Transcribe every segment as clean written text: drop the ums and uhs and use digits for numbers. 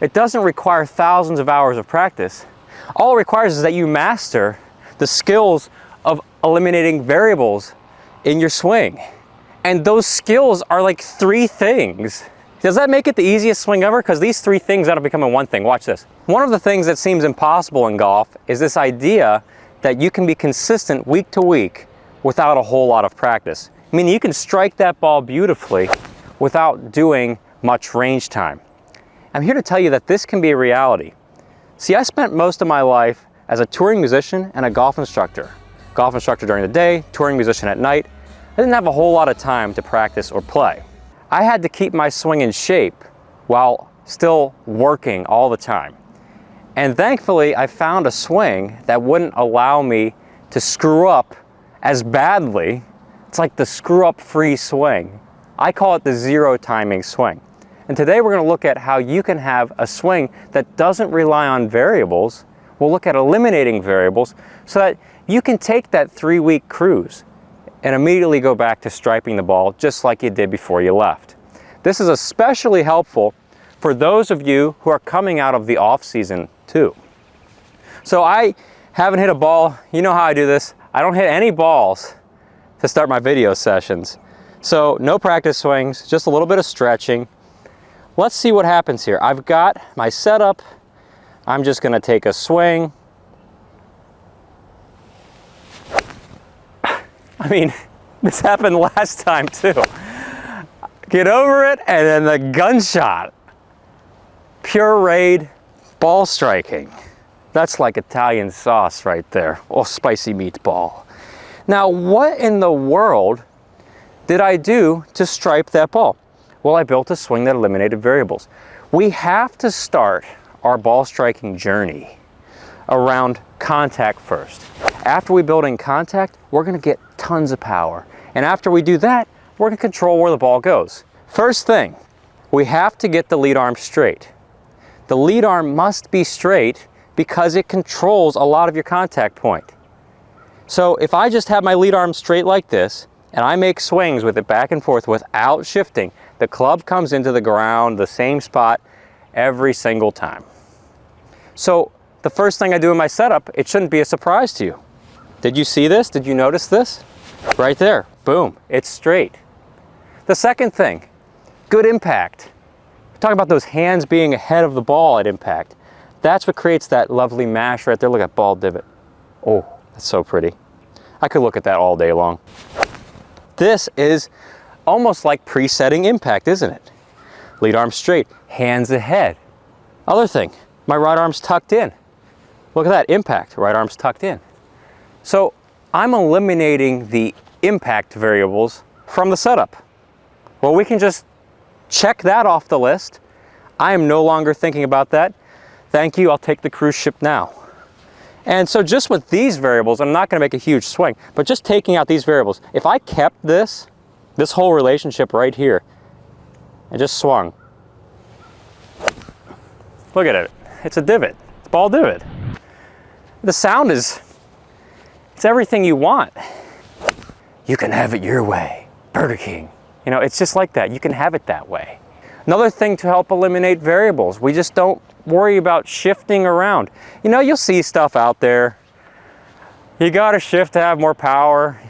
It doesn't require thousands of hours of practice. All it requires is that you master the skills of eliminating variables in your swing. And those skills are like 3 things. Does that make it the easiest swing ever? Because these 3 things end up becoming one thing. Watch this. One of the things that seems impossible in golf is this idea that you can be consistent week to week without a whole lot of practice. I mean, you can strike that ball beautifully without doing much range time. I'm here to tell you that this can be a reality. See, I spent most of my life as a touring musician and a golf instructor. Golf instructor during the day, touring musician at night. I didn't have a whole lot of time to practice or play. I had to keep my swing in shape while still working all the time. And thankfully, I found a swing that wouldn't allow me to screw up as badly. It's like the screw-up-free swing. I call it the zero timing swing. And today we're going to look at how you can have a swing that doesn't rely on variables. We'll look at eliminating variables so that you can take that 3-week cruise and immediately go back to striping the ball just like you did before you left. This is especially helpful for those of you who are coming out of the off season too. So I haven't hit a ball. You know how I do this. I don't hit any balls to start my video sessions. So no practice swings, just a little bit of stretching. Let's see what happens here. I've got my setup. I'm just gonna take a swing. I mean, this happened last time too. Get over it, and then the gunshot. Pureed ball striking. That's like Italian sauce right there. Oh, spicy meatball. Now, what in the world did I do to stripe that ball? Well, I built a swing that eliminated variables. We have to start our ball striking journey around contact first. After we build in contact, we're gonna get tons of power. And after we do that, we're gonna control where the ball goes. First thing, we have to get the lead arm straight. The lead arm must be straight because it controls a lot of your contact point. So if I just have my lead arm straight like this, and I make swings with it back and forth without shifting, the club comes into the ground the same spot every single time. So the first thing I do in my setup, it shouldn't be a surprise to you. Did you see this? Did you notice this? Right there, boom, it's straight. The second thing, good impact. Talk about those hands being ahead of the ball at impact. That's what creates that lovely mash right there. Look at ball divot. Oh, that's so pretty. I could look at that all day long. This is almost like presetting impact, isn't it? Lead arm straight, hands ahead. Other thing, my right arm's tucked in. Look at that, impact, right arm's tucked in. So I'm eliminating the impact variables from the setup. Well, we can just check that off the list. I am no longer thinking about that. Thank you, I'll take the cruise ship now. And so just with these variables, I'm not gonna make a huge swing, but just taking out these variables, if I kept this whole relationship right here, and just swung, look at it, it's a divot, it's a ball divot. The sound it's everything you want. You can have it your way, Burger King. You know, it's just like that, you can have it that way. Another thing to help eliminate variables, we just don't worry about shifting around. You know, you'll see stuff out there. You gotta shift to have more power.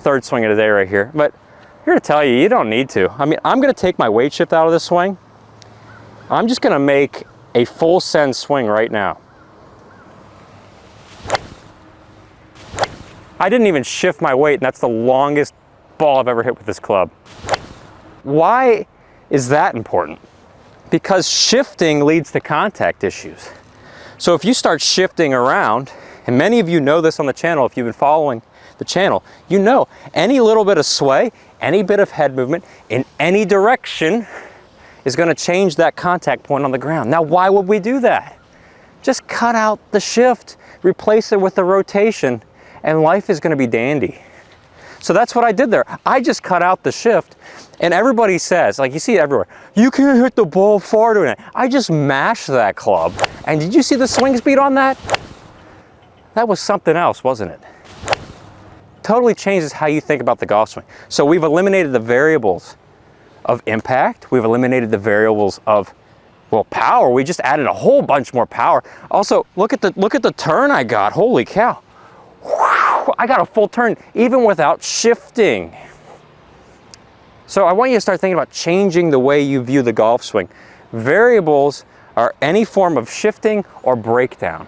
Third swing of the day right here. But I'm here to tell you, you don't need to. I mean, I'm gonna take my weight shift out of this swing. I'm just gonna make a full send swing right now. I didn't even shift my weight, and that's the longest ball I've ever hit with this club. Why is that important? Because shifting leads to contact issues. So if you start shifting around, and many of you know this on the channel if you've been following the channel, you know any little bit of sway, any bit of head movement in any direction is going to change that contact point on the ground. Now, why would we do that? Just cut out the shift, replace it with the rotation, and life is going to be dandy. So that's what I did there. I just cut out the shift, and everybody says, like you see it everywhere, you can't hit the ball far doing it. I just mashed that club, and did you see the swing speed on that? That was something else, wasn't it? Totally changes how you think about the golf swing. So we've eliminated the variables of impact, we've eliminated the variables of Well, power, we just added a whole bunch more power. Also, look at the turn I got. Holy cow. Whew, I got a full turn even without shifting. So I want you to start thinking about changing the way you view the golf swing. Variables are any form of shifting or breakdown.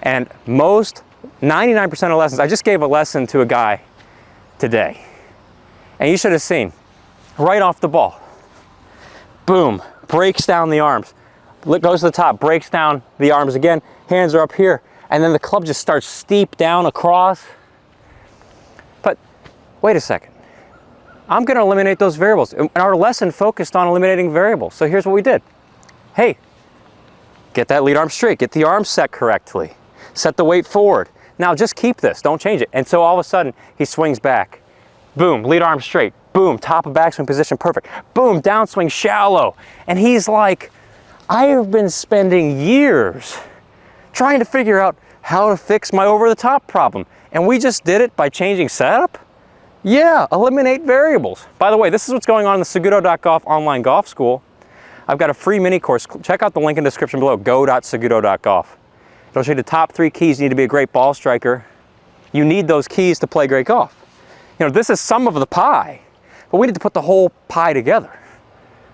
And 99% of lessons, I just gave a lesson to a guy today. And you should have seen, right off the ball, boom, breaks down the arms. Goes to the top, breaks down the arms again, hands are up here, and then the club just starts steep down across. But wait a second. I'm going to eliminate those variables. And our lesson focused on eliminating variables. So here's what we did. Hey, get that lead arm straight, get the arm set correctly, set the weight forward. Now just keep this, don't change it. And so all of a sudden, he swings back. Boom, lead arm straight. Boom, top of backswing position, perfect. Boom, downswing shallow. And he's like, I have been spending years trying to figure out how to fix my over-the-top problem. And we just did it by changing setup? Yeah, eliminate variables. By the way, this is what's going on in the SagutoGolf online golf school. I've got a free mini course. Check out the link in the description below, go.saguto.golf. It'll show you the top 3 keys you need to be a great ball striker. You need those keys to play great golf. You know, this is some of the pie, but we need to put the whole pie together.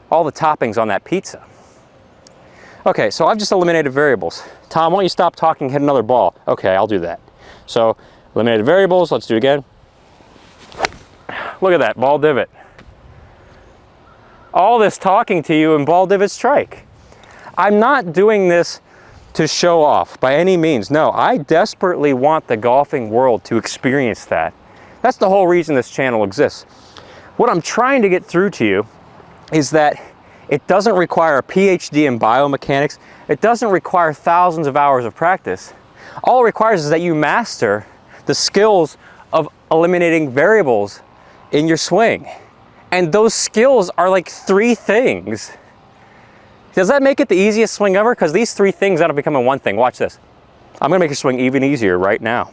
All the toppings on that pizza. Okay, so I've just eliminated variables. Tom, why don't you stop talking, hit another ball? Okay, I'll do that. So, eliminated variables, let's do it again. Look at that, ball divot. All this talking to you and ball divot strike. I'm not doing this to show off by any means. No, I desperately want the golfing world to experience that. That's the whole reason this channel exists. What I'm trying to get through to you is that it doesn't require a PhD in biomechanics. It doesn't require thousands of hours of practice. All it requires is that you master the skills of eliminating variables in your swing. And those skills are like 3 things. Does that make it the easiest swing ever? Because these 3 things end up becoming one thing. Watch this. I'm gonna make your swing even easier right now.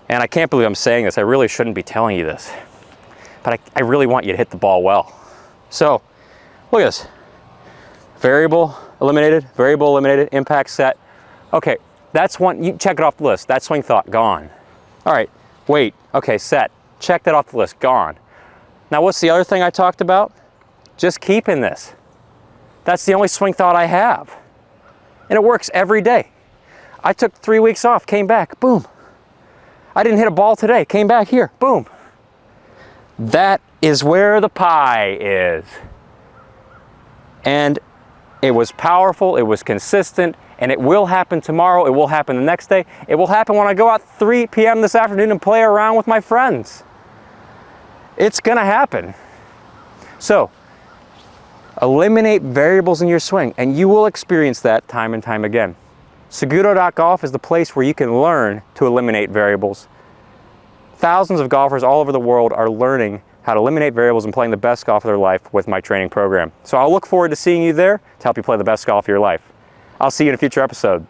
And I can't believe I'm saying this. I really shouldn't be telling you this. But I really want you to hit the ball well. So, look at this. Variable eliminated, impact set. Okay, that's one, you check it off the list. That swing thought, gone. All right, wait, okay, set. Check that off the list, gone. Now what's the other thing I talked about? Just keeping this. That's the only swing thought I have. And it works every day. I took 3 weeks off, came back, boom. I didn't hit a ball today, came back here, boom. That is where the pie is. And it was powerful, it was consistent, and it will happen tomorrow, it will happen the next day. It will happen when I go out 3 p.m. this afternoon and play around with my friends. It's gonna happen. So, eliminate variables in your swing, and you will experience that time and time again. Saguto.golf is the place where you can learn to eliminate variables. Thousands of golfers all over the world are learning how to eliminate variables and playing the best golf of their life with my training program. So I'll look forward to seeing you there to help you play the best golf of your life. I'll see you in a future episode.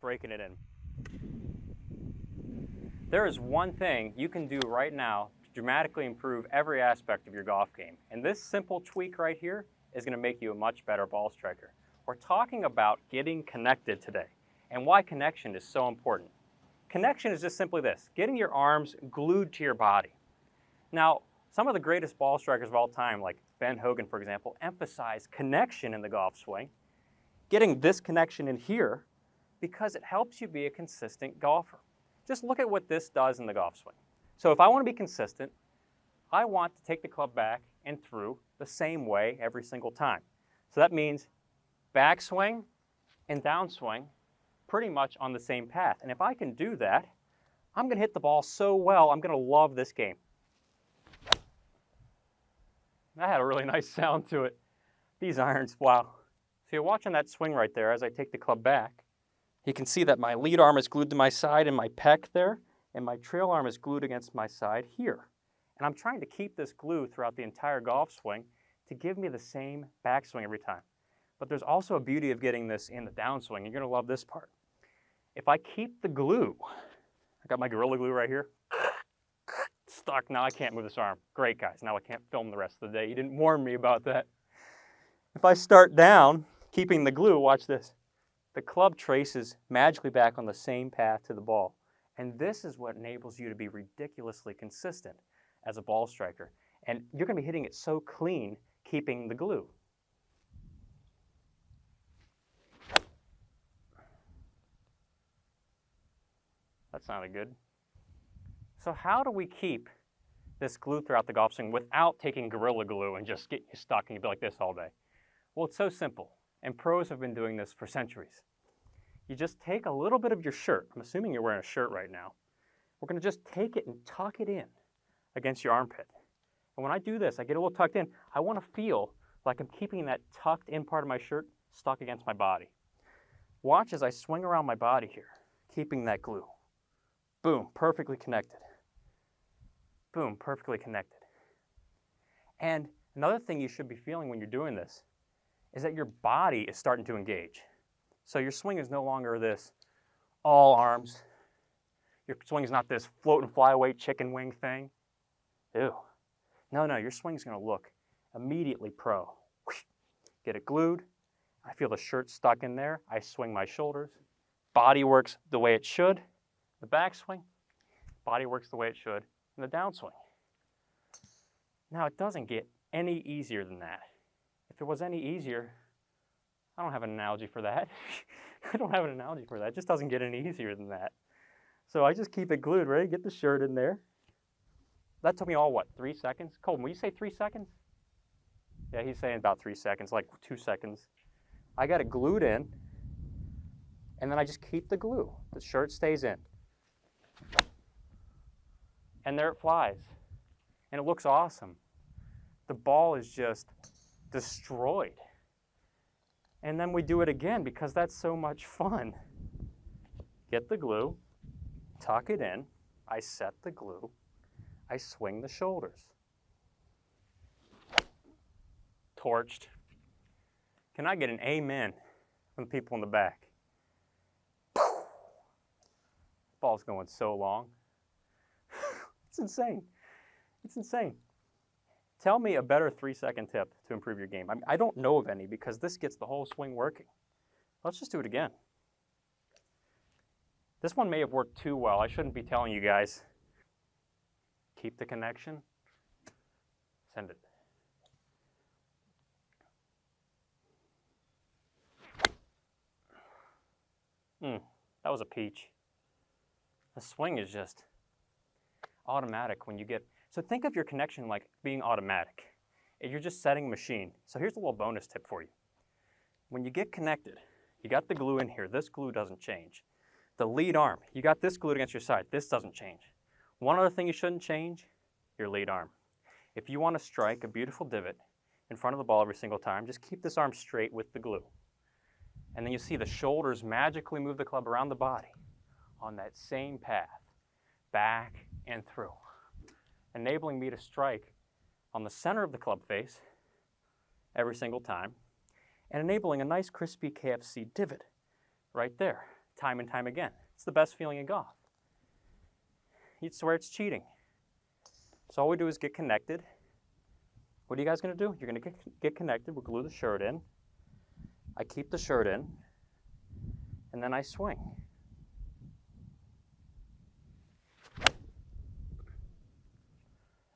Breaking it in. There is one thing you can do right now to dramatically improve every aspect of your golf game. And this simple tweak right here is going to make you a much better ball striker. We're talking about getting connected today and why connection is so important. Connection is just simply this, getting your arms glued to your body. Now, some of the greatest ball strikers of all time, like Ben Hogan, for example, emphasize connection in the golf swing, getting this connection in here, because it helps you be a consistent golfer. Just look at what this does in the golf swing. So if I want to be consistent, I want to take the club back and through the same way every single time. So that means backswing and downswing pretty much on the same path. And if I can do that, I'm going to hit the ball so well, I'm going to love this game. That had a really nice sound to it. These irons, wow. So you're watching that swing right there as I take the club back. You can see that my lead arm is glued to my side and my pec there. and my trail arm is glued against my side here. And I'm trying to keep this glue throughout the entire golf swing to give me the same backswing every time. But there's also a beauty of getting this in the downswing. You're going to love this part. If I keep the glue, I got my Gorilla Glue right here, stuck. Now I can't move this arm. Great, guys. Now I can't film the rest of the day. You didn't warn me about that. If I start down, keeping the glue, watch this. The club traces magically back on the same path to the ball. And this is what enables you to be ridiculously consistent as a ball striker. And you're going to be hitting it so clean, keeping the glue. That sounded good. So how do we keep this glue throughout the golf swing without taking Gorilla Glue and just getting you stuck and you'd be like this all day? Well, it's so simple. And pros have been doing this for centuries. You just take a little bit of your shirt. I'm assuming you're wearing a shirt right now. We're going to just take it and tuck it in against your armpit. And when I do this, I get a little tucked in. I want to feel like I'm keeping that tucked in part of my shirt stuck against my body. Watch as I swing around my body here, keeping that glue. Boom, perfectly connected. Boom, perfectly connected. And another thing you should be feeling when you're doing this is that your body is starting to engage. So your swing is no longer this all arms. Your swing is not this float and fly away chicken wing thing. Ew. No, your swing's going to look immediately pro. Get it glued. I feel the shirt stuck in there. I swing my shoulders. Body works the way it should. The backswing, body works the way it should in the downswing. Now, it doesn't get any easier than that. If it was any easier, I don't have an analogy for that. I don't have an analogy for that. It just doesn't get any easier than that. So I just keep it glued, right? Get the shirt in there. That took me all, what, 3 seconds? Colton, will you say 3 seconds? Yeah, he's saying about 3 seconds, like 2 seconds. I got it glued in, and then I just keep the glue. The shirt stays in. And there it flies. And it looks awesome. The ball is just destroyed. And then we do it again because that's so much fun. Get the glue, tuck it in, I set the glue, I swing the shoulders. Torched. Can I get an amen from the people in the back? Ball's going so long. It's insane. It's insane. Tell me a better 3-second tip to improve your game. I don't know of any because this gets the whole swing working. Let's just do it again. This one may have worked too well. I shouldn't be telling you guys. Keep the connection. Send it. That was a peach. The swing is just automatic when you get, so think of your connection like being automatic. You're just setting a machine. So here's a little bonus tip for you. When you get connected, you got the glue in here. This glue doesn't change. The lead arm, you got this glued against your side. This doesn't change. One other thing you shouldn't change, your lead arm. If you want to strike a beautiful divot in front of the ball every single time, just keep this arm straight with the glue. And then you see the shoulders magically move the club around the body on that same path, back and through, enabling me to strike on the center of the club face every single time, and enabling a nice crispy KFC divot right there, time and time again. It's the best feeling in golf. You'd swear it's cheating. So all we do is get connected. What are you guys going to do? You're going to get connected. We'll glue the shirt in. I keep the shirt in, and then I swing.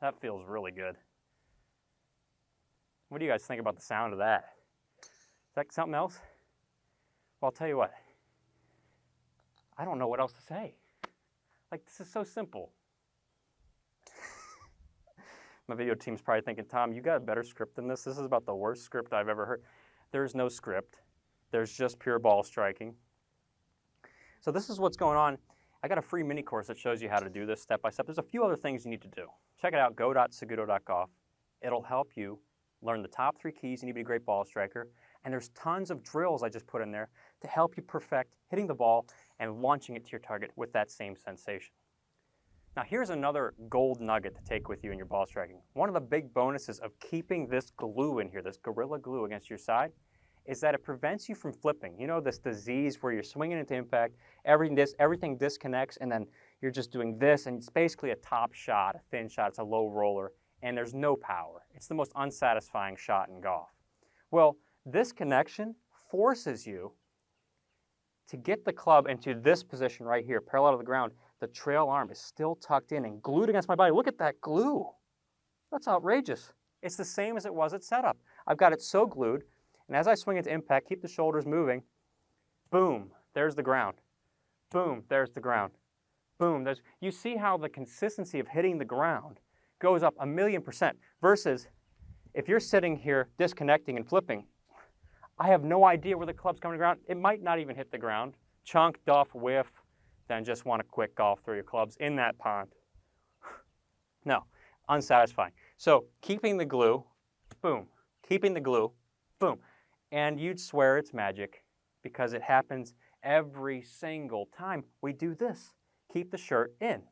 That feels really good. What do you guys think about the sound of that? Is that something else? Well, I'll tell you what. I don't know what else to say. Like, this is so simple. My video team's probably thinking, Tom, you got a better script than this? This is about the worst script I've ever heard. There's no script. There's just pure ball striking. So this is what's going on. I got a free mini course that shows you how to do this step by step. There's a few other things you need to do. Check it out, go.saguto.golf. It'll help you learn the top 3 keys you need to be a great ball striker. And there's tons of drills I just put in there to help you perfect hitting the ball and launching it to your target with that same sensation. Now here's another gold nugget to take with you in your ball striking. One of the big bonuses of keeping this glue in here, this Gorilla Glue against your side, is that it prevents you from flipping. You know, this disease where you're swinging into impact, everything disconnects, and then you're just doing this, and it's basically a top shot, a thin shot, it's a low roller, and there's no power. It's the most unsatisfying shot in golf. Well, this connection forces you to get the club into this position right here, parallel to the ground. The trail arm is still tucked in and glued against my body. Look at that glue. That's outrageous. It's the same as it was at setup. I've got it so glued, and as I swing into impact, keep the shoulders moving, boom, there's the ground. Boom, there's the ground. Boom, you see how the consistency of hitting the ground goes up 1,000,000%, versus if you're sitting here disconnecting and flipping, I have no idea where the club's coming to the ground. It might not even hit the ground. Chunk, duff, whiff, then just want to quick golf through your clubs in that pond. No, unsatisfying. So keeping the glue, boom. Keeping the glue, boom. And you'd swear it's magic because it happens every single time we do this. Keep the shirt in.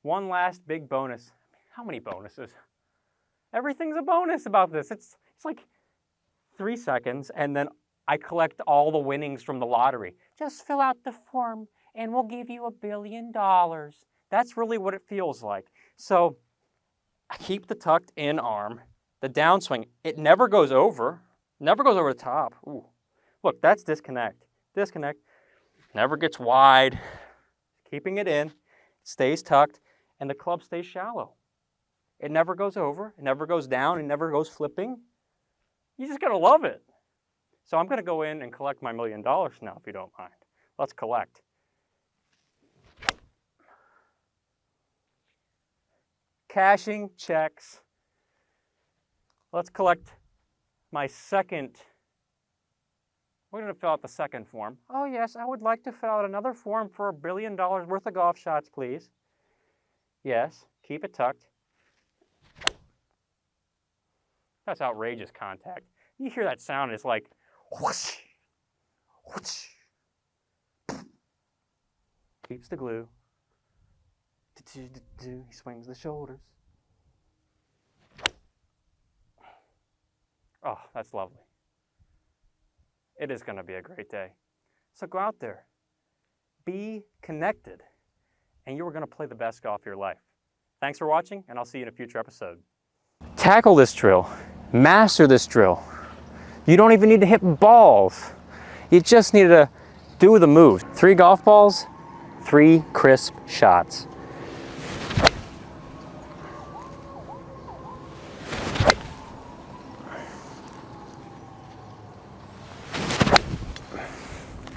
One last big bonus. How many bonuses? Everything's a bonus about this. It's like 3 seconds, and then I collect all the winnings from the lottery. Just fill out the form, and we'll give you $1 billion. That's really what it feels like. So I keep the tucked in arm, the downswing. It never goes over the top. Ooh. Look, that's disconnect. Disconnect. Never gets wide. Keeping it in, stays tucked, and the club stays shallow. It never goes over, it never goes down, it never goes flipping. You just gotta love it. So I'm gonna go in and collect my $1 million now, if you don't mind. Let's collect. Cashing checks. Let's collect my second. We're gonna fill out the second form. Oh yes, I would like to fill out another form for $1 billion worth of golf shots, please. Yes, keep it tucked. That's outrageous contact. You hear that sound, it's like whoosh, whoosh. Keeps the glue. He swings the shoulders. Oh, that's lovely. It is going to be a great day. So go out there, be connected, and you are going to play the best golf of your life. Thanks for watching, and I'll see you in a future episode. Tackle this drill. Master this drill. You don't even need to hit balls. You just need to do the moves. 3 golf balls, 3 crisp shots.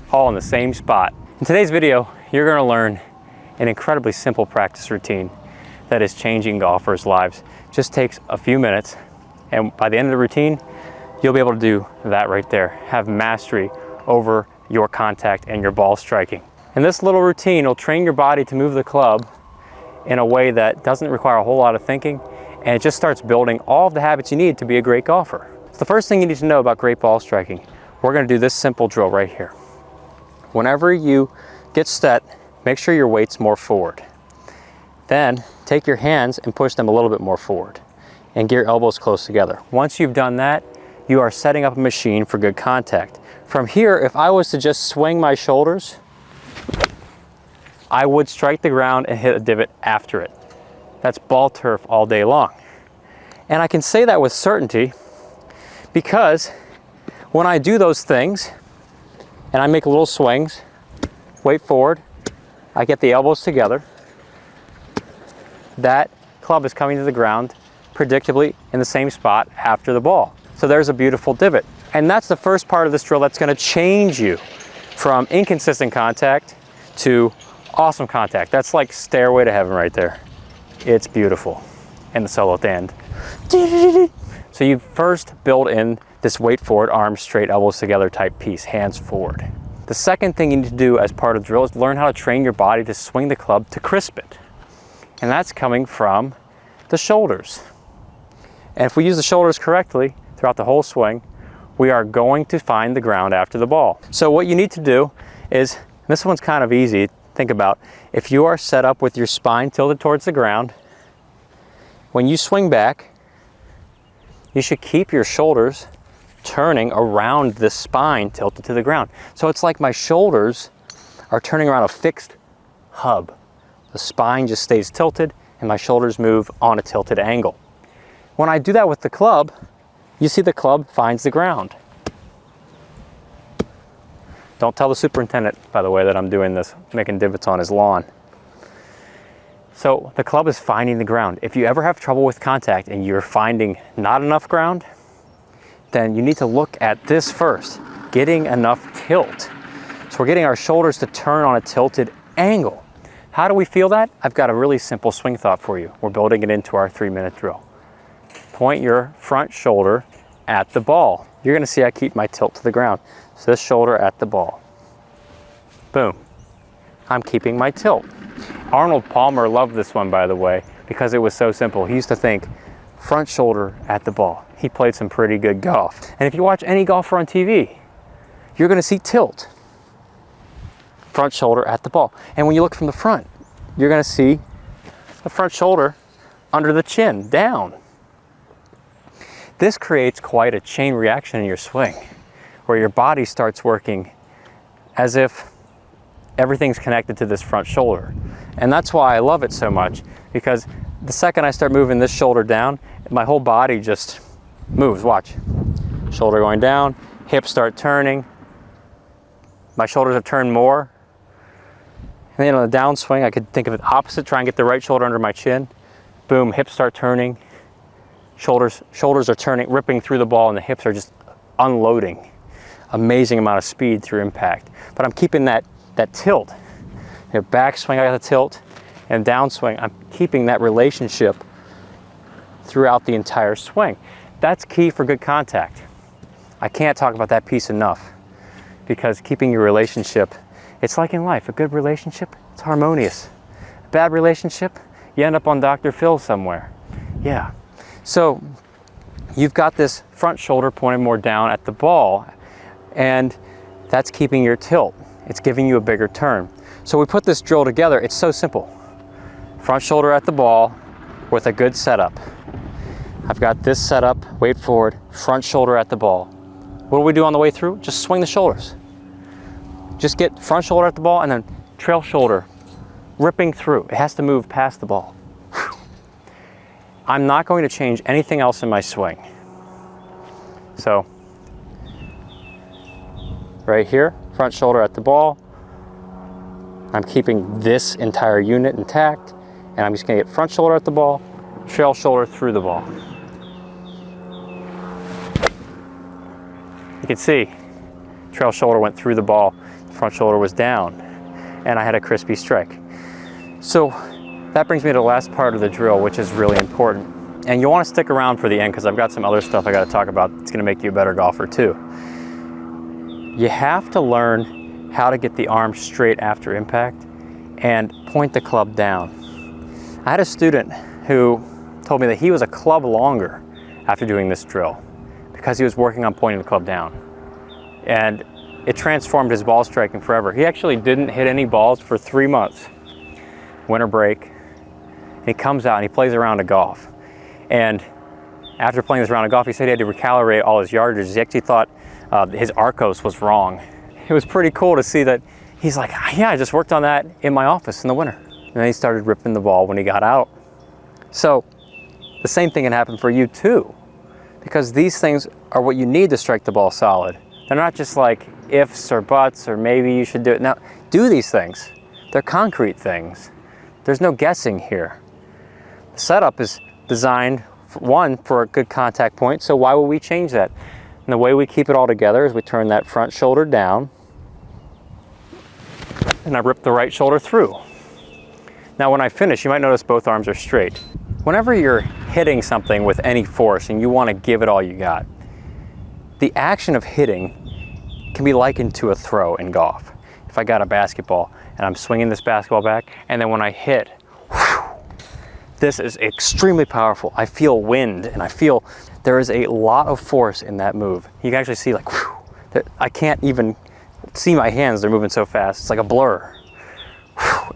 All in the same spot. In today's video, you're going to learn an incredibly simple practice routine that is changing golfers' lives. Just takes a few minutes, and by the end of the routine, you'll be able to do that right there. Have mastery over your contact and your ball striking. And this little routine will train your body to move the club in a way that doesn't require a whole lot of thinking, and it just starts building all of the habits you need to be a great golfer. So the first thing you need to know about great ball striking, we're going to do this simple drill right here. Whenever you get set, make sure your weight's more forward. Then take your hands and push them a little bit more forward and get your elbows close together. Once you've done that, you are setting up a machine for good contact. From here, if I was to just swing my shoulders, I would strike the ground and hit a divot after it. That's ball turf all day long. And I can say that with certainty because when I do those things and I make little swings, weight forward, I get the elbows together, that club is coming to the ground predictably in the same spot after the ball. So there's a beautiful divot. And that's the first part of this drill that's going to change you from inconsistent contact to awesome contact. That's like stairway to heaven right there. It's beautiful. And the solo at the end. So you first build in this weight forward, arms straight, elbows together type piece, hands forward. The second thing you need to do as part of the drill is learn how to train your body to swing the club to crisp it. And that's coming from the shoulders. And if we use the shoulders correctly throughout the whole swing, we are going to find the ground after the ball. So what you need to do is, this one's kind of easy. Think about, if you are set up with your spine tilted towards the ground, when you swing back, you should keep your shoulders turning around the spine tilted to the ground. So it's like my shoulders are turning around a fixed hub. The spine just stays tilted and my shoulders move on a tilted angle. When I do that with the club, you see the club finds the ground. Don't tell the superintendent, by the way, that I'm doing this, making divots on his lawn. So the club is finding the ground. If you ever have trouble with contact and you're finding not enough ground, then you need to look at this first, getting enough tilt. So we're getting our shoulders to turn on a tilted angle. How do we feel that? I've got a really simple swing thought for you. We're building it into our 3-minute drill. Point your front shoulder at the ball. You're gonna see I keep my tilt to the ground. So this shoulder at the ball. Boom. I'm keeping my tilt. Arnold Palmer loved this one, by the way, because it was so simple. He used to think, front shoulder at the ball. He played some pretty good golf. And if you watch any golfer on TV, you're gonna see tilt. Front shoulder at the ball. And when you look from the front, you're gonna see the front shoulder under the chin, down. This creates quite a chain reaction in your swing, where your body starts working as if everything's connected to this front shoulder. And that's why I love it so much, because the second I start moving this shoulder down, my whole body just moves. Watch. Shoulder going down, hips start turning. My shoulders have turned more. And then on the downswing, I could think of it opposite, try and get the right shoulder under my chin. Boom, hips start turning. Shoulders are turning, ripping through the ball, and the hips are just unloading. Amazing amount of speed through impact. But I'm keeping that tilt. Backswing, I got the tilt, and downswing, I'm keeping that relationship throughout the entire swing. That's key for good contact. I can't talk about that piece enough, because keeping your relationship, it's like in life, a good relationship, it's harmonious. A bad relationship, you end up on Dr. Phil somewhere. Yeah. So you've got this front shoulder pointed more down at the ball, and that's keeping your tilt. It's giving you a bigger turn. So we put this drill together, it's so simple. Front shoulder at the ball with a good setup. I've got this setup, weight forward, front shoulder at the ball. What do we do on the way through? Just swing the shoulders. Just get front shoulder at the ball and then trail shoulder ripping through. It has to move past the ball. I'm not going to change anything else in my swing. So, right here, front shoulder at the ball. I'm keeping this entire unit intact, and I'm just gonna get front shoulder at the ball, trail shoulder through the ball. You can see, trail shoulder went through the ball, front shoulder was down, and I had a crispy strike. So that brings me to the last part of the drill, which is really important. And you want to stick around for the end, because I've got some other stuff I got to talk about that's going to make you a better golfer too. You have to learn how to get the arm straight after impact and point the club down. I had a student who told me that he was a club longer after doing this drill because he was working on pointing the club down. And it transformed his ball striking forever. He actually didn't hit any balls for 3 months. Winter break. He comes out and he plays a round of golf. And after playing this round of golf, he said he had to recalibrate all his yardages. He actually thought his Arcos was wrong. It was pretty cool to see that he's like, yeah, I just worked on that in my office in the winter. And then he started ripping the ball when he got out. So the same thing can happen for you too, because these things are what you need to strike the ball solid. They're not just like ifs or buts or maybe you should do it. Now, do these things. They're concrete things. There's no guessing here. The setup is designed, for a good contact point, so why would we change that? And the way we keep it all together is we turn that front shoulder down, and I rip the right shoulder through. Now when I finish, you might notice both arms are straight. Whenever you're hitting something with any force and you want to give it all you got, the action of hitting can be likened to a throw in golf. If I got a basketball and I'm swinging this basketball back, and then when I hit, this is extremely powerful. I feel wind, and I feel there is a lot of force in that move. You can actually see like, I can't even see my hands, they're moving so fast. It's like a blur.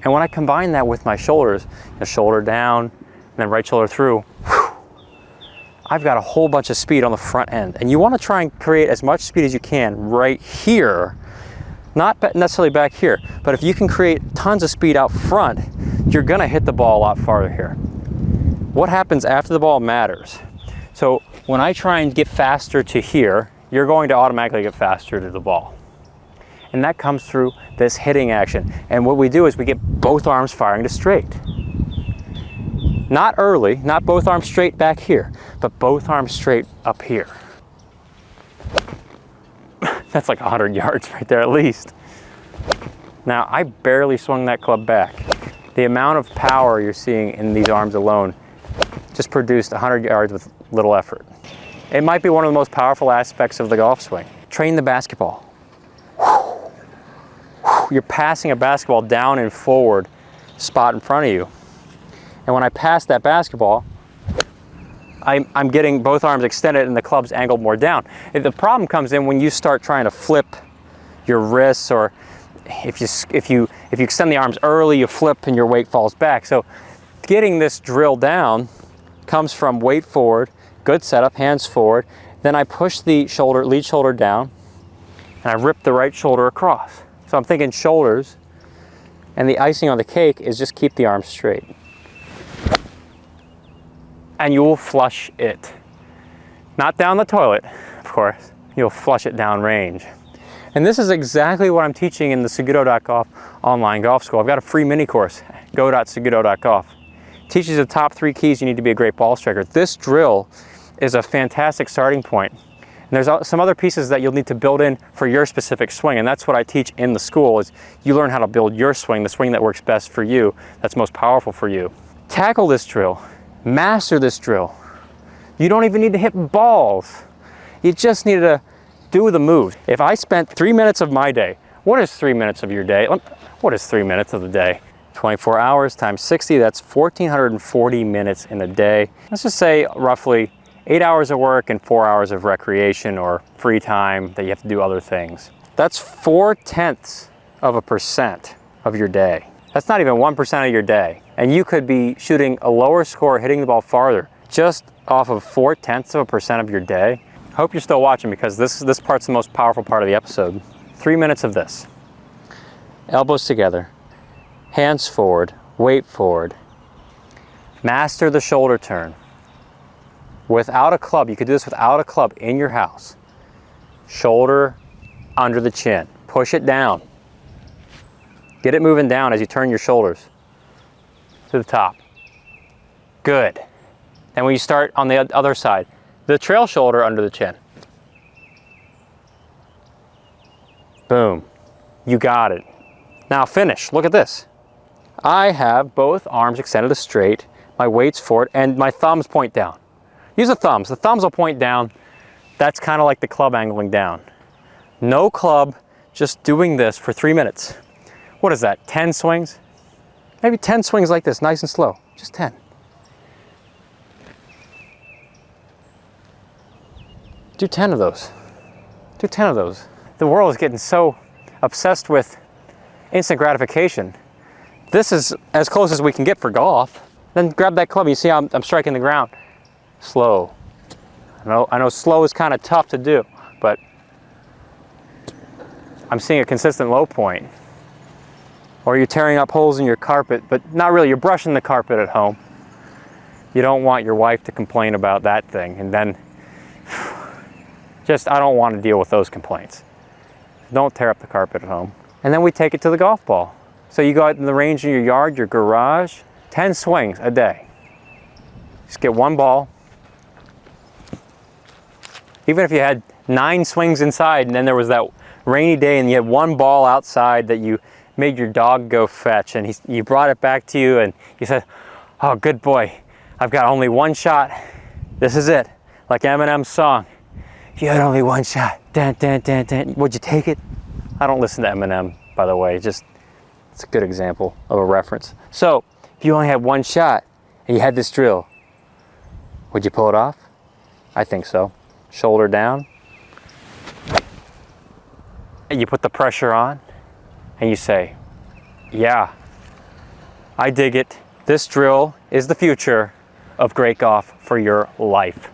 And when I combine that with my shoulders, the shoulder down, and then right shoulder through, whew, I've got a whole bunch of speed on the front end. And you want to try and create as much speed as you can right here, not necessarily back here, but if you can create tons of speed out front, you're going to hit the ball a lot farther here. What happens after the ball matters. So when I try and get faster to here, you're going to automatically get faster to the ball. And that comes through this hitting action. And what we do is we get both arms firing to straight. Not early, not both arms straight back here, but both arms straight up here. That's like 100 yards right there at least. Now, I barely swung that club back. The amount of power you're seeing in these arms alone just produced 100 yards with little effort. It might be one of the most powerful aspects of the golf swing. Train the basketball. You're passing a basketball down and forward spot in front of you. And when I pass that basketball, I'm getting both arms extended and the club's angled more down. The problem comes in when you start trying to flip your wrists, or if you extend the arms early, you flip and your weight falls back. So getting this drill down comes from weight forward, good setup, hands forward. Then I push the lead shoulder down and I rip the right shoulder across. So I'm thinking shoulders, and the icing on the cake is just keep the arms straight. And you will flush it. Not down the toilet, of course. You'll flush it down range. And this is exactly what I'm teaching in the Saguto.golf online golf school. I've got a free mini course, go.saguto.golf. Teaches the top 3 keys you need to be a great ball striker. This drill is a fantastic starting point. And there's some other pieces that you'll need to build in for your specific swing, and that's what I teach in the school, is you learn how to build your swing, the swing that works best for you, that's most powerful for you. Tackle this drill, master this drill. You don't even need to hit balls. You just need to do the moves. If I spent 3 minutes of my day, what is 3 minutes of your day? What is 3 minutes of the day? 24 hours times 60, that's 1,440 minutes in a day. Let's just say roughly 8 hours of work and 4 hours of recreation or free time that you have to do other things. That's 0.4% of your day. That's not even 1% of your day. And you could be shooting a lower score, hitting the ball farther, just off of 0.4% of your day. I hope you're still watching, because this part's the most powerful part of the episode. 3 minutes of this. Elbows together, hands forward, weight forward. Master the shoulder turn. Without a club, you could do this without a club in your house. Shoulder under the chin. Push it down. Get it moving down as you turn your shoulders to the top. Good. And when you start on the other side, the trail shoulder under the chin. Boom. You got it. Now finish. Look at this. I have both arms extended straight, my weight's forward, and my thumbs point down. Use the thumbs. The thumbs will point down. That's kind of like the club angling down. No club, just doing this for 3 minutes. What is that, 10 swings? Maybe 10 swings like this, nice and slow. Just 10. Do 10 of those. Do 10 of those. The world is getting so obsessed with instant gratification. This is as close as we can get for golf. Then grab that club. You see how I'm striking the ground. Slow. I know slow is kind of tough to do, but I'm seeing a consistent low point. Or you're tearing up holes in your carpet, but not really, you're brushing the carpet at home. You don't want your wife to complain about that thing, and then I don't want to deal with those complaints. Don't tear up the carpet at home. And then we take it to the golf ball. So you go out in the range in your yard, your garage, 10 swings a day. Just get one ball. Even if you had 9 swings inside and then there was that rainy day and you had one ball outside that you made your dog go fetch, and you brought it back to you and you said, oh, good boy, I've got only one shot. This is it. Like Eminem's song. You had only one shot. Dun, dun, dun, dun. Would you take it? I don't listen to Eminem, by the way. It's a good example of a reference. So, if you only had one shot and you had this drill, would you pull it off? I think so. Shoulder down. And you put the pressure on and you say, yeah, I dig it. This drill is the future of great golf for your life.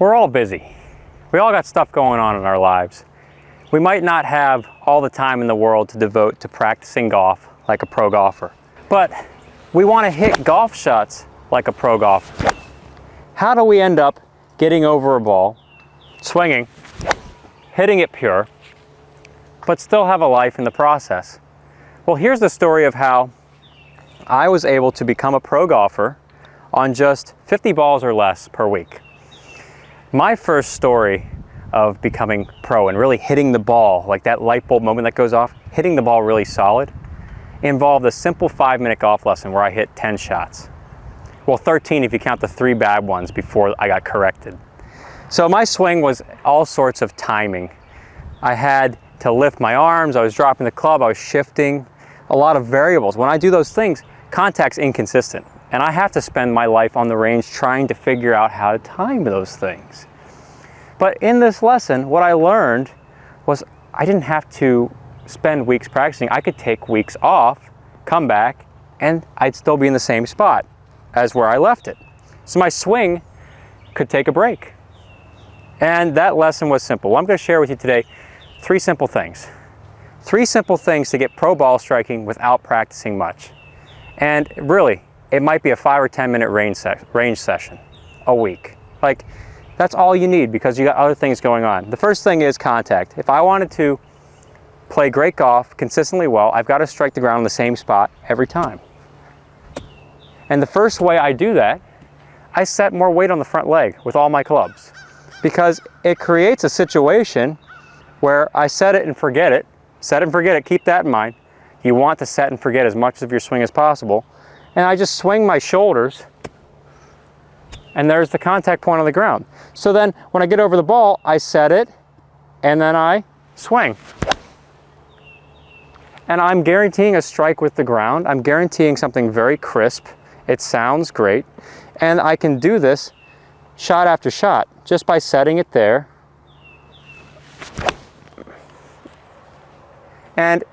We're all busy. We all got stuff going on in our lives. We might not have all the time in the world to devote to practicing golf like a pro golfer, but we want to hit golf shots like a pro golfer. How do we end up getting over a ball, swinging, hitting it pure, but still have a life in the process? Well, here's the story of how I was able to become a pro golfer on just 50 balls or less per week. My first story of becoming pro and really hitting the ball, like that light bulb moment that goes off, hitting the ball really solid, involved a simple 5-minute golf lesson where I hit 10 shots. Well, 13 if you count the 3 bad ones before I got corrected. So my swing was all sorts of timing. I had to lift my arms, I was dropping the club, I was shifting, a lot of variables. When I do those things, contact's inconsistent. And I have to spend my life on the range trying to figure out how to time those things. But in this lesson, what I learned was I didn't have to spend weeks practicing. I could take weeks off, come back, and I'd still be in the same spot as where I left it. So my swing could take a break. And that lesson was simple. Well, I'm going to share with you today 3 simple things. 3 simple things to get pro ball striking without practicing much. And really, it might be a 5 or 10 minute range session a week. Like, that's all you need because you got other things going on. The first thing is contact. If I wanted to play great golf consistently well, I've got to strike the ground in the same spot every time. And the first way I do that, I set more weight on the front leg with all my clubs because it creates a situation where I set it and forget it. Set it and forget it, keep that in mind. You want to set and forget as much of your swing as possible. And I just swing my shoulders and there's the contact point on the ground. So then when I get over the ball, I set it and then I swing. And I'm guaranteeing a strike with the ground. I'm guaranteeing something very crisp. It sounds great. And I can do this shot after shot just by setting it there. And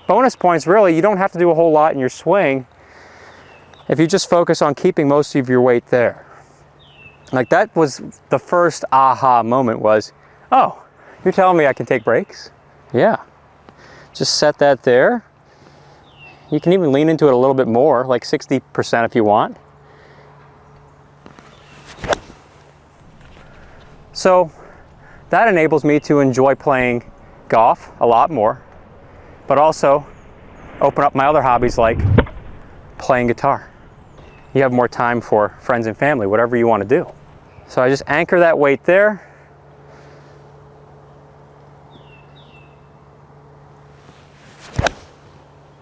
bonus points, really, you don't have to do a whole lot in your swing if you just focus on keeping most of your weight there. Like that was the first aha moment was, oh, you're telling me I can take breaks? Yeah. Just set that there. You can even lean into it a little bit more, like 60% if you want. So that enables me to enjoy playing golf a lot more, but also open up my other hobbies like playing guitar. You have more time for friends and family, whatever you want to do. So I just anchor that weight there.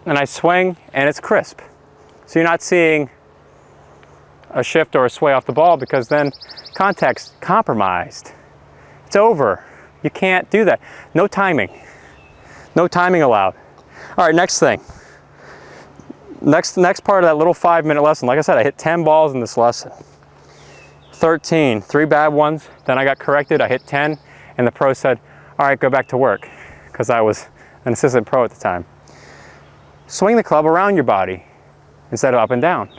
And I swing and it's crisp. So you're not seeing a shift or a sway off the ball because then contact's compromised. It's over. You can't do that. No timing. No timing allowed. All right, next thing. Next part of that little 5-minute lesson, like I said, I hit 10 balls in this lesson. 13, 3 bad ones, then I got corrected, I hit 10, and the pro said, all right, go back to work, because I was an assistant pro at the time. Swing the club around your body instead of up and down.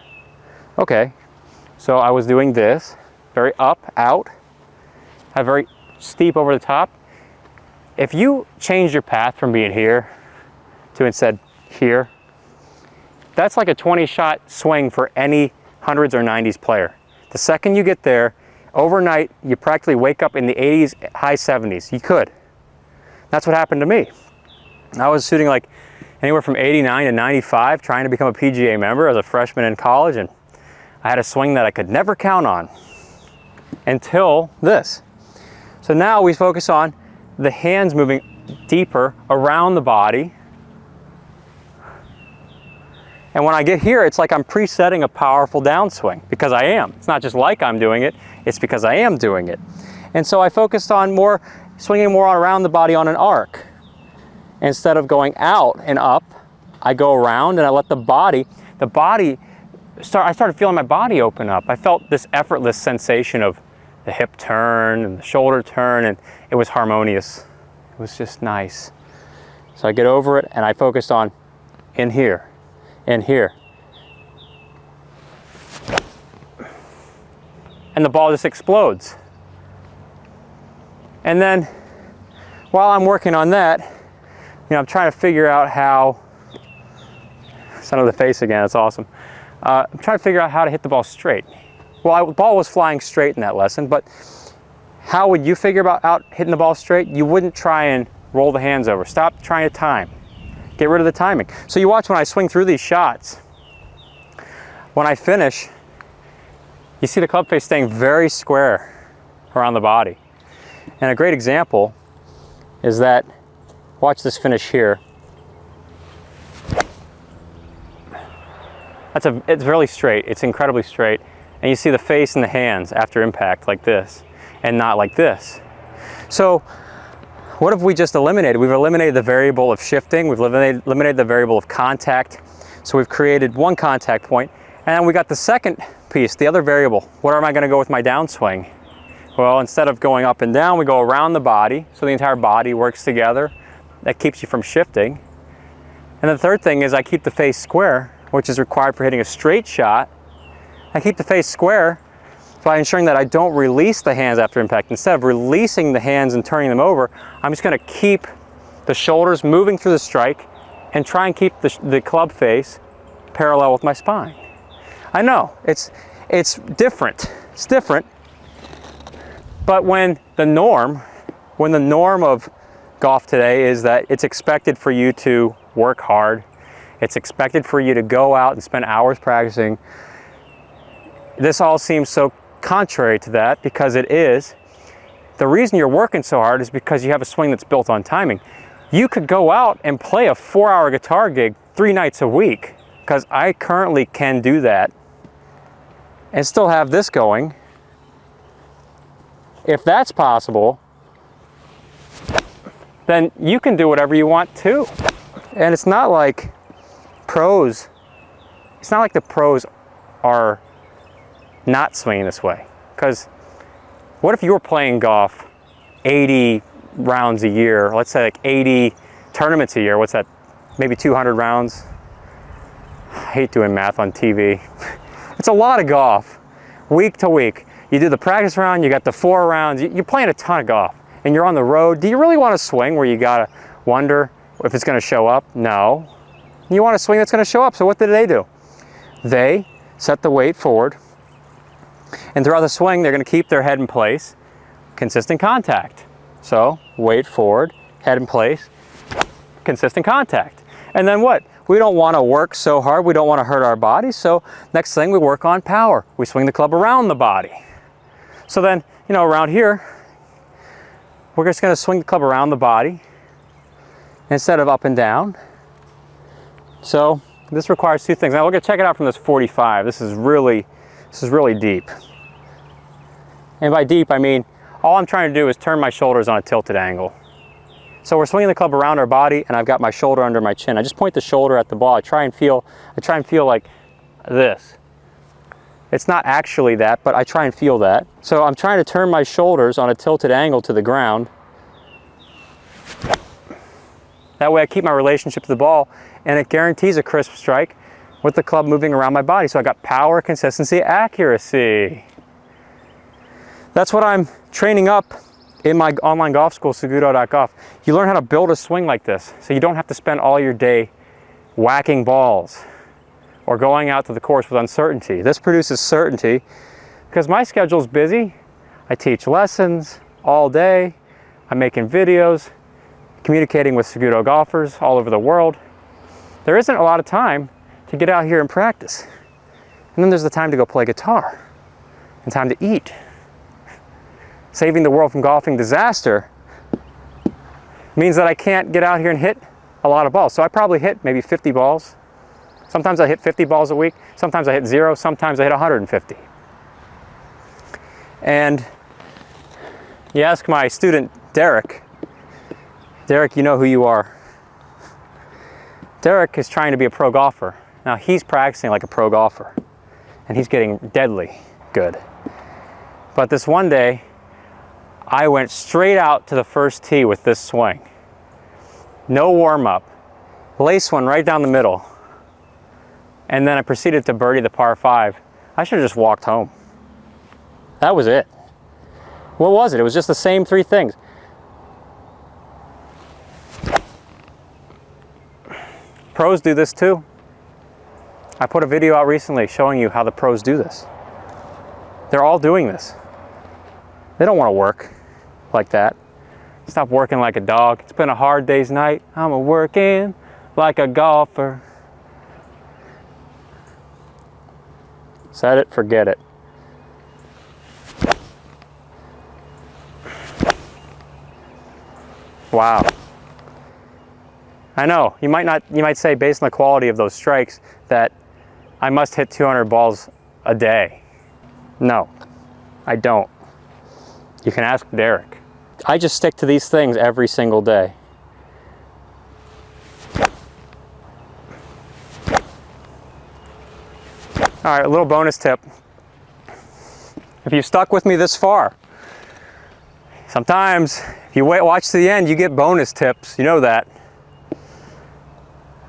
Okay, so I was doing this, very up, out, very steep over the top. If you change your path from being here to instead here, that's like a 20-shot swing for any hundreds or 90s player. The second you get there, overnight, you practically wake up in the 80s, high 70s. You could. That's what happened to me. I was shooting like anywhere from 89 to 95, trying to become a PGA member as a freshman in college, and I had a swing that I could never count on until this. So now we focus on the hands moving deeper around the body. And when I get here, it's like I'm presetting a powerful downswing because I am. It's not just like I'm doing it, it's because I am doing it. And so I focused on swinging more around the body on an arc. instead of going out and up, I go around and I let I started feeling my body open up. I felt this effortless sensation of the hip turn and the shoulder turn, and it was harmonious. It was just nice. So I get over it and I focused on in here, in here. And the ball just explodes. And then while I'm working on that, I'm trying to figure out how, son of the face again, it's awesome. I'm trying to figure out how to hit the ball straight. Well, the ball was flying straight in that lesson, but how would you figure out hitting the ball straight? You wouldn't try and roll the hands over. Stop trying to time. Get rid of the timing. So you watch when I swing through these shots. When I finish, you see the club face staying very square around the body. And a great example is that, watch this finish here. It's really straight, it's incredibly straight. And you see the face and the hands after impact like this, and not like this. So what have we just eliminated? We've eliminated the variable of shifting, we've eliminated the variable of contact. So we've created one contact point, and then we got the second piece, the other variable. Where am I gonna go with my downswing? Well, instead of going up and down, we go around the body, so the entire body works together. That keeps you from shifting. And the third thing is I keep the face square, which is required for hitting a straight shot. I keep the face square by ensuring that I don't release the hands after impact. Instead of releasing the hands and turning them over, I'm just gonna keep the shoulders moving through the strike and try and keep the club face parallel with my spine. I know, it's different. It's different. But when the norm of golf today is that it's expected for you to work hard, it's expected for you to go out and spend hours practicing, this all seems so contrary to that, because it is. The reason you're working so hard is because you have a swing that's built on timing. You could go out and play a 4-hour guitar gig 3 nights a week, because I currently can do that, and still have this going. If that's possible, then you can do whatever you want too. And it's not like the pros are not swinging this way. Because what if you were playing golf 80 rounds a year, let's say like 80 tournaments a year, what's that, maybe 200 rounds? I hate doing math on TV. It's a lot of golf, week to week. You do the practice round, you got the 4 rounds, you're playing a ton of golf, and you're on the road. Do you really want to swing where you gotta wonder if it's gonna show up? No. You want a swing that's gonna show up, so what did they do? They set the weight forward, and throughout the swing, they're gonna keep their head in place, consistent contact. So, weight forward, head in place, consistent contact. And then what? We don't wanna work so hard, we don't wanna hurt our bodies, so next thing we work on power. We swing the club around the body. So then, around here, we're just gonna swing the club around the body instead of up and down. So this requires 2 things. Now we're gonna check it out from this 45. This is really deep. And by deep, I mean, all I'm trying to do is turn my shoulders on a tilted angle. So we're swinging the club around our body, and I've got my shoulder under my chin. I just point the shoulder at the ball. I try and feel like this. It's not actually that, but I try and feel that. So I'm trying to turn my shoulders on a tilted angle to the ground. That way I keep my relationship to the ball, and it guarantees a crisp strike with the club moving around my body. So I got power, consistency, accuracy. That's what I'm training up in my online golf school, SagutoGolf. You learn how to build a swing like this, so you don't have to spend all your day whacking balls or going out to the course with uncertainty. This produces certainty because my schedule's busy. I teach lessons all day. I'm making videos, communicating with Saguto golfers all over the world. There isn't a lot of time to get out here and practice. And then there's the time to go play guitar and time to eat. Saving the world from golfing disaster means that I can't get out here and hit a lot of balls. So I probably hit maybe 50 balls. Sometimes I hit 50 balls a week. Sometimes I hit 0. Sometimes I hit 150. And you ask my student, Derek, you know who you are. Derek is trying to be a pro golfer. Now he's practicing like a pro golfer and he's getting deadly good. But this one day, I went straight out to the first tee with this swing. No warm up, lace one right down the middle. And then I proceeded to birdie the par 5. I should have just walked home. That was it. What was it? It was just the same 3 things. Pros do this too. I put a video out recently showing you how the pros do this. They're all doing this. They don't want to work like that. Stop working like a dog. It's been a hard day's night. I'm working like a golfer. Set it, forget it. Wow. I know, you might say based on the quality of those strikes that I must hit 200 balls a day. No, I don't. You can ask Derek. I just stick to these things every single day. All right, a little bonus tip. If you've stuck with me this far, sometimes if you watch to the end, you get bonus tips. You know that.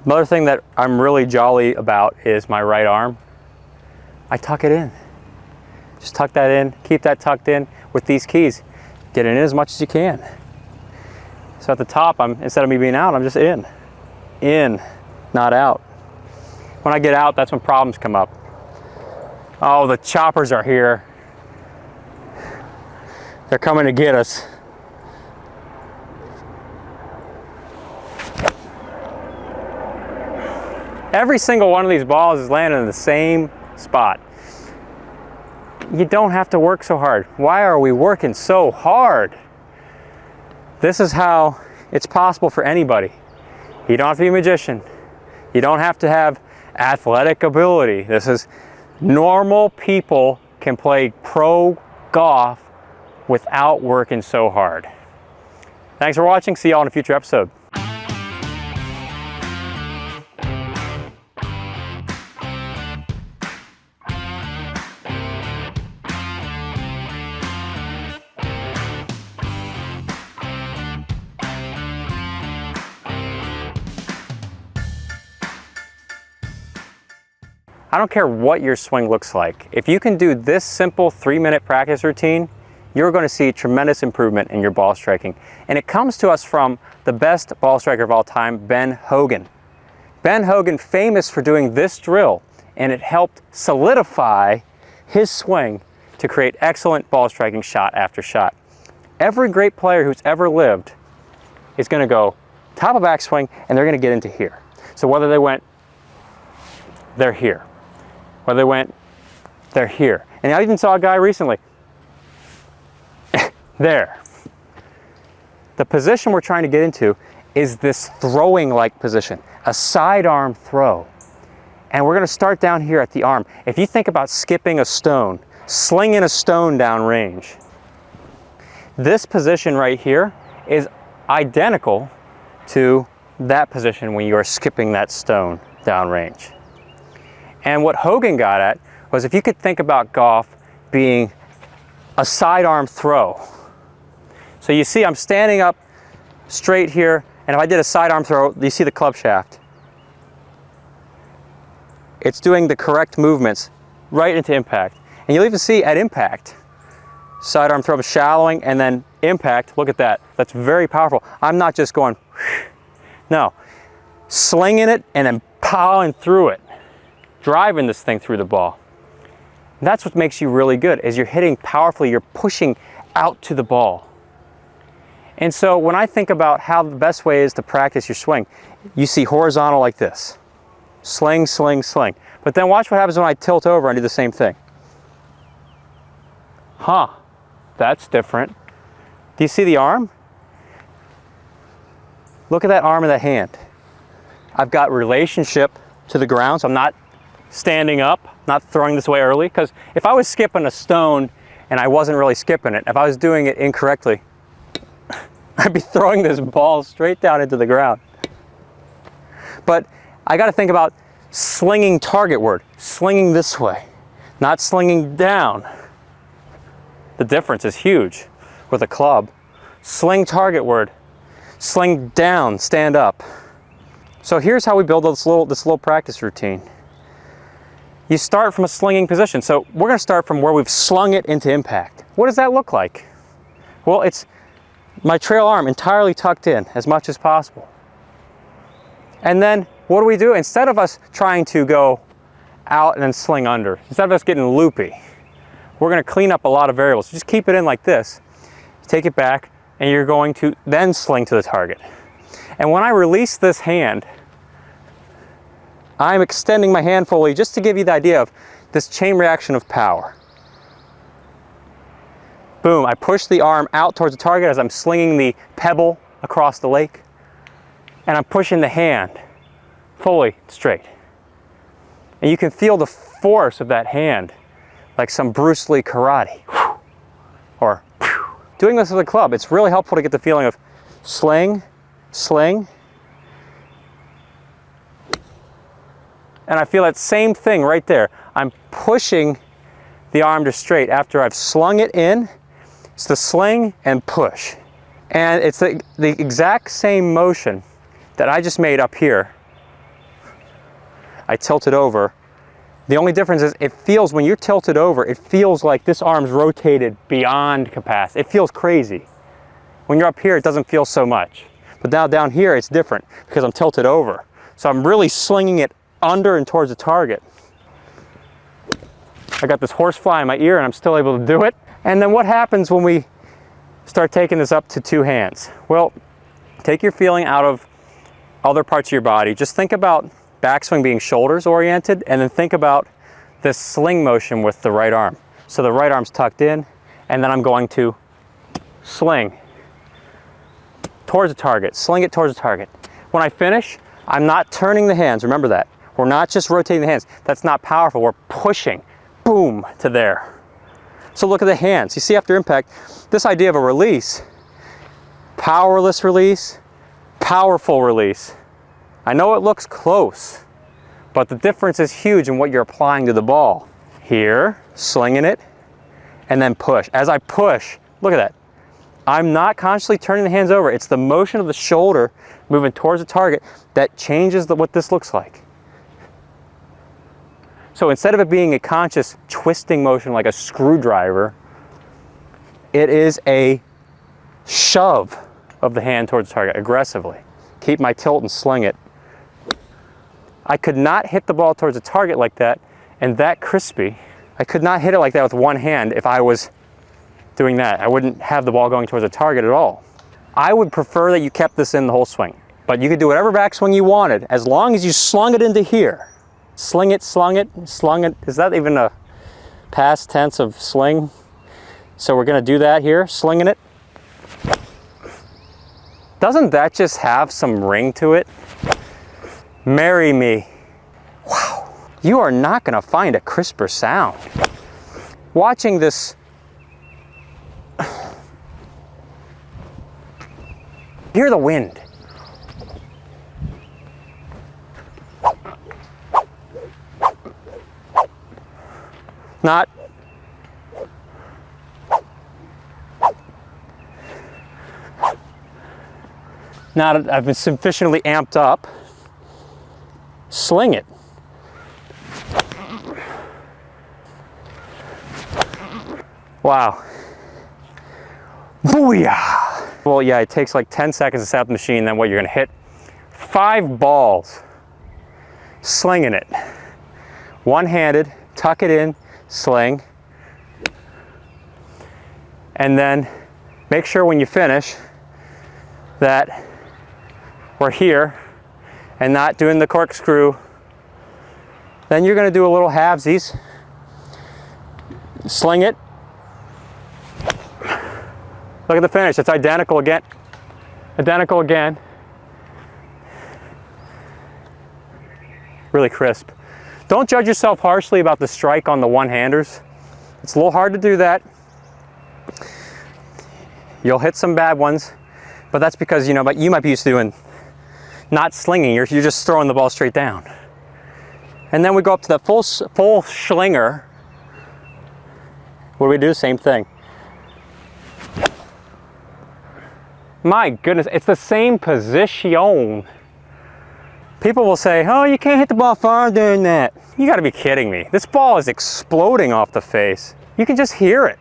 Another thing that I'm really jolly about is my right arm. I tuck it in. Just tuck that in, keep that tucked in with these keys. Get it in as much as you can. So at the top, instead of me being out, I'm just in. In, not out. When I get out, that's when problems come up. Oh, the choppers are here. They're coming to get us. Every single one of these balls is landing in the same spot. You don't have to work so hard. Why are we working so hard? This is how it's possible for anybody. You don't have to be a magician. You don't have to have athletic ability. This is normal people can play pro golf without working so hard. Thanks for watching. See y'all in a future episode. I don't care what your swing looks like. If you can do this simple 3-minute practice routine, you're going to see tremendous improvement in your ball striking. And it comes to us from the best ball striker of all time, Ben Hogan. Ben Hogan, famous for doing this drill, and it helped solidify his swing to create excellent ball striking shot after shot. Every great player who's ever lived is going to go top of backswing, and they're going to get into here. So whether they went, they're here. Whether they went, they're here. And I even saw a guy recently. There. The position we're trying to get into is this throwing-like position, a sidearm throw. And we're going to start down here at the arm. If you think about skipping a stone, slinging a stone down range, this position right here is identical to that position when you are skipping that stone down range. And what Hogan got at was if you could think about golf being a sidearm throw. So you see I'm standing up straight here, and if I did a sidearm throw, you see the club shaft. It's doing the correct movements right into impact. And you'll even see at impact, sidearm throw shallowing and then impact, look at that. That's very powerful. I'm not just going, no, slinging it and then plowing through it, driving this thing through the ball. And that's what makes you really good, is you're hitting powerfully, you're pushing out to the ball. And so when I think about how the best way is to practice your swing, you see horizontal like this. Sling, sling, sling. But then watch what happens when I tilt over and do the same thing. Huh, that's different. Do you see the arm? Look at that arm and that hand. I've got relationship to the ground, so I'm not standing up, not throwing this away early, because if I was skipping a stone and I wasn't really skipping it, if I was doing it incorrectly, I'd be throwing this ball straight down into the ground. But I got to think about slinging targetward, slinging this way, not slinging down. The difference is huge with a club. Sling targetward, sling down, stand up. So here's how we build this little practice routine. You start from a slinging position. So we're going to start from where we've slung it into impact. What does that look like? Well, it's my trail arm entirely tucked in as much as possible. And then what do? Instead of us trying to go out and then sling under, instead of us getting loopy, we're going to clean up a lot of variables. Just keep it in like this. Take it back, and you're going to then sling to the target. And when I release this hand, I'm extending my hand fully just to give you the idea of this chain reaction of power. Boom, I push the arm out towards the target as I'm slinging the pebble across the lake. And I'm pushing the hand fully straight. And you can feel the force of that hand, like some Bruce Lee karate. Or doing this with a club, it's really helpful to get the feeling of sling, sling. And I feel that same thing right there. I'm pushing the arm to straight after I've slung it in. It's the sling and push. And it's the exact same motion that I just made up here. I tilt it over. The only difference is it feels, when you're tilted over, it feels like this arm's rotated beyond capacity. It feels crazy. When you're up here, it doesn't feel so much. But now down here, it's different because I'm tilted over. So I'm really slinging it under and towards the target. I got this horsefly in my ear and I'm still able to do it. And then what happens when we start taking this up to two hands? Well, take your feeling out of other parts of your body. Just think about backswing being shoulders oriented, and then think about this sling motion with the right arm. So the right arm's tucked in, and then I'm going to sling towards the target, sling it towards the target. When I finish, I'm not turning the hands, remember that. We're not just rotating the hands. That's not powerful. We're pushing, boom, to there. So look at the hands. You see after impact, this idea of a release, powerless release, powerful release. I know it looks close, but the difference is huge in what you're applying to the ball. Here, slinging it, and then push. As I push, look at that. I'm not consciously turning the hands over. It's the motion of the shoulder moving towards the target that changes what this looks like. So instead of it being a conscious twisting motion like a screwdriver, it is a shove of the hand towards the target aggressively. Keep my tilt and sling it. I could not hit the ball towards the target like that and that crispy. I could not hit it like that with one hand if I was doing that. I wouldn't have the ball going towards the target at all. I would prefer that you kept this in the whole swing, but you could do whatever backswing you wanted as long as you slung it into here. Sling it, slung it, slung it. Is that even a past tense of sling? So we're gonna do that here, slinging it. Doesn't that just have some ring to it? Marry me. Wow. You are not gonna find a crisper sound. Watching this, hear the wind. Not I've been sufficiently amped up. Sling it. Wow. Booyah! Well, yeah, it takes like 10 seconds to set up the machine, then what, you're gonna hit 5 balls, slinging it. One-handed, tuck it in, sling. And then make sure when you finish that we're here and not doing the corkscrew. Then you're gonna do a little halvesies. Sling it. Look at the finish, it's identical again. Identical again. Really crisp. Don't judge yourself harshly about the strike on the one-handers. It's a little hard to do that. You'll hit some bad ones, but that's because, you know, you might be used to doing not slinging, you're just throwing the ball straight down. And then we go up to the full schlinger. What do we do? Same thing. My goodness, it's the same position. People will say, oh, you can't hit the ball farther than that. You gotta be kidding me. This ball is exploding off the face. You can just hear it.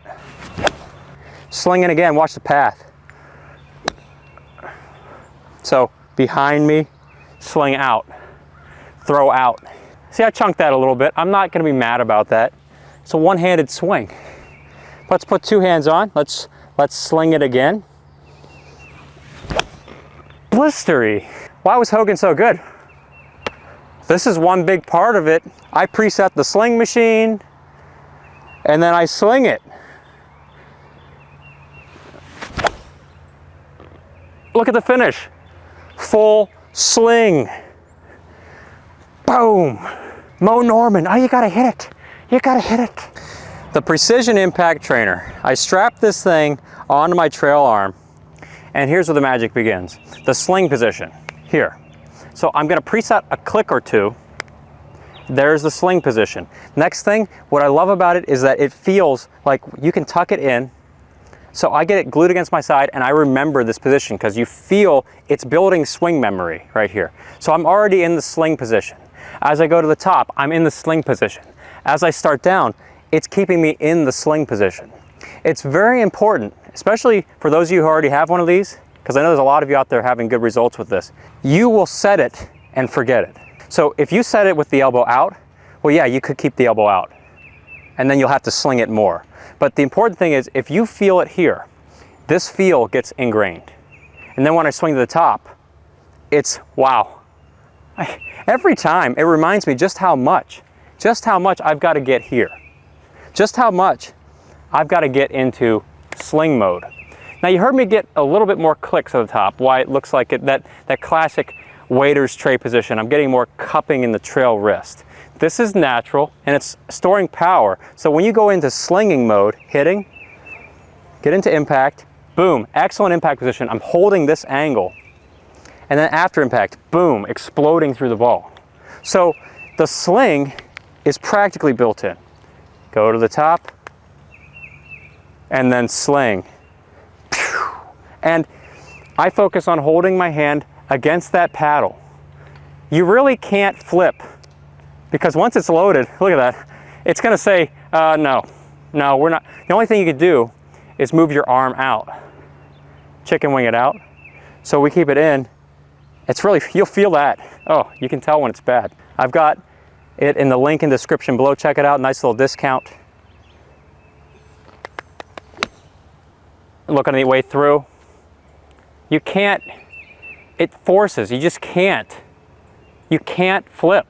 Sling it again, watch the path. So behind me, sling out, throw out. See, I chunked that a little bit. I'm not gonna be mad about that. It's a one-handed swing. Let's put two hands on. Let's sling it again. Blistery. Why was Hogan so good? This is one big part of it. I preset the sling machine and then I sling it. Look at the finish. Full sling. Boom. Mo Norman. Oh, you gotta hit it. You gotta hit it. The Precision Impact Trainer. I strap this thing onto my trail arm, and here's where the magic begins. The sling position, here. So I'm gonna preset a click or two. There's the sling position. Next thing, what I love about it is that it feels like you can tuck it in. So I get it glued against my side and I remember this position because you feel it's building swing memory right here. So I'm already in the sling position. As I go to the top, I'm in the sling position. As I start down, it's keeping me in the sling position. It's very important, especially for those of you who already have one of these, because I know there's a lot of you out there having good results with this. You will set it and forget it. So if you set it with the elbow out, well, yeah, you could keep the elbow out and then you'll have to sling it more. But the important thing is if you feel it here, this feel gets ingrained. And then when I swing to the top, it's wow. Every time it reminds me just how much I've got to get here. Just how much I've got to get into sling mode. Now you heard me get a little bit more clicks at the top, why it looks like that classic waiter's tray position. I'm getting more cupping in the trail wrist. This is natural and it's storing power. So when you go into slinging mode, hitting, get into impact, boom, excellent impact position. I'm holding this angle. And then after impact, boom, exploding through the ball. So the sling is practically built in. Go to the top and then sling. And I focus on holding my hand against that paddle. You really can't flip because once it's loaded, look at that, it's gonna say, no, we're not. The only thing you could do is move your arm out. Chicken wing it out. So we keep it in. It's really, you'll feel that. Oh, you can tell when it's bad. I've got it in the link in the description below. Check it out, nice little discount. Look on the way through. You can't, it forces, you just can't. You can't flip.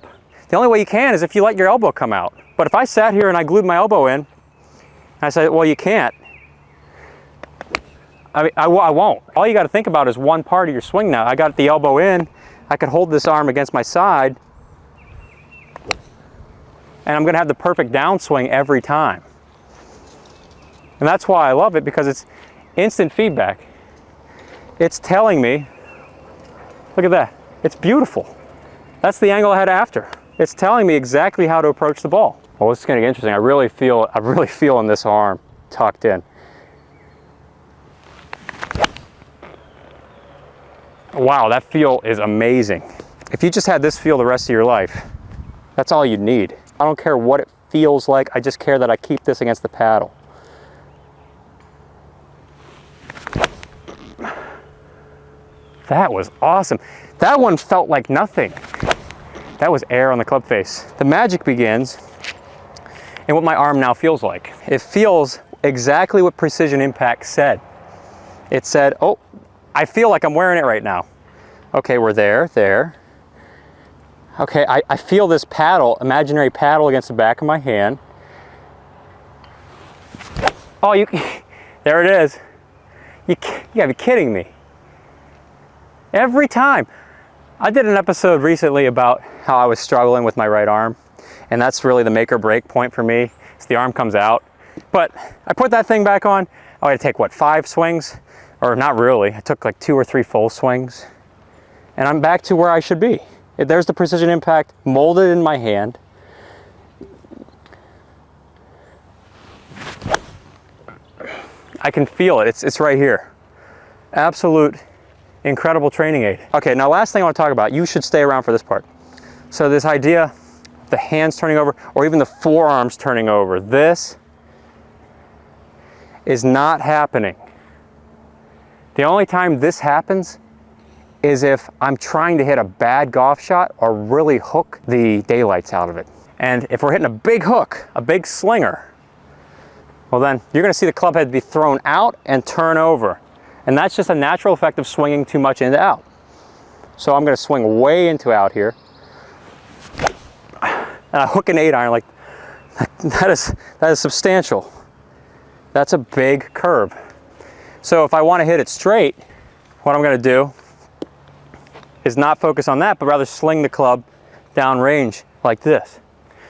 The only way you can is if you let your elbow come out. But if I sat here and I glued my elbow in, and I said, well, you can't. I mean, I won't. All you got to think about is one part of your swing now. I got the elbow in, I could hold this arm against my side, and I'm gonna have the perfect downswing every time. And that's why I love it, because it's instant feedback. It's telling me, look at that, it's beautiful. That's the angle I had after. It's telling me exactly how to approach the ball. Well, this is gonna get interesting. I'm really feeling this arm tucked in. Wow, that feel is amazing. If you just had this feel the rest of your life, that's all you need. I don't care what it feels like, I just care that I keep this against the paddle. That was awesome. That one felt like nothing. That was air on the club face. The magic begins in what my arm now feels like. It feels exactly what Precision Impact said. It said, oh, I feel like I'm wearing it right now. Okay, we're there. Okay, I feel this paddle, imaginary paddle against the back of my hand. Oh, there it is. You gotta be kidding me. Every time. I did an episode recently about how I was struggling with my right arm, and that's really the make or break point for me. So the arm comes out, but I put that thing back on. I had to take, what, 5 swings? Or not really, I took like 2 or 3 full swings. and I'm back to where I should be. There's the precision impact molded in my hand. I can feel it, it's right here. Absolute incredible training aid. Okay, now last thing I want to talk about, you should stay around for this part. So this idea, the hands turning over, or even the forearms turning over, this is not happening. The only time this happens is if I'm trying to hit a bad golf shot or really hook the daylights out of it. And if we're hitting a big hook, a big slinger, well then you're gonna see the club head be thrown out and turn over. And that's just a natural effect of swinging too much into out. So I'm gonna swing way into out here. And I hook an 8-iron, like, that is substantial. That's a big curve. So if I wanna hit it straight, what I'm gonna do is not focus on that, but rather sling the club down range like this.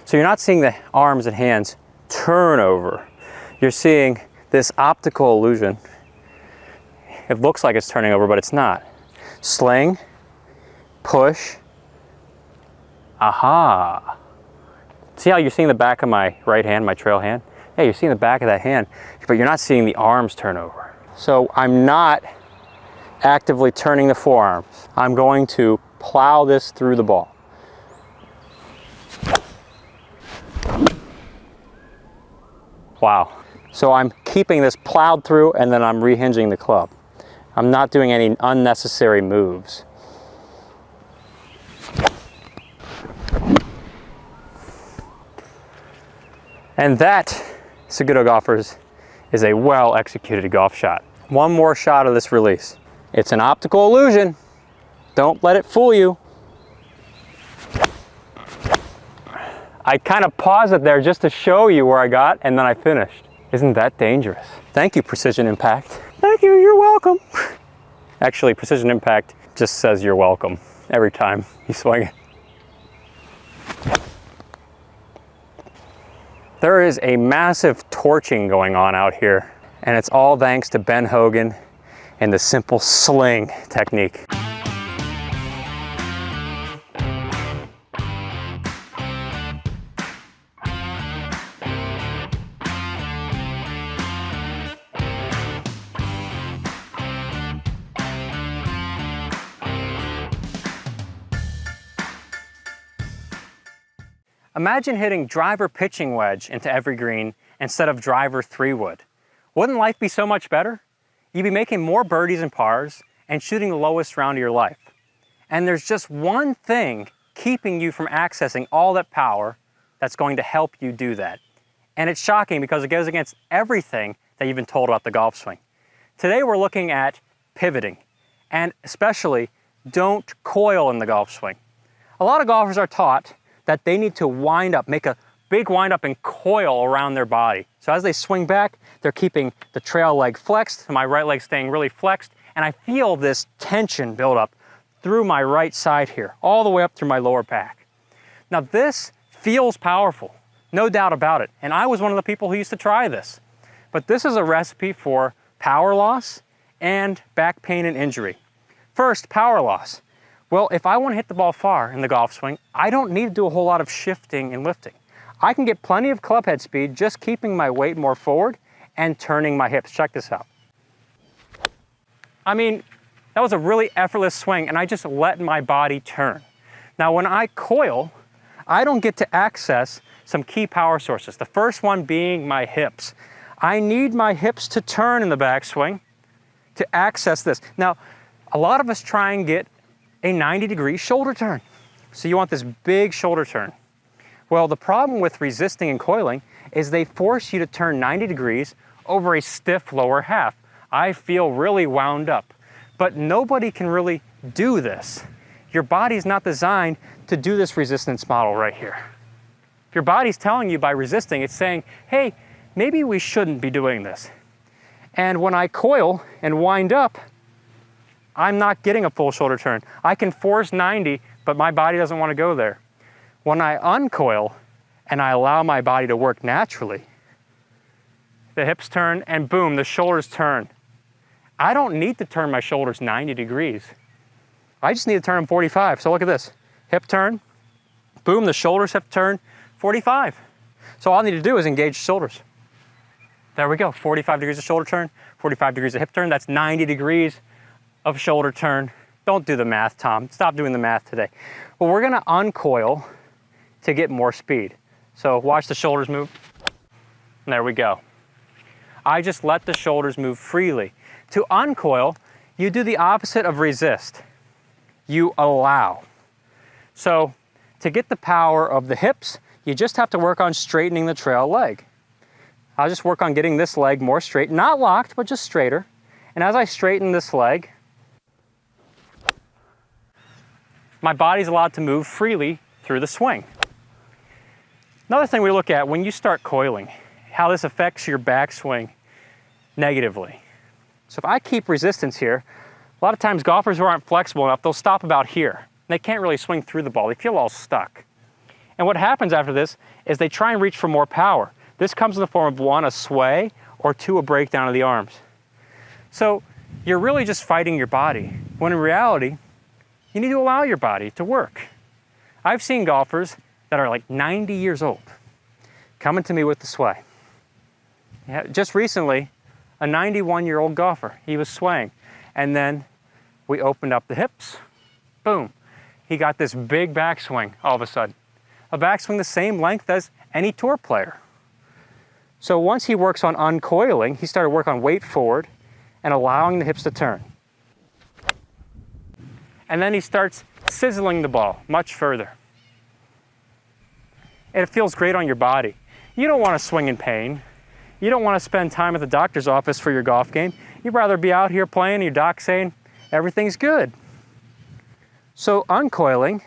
So you're not seeing the arms and hands turn over. You're seeing this optical illusion. It looks like it's turning over, but it's not. Sling, push, aha. See how you're seeing the back of my right hand, my trail hand? Yeah, you're seeing the back of that hand, but you're not seeing the arms turn over. So I'm not actively turning the forearms. I'm going to plow this through the ball. Wow. So I'm keeping this plowed through and then I'm rehinging the club. I'm not doing any unnecessary moves. And that, SagutoGolfers, is a well-executed golf shot. One more shot of this release. It's an optical illusion. Don't let it fool you. I kind of paused it there just to show you where I got, and then I finished. Isn't that dangerous? Thank you, Precision Impact. Thank you, you're welcome. Actually, Precision Impact just says you're welcome every time you swing it. There is a massive torching going on out here, and it's all thanks to Ben Hogan and the simple sling technique. Imagine hitting driver pitching wedge into every green instead of driver 3-wood. Wouldn't life be so much better? You'd be making more birdies and pars and shooting the lowest round of your life. And there's just one thing keeping you from accessing all that power that's going to help you do that. And it's shocking because it goes against everything that you've been told about the golf swing. Today we're looking at pivoting, and especially don't coil in the golf swing. A lot of golfers are taught that they need to wind up, make a big wind up and coil around their body. So as they swing back, they're keeping the trail leg flexed, my right leg staying really flexed, and I feel this tension build up through my right side here, all the way up through my lower back. Now this feels powerful, no doubt about it, and I was one of the people who used to try this. But this is a recipe for power loss and back pain and injury. First, power loss. Well, if I want to hit the ball far in the golf swing, I don't need to do a whole lot of shifting and lifting. I can get plenty of club head speed just keeping my weight more forward and turning my hips. Check this out. I mean, that was a really effortless swing and I just let my body turn. Now when I coil, I don't get to access some key power sources. The first one being my hips. I need my hips to turn in the backswing to access this. Now, a lot of us try and get a 90-degree shoulder turn. So you want this big shoulder turn. Well, the problem with resisting and coiling is they force you to turn 90 degrees over a stiff lower half. I feel really wound up, but nobody can really do this. Your body's not designed to do this resistance model right here. If your body's telling you by resisting, it's saying, hey, maybe we shouldn't be doing this. And when I coil and wind up, I'm not getting a full shoulder turn. I can force 90, but my body doesn't want to go there. When I uncoil and I allow my body to work naturally, the hips turn and boom, the shoulders turn. I don't need to turn my shoulders 90 degrees. I just need to turn them 45. So look at this, hip turn, boom, the shoulders hip turn, 45. So all I need to do is engage the shoulders. There we go, 45 degrees of shoulder turn, 45 degrees of hip turn. That's 90 degrees of shoulder turn. Don't do the math, Tom. Stop doing the math today. Well, we're gonna uncoil to get more speed. So watch the shoulders move. And there we go. I just let the shoulders move freely. To uncoil, you do the opposite of resist. You allow. So to get the power of the hips, you just have to work on straightening the trail leg. I'll just work on getting this leg more straight, not locked, but just straighter. And as I straighten this leg, my body's allowed to move freely through the swing. Another thing we look at when you start coiling, how this affects your backswing negatively. So if I keep resistance here, a lot of times golfers who aren't flexible enough, they'll stop about here. They can't really swing through the ball. They feel all stuck. And what happens after this is they try and reach for more power. This comes in the form of 1, a sway, or 2, a breakdown of the arms. So you're really just fighting your body, when in reality, you need to allow your body to work. I've seen golfers that are like 90 years old coming to me with the sway. Just recently, a 91-year-old golfer, he was swaying. And then we opened up the hips, boom. He got this big backswing all of a sudden. A backswing the same length as any tour player. So once he works on uncoiling, he started working on weight forward and allowing the hips to turn. And then he starts sizzling the ball much further. And it feels great on your body. You don't want to swing in pain. You don't want to spend time at the doctor's office for your golf game. You'd rather be out here playing and your doc saying, everything's good. So uncoiling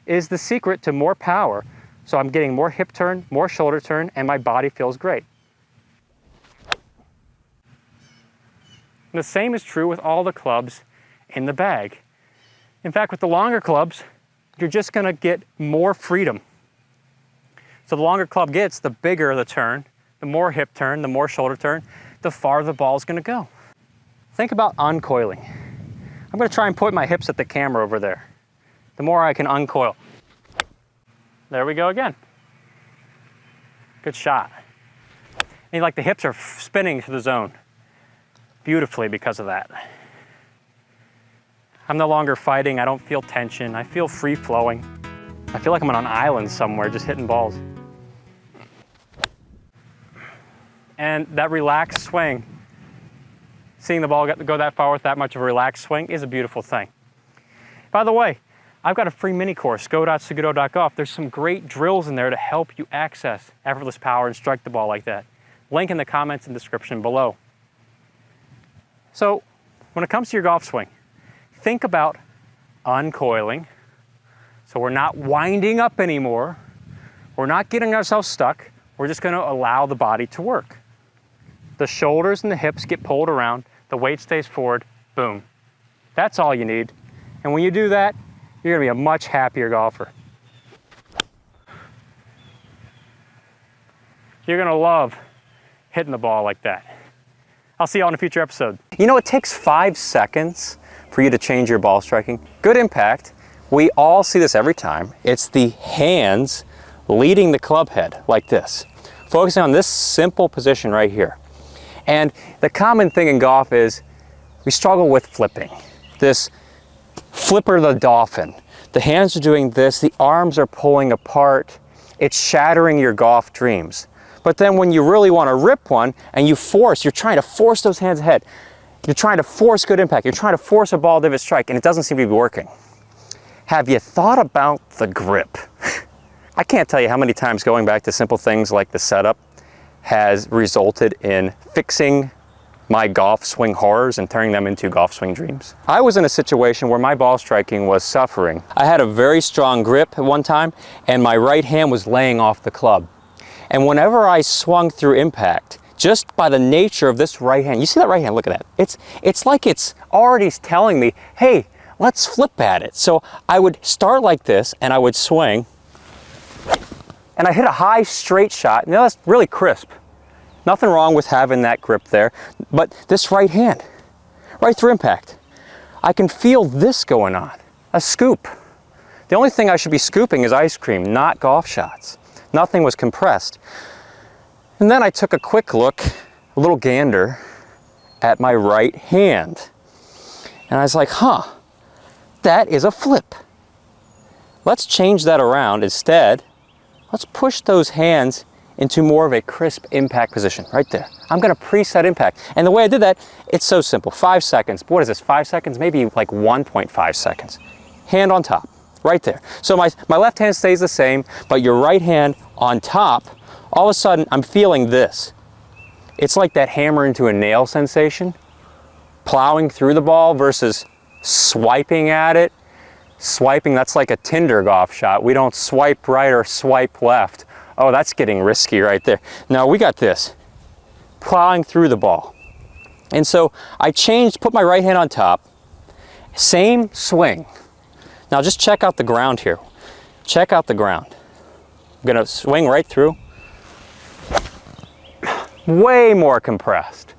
is the secret to more power. So I'm getting more hip turn, more shoulder turn, and my body feels great. And the same is true with all the clubs in the bag. In fact, with the longer clubs, you're just gonna get more freedom. So the longer club gets, the bigger the turn, the more hip turn, the more shoulder turn, the farther the ball's gonna go. Think about uncoiling. I'm gonna try and point my hips at the camera over there. The more I can uncoil. There we go again. Good shot. And like the hips are spinning to the zone beautifully because of that. I'm no longer fighting, I don't feel tension, I feel free flowing. I feel like I'm on an island somewhere just hitting balls. And that relaxed swing, seeing the ball go that far with that much of a relaxed swing is a beautiful thing. By the way, I've got a free mini course, go.saguto.golf. There's some great drills in there to help you access effortless power and strike the ball like that. Link in the comments and description below. So when it comes to your golf swing, think about uncoiling. So we're not winding up anymore. We're not getting ourselves stuck. We're just gonna allow the body to work. The shoulders and the hips get pulled around, the weight stays forward, boom. That's all you need. And when you do that, you're gonna be a much happier golfer. You're gonna love hitting the ball like that. I'll see you all in a future episode. You know, it takes 5 seconds for you to change your ball striking. Good impact. We all see this every time. It's the hands leading the club head like this. Focusing on this simple position right here. And the common thing in golf is we struggle with flipping. This flipper the dolphin. The hands are doing this, the arms are pulling apart. It's shattering your golf dreams. But then when you really want to rip one and you're trying to force those hands ahead. You're trying to force good impact. You're trying to force a ball divot strike and it doesn't seem to be working. Have you thought about the grip? I can't tell you how many times going back to simple things like the setup has resulted in fixing my golf swing horrors and turning them into golf swing dreams. I was in a situation where my ball striking was suffering. I had a very strong grip at one time and my right hand was laying off the club. And whenever I swung through impact, just by the nature of this right hand, you see that right hand, look at that. It's like it's already telling me, hey, let's flip at it. So I would start like this and I would swing and I hit a high straight shot. Now that's really crisp. Nothing wrong with having that grip there, but this right hand, right through impact. I can feel this going on, a scoop. The only thing I should be scooping is ice cream, not golf shots. Nothing was compressed. And then I took a quick look, a little gander, at my right hand. And I was like, huh, that is a flip. Let's change that around. Instead, let's push those hands into more of a crisp impact position, right there. I'm gonna preset impact. And the way I did that, it's so simple, 5 seconds. What is this, 5 seconds? Maybe like 1.5 seconds. Hand on top, right there. So my left hand stays the same, but your right hand on top, all of a sudden I'm feeling this. It's like that hammer into a nail sensation, plowing through the ball versus swiping at it. Swiping, that's like a Tinder golf shot. We don't swipe right or swipe left. Oh, that's getting risky right there. Now we got this, plowing through the ball. And so I changed, put my right hand on top, same swing. Now just check out the ground here. Check out the ground. I'm gonna swing right through. Way more compressed.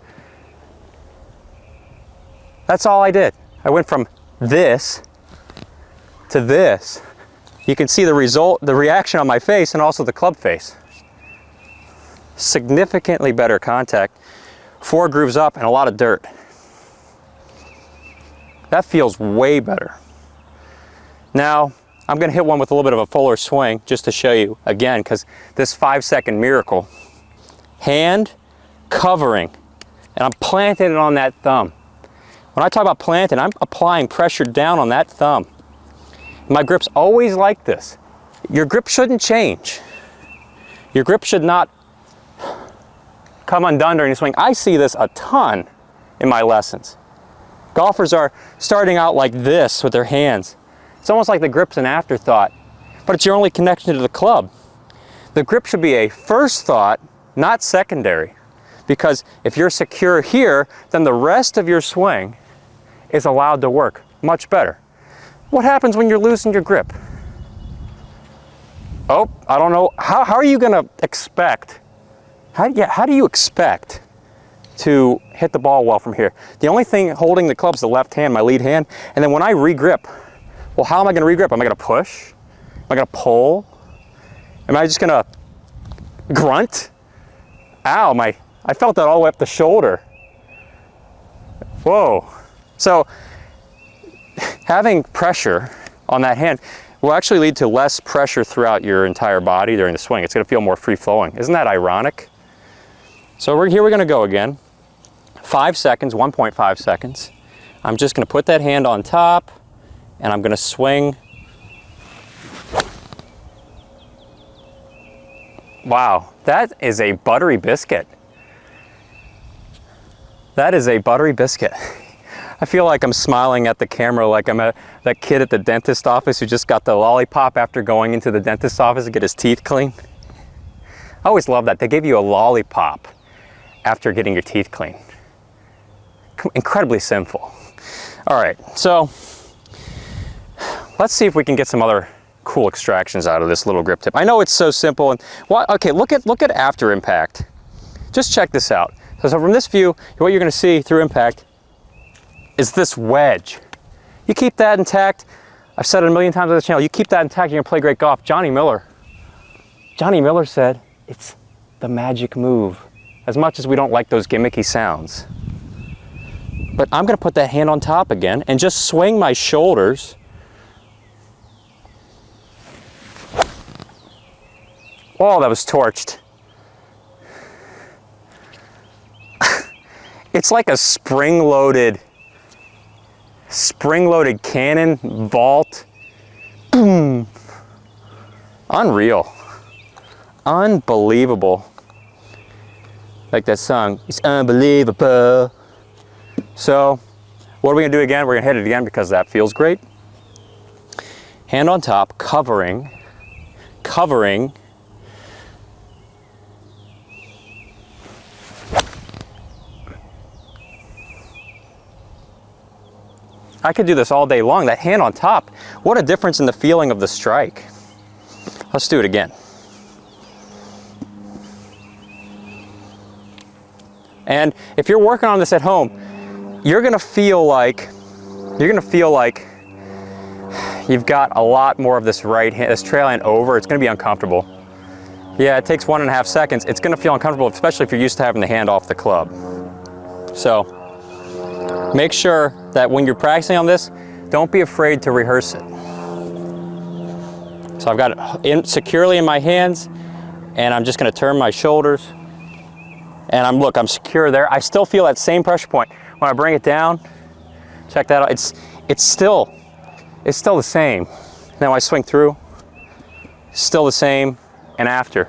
That's all I did. I went from this to this. You can see the result, the reaction on my face and also the club face. Significantly better contact, 4 grooves up and a lot of dirt. That feels way better. Now, I'm gonna hit one with a little bit of a fuller swing just to show you again, because this 5-second miracle. Hand covering, and I'm planting it on that thumb. When I talk about planting, I'm applying pressure down on that thumb. My grip's always like this. Your grip shouldn't change. Your grip should not come undone during the swing. I see this a ton in my lessons. Golfers are starting out like this with their hands. It's almost like the grip's an afterthought, but it's your only connection to the club. The grip should be a first thought, not secondary, because if you're secure here, then the rest of your swing is allowed to work much better. What happens when you're losing your grip? Oh, I don't know. How are you going to expect? How do you expect to hit the ball well from here? The only thing holding the club is the left hand, my lead hand. And then when I re-grip, well, how am I going to re-grip? Am I going to push? Am I going to pull? Am I just going to grunt? Ow, I felt that all the way up the shoulder. Whoa. So having pressure on that hand will actually lead to less pressure throughout your entire body during the swing. It's going to feel more free-flowing. Isn't that ironic? So we're going to go again. 5 seconds, 1.5 seconds. I'm just going to put that hand on top, and I'm going to swing. Wow, that is a buttery biscuit. That is a buttery biscuit. I feel like I'm smiling at the camera like I'm that kid at the dentist office who just got the lollipop after going into the dentist's office to get his teeth clean. I always love that. They give you a lollipop after getting your teeth clean. Incredibly sinful. All right, so let's see if we can get some other cool extractions out of this little grip tip. I know it's so simple. And well, okay, look at after impact. Just check this out. So from this view, what you're going to see through impact is this wedge. You keep that intact. I've said it a million times on this channel. You keep that intact, you're going to play great golf. Johnny Miller said it's the magic move. As much as we don't like those gimmicky sounds. But I'm going to put that hand on top again and just swing my shoulders. Oh, that was torched. It's like a spring-loaded cannon vault. Boom. Unreal. Unbelievable. Like that song, it's unbelievable. So, what are we gonna do again? We're gonna hit it again because that feels great. Hand on top, covering. I could do this all day long. That hand on top, what a difference in the feeling of the strike. Let's do it again. And if you're working on this at home, you're gonna feel like you're gonna feel like you've got a lot more of this right hand, this trail hand over. It's gonna be uncomfortable. Yeah, it takes 1.5 seconds. It's gonna feel uncomfortable, especially if you're used to having the hand off the club. So make sure that when you're practicing on this, don't be afraid to rehearse it. So I've got it securely in my hands, and I'm just gonna turn my shoulders, and I'm secure there. I still feel that same pressure point. When I bring it down, check that out, it's still the same. Now I swing through, still the same, and after.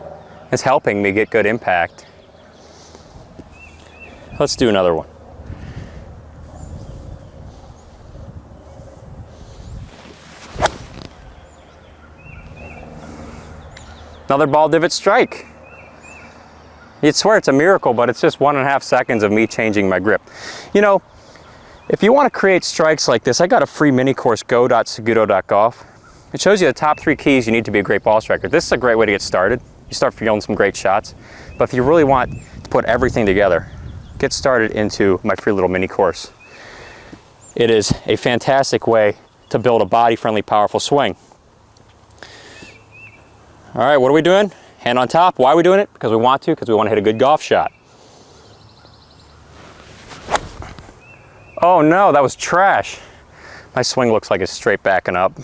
It's helping me get good impact. Let's do another one. Another ball divot strike. You'd swear it's a miracle, but it's just 1.5 seconds of me changing my grip. You know, if you want to create strikes like this, I got a free mini course, go.saguto.golf. It shows you the top 3 keys you need to be a great ball striker. This is a great way to get started. You start feeling some great shots. But if you really want to put everything together, get started into my free little mini course. It is a fantastic way to build a body-friendly, powerful swing. All right, what are we doing? Hand on top. Why are we doing it? Because we want to hit a good golf shot. Oh no, that was trash. My swing looks like it's straight backing up.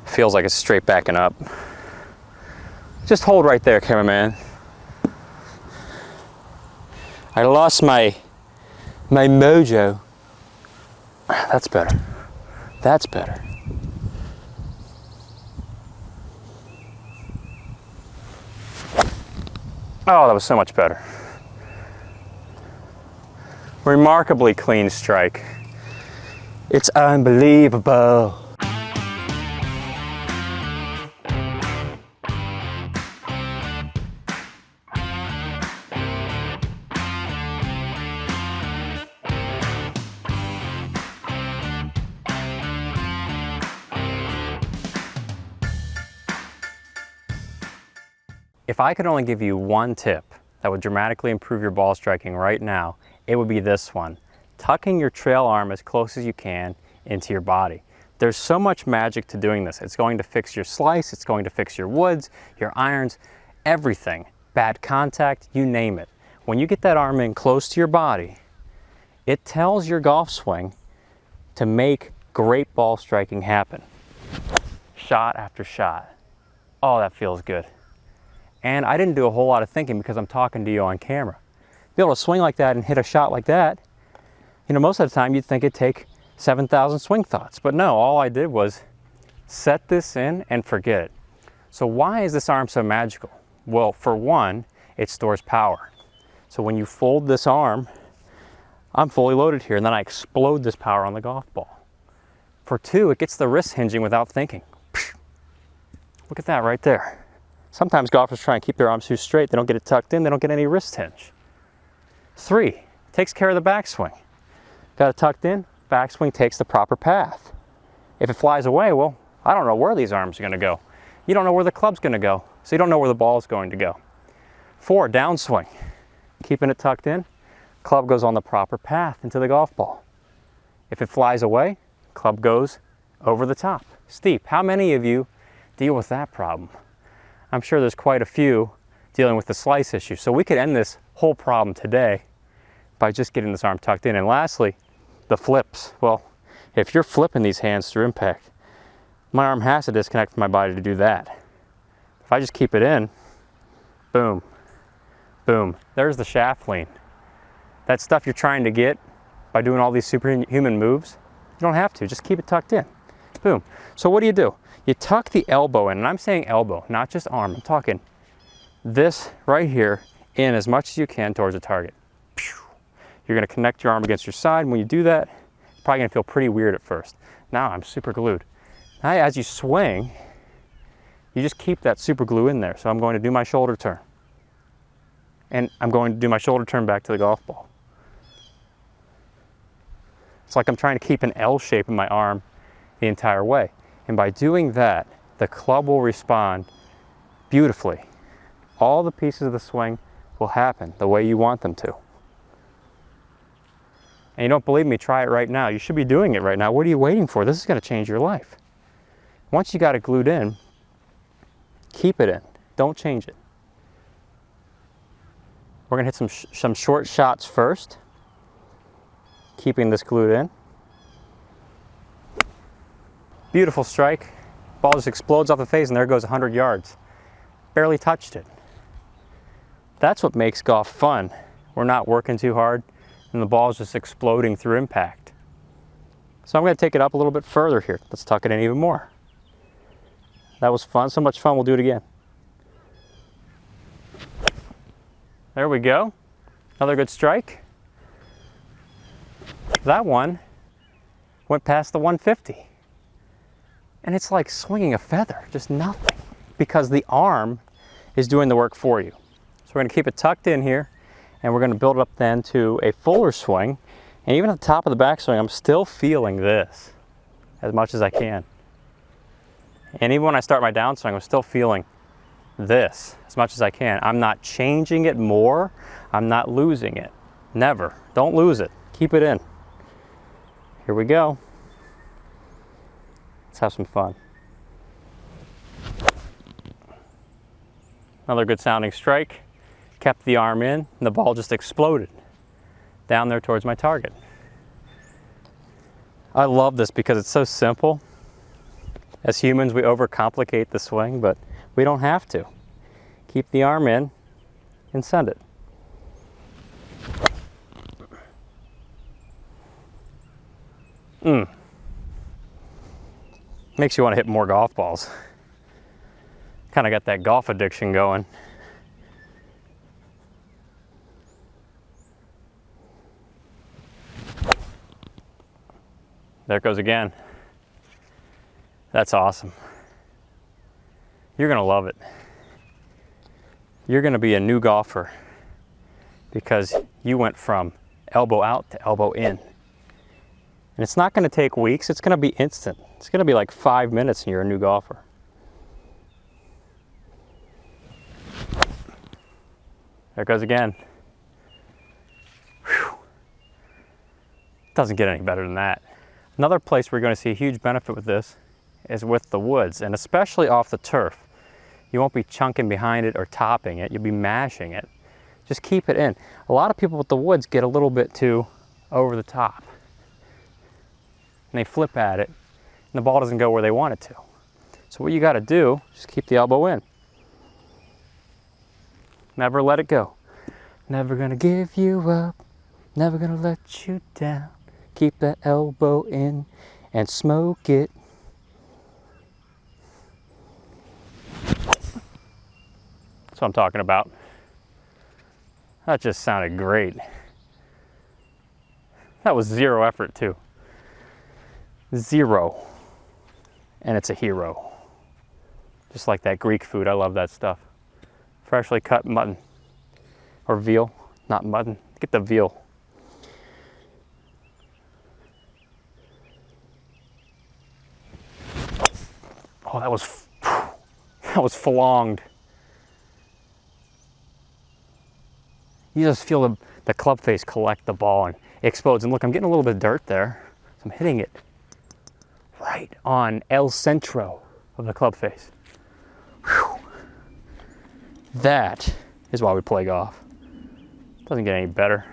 Feels like it's straight backing up. Just hold right there, cameraman. I lost my mojo. That's better. That's better. Oh, that was so much better. Remarkably clean strike. It's unbelievable. If I could only give you one tip that would dramatically improve your ball striking right now, it would be this one. Tucking your trail arm as close as you can into your body. There's so much magic to doing this. It's going to fix your slice, it's going to fix your woods, your irons, everything. Bad contact, you name it. When you get that arm in close to your body, it tells your golf swing to make great ball striking happen. Shot after shot. Oh, that feels good. And I didn't do a whole lot of thinking because I'm talking to you on camera. Be able to swing like that and hit a shot like that, you know, most of the time you'd think it'd take 7,000 swing thoughts. But no, all I did was set this in and forget it. So why is this arm so magical? Well, for one, it stores power. So when you fold this arm, I'm fully loaded here, and then I explode this power on the golf ball. For two, it gets the wrist hinging without thinking. Look at that right there. Sometimes golfers try and keep their arms too straight. They don't get it tucked in. They don't get any wrist hinge. 3, takes care of the backswing. Got it tucked in, backswing takes the proper path. If it flies away, well, I don't know where these arms are going to go. You don't know where the club's going to go, so you don't know where the ball is going to go. 4, downswing. Keeping it tucked in, club goes on the proper path into the golf ball. If it flies away, club goes over the top. Steep. How many of you deal with that problem? I'm sure there's quite a few dealing with the slice issue. So we could end this whole problem today by just getting this arm tucked in. And lastly, the flips. Well, if you're flipping these hands through impact, my arm has to disconnect from my body to do that. If I just keep it in, boom, boom, there's the shaft lean. That stuff you're trying to get by doing all these superhuman moves, you don't have to, just keep it tucked in. Boom. So what do? You tuck the elbow in, and I'm saying elbow, not just arm. I'm talking this right here in as much as you can towards the target. You're gonna connect your arm against your side. And when you do that, it's probably gonna feel pretty weird at first. Now I'm super glued. Now as you swing, you just keep that super glue in there. So I'm going to do my shoulder turn. And I'm going to do my shoulder turn back to the golf ball. It's like I'm trying to keep an L shape in my arm the entire way. And by doing that, the club will respond beautifully. All the pieces of the swing will happen the way you want them to. and you don't believe me, try it right now. You should be doing it right now. What are you waiting for? This is going to change your life. Once you got it glued in, keep it in. Don't change it. We're going to hit some short shots first, keeping this glued in. Beautiful strike. Ball just explodes off the face and there goes 100 yards. Barely touched it. That's what makes golf fun. We're not working too hard and the ball's just exploding through impact. So I'm going to take it up a little bit further here. Let's tuck it in even more. That was fun, so much fun, we'll do it again. There we go. Another good strike. That one went past the 150. And it's like swinging a feather, just nothing. Because the arm is doing the work for you. So we're going to keep it tucked in here, and we're going to build it up then to a fuller swing. And even at the top of the backswing, I'm still feeling this as much as I can. And even when I start my downswing, I'm still feeling this as much as I can. I'm not changing it more. I'm not losing it. Never. Don't lose it. Keep it in. Here we go. Let's have some fun. Another good sounding strike. Kept the arm in, and the ball just exploded down there towards my target. I love this because it's so simple. As humans, we overcomplicate the swing, but we don't have to. Keep the arm in and send it. Makes you want to hit more golf balls. Kind of got that golf addiction going. There it goes again. That's awesome. You're going to love it. You're going to be a new golfer because you went from elbow out to elbow in. And it's not going to take weeks, it's going to be instant. It's going to be like 5 minutes and you're a new golfer. There it goes again. Whew. Doesn't get any better than that. Another place we're going to see a huge benefit with this is with the woods, and especially off the turf. You won't be chunking behind it or topping it, you'll be mashing it. Just keep it in. A lot of people with the woods get a little bit too over the top. And they flip at it, and the ball doesn't go where they want it to. So what you got to do, just keep the elbow in. Never let it go. Never gonna give you up, never gonna let you down. Keep that elbow in and smoke it. That's what I'm talking about. That just sounded great. That was zero effort too. Zero. And it's a hero. Just like that Greek food, I love that stuff. Freshly cut mutton. Or veal, not mutton. Get the veal. Oh, that was flonged. You just feel the club face collect the ball and it explodes. And look, I'm getting a little bit of dirt there. So I'm hitting it right on el centro of the club face. Whew. That is why we play golf. Doesn't get any better.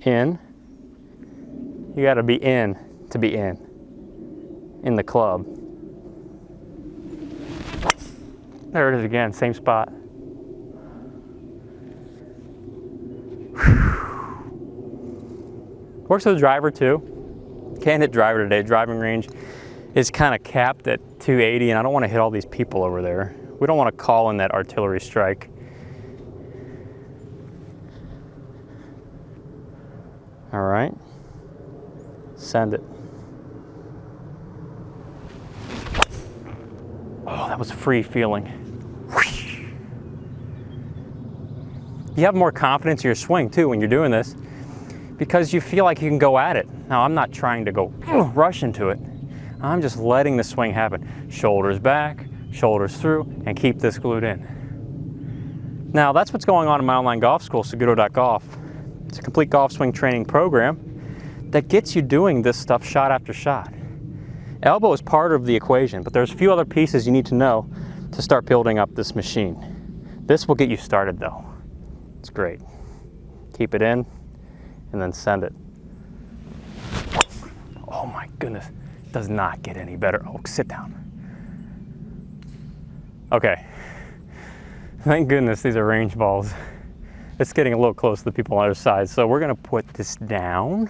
In. You gotta be in to be in the club. There it is again, same spot. Works with the driver too. Can't hit driver today. Driving range is kind of capped at 280 and I don't want to hit all these people over there. We don't want to call in that artillery strike. All right, send it. Oh, that was free feeling. You have more confidence in your swing too when you're doing this because you feel like you can go at it. Now, I'm not trying to go rush into it. I'm just letting the swing happen. Shoulders back, shoulders through, and keep this glued in. Now, that's what's going on in my online golf school, SagutoGolf. It's a complete golf swing training program that gets you doing this stuff shot after shot. Elbow is part of the equation, but there's a few other pieces you need to know to start building up this machine. This will get you started though. It's great. Keep it in and then send it. Oh my goodness, does not get any better. Oh, sit down. Okay, thank goodness these are range balls. It's getting a little close to the people on the other side, so we're gonna put this down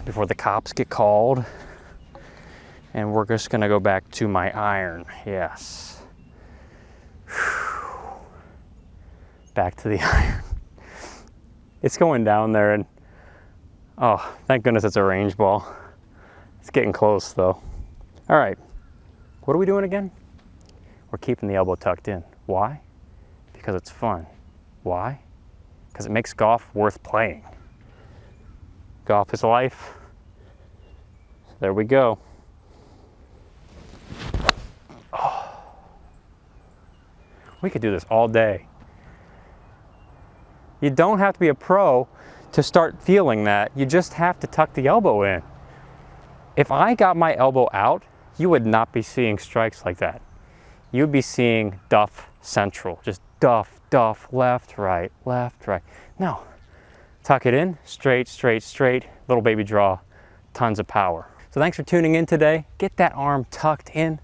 before the cops get called. And we're just gonna go back to my iron, yes. Whew. Back to the iron. It's going down there and, oh, thank goodness it's a range ball. It's getting close though. All right, what are we doing again? We're keeping the elbow tucked in. Why? Because it's fun. Why? Because it makes golf worth playing. Golf is life. There we go. Oh. We could do this all day. You don't have to be a pro to start feeling that. You just have to tuck the elbow in. If I got my elbow out, you would not be seeing strikes like that. You'd be seeing duff central, just duff, duff, left, right, left, right. No, tuck it in, straight, straight, straight, little baby draw, tons of power. So thanks for tuning in today. Get that arm tucked in.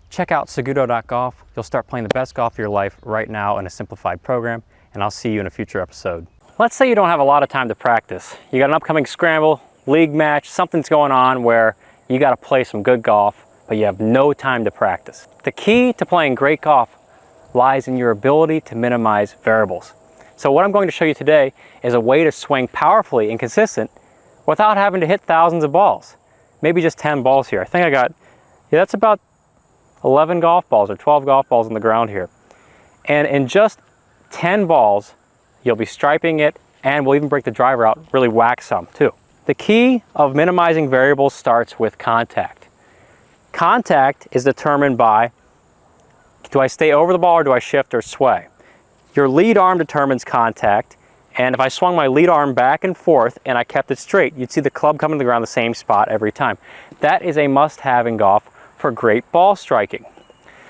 Check out Saguto.golf. You'll start playing the best golf of your life right now in a simplified program, and I'll see you in a future episode. Let's say you don't have a lot of time to practice. You got an upcoming scramble, league match, something's going on where you got to play some good golf, but you have no time to practice. The key to playing great golf lies in your ability to minimize variables. So what I'm going to show you today is a way to swing powerfully and consistent without having to hit thousands of balls. Maybe just 10 balls here. I think I got, yeah, that's about 11 golf balls or 12 golf balls on the ground here. And in just 10 balls, you'll be striping it, and we'll even break the driver out, really whack some too. The key of minimizing variables starts with contact. Contact is determined by, do I stay over the ball or do I shift or sway? Your lead arm determines contact, and if I swung my lead arm back and forth and I kept it straight, you'd see the club coming to the ground the same spot every time. That is a must-have in golf for great ball striking.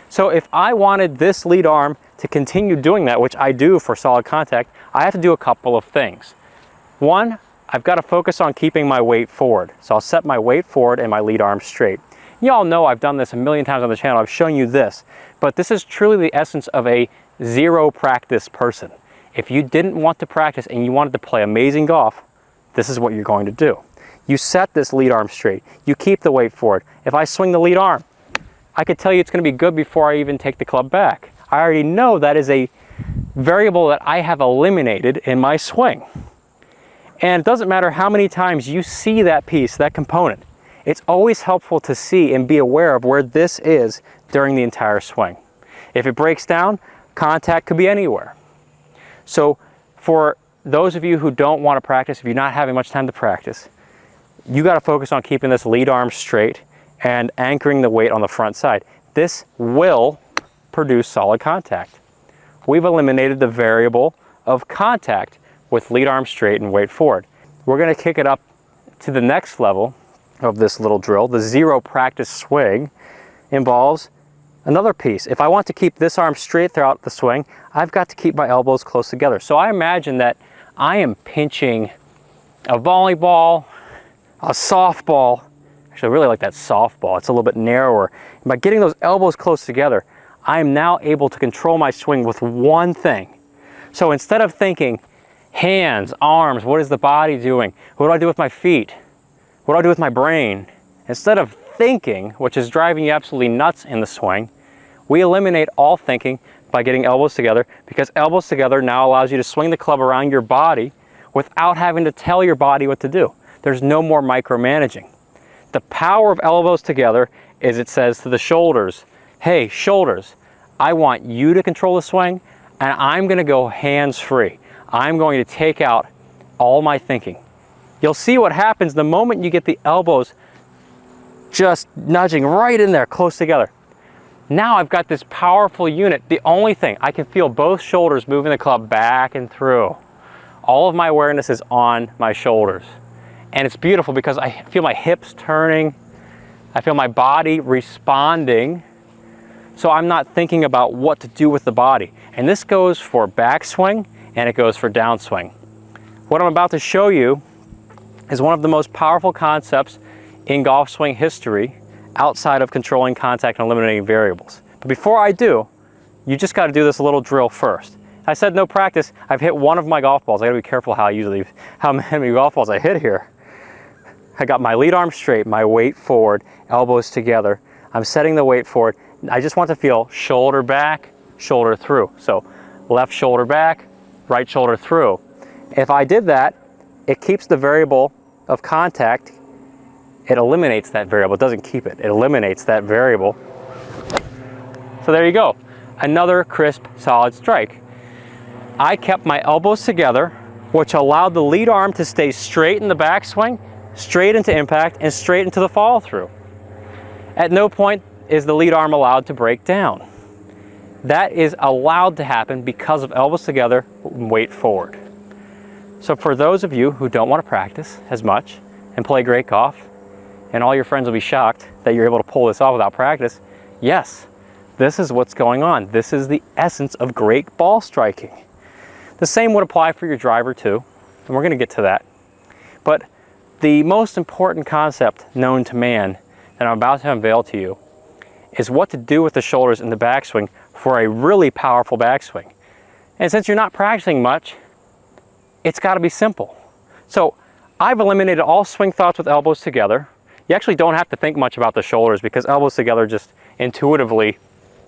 So if I wanted this lead arm to continue doing that, which I do for solid contact, I have to do a couple of things. One, I've got to focus on keeping my weight forward. So I'll set my weight forward and my lead arm straight. You all know I've done this a million times on the channel. I've shown you this, but this is truly the essence of a zero practice person. If you didn't want to practice and you wanted to play amazing golf, this is what you're going to do. You set this lead arm straight. You keep the weight forward. If I swing the lead arm, I could tell you it's going to be good before I even take the club back. I already know that is a variable that I have eliminated in my swing. And it doesn't matter how many times you see that piece, that component. It's always helpful to see and be aware of where this is during the entire swing. If it breaks down, contact could be anywhere. So for those of you who don't want to practice, if you're not having much time to practice, you got to focus on keeping this lead arm straight and anchoring the weight on the front side. This will produce solid contact. We've eliminated the variable of contact with lead arm straight and weight forward. We're going to kick it up to the next level of this little drill. The zero practice swing involves another piece. If I want to keep this arm straight throughout the swing, I've got to keep my elbows close together. So I imagine that I am pinching a volleyball, a softball. Actually, I really like that softball. It's a little bit narrower. And by getting those elbows close together, I am now able to control my swing with one thing. So instead of thinking hands, arms, what is the body doing? What do I do with my feet? What do I do with my brain? Instead of thinking, which is driving you absolutely nuts in the swing, we eliminate all thinking by getting elbows together, because elbows together now allows you to swing the club around your body without having to tell your body what to do. There's no more micromanaging. The power of elbows together is it says to the shoulders, hey, shoulders, I want you to control the swing, and I'm going to go hands-free. I'm going to take out all my thinking. You'll see what happens the moment you get the elbows just nudging right in there, close together. Now I've got this powerful unit. The only thing, I can feel both shoulders moving the club back and through. all of my awareness is on my shoulders. And it's beautiful because I feel my hips turning, I feel my body responding, so I'm not thinking about what to do with the body. And this goes for backswing and it goes for downswing. What I'm about to show you is one of the most powerful concepts in golf swing history outside of controlling contact and eliminating variables. But before I do, you just got to do this little drill first. I said no practice. I've hit one of my golf balls. I got to be careful how many golf balls I hit here. I got my lead arm straight, my weight forward, elbows together. I'm setting the weight forward. I just want to feel shoulder back, shoulder through. So left shoulder back, right shoulder through. If I did that, it keeps the variable of contact. It eliminates that variable. It doesn't keep it. It eliminates that variable. So there you go. Another crisp, solid strike. I kept my elbows together, which allowed the lead arm to stay straight in the backswing, straight into impact, and straight into the follow through. At no point is the lead arm allowed to break down. That is allowed to happen because of elbows together, weight forward. So for those of you who don't want to practice as much and play great golf, and all your friends will be shocked that you're able to pull this off without practice, yes, this is what's going on. This is the essence of great ball striking. The same would apply for your driver too, and we're going to get to that. But the most important concept known to man that I'm about to unveil to you is what to do with the shoulders in the backswing for a really powerful backswing. And since you're not practicing much, it's got to be simple. So I've eliminated all swing thoughts with elbows together. You actually don't have to think much about the shoulders because elbows together just intuitively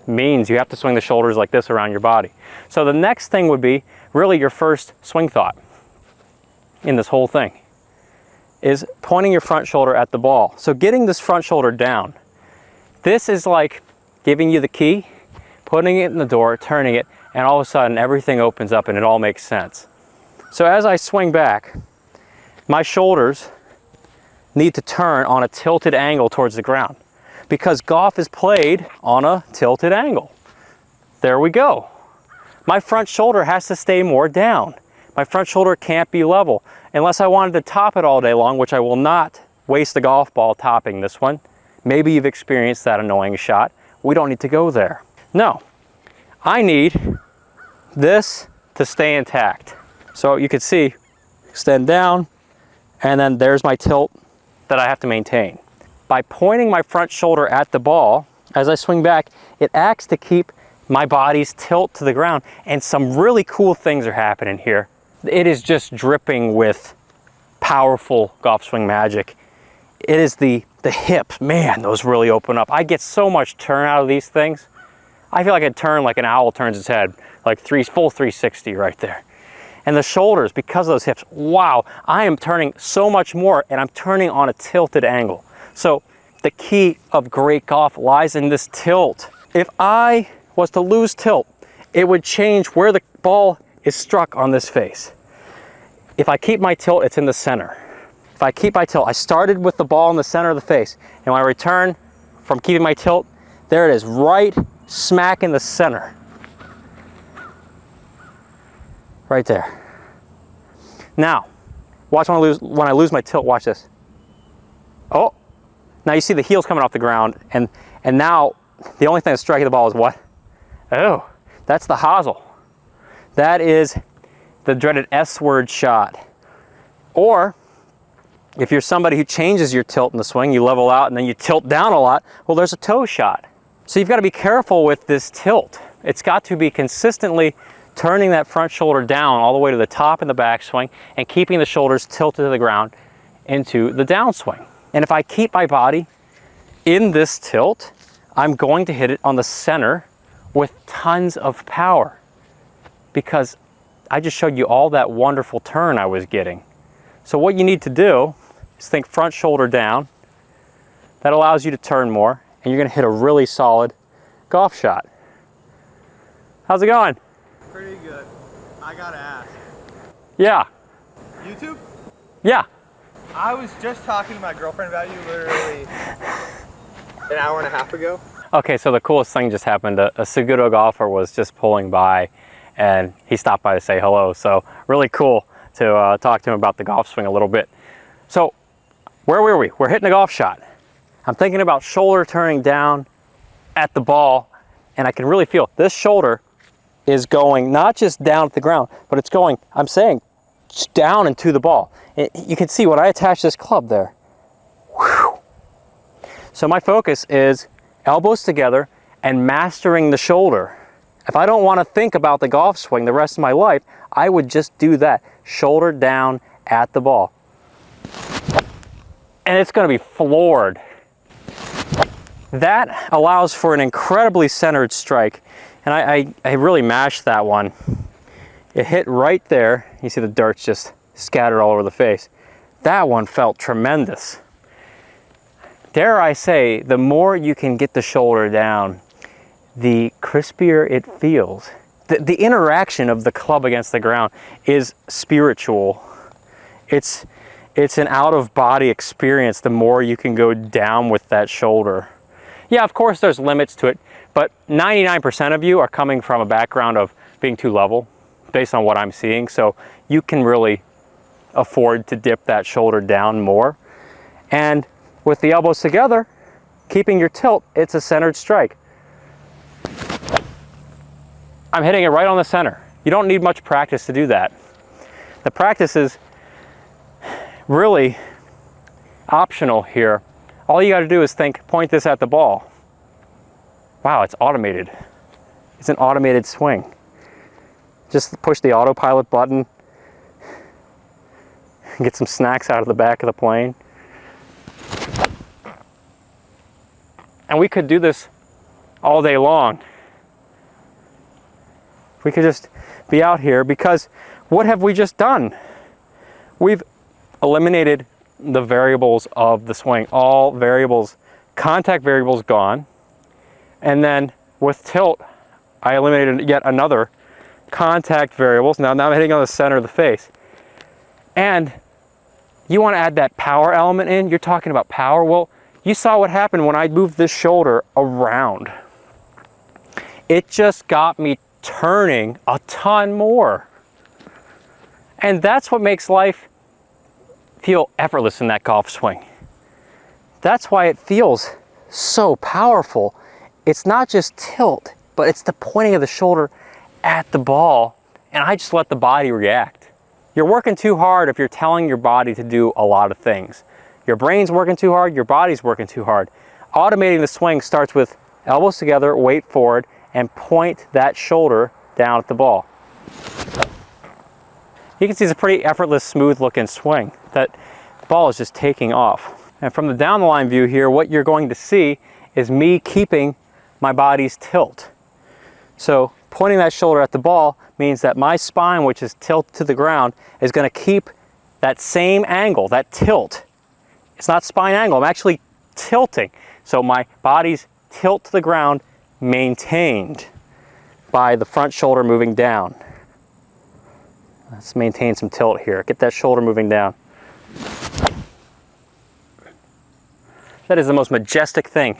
means you have to swing the shoulders like this around your body. So the next thing would be really your first swing thought in this whole thing is pointing your front shoulder at the ball. So getting this front shoulder down, this is like giving you the key, putting it in the door, turning it, and all of a sudden everything opens up and it all makes sense. So as I swing back, my shoulders need to turn on a tilted angle towards the ground because golf is played on a tilted angle. There we go. My front shoulder has to stay more down. My front shoulder can't be level unless I wanted to top it all day long, which I will not waste the golf ball topping this one. Maybe you've experienced that annoying shot. We don't need to go there. No, I need this to stay intact. So you can see, extend down, and then there's my tilt that I have to maintain. By pointing my front shoulder at the ball, as I swing back, it acts to keep my body's tilt to the ground, and some really cool things are happening here. It is just dripping with powerful golf swing magic. It is the hips, man, those really open up. I get so much turn out of these things. I feel like I turn like an owl turns its head, like full 360 right there. And the shoulders, because of those hips, wow, I am turning so much more, and I'm turning on a tilted angle. So the key of great golf lies in this tilt. If I was to lose tilt, it would change where the ball is struck on this face. If I keep my tilt, it's in the center. If I keep my tilt, I started with the ball in the center of the face, and when I return from keeping my tilt, there it is, right smack in the center. Right there. Now, watch when I lose my tilt, watch this. Oh, now you see the heels coming off the ground, and now the only thing that's striking the ball is what? Oh, that's the hosel. That is the dreaded S-word shot. Or, if you're somebody who changes your tilt in the swing, you level out and then you tilt down a lot, well, there's a toe shot. So you've got to be careful with this tilt. It's got to be consistently turning that front shoulder down all the way to the top in the backswing and keeping the shoulders tilted to the ground into the downswing. And if I keep my body in this tilt, I'm going to hit it on the center with tons of power because I just showed you all that wonderful turn I was getting. So what you need to do is think front shoulder down. That allows you to turn more, and you're going to hit a really solid golf shot. How's it going? Pretty good. I gotta ask. Yeah. YouTube? Yeah. I was just talking to my girlfriend about you literally an hour and a half ago. Okay, so the coolest thing just happened. A Saguto golfer was just pulling by, and he stopped by to say hello. So really cool to talk to him about the golf swing a little bit. So where were we? We're hitting a golf shot. I'm thinking about shoulder turning down at the ball, and I can really feel this shoulder is going not just down at the ground, but it's going, I'm saying, down into the ball. You can see when I attach this club there. Whew. So my focus is elbows together and mastering the shoulder. If I don't want to think about the golf swing the rest of my life, I would just do that. Shoulder down at the ball. And it's going to be floored. That allows for an incredibly centered strike. And I really mashed that one. It hit right there. You see the dirt's just scattered all over the face. That one felt tremendous. Dare I say, the more you can get the shoulder down, the crispier it feels. The interaction of the club against the ground is spiritual. It's an out-of-body experience the more you can go down with that shoulder. Yeah, of course there's limits to it, but 99% of you are coming from a background of being too level, based on what I'm seeing, so you can really afford to dip that shoulder down more. And with the elbows together, keeping your tilt, it's a centered strike. I'm hitting it right on the center. You don't need much practice to do that. The practice is really optional here. All you got to do is point this at the ball. Wow, it's automated. It's an automated swing. Just push the autopilot button, get some snacks out of the back of the plane. And we could do this all day long. We could just be out here, because what have we just done? We've eliminated the variables of the swing. All variables, contact variables gone. And then with tilt, I eliminated yet another contact variables. Now I'm hitting on the center of the face. And you want to add that power element in. You're talking about power. Well, you saw what happened when I moved this shoulder around. It just got me turning a ton more. And that's what makes life feel effortless in that golf swing. That's why it feels so powerful. It's not just tilt, but it's the pointing of the shoulder at the ball, and I just let the body react. You're working too hard if you're telling your body to do a lot of things. Your brain's working too hard, your body's working too hard. Automating the swing starts with elbows together, weight forward, and point that shoulder down at the ball. You can see it's a pretty effortless, smooth looking swing. That ball is just taking off. And from the down the line view here, what you're going to see is me keeping my body's tilt. So pointing that shoulder at the ball means that my spine, which is tilted to the ground, is going to keep that same angle, that tilt. It's not spine angle, I'm actually tilting. So my body's tilt to the ground maintained by the front shoulder moving down. Let's maintain some tilt here. Get that shoulder moving down. That is the most majestic thing.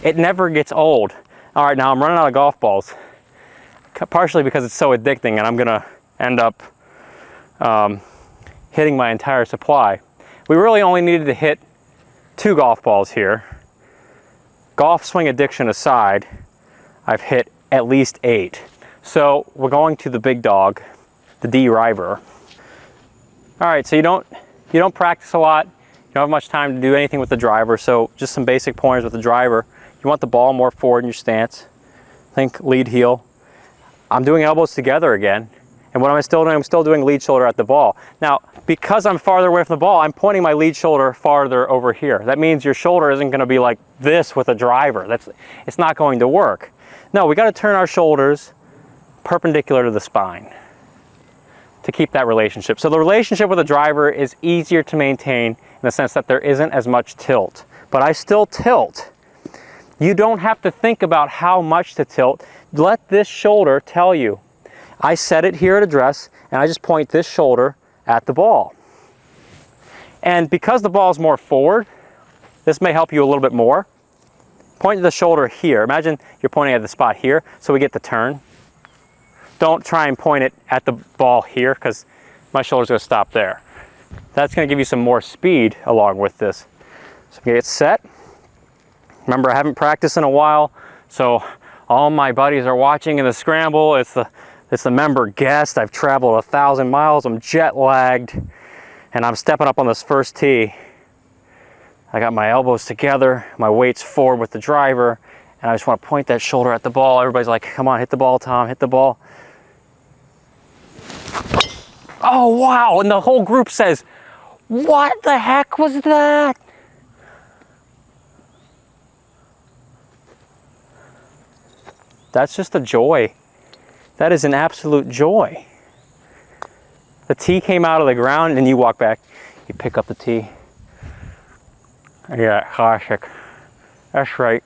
It never gets old. All right, now I'm running out of golf balls, partially because it's so addicting and I'm gonna end up hitting my entire supply. We really only needed to hit 2 golf balls here. Golf swing addiction aside, I've hit at least 8. So we're going to the big dog, the driver. All right, so you don't practice a lot. You don't have much time to do anything with the driver, so just some basic pointers with the driver. You want the ball more forward in your stance. Think lead heel. I'm doing elbows together again. And what am I still doing? I'm still doing lead shoulder at the ball. Now, because I'm farther away from the ball, I'm pointing my lead shoulder farther over here. That means your shoulder isn't going to be like this with a driver. It's not going to work. No, we got to turn our shoulders perpendicular to the spine to keep that relationship. So the relationship with a driver is easier to maintain in the sense that there isn't as much tilt. But I still tilt. You don't have to think about how much to tilt. Let this shoulder tell you. I set it here at address, and I just point this shoulder at the ball. And because the ball is more forward, this may help you a little bit more. Point the shoulder here. Imagine you're pointing at the spot here, so we get the turn. Don't try and point it at the ball here, because my shoulder's gonna stop there. That's gonna give you some more speed along with this. So I'm gonna get set. Remember, I haven't practiced in a while, so all my buddies are watching in the scramble. It's the member guest. I've traveled 1,000 miles, I'm jet lagged, and I'm stepping up on this first tee. I got my elbows together, my weight's forward with the driver, and I just want to point that shoulder at the ball. Everybody's like, come on, hit the ball, Tom, hit the ball. Oh, wow, and the whole group says, what the heck was that? That's just a joy. That is an absolute joy. The tee came out of the ground and you walk back, you pick up the tee. Yeah, classic. That's right.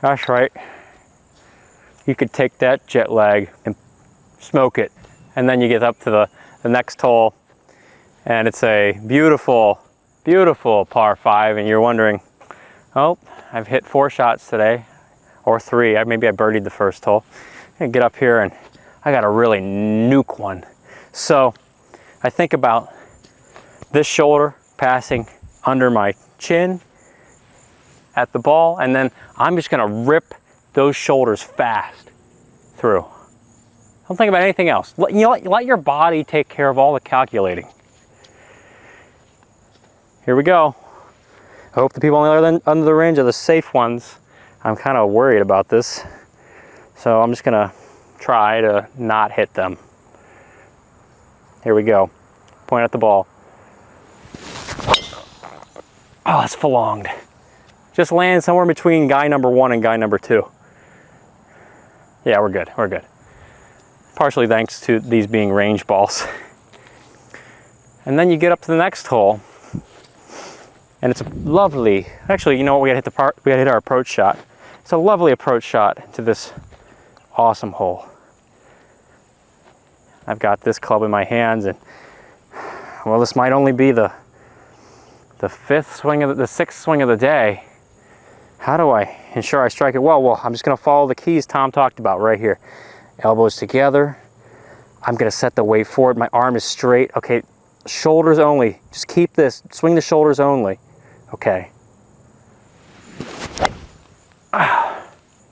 That's right. You could take that jet lag and smoke it. And then you get up to the next hole and it's a beautiful, beautiful par 5 and you're wondering, oh, I've hit 4 shots today, or 3. Maybe I birdied the first hole. And get up here and I got to really nuke one. So I think about this shoulder passing under my chin at the ball, and then I'm just gonna rip those shoulders fast through. Don't think about anything else. Let your body take care of all the calculating. Here we go. I hope the people on the other end under the range are the safe ones. I'm kind of worried about this, so I'm just gonna try to not hit them. Here we go. Point at the ball. Oh, that's prolonged. Just land somewhere between guy number 1 and guy number 2. Yeah, we're good, we're good. Partially thanks to these being range balls. And then you get up to the next hole, and it's a lovely, actually, you know what, we gotta hit our approach shot. It's a lovely approach shot to this awesome hole. I've got this club in my hands, and well, this might only be the 6th swing of the day. How do I ensure I strike it well? Well, I'm just gonna follow the keys Tom talked about right here. Elbows together. I'm gonna set the weight forward. My arm is straight. Okay, shoulders only. Just keep this, swing the shoulders only. Okay.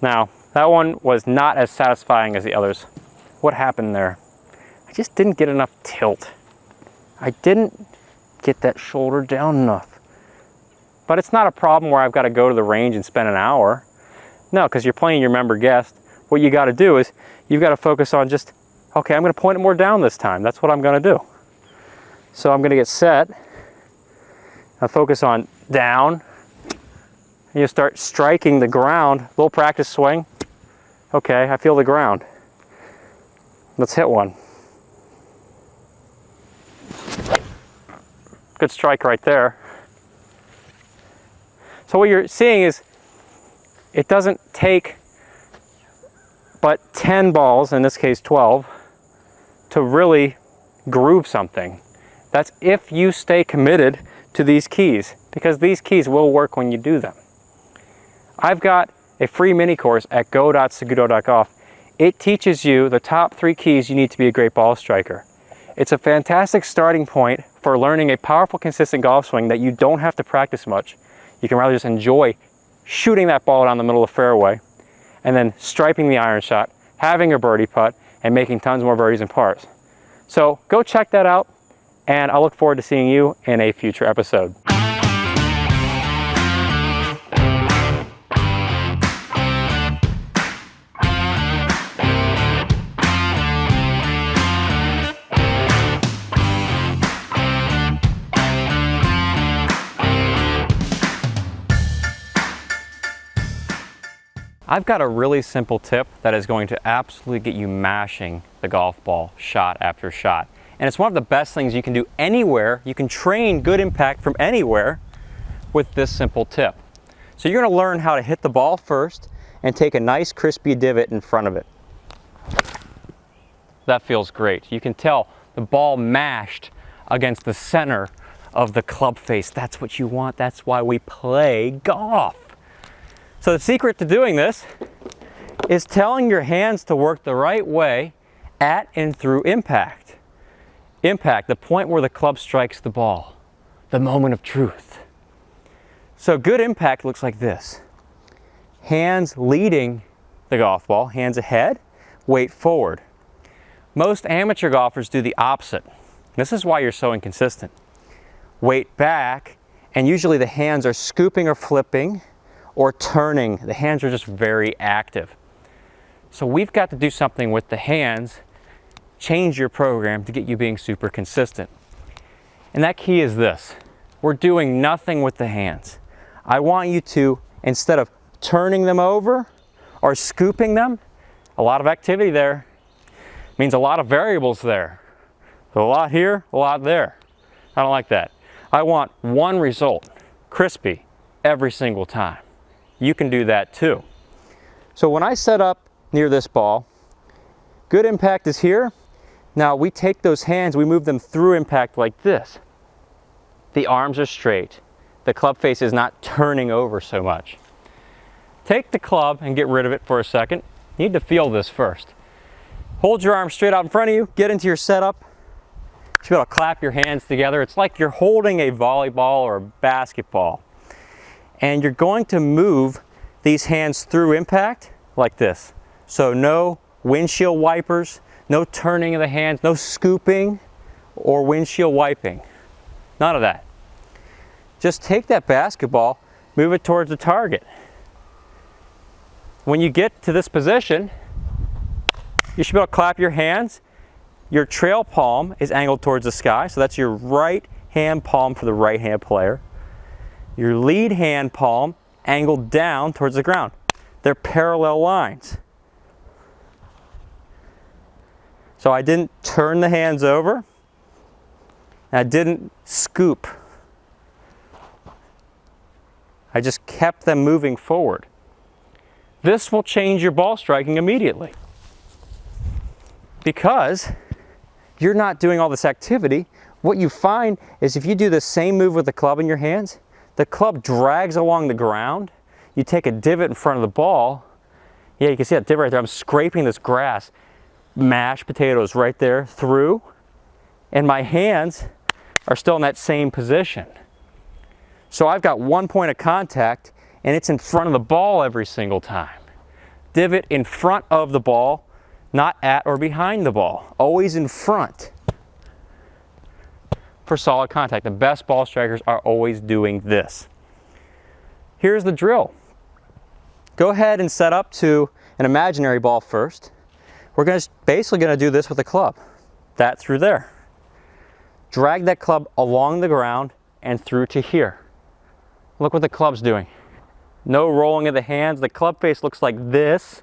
Now, that one was not as satisfying as the others. What happened there? I just didn't get enough tilt. I didn't get that shoulder down enough. But it's not a problem where I've got to go to the range and spend an hour. No, because you're playing your member guest. What you got to do is you've got to focus on just, okay, I'm going to point it more down this time. That's what I'm going to do. So I'm going to get set. I focus on down. And you start striking the ground. Little practice swing. Okay, I feel the ground. Let's hit one. Good strike right there. So what you're seeing is it doesn't take but 10 balls, in this case 12, to really groove something. That's if you stay committed to these keys, because these keys will work when you do them. I've got a free mini course at go.saguto.golf. It teaches you the top 3 keys you need to be a great ball striker. It's a fantastic starting point for learning a powerful, consistent golf swing that you don't have to practice much. You can rather just enjoy shooting that ball down the middle of the fairway and then striping the iron shot, having a birdie putt, and making tons more birdies and pars. So go check that out, and I look forward to seeing you in a future episode. I've got a really simple tip that is going to absolutely get you mashing the golf ball shot after shot. And it's one of the best things you can do anywhere. You can train good impact from anywhere with this simple tip. So you're going to learn how to hit the ball first and take a nice crispy divot in front of it. That feels great. You can tell the ball mashed against the center of the club face. That's what you want. That's why we play golf. So the secret to doing this is telling your hands to work the right way at and through impact. Impact, the point where the club strikes the ball. The moment of truth. So good impact looks like this. Hands leading the golf ball, hands ahead, weight forward. Most amateur golfers do the opposite. This is why you're so inconsistent. Weight back, and usually the hands are scooping or flipping or turning. The hands are just very active. So we've got to do something with the hands, change your program to get you being super consistent. And that key is this. We're doing nothing with the hands. I want you to, instead of turning them over or scooping them, a lot of activity there means a lot of variables there. So a lot here, a lot there. I don't like that. I want one result, crispy, every single time. You can do that too. So when I set up near this ball, good impact is here. Now we take those hands, we move them through impact like this. The arms are straight. The club face is not turning over so much. Take the club and get rid of it for a second. You need to feel this first. Hold your arms straight out in front of you, get into your setup. You should be able to clap your hands together. It's like you're holding a volleyball or a basketball. And you're going to move these hands through impact like this. So no windshield wipers, no turning of the hands, no scooping or windshield wiping. None of that. Just take that basketball, move it towards the target. When you get to this position, you should be able to clap your hands. Your trail palm is angled towards the sky, so that's your right hand palm for the right hand player. Your lead hand palm angled down towards the ground. They're parallel lines. So I didn't turn the hands over. I didn't scoop. I just kept them moving forward. This will change your ball striking immediately. Because you're not doing all this activity. What you find is if you do the same move with the club in your hands, the club drags along the ground. You take a divot in front of the ball. Yeah, you can see that divot right there. I'm scraping this grass. Mashed potatoes right there through. And my hands are still in that same position. So I've got one point of contact and it's in front of the ball every single time. Divot in front of the ball, not at or behind the ball. Always in front for solid contact. The best ball strikers are always doing this. Here's the drill. Go ahead and set up to an imaginary ball first. We're basically going to do this with a club. That through there. Drag that club along the ground and through to here. Look what the club's doing. No rolling of the hands. The club face looks like this.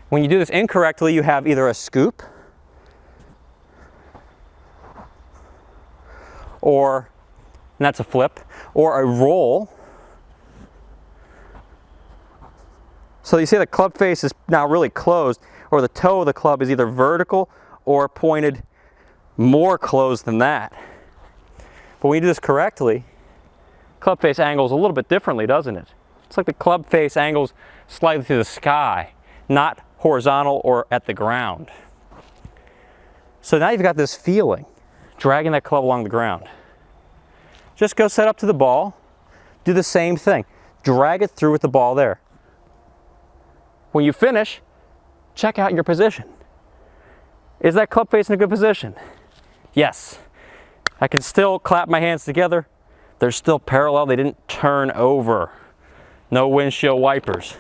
When you do this incorrectly, you have either a scoop or, and that's a flip, or a roll. So you see the club face is now really closed, or the toe of the club is either vertical or pointed more closed than that. But when you do this correctly, club face angles a little bit differently, doesn't it? It's like the club face angles slightly to the sky, not horizontal or at the ground. So now you've got this feeling, dragging that club along the ground. Just go set up to the ball, do the same thing. Drag it through with the ball there. When you finish, check out your position. Is that club face in a good position? Yes. I can still clap my hands together. They're still parallel. They didn't turn over. No windshield wipers.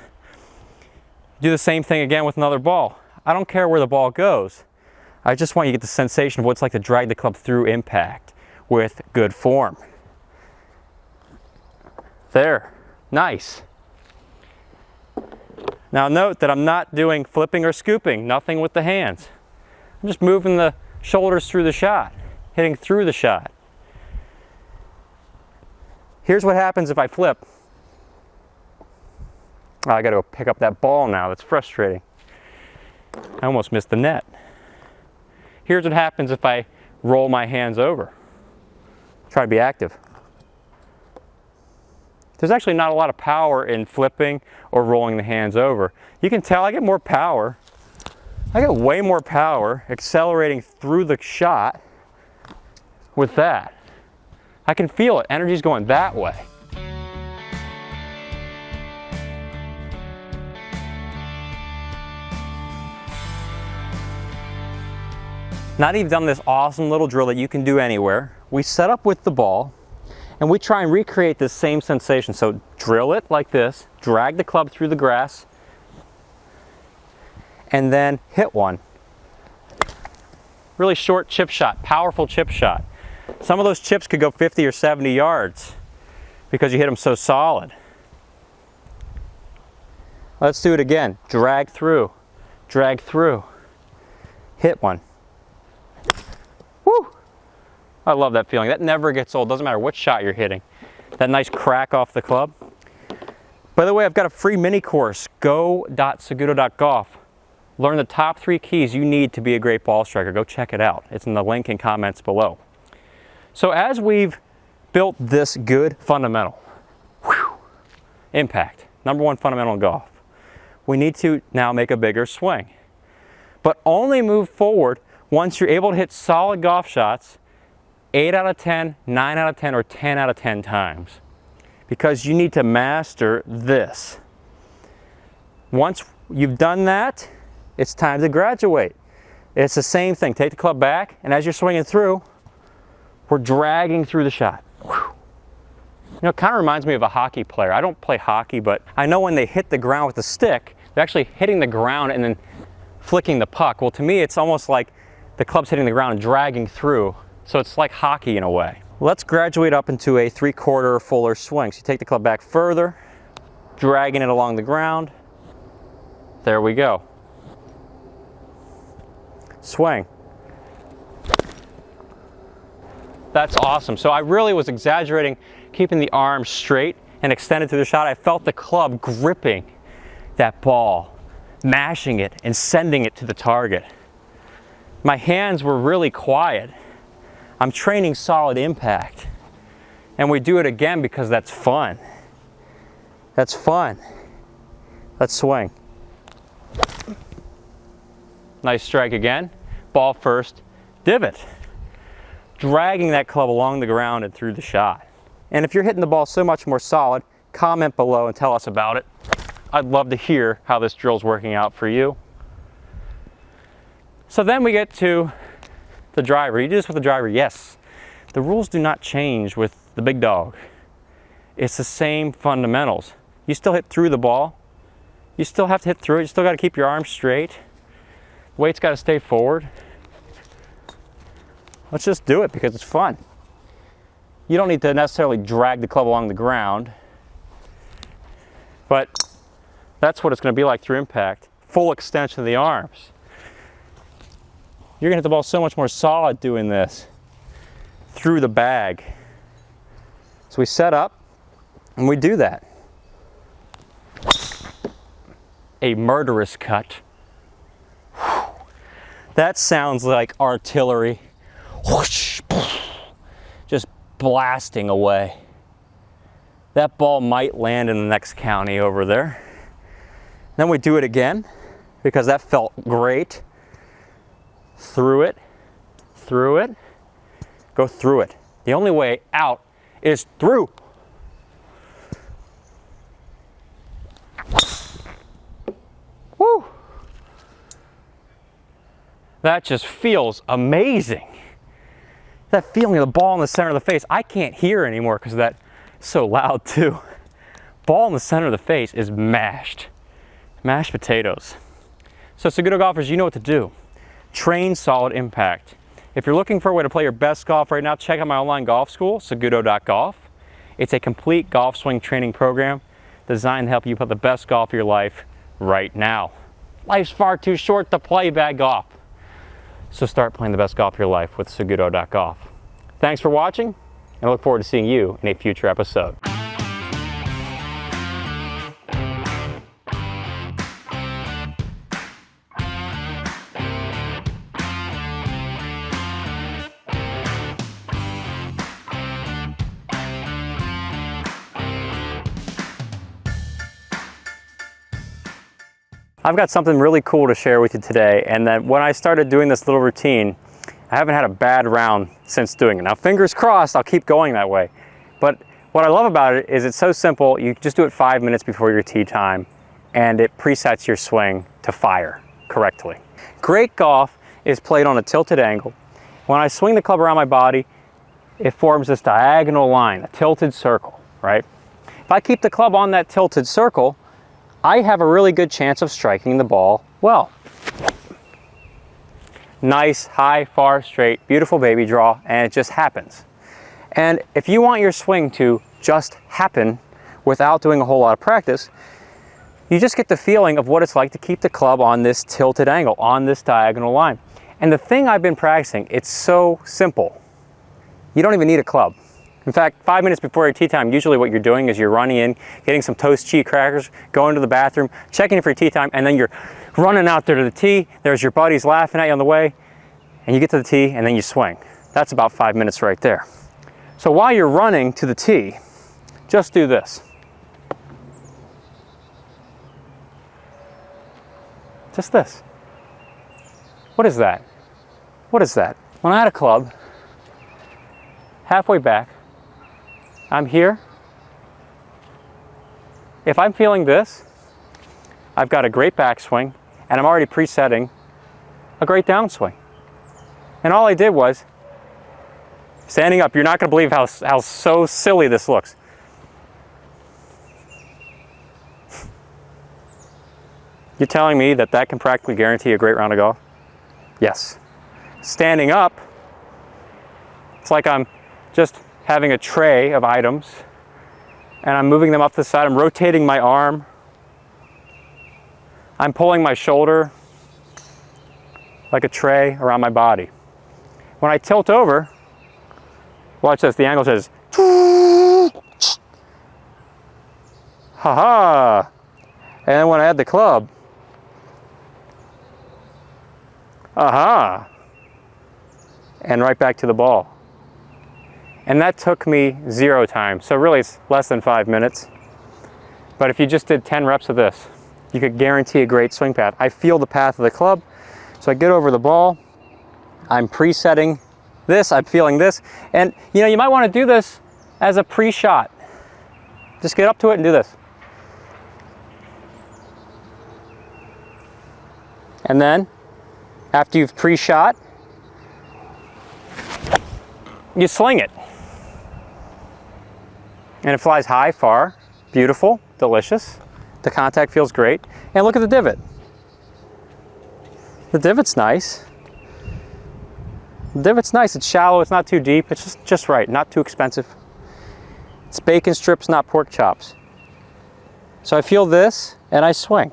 Do the same thing again with another ball. I don't care where the ball goes. I just want you to get the sensation of what it's like to drag the club through impact with good form. There. Nice. Now note that I'm not doing flipping or scooping, nothing with the hands. I'm just moving the shoulders through the shot, hitting through the shot. Here's what happens if I flip. Oh, I gotta go pick up that ball now, that's frustrating. I almost missed the net. Here's what happens if I roll my hands over. Try to be active. There's actually not a lot of power in flipping or rolling the hands over. You can tell I get more power. I get way more power accelerating through the shot with that. I can feel it. Energy's going that way. Now that you've done this awesome little drill that you can do anywhere, we set up with the ball and we try and recreate this same sensation. So drill it like this, drag the club through the grass, and then hit one. Really short chip shot, powerful chip shot. Some of those chips could go 50 or 70 yards because you hit them so solid. Let's do it again. Drag through, hit one. Woo! I love that feeling. That never gets old. Doesn't matter what shot you're hitting. That nice crack off the club. By the way, I've got a free mini course, go.saguto.golf. Learn the top 3 keys you need to be a great ball striker. Go check it out. It's in the link in comments below. So as we've built this good fundamental, impact, #1 fundamental in golf, we need to now make a bigger swing. But only move forward once you're able to hit solid golf shots 8 out of 10, 9 out of 10, or 10 out of 10 times. Because you need to master this. Once you've done that, it's time to graduate. It's the same thing. Take the club back, and as you're swinging through, we're dragging through the shot. You know, it kind of reminds me of a hockey player. I don't play hockey, but I know when they hit the ground with the stick, they're actually hitting the ground and then flicking the puck. Well, to me, it's almost like the club's hitting the ground and dragging through. So it's like hockey in a way. Let's graduate up into a 3/4 or fuller swing. So you take the club back further, dragging it along the ground. There we go. Swing. That's awesome. So I really was exaggerating, keeping the arms straight and extended through the shot. I felt the club gripping that ball, mashing it and sending it to the target. My hands were really quiet. I'm training solid impact. And we do it again because that's fun. That's fun. Let's swing. Nice strike again. Ball first, divot. Dragging that club along the ground and through the shot. And if you're hitting the ball so much more solid, comment below and tell us about it. I'd love to hear how this drill's working out for you. So then we get to the driver. You do this with the driver, yes. The rules do not change with the big dog. It's the same fundamentals. You still hit through the ball. You still have to hit through it. You still got to keep your arms straight. Weight's got to stay forward. Let's just do it because it's fun. You don't need to necessarily drag the club along the ground, but that's what it's going to be like through impact. Full extension of the arms. You're going to hit the ball so much more solid doing this through the bag. So we set up and we do that. A murderous cut. That sounds like artillery. Whoosh, just blasting away. That ball might land in the next county over there. Then we do it again because that felt great. Through it, go through it. The only way out is through. Woo! That just feels amazing. That feeling of the ball in the center of the face. I can't hear anymore because that's so loud too. Ball in the center of the face is mashed. Mashed potatoes. So Saguto golfers, you know what to do. Train solid impact. If you're looking for a way to play your best golf right now, check out my online golf school, SagutoGolf. It's a complete golf swing training program designed to help you play the best golf of your life right now. Life's far too short to play bad golf. So start playing the best golf of your life with SagutoGolf. Thanks for watching, and I look forward to seeing you in a future episode. I've got something really cool to share with you today, and that when I started doing this little routine, I haven't had a bad round since doing it. Now, fingers crossed, I'll keep going that way. But what I love about it is it's so simple. You just do it 5 minutes before your tee time, and it presets your swing to fire correctly. Great golf is played on a tilted angle. When I swing the club around my body, it forms this diagonal line, a tilted circle, right? If I keep the club on that tilted circle, I have a really good chance of striking the ball well. Nice, high, far, straight, beautiful baby draw, and it just happens. And if you want your swing to just happen without doing a whole lot of practice, you just get the feeling of what it's like to keep the club on this tilted angle, on this diagonal line. And the thing I've been practicing, it's so simple. You don't even need a club. In fact, 5 minutes before your tee time, usually what you're doing is you're running in, getting some toast cheese crackers, going to the bathroom, checking in for your tee time, and then you're running out there to the tee. There's your buddies laughing at you on the way, and you get to the tee, and then you swing. That's about 5 minutes right there. So while you're running to the tee, just do this. Just this. What is that? What is that? When I had a club, halfway back, I'm here. If I'm feeling this, I've got a great backswing, and I'm already presetting a great downswing. And all I did was, standing up, you're not going to believe how so silly this looks. You're telling me that that can practically guarantee a great round of golf? Yes. Standing up, it's like I'm just having a tray of items, and I'm moving them up the side. I'm rotating my arm. I'm pulling my shoulder like a tray around my body. When I tilt over, watch this, the angle says, ha-ha. And then when I add the club, aha. And right back to the ball. And that took me 0 time. So really it's less than 5 minutes. But if you just did 10 reps of this, you could guarantee a great swing path. I feel the path of the club. So I get over the ball. I'm presetting this. I'm feeling this. And you know, you might want to do this as a pre-shot. Just get up to it and do this. And then, after you've pre-shot, you sling it. And it flies high, far, beautiful, delicious. The contact feels great. And look at the divot. The divot's nice. The divot's nice. It's shallow, it's not too deep, it's just right, not too expensive. It's bacon strips, not pork chops. So I feel this, and I swing.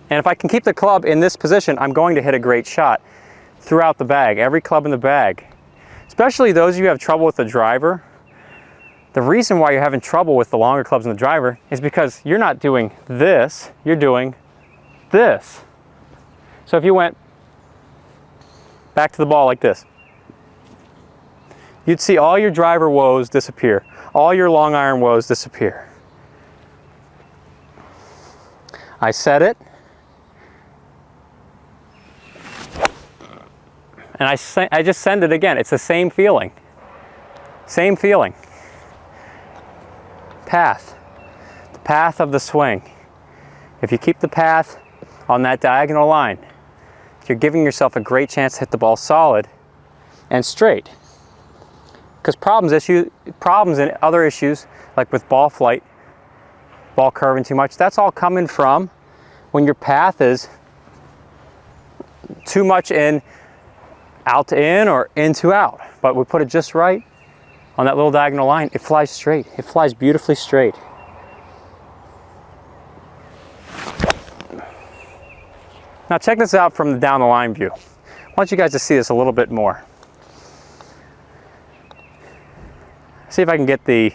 And if I can keep the club in this position, I'm going to hit a great shot throughout the bag, every club in the bag. Especially those of you who have trouble with the driver. The reason why you're having trouble with the longer clubs in the driver is because you're not doing this, you're doing this. So if you went back to the ball like this, you'd see all your driver woes disappear, all your long iron woes disappear. I set it, and I just send it again. It's the same feeling. Same feeling. Path. The path of the swing. If you keep the path on that diagonal line, you're giving yourself a great chance to hit the ball solid and straight. Because problems and other issues, like with ball flight, ball curving too much, that's all coming from when your path is too much in, out to in, or in to out. But we put it just right on that little diagonal line, it flies straight. It flies beautifully straight. Now check this out from the down the line view. I want you guys to see this a little bit more. See if I can get the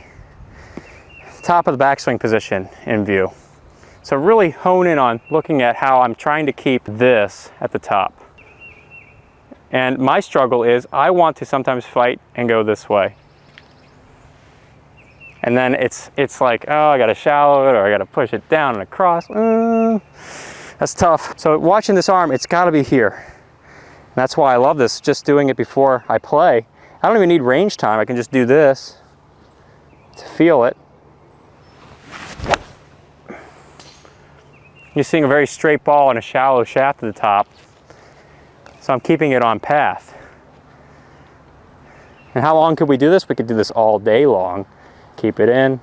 top of the backswing position in view. So really hone in on looking at how I'm trying to keep this at the top. And my struggle is I want to sometimes fight and go this way. And then it's like, oh, I gotta shallow it, or I gotta push it down and across. That's tough. So watching this arm, it's gotta be here. And that's why I love this, just doing it before I play. I don't even need range time. I can just do this to feel it. You're seeing a very straight ball and a shallow shaft at the top. So I'm keeping it on path. And how long could we do this? We could do this all day long. Keep it in.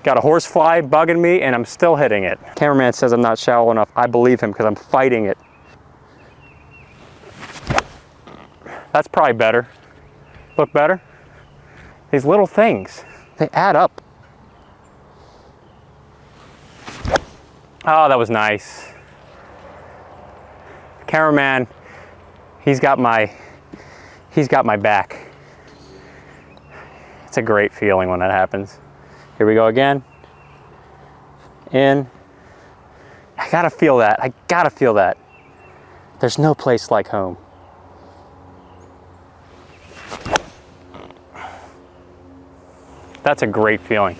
Got a horsefly bugging me and I'm still hitting it. Cameraman says I'm not shallow enough. I believe him because I'm fighting it. That's probably better. Look better? These little things, they add up. Oh, that was nice. Cameraman, he's got my back. It's a great feeling when that happens. Here we go again. In. I gotta feel that. I gotta feel that. There's no place like home. That's a great feeling.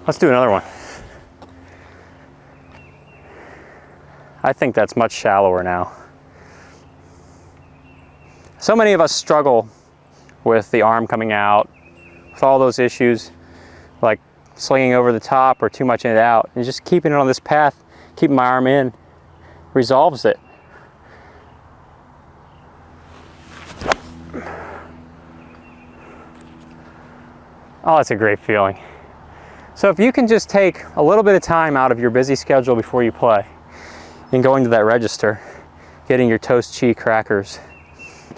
Let's do another one. I think that's much shallower now. So many of us struggle with the arm coming out, with all those issues, like slinging over the top or too much in and out. And just keeping it on this path, keeping my arm in, resolves it. Oh, that's a great feeling. So if you can just take a little bit of time out of your busy schedule before you play, and going to that register, getting your toast cheese crackers,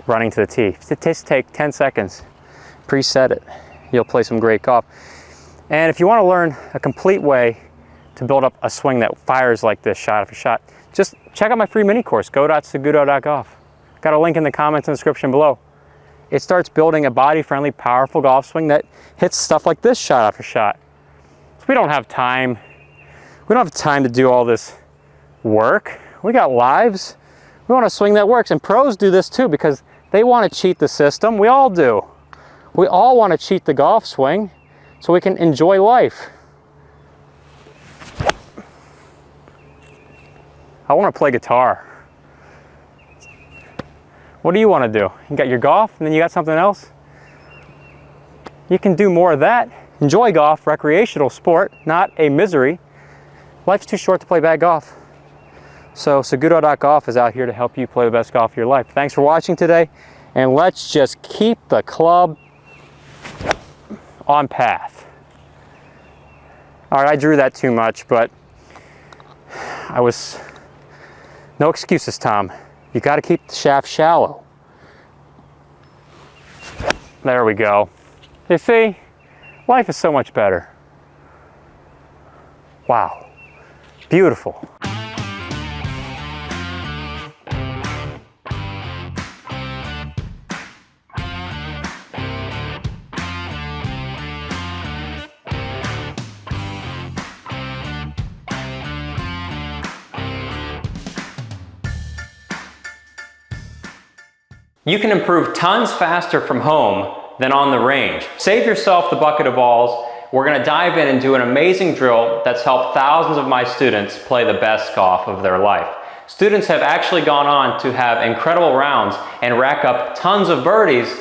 running to the tee. Just take 10 seconds, preset it. You'll play some great golf. And if you want to learn a complete way to build up a swing that fires like this shot after shot, just check out my free mini course, go.saguto.golf. Got a link in the comments and description below. It starts building a body-friendly, powerful golf swing that hits stuff like this shot after shot. So we don't have time. We don't have time to do all this work. We got lives. We want a swing that works, and pros do this too because they want to cheat the system. We all do. We all want to cheat the golf swing so we can enjoy life. I want to play guitar. What do you want to do? You got your golf and then you got something else? You can do more of that. Enjoy golf, recreational sport, not a misery. Life's too short to play bad golf. So Saguto.golf is out here to help you play the best golf of your life. Thanks for watching today, and let's just keep the club on path. All right, I drew that too much, but no excuses, Tom. You got to keep the shaft shallow. There we go. You see, life is so much better. Wow, beautiful. You can improve tons faster from home than on the range. Save yourself the bucket of balls. We're gonna dive in and do an amazing drill that's helped thousands of my students play the best golf of their life. Students have actually gone on to have incredible rounds and rack up tons of birdies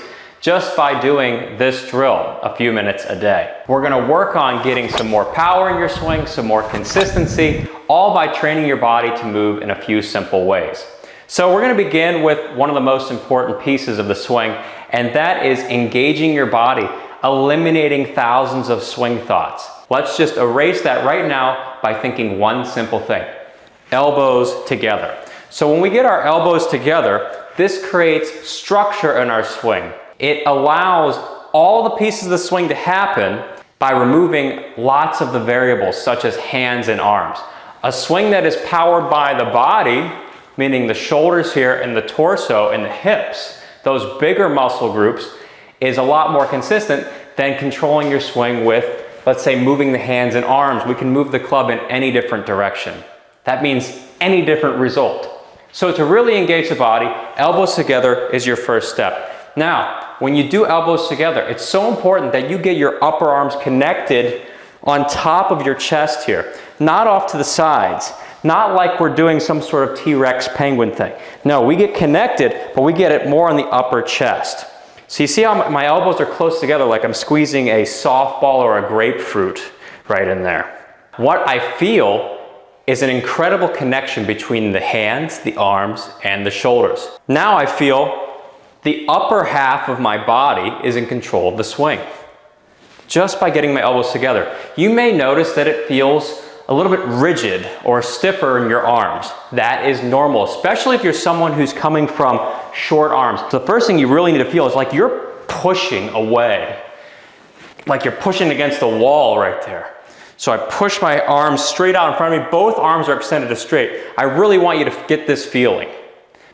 just by doing this drill a few minutes a day. We're gonna work on getting some more power in your swing, some more consistency, all by training your body to move in a few simple ways. So we're going to begin with one of the most important pieces of the swing, and that is engaging your body, eliminating thousands of swing thoughts. Let's just erase that right now by thinking one simple thing: elbows together. So when we get our elbows together, this creates structure in our swing. It allows all the pieces of the swing to happen by removing lots of the variables such as hands and arms. A swing that is powered by the body, meaning the shoulders here and the torso and the hips, those bigger muscle groups, is a lot more consistent than controlling your swing with, let's say, moving the hands and arms. We can move the club in any different direction. That means any different result. So to really engage the body, elbows together is your first step. Now, when you do elbows together, it's so important that you get your upper arms connected on top of your chest here, not off to the sides, not like we're doing some sort of T-Rex penguin thing. No, we get connected, but we get it more on the upper chest. So you see how my elbows are close together, like I'm squeezing a softball or a grapefruit right in there. What I feel is an incredible connection between the hands, the arms, and the shoulders. Now I feel the upper half of my body is in control of the swing, just by getting my elbows together. You may notice that it feels a little bit rigid or stiffer in your arms. That is normal, especially if you're someone who's coming from short arms. So the first thing you really need to feel is like you're pushing away, like you're pushing against the wall right there. So I push my arms straight out in front of me. Both arms are extended to straight. I really want you to get this feeling,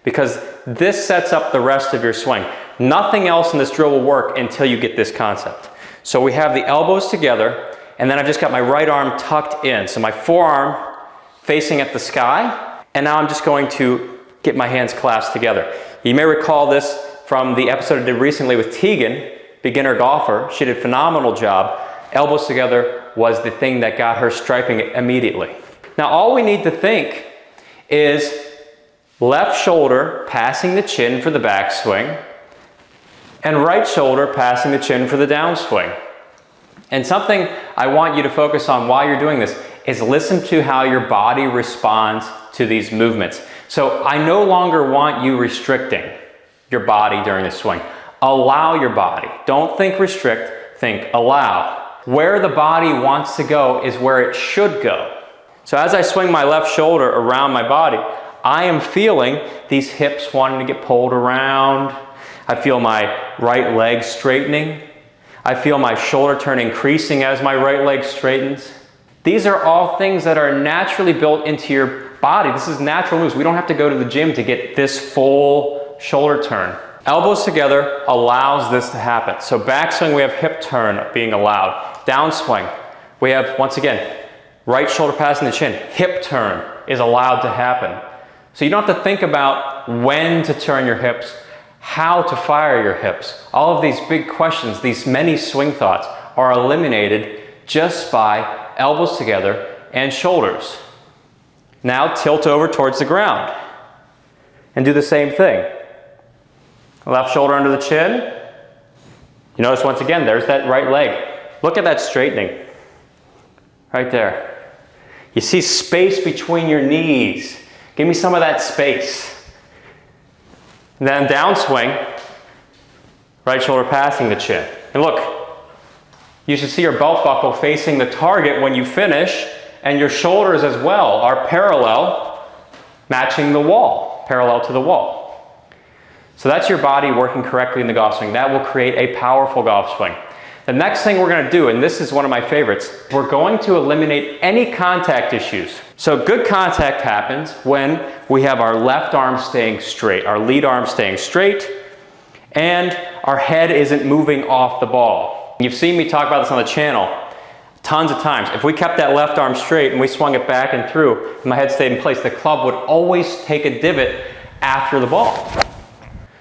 because this sets up the rest of your swing. Nothing else in this drill will work until you get this concept. So we have the elbows together, and then I've just got my right arm tucked in. So my forearm facing at the sky, and now I'm just going to get my hands clasped together. You may recall this from the episode I did recently with Tegan, beginner golfer. She did a phenomenal job. Elbows together was the thing that got her striping it immediately. Now all we need to think is left shoulder passing the chin for the backswing, and right shoulder passing the chin for the downswing. And something I want you to focus on while you're doing this is listen to how your body responds to these movements. So I no longer want you restricting your body during the swing. Allow your body. Don't think restrict, think allow. Where the body wants to go is where it should go. So as I swing my left shoulder around my body, I am feeling these hips wanting to get pulled around. I feel my right leg straightening. I feel my shoulder turn increasing as my right leg straightens. These are all things that are naturally built into your body. This is natural moves. We don't have to go to the gym to get this full shoulder turn. Elbows together allows this to happen. So backswing, we have hip turn being allowed. Downswing, we have, once again, right shoulder passing the chin. Hip turn is allowed to happen. So you don't have to think about when to turn your hips, how to fire your hips. All of these big questions, these many swing thoughts are eliminated just by elbows together and shoulders. Now tilt over towards the ground and do the same thing. Left shoulder under the chin. You notice once again, there's that right leg. Look at that straightening right there. You see space between your knees. Give me some of that space. And then downswing, right shoulder passing the chin. And look, you should see your belt buckle facing the target when you finish, and your shoulders as well are parallel, matching the wall, parallel to the wall. So that's your body working correctly in the golf swing. That will create a powerful golf swing. The next thing we're going to do, and this is one of my favorites, we're going to eliminate any contact issues. So good contact happens when we have our left arm staying straight, our lead arm staying straight, and our head isn't moving off the ball. You've seen me talk about this on the channel tons of times. If we kept that left arm straight and we swung it back and through, and my head stayed in place, the club would always take a divot after the ball.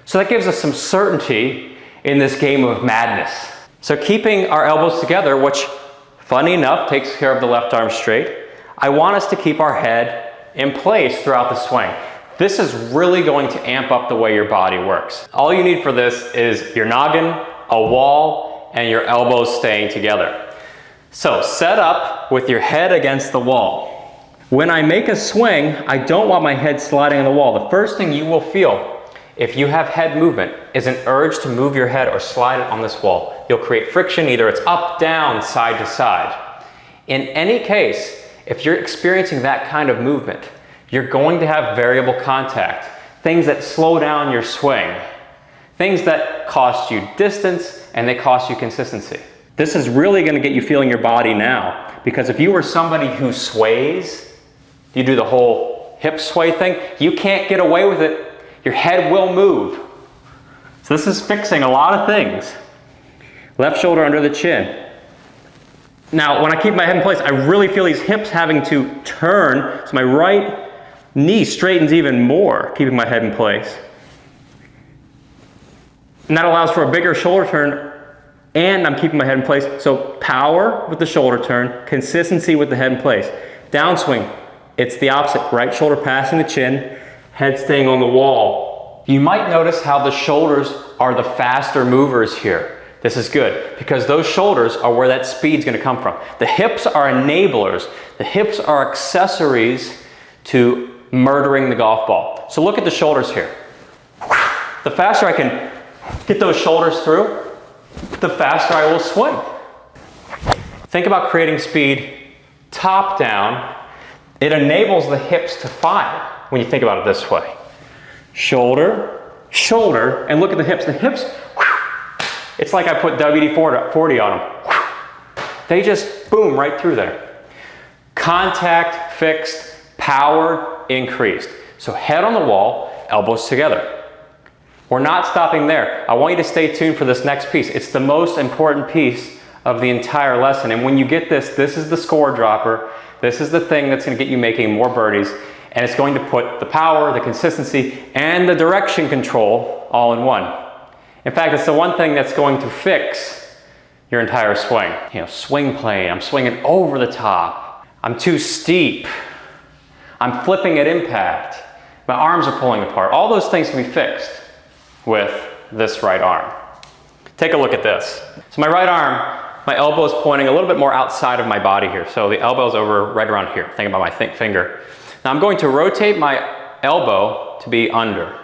So that gives us some certainty in this game of madness. So keeping our elbows together, which funny enough takes care of the left arm straight, I want us to keep our head in place throughout the swing. This is really going to amp up the way your body works. All you need for this is your noggin, a wall, and your elbows staying together. So set up with your head against the wall. When I make a swing, I don't want my head sliding on the wall. The first thing you will feel if you have head movement is an urge to move your head or slide it on this wall. You'll create friction, either it's up, down, side to side. In any case, if you're experiencing that kind of movement, you're going to have variable contact, things that slow down your swing, things that cost you distance and they cost you consistency. This is really going to get you feeling your body now, because if you were somebody who sways, you do the whole hip sway thing, you can't get away with it. Your head will move. So this is fixing a lot of things. Left shoulder under the chin. Now, when I keep my head in place, I really feel these hips having to turn, so my right knee straightens even more, keeping my head in place. And that allows for a bigger shoulder turn, and I'm keeping my head in place. So power with the shoulder turn, consistency with the head in place. Downswing, it's the opposite. Right shoulder passing the chin, head staying on the wall. You might notice how the shoulders are the faster movers here. This is good because those shoulders are where that speed's gonna come from. The hips are enablers. The hips are accessories to murdering the golf ball. So look at the shoulders here. The faster I can get those shoulders through, the faster I will swing. Think about creating speed top down. It enables the hips to fire when you think about it this way. Shoulder, shoulder, and look at the hips. The hips, it's like I put WD-40 on them. They just boom right through there. Contact fixed, power increased. So head on the wall, elbows together. We're not stopping there. I want you to stay tuned for this next piece. It's the most important piece of the entire lesson. And when you get this, this is the score dropper. This is the thing that's going to get you making more birdies. And it's going to put the power, the consistency, and the direction control all in one. In fact, it's the one thing that's going to fix your entire swing. You know, swing plane, I'm swinging over the top. I'm too steep. I'm flipping at impact. My arms are pulling apart. All those things can be fixed with this right arm. Take a look at this. So my right arm, my elbow is pointing a little bit more outside of my body here. So the elbow's over right around here. Think about my finger. Now I'm going to rotate my elbow to be under.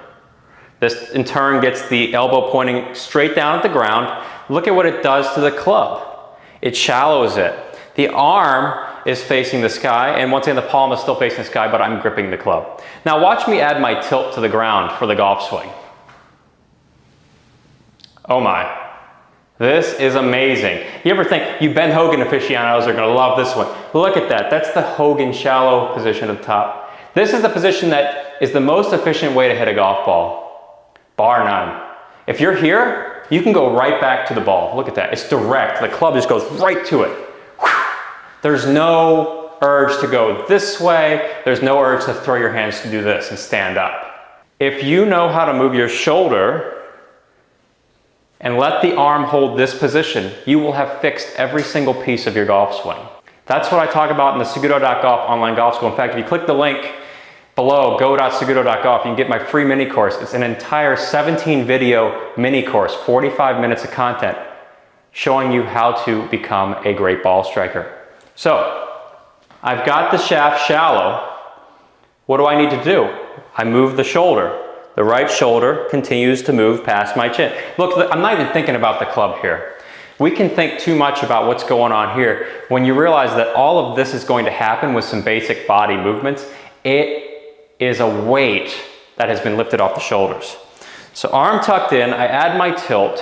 This in turn gets the elbow pointing straight down at the ground. Look at what it does to the club. It shallows it. The arm is facing the sky, and once again the palm is still facing the sky, but I'm gripping the club. Now watch me add my tilt to the ground for the golf swing. Oh my. This is amazing. You ever think, you Ben Hogan aficionados are gonna love this one. Look at that, that's the Hogan shallow position at the top. This is the position that is the most efficient way to hit a golf ball, bar none. If you're here, you can go right back to the ball. Look at that, it's direct. The club just goes right to it. There's no urge to go this way. There's no urge to throw your hands to do this and stand up. If you know how to move your shoulder and let the arm hold this position, you will have fixed every single piece of your golf swing. That's what I talk about in the Saguto.golf online golf school. In fact, if you click the link below, go.saguto.golf, you can get my free mini course. It's an entire 17 video mini course, 45 minutes of content, showing you how to become a great ball striker. So, I've got the shaft shallow. What do I need to do? I move the shoulder. The right shoulder continues to move past my chin. Look, I'm not even thinking about the club here. We can think too much about what's going on here when you realize that all of this is going to happen with some basic body movements. It is a weight that has been lifted off the shoulders. So arm tucked in, I add my tilt.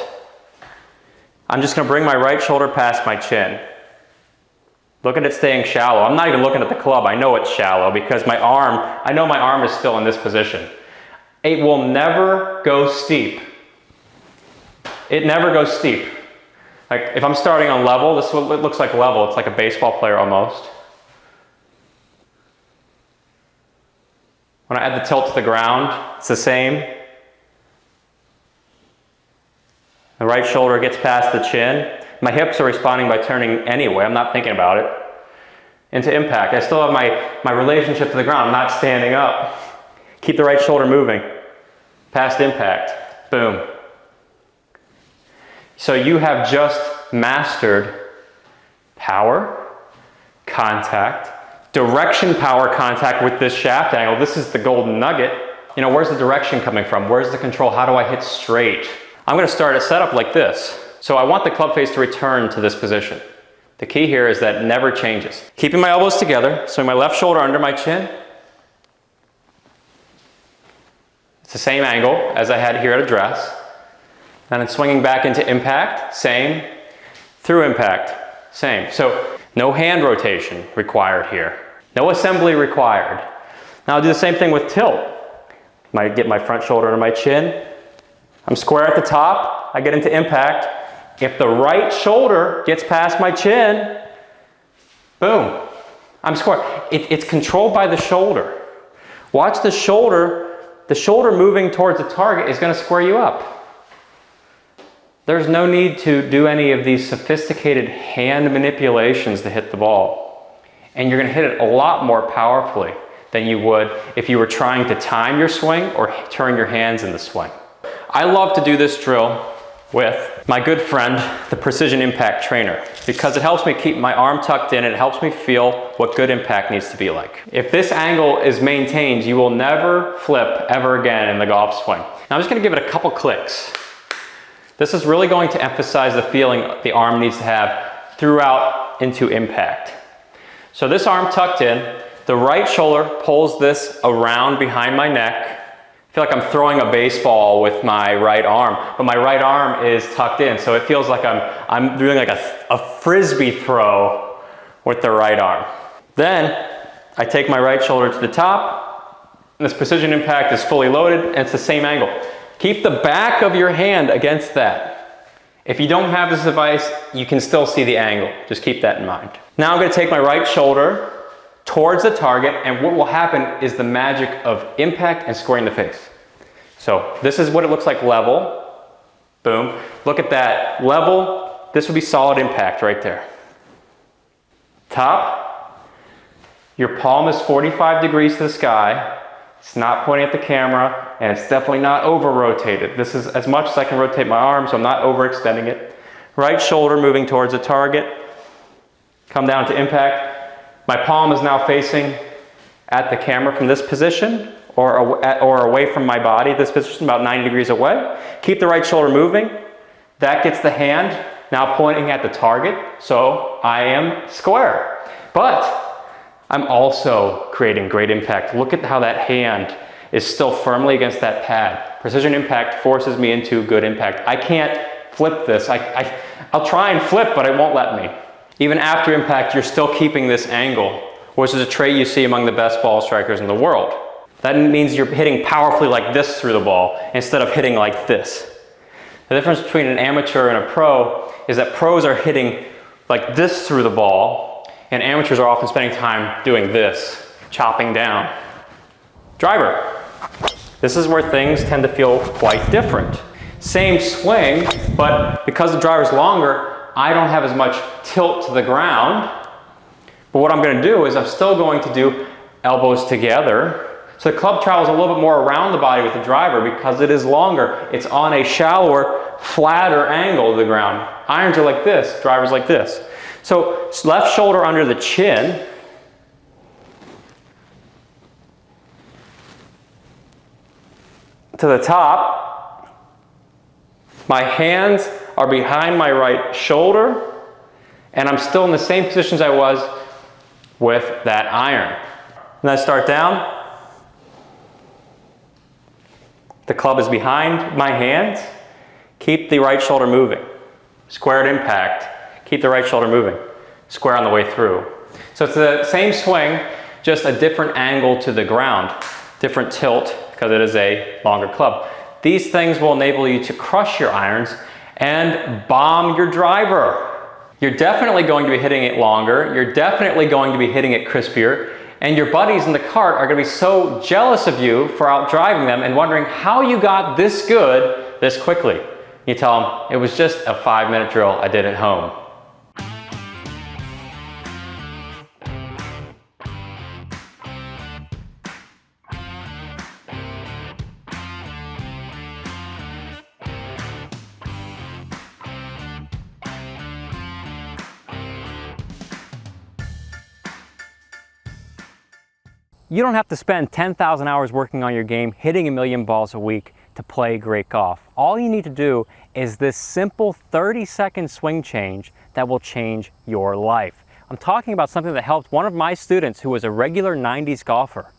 I'm just gonna bring my right shoulder past my chin. Look at it staying shallow. I'm not even looking at the club. I know it's shallow because my arm, I know my arm is still in this position. It will never go steep. It never goes steep. Like if I'm starting on level, this is what it looks like level. It's like a baseball player almost. When I add the tilt to the ground, it's the same. The right shoulder gets past the chin. My hips are responding by turning anyway. I'm not thinking about it. Into impact. I still have my relationship to the ground. I'm not standing up. Keep the right shoulder moving. Past impact. Boom. So you have just mastered power, contact, direction power contact with this shaft angle. This is the golden nugget. You know, where's the direction coming from? Where's the control? How do I hit straight? I'm going to start a setup like this. So I want the club face to return to this position. The key here is that it never changes. Keeping my elbows together, so my left shoulder under my chin. It's the same angle as I had here at address. And then swinging back into impact, same. Through impact, same. So no hand rotation required here. No assembly required. Now I'll do the same thing with tilt. I get my front shoulder under my chin. I'm square at the top. I get into impact. If the right shoulder gets past my chin, boom, I'm square. It's controlled by the shoulder. Watch the shoulder moving towards the target is going to square you up. There's no need to do any of these sophisticated hand manipulations to hit the ball. And you're gonna hit it a lot more powerfully than you would if you were trying to time your swing or turn your hands in the swing. I love to do this drill with my good friend, the Precision Impact Trainer, because it helps me keep my arm tucked in and it helps me feel what good impact needs to be like. If this angle is maintained, you will never flip ever again in the golf swing. Now I'm just gonna give it a couple clicks. This is really going to emphasize the feeling the arm needs to have throughout into impact. So this arm tucked in, the right shoulder pulls this around behind my neck. I feel like I'm throwing a baseball with my right arm, but my right arm is tucked in, so it feels like I'm doing like a frisbee throw with the right arm. Then I take my right shoulder to the top, and this precision impact is fully loaded, and it's the same angle. Keep the back of your hand against that. If you don't have this device, you can still see the angle. Just keep that in mind. Now I'm going to take my right shoulder towards the target, and what will happen is the magic of impact and squaring the face. So this is what it looks like level. Boom. Look at that. Level. This would be solid impact right there. Top. Your palm is 45 degrees to the sky. It's not pointing at the camera, and it's definitely not over-rotated. This is as much as I can rotate my arm, so I'm not overextending it. Right shoulder moving towards the target. Come down to impact. My palm is now facing at the camera from this position, or away from my body. This position about 90 degrees away. Keep the right shoulder moving. That gets the hand now pointing at the target, so I am square. But I'm also creating great impact. Look at how that hand is still firmly against that pad. Precision impact forces me into good impact. I can't flip this. I'll try and flip, but it won't let me. Even after impact, you're still keeping this angle, which is a trait you see among the best ball strikers in the world. That means you're hitting powerfully like this through the ball instead of hitting like this. The difference between an amateur and a pro is that pros are hitting like this through the ball, and amateurs are often spending time doing this, chopping down. Driver. This is where things tend to feel quite different. Same swing, but because the driver's longer, I don't have as much tilt to the ground. But what I'm going to do is I'm still going to do elbows together. So the club travels a little bit more around the body with the driver because it is longer. It's on a shallower, flatter angle to the ground. Irons are like this, drivers like this. So left shoulder under the chin. To the top. My hands are behind my right shoulder, and I'm still in the same positions I was with that iron. And I start down. The club is behind my hands. Keep the right shoulder moving. Squared impact. Keep the right shoulder moving. Square on the way through. So it's the same swing, just a different angle to the ground. Different tilt, because it is a longer club. These things will enable you to crush your irons and bomb your driver. You're definitely going to be hitting it longer. You're definitely going to be hitting it crispier. And your buddies in the cart are going to be so jealous of you for outdriving them and wondering how you got this good this quickly. You tell them, it was just a 5-minute drill I did at home. You don't have to spend 10,000 hours working on your game, hitting 1,000,000 balls a week to play great golf. All you need to do is this simple 30-second swing change that will change your life. I'm talking about something that helped one of my students who was a regular 90s golfer.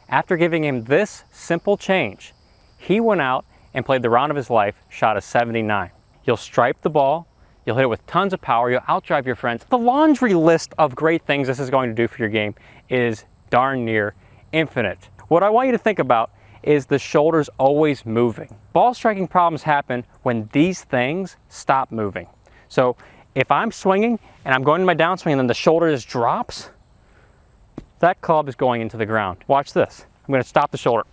After giving him this simple change, he went out and played the round of his life, shot a 79. You'll stripe the ball, you'll hit it with tons of power, you'll outdrive your friends. The laundry list of great things this is going to do for your game is darn near infinite. What I want you to think about is the shoulders always moving. Ball striking problems happen when these things stop moving. So if I'm swinging and I'm going to my downswing and then the shoulder just drops, that club is going into the ground. Watch this. I'm going to stop the shoulder.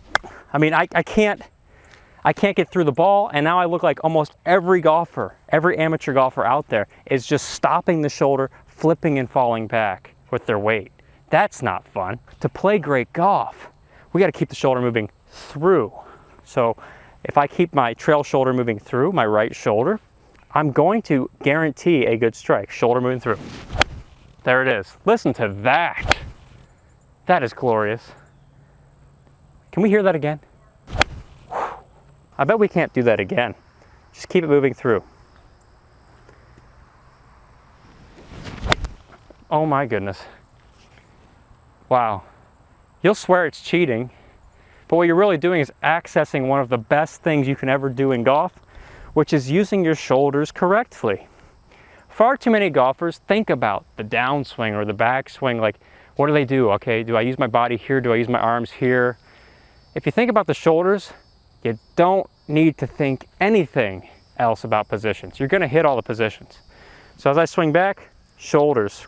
I mean, I can't I can't get through the ball, and now I look like almost every golfer, every amateur golfer out there is just stopping the shoulder, flipping and falling back with their weight. That's not fun. To play great golf, we got to keep the shoulder moving through. So if I keep my trail shoulder moving through, my right shoulder, I'm going to guarantee a good strike. Shoulder moving through. There it is. Listen to that. That is glorious. Can we hear that again? I bet we can't do that again. Just keep it moving through. Oh my goodness. Wow. You'll swear it's cheating, but what you're really doing is accessing one of the best things you can ever do in golf, which is using your shoulders correctly. Far too many golfers think about the downswing or the backswing, like, what do they do? Okay, do I use my body here? Do I use my arms here? If you think about the shoulders, you don't need to think anything else about positions. You're gonna hit all the positions. So as I swing back, shoulders.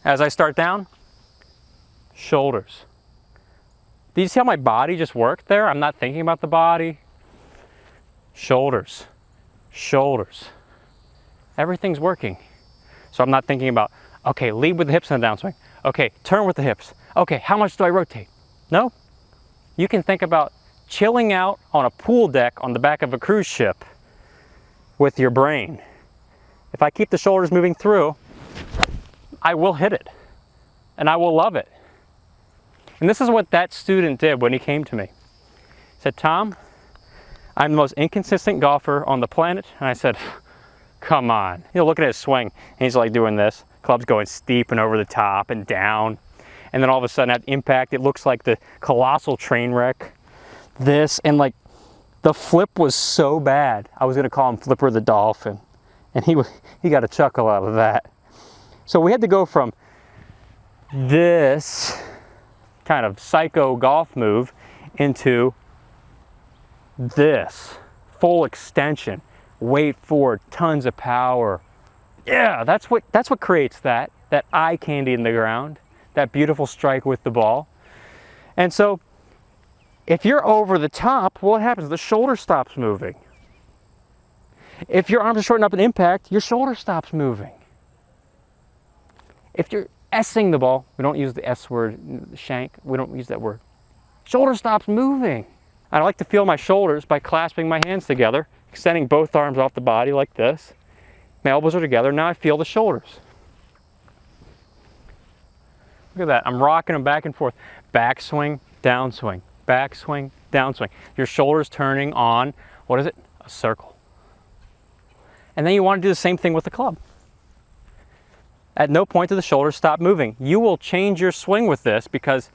As I start down, shoulders. Do you see how my body just worked there? I'm not thinking about the body. Shoulders, shoulders. Everything's working. So I'm not thinking about, okay, lead with the hips in the downswing. Okay, turn with the hips. Okay, how much do I rotate? No. You can think about chilling out on a pool deck on the back of a cruise ship with your brain. If I keep the shoulders moving through, I will hit it and I will love it. And this is what that student did when he came to me. He said, Tom, I'm the most inconsistent golfer on the planet. And I said, come on. You know, look at his swing. And he's like doing this. Club's going steep and over the top and down. And then all of a sudden at impact, it looks like the colossal train wreck. This, and like the flip was so bad. I was gonna call him Flipper the Dolphin. And he got a chuckle out of that. So we had to go from this kind of psycho golf move into this full extension, weight forward, tons of power. Yeah, that's what creates that eye candy in the ground, that beautiful strike with the ball. And so if you're over the top, what happens? The shoulder stops moving. If your arms are shortened up at impact, your shoulder stops moving. If you're S-ing the ball, we don't use the S word, shank, we don't use that word. Shoulder stops moving. I like to feel my shoulders by clasping my hands together, extending both arms off the body like this. My elbows are together, now I feel the shoulders. Look at that, I'm rocking them back and forth. Backswing, downswing, backswing, downswing. Your shoulders turning on, what is it? A circle. And then you want to do the same thing with the club. At no point do the shoulders stop moving. You will change your swing with this because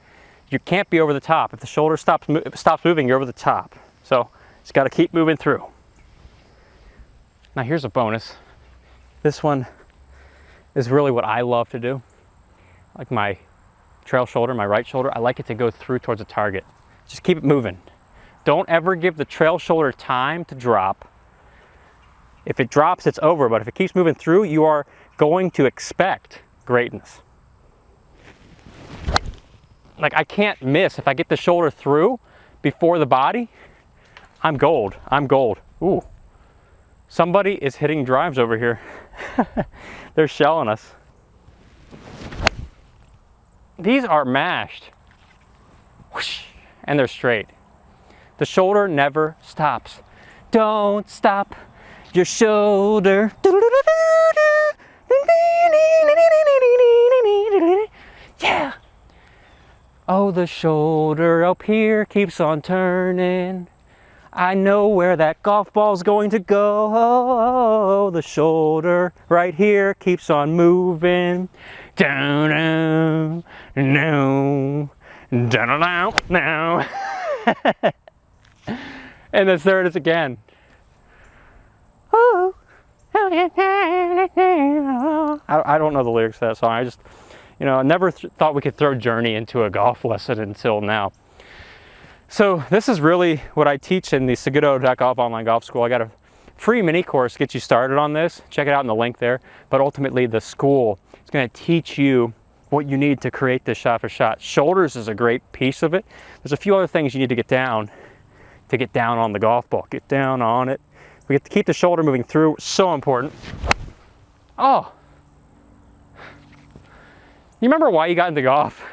you can't be over the top. If the shoulder stops moving, you're over the top. So it's got to keep moving through. Now here's a bonus. This one is really what I love to do. Like my trail shoulder, my right shoulder, I like it to go through towards a target. Just keep it moving. Don't ever give the trail shoulder time to drop. If it drops, it's over, but if it keeps moving through, you are going to expect greatness. Like I can't miss. If I get the shoulder through before the body, I'm gold. I'm gold. Ooh. Somebody is hitting drives over here. They're shelling us. These are mashed. Whoosh, and they're straight. The shoulder never stops. Don't stop your shoulder. Yeah. Oh, the shoulder up here keeps on turning. I know where that golf ball's going to go. Oh, the shoulder right here keeps on moving. Down, down, down, down, down, down. And then there it is again. Oh, I don't know the lyrics to that song. I just, I never thought we could throw Journey into a golf lesson until now. So this is really what I teach in the SagutoGolf online golf school. I got a free mini course to get you started on this. Check it out in the link there. But ultimately the school is going to teach you what you need to create this shot for shot. Shoulders is a great piece of it. There's a few other things you need to get down. to get down on the golf ball. Get down on it. We get to keep the shoulder moving through, so important. Oh, you remember why you got into golf?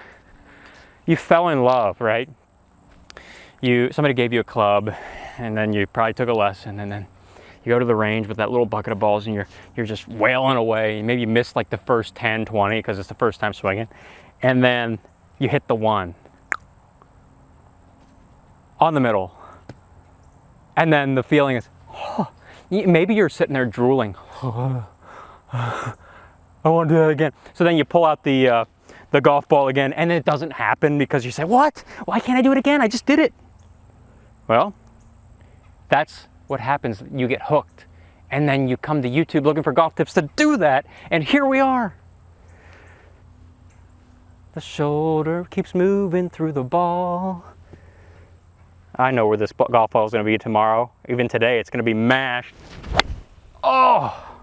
You fell in love, right? Somebody gave you a club, and then you probably took a lesson, and then you go to the range with that little bucket of balls, and you're just wailing away. Maybe you missed like the first 10, 20 because it's the first time swinging, and then you hit the one on the middle, and then the feeling is, oh, maybe you're sitting there drooling. Oh, I want to do that again. So then you pull out the golf ball again, and it doesn't happen because you say, what? Why can't I do it again? I just did it. Well, that's what happens. You get hooked, and then you come to YouTube looking for golf tips to do that, and here we are. The shoulder keeps moving through the ball. I know where this golf ball is going to be tomorrow. Even today, it's going to be mashed. Oh,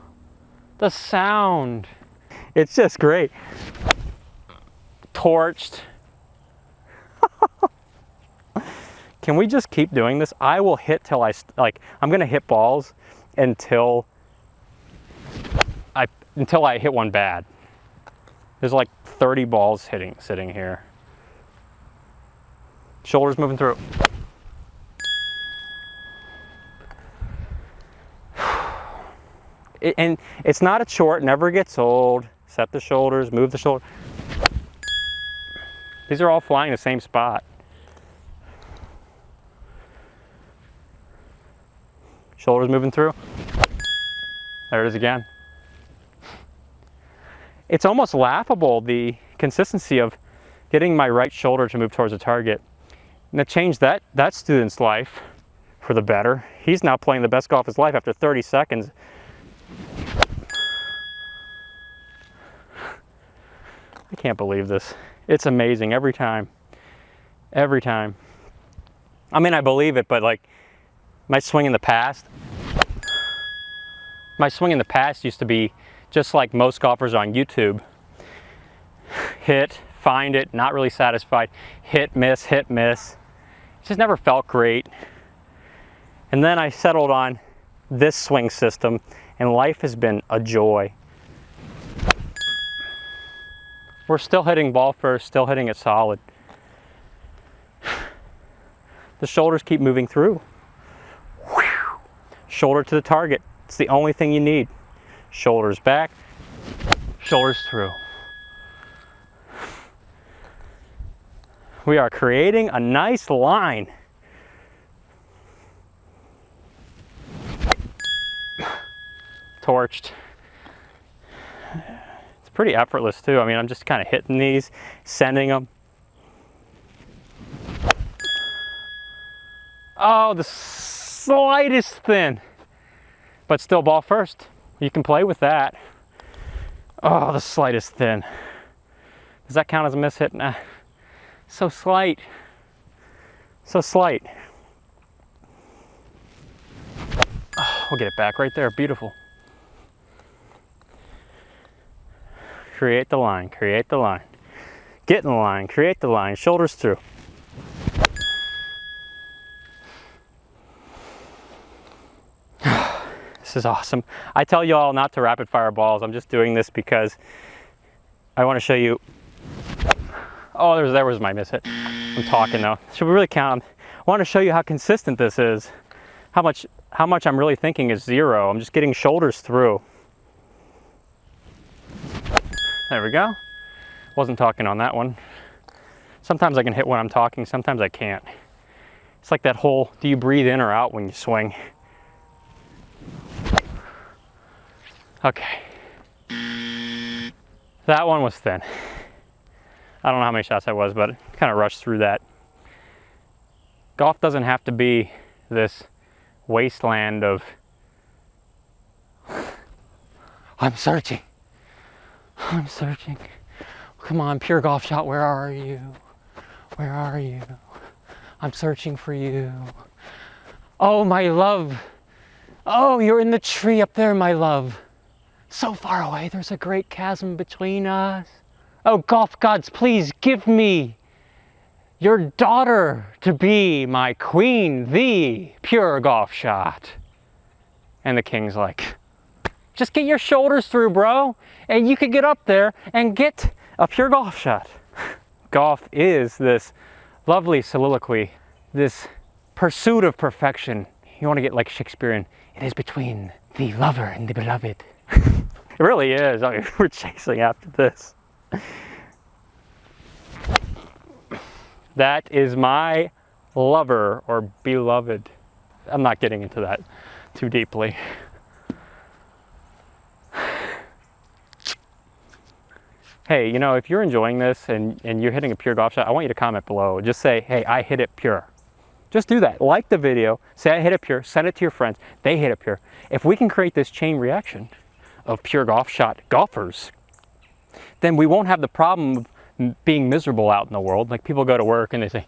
the sound. It's just great. Torched. Can we just keep doing this? I will hit till I'm going to hit balls until I hit one bad. There's like 30 balls sitting here. Shoulders moving through. And it's not a chore, it never gets old. Set the shoulders, move the shoulder. These are all flying the same spot. Shoulders moving through. There it is again. It's almost laughable, the consistency of getting my right shoulder to move towards the target. And it changed that student's life for the better. He's now playing the best golf of his life after 30 seconds. I can't believe this. It's amazing every time. Every time. I mean, I believe it, but like my swing in the past used to be just like most golfers on YouTube. Hit, find it, not really satisfied. Hit, miss, hit, miss. It just never felt great. And then I settled on this swing system, and life has been a joy. We're still hitting ball first, still hitting it solid. The shoulders keep moving through. Shoulder to the target. It's the only thing you need. Shoulders back, shoulders through. We are creating a nice line. Torched. It's pretty effortless too. I mean, I'm just kind of hitting these, sending them. Oh, the slightest thin, but still ball first. You can play with that. Oh, the slightest thin. Does that count as a miss hit? Nah. So slight. So slight. Oh, we'll get it back right there. Beautiful. Create the line. Create the line. Get in the line. Create the line. Shoulders through. This is awesome. I tell you all not to rapid fire balls. I'm just doing this because I want to show you. Oh, there was my miss hit. I'm talking though. Should we really count? I want to show you how consistent this is. How much I'm really thinking is zero. I'm just getting shoulders through. There we go. Wasn't talking on that one. Sometimes I can hit when I'm talking, sometimes I can't. It's like that whole, do you breathe in or out when you swing? Okay. That one was thin. I don't know how many shots that was, but kind of rushed through that. Golf doesn't have to be this wasteland of, I'm searching. I'm searching. Come on, pure golf shot, where are you? Where are you? I'm searching for you. Oh, my love. Oh, you're in the tree up there, my love. So far away, there's a great chasm between us. Oh, golf gods, please give me your daughter to be my queen, the pure golf shot. And the king's like, just get your shoulders through, bro, and you could get up there and get a pure golf shot. Golf is this lovely soliloquy, this pursuit of perfection. You want to get like Shakespearean, it is between the lover and the beloved. It really is. I mean, we're chasing after this. That is my lover or beloved. I'm not getting into that too deeply. Hey, you know, if you're enjoying this and you're hitting a pure golf shot, I want you to comment below. Just say, hey, I hit it pure. Just do that. Like the video, say I hit it pure, send it to your friends, they hit it pure. If we can create this chain reaction of pure golf shot golfers, then we won't have the problem of being miserable out in the world. Like people go to work and they say,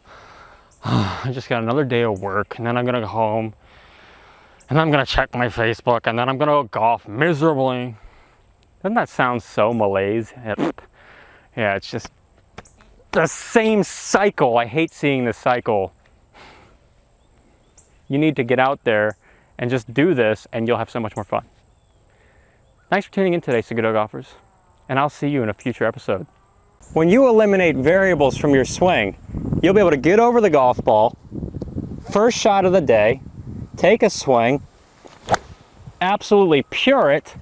oh, I just got another day of work and then I'm gonna go home and I'm gonna check my Facebook and then I'm gonna go golf miserably. Doesn't that sound so malaise? Yeah, it's just the same cycle. I hate seeing this cycle. You need to get out there and just do this and you'll have so much more fun. Thanks for tuning in today, SagutoGolfers, and I'll see you in a future episode. When you eliminate variables from your swing, you'll be able to get over the golf ball, first shot of the day, take a swing, absolutely pure it,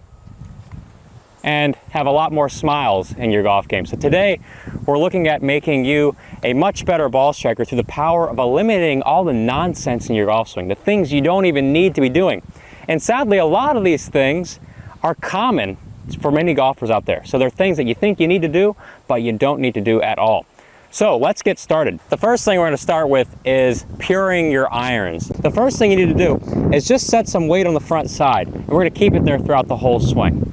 and have a lot more smiles in your golf game. So today, we're looking at making you a much better ball striker through the power of eliminating all the nonsense in your golf swing, the things you don't even need to be doing. And sadly, a lot of these things are common for many golfers out there. So they're things that you think you need to do, but you don't need to do at all. So let's get started. The first thing we're going to start with is puring your irons. The first thing you need to do is just set some weight on the front side, and we're going to keep it there throughout the whole swing.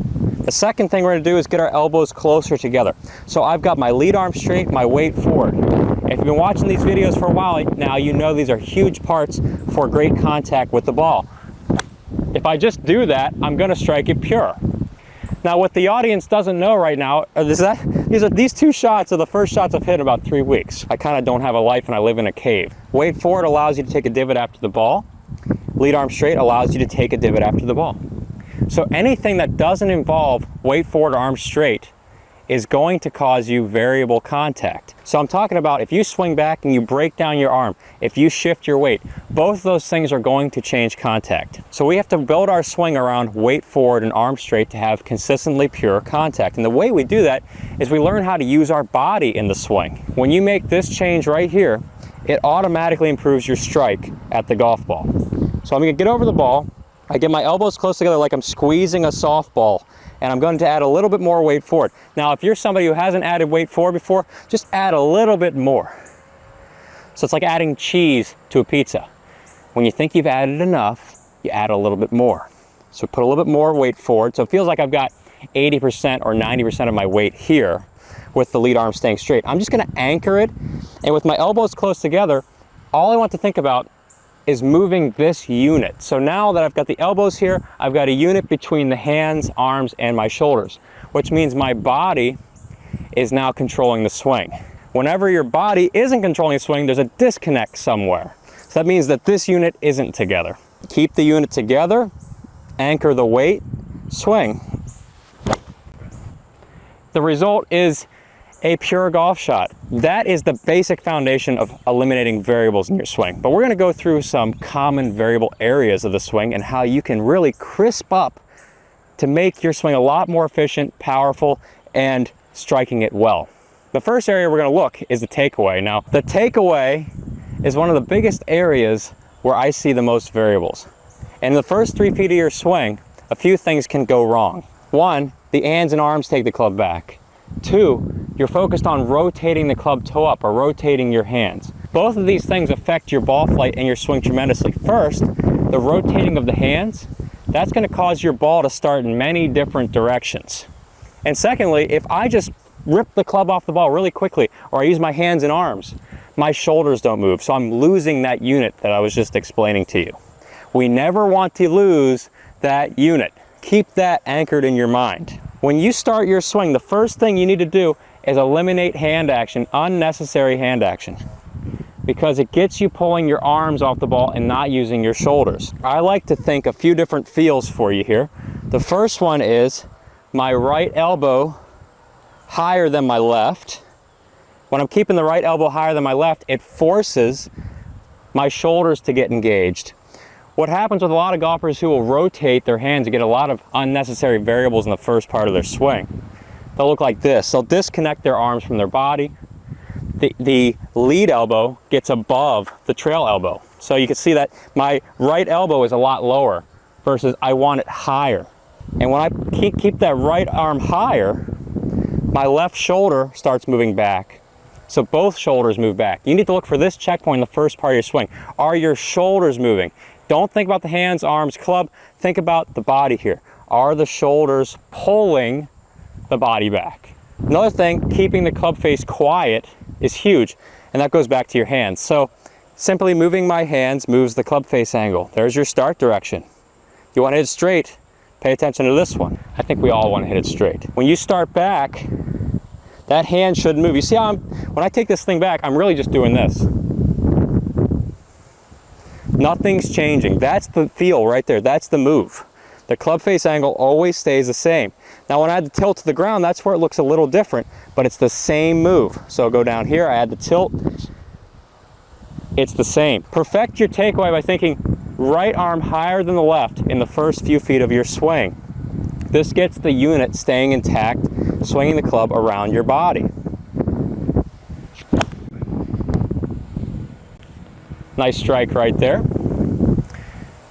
The second thing we're going to do is get our elbows closer together. So I've got my lead arm straight, my weight forward. If you've been watching these videos for a while now, you know these are huge parts for great contact with the ball. If I just do that, I'm going to strike it pure. Now what the audience doesn't know right now is that these two shots are the first shots I've hit in about 3 weeks. I kind of don't have a life and I live in a cave. Weight forward allows you to take a divot after the ball. Lead arm straight allows you to take a divot after the ball. So anything that doesn't involve weight forward or arm straight is going to cause you variable contact. So I'm talking about if you swing back and you break down your arm, if you shift your weight, both of those things are going to change contact. So we have to build our swing around weight forward and arm straight to have consistently pure contact. And the way we do that is we learn how to use our body in the swing. When you make this change right here, it automatically improves your strike at the golf ball. So I'm gonna get over the ball. I get my elbows close together like I'm squeezing a softball, and I'm going to add a little bit more weight forward. Now, if you're somebody who hasn't added weight forward before, just add a little bit more. So it's like adding cheese to a pizza. When you think you've added enough, you add a little bit more. So put a little bit more weight forward. So it feels like I've got 80% or 90% of my weight here with the lead arm staying straight. I'm just gonna anchor it, and with my elbows close together, all I want to think about is moving this unit. So now that I've got the elbows here, I've got a unit between the hands, arms, and my shoulders, which means my body is now controlling the swing. Whenever your body isn't controlling the swing, there's a disconnect somewhere. So that means that this unit isn't together. Keep the unit together, anchor the weight, swing. The result is a pure golf shot. That is the basic foundation of eliminating variables in your swing. But we're going to go through some common variable areas of the swing and how you can really crisp up to make your swing a lot more efficient, powerful, and striking it well. The first area we're going to look is the takeaway. Now, the takeaway is one of the biggest areas where I see the most variables. And in the first 3 feet of your swing, a few things can go wrong. One, the hands and arms take the club back. Two, you're focused on rotating the club toe up or rotating your hands. Both of these things affect your ball flight and your swing tremendously. First, the rotating of the hands, that's going to cause your ball to start in many different directions. And secondly, if I just rip the club off the ball really quickly or I use my hands and arms, my shoulders don't move. So I'm losing that unit that I was just explaining to you. We never want to lose that unit. Keep that anchored in your mind. When you start your swing, the first thing you need to do is eliminate hand action, unnecessary hand action. because it gets you pulling your arms off the ball and not using your shoulders. I like to think a few different feels for you here. The first one is my right elbow higher than my left. When I'm keeping the right elbow higher than my left, it forces my shoulders to get engaged. What happens with a lot of golfers who will rotate their hands and get a lot of unnecessary variables in the first part of their swing, they'll look like this. They'll disconnect their arms from their body. The lead elbow gets above the trail elbow. So you can see that my right elbow is a lot lower versus I want it higher. And when I keep that right arm higher, my left shoulder starts moving back. So both shoulders move back. You need to look for this checkpoint in the first part of your swing. Are your shoulders moving? Don't think about the hands, arms, club. Think about the body here. Are the shoulders pulling the body back? Another thing, keeping the club face quiet is huge, and that goes back to your hands. So simply moving my hands moves the club face angle. There's your start direction. You want to hit it straight, pay attention to this one. I think we all want to hit it straight. When you start back, that hand should move. You see how when I take this thing back, I'm really just doing this. Nothing's changing. That's the feel right there. That's the move. The club face angle always stays the same. Now when I add the tilt to the ground, that's where it looks a little different, but it's the same move. So I'll go down here, I add the tilt, it's the same. Perfect your takeaway by thinking right arm higher than the left in the first few feet of your swing. This gets the unit staying intact, swinging the club around your body. Nice strike right there.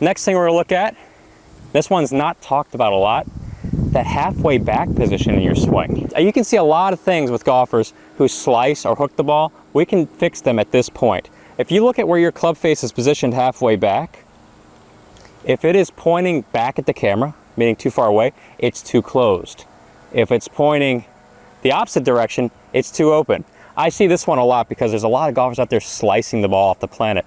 Next thing we're gonna look at, this one's not talked about a lot, that halfway back position in your swing. You can see a lot of things with golfers who slice or hook the ball. We can fix them at this point. If you look at where your club face is positioned halfway back, if it is pointing back at the camera, meaning too far away, it's too closed. If it's pointing the opposite direction, it's too open. I see this one a lot because there's a lot of golfers out there slicing the ball off the planet.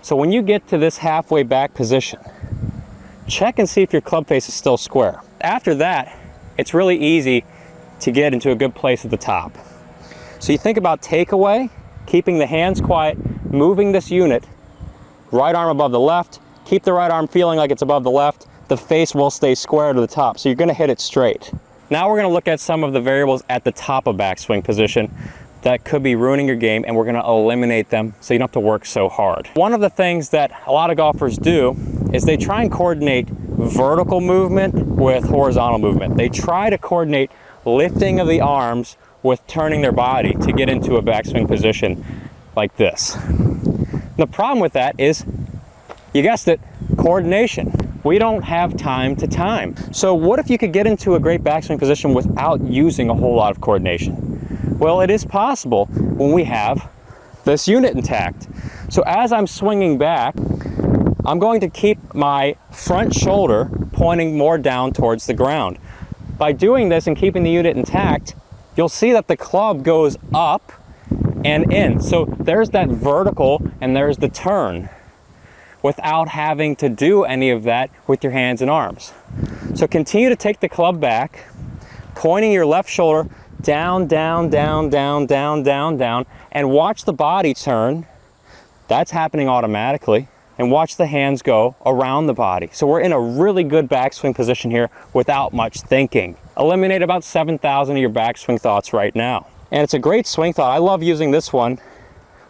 So when you get to this halfway back position, check and see if your club face is still square. After that, it's really easy to get into a good place at the top. So you think about takeaway, keeping the hands quiet, moving this unit, right arm above the left, keep the right arm feeling like it's above the left, the face will stay square to the top, so you're gonna hit it straight. Now we're gonna look at some of the variables at the top of backswing position that could be ruining your game, and we're gonna eliminate them so you don't have to work so hard. One of the things that a lot of golfers do is they try and coordinate vertical movement with horizontal movement. They try to coordinate lifting of the arms with turning their body to get into a backswing position like this. The problem with that is, you guessed it, coordination. We don't have time to time. So what if you could get into a great backswing position without using a whole lot of coordination? Well, it is possible when we have this unit intact. So as I'm swinging back, I'm going to keep my front shoulder pointing more down towards the ground. By doing this and keeping the unit intact, you'll see that the club goes up and in. So there's that vertical and there's the turn without having to do any of that with your hands and arms. So continue to take the club back, pointing your left shoulder down, down, down, down, down, down, down, and watch the body turn. That's happening automatically. And watch the hands go around the body. So we're in a really good backswing position here without much thinking. Eliminate about 7,000 of your backswing thoughts right now. And it's a great swing thought. I love using this one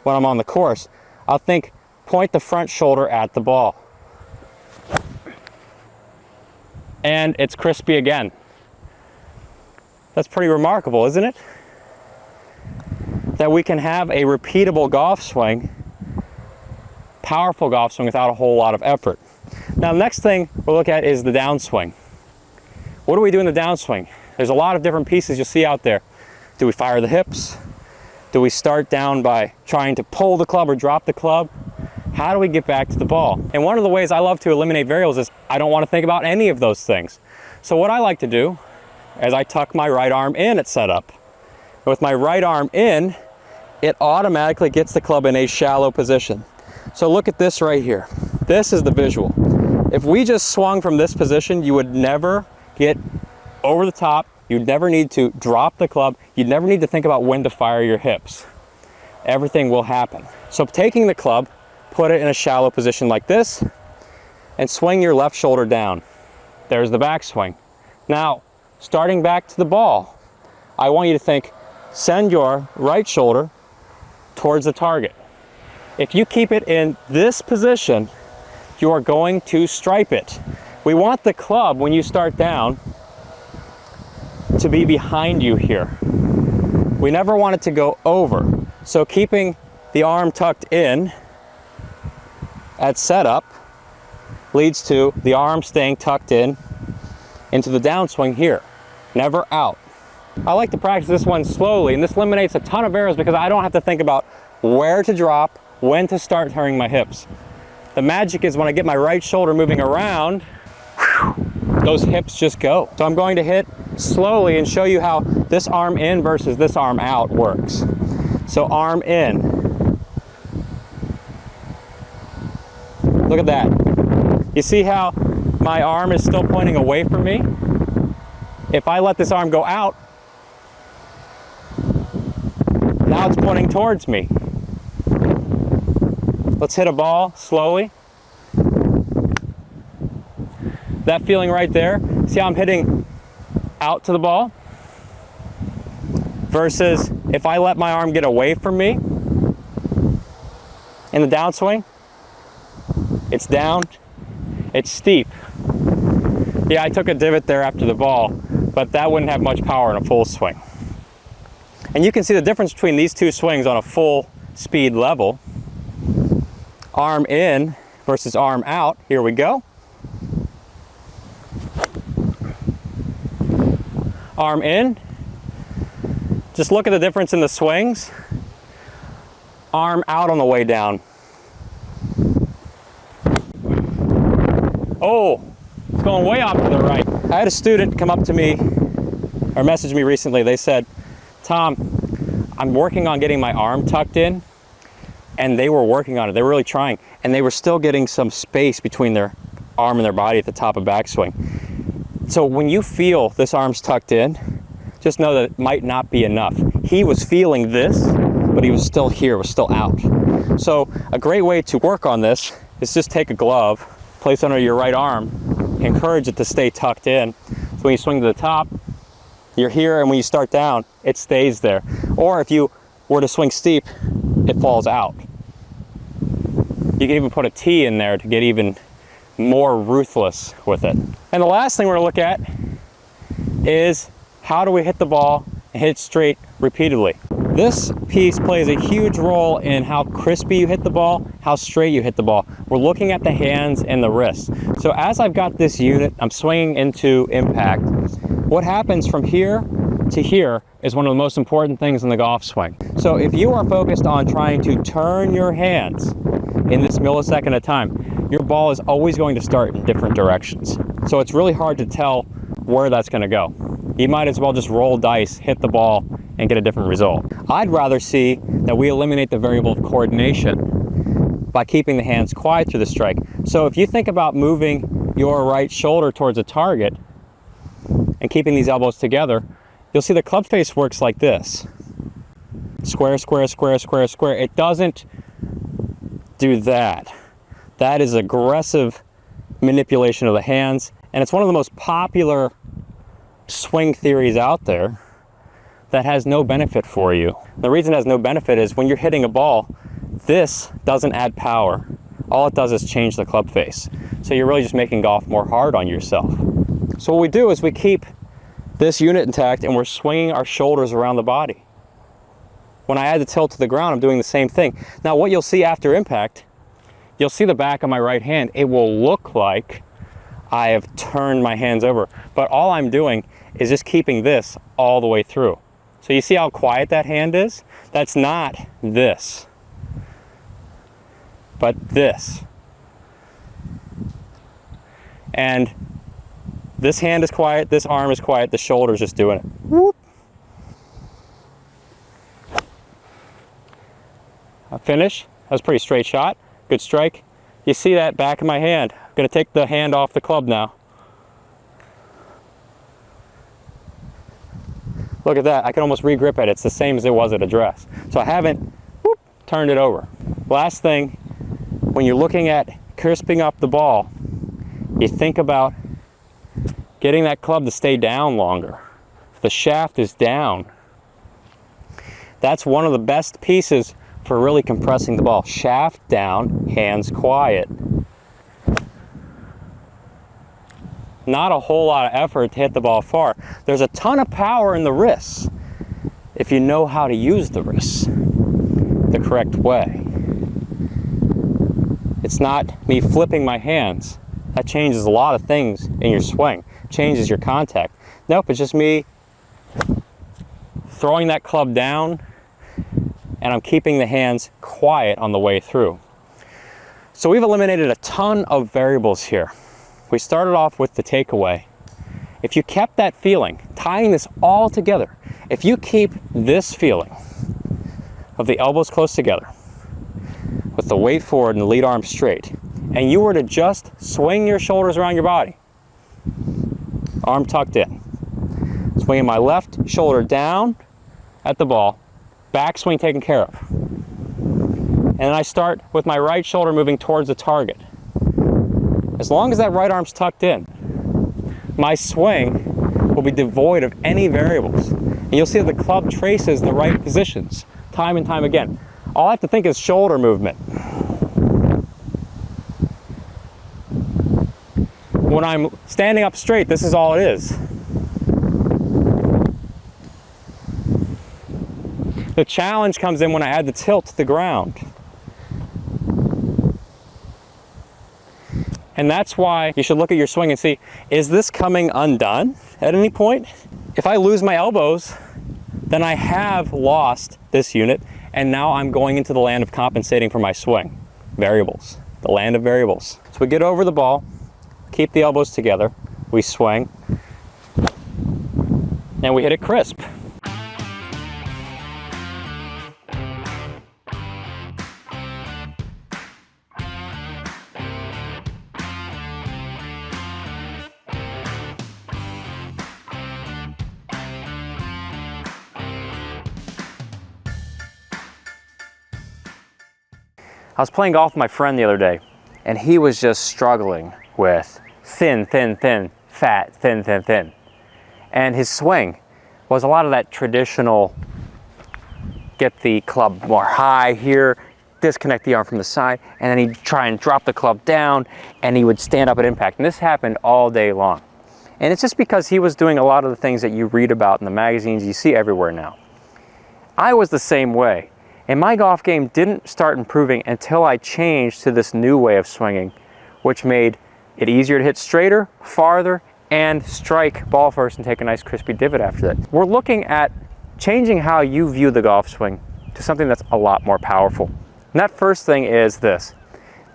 when I'm on the course. I'll think, point the front shoulder at the ball. And it's crispy again. That's pretty remarkable, isn't it? That we can have a repeatable golf swing, powerful golf swing without a whole lot of effort. Now, the next thing we'll look at is the downswing. What do we do in the downswing? There's a lot of different pieces you'll see out there. Do we fire the hips? Do we start down by trying to pull the club or drop the club? How do we get back to the ball? And one of the ways I love to eliminate variables is I don't want to think about any of those things. So what I like to do is I tuck my right arm in at setup. With my right arm in, it automatically gets the club in a shallow position. So look at this right here. This is the visual. If we just swung from this position, you would never get over the top. You'd never need to drop the club. You'd never need to think about when to fire your hips. Everything will happen. So taking the club, put it in a shallow position like this, and swing your left shoulder down. There's the backswing. Now, starting back to the ball, I want you to think, send your right shoulder towards the target. If you keep it in this position, you are going to stripe it. We want the club, when you start down, to be behind you here. We never want it to go over. So keeping the arm tucked in at setup leads to the arm staying tucked in into the downswing here, never out. I like to practice this one slowly, and this eliminates a ton of errors because I don't have to think about where to drop, when to start turning my hips. The magic is when I get my right shoulder moving around, those hips just go. So I'm going to hit slowly and show you how this arm in versus this arm out works. So arm in. Look at that. You see how my arm is still pointing away from me? If I let this arm go out, now it's pointing towards me. Let's hit a ball slowly. That feeling right there, see how I'm hitting out to the ball? Versus if I let my arm get away from me in the downswing, it's down, it's steep. Yeah, I took a divot there after the ball, but that wouldn't have much power in a full swing. And you can see the difference between these two swings on a full speed level. Arm in versus arm out. Here we go. Arm in. Just look at the difference in the swings. Arm out on the way down. Oh, it's going way off to the right. I had a student come up to me or message me recently. They said, Tom, I'm working on getting my arm tucked in, and they were working on it. They were really trying, and they were still getting some space between their arm and their body at the top of backswing. So when you feel this arm's tucked in, just know that it might not be enough. He was feeling this, but he was still here, was still out. So a great way to work on this is just take a glove, place it under your right arm, encourage it to stay tucked in. So when you swing to the top, you're here, and when you start down, it stays there. Or if you were to swing steep, it falls out. You can even put a T in there to get even more ruthless with it. And the last thing we're gonna look at is how do we hit the ball and hit it straight repeatedly. This piece plays a huge role in how crispy you hit the ball, how straight you hit the ball. We're looking at the hands and the wrists. So as I've got this unit, I'm swinging into impact. What happens from here to here is one of the most important things in the golf swing. So if you are focused on trying to turn your hands in this millisecond at a time, your ball is always going to start in different directions. So it's really hard to tell where that's going to go. You might as well just roll dice, hit the ball, and get a different result. I'd rather see that we eliminate the variable of coordination by keeping the hands quiet through the strike. So if you think about moving your right shoulder towards a target and keeping these elbows together, you'll see the club face works like this. Square, square, square, square, square. It doesn't do that. That is aggressive manipulation of the hands, and it's one of the most popular swing theories out there that has no benefit for you. The reason it has no benefit is when you're hitting a ball, this doesn't add power. All it does is change the club face. So you're really just making golf more hard on yourself. So what we do is we keep this unit intact and we're swinging our shoulders around the body. When I add the tilt to the ground, I'm doing the same thing. Now what you'll see after impact, you'll see the back of my right hand. It will look like I have turned my hands over, but all I'm doing is just keeping this all the way through. So you see how quiet that hand is? That's not this, but this. And this hand is quiet, this arm is quiet, the shoulder's just doing it. Whoop. I finish. That was a pretty straight shot. Good strike. You see that back of my hand. I'm gonna take the hand off the club now. Look at that, I can almost re-grip it. It's the same as it was at address. So I haven't turned it over. Last thing, when you're looking at crisping up the ball, you think about getting that club to stay down longer. If the shaft is down, that's one of the best pieces for really compressing the ball. Shaft down, hands quiet. Not a whole lot of effort to hit the ball far. There's a ton of power in the wrists if you know how to use the wrists the correct way. It's not me flipping my hands. That changes a lot of things in your swing. Changes your contact. Nope, it's just me throwing that club down, and I'm keeping the hands quiet on the way through. So we've eliminated a ton of variables here. We started off with the takeaway. If you kept that feeling, tying this all together, if you keep this feeling of the elbows close together, with the weight forward and the lead arm straight, and you were to just swing your shoulders around your body, arm tucked in, swinging my left shoulder down at the ball, backswing taken care of. And then I start with my right shoulder moving towards the target. As long as that right arm's tucked in, my swing will be devoid of any variables. And you'll see that the club traces the right positions time and time again. All I have to think is shoulder movement. When I'm standing up straight, this is all it is. The challenge comes in when I add the tilt to the ground. And that's why you should look at your swing and see, is this coming undone at any point? If I lose my elbows, then I have lost this unit, and now I'm going into the land of compensating for my swing. Variables, the land of variables. So we get over the ball, keep the elbows together, we swing, and we hit it crisp. I was playing golf with my friend the other day, and he was just struggling with thin, thin, thin, fat, thin, thin, thin. And his swing was a lot of that traditional, get the club more high here, disconnect the arm from the side, and then he'd try and drop the club down, and he would stand up at impact. And this happened all day long. And it's just because he was doing a lot of the things that you read about in the magazines, you see everywhere now. I was the same way. And my golf game didn't start improving until I changed to this new way of swinging, which made it easier to hit straighter, farther, and strike ball first and take a nice crispy divot after that. We're looking at changing how you view the golf swing to something that's a lot more powerful. And that first thing is this,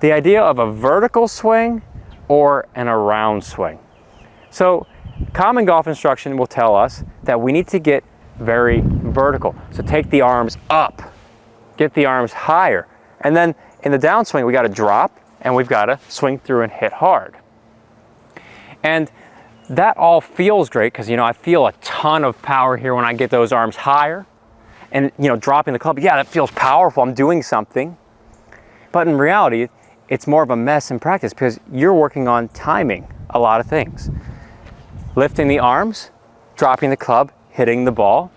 the idea of a vertical swing or an around swing. So common golf instruction will tell us that we need to get very vertical. So take the arms up, get the arms higher. And then in the downswing, we got to drop and we've got to swing through and hit hard. And that all feels great because, you know, I feel a ton of power here when I get those arms higher and, you know, dropping the club. Yeah, that feels powerful. I'm doing something. But in reality, it's more of a mess in practice because you're working on timing a lot of things. Lifting the arms, dropping the club, hitting the ball.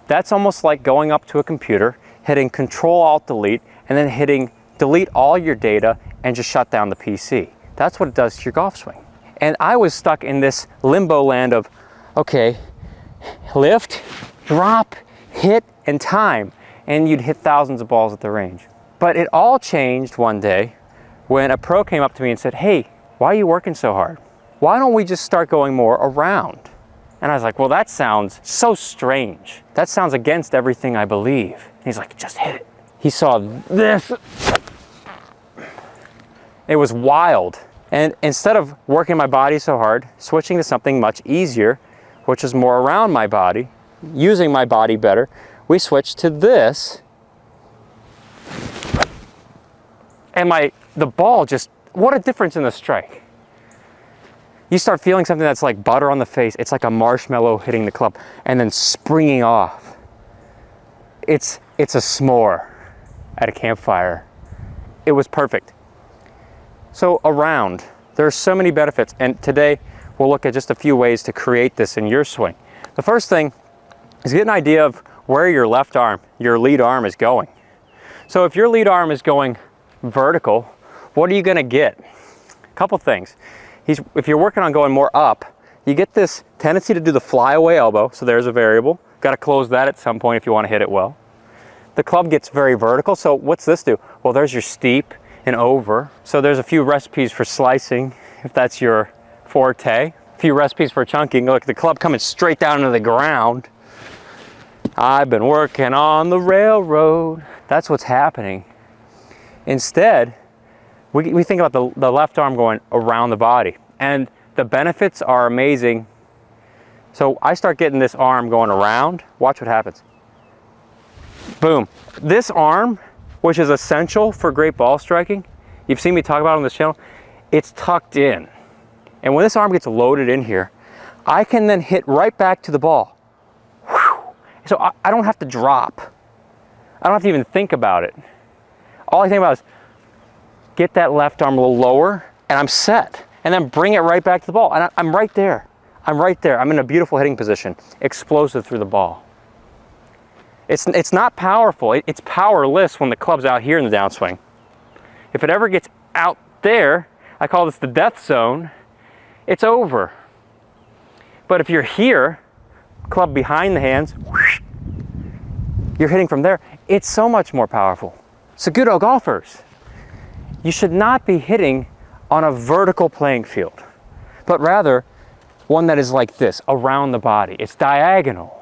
That's almost like going up to a computer, hitting Control-Alt-Delete, and then hitting delete all your data and just shut down the PC. That's what it does to your golf swing. And I was stuck in this limbo land of, okay, lift, drop, hit, and time. And you'd hit thousands of balls at the range. But it all changed one day when a pro came up to me and said, hey, why are you working so hard? Why don't we just start going more around? And I was like, well, that sounds so strange. That sounds against everything I believe. And he's like, just hit it. He saw this. It was wild. And instead of working my body so hard, switching to something much easier, which is more around my body, using my body better, we switched to this. And the ball just, what a difference in the strike. You start feeling something that's like butter on the face. It's like a marshmallow hitting the club and then springing off. It's a s'more at a campfire it was perfect. So around, there's so many benefits, and today we'll look at just a few ways to create this in your swing. The first thing is get an idea of where your left arm, your lead arm is going. So if your lead arm is going vertical, what are you gonna get? A couple things. If you're working on going more up, you get this tendency to do the flyaway elbow, so there's a variable. Got to close that at some point if you want to hit it well. The club gets very vertical, so what's this do? Well, there's your steep and over. So there's a few recipes for slicing, if that's your forte. A few recipes for chunking. Look, the club coming straight down into the ground. I've been working on the railroad. That's what's happening. Instead, we think about the left arm going around the body, and the benefits are amazing. So I start getting this arm going around. Watch what happens. Boom. This arm, which is essential for great ball striking, you've seen me talk about it on this channel, it's tucked in. And when this arm gets loaded in here, I can then hit right back to the ball. Whew. So I don't have to drop. I don't have to even think about it. All I think about is get that left arm a little lower, and I'm set. And then bring it right back to the ball. And I'm right there. I'm right there. I'm in a beautiful hitting position. Explosive through the ball. It's not powerful. It's powerless when the club's out here in the downswing. If it ever gets out there, I call this the death zone, it's over. But if you're here, club behind the hands, whoosh, you're hitting from there, it's so much more powerful. Saguto golfers, you should not be hitting on a vertical playing field, but rather one that is like this, around the body. It's diagonal.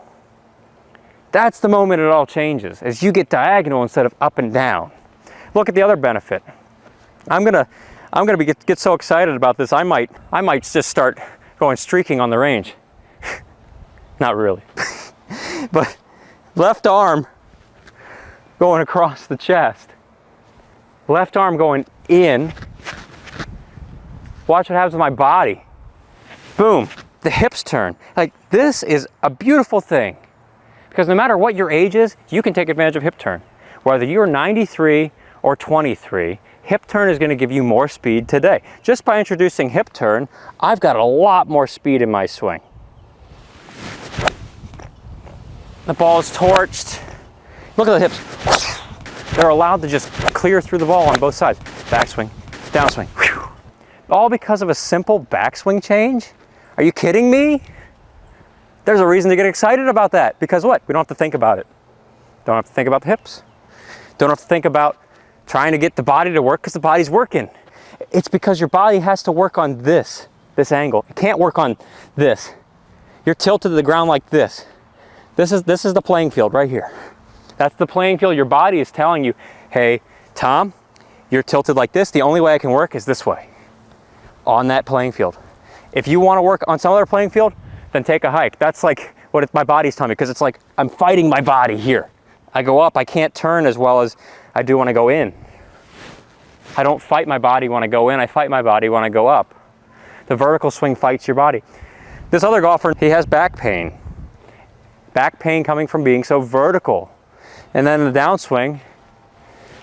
That's the moment it all changes, as you get diagonal instead of up and down. Look at the other benefit. I'm gonna get so excited about this, I might just start going streaking on the range. Not really. But left arm going across the chest. Left arm going in. Watch what happens with my body. Boom, the hips turn. Like, this is a beautiful thing. Because no matter what your age is, you can take advantage of hip turn. Whether you're 93 or 23, hip turn is going to give you more speed today. Just by introducing hip turn, I've got a lot more speed in my swing. The ball is torched. Look at the hips. They're allowed to just clear through the ball on both sides. Backswing, downswing. Whew. All because of a simple backswing change? Are you kidding me? There's a reason to get excited about that. Because what? We don't have to think about it. Don't have to think about the hips. Don't have to think about trying to get the body to work because the body's working. It's because your body has to work on this angle. It can't work on this. You're tilted to the ground like this. This is the playing field right here. That's the playing field. Your body is telling you, hey, Tom, you're tilted like this. The only way I can work is this way on that playing field. If you want to work on some other playing field, then take a hike. That's like what my body's telling me, because it's like I'm fighting my body here. I go up, I can't turn as well as I do when I go in. I don't fight my body when I go in, I fight my body when I go up. The vertical swing fights your body. This other golfer, he has back pain. Back pain coming from being so vertical. And then in the downswing,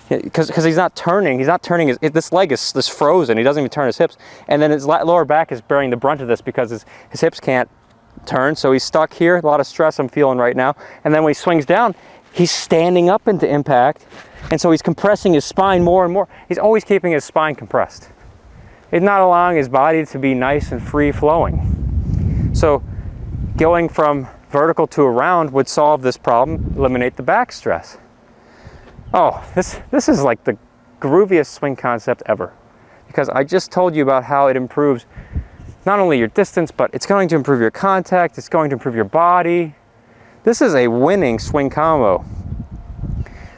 because he's not turning, this leg is frozen, he doesn't even turn his hips. And then his lower back is bearing the brunt of this because his hips can't turn, so he's stuck here. A lot of stress I'm feeling right now. And then when he swings down, he's standing up into impact, and so he's compressing his spine more and more. He's always keeping his spine compressed. He's not allowing his body to be nice and free flowing. So going from vertical to around would solve this problem, eliminate the back stress. Oh, this is like the grooviest swing concept ever, because I just told you about how it improves not only your distance, but it's going to improve your contact, it's going to improve your body. This is a winning swing combo.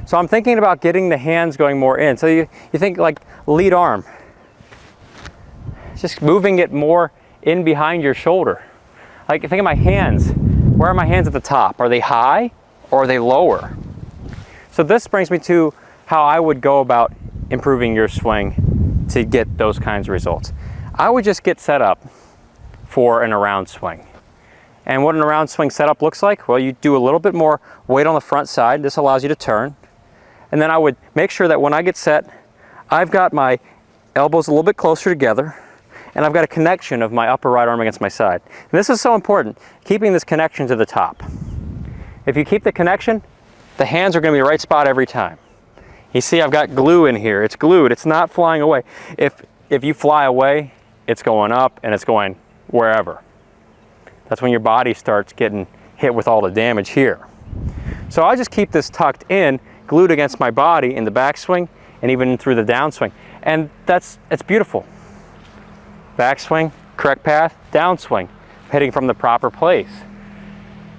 So I'm thinking about getting the hands going more in. So you think like lead arm, just moving it more in behind your shoulder. Like, think of my hands. Where are my hands at the top? Are they high or are they lower? So this brings me to how I would go about improving your swing to get those kinds of results. I would just get set up for an around swing. And what an around swing setup looks like, well, you do a little bit more weight on the front side. This allows you to turn. And then I would make sure that when I get set, I've got my elbows a little bit closer together, and I've got a connection of my upper right arm against my side. And this is so important, keeping this connection to the top. If you keep the connection, the hands are going to be the right spot every time. You see I've got glue in here. It's glued. It's not flying away. If you fly away, it's going up and it's going wherever. That's when your body starts getting hit with all the damage here. So I just keep this tucked in, glued against my body in the backswing and even through the downswing. And it's beautiful. Backswing, correct path, downswing, hitting from the proper place.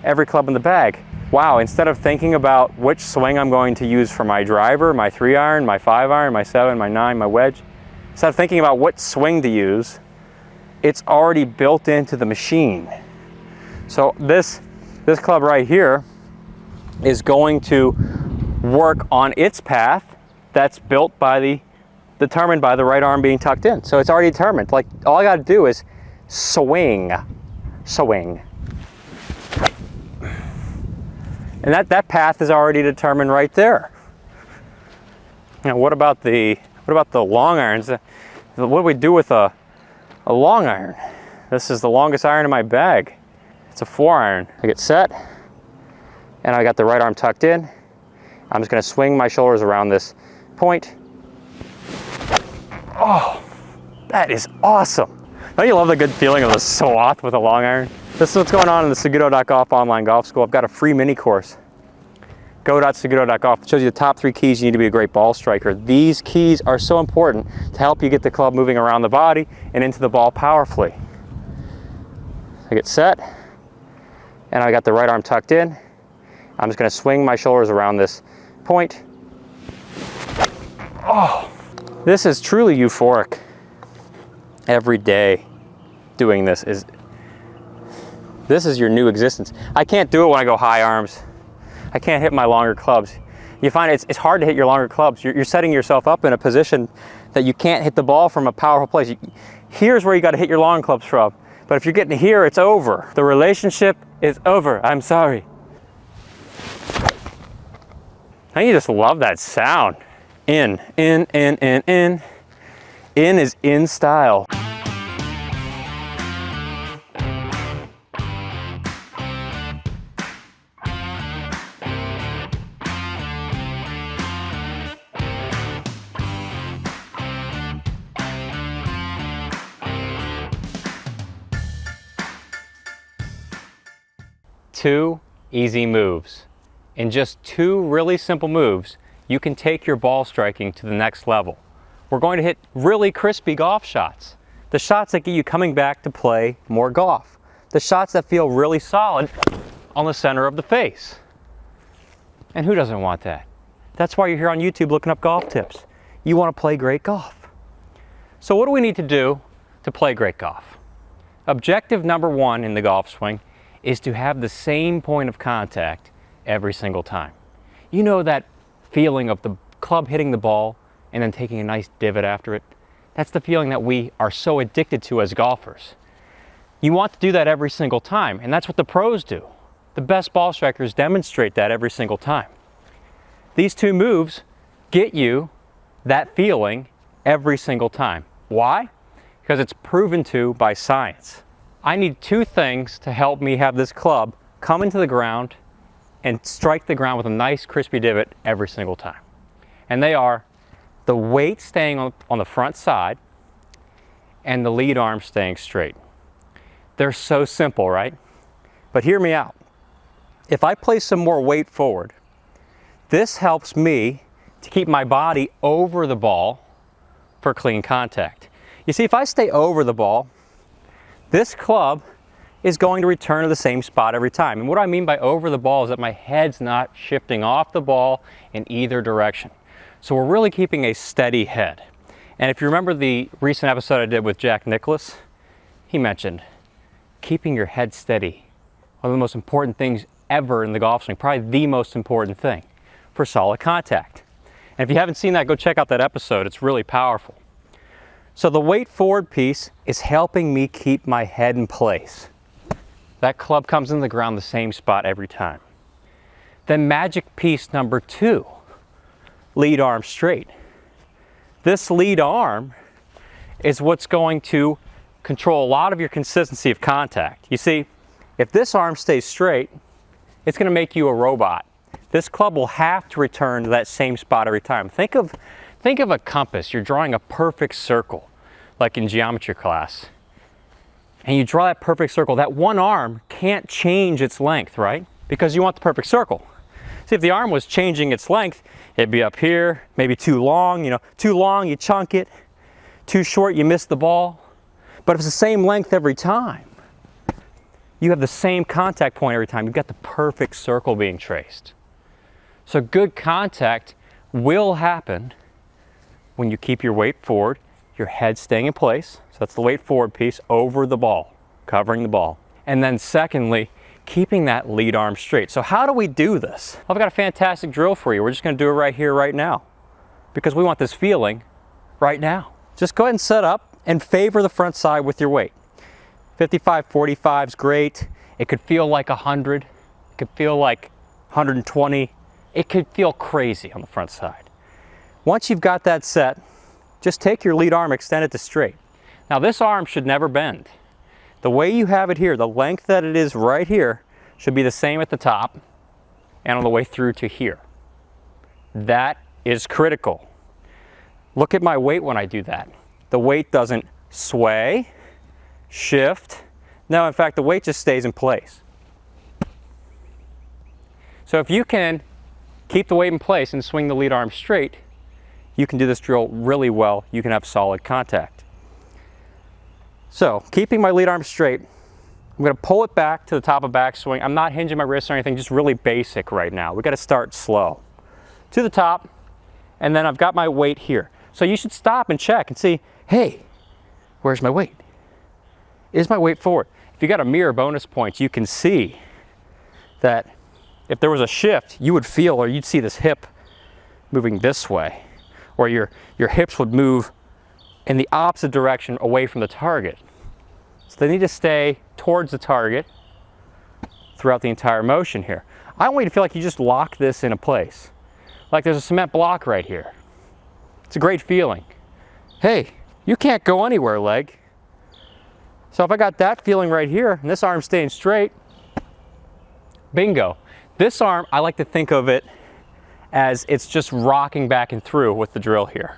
Every club in the bag. Wow, instead of thinking about which swing I'm going to use for my driver, my 3-iron, my 5-iron, my 7, my 9, my wedge, instead of thinking about what swing to use, it's already built into the machine. So this club right here is going to work on its path that's built by determined by the right arm being tucked in. So it's already determined. Like, all I got to do is swing. And that path is already determined right there. Now, what about the long irons? What do we do with a long iron? This is the longest iron in my bag. It's a 4-iron. I get set, and I got the right arm tucked in. I'm just going to swing my shoulders around this point. Oh, that is awesome. Don't you love the good feeling of the swath with a long iron? This is what's going on in the Saguto.golf online golf school. I've got a free mini course. Go.saguto.golf. It shows you the top 3 keys you need to be a great ball striker. These keys are so important to help you get the club moving around the body and into the ball powerfully. I get set, and I got the right arm tucked in. I'm just going to swing my shoulders around this point. Oh, this is truly euphoric. Every day doing this is your new existence. I can't do it when I go high arms. I can't hit my longer clubs. You find it's hard to hit your longer clubs. You're setting yourself up in a position that you can't hit the ball from a powerful place. Here's where you got to hit your long clubs from. But if you're getting here, it's over. The relationship is over. I'm sorry. Now you just love that sound. In. In is in style. Two easy moves. In just 2 really simple moves, you can take your ball striking to the next level. We're going to hit really crispy golf shots. The shots that get you coming back to play more golf. The shots that feel really solid on the center of the face. And who doesn't want that? That's why you're here on YouTube looking up golf tips. You want to play great golf. So what do we need to do to play great golf? Objective number 1 in the golf swing is to have the same point of contact every single time. You know that feeling of the club hitting the ball and then taking a nice divot after it? That's the feeling that we are so addicted to as golfers. You want to do that every single time, and that's what the pros do. The best ball strikers demonstrate that every single time. These 2 moves get you that feeling every single time. Why? Because it's proven to by science. I need 2 things to help me have this club come into the ground and strike the ground with a nice crispy divot every single time. And they are the weight staying on the front side and the lead arm staying straight. They're so simple, right? But hear me out. If I place some more weight forward, this helps me to keep my body over the ball for clean contact. You see, if I stay over the ball, this club is going to return to the same spot every time. And what I mean by over the ball is that my head's not shifting off the ball in either direction. So we're really keeping a steady head. And if you remember the recent episode I did with Nicklaus, he mentioned keeping your head steady. One of the most important things ever in the golf swing, probably the most important thing for solid contact. And if you haven't seen that, go check out that episode. It's really powerful. So the weight forward piece is helping me keep my head in place. That club comes in the ground the same spot every time. Then magic piece number 2, lead arm straight. this lead arm is what's going to control a lot of your consistency of contact. You see, if this arm stays straight, it's going to make you a robot. This club will have to return to that same spot every time. Think of a compass. You're drawing a perfect circle, like in geometry class. And you draw that perfect circle. That one arm can't change its length, right? Because you want the perfect circle. See, if the arm was changing its length, it'd be up here, maybe too long. You know, too long, you chunk it. Too short, you miss the ball. But if it's the same length every time, you have the same contact point every time. You've got the perfect circle being traced. So good contact will happen when you keep your weight forward, your head staying in place. So that's the weight forward piece over the ball, covering the ball. And then secondly, keeping that lead arm straight. So how do we do this? Well, I've got a fantastic drill for you. We're just going to do it right here, right now, because we want this feeling right now. Just go ahead and set up and favor the front side with your weight. 55-45 is great. It could feel like 100. It could feel like 120. It could feel crazy on the front side. Once you've got that set, just take your lead arm, extend it to straight. Now this arm should never bend. The way you have it here, the length that it is right here, should be the same at the top and on the way through to here. That is critical. Look at my weight when I do that. The weight doesn't sway, shift. No, in fact, the weight just stays in place. So if you can keep the weight in place and swing the lead arm straight, you can do this drill really well. You can have solid contact. So keeping my lead arm straight, I'm going to pull it back to the top of backswing. I'm not hinging my wrist or anything, just really basic right now. We've got to start slow. To the top, and then I've got my weight here. So you should stop and check and see, hey, where's my weight? Is my weight forward? If you got a mirror bonus points, you can see that if there was a shift, you would feel, or you'd see this hip moving this way, or your hips would move in the opposite direction away from the target. So they need to stay towards the target throughout the entire motion here. I want you to feel like you just lock this into place. Like there's a cement block right here. It's a great feeling. Hey, you can't go anywhere, leg. So if I got that feeling right here, and this arm staying straight, bingo. This arm, I like to think of it as it's just rocking back and through with the drill here.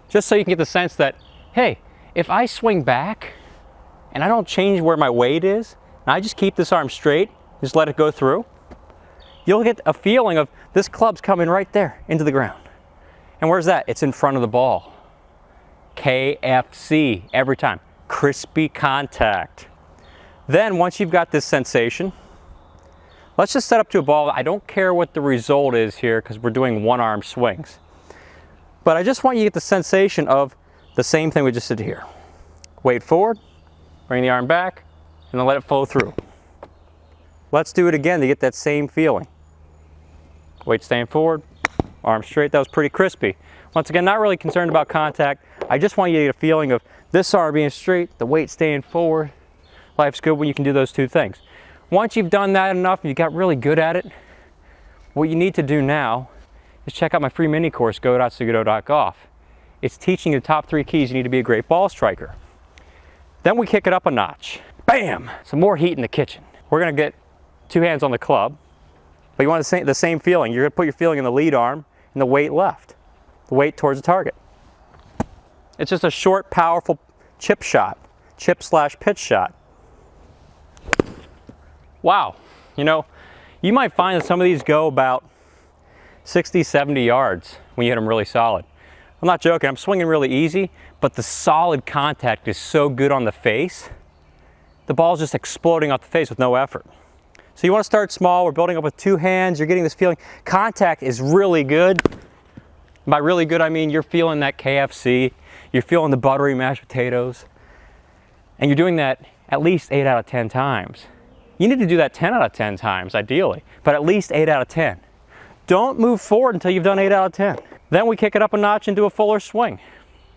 Just so you can get the sense that, hey, if I swing back and I don't change where my weight is, and I just keep this arm straight, just let it go through, you'll get a feeling of this club's coming right there into the ground. And where's that? It's in front of the ball. KFC every time. Crispy contact. Then once you've got this sensation, let's just set up to a ball. I don't care what the result is here because we're doing one arm swings. But I just want you to get the sensation of the same thing we just did here. Weight forward, bring the arm back, and then let it flow through. Let's do it again to get that same feeling. Weight staying forward, arm straight. That was pretty crispy. Once again, not really concerned about contact. I just want you to get a feeling of this arm being straight, the weight staying forward. Life's good when you can do those two things. Once you've done that enough and you got really good at it, what you need to do now is check out my free mini course, go.saguto.golf. It's teaching you the top 3 keys you need to be a great ball striker. Then we kick it up a notch. Bam! Some more heat in the kitchen. We're gonna get 2 hands on the club, but you want the same feeling. You're gonna put your feeling in the lead arm and the weight left, the weight towards the target. It's just a short, powerful chip shot, chip/pitch shot. Wow, you know, you might find that some of these go about 60, 70 yards when you hit them really solid. I'm not joking, I'm swinging really easy, but the solid contact is so good on the face, the ball's just exploding off the face with no effort. So you want to start small. We're building up with 2 hands. You're getting this feeling. Contact is really good. By really good, I mean you're feeling that KFC, you're feeling the buttery mashed potatoes, and you're doing that at least 8 out of 10 times. You need to do that 10 out of 10 times, ideally, but at least 8 out of 10. Don't move forward until you've done 8 out of 10. Then we kick it up a notch and do a fuller swing.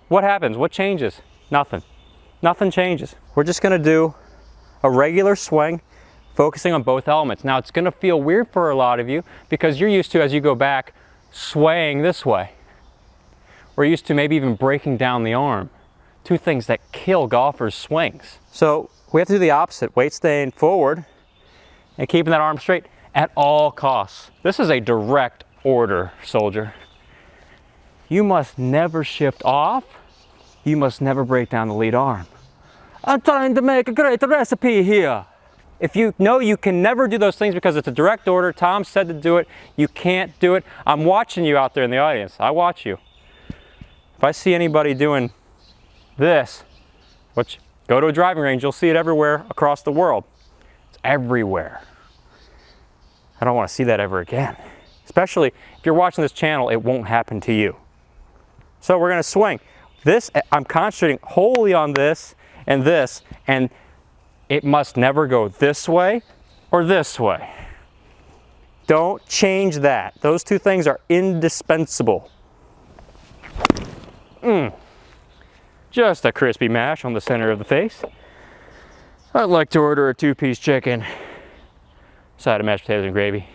What happens? What changes? Nothing. Nothing changes. We're just gonna do a regular swing, focusing on both elements. Now it's gonna feel weird for a lot of you because you're used to, as you go back, swaying this way. We're used to maybe even breaking down the arm. Two things that kill golfers' swings. So we have to do the opposite. Weight staying forward and keeping that arm straight at all costs. This is a direct order, soldier. You must never shift off. You must never break down the lead arm. I'm trying to make a great recipe here. If you know you can never do those things because it's a direct order, Tom said to do it, you can't do it. I'm watching you out there in the audience. I watch you. If I see anybody doing this, which go to a driving range, you'll see it everywhere across the world. It's everywhere. I don't want to see that ever again. Especially if you're watching this channel, it won't happen to you. So we're going to swing. This, I'm concentrating wholly on this, and it must never go this way or this way. Don't change that. Those two things are indispensable. Just a crispy mash on the center of the face. I'd like to order a 2-piece chicken, side of mashed potatoes and gravy,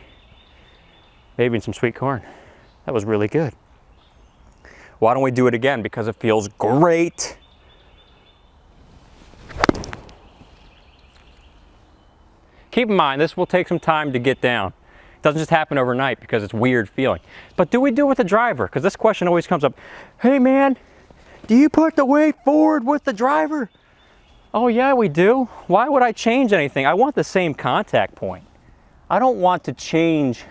maybe some sweet corn. That was really good. Why don't we do it again? Because it feels great. Keep in mind, this will take some time to get down. It doesn't just happen overnight because it's weird feeling. But do we do it with the driver? Because this question always comes up. Hey man, do you put the weight forward with the driver? Oh yeah, we do. Why would I change anything? I want the same contact point. I don't want to change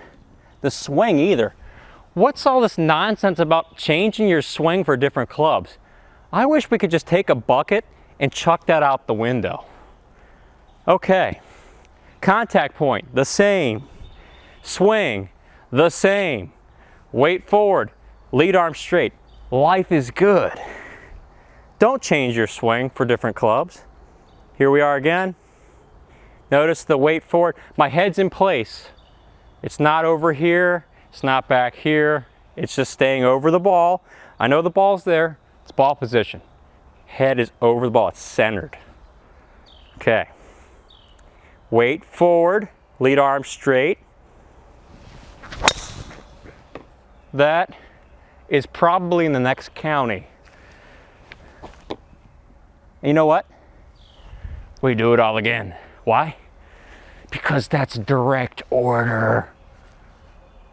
the swing either. What's all this nonsense about changing your swing for different clubs? I wish we could just take a bucket and chuck that out the window. Okay, contact point, the same. Swing, the same. Weight forward, lead arm straight. Life is good. Don't change your swing for different clubs. Here we are again. Notice the weight forward. My head's in place. It's not over here. It's not back here. It's just staying over the ball. I know the ball's there. It's ball position. Head is over the ball. It's centered. Okay. Weight forward. Lead arm straight. That is probably in the next county. And you know what? We do it all again. Why? Because that's direct order.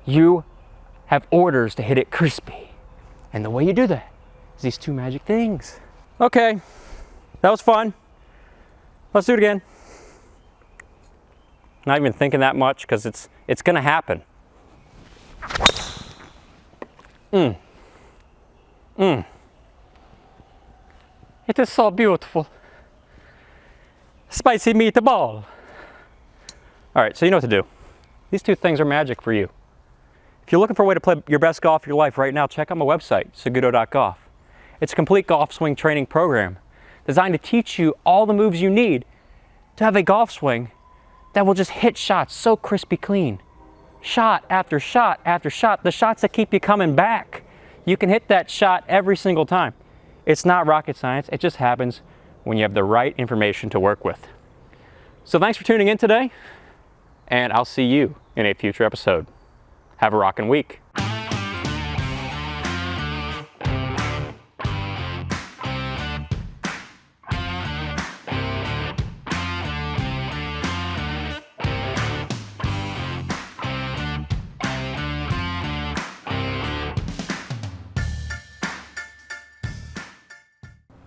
You have orders to hit it crispy. And the way you do that is these two magic things. Okay, that was fun. Let's do it again. Not even thinking that much because it's gonna happen. It is so beautiful. Spicy meatball. All right, so you know what to do. These two things are magic for you. If you're looking for a way to play your best golf of your life right now, check out my website, Saguto.golf. It's a complete golf swing training program designed to teach you all the moves you need to have a golf swing that will just hit shots so crispy clean. Shot after shot after shot, the shots that keep you coming back. You can hit that shot every single time. It's not rocket science, it just happens when you have the right information to work with. So thanks for tuning in today, and I'll see you in a future episode. Have a rockin' week.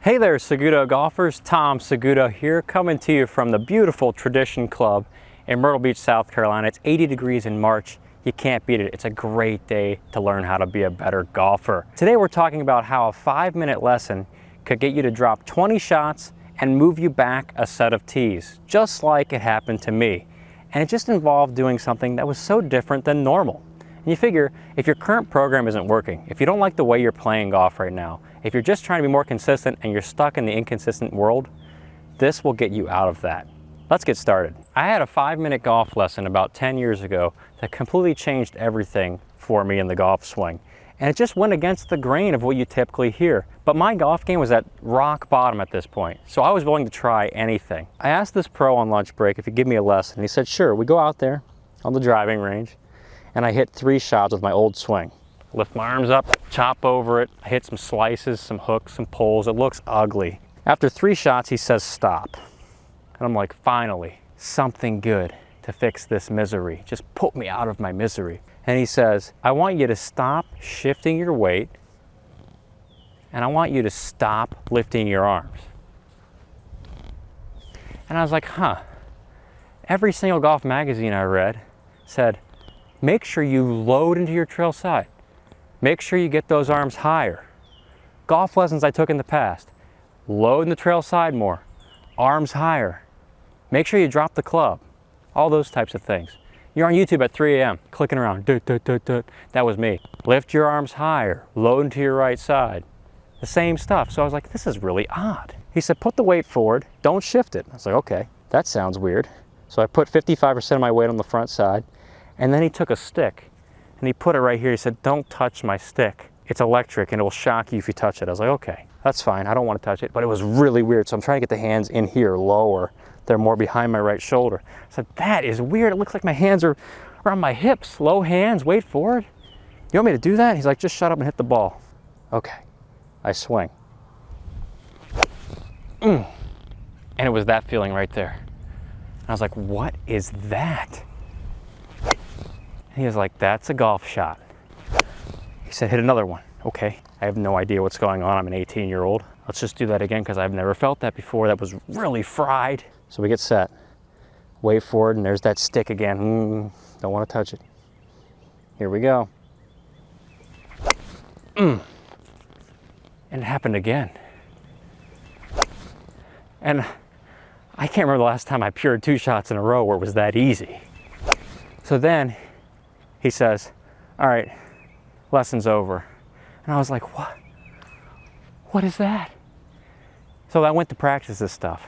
Hey there, Saguto golfers. Tom Saguto here, coming to you from the beautiful Tradition Club in Myrtle Beach, South Carolina. It's 80 degrees in March. You can't beat it. It's a great day to learn how to be a better golfer. Today we're talking about how a 5-minute lesson could get you to drop 20 shots and move you back a set of tees, just like it happened to me. And it just involved doing something that was so different than normal. And you figure, if your current program isn't working, if you don't like the way you're playing golf right now, if you're just trying to be more consistent and you're stuck in the inconsistent world, this will get you out of that. Let's get started. I had a 5-minute golf lesson about 10 years ago that completely changed everything for me in the golf swing. And it just went against the grain of what you typically hear. But my golf game was at rock bottom at this point, so I was willing to try anything. I asked this pro on lunch break if he'd give me a lesson. He said, sure. We go out there on the driving range, and I hit 3 shots with my old swing. Lift my arms up, chop over it, hit some slices, some hooks, some pulls. It looks ugly. After 3 shots, he says stop. And I'm like, finally, something good to fix this misery. Just put me out of my misery. And he says, I want you to stop shifting your weight, and I want you to stop lifting your arms. And I was like, huh. Every single golf magazine I read said, make sure you load into your trail side. Make sure you get those arms higher. Golf lessons I took in the past, load in the trail side more, arms higher. Make sure you drop the club. All those types of things. You're on YouTube at 3 a.m. clicking around. That was me. Lift your arms higher, load into your right side. The same stuff. So I was like, this is really odd. He said, put the weight forward, don't shift it. I was like, okay, that sounds weird. So I put 55% of my weight on the front side, and then he took a stick and he put it right here. He said, don't touch my stick. It's electric and it will shock you if you touch it. I was like, okay, that's fine. I don't want to touch it, but it was really weird. So I'm trying to get the hands in here lower. They're more behind my right shoulder. I said, that is weird. It looks like my hands are around my hips. Low hands, weight forward. You want me to do that? He's like, just shut up and hit the ball. Okay, I swing. And it was that feeling right there. I was like, what is that? And he was like, that's a golf shot. He said, hit another one. Okay, I have no idea what's going on. I'm an 18-year-old. Let's just do that again because I've never felt that before. That was really fried. So we get set. Weight forward, and there's that stick again. Don't want to touch it. Here we go. And it happened again. And I can't remember the last time I pured 2 shots in a row where it was that easy. So then he says, all right, lesson's over. And I was like, what? What is that? So I went to practice this stuff,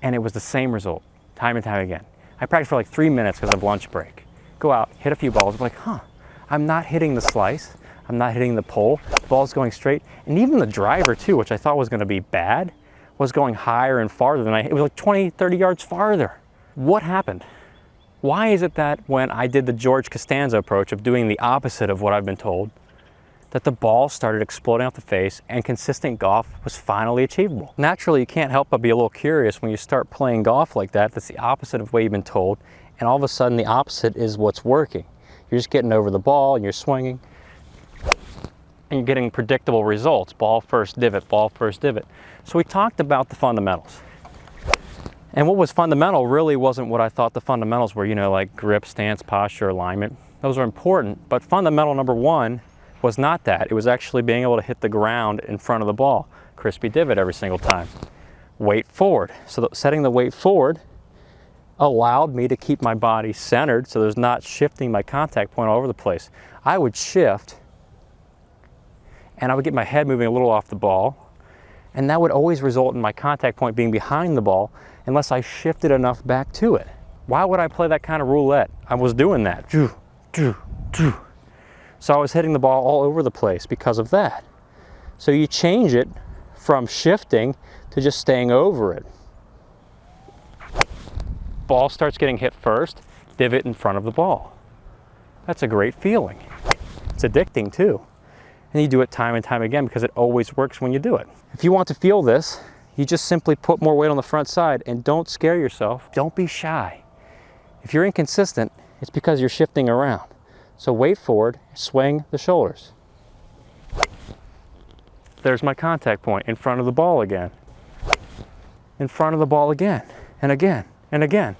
and it was the same result, time and time again. I practiced for like 3 minutes because of lunch break. Go out, hit a few balls, I'm like, huh, I'm not hitting the slice, I'm not hitting the pole, the ball's going straight, and even the driver too, which I thought was gonna be bad, was going higher and farther than it was like 20, 30 yards farther. What happened? Why is it that when I did the George Costanza approach of doing the opposite of what I've been told, that the ball started exploding off the face and consistent golf was finally achievable? Naturally, you can't help but be a little curious when you start playing golf like that. That's the opposite of what you've been told, and all of a sudden the opposite is what's working. You're just getting over the ball and you're swinging and you're getting predictable results. Ball first divot, ball first divot. So we talked about the fundamentals. And what was fundamental really wasn't what I thought the fundamentals were, you know, like grip, stance, posture, alignment. Those are important, but fundamental number 1 was not that. It was actually being able to hit the ground in front of the ball. Crispy divot every single time. Weight forward. So setting the weight forward allowed me to keep my body centered so there's not shifting my contact point all over the place. I would shift and I would get my head moving a little off the ball, and that would always result in my contact point being behind the ball unless I shifted enough back to it. Why would I play that kind of roulette? I was doing that. So I was hitting the ball all over the place because of that. So you change it from shifting to just staying over it. Ball starts getting hit first, divot in front of the ball. That's a great feeling. It's addicting too. And you do it time and time again because it always works when you do it. If you want to feel this, you just simply put more weight on the front side and don't scare yourself. Don't be shy. If you're inconsistent, it's because you're shifting around. So weight forward, swing the shoulders. There's my contact point in front of the ball again. In front of the ball again, and again, and again.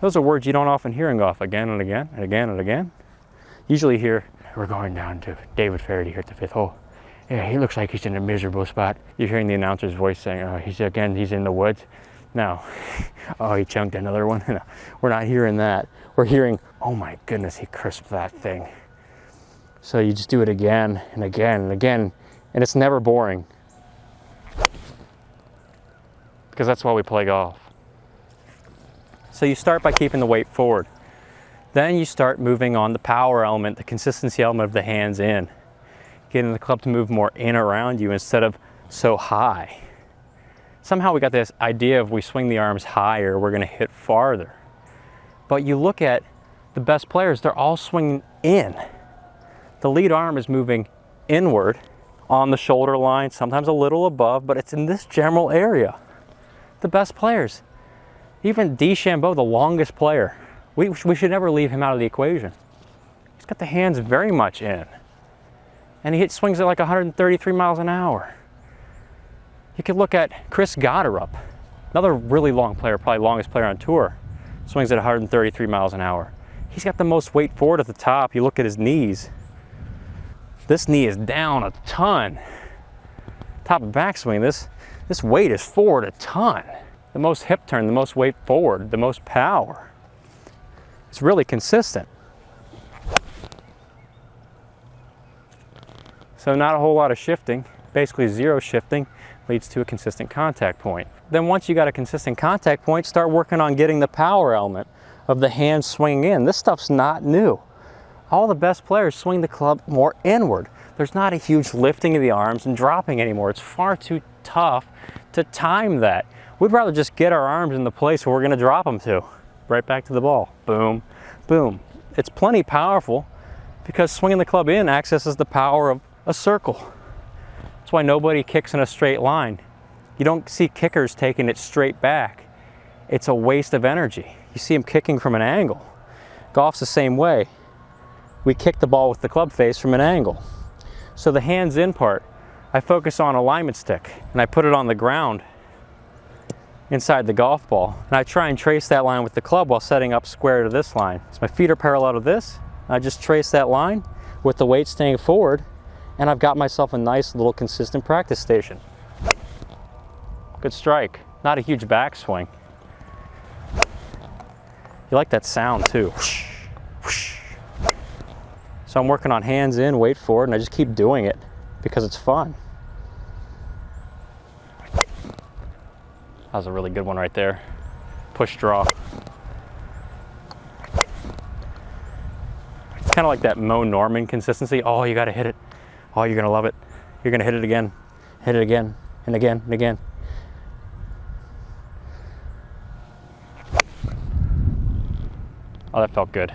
Those are words you don't often hear in golf, again and again, and again and again. Usually hear, we're going down to David Faraday here at the 5th hole. Yeah, he looks like he's in a miserable spot. You're hearing the announcer's voice saying, oh, he's in the woods. No. Oh, he chunked another one. No, we're not hearing that. We're hearing, oh my goodness, he crisped that thing. So you just do it again and again and again, and it's never boring. Because that's why we play golf. So you start by keeping the weight forward. Then you start moving on the power element, the consistency element of the hands in. Getting the club to move more in around you instead of so high. Somehow we got this idea of we swing the arms higher, we're gonna hit farther. But you look at the best players, they're all swinging in. The lead arm is moving inward on the shoulder line, sometimes a little above, but it's in this general area. The best players, even DeChambeau, the longest player, we should never leave him out of the equation. He's got the hands very much in. And he swings at like 133 miles an hour. You could look at Chris Gotterup, another really long player, probably longest player on tour, swings at 133 miles an hour. He's got the most weight forward at the top. You look at his knees. This knee is down a ton. Top of backswing, this weight is forward a ton. The most hip turn, the most weight forward, the most power. It's really consistent. So not a whole lot of shifting, basically zero shifting leads to a consistent contact point. Then once you got a consistent contact point, start working on getting the power element of the hand swinging in. This stuff's not new. All the best players swing the club more inward. There's not a huge lifting of the arms and dropping anymore. It's far too tough to time that. We'd rather just get our arms in the place where we're gonna drop them to. Right back to the ball, boom, boom. It's plenty powerful because swinging the club in accesses the power of a circle. That's why nobody kicks in a straight line. You don't see kickers taking it straight back. It's a waste of energy. You see them kicking from an angle. Golf's the same way. We kick the ball with the club face from an angle. So the hands in part, I focus on alignment stick and I put it on the ground inside the golf ball. And I try and trace that line with the club while setting up square to this line. So my feet are parallel to this. I just trace that line with the weight staying forward, and I've got myself a nice little consistent practice station. Good strike. Not a huge backswing. You like that sound too. So I'm working on hands in, weight forward, and I just keep doing it because it's fun. That was a really good one right there. Push draw. It's kind of like that Mo Norman consistency. Oh, you got to hit it. Oh, you're going to love it. You're going to hit it again, and again, and again. Oh, that felt good.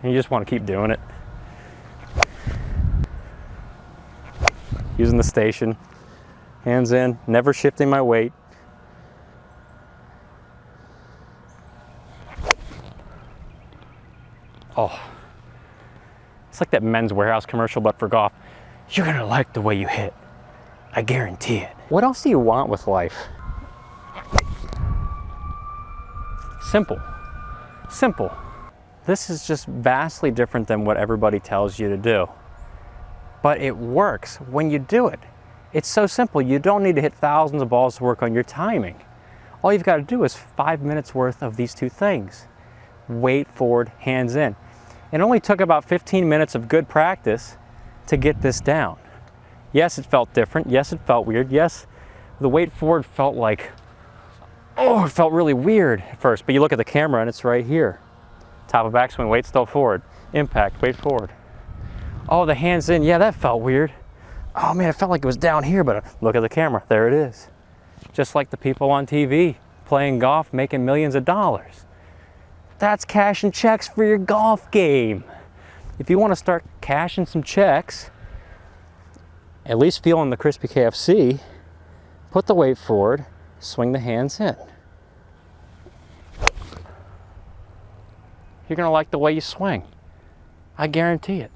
And you just want to keep doing it. Using the station, hands in, never shifting my weight. Oh, it's like that Men's Warehouse commercial, but for golf. You're gonna like the way you hit. I guarantee it. What else do you want with life? Simple. Simple. This is just vastly different than what everybody tells you to do. But it works when you do it. It's so simple. You don't need to hit thousands of balls to work on your timing. All you've got to do is 5 minutes worth of these two things. Weight forward, hands in. It only took about 15 minutes of good practice to get this down. Yes, it felt different. Yes, it felt weird. Yes, the weight forward felt like, oh, it felt really weird at first. But you look at the camera and it's right here. Top of backswing, weight still forward. Impact, weight forward. Oh, the hands in, yeah, that felt weird. Oh man, it felt like it was down here, but look at the camera, there it is. Just like the people on TV playing golf, making millions of dollars. That's cashing checks for your golf game. If you want to start cashing some checks, at least feeling the crispy KFC, put the weight forward, swing the hands in. You're gonna like the way you swing. I guarantee it.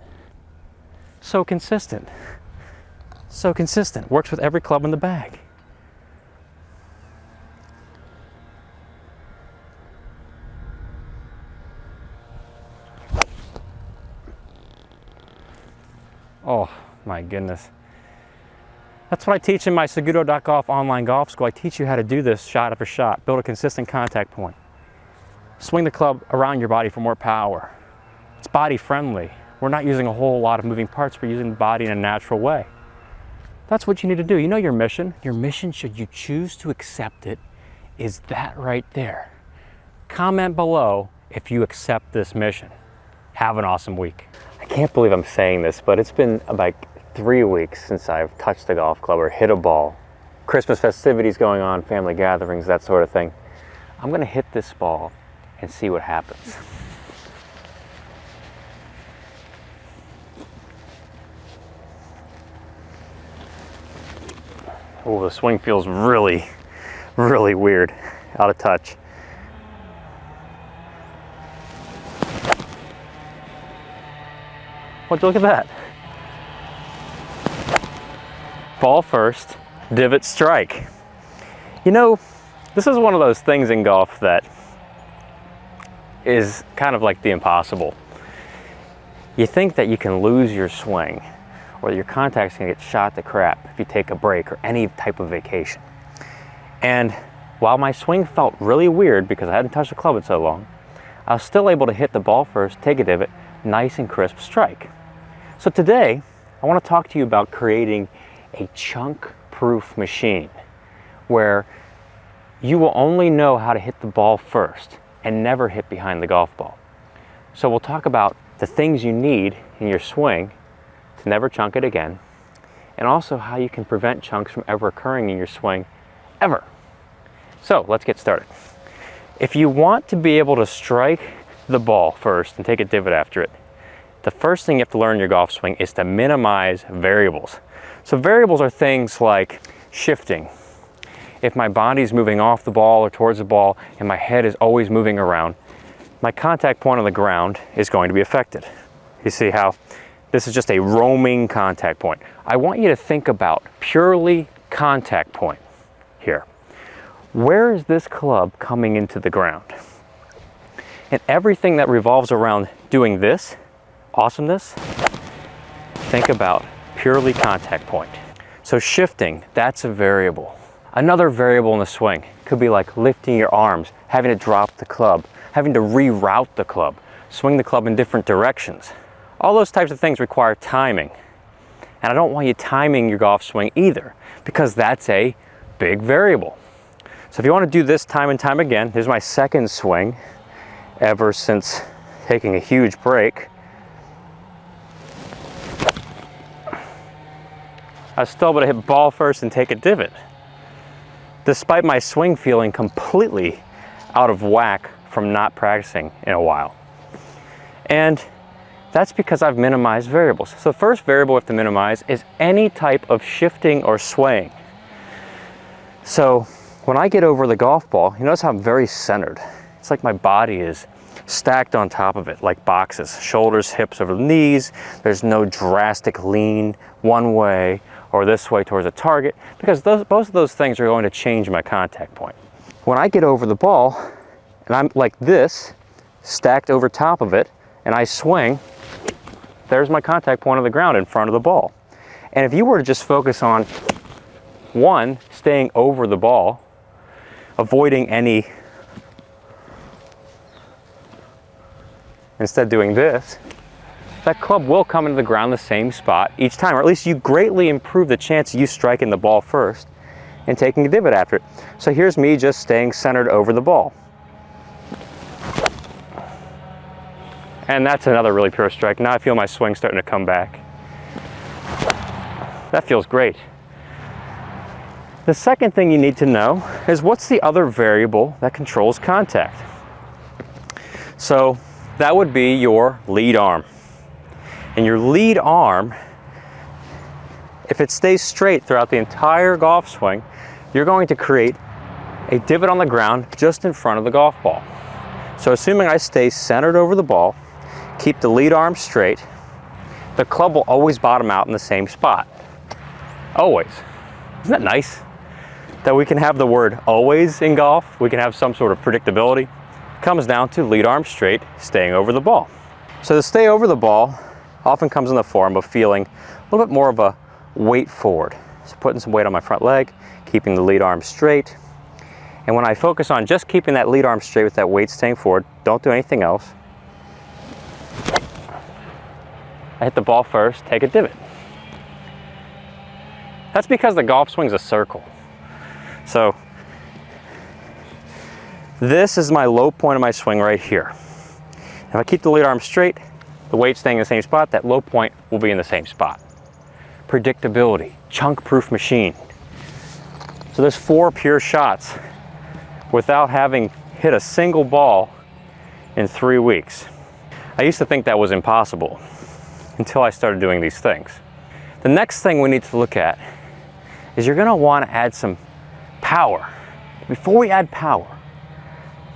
So consistent. So consistent. Works with every club in the bag. Oh my goodness. That's what I teach in my SagutoGolf online golf school. I teach you how to do this shot after shot. Build a consistent contact point. Swing the club around your body for more power. It's body friendly. We're not using a whole lot of moving parts. We're using the body in a natural way. That's what you need to do. You know your mission. Your mission, should you choose to accept it, is that right there. Comment below if you accept this mission. Have an awesome week. I can't believe I'm saying this, but it's been about 3 weeks since I've touched a golf club or hit a ball. Christmas festivities going on, family gatherings, that sort of thing. I'm gonna hit this ball and see what happens. Oh, the swing feels really, really weird, out of touch. Would you look at that? Ball first, divot strike. You know, this is one of those things in golf that is kind of like the impossible. You think that you can lose your swing, or your contact's gonna get shot to crap if you take a break or any type of vacation. And while my swing felt really weird because I hadn't touched the club in so long, I was still able to hit the ball first, take a divot, nice and crisp strike. So today, I want to talk to you about creating a chunk-proof machine where you will only know how to hit the ball first and never hit behind the golf ball. So we'll talk about the things you need in your swing to never chunk it again, and also how you can prevent chunks from ever occurring in your swing, ever. So let's get started. If you want to be able to strike the ball first and take a divot after it, the first thing you have to learn in your golf swing is to minimize variables. So variables are things like shifting. If my body's moving off the ball or towards the ball and my head is always moving around, my contact point on the ground is going to be affected. You see how this is just a roaming contact point. I want you to think about purely contact point here. Where is this club coming into the ground? And everything that revolves around doing this awesomeness, think about purely contact point. So shifting, that's a variable. Another variable in the swing could be like lifting your arms, having to drop the club, having to reroute the club, swing the club in different directions. All those types of things require timing. And I don't want you timing your golf swing either, because that's a big variable. So if you want to do this time and time again, here's my second swing ever since taking a huge break. I was still able to hit ball first and take a divot, despite my swing feeling completely out of whack from not practicing in a while. And that's because I've minimized variables. So the first variable we have to minimize is any type of shifting or swaying. So when I get over the golf ball, you notice how I'm very centered. It's like my body is stacked on top of it like boxes, shoulders, hips over the knees. There's no drastic lean one way or this way towards a target, because both of those things are going to change my contact point. When I get over the ball and I'm like this, stacked over top of it, and I swing, there's my contact point on the ground in front of the ball. And if you were to just focus on one, staying over the ball, avoiding any, instead doing this, that club will come into the ground the same spot each time, or at least you greatly improve the chance of you striking the ball first and taking a divot after it. So here's me just staying centered over the ball. And that's another really pure strike. Now I feel my swing starting to come back. That feels great. The second thing you need to know is what's the other variable that controls contact. So that would be your lead arm. And your lead arm, if it stays straight throughout the entire golf swing, you're going to create a divot on the ground just in front of the golf ball. So assuming I stay centered over the ball, keep the lead arm straight, the club will always bottom out in the same spot. Always. Isn't that nice? That we can have the word always in golf, we can have some sort of predictability. It comes down to lead arm straight, staying over the ball. So to stay over the ball often comes in the form of feeling a little bit more of a weight forward. So putting some weight on my front leg, keeping the lead arm straight. And when I focus on just keeping that lead arm straight with that weight staying forward, don't do anything else. I hit the ball first, take a divot. That's because the golf swing's a circle. So this is my low point of my swing right here. If I keep the lead arm straight, the weight staying in the same spot, that low point will be in the same spot. Predictability, chunk-proof machine. So there's 4 pure shots without having hit a single ball in 3 weeks. I used to think that was impossible until I started doing these things. The next thing we need to look at is you're gonna wanna add some power. Before we add power,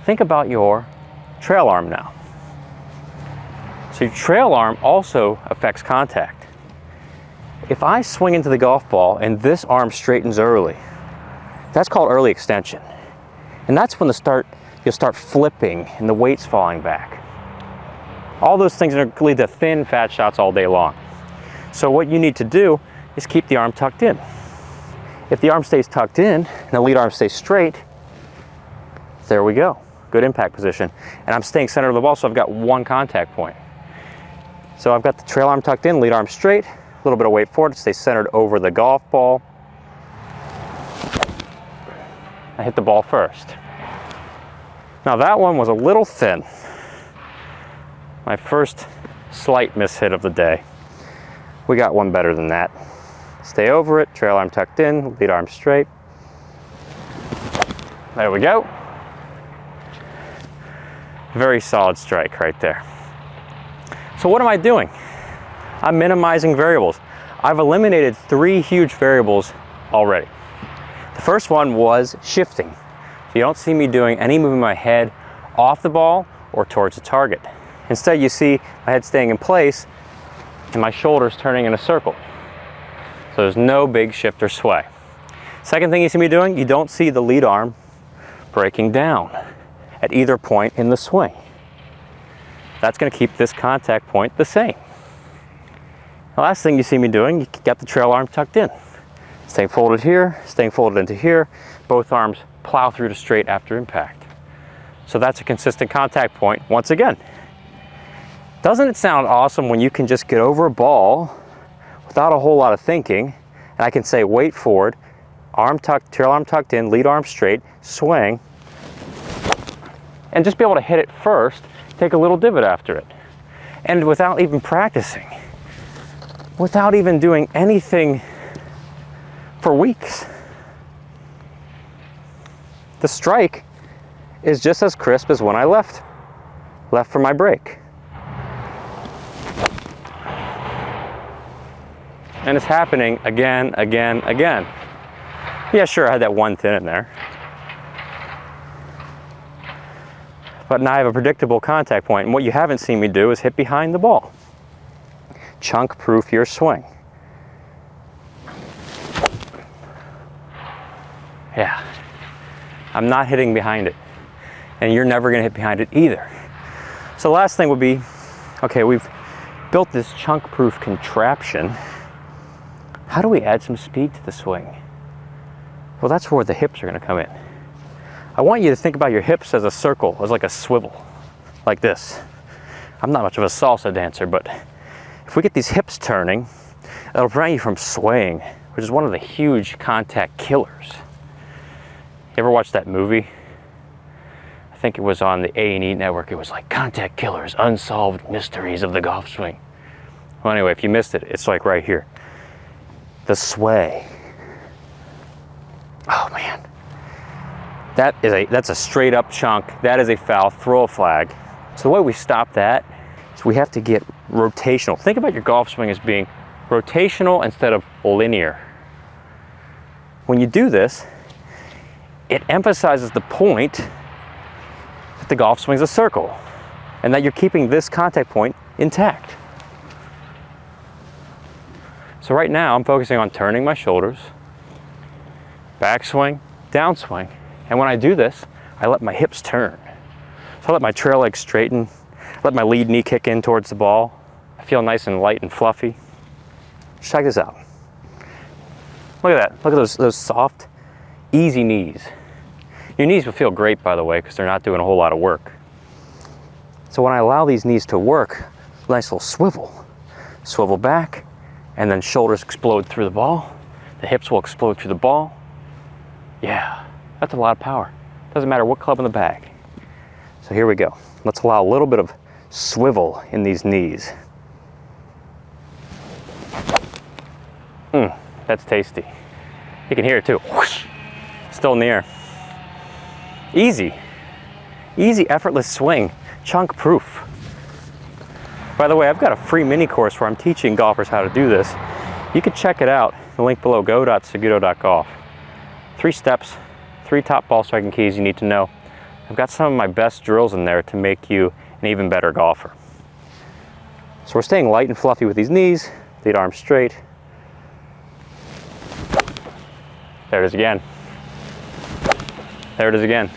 think about your trail arm now. So your trail arm also affects contact. If I swing into the golf ball and this arm straightens early, that's called early extension. And that's when you'll start flipping and the weight's falling back. All those things are gonna lead to thin, fat shots all day long. So what you need to do is keep the arm tucked in. If the arm stays tucked in and the lead arm stays straight, there we go. Good impact position. And I'm staying center of the ball, so I've got one contact point. So I've got the trail arm tucked in, lead arm straight, a little bit of weight forward, stay centered over the golf ball. I hit the ball first. Now that one was a little thin. My first slight mishit of the day. We got one better than that. Stay over it, trail arm tucked in, lead arm straight. There we go. Very solid strike right there. So what am I doing? I'm minimizing variables. I've eliminated 3 huge variables already. The first one was shifting. So you don't see me doing any moving my head off the ball or towards the target. Instead, you see my head staying in place and my shoulders turning in a circle. So there's no big shift or sway. Second thing you see me doing, you don't see the lead arm breaking down at either point in the swing. That's going to keep this contact point the same. The last thing you see me doing, you got the trail arm tucked in. Staying folded here, staying folded into here. Both arms plow through to straight after impact. So that's a consistent contact point once again. Doesn't it sound awesome when you can just get over a ball without a whole lot of thinking, and I can say weight forward, arm tucked, trail arm tucked in, lead arm straight, swing, and just be able to hit it first, take a little divot after it. And without even practicing, without even doing anything for weeks. The strike is just as crisp as when I left for my break. And it's happening again, again, again. Yeah, sure, I had that one thin in there. But now I have a predictable contact point, and what you haven't seen me do is hit behind the ball. Chunk-proof your swing. Yeah, I'm not hitting behind it, and you're never gonna hit behind it either. So the last thing would be, okay, we've built this chunk-proof contraption. How do we add some speed to the swing? Well, that's where the hips are gonna come in. I want you to think about your hips as a circle, as like a swivel, like this. I'm not much of a salsa dancer, but if we get these hips turning, it'll prevent you from swaying, which is one of the huge contact killers. You ever watch that movie? I think it was on the A&E network. It was like Contact Killers, Unsolved Mysteries of the Golf Swing. Well, anyway, if you missed it, it's like right here. The sway. Oh man. That's a straight up chunk. That is a foul. Throw a flag. So the way we stop that is we have to get rotational. Think about your golf swing as being rotational instead of linear. When you do this, it emphasizes the point that the golf swing is a circle and that you're keeping this contact point intact. So right now I'm focusing on turning my shoulders, backswing, downswing. And when I do this, I let my hips turn. So I let my trail leg straighten, let my lead knee kick in towards the ball. I feel nice and light and fluffy. Check this out. Look at that. Look at those soft, easy knees. Your knees will feel great, by the way, because they're not doing a whole lot of work. So when I allow these knees to work, nice little swivel. Swivel back, and then shoulders explode through the ball. The hips will explode through the ball. Yeah, that's a lot of power. Doesn't matter what club in the bag. So here we go. Let's allow a little bit of swivel in these knees. That's tasty. You can hear it too. Whoosh, still in the air. Easy, effortless swing, chunk proof. By the way, I've got a free mini course where I'm teaching golfers how to do this. You can check it out the link below, go.saguto.golf. 3 steps, 3 top ball striking keys you need to know. I've got some of my best drills in there to make you an even better golfer. So we're staying light and fluffy with these knees, lead arms straight. There it is again. There it is again.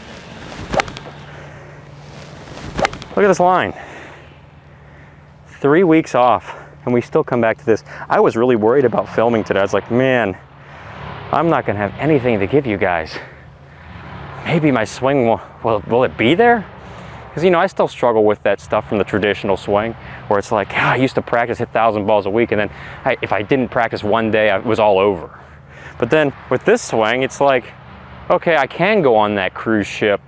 Look at this line. 3 weeks off, and we still come back to this. I was really worried about filming today. I was like, man, I'm not gonna have anything to give you guys. Maybe my swing will it be there? Because, you know, I still struggle with that stuff from the traditional swing, where it's like, I used to practice, hit 1,000 balls a week, and then if I didn't practice one day, it was all over. But then with this swing, it's like, okay, I can go on that cruise ship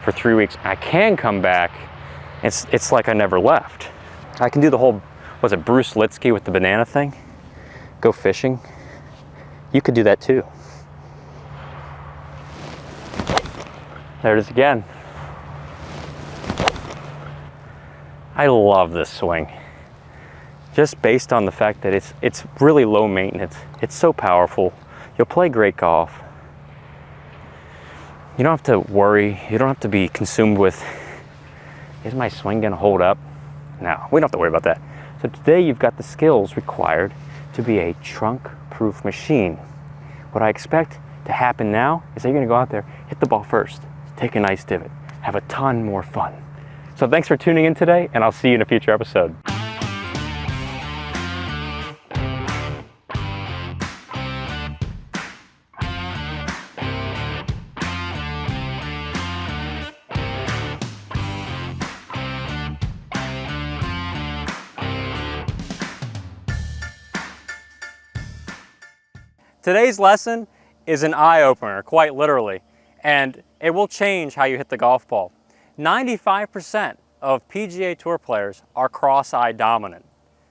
for 3 weeks. I can come back. It's like I never left. I can do the whole, was it Bruce Litsky with the banana thing? Go fishing. You could do that too. There it is again. I love this swing. Just based on the fact that it's really low maintenance. It's so powerful. You'll play great golf. You don't have to worry. You don't have to be consumed with, is my swing gonna hold up? No, we don't have to worry about that. So today you've got the skills required to be a trunk-proof machine. What I expect to happen now is that you're gonna go out there, hit the ball first, take a nice divot, have a ton more fun. So thanks for tuning in today, and I'll see you in a future episode. Today's lesson is an eye-opener, quite literally, and it will change how you hit the golf ball. 95% of PGA Tour players are cross-eye dominant.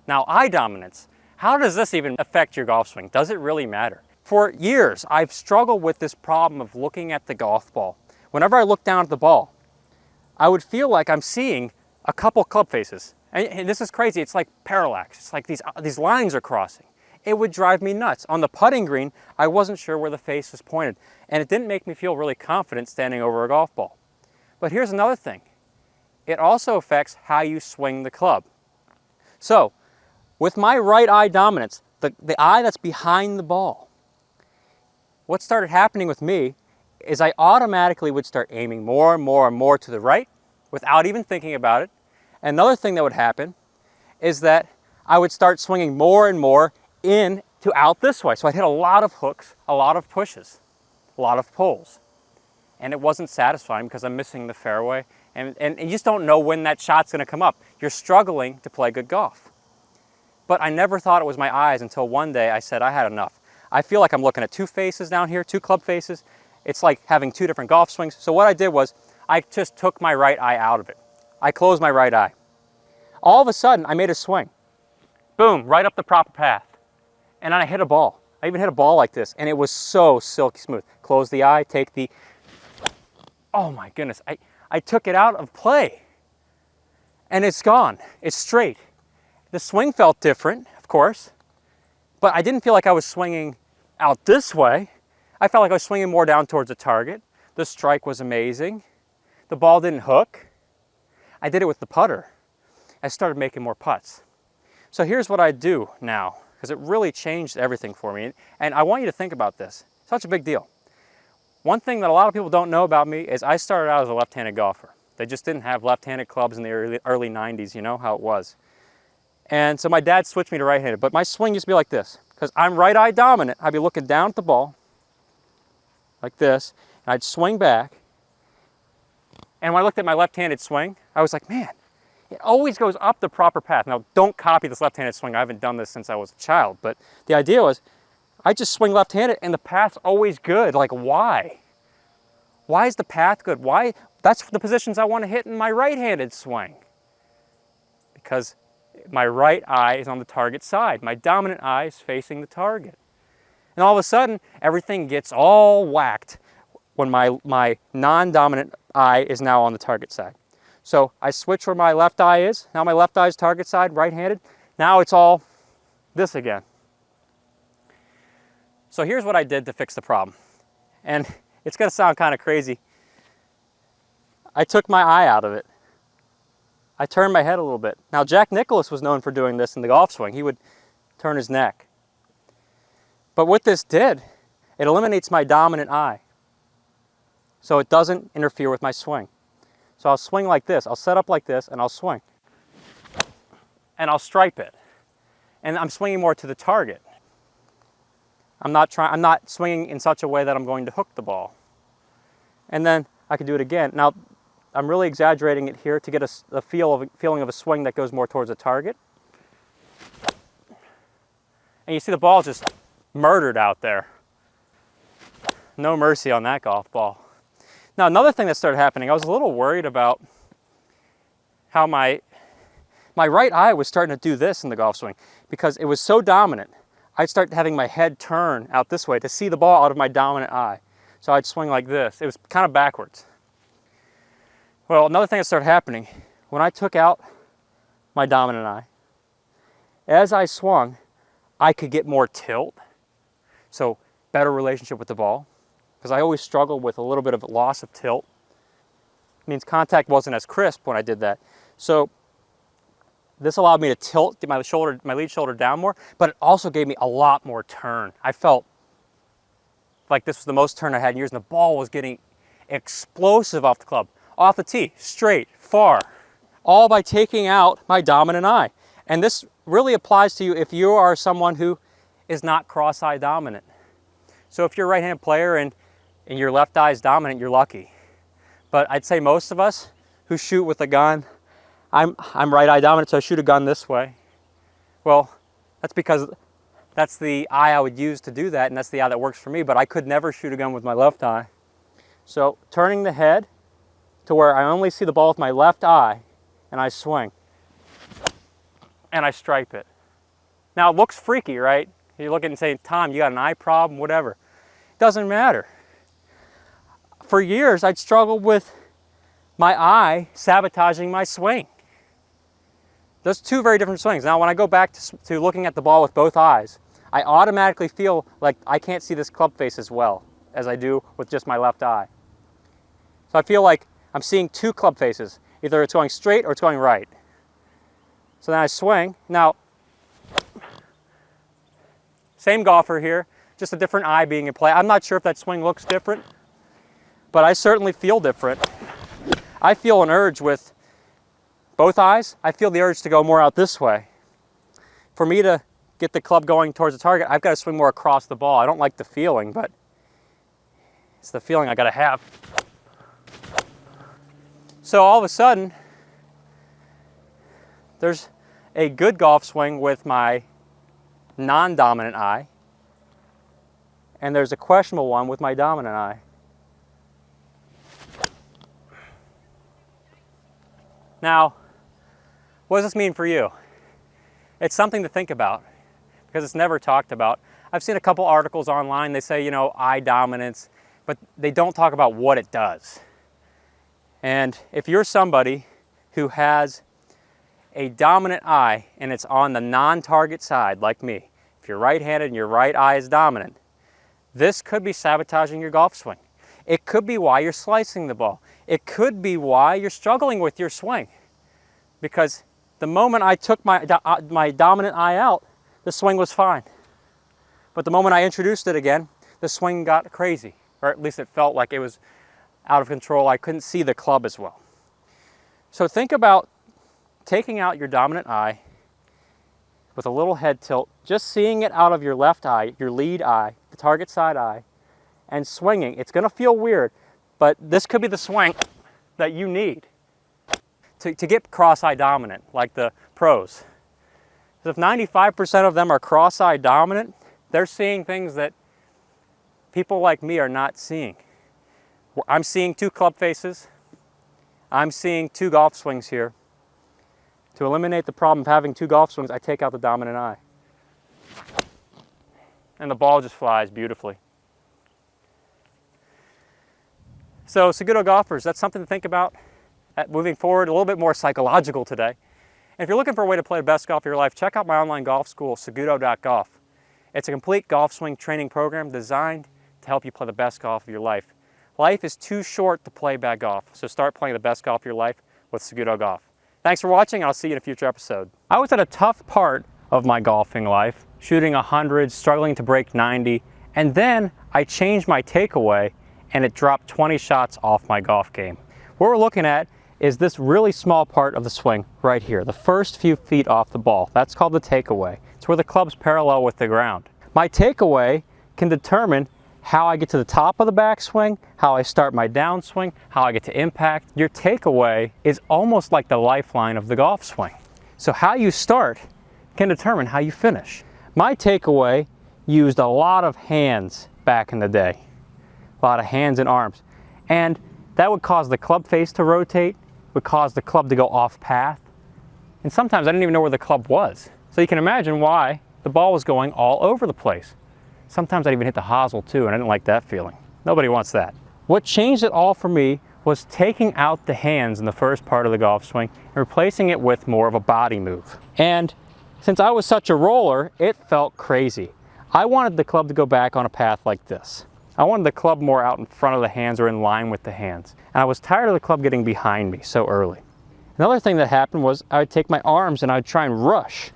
Now, eye dominance, how does this even affect your golf swing? Does it really matter? For years, I've struggled with this problem of looking at the golf ball. Whenever I look down at the ball, I would feel like I'm seeing a couple club faces. And this is crazy, it's like parallax. It's like these lines are crossing. It would drive me nuts. On the putting green, I wasn't sure where the face was pointed, and it didn't make me feel really confident standing over a golf ball. But here's another thing. It also affects how you swing the club. So, with my right eye dominance, the eye that's behind the ball, what started happening with me is I automatically would start aiming more and more and more to the right without even thinking about it. Another thing that would happen is that I would start swinging more and more in to out this way. So I'd hit a lot of hooks, a lot of pushes, a lot of pulls. And it wasn't satisfying because I'm missing the fairway. And you just don't know when that shot's gonna come up. You're struggling to play good golf. But I never thought it was my eyes until one day I said I had enough. I feel like I'm looking at 2 faces down here, 2 club faces. It's like having 2 different golf swings. So what I did was I just took my right eye out of it. I closed my right eye. All of a sudden, I made a swing. Boom, right up the proper path. And then I hit a ball. I even hit a ball like this, and it was so silky smooth. Close the eye, take the, oh my goodness, I took it out of play. And it's gone, it's straight. The swing felt different, of course, but I didn't feel like I was swinging out this way. I felt like I was swinging more down towards the target. The strike was amazing. The ball didn't hook. I did it with the putter. I started making more putts. So here's what I do now, because it really changed everything for me. And I want you to think about this. Such a big deal. One thing that a lot of people don't know about me is I started out as a left-handed golfer. They just didn't have left-handed clubs in the early 90s, you know how it was. And so my dad switched me to right-handed, but my swing used to be like this. Because I'm right-eye dominant, I'd be looking down at the ball, like this, and I'd swing back. And when I looked at my left-handed swing, I was like, man, it always goes up the proper path. Now, don't copy this left-handed swing. I haven't done this since I was a child. But the idea was, I just swing left-handed and the path's always good. Like, why? Why is the path good? Why? That's the positions I want to hit in my right-handed swing. Because my right eye is on the target side. My dominant eye is facing the target. And all of a sudden, everything gets all whacked when my non-dominant eye is now on the target side. So I switch where my left eye is. Now my left eye is target side, right-handed. Now it's all this again. So here's what I did to fix the problem. And it's gonna sound kind of crazy. I took my eye out of it. I turned my head a little bit. Now Jack Nicklaus was known for doing this in the golf swing. He would turn his neck. But what this did, it eliminates my dominant eye. So it doesn't interfere with my swing. So I'll swing like this. I'll set up like this and I'll swing. And I'll stripe it. And I'm swinging more to the target. I'm not swinging in such a way that I'm going to hook the ball. And then I can do it again. Now, I'm really exaggerating it here to get a feeling of a swing that goes more towards the target. And you see the ball just murdered out there. No mercy on that golf ball. Now, another thing that started happening, I was a little worried about how my right eye was starting to do this in the golf swing because it was so dominant. I'd start having my head turn out this way to see the ball out of my dominant eye. So I'd swing like this. It was kind of backwards. Well, another thing that started happening, when I took out my dominant eye, as I swung, I could get more tilt. So better relationship with the ball, because I always struggled with a little bit of a loss of tilt. It means contact wasn't as crisp when I did that. So this allowed me to tilt, get my lead shoulder down more, but it also gave me a lot more turn. I felt like this was the most turn I had in years, and the ball was getting explosive off the club, off the tee, straight, far, all by taking out my dominant eye. And this really applies to you if you are someone who is not cross-eye dominant. So if you're a right-handed player and your left eye is dominant, you're lucky. But I'd say most of us who shoot with a gun, I'm right-eye dominant, so I shoot a gun this way. Well, that's because that's the eye I would use to do that, and that's the eye that works for me, but I could never shoot a gun with my left eye. So turning the head to where I only see the ball with my left eye, and I swing. And I stripe it. Now it looks freaky, right? You look at it and say, Tom, you got an eye problem, whatever. It doesn't matter. For years, I'd struggled with my eye sabotaging my swing. Those two very different swings. Now, when I go back to looking at the ball with both eyes, I automatically feel like I can't see this club face as well as I do with just my left eye. So I feel like I'm seeing two club faces. Either it's going straight or it's going right. So then I swing. Now, same golfer here, just a different eye being in play. I'm not sure if that swing looks different, but I certainly feel different. I feel an urge with both eyes. I feel the urge to go more out this way. For me to get the club going towards the target, I've got to swing more across the ball. I don't like the feeling, but it's the feeling I got to have. So all of a sudden, there's a good golf swing with my non-dominant eye, and there's a questionable one with my dominant eye. Now, what does this mean for you? It's something to think about because it's never talked about. I've seen a couple articles online, they say, eye dominance, but they don't talk about what it does. And if you're somebody who has a dominant eye and it's on the non-target side, like me, if you're right-handed and your right eye is dominant, this could be sabotaging your golf swing. It could be why you're slicing the ball. It could be why you're struggling with your swing. Because the moment I took my dominant eye out, the swing was fine. But the moment I introduced it again, the swing got crazy, or at least it felt like it was out of control. I couldn't see the club as well. So think about taking out your dominant eye with a little head tilt, just seeing it out of your left eye, your lead eye, the target side eye, and swinging. It's going to feel weird, but this could be the swing that you need to get cross-eye dominant, like the pros. Because if 95% of them are cross-eye dominant, they're seeing things that people like me are not seeing. I'm seeing two club faces. I'm seeing two golf swings here. To eliminate the problem of having two golf swings, I take out the dominant eye. And the ball just flies beautifully. So Seguto golfers, that's something to think about moving forward, a little bit more psychological today. And if you're looking for a way to play the best golf of your life, check out my online golf school, Seguto.golf. It's a complete golf swing training program designed to help you play the best golf of your life. Life is too short to play bad golf, so start playing the best golf of your life with SagutoGolf. Thanks for watching, and I'll see you in a future episode. I was at a tough part of my golfing life, shooting 100, struggling to break 90, and then I changed my takeaway and it dropped 20 shots off my golf game. What we're looking at is this really small part of the swing right here, the first few feet off the ball. That's called the takeaway. It's where the club's parallel with the ground. My takeaway can determine how I get to the top of the backswing, how I start my downswing, how I get to impact. Your takeaway is almost like the lifeline of the golf swing. So how you start can determine how you finish. My takeaway used a lot of hands back in the day, a lot of hands and arms, and that would cause the club face to rotate, would cause the club to go off path, and sometimes I didn't even know where the club was. So you can imagine why the ball was going all over the place. Sometimes I'd even hit the hosel too, and I didn't like that feeling. Nobody wants that. What changed it all for me was taking out the hands in the first part of the golf swing and replacing it with more of a body move. And since I was such a roller, it felt crazy. I wanted the club to go back on a path like this. I wanted the club more out in front of the hands or in line with the hands. And I was tired of the club getting behind me so early. Another thing that happened was I would take my arms and I would try and rush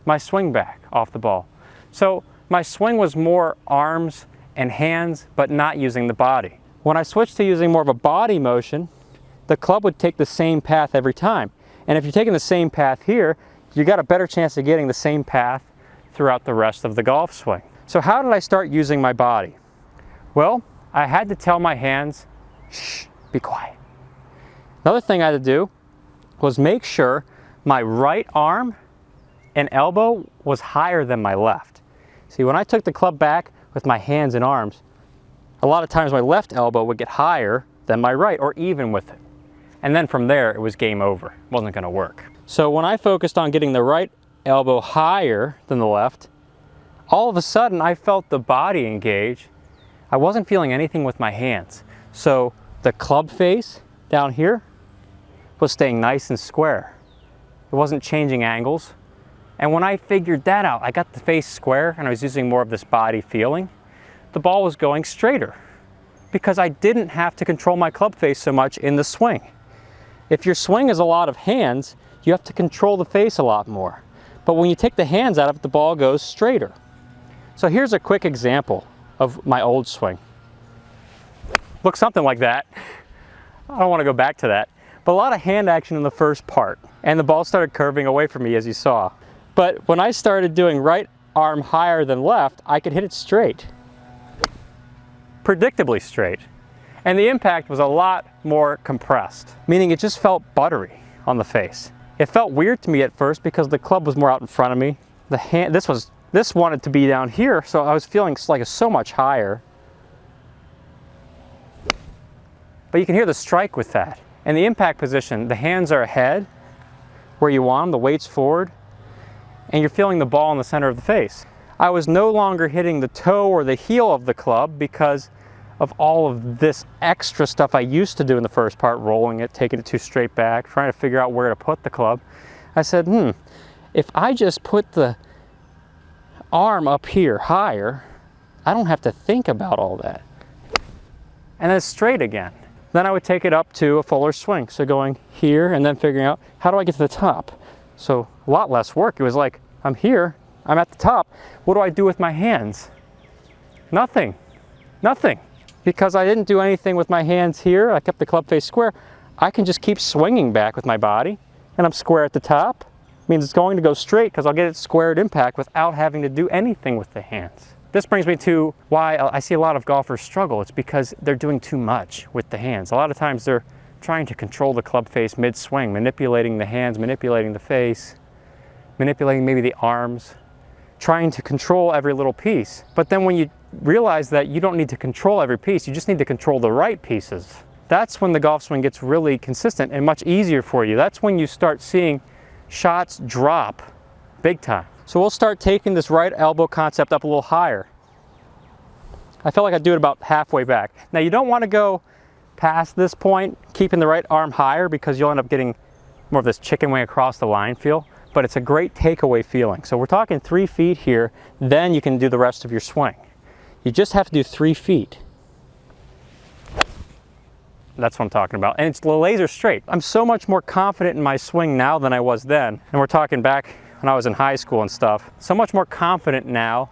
my swing back off the ball. So my swing was more arms and hands, but not using the body. When I switched to using more of a body motion, the club would take the same path every time. And if you're taking the same path here, you got a better chance of getting the same path throughout the rest of the golf swing. So how did I start using my body? Well, I had to tell my hands, shh, be quiet. Another thing I had to do was make sure my right arm and elbow was higher than my left. See, when I took the club back with my hands and arms, a lot of times my left elbow would get higher than my right, or even with it. And then from there, it was game over. It wasn't gonna work. So when I focused on getting the right elbow higher than the left, all of a sudden I felt the body engage. I wasn't feeling anything with my hands. So the club face down here was staying nice and square. It wasn't changing angles. And when I figured that out, I got the face square and I was using more of this body feeling, the ball was going straighter because I didn't have to control my club face so much in the swing. If your swing is a lot of hands, you have to control the face a lot more. But when you take the hands out of it, the ball goes straighter. So here's a quick example of my old swing. Looks something like that. I don't want to go back to that. But a lot of hand action in the first part. And the ball started curving away from me, as you saw. But when I started doing right arm higher than left, I could hit it straight. Predictably straight. And the impact was a lot more compressed, meaning it just felt buttery on the face. It felt weird to me at first because the club was more out in front of me. This wanted to be down here, so I was feeling like it's so much higher. But you can hear the strike with that. And the impact position, the hands are ahead, where you want them, the weight's forward, and you're feeling the ball in the center of the face. I was no longer hitting the toe or the heel of the club because of all of this extra stuff I used to do in the first part, rolling it, taking it too straight back, trying to figure out where to put the club. I said, if I just put the arm up here higher, I don't have to think about all that. And then straight again. Then I would take it up to a fuller swing. So going here and then figuring out, how do I get to the top? So a lot less work. It was like, I'm here, I'm at the top. What do I do with my hands? Nothing. Because I didn't do anything with my hands here. I kept the club face square. I can just keep swinging back with my body and I'm square at the top. Means it's going to go straight because I'll get it square at impact without having to do anything with the hands. This brings me to why I see a lot of golfers struggle. It's because they're doing too much with the hands. A lot of times they're trying to control the club face mid-swing, manipulating the hands, manipulating the face, manipulating maybe the arms, trying to control every little piece. But then when you realize that you don't need to control every piece, you just need to control the right pieces. That's when the golf swing gets really consistent and much easier for you. That's when you start seeing shots drop big time. So we'll start taking this right elbow concept up a little higher. I felt like I'd do it about halfway back. Now you don't want to go past this point, keeping the right arm higher because you'll end up getting more of this chicken wing across the line feel. but it's a great takeaway feeling. So we're talking 3 feet here, then you can do the rest of your swing. You just have to do 3 feet. That's what I'm talking about. And it's laser straight. I'm so much more confident in my swing now than I was then. And we're talking back when I was in high school and stuff. So much more confident now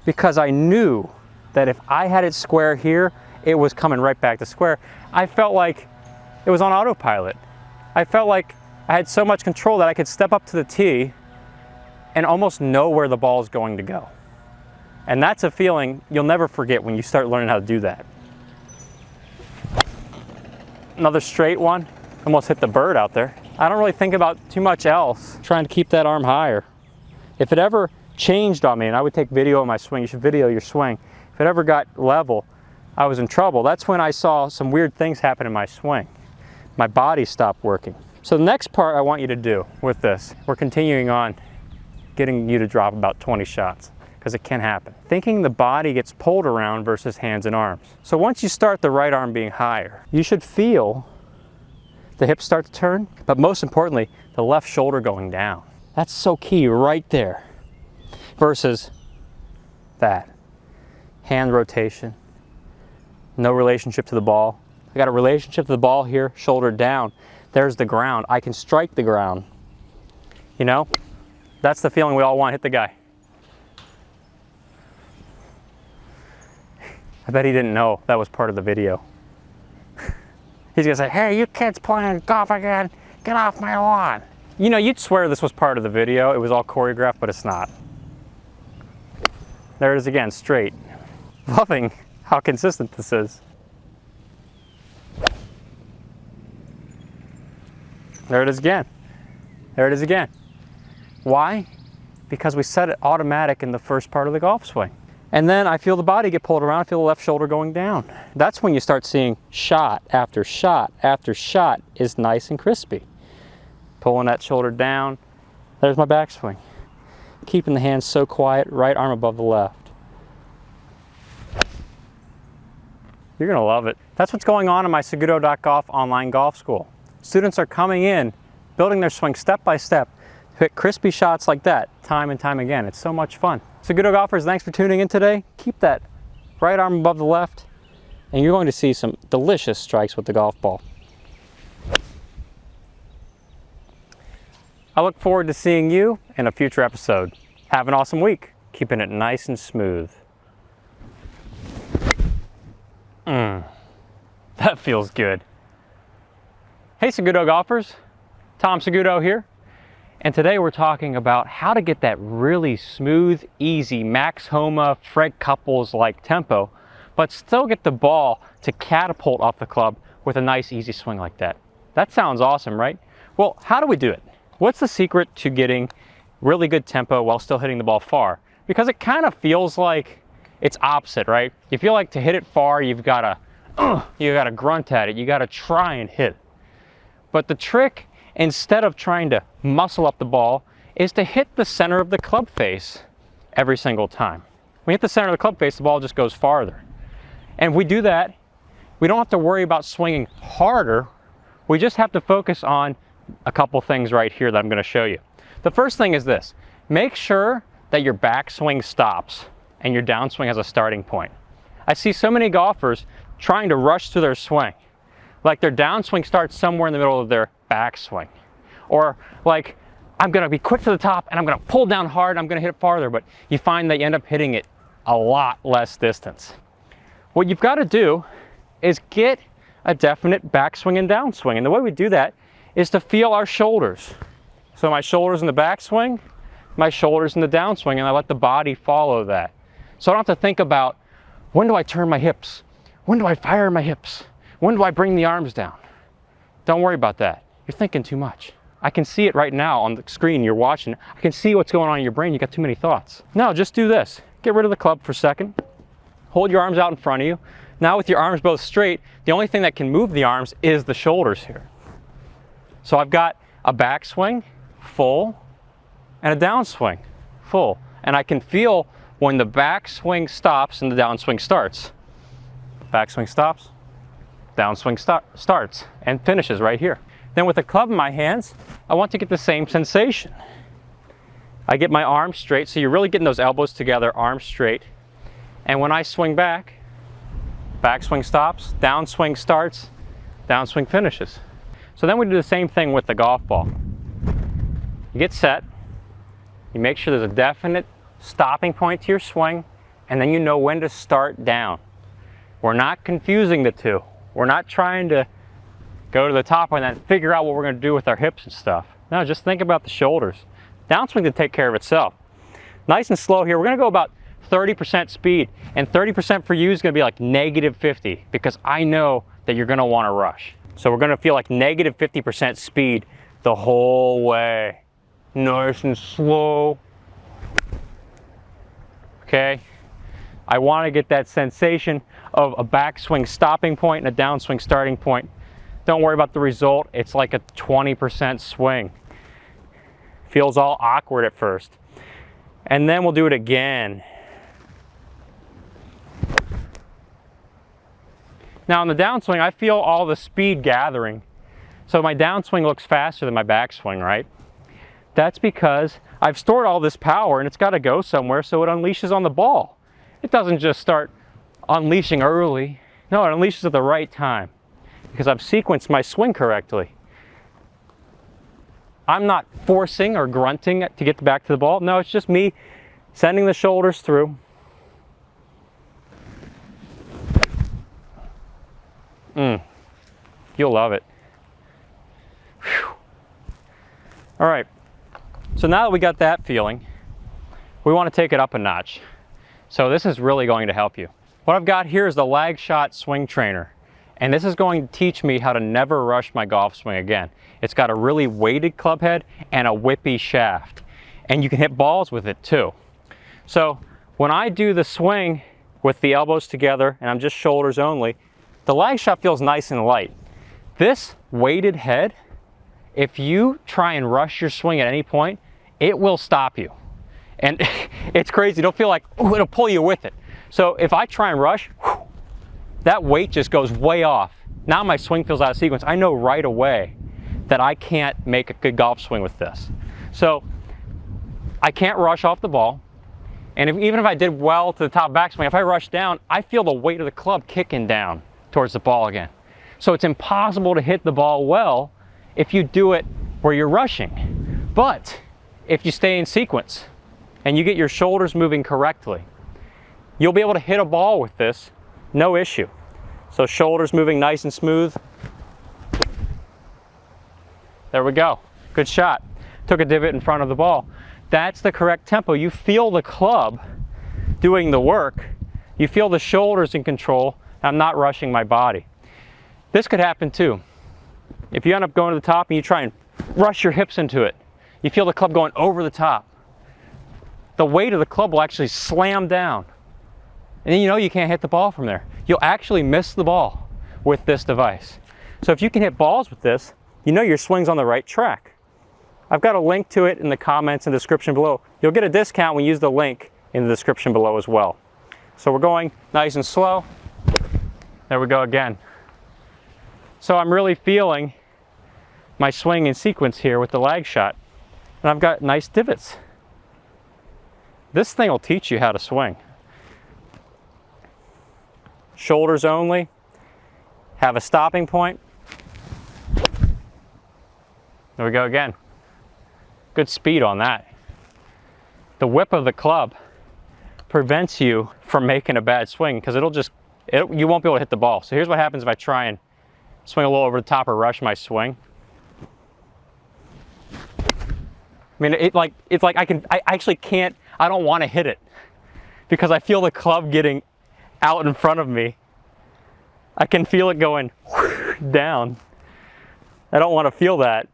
because I knew that if I had it square here, it was coming right back to square. I felt like it was on autopilot. I felt like I had so much control that I could step up to the tee and almost know where the ball is going to go. And that's a feeling you'll never forget when you start learning how to do that. Another straight one, almost hit the bird out there. I don't really think about too much else, trying to keep that arm higher. If it ever changed on me, and I would take video of my swing, you should video your swing. If it ever got level, I was in trouble. That's when I saw some weird things happen in my swing. My body stopped working. So the next part I want you to do with this, we're continuing on getting you to drop about 20 shots, because it can happen. Thinking the body gets pulled around versus hands and arms. So once you start the right arm being higher, you should feel the hips start to turn, but most importantly, the left shoulder going down. That's so key right there. Versus that. Hand rotation, no relationship to the ball. I got a relationship to the ball here, shoulder down. There's the ground. I can strike the ground. You know, that's the feeling we all want. Hit the guy. I bet he didn't know that was part of the video. He's gonna say, hey, you kids playing golf again, get off my lawn. You know, you'd swear this was part of the video. It was all choreographed, but it's not. There it is again, straight. Loving how consistent this is. There it is again. There it is again. Why? Because we set it automatic in the first part of the golf swing. And then I feel the body get pulled around, I feel the left shoulder going down. That's when you start seeing shot after shot after shot is nice and crispy. Pulling that shoulder down. There's my backswing. Keeping the hands so quiet, right arm above the left. You're gonna love it. That's what's going on in my SagutoGolf online golf school. Students are coming in, building their swing step by step, to hit crispy shots like that, time and time again. It's so much fun. Saguto golfers, thanks for tuning in today. Keep that right arm above the left, and you're going to see some delicious strikes with the golf ball. I look forward to seeing you in a future episode. Have an awesome week, keeping it nice and smooth. That feels good. Hey Saguto golfers, Tom Saguto here. And today we're talking about how to get that really smooth, easy, Max Homa, Fred Couples-like tempo, but still get the ball to catapult off the club with a nice, easy swing like that. That sounds awesome, right? Well, how do we do it? What's the secret to getting really good tempo while still hitting the ball far? Because it kind of feels like it's opposite, right? You feel like to hit it far, you've got to grunt at it. You got to try and hit it. But the trick, instead of trying to muscle up the ball, is to hit the center of the club face every single time. When you hit the center of the club face, the ball just goes farther. And if we do that, we don't have to worry about swinging harder. We just have to focus on a couple things right here that I'm going to show you. The first thing is this. Make sure that your backswing stops and your downswing has a starting point. I see so many golfers trying to rush through their swing. Like their downswing starts somewhere in the middle of their backswing. Or like, I'm gonna be quick to the top and I'm gonna pull down hard, I'm gonna hit it farther, but you find that you end up hitting it a lot less distance. What you've gotta do is get a definite backswing and downswing. And the way we do that is to feel our shoulders. So my shoulders in the backswing, my shoulders in the downswing, and I let the body follow that. So I don't have to think about, when do I turn my hips? When do I fire my hips? When do I bring the arms down? Don't worry about that. You're thinking too much. I can see it right now on the screen you're watching. I can see what's going on in your brain. You got too many thoughts. No, just do this. Get rid of the club for a second. Hold your arms out in front of you. Now with your arms both straight, the only thing that can move the arms is the shoulders here. So I've got a backswing, full, and a downswing, full. And I can feel when the backswing stops and the downswing starts. Backswing stops, downswing starts, and finishes right here. Then with the club in my hands, I want to get the same sensation. I get my arms straight, so you're really getting those elbows together, arms straight. And when I swing back, backswing stops, downswing starts, downswing finishes. So then we do the same thing with the golf ball. You get set, you make sure there's a definite stopping point to your swing, and then you know when to start down. We're not confusing the two. We're not trying to go to the top and then figure out what we're going to do with our hips and stuff. No, just think about the shoulders. Downswing to take care of itself. Nice and slow here. We're going to go about 30% speed, and 30% for you is going to be like -50, because I know that you're going to want to rush. So we're going to feel like -50% speed the whole way. Nice and slow. Okay. I want to get that sensation of a backswing stopping point and a downswing starting point. Don't worry about the result. It's like a 20% swing. Feels all awkward at first. And then we'll do it again. Now on the downswing, I feel all the speed gathering. So my downswing looks faster than my backswing, right? That's because I've stored all this power and it's got to go somewhere, so it unleashes on the ball. It doesn't just start unleashing early. No, it unleashes at the right time because I've sequenced my swing correctly. I'm not forcing or grunting to get back to the ball. No, it's just me sending the shoulders through. You'll love it. Whew. All right, so now that we got that feeling, we want to take it up a notch. So this is really going to help you. What I've got here is the lag shot swing trainer, and this is going to teach me how to never rush my golf swing again. It's got a really weighted club head and a whippy shaft, and you can hit balls with it too. So when I do the swing with the elbows together and I'm just shoulders only, the lag shot feels nice and light. This weighted head, if you try and rush your swing at any point, it will stop you. And it's crazy. Don't feel like, ooh, it'll pull you with it. So if I try and rush, whew, that weight just goes way off. Now my swing feels out of sequence. I know right away that I can't make a good golf swing with this. So I can't rush off the ball. And even if I did well to the top backswing, if I rush down, I feel the weight of the club kicking down towards the ball again. So it's impossible to hit the ball well if you do it where you're rushing. But if you stay in sequence and you get your shoulders moving correctly, you'll be able to hit a ball with this, no issue. So shoulders moving nice and smooth. There we go. Good shot. Took a divot in front of the ball. That's the correct tempo. You feel the club doing the work. You feel the shoulders in control. I'm not rushing my body. This could happen too. If you end up going to the top and you try and rush your hips into it, you feel the club going over the top. The weight of the club will actually slam down. And then you know you can't hit the ball from there. You'll actually miss the ball with this device. So if you can hit balls with this, you know your swing's on the right track. I've got a link to it in the comments and description below. You'll get a discount when you use the link in the description below as well. So we're going nice and slow. There we go again. So I'm really feeling my swing in sequence here with the lag shot. And I've got nice divots. This thing will teach you how to swing. Shoulders only. Have a stopping point. There we go again. Good speed on that. The whip of the club prevents you from making a bad swing because you won't be able to hit the ball. So here's what happens if I try and swing a little over the top or rush my swing. I mean, it's like I actually can't, I don't want to hit it because I feel the club getting out in front of me. I can feel it going down. I don't want to feel that.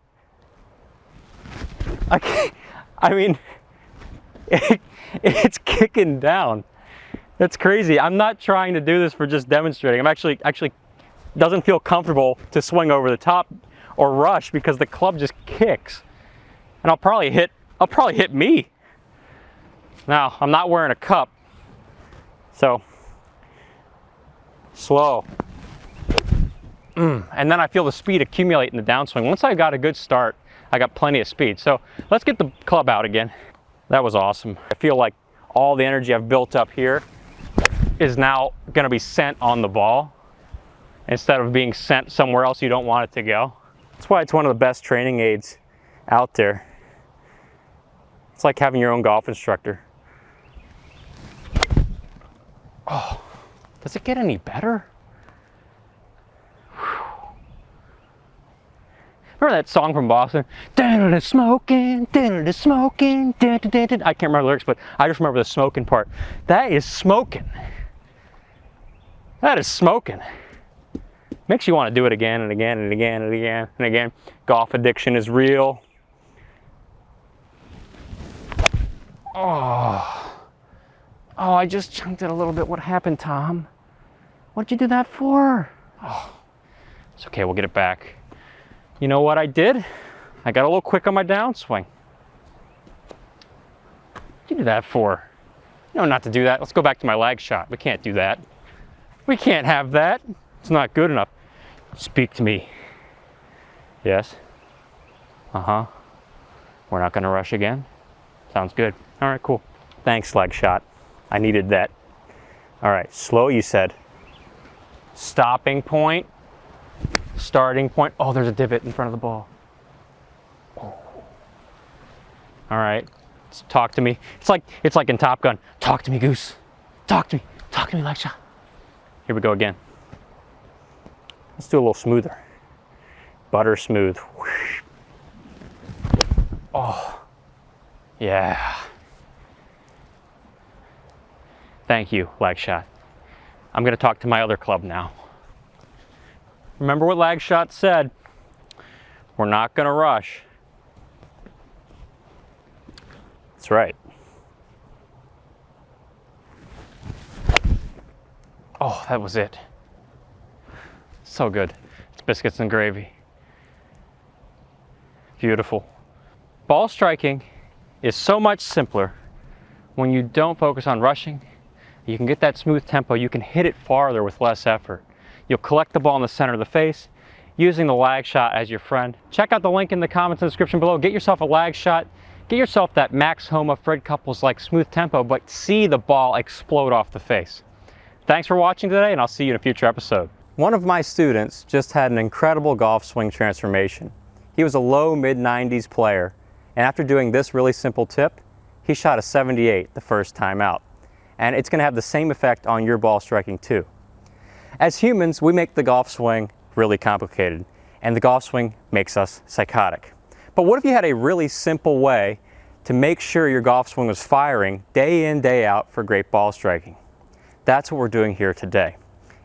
I mean, it's kicking down. That's crazy. I'm not trying to do this for just demonstrating. I'm actually doesn't feel comfortable to swing over the top or rush because the club just kicks. And I'll probably hit me. Now, I'm not wearing a cup. So, slow. And then I feel the speed accumulate in the downswing. Once I got a good start, I got plenty of speed. So let's get the club out again. That was awesome. I feel like all the energy I've built up here is now going to be sent on the ball instead of being sent somewhere else you don't want it to go. That's why it's one of the best training aids out there. It's like having your own golf instructor. Oh, does it get any better? Remember that song from Boston? Smoking, smoking. I can't remember the lyrics, but I just remember the smoking part. That is smoking. That is smoking. Makes you want to do it again and again and again and again and again. Golf addiction is real. Oh, I just chunked it a little bit. What happened, Tom? What'd you do that for? Oh, it's okay. We'll get it back. You know what I did? I got a little quick on my downswing. What'd you do that for? No, not to do that. Let's go back to my lag shot. We can't do that. We can't have that. It's not good enough. Speak to me. Yes? Uh-huh. We're not going to rush again? Sounds good. All right, cool. Thanks, leg shot. I needed that. All right, slow, you said. Stopping point. Starting point. Oh, there's a divot in front of the ball. Oh. All right, talk to me. It's like in Top Gun. Talk to me, Goose. Talk to me, leg shot. Here we go again. Let's do a little smoother. Butter smooth. Whoosh. Oh, yeah. Thank you, lag shot. I'm gonna talk to my other club now. Remember what lag shot said. We're not gonna rush. That's right. Oh, that was it. So good. It's biscuits and gravy. Beautiful. Ball striking is so much simpler when you don't focus on rushing. You can get that smooth tempo. You can hit it farther with less effort. You'll collect the ball in the center of the face using the lag shot as your friend. Check out the link in the comments and description below. Get yourself a lag shot. Get yourself that Max Homa, Fred Couples like smooth tempo, but see the ball explode off the face. Thanks for watching today, and I'll see you in a future episode. One of my students just had an incredible golf swing transformation. He was a low mid-90s player, and after doing this really simple tip, he shot a 78 the first time out. And it's going to have the same effect on your ball striking too. As humans, we make the golf swing really complicated, and the golf swing makes us psychotic. But what if you had a really simple way to make sure your golf swing was firing day in, day out for great ball striking? That's what we're doing here today.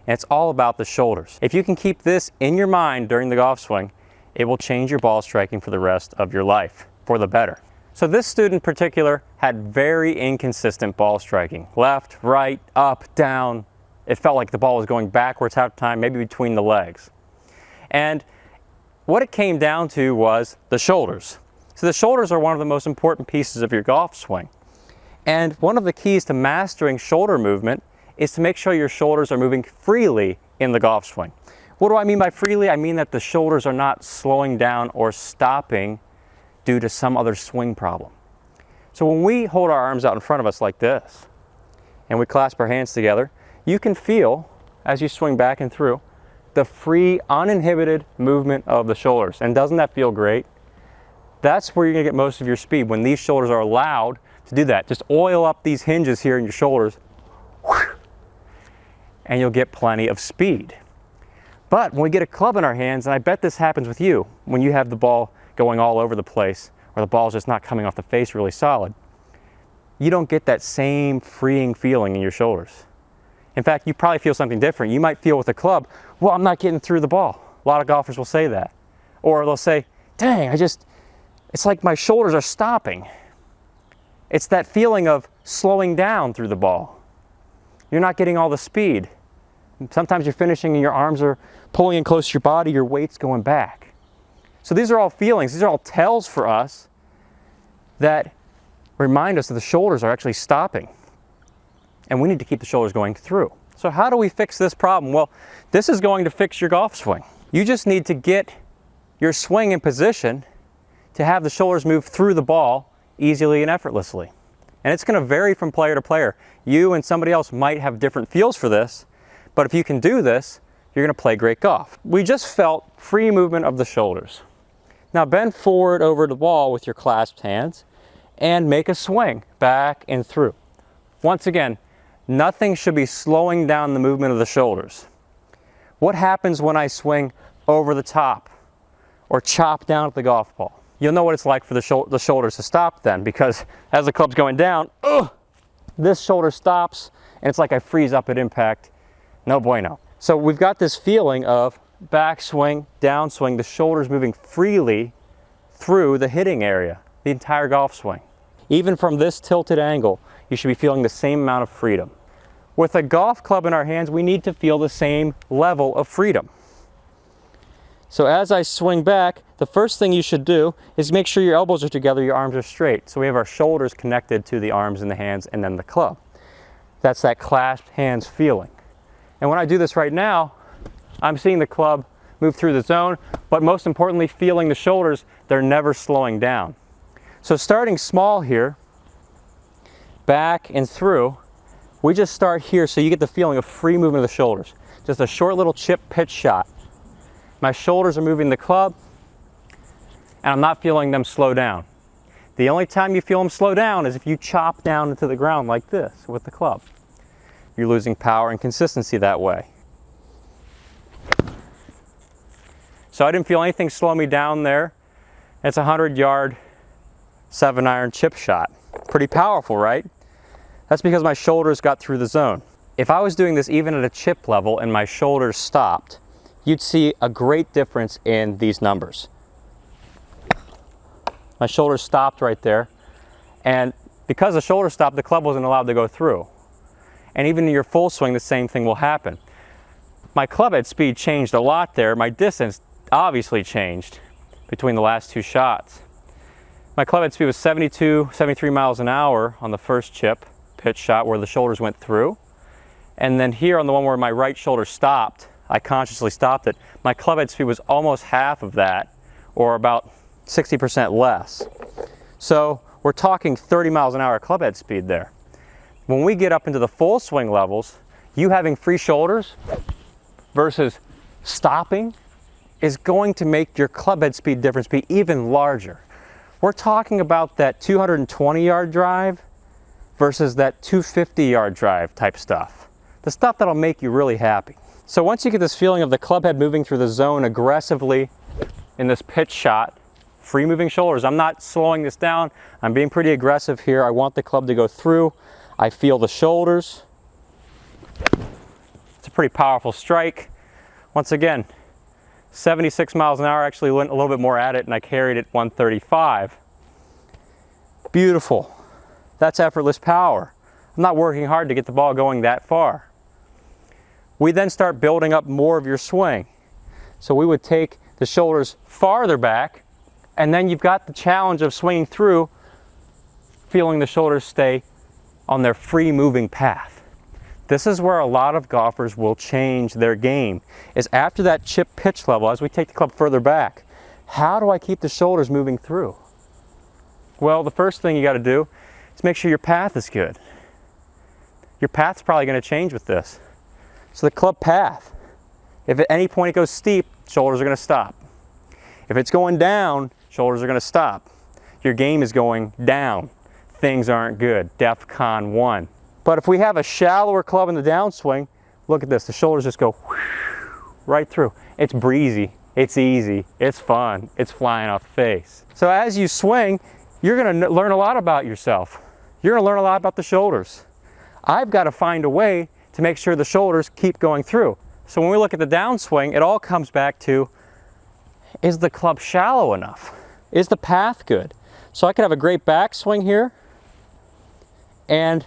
And it's all about the shoulders. If you can keep this in your mind during the golf swing, it will change your ball striking for the rest of your life, for the better. So this student in particular had very inconsistent ball striking. Left, right, up, down. It felt like the ball was going backwards half the time, maybe between the legs. And what it came down to was the shoulders. So the shoulders are one of the most important pieces of your golf swing. And one of the keys to mastering shoulder movement is to make sure your shoulders are moving freely in the golf swing. What do I mean by freely? I mean that the shoulders are not slowing down or stopping due to some other swing problem. So when we hold our arms out in front of us like this, and we clasp our hands together, you can feel, as you swing back and through, the free, uninhibited movement of the shoulders. And doesn't that feel great? That's where you're gonna get most of your speed, when these shoulders are allowed to do that. Just oil up these hinges here in your shoulders, and you'll get plenty of speed. But when we get a club in our hands, and I bet this happens with you, when you have the ball going all over the place, or the ball's just not coming off the face really solid, you don't get that same freeing feeling in your shoulders. In fact, you probably feel something different. You might feel with a club, well, I'm not getting through the ball. A lot of golfers will say that. Or they'll say, dang, it's like my shoulders are stopping. It's that feeling of slowing down through the ball. You're not getting all the speed. Sometimes you're finishing and your arms are pulling in close to your body, your weight's going back. So these are all feelings, these are all tells for us that remind us that the shoulders are actually stopping. And we need to keep the shoulders going through. So how do we fix this problem? Well, this is going to fix your golf swing. You just need to get your swing in position to have the shoulders move through the ball easily and effortlessly. And it's going to vary from player to player. You and somebody else might have different feels for this, but if you can do this, you're going to play great golf. We just felt free movement of the shoulders. Now bend forward over the ball with your clasped hands and make a swing back and through. Once again, nothing should be slowing down the movement of the shoulders. What happens when I swing over the top or chop down at the golf ball? You'll know what it's like for the shoulders to stop then, because as the club's going down, this shoulder stops and it's like I freeze up at impact. No bueno. So we've got this feeling of backswing, downswing, the shoulders moving freely through the hitting area, the entire golf swing. Even from this tilted angle, you should be feeling the same amount of freedom. With a golf club in our hands, we need to feel the same level of freedom. So as I swing back, the first thing you should do is make sure your elbows are together, your arms are straight. So we have our shoulders connected to the arms and the hands and then the club. That's that clasped hands feeling. And when I do this right now, I'm seeing the club move through the zone, but most importantly, feeling the shoulders, they're never slowing down. So starting small here, back and through, we just start here so you get the feeling of free movement of the shoulders. Just a short little chip pitch shot. My shoulders are moving the club, and I'm not feeling them slow down. The only time you feel them slow down is if you chop down into the ground like this with the club. You're losing power and consistency that way. So I didn't feel anything slow me down there. It's a 100-yard 7-iron chip shot. Pretty powerful, right? That's because my shoulders got through the zone. If I was doing this even at a chip level and my shoulders stopped, you'd see a great difference in these numbers. My shoulders stopped right there, and because the shoulder stopped, the club wasn't allowed to go through. And even in your full swing, the same thing will happen. My club head speed changed a lot there. My distance obviously changed between the last two shots. My club head speed was 72, 73 miles an hour on the first chip pitch shot where the shoulders went through. And then here on the one where my right shoulder stopped, I consciously stopped it. My club head speed was almost half of that, or about 60% less. So we're talking 30 miles an hour club head speed there. When we get up into the full swing levels, you having free shoulders versus stopping is going to make your club head speed difference be even larger. We're talking about that 220-yard drive versus that 250-yard drive type stuff. The stuff that'll make you really happy. So once you get this feeling of the club head moving through the zone aggressively in this pitch shot, free moving shoulders, I'm not slowing this down. I'm being pretty aggressive here. I want the club to go through. I feel the shoulders. It's a pretty powerful strike. Once again, 76 miles an hour, actually went a little bit more at it, and I carried it 135. Beautiful. That's effortless power. I'm not working hard to get the ball going that far. We then start building up more of your swing. So we would take the shoulders farther back, and then you've got the challenge of swinging through, feeling the shoulders stay on their free moving path. This is where a lot of golfers will change their game, is after that chip pitch level, as we take the club further back, how do I keep the shoulders moving through? Well, the first thing you got to do is make sure your path is good. Your path's probably going to change with this. So the club path, if at any point it goes steep, shoulders are going to stop. If it's going down, shoulders are going to stop. Your game is going down. Things aren't good. DEFCON 1. But if we have a shallower club in the downswing, look at this. The shoulders just go right through. It's breezy. It's easy. It's fun. It's flying off the face. So as you swing, you're going to learn a lot about yourself. You're going to learn a lot about the shoulders. I've got to find a way to make sure the shoulders keep going through. So when we look at the downswing, it all comes back to, is the club shallow enough? Is the path good? So I could have a great backswing here, and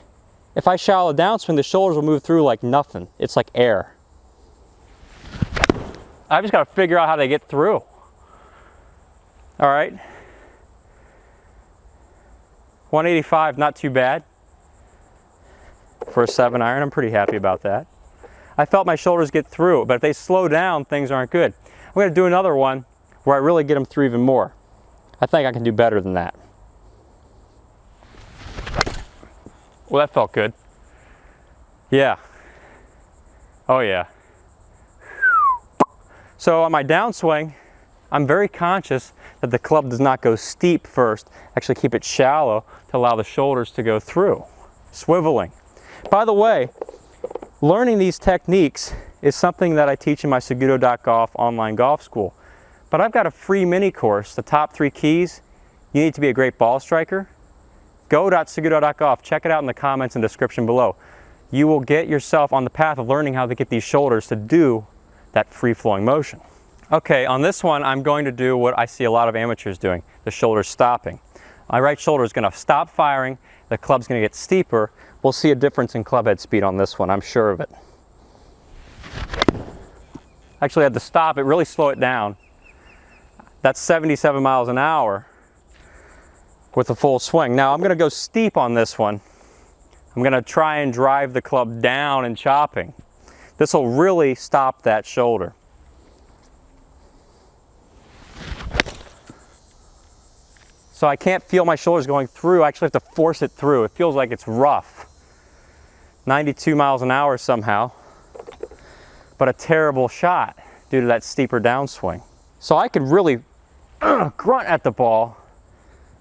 if I shallow downswing, the shoulders will move through like nothing. It's like air. I've just got to figure out how they get through. All right. 185, not too bad. For a 7-iron, I'm pretty happy about that. I felt my shoulders get through, but if they slow down, things aren't good. I'm going to do another one where I really get them through even more. I think I can do better than that. Well, that felt good. Yeah. Oh yeah. So on my downswing, I'm very conscious that the club does not go steep first. Actually keep it shallow to allow the shoulders to go through. Swiveling. By the way, learning these techniques is something that I teach in my SagutoGolf online golf school. But I've got a free mini course, the top 3 keys you need to be a great ball striker. Go.saguto.golf. Check it out in the comments and description below. You will get yourself on the path of learning how to get these shoulders to do that free-flowing motion. Okay, on this one, I'm going to do what I see a lot of amateurs doing, the shoulder stopping. My right shoulder is going to stop firing, the club's going to get steeper. We'll see a difference in clubhead speed on this one, I'm sure of it. Actually, I had to stop it, really slow it down. That's 77 miles an hour with a full swing. Now, I'm going to go steep on this one. I'm going to try and drive the club down and chopping. This will really stop that shoulder. So I can't feel my shoulders going through. I actually have to force it through. It feels like it's rough. 92 miles an hour somehow, but a terrible shot due to that steeper downswing. So I could really grunt at the ball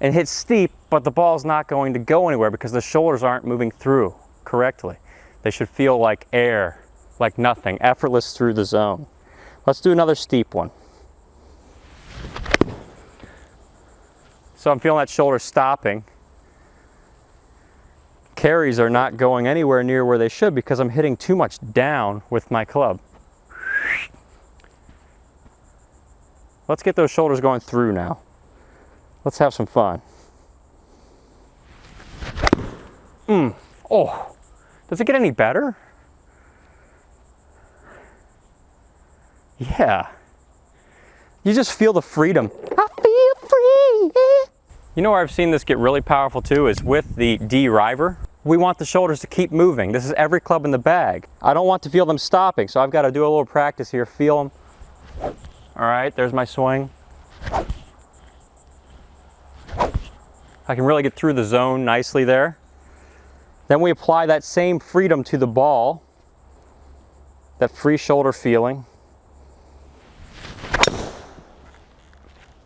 and hit steep, but the ball's not going to go anywhere because the shoulders aren't moving through correctly. They should feel like air, like nothing, effortless through the zone. Let's do another steep one. So I'm feeling that shoulder stopping. Carries are not going anywhere near where they should because I'm hitting too much down with my club. Let's get those shoulders going through now. Let's have some fun. Oh, does it get any better? Yeah. You just feel the freedom. I feel free. You know where I've seen this get really powerful too is with the D-river. We want the shoulders to keep moving. This is every club in the bag. I don't want to feel them stopping, so I've got to do a little practice here. Feel them. All right, there's my swing. I can really get through the zone nicely there. Then we apply that same freedom to the ball, that free shoulder feeling.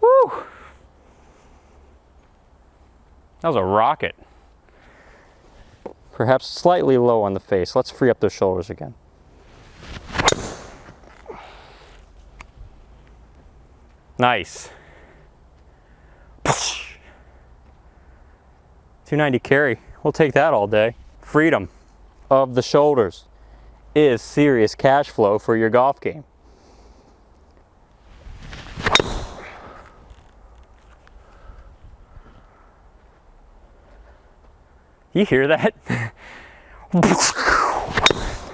Woo! That was a rocket. Perhaps slightly low on the face. Let's free up those shoulders again. Nice. 290 carry. We'll take that all day. Freedom of the shoulders is serious cash flow for your golf game. You hear that?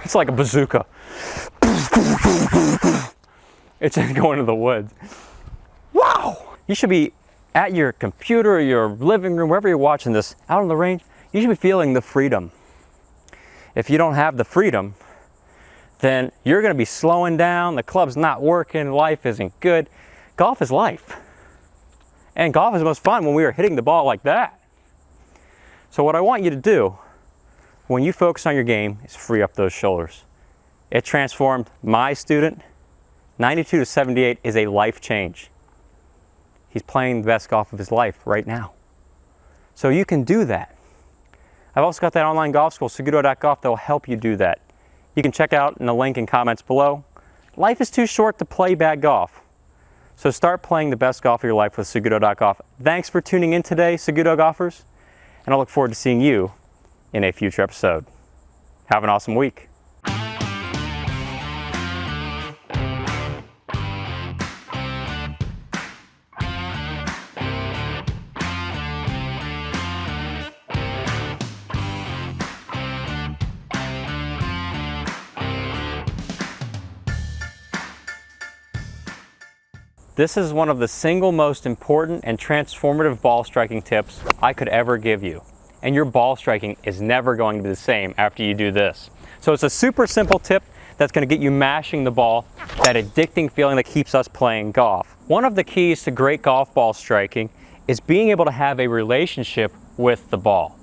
It's like a bazooka. It's going to the woods. Wow! You should be at your computer or your living room, wherever you're watching this, out on the range, you should be feeling the freedom. If you don't have the freedom, then you're going to be slowing down, the club's not working, life isn't good. Golf is life. And golf is most fun when we are hitting the ball like that. So what I want you to do when you focus on your game is free up those shoulders. It transformed my student. 92 to 78 is a life change. He's playing the best golf of his life right now. So you can do that. I've also got that online golf school, Saguto.golf, that will help you do that. You can check out in the link in comments below. Life is too short to play bad golf. So start playing the best golf of your life with Saguto.golf. Thanks for tuning in today, Saguto golfers, and I look forward to seeing you in a future episode. Have an awesome week. This is one of the single most important and transformative ball striking tips I could ever give you. And your ball striking is never going to be the same after you do this. So it's a super simple tip that's going to get you mashing the ball, that addicting feeling that keeps us playing golf. One of the keys to great golf ball striking is being able to have a relationship with the ball.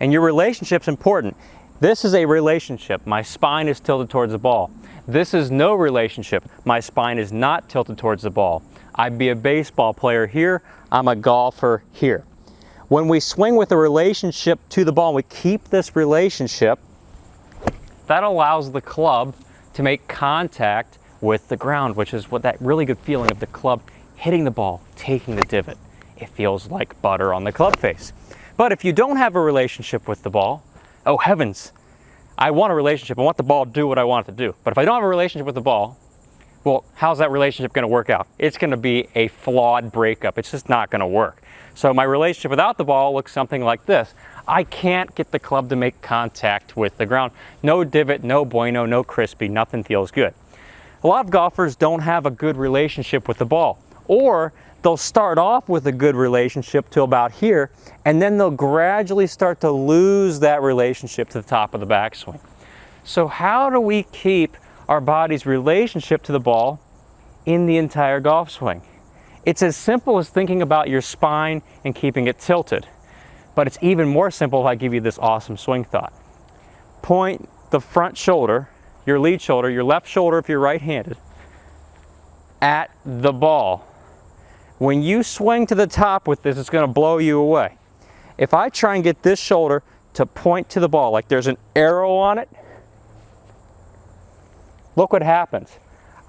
And your relationship's important. This is a relationship. My spine is tilted towards the ball. This is no relationship. My spine is not tilted towards the ball. I'd be a baseball player here. I'm a golfer here. When we swing with a relationship to the ball, and we keep this relationship, that allows the club to make contact with the ground, which is what that really good feeling of the club hitting the ball, taking the divot. It feels like butter on the club face. But if you don't have a relationship with the ball, oh heavens, I want a relationship. I want the ball to do what I want it to do. But if I don't have a relationship with the ball, well, how's that relationship going to work out? It's going to be a flawed breakup. It's just not going to work. So my relationship without the ball looks something like this. I can't get the club to make contact with the ground. No divot, no bueno, no crispy, nothing feels good. A lot of golfers don't have a good relationship with the ball, or they'll start off with a good relationship till about here, and then they'll gradually start to lose that relationship to the top of the backswing. So how do we keep our body's relationship to the ball in the entire golf swing? It's as simple as thinking about your spine and keeping it tilted. But it's even more simple if I give you this awesome swing thought. Point the front shoulder, your lead shoulder, your left shoulder if you're right-handed, at the ball. When you swing to the top with this, it's going to blow you away. If I try and get this shoulder to point to the ball, like there's an arrow on it, look what happens.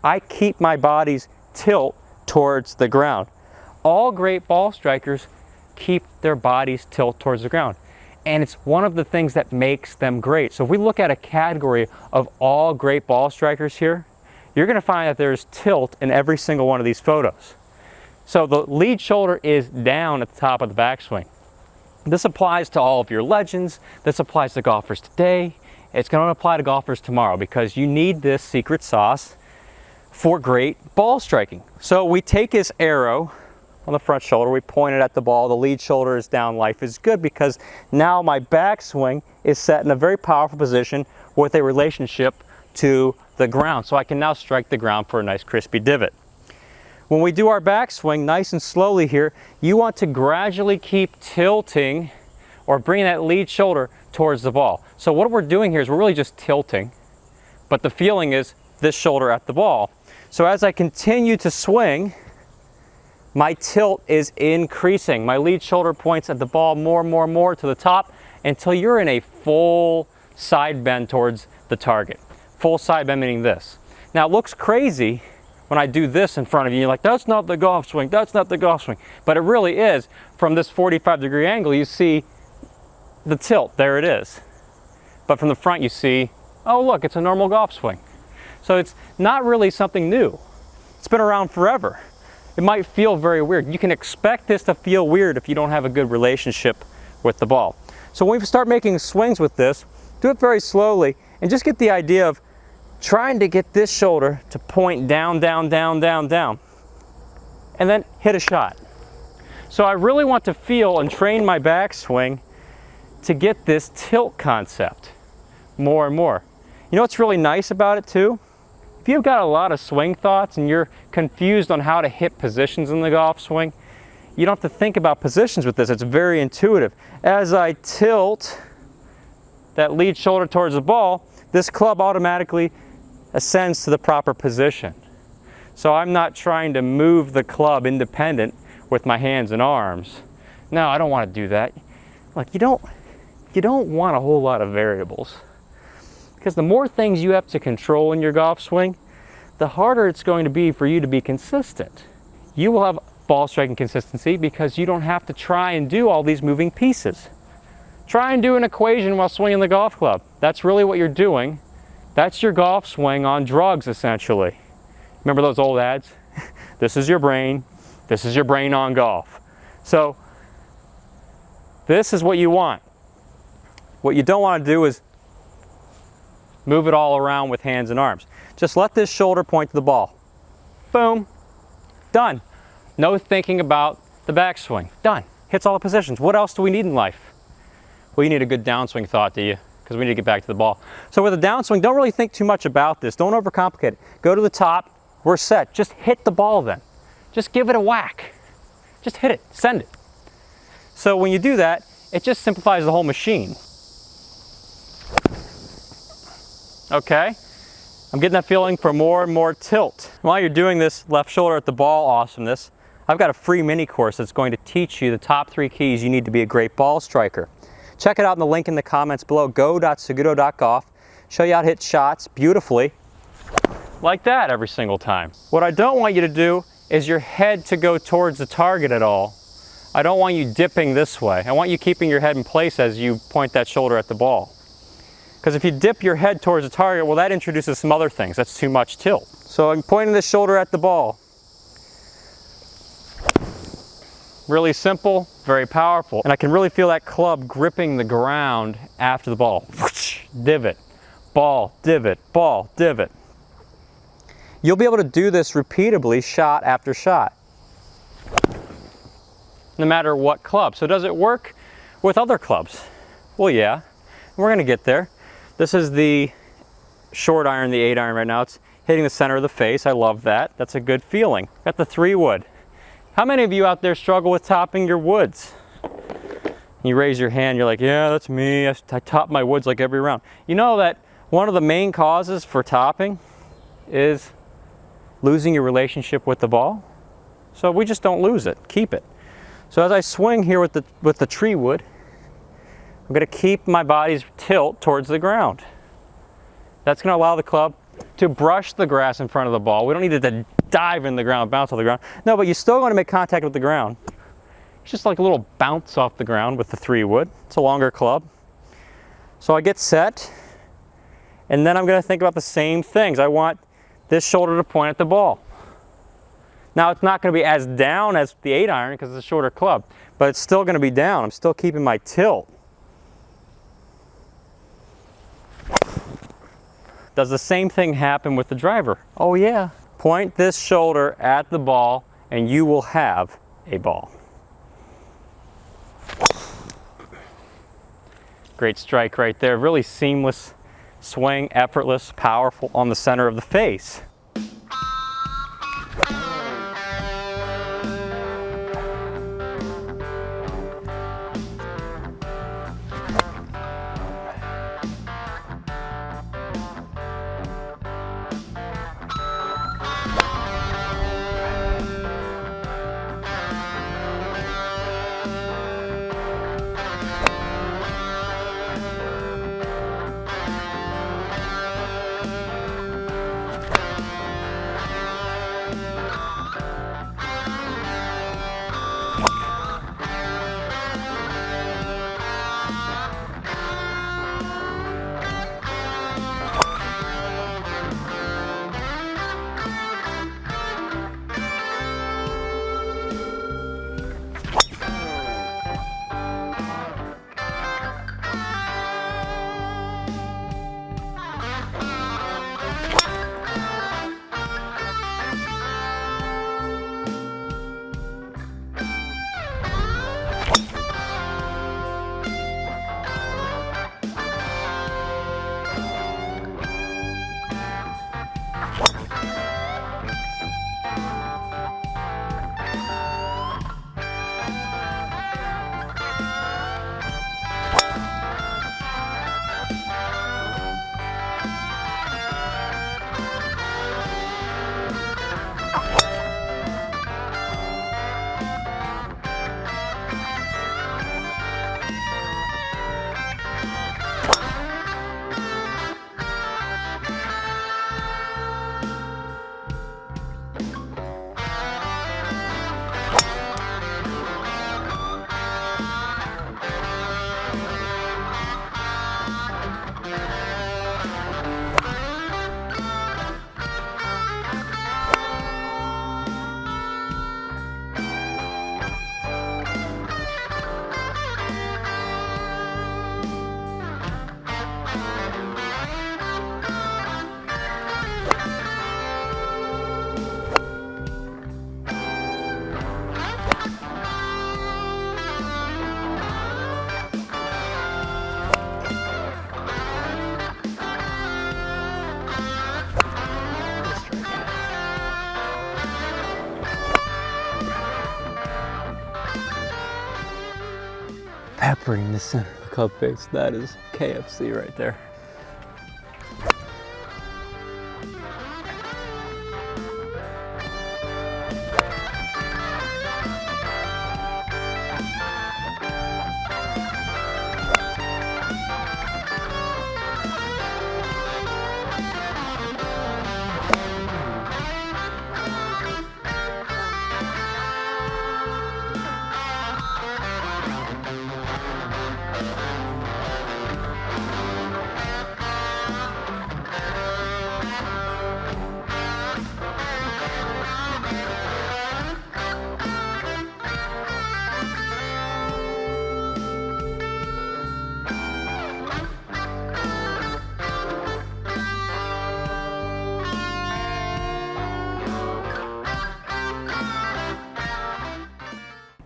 I keep my body's tilt towards the ground. All great ball strikers keep their bodies tilt towards the ground. And it's one of the things that makes them great. So if we look at a category of all great ball strikers here, you're going to find that there's tilt in every single one of these photos. So the lead shoulder is down at the top of the backswing. This applies to all of your legends. This applies to golfers today. It's going to apply to golfers tomorrow because you need this secret sauce for great ball striking. So we take this arrow on the front shoulder, we point it at the ball, the lead shoulder is down, life is good, because now my backswing is set in a very powerful position with a relationship to the ground. So I can now strike the ground for a nice crispy divot. When we do our backswing nice and slowly here, you want to gradually keep tilting or bringing that lead shoulder towards the ball. So what we're doing here is we're really just tilting, but the feeling is this shoulder at the ball. So as I continue to swing, my tilt is increasing. My lead shoulder points at the ball more and more and more to the top until you're in a full side bend towards the target. Full side bend meaning this. Now it looks crazy when I do this in front of you. You're like, that's not the golf swing, that's not the golf swing. But it really is. From this 45-degree angle, you see the tilt, there it is. But from the front you see, oh look, it's a normal golf swing. So it's not really something new. It's been around forever. It might feel very weird. You can expect this to feel weird if you don't have a good relationship with the ball. So when we start making swings with this, do it very slowly and just get the idea of trying to get this shoulder to point down, down, down, down, down, and then hit a shot. So I really want to feel and train my backswing to get this tilt concept more and more. You know what's really nice about it too? If you've got a lot of swing thoughts and you're confused on how to hit positions in the golf swing, you don't have to think about positions with this. It's very intuitive. As I tilt that lead shoulder towards the ball, this club automatically ascends to the proper position. So I'm not trying to move the club independent with my hands and arms. No, I don't want to do that. Like you don't want a whole lot of variables. Because the more things you have to control in your golf swing, the harder it's going to be for you to be consistent. You will have ball striking consistency because you don't have to try and do all these moving pieces. Try and do an equation while swinging the golf club. That's really what you're doing. That's your golf swing on drugs, essentially. Remember those old ads? This is your brain. This is your brain on golf. So this is what you want. What you don't want to do is move it all around with hands and arms. Just let this shoulder point to the ball. Boom. Done. No thinking about the backswing. Done. Hits all the positions. What else do we need in life? Well, you need a good downswing thought, do you? Because we need to get back to the ball. So with a downswing, don't really think too much about this. Don't overcomplicate it. Go to the top. We're set. Just hit the ball then. Just give it a whack. Just hit it. Send it. So when you do that, it just simplifies the whole machine. Okay, I'm getting that feeling for more and more tilt. While you're doing this left shoulder at the ball awesomeness, I've got a free mini course that's going to teach you the top 3 keys you need to be a great ball striker. Check it out in the link in the comments below, go.saguto.golf. Show you how to hit shots beautifully, like that every single time. What I don't want you to do is your head to go towards the target at all. I don't want you dipping this way. I want you keeping your head in place as you point that shoulder at the ball. Because if you dip your head towards the target, well, that introduces some other things. That's too much tilt. So I'm pointing the shoulder at the ball. Really simple, very powerful. And I can really feel that club gripping the ground after the ball. Divot, ball, divot, ball, divot. You'll be able to do this repeatedly, shot after shot, no matter what club. So does it work with other clubs? Well, yeah, we're gonna get there. This is the short iron, the 8 iron right now. It's hitting the center of the face. I love that. That's a good feeling. Got the 3 wood. How many of you out there struggle with topping your woods? You raise your hand, you're like, yeah, that's me. I top my woods like every round. You know that one of the main causes for topping is losing your relationship with the ball. So we just don't lose it, keep it. So as I swing here with the tree wood, I'm gonna keep my body's tilt towards the ground. That's gonna allow the club to brush the grass in front of the ball. We don't need it to dive in the ground, bounce off the ground. No, but you still want to make contact with the ground. It's just like a little bounce off the ground with the 3 wood. It's a longer club. So I get set, and then I'm gonna think about the same things. I want this shoulder to point at the ball. Now it's not gonna be as down as the 8 iron because it's a shorter club, but it's still gonna be down. I'm still keeping my tilt. Does the same thing happen with the driver? Oh yeah. Point this shoulder at the ball and you will have a ball. Great strike right there. Really seamless swing, effortless, powerful on the center of the face. peppering the center of the club face. That is KFC right there.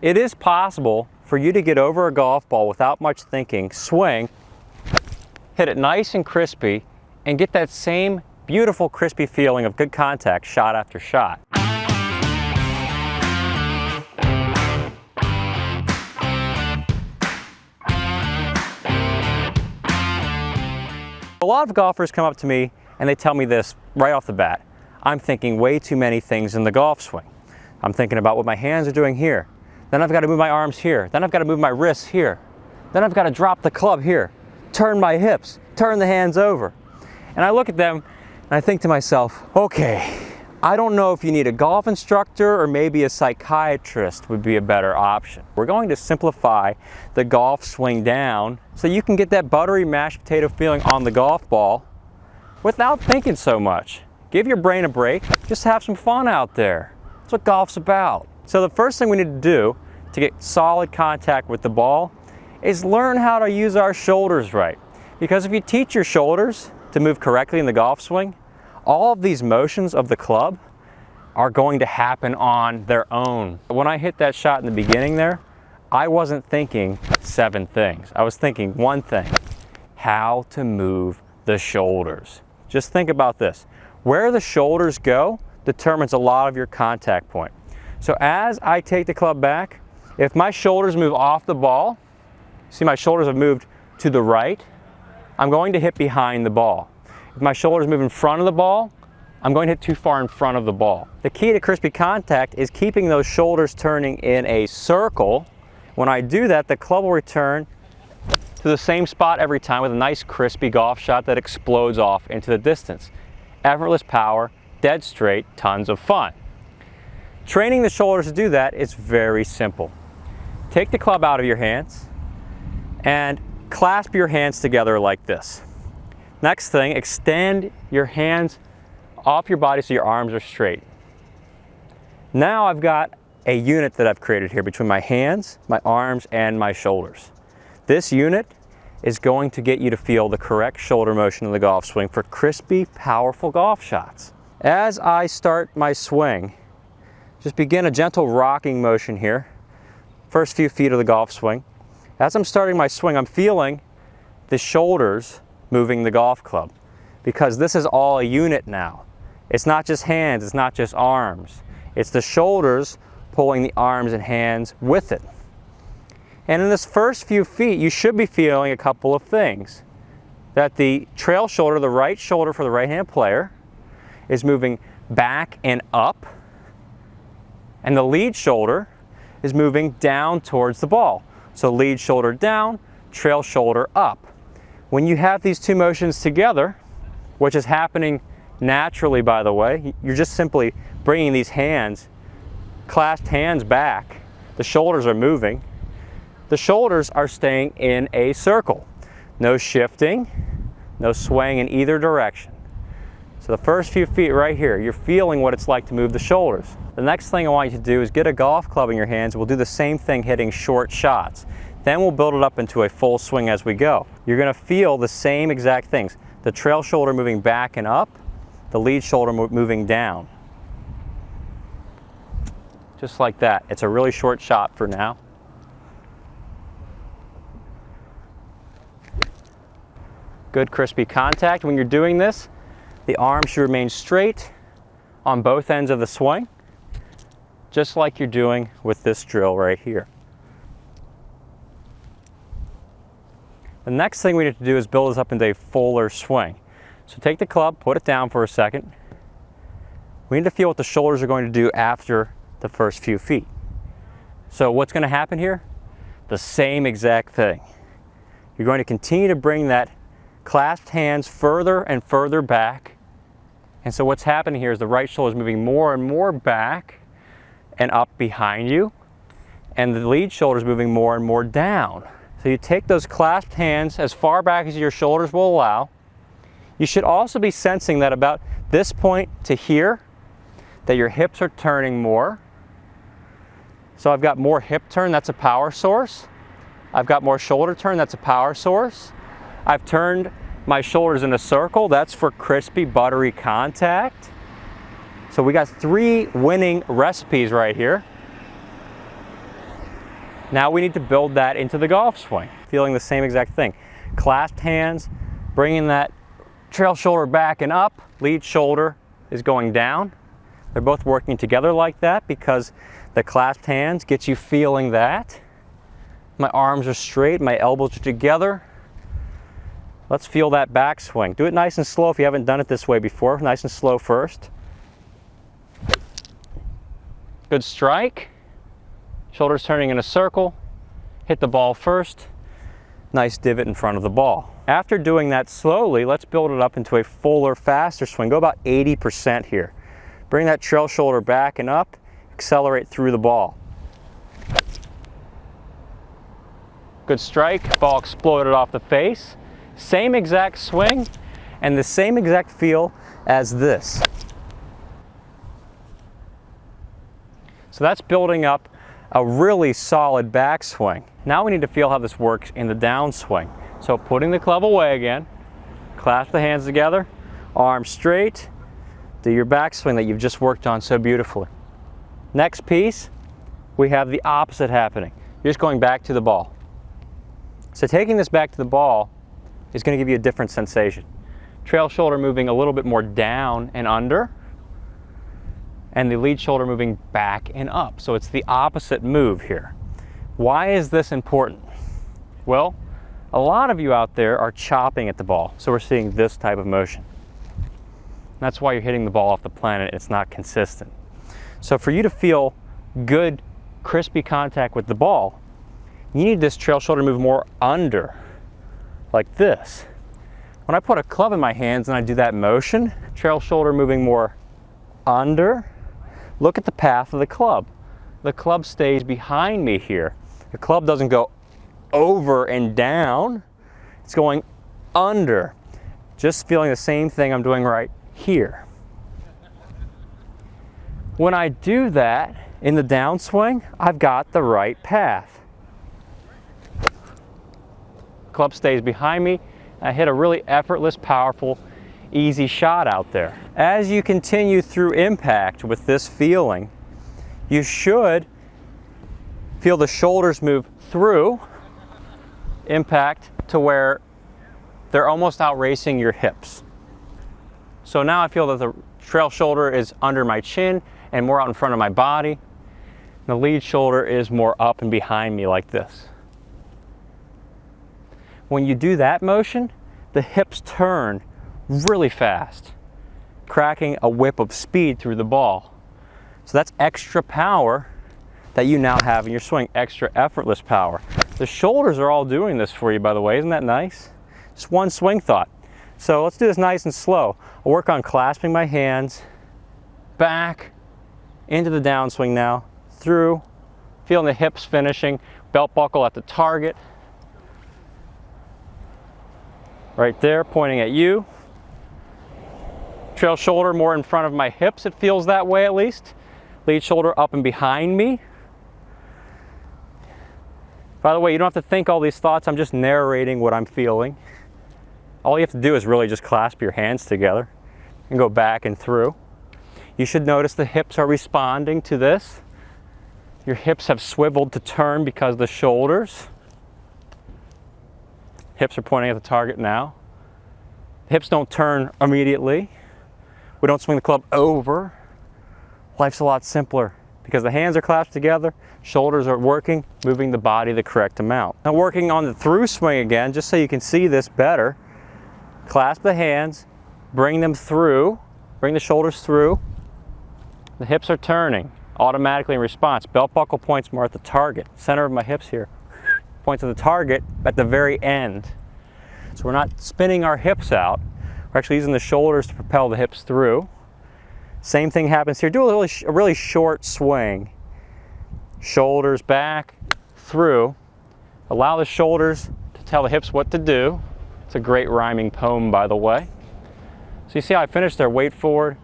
It is possible for you to get over a golf ball without much thinking, swing, hit it nice and crispy, and get that same beautiful crispy feeling of good contact shot after shot. A lot of golfers come up to me and they tell me this right off the bat. I'm thinking way too many things in the golf swing. I'm thinking about what my hands are doing here. Then I've got to move my arms here. Then I've got to move my wrists here. Then I've got to drop the club here, turn my hips, turn the hands over. And I look at them and I think to myself, okay, I don't know if you need a golf instructor or maybe a psychiatrist would be a better option. We're going to simplify the golf swing down so you can get that buttery mashed potato feeling on the golf ball without thinking so much. Give your brain a break, just have some fun out there. That's what golf's about. So the first thing we need to do to get solid contact with the ball is learn how to use our shoulders right. Because if you teach your shoulders to move correctly in the golf swing, all of these motions of the club are going to happen on their own. When I hit that shot in the beginning there, I wasn't thinking 7 things. I was thinking one thing, how to move the shoulders. Just think about this. Where the shoulders go determines a lot of your contact point. So as I take the club back, if my shoulders move off the ball, see my shoulders have moved to the right, I'm going to hit behind the ball. If my shoulders move in front of the ball, I'm going to hit too far in front of the ball. The key to crispy contact is keeping those shoulders turning in a circle. When I do that, the club will return to the same spot every time with a nice crispy golf shot that explodes off into the distance. Effortless power, dead straight, tons of fun. Training the shoulders to do that is very simple. Take the club out of your hands and clasp your hands together like this. Next thing, extend your hands off your body so your arms are straight. Now I've got a unit that I've created here between my hands, my arms, and my shoulders. This unit is going to get you to feel the correct shoulder motion of the golf swing for crispy, powerful golf shots. As I start my swing, just begin a gentle rocking motion here. First few feet of the golf swing. As I'm starting my swing, I'm feeling the shoulders moving the golf club because this is all a unit now. It's not just hands, it's not just arms. It's the shoulders pulling the arms and hands with it. And in this first few feet, you should be feeling a couple of things. That the trail shoulder, the right shoulder for the right-hand player, is moving back and up, and the lead shoulder is moving down towards the ball. So lead shoulder down, trail shoulder up. When you have these two motions together, which is happening naturally, by the way, you're just simply bringing these hands, clasped hands back, the shoulders are moving, the shoulders are staying in a circle. No shifting, no swaying in either direction. So the first few feet right here, you're feeling what it's like to move the shoulders. The next thing I want you to do is get a golf club in your hands. We'll do the same thing hitting short shots. Then we'll build it up into a full swing as we go. You're going to feel the same exact things. The trail shoulder moving back and up, the lead shoulder moving down. Just like that. It's a really short shot for now. Good crispy contact. When you're doing this, the arm should remain straight on both ends of the swing, just like you're doing with this drill right here. The next thing we need to do is build this up into a fuller swing. So take the club, put it down for a second. We need to feel what the shoulders are going to do after the first few feet. So what's going to happen here? The same exact thing. You're going to continue to bring that clasped hands further and further back. And so what's happening here is the right shoulder is moving more and more back and up behind you, and the lead shoulder is moving more and more down. So you take those clasped hands as far back as your shoulders will allow. You should also be sensing that about this point to here, that your hips are turning more. So I've got more hip turn, that's a power source. I've got more shoulder turn, that's a power source. I've turned my shoulders in a circle, that's for crispy, buttery contact. So we got 3 winning recipes right here. Now we need to build that into the golf swing. Feeling the same exact thing. Clasped hands, bringing that trail shoulder back and up, lead shoulder is going down. They're both working together like that because the clasped hands get you feeling that. My arms are straight, my elbows are together. Let's feel that backswing. Do it nice and slow if you haven't done it this way before. Nice and slow first. Good strike. Shoulders turning in a circle. Hit the ball first. Nice divot in front of the ball. After doing that slowly, let's build it up into a fuller, faster swing. Go about 80% here. Bring that trail shoulder back and up. Accelerate through the ball. Good strike. Ball exploded off the face. Same exact swing and the same exact feel as this. So that's building up a really solid backswing. Now we need to feel how this works in the downswing. So putting the club away again, clasp the hands together, arms straight, do your backswing that you've just worked on so beautifully. Next piece, we have the opposite happening. You're just going back to the ball. So taking this back to the ball is going to give you a different sensation. Trail shoulder moving a little bit more down and under, and the lead shoulder moving back and up. So it's the opposite move here. Why is this important? Well, a lot of you out there are chopping at the ball, so we're seeing this type of motion. That's why you're hitting the ball off the planet. It's not consistent. So for you to feel good, crispy contact with the ball, you need this trail shoulder move more under, like this. When I put a club in my hands and I do that motion, trail shoulder moving more under, look at the path of the club. The club stays behind me here. The club doesn't go over and down, it's going under. Just feeling the same thing I'm doing right here. When I do that in the downswing, I've got the right path. Club stays behind me. I hit a really effortless, powerful, easy shot out there. As you continue through impact with this feeling, you should feel the shoulders move through impact to where they're almost out racing your hips. So now I feel that the trail shoulder is under my chin and more out in front of my body. The lead shoulder is more up and behind me like this. When you do that motion, the hips turn really fast, cracking a whip of speed through the ball. So that's extra power that you now have in your swing, extra effortless power. The shoulders are all doing this for you, by the way. Isn't that nice? Just one swing thought. So let's do this nice and slow. I'll work on clasping my hands back into the downswing now, through, feeling the hips finishing, belt buckle at the target. Right there, pointing at you. Trail shoulder more in front of my hips, it feels that way at least. Lead shoulder up and behind me. By the way, you don't have to think all these thoughts, I'm just narrating what I'm feeling. All you have to do is really just clasp your hands together and go back and through. You should notice the hips are responding to this. Your hips have swiveled to turn because the shoulders. Hips are pointing at the target now. Hips don't turn immediately. We don't swing the club over. Life's a lot simpler because the hands are clasped together, shoulders are working, moving the body the correct amount. Now working on the through swing again, just so you can see this better. Clasp the hands, bring them through, bring the shoulders through. The hips are turning automatically in response. Belt buckle points more at the target. Center of my hips here points at the target at the very end. So we're not spinning our hips out. We're actually using the shoulders to propel the hips through. Same thing happens here. Do a really short swing. Shoulders back, through. Allow the shoulders to tell the hips what to do. It's a great rhyming poem, by the way. So you see how I finished there, weight forward,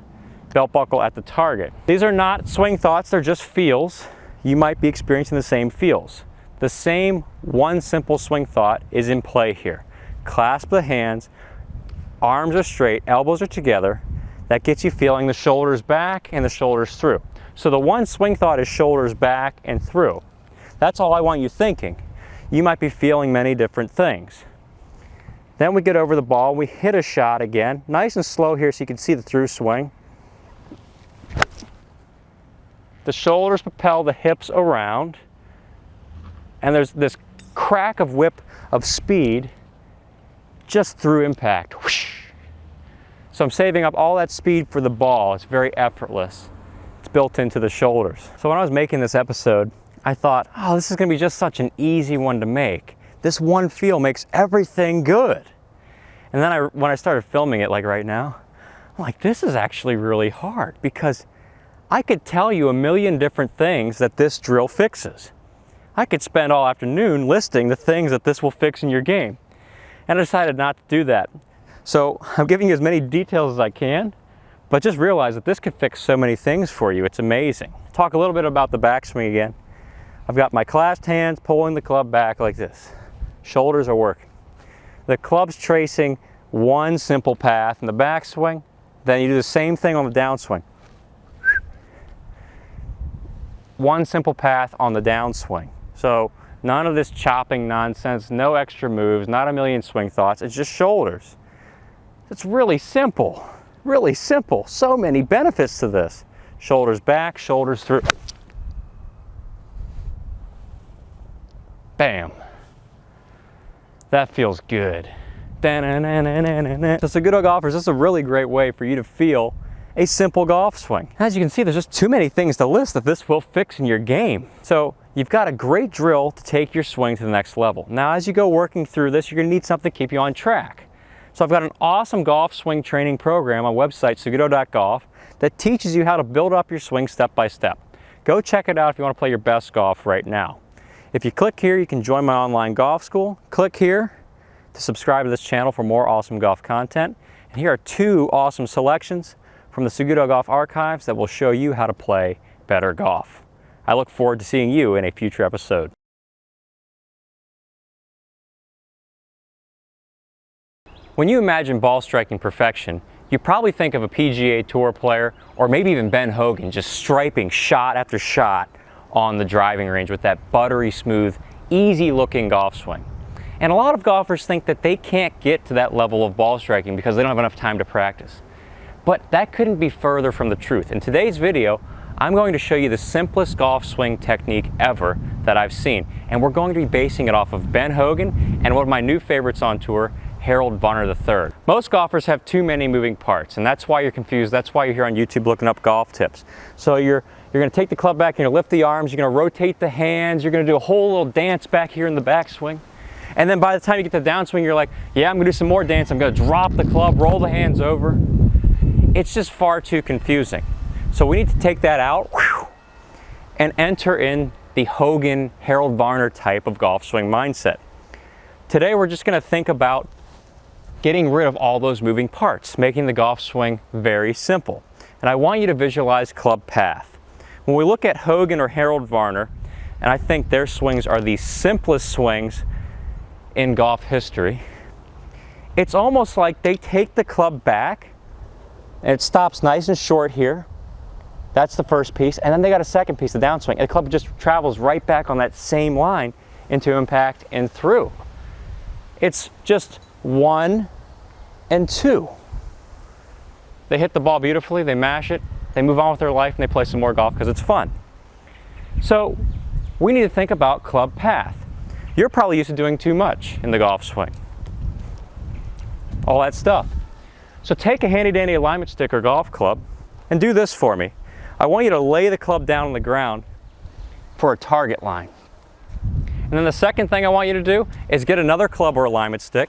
belt buckle at the target. These are not swing thoughts, they're just feels. You might be experiencing the same feels. The same one simple swing thought is in play here. Clasp the hands, arms are straight, elbows are together. That gets you feeling the shoulders back and the shoulders through. So the one swing thought is shoulders back and through. That's all I want you thinking. You might be feeling many different things. Then we get over the ball, we hit a shot again, nice and slow here so you can see the through swing. The shoulders propel the hips around, and there's this crack of whip of speed just through impact. Whoosh. So I'm saving up all that speed for the ball. It's very effortless. It's built into the shoulders. So when I was making this episode, I thought, oh, this is gonna be just such an easy one to make. This one feel makes everything good. And then when I started filming it, like right now, I'm like, this is actually really hard because I could tell you a million different things that this drill fixes. I could spend all afternoon listing the things that this will fix in your game. And I decided not to do that. So I'm giving you as many details as I can, but just realize that this could fix so many things for you. It's amazing. Talk a little bit about the backswing again. I've got my clasped hands pulling the club back like this. Shoulders are working. The club's tracing one simple path in the backswing, then you do the same thing on the downswing. One simple path on the downswing. So none of this chopping nonsense, no extra moves, not a million swing thoughts, it's just shoulders. It's really simple, really simple. So many benefits to this. Shoulders back, shoulders through. Bam. That feels good. So SagutoGolfers, this is a really great way for you to feel a simple golf swing. As you can see, there's just too many things to list that this will fix in your game. So you've got a great drill to take your swing to the next level. Now, as you go working through this, you're gonna need something to keep you on track. So I've got an awesome golf swing training program on website, Saguto.golf, that teaches you how to build up your swing step by step. Go check it out if you want to play your best golf right now. If you click here, you can join my online golf school. Click here to subscribe to this channel for more awesome golf content. And here are 2 awesome selections from the SagutoGolf archives that will show you how to play better golf. I look forward to seeing you in a future episode. When you imagine ball striking perfection, you probably think of a PGA Tour player or maybe even Ben Hogan just striping shot after shot on the driving range with that buttery smooth, easy looking golf swing. And a lot of golfers think that they can't get to that level of ball striking because they don't have enough time to practice. But that couldn't be further from the truth. In today's video, I'm going to show you the simplest golf swing technique ever that I've seen. And we're going to be basing it off of Ben Hogan and one of my new favorites on tour, Harold Varner III. Most golfers have too many moving parts, and that's why you're confused. That's why you're here on YouTube looking up golf tips. So you're going to take the club back, you're going to lift the arms, you're going to rotate the hands, you're going to do a whole little dance back here in the backswing. And then by the time you get to the downswing, you're like, yeah, I'm going to do some more dance. I'm going to drop the club, roll the hands over. It's just far too confusing. So we need to take that out and enter in the Hogan, Harold Varner type of golf swing mindset. Today we're just going to think about getting rid of all those moving parts, making the golf swing very simple. And I want you to visualize club path. When we look at Hogan or Harold Varner, and I think their swings are the simplest swings in golf history, it's almost like they take the club back and it stops nice and short here. That's the first piece, and then they got a second piece, the downswing, and the club just travels right back on that same line into impact and through. It's just 1 and 2. They hit the ball beautifully, they mash it, they move on with their life, and they play some more golf because it's fun. So we need to think about club path. You're probably used to doing too much in the golf swing. All that stuff. So take a handy dandy alignment stick or golf club and do this for me. I want you to lay the club down on the ground for a target line. And then the second thing I want you to do is get another club or alignment stick.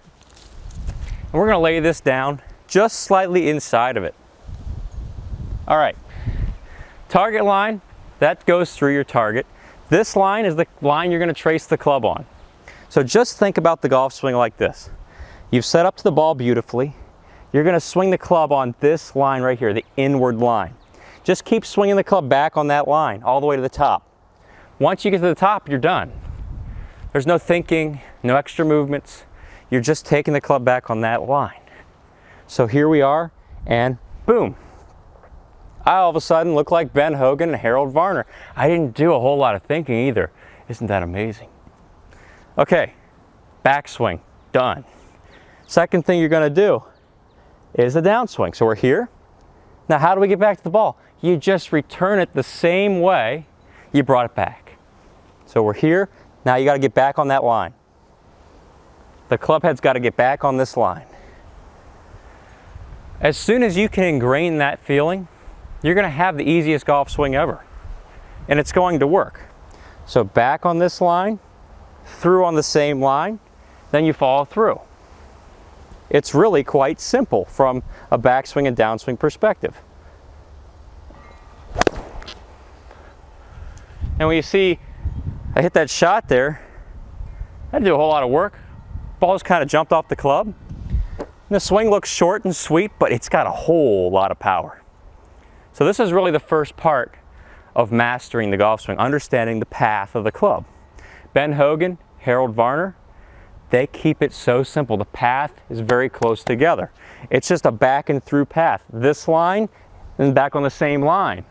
And we're going to lay this down just slightly inside of it. All right. Target line, that goes through your target. This line is the line you're going to trace the club on. So just think about the golf swing like this. You've set up to the ball beautifully. You're going to swing the club on this line right here, the inward line. Just keep swinging the club back on that line all the way to the top. Once you get to the top, you're done. There's no thinking, no extra movements. You're just taking the club back on that line. So here we are, and boom. I all of a sudden look like Ben Hogan and Harold Varner. I didn't do a whole lot of thinking either. Isn't that amazing? Okay, backswing, done. Second thing you're going to do is the downswing. So we're here. Now how do we get back to the ball? You just return it the same way you brought it back. So we're here. Now you got to get back on that line. The club head's got to get back on this line. As soon as you can ingrain that feeling, you're going to have the easiest golf swing ever. And it's going to work. So back on this line, through on the same line, then you follow through. It's really quite simple from a backswing and downswing perspective. And when you see I hit that shot there, I didn't do a whole lot of work. Ball just kind of jumped off the club. And the swing looks short and sweet, but it's got a whole lot of power. So this is really the first part of mastering the golf swing, understanding the path of the club. Ben Hogan, Harold Varner, they keep it so simple. The path is very close together. It's just a back and through path. This line and back on the same line.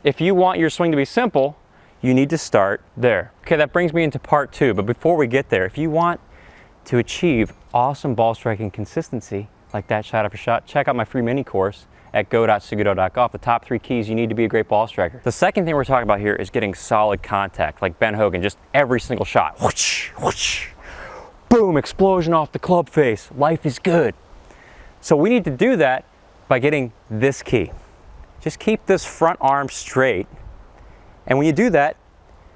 If you want your swing to be simple, you need to start there. Okay, that brings me into part two, but before we get there, if you want to achieve awesome ball striking consistency, like that shot after shot, check out my free mini course at go.saguto.golf, the top 3 keys you need to be a great ball striker. The second thing we're talking about here is getting solid contact, like Ben Hogan, just every single shot. Whoosh, whoosh, boom, explosion off the club face. Life is good. So we need to do that by getting this key. Just keep this front arm straight. And when you do that,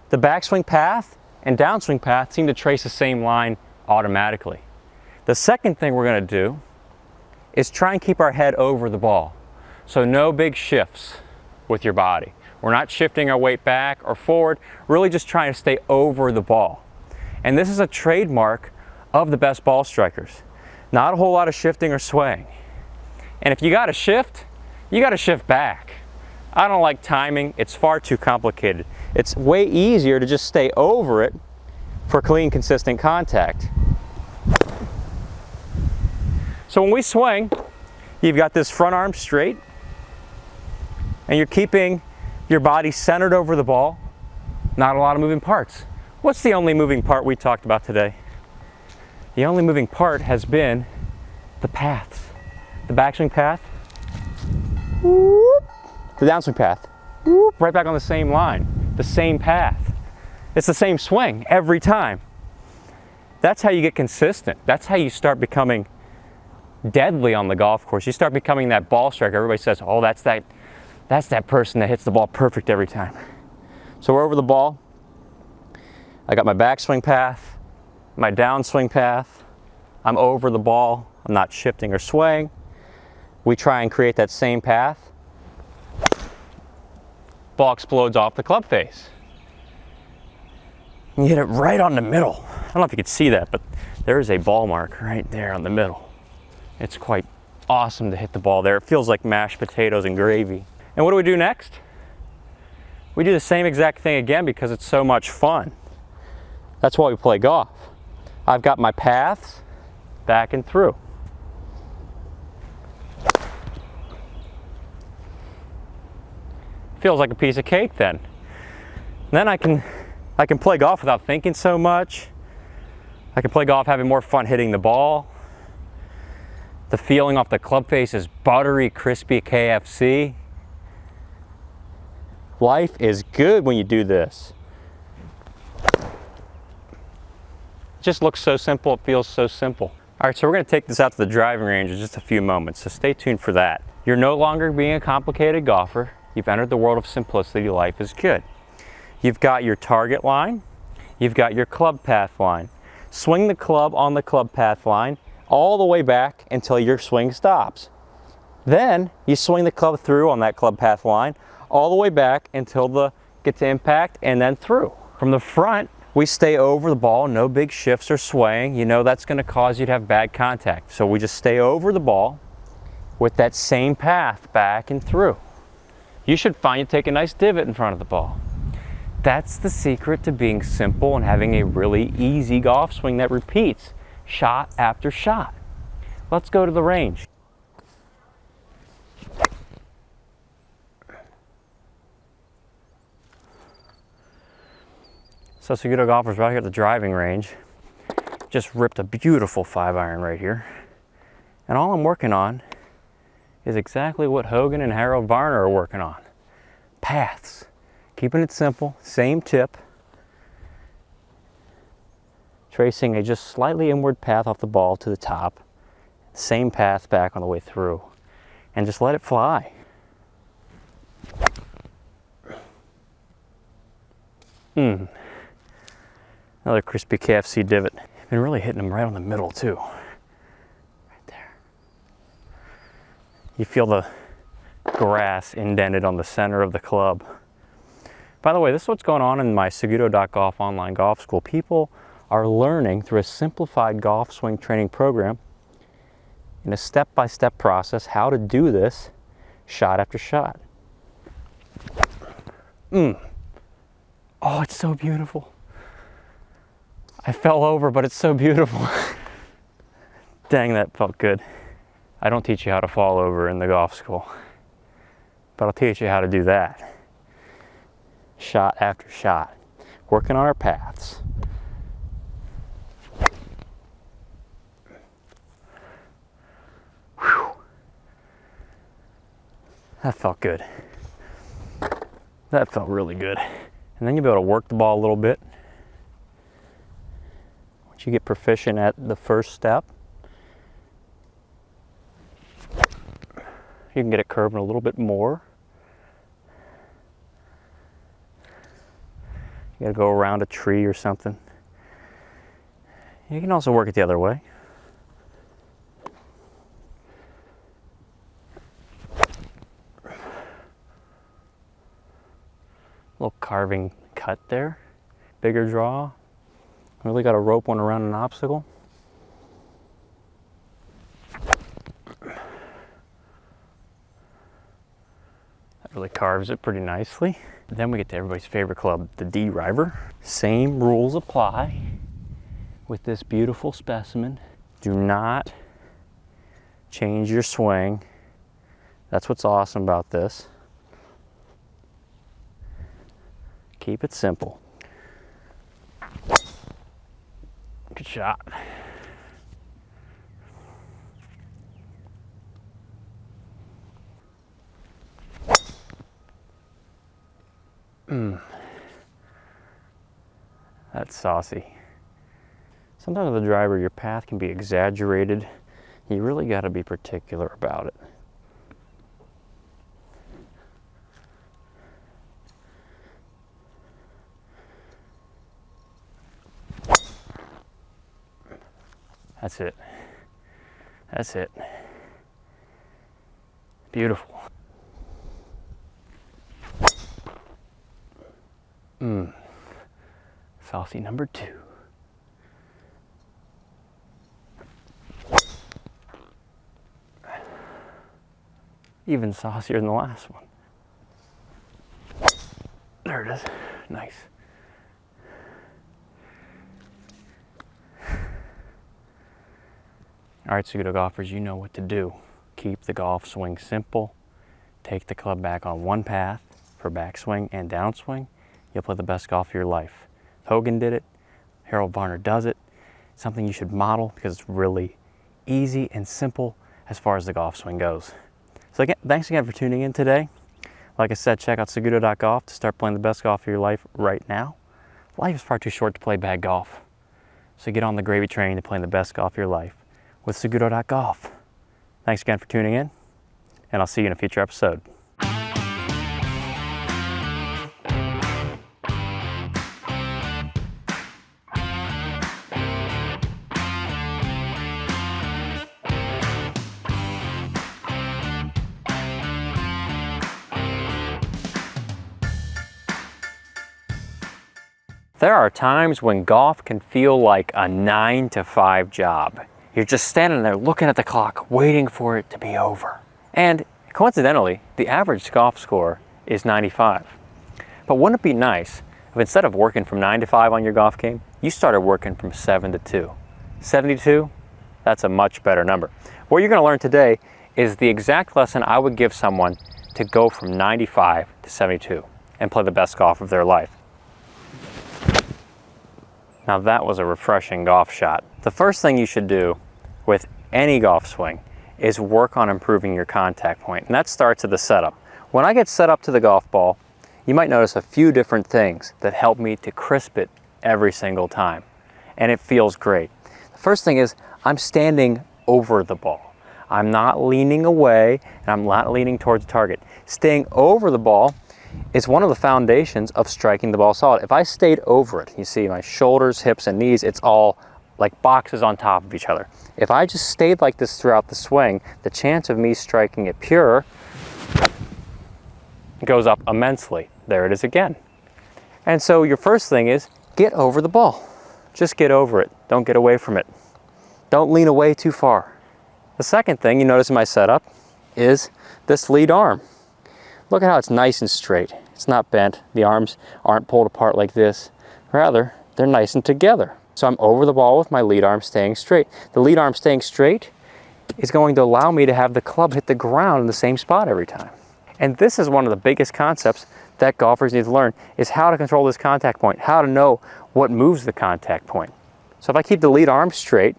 the backswing path and downswing path seem to trace the same line automatically. The second thing we're going to do is try and keep our head over the ball. So no big shifts with your body. We're not shifting our weight back or forward, really just trying to stay over the ball. And this is a trademark of the best ball strikers. Not a whole lot of shifting or swaying. And if you got to shift, you got to shift back. I don't like timing. It's far too complicated. It's way easier to just stay over it for clean, consistent contact. So when we swing, you've got this front arm straight, and you're keeping your body centered over the ball. Not a lot of moving parts. What's the only moving part we talked about today? The only moving part has been the paths. The backswing path, whoop, the downswing path, whoop, right back on the same line, the same path. It's the same swing every time. That's how you get consistent. That's how you start becoming deadly on the golf course. You start becoming that ball striker. Everybody says, oh, that's that person that hits the ball perfect every time. So we're over the ball. I got my backswing path, my downswing path. I'm over the ball. I'm not shifting or swaying. We try and create that same path. Ball explodes off the club face. You hit it right on the middle. I don't know if you could see that, but there is a ball mark right there on the middle. It's quite awesome to hit the ball there. It feels like mashed potatoes and gravy. And what do we do next? We do the same exact thing again because it's so much fun. That's why we play golf. I've got my paths back and through. Feels like a piece of cake then. Then I can play golf without thinking so much. I can play golf having more fun hitting the ball. The feeling off the club face is buttery, crispy KFC. Life is good when you do this. Just looks so simple, it feels so simple. All right, so we're gonna take this out to the driving range in just a few moments, so stay tuned for that. You're no longer being a complicated golfer. You've entered the world of simplicity. Life is good. You've got your target line. You've got your club path line. Swing the club on the club path line all the way back until your swing stops. Then you swing the club through on that club path line all the way back until the get to impact and then through. From the front, we stay over the ball, no big shifts or swaying. You know that's gonna cause you to have bad contact. So we just stay over the ball with that same path back and through. You should find you take a nice divot in front of the ball. That's the secret to being simple and having a really easy golf swing that repeats shot after shot. Let's go to the range. So Seguto golfers right here at the driving range. Just ripped a beautiful 5-iron right here. And all I'm working on is exactly what Hogan and Harold Varner are working on. Paths. Keeping it simple, same tip. Tracing a just slightly inward path off the ball to the top. Same path back on the way through. And just let it fly. Another crispy KFC divot. Been really hitting them right on the middle too. Right there. You feel the grass indented on the center of the club. By the way, this is what's going on in my SagutoGolf online golf school. People are learning through a simplified golf swing training program in a step-by-step process how to do this shot after shot. Oh, it's so beautiful. I fell over, but it's so beautiful. Dang, that felt good. I don't teach you how to fall over in the golf school, but I'll teach you how to do that. Shot after shot. Working on our paths. Whew. That felt good. That felt really good. And then you'll be able to work the ball a little bit. Once you get proficient at the first step, you can get it curving a little bit more. You gotta go around a tree or something. You can also work it the other way. Little carving cut there. Bigger draw. Really got to rope one around an obstacle. That really carves it pretty nicely. Then we get to everybody's favorite club, the D-River. Same rules apply with this beautiful specimen. Do not change your swing. That's what's awesome about this. Keep it simple. Good shot. That's saucy. Sometimes with the driver, your path can be exaggerated. You really got to be particular about it. That's it. That's it. Beautiful. Saucy number 2. Even saucier than the last one. There it is. Nice. All right, Seguto golfers, you know what to do. Keep the golf swing simple. Take the club back on one path for backswing and downswing. You'll play the best golf of your life. Hogan did it. Harold Varner does it. Something you should model because it's really easy and simple as far as the golf swing goes. So again, thanks again for tuning in today. Like I said, check out SagutoGolf to start playing the best golf of your life right now. Life is far too short to play bad golf. So get on the gravy train to playing the best golf of your life with SagutoGolf. Thanks again for tuning in, and I'll see you in a future episode. There are times when golf can feel like a 9-to-5 job. You're just standing there looking at the clock, waiting for it to be over. And coincidentally, the average golf score is 95. But wouldn't it be nice if instead of working from 9 to 5 on your golf game, you started working from 7 to 2? 72? That's a much better number. What you're going to learn today is the exact lesson I would give someone to go from 95 to 72 and play the best golf of their life. Now that was a refreshing golf shot. The first thing you should do with any golf swing is work on improving your contact point, and that starts at the setup. When I get set up to the golf ball, you might notice a few different things that help me to crisp it every single time, and it feels great. The first thing is I'm standing over the ball. I'm not leaning away, and I'm not leaning towards the target. Staying over the ball is one of the foundations of striking the ball solid. If I stayed over it, you see my shoulders, hips, and knees, it's all like boxes on top of each other. If I just stayed like this throughout the swing, the chance of me striking it pure goes up immensely. There it is again. And so your first thing is get over the ball. Just get over it. Don't get away from it. Don't lean away too far. The second thing you notice in my setup is this lead arm. Look at how it's nice and straight. It's not bent. The arms aren't pulled apart like this. Rather, they're nice and together. So I'm over the ball with my lead arm staying straight. The lead arm staying straight is going to allow me to have the club hit the ground in the same spot every time. And this is one of the biggest concepts that golfers need to learn, is how to control this contact point, how to know what moves the contact point. So if I keep the lead arm straight,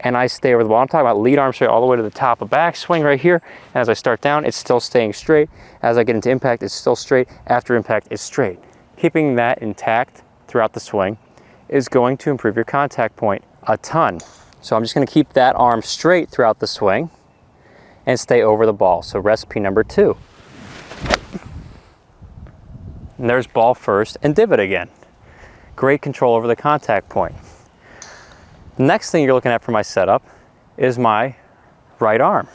and I stay over the ball. I'm talking about lead arm straight all the way to the top of backswing right here. And as I start down, it's still staying straight. As I get into impact, it's still straight. After impact, it's straight. Keeping that intact throughout the swing is going to improve your contact point a ton. So I'm just going to keep that arm straight throughout the swing and stay over the ball. So recipe number 2. And there's ball first and divot again. Great control over the contact point. The next thing you're looking at for my setup is my right arm.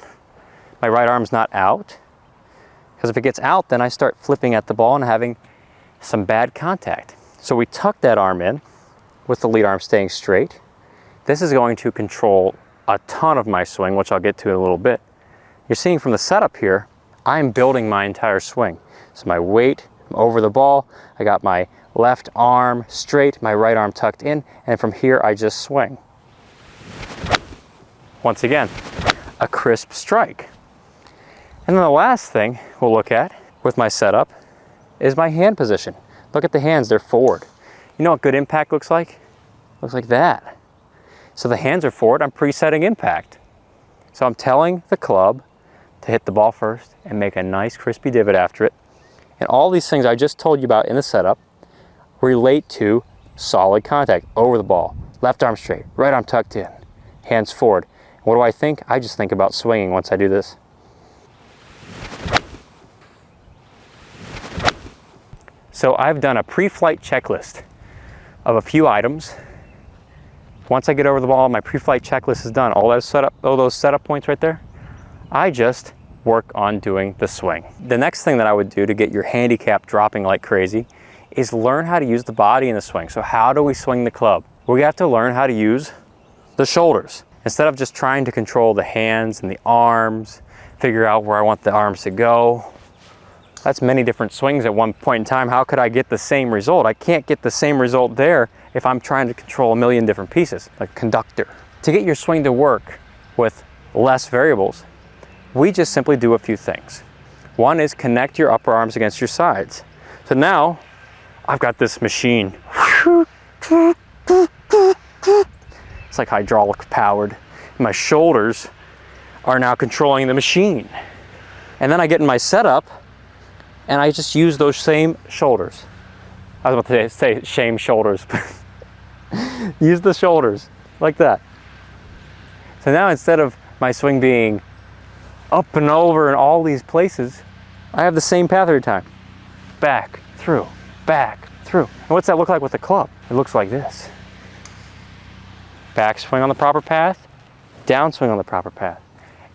My right arm's not out, because if it gets out, then I start flipping at the ball and having some bad contact. So we tuck that arm in with the lead arm staying straight. This is going to control a ton of my swing, which I'll get to in a little bit. You're seeing from the setup here, I'm building my entire swing. So my weight, I'm over the ball, I got my left arm straight, my right arm tucked in, and from here I just swing. Once again, a crisp strike. And then the last thing we'll look at with my setup is my hand position. Look at the hands, they're forward. You know what good impact looks like? Looks like that. So the hands are forward, I'm presetting impact. So I'm telling the club to hit the ball first and make a nice crispy divot after it. And all these things I just told you about in the setup relate to solid contact over the ball. Left arm straight, right arm tucked in, hands forward. What do I think? I just think about swinging once I do this. So I've done a pre-flight checklist of a few items. Once I get over the ball, my pre-flight checklist is done. All those setup points right there, I just work on doing the swing. The next thing that I would do to get your handicap dropping like crazy is learn how to use the body in the swing. So how do we swing the club? We have to learn how to use the shoulders. Instead of just trying to control the hands and the arms, figure out where I want the arms to go. That's many different swings at one point in time. How could I get the same result? I can't get the same result there if I'm trying to control a million different pieces, like conductor. To get your swing to work with less variables, we just simply do a few things. One is connect your upper arms against your sides. So now I've got this machine. It's like hydraulic powered. My shoulders are now controlling the machine. And then I get in my setup and I just use those same shoulders. I was about to say shame shoulders, but use the shoulders like that. So now instead of my swing being up and over in all these places, I have the same path every time. Back, through, back, through. And what's that look like with the club? It looks like this. Back swing on the proper path, down swing on the proper path.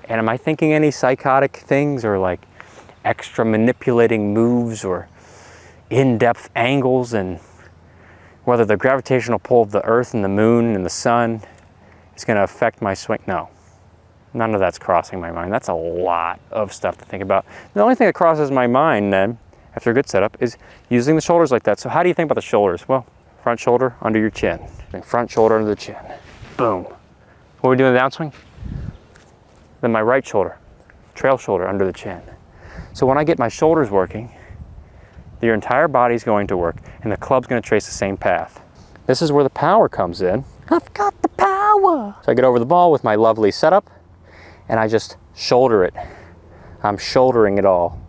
And am I thinking any psychotic things or like extra manipulating moves or in-depth angles and whether the gravitational pull of the earth and the moon and the sun is going to affect my swing? No, none of that's crossing my mind. That's a lot of stuff to think about. The only thing that crosses my mind then, after a good setup, is using the shoulders like that. So how do you think about the shoulders? Well, front shoulder under your chin, front shoulder under the chin. Boom. What are we doing in the downswing? Then my right shoulder, trail shoulder under the chin. So when I get my shoulders working, your entire body's going to work and the club's going to trace the same path. This is where the power comes in. I've got the power. So I get over the ball with my lovely setup and I just shoulder it. I'm shouldering it all.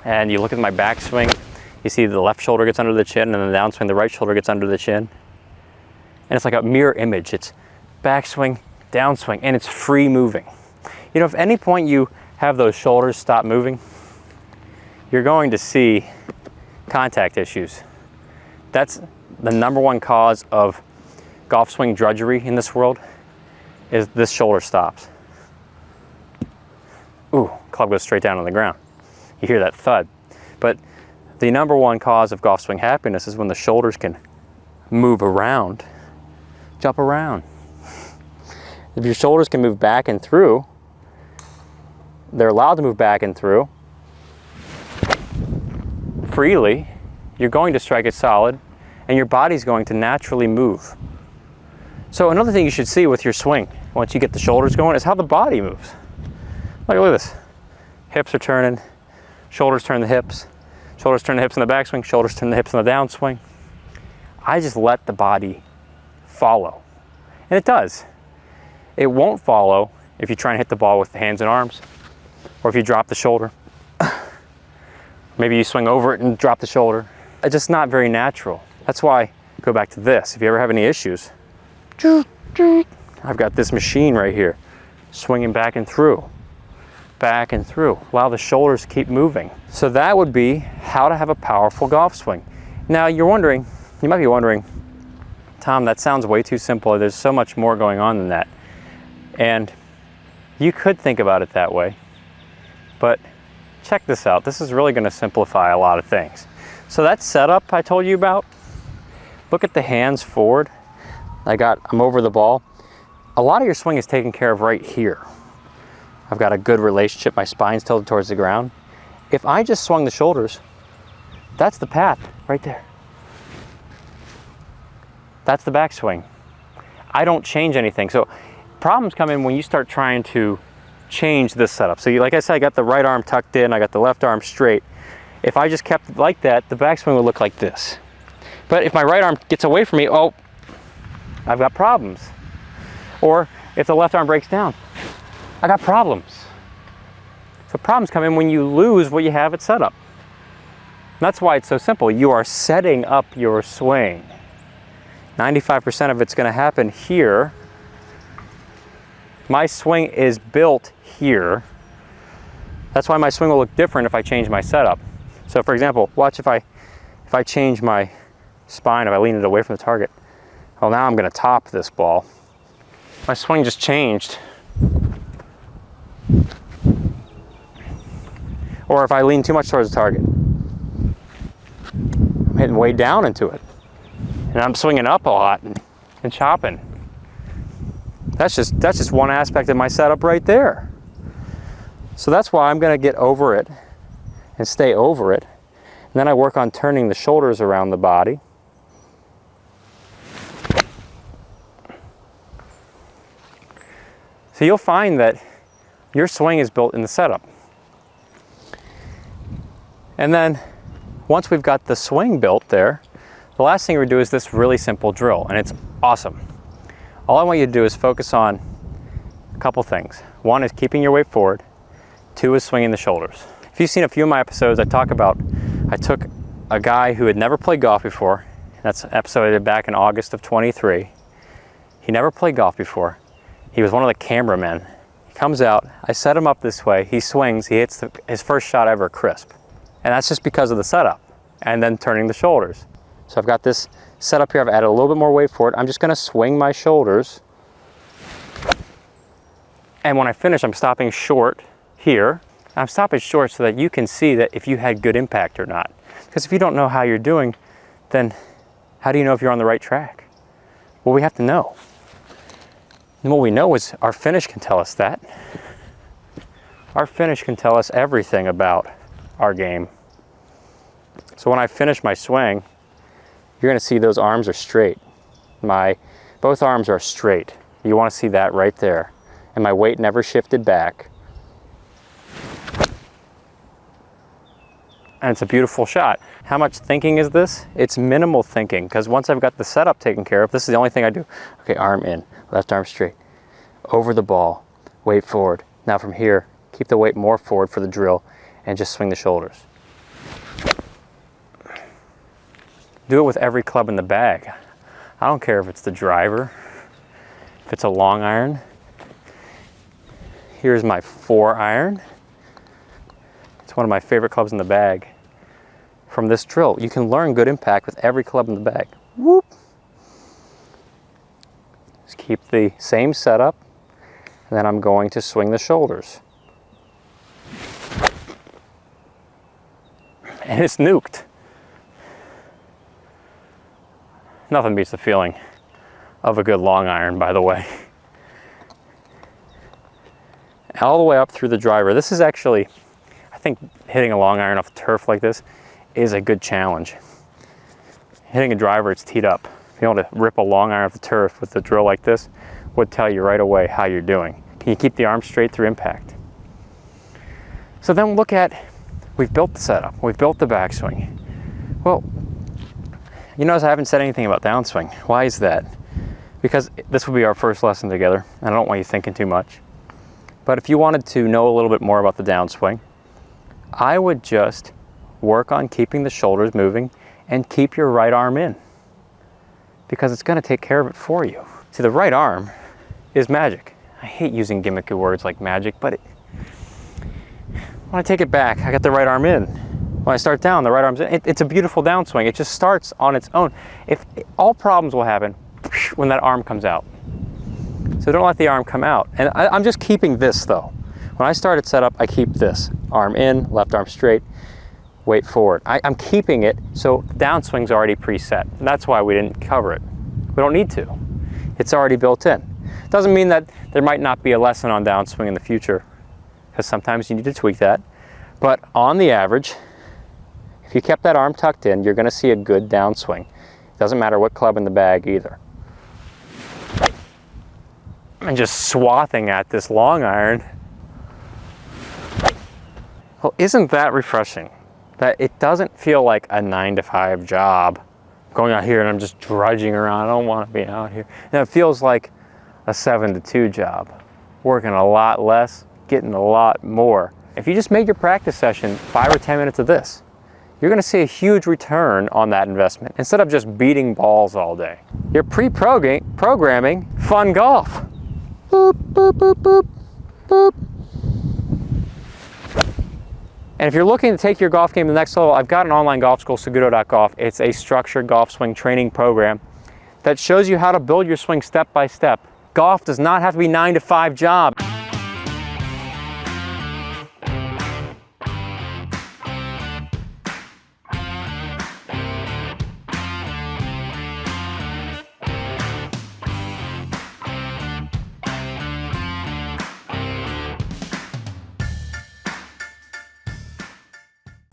And you look at my backswing, you see the left shoulder gets under the chin, and then the downswing, the right shoulder gets under the chin. And it's like a mirror image. It's backswing, downswing, and it's free moving. You know, if at any point you have those shoulders stop moving, you're going to see contact issues. That's the #1 cause of golf swing drudgery in this world, is this shoulder stops. Ooh, club goes straight down on the ground. You hear that thud. But the #1 cause of golf swing happiness is when the shoulders can move around, jump around. If your shoulders can move back and through, they're allowed to move back and through freely, you're going to strike it solid and your body's going to naturally move. So another thing you should see with your swing, once you get the shoulders going, is how the body moves. Like, look at this. Hips are turning, shoulders turn the hips, shoulders turn the hips in the backswing, shoulders turn the hips in the downswing. I just let the body follow. And it does. It won't follow if you try and hit the ball with the hands and arms, or if you drop the shoulder. Maybe you swing over it and drop the shoulder. It's just not very natural. That's why, go back to this. If you ever have any issues, I've got this machine right here, swinging back and through. Back and through. Allow the shoulders to keep moving. So that would be how to have a powerful golf swing. Now you might be wondering, Tom, that sounds way too simple. There's so much more going on than that. And you could think about it that way, but check this out. This is really going to simplify a lot of things. So that setup I told you about, look at the hands forward. I'm over the ball. A lot of your swing is taken care of right here. I've got a good relationship. My spine's tilted towards the ground. If I just swung the shoulders, that's the path right there. That's the backswing. I don't change anything. So problems come in when you start trying to change this setup. So like I said, I got the right arm tucked in, I got the left arm straight. If I just kept it like that, the backswing would look like this. But if my right arm gets away from me, oh, I've got problems. Or if the left arm breaks down, I got problems. So problems come in when you lose what you have it set up. And that's why it's so simple. You are setting up your swing. 95% of it's going to happen here. My swing is built here. That's why my swing will look different if I change my setup. So for example, watch if I change my spine, if I lean it away from the target. Well, now I'm going to top this ball. My swing just changed. Or if I lean too much towards the target, I'm hitting way down into it. And I'm swinging up a lot and chopping. That's just one aspect of my setup right there. So that's why I'm going to get over it and stay over it. And then I work on turning the shoulders around the body. So you'll find that your swing is built in the setup. And then once we've got the swing built there, the last thing we do is this really simple drill, and it's awesome. All I want you to do is focus on a couple things. One is keeping your weight forward. Two is swinging the shoulders. If you've seen a few of my episodes, I took a guy who had never played golf before. That's an episode I did back in August of 23. He never played golf before. He was one of the cameramen. He comes out, I set him up this way, he swings, he hits his first shot ever crisp. And that's just because of the setup and then turning the shoulders. So I've got this set up here, I've added a little bit more weight for it. I'm just gonna swing my shoulders. And when I finish, I'm stopping short here. I'm stopping short so that you can see that if you had good impact or not. Because if you don't know how you're doing, then how do you know if you're on the right track? Well, we have to know. And what we know is our finish can tell us that. Our finish can tell us everything about our game. So when I finish my swing, you're gonna see those arms are straight. Both arms are straight. You wanna see that right there. And my weight never shifted back. And it's a beautiful shot. How much thinking is this? It's minimal thinking, because once I've got the setup taken care of, this is the only thing I do. Okay, arm in, left arm straight. Over the ball, weight forward. Now from here, keep the weight more forward for the drill and just swing the shoulders. Do it with every club in the bag. I don't care if it's the driver, if it's a long iron. Here's my 4-iron. It's one of my favorite clubs in the bag. From this drill, you can learn good impact with every club in the bag. Whoop. Just keep the same setup, and then I'm going to swing the shoulders. And it's nuked. Nothing beats the feeling of a good long iron, by the way. All the way up through the driver. This is actually, I think hitting a long iron off turf like this is a good challenge. Hitting a driver, it's teed up. Being able to rip a long iron off the turf with a drill like this would tell you right away how you're doing. Can you keep the arm straight through impact? So then look at, we've built the setup, we've built the backswing. Well, you notice I haven't said anything about downswing. Why is that? Because this will be our first lesson together, and I don't want you thinking too much. But if you wanted to know a little bit more about the downswing, I would just work on keeping the shoulders moving and keep your right arm in, because it's going to take care of it for you. See, the right arm is magic. I hate using gimmicky words like magic, but when I take it back, I got the right arm in. When I start down, the right arm's in. It's a beautiful downswing. It just starts on its own. All problems will happen when that arm comes out. So don't let the arm come out. And I'm just keeping this though. When I started setup, I keep this. Arm in, left arm straight, weight forward. I'm keeping it so downswing's already preset. That's why we didn't cover it. We don't need to. It's already built in. Doesn't mean that there might not be a lesson on downswing in the future, because sometimes you need to tweak that. But on the average, if you kept that arm tucked in, you're gonna see a good downswing. It doesn't matter what club in the bag either. And just swathing at this long iron. Well, isn't that refreshing? That it doesn't feel like a 9-to-5 job. Going out here and I'm just drudging around. I don't want to be out here. And it feels like a 7-to-2 job. Working a lot less, getting a lot more. If you just make your practice session 5 or 10 minutes of this, you're going to see a huge return on that investment instead of just beating balls all day. You're pre-programming fun golf. Boop, boop, boop, boop, boop. And if you're looking to take your golf game to the next level, I've got an online golf school, Saguto.golf. It's a structured golf swing training program that shows you how to build your swing step by step. Golf does not have to be 9-to-5 job.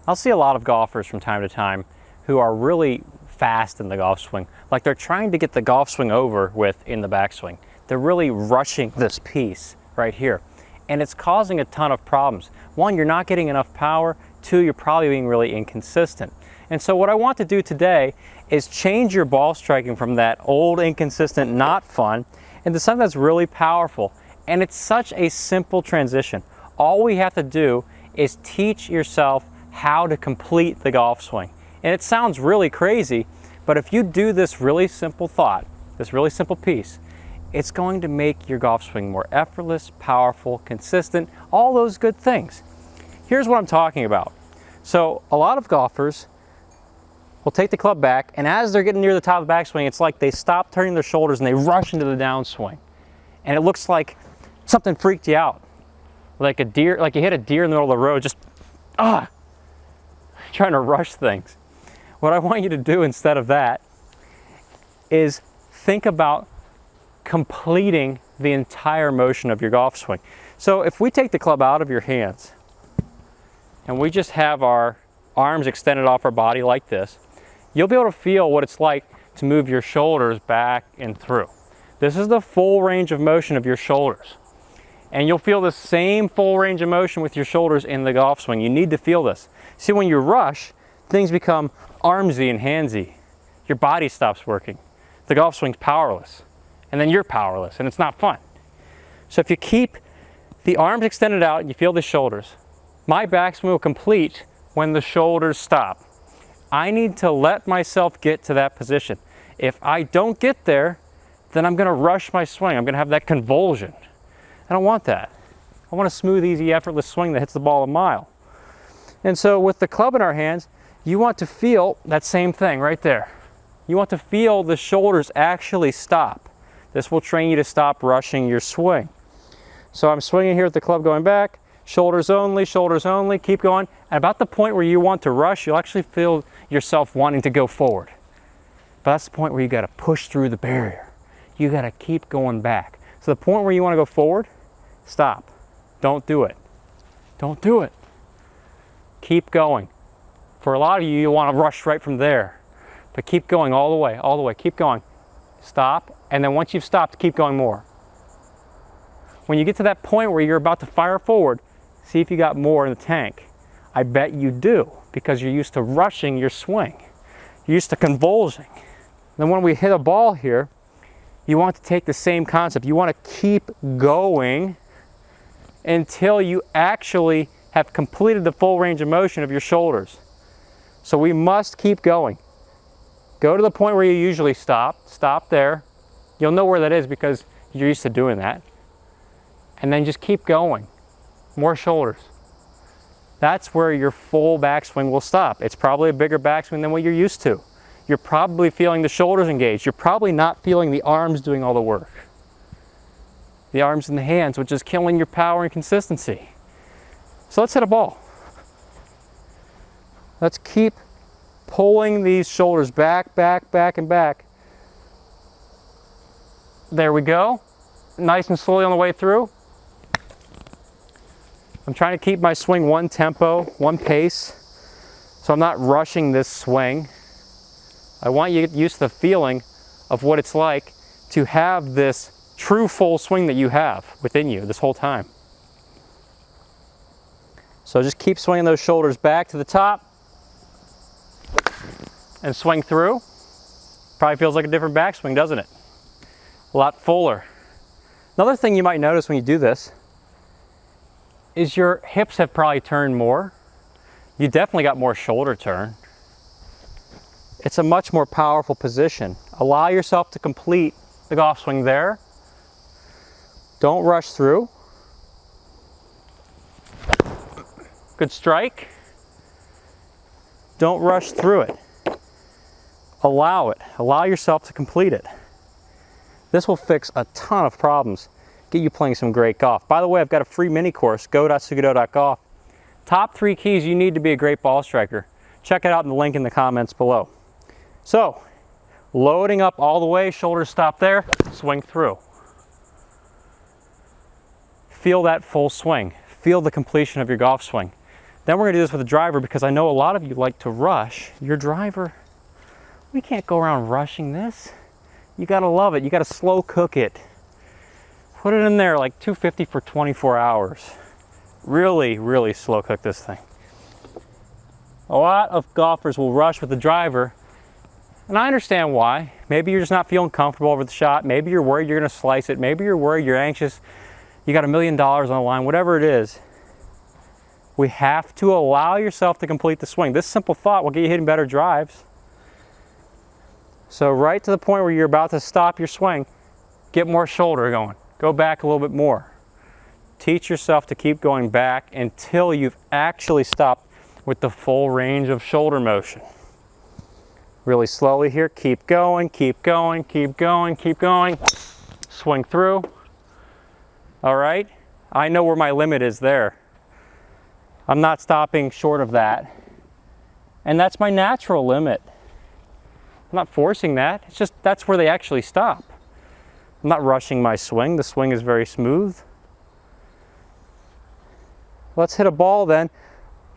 I'll see a lot of golfers from time to time who are really fast in the golf swing, like they're trying to get the golf swing over with in the backswing. They're really rushing this piece right here, and it's causing a ton of problems. One, you're not getting enough power. Two, you're probably being really inconsistent. And so what I want to do today is change your ball striking from that old, inconsistent, not fun, into something that's really powerful. And it's such a simple transition. All we have to do is teach yourself how to complete the golf swing. And it sounds really crazy, but if you do this really simple thought, this really simple piece, it's going to make your golf swing more effortless, powerful, consistent, all those good things. Here's what I'm talking about. So a lot of golfers will take the club back, and as they're getting near the top of the backswing, it's like they stop turning their shoulders and they rush into the downswing. And it looks like something freaked you out. Like a deer, like you hit a deer in the middle of the road, just, trying to rush things. What I want you to do instead of that is think about completing the entire motion of your golf swing. So if we take the club out of your hands and we just have our arms extended off our body like this, you'll be able to feel what it's like to move your shoulders back and through. This is the full range of motion of your shoulders. And you'll feel the same full range of motion with your shoulders in the golf swing. You need to feel this. See, when you rush, things become armsy and handsy. Your body stops working. The golf swing's powerless. And then you're powerless, and it's not fun. So if you keep the arms extended out and you feel the shoulders, my backswing will complete when the shoulders stop. I need to let myself get to that position. If I don't get there, then I'm gonna rush my swing. I'm gonna have that convulsion. I don't want that. I want a smooth, easy, effortless swing that hits the ball a mile. And so with the club in our hands, you want to feel that same thing right there. You want to feel the shoulders actually stop. This will train you to stop rushing your swing. So I'm swinging here with the club going back, shoulders only, keep going. At about the point where you want to rush, you'll actually feel yourself wanting to go forward. But that's the point where you gotta push through the barrier. You gotta keep going back. So the point where you wanna go forward, stop. Don't do it. Don't do it. Keep going. For a lot of you, you wanna rush right from there. But keep going all the way, keep going. Stop, and then once you've stopped, keep going more. When you get to that point where you're about to fire forward, see if you got more in the tank. I bet you do, because you're used to rushing your swing. You're used to convulsing. Then when we hit a ball here, you want to take the same concept. You want to keep going until you actually have completed the full range of motion of your shoulders. So we must keep going. Go to the point where you usually stop. Stop there. You'll know where that is because you're used to doing that. And then just keep going. More shoulders. That's where your full backswing will stop. It's probably a bigger backswing than what you're used to. You're probably feeling the shoulders engaged. You're probably not feeling the arms doing all the work. The arms and the hands, which is killing your power and consistency. So let's hit a ball. Let's keep pulling these shoulders back, and back. There we go. Nice and slowly on the way through. I'm trying to keep my swing one tempo, one pace, so I'm not rushing this swing. I want you to get used to the feeling of what it's like to have this true full swing that you have within you this whole time. So just keep swinging those shoulders back to the top and swing through. Probably feels like a different backswing, doesn't it? A lot fuller. Another thing you might notice when you do this is your hips have probably turned more. You definitely got more shoulder turn. It's a much more powerful position. Allow yourself to complete the golf swing there. Don't rush through. Good strike. Don't rush through it. Allow it. Allow yourself to complete it. This will fix a ton of problems. Get you playing some great golf. By the way, I've got a free mini course, go.saguto.golf. Top 3 keys you need to be a great ball striker. Check it out in the link in the comments below. So, loading up all the way, shoulders stop there, swing through. Feel that full swing. Feel the completion of your golf swing. Then we're gonna do this with a driver because I know a lot of you like to rush your driver. We can't go around rushing this. You gotta love it, you gotta slow cook it. Put it in there like 250 for 24 hours. Really, really slow cook this thing. A lot of golfers will rush with the driver And I understand why. Maybe you're just not feeling comfortable over the shot. Maybe you're worried you're going to slice it. Maybe you're worried you're anxious. You got $1 million on the line, whatever it is. We have to allow yourself to complete the swing. This simple thought will get you hitting better drives. So right to the point where you're about to stop your swing, get more shoulder going. Go back a little bit more. Teach yourself to keep going back until you've actually stopped with the full range of shoulder motion. Really slowly here, keep going, keep going, keep going, keep going. Swing through. All right, I know where my limit is there. I'm not stopping short of that. And that's my natural limit. I'm not forcing that, it's just that's where they actually stop. I'm not rushing my swing, the swing is very smooth. Let's hit a ball then,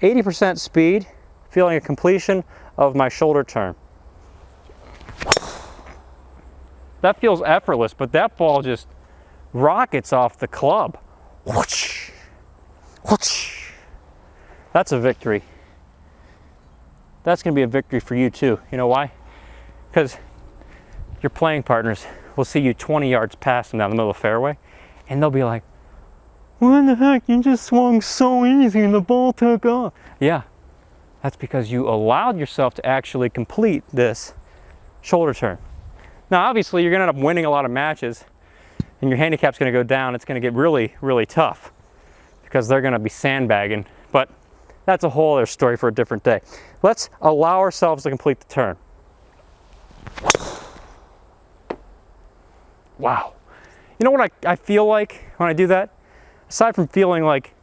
80% speed, feeling a completion of my shoulder turn. That feels effortless, but that ball just rockets off the club. Whoosh, whoosh. That's a victory. That's going to be a victory for you too. You know why? Because your playing partners will see you 20 yards past them down the middle of the fairway, and they'll be like, what the heck, you just swung so easy and the ball took off. Yeah, that's because you allowed yourself to actually complete this shoulder turn. Now, obviously, you're going to end up winning a lot of matches, and your handicap's going to go down. It's going to get really, really tough because they're going to be sandbagging. But that's a whole other story for a different day. Let's allow ourselves to complete the turn. Wow. You know what I feel like when I do that? Aside from feeling like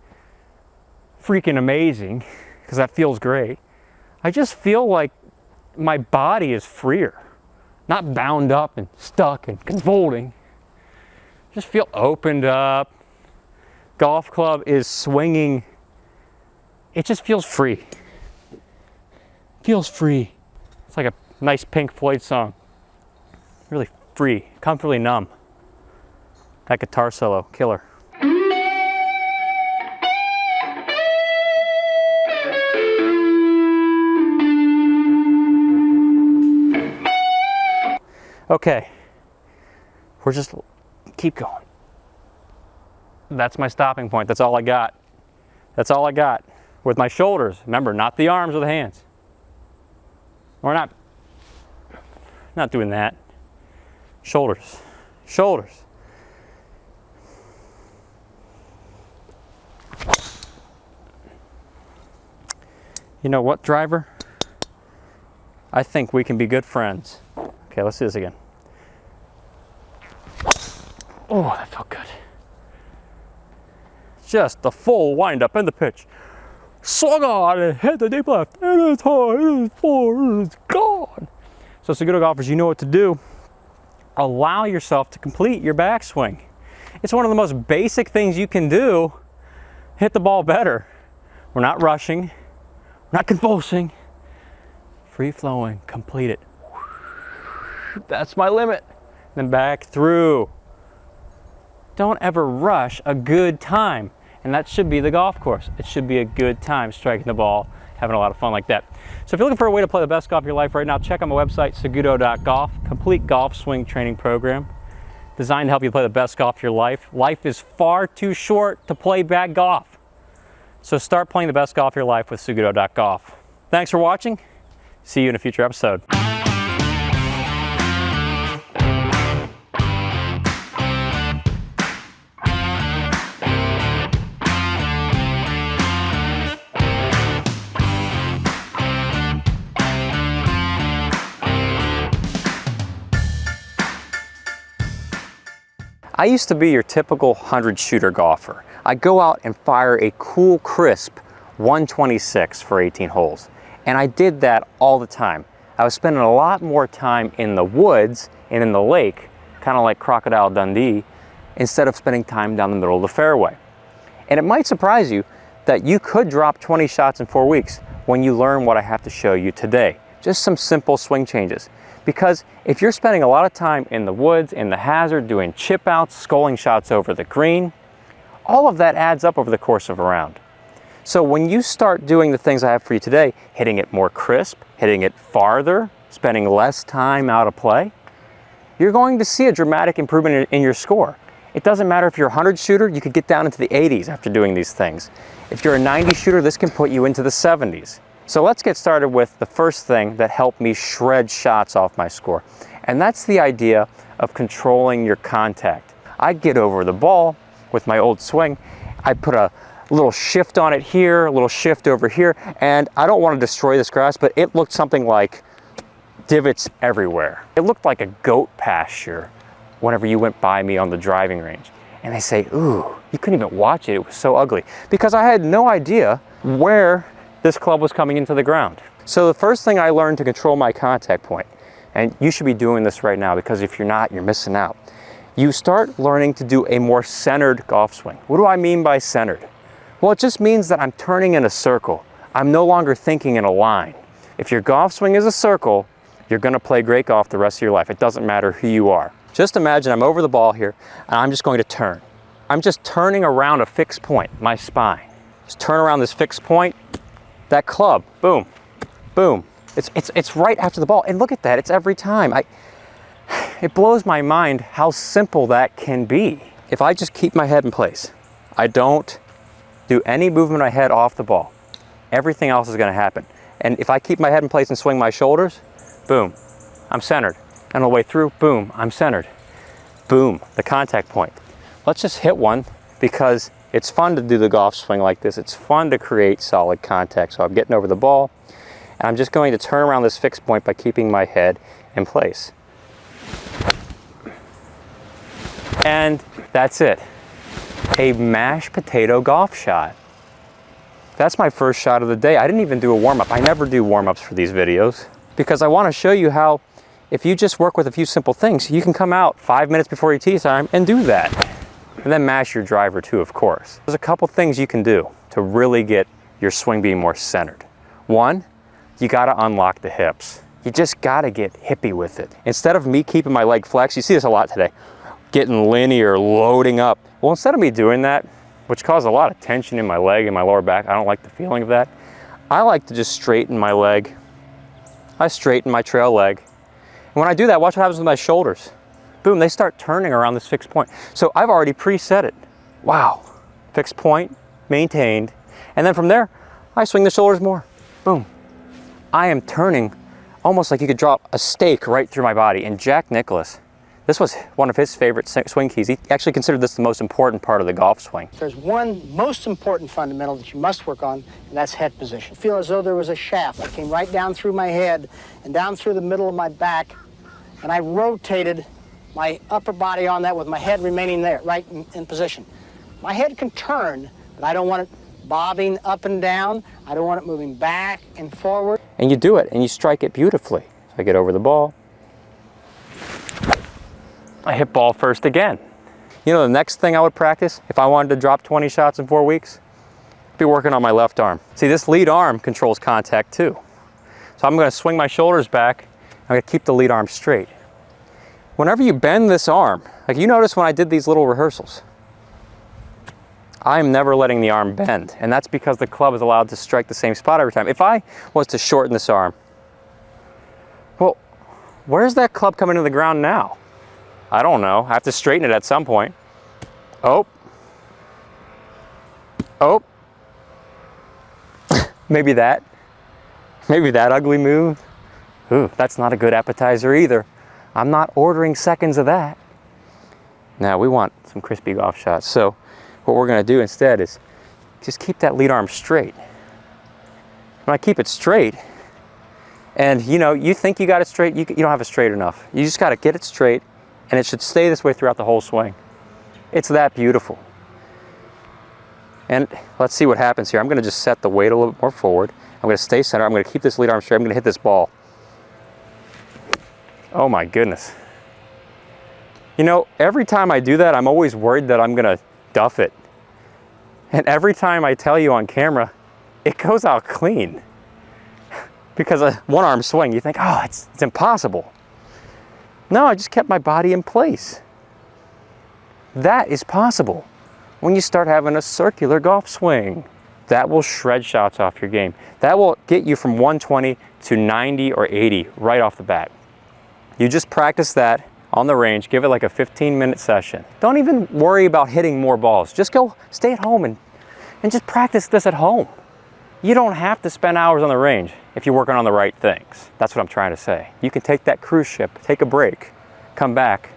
freaking amazing, because that feels great, I just feel like my body is freer. Not bound up and stuck and convulsing. Just feel opened up. Golf club is swinging. It just feels free. Feels free. It's like a nice Pink Floyd song. Really free, comfortably numb. That guitar solo, killer. Okay, we're just keep going. That's my stopping point. That's all I got. That's all I got. With my shoulders. Remember, not the arms or the hands. We're not doing that. Shoulders. Shoulders. You know what, driver? I think we can be good friends. Okay, let's do this again. Oh, that felt good. Just the full wind up in the pitch. Swung on and hit the deep left. And it's hard, it's far, it's gone. So Seguto golfers, you know what to do. Allow yourself to complete your backswing. It's one of the most basic things you can do. Hit the ball better. We're not rushing, we're not convulsing. Free flowing, complete it. That's my limit. Then back through. Don't ever rush a good time. And that should be the golf course. It should be a good time striking the ball, having a lot of fun like that. So if you're looking for a way to play the best golf of your life right now, check out my website, SagutoGolf, complete golf swing training program designed to help you play the best golf of your life. Life is far too short to play bad golf. So start playing the best golf of your life with SagutoGolf. Thanks for watching. See you in a future episode. I used to be your typical 100-shooter golfer. I go out and fire a cool, crisp 126 for 18 holes. And I did that all the time. I was spending a lot more time in the woods and in the lake, kind of like Crocodile Dundee, instead of spending time down the middle of the fairway. And it might surprise you that you could drop 20 shots in 4 weeks when you learn what I have to show you today. Just some simple swing changes. Because if you're spending a lot of time in the woods, in the hazard, doing chip outs, sculling shots over the green, all of that adds up over the course of a round. So when you start doing the things I have for you today, hitting it more crisp, hitting it farther, spending less time out of play, you're going to see a dramatic improvement in your score. It doesn't matter if you're a 100 shooter, you could get down into the 80s after doing these things. If you're a 90 shooter, this can put you into the 70s. So let's get started with the first thing that helped me shred shots off my score. And that's the idea of controlling your contact. I'd get over the ball with my old swing. I'd put a little shift on it here, a little shift over here, and I don't want to destroy this grass, but it looked something like divots everywhere. It looked like a goat pasture whenever you went by me on the driving range. And they say, ooh, you couldn't even watch it, it was so ugly. Because I had no idea where this club was coming into the ground. So the first thing I learned to control my contact point, and you should be doing this right now, because if you're not, you're missing out. You start learning to do a more centered golf swing. What do I mean by centered? Well, it just means that I'm turning in a circle. I'm no longer thinking in a line. If your golf swing is a circle, you're gonna play great golf the rest of your life. It doesn't matter who you are. Just imagine I'm over the ball here, and I'm just going to turn. I'm just turning around a fixed point, my spine. Just turn around this fixed point, that club, boom, boom. It's right after the ball, and look at that, it's every time. It blows my mind how simple that can be. If I just keep my head in place, I don't do any movement of my head off the ball, everything else is gonna happen. And if I keep my head in place and swing my shoulders, boom, I'm centered. And all the way through, boom, I'm centered. Boom, the contact point. Let's just hit one, because it's fun to do the golf swing like this. It's fun to create solid contact. So I'm getting over the ball, and I'm just going to turn around this fixed point by keeping my head in place. And that's it. A mashed potato golf shot. That's my first shot of the day. I didn't even do a warm-up. I never do warm-ups for these videos, because I want to show you how if you just work with a few simple things, you can come out 5 minutes before your tee time and do that. And then mash your driver too, of course. There's a couple things you can do to really get your swing being more centered. One, you gotta unlock the hips. You just gotta get hippie with it. Instead of me keeping my leg flexed, you see this a lot today, getting linear, loading up. Well, instead of me doing that, which caused a lot of tension in my leg and my lower back, I don't like the feeling of that. I like to just straighten my leg. I straighten my trail leg. And when I do that, watch what happens with my shoulders. Boom, they start turning around this fixed point. So I've already preset it. Wow, fixed point, maintained. And then from there, I swing the shoulders more. Boom. I am turning almost like you could drop a stake right through my body. And Jack Nicklaus, this was one of his favorite swing keys. He actually considered this the most important part of the golf swing. There's one most important fundamental that you must work on, and that's head position. I feel as though there was a shaft that came right down through my head and down through the middle of my back, and I rotated my upper body on that with my head remaining there, right in position. My head can turn, but I don't want it bobbing up and down. I don't want it moving back and forward. And you do it, and you strike it beautifully. So I get over the ball. I hit ball first again. You know, the next thing I would practice, if I wanted to drop 20 shots in 4 weeks, I'd be working on my left arm. See, this lead arm controls contact too. So I'm gonna swing my shoulders back, I'm gonna keep the lead arm straight. Whenever you bend this arm, like you notice when I did these little rehearsals, I'm never letting the arm bend, and that's because the club is allowed to strike the same spot every time. If I was to shorten this arm, well, where's that club coming to the ground now? I don't know. I have to straighten it at some point. Oh. Oh. Maybe that. Maybe that ugly move. Ooh, that's not a good appetizer either. I'm not ordering seconds of that. Now we want some crispy golf shots. So what we're gonna do instead is just keep that lead arm straight. When I keep it straight, and you know, you think you got it straight, you don't have it straight enough. You just gotta get it straight, and it should stay this way throughout the whole swing. It's that beautiful. And let's see what happens here. I'm gonna just set the weight a little bit more forward. I'm gonna stay centered. I'm gonna keep this lead arm straight. I'm gonna hit this ball. Oh my goodness. You know, every time I do that, I'm always worried that I'm gonna duff it. And every time I tell you on camera, it goes out clean. Because a one arm swing, you think, oh, it's impossible. No, I just kept my body in place. That is possible when you start having a circular golf swing. that will shred shots off your game. That will get you from 120 to 90 or 80 right off the bat. You just practice that on the range, give it like a 15-minute session. Don't even worry about hitting more balls. Just go stay at home and just practice this at home. You don't have to spend hours on the range if you're working on the right things. That's what I'm trying to say. You can take that cruise ship, take a break, come back,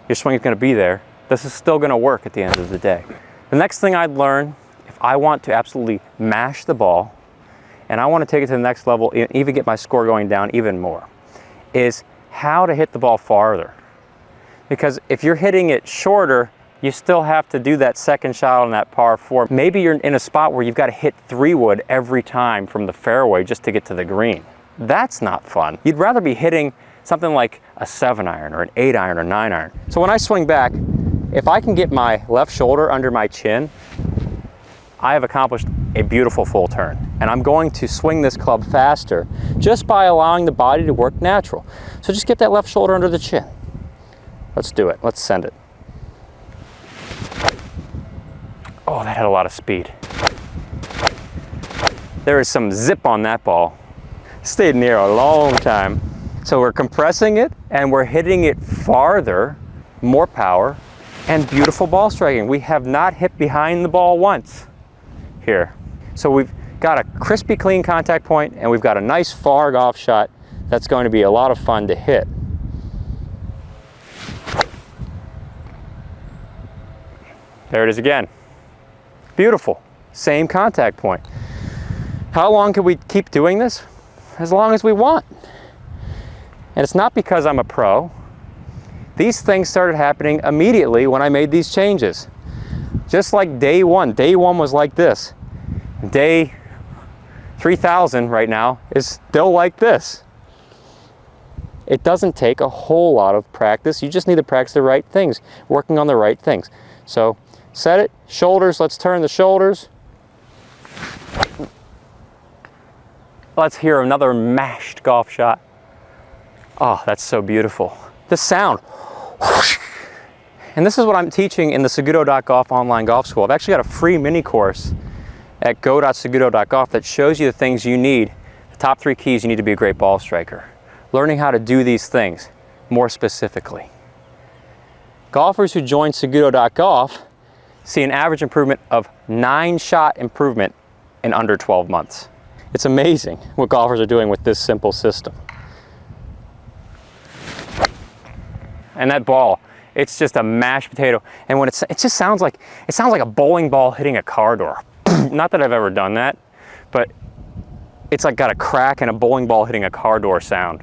your swing is gonna be there. This is still gonna work at the end of the day. The next thing I'd learn, if I want to absolutely mash the ball, and I wanna take it to the next level, even get my score going down even more, is how to hit the ball farther. Because if you're hitting it shorter, you still have to do that second shot on that par 4. Maybe you're in a spot where you've got to hit 3-wood every time from the fairway just to get to the green. That's not fun. You'd rather be hitting something like a 7-iron or an 8-iron or 9-iron. So when I swing back, if I can get my left shoulder under my chin, I have accomplished a beautiful full turn. And I'm going to swing this club faster just by allowing the body to work natural. So just get that left shoulder under the chin. Let's do it. Let's send it. Oh, that had a lot of speed. There is some zip on that ball. Stayed near a long time. So we're compressing it and we're hitting it farther, more power, and beautiful ball striking. We have not hit behind the ball once here. So we've got a crispy clean contact point and we've got a nice far golf shot that's going to be a lot of fun to hit. There it is again. Beautiful. Same contact point. How long can we keep doing this? As long as we want. And it's not because I'm a pro. These things started happening immediately when I made these changes. Just like day one. Day one was like this. Day 3000 right now is still like this. It doesn't take a whole lot of practice. You just need to practice the right things, working on the right things. So set it, shoulders, let's turn the shoulders. Let's hear another mashed golf shot. Oh, that's so beautiful. The sound. And this is what I'm teaching in the SagutoGolf online golf school. I've actually got a free mini course at go.saguto.golf that shows you the things you need, the top 3 keys you need to be a great ball striker. Learning how to do these things more specifically. Golfers who join SagutoGolf see an average improvement of 9-shot improvement in under 12 months. It's amazing what golfers are doing with this simple system. And that ball, it's just a mashed potato. And when it just sounds like a bowling ball hitting a car door. Not that I've ever done that, but it's like got a crack and a bowling ball hitting a car door sound.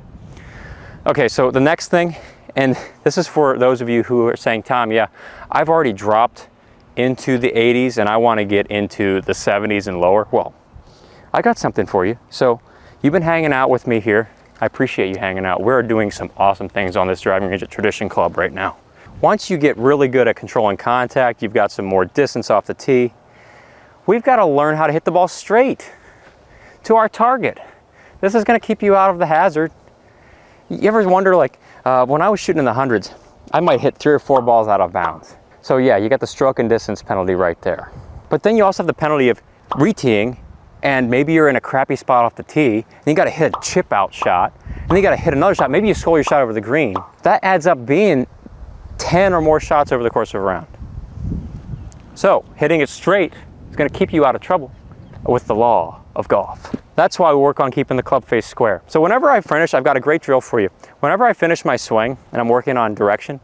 Okay, so the next thing, and this is for those of you who are saying, Tom, yeah, I've already dropped into the 80s and I want to get into the 70s and lower. Well, I got something for you. So you've been hanging out with me here. I appreciate you hanging out. We're doing some awesome things on this driving range at Tradition Club right now. Once you get really good at controlling contact, you've got some more distance off the tee, we've got to learn how to hit the ball straight to our target. This is going to keep you out of the hazard. You ever wonder, like, when I was shooting in the hundreds, I might hit 3 or 4 balls out of bounds. So yeah, you got the stroke and distance penalty right there. But then you also have the penalty of re-teeing, and maybe you're in a crappy spot off the tee, and you got to hit a chip out shot, and then you got to hit another shot. Maybe you score your shot over the green. That adds up being 10 or more shots over the course of a round. So hitting it straight is going to keep you out of trouble with the law of golf. That's why we work on keeping the club face square. So whenever I finish, I've got a great drill for you. Whenever I finish my swing and I'm working on direction,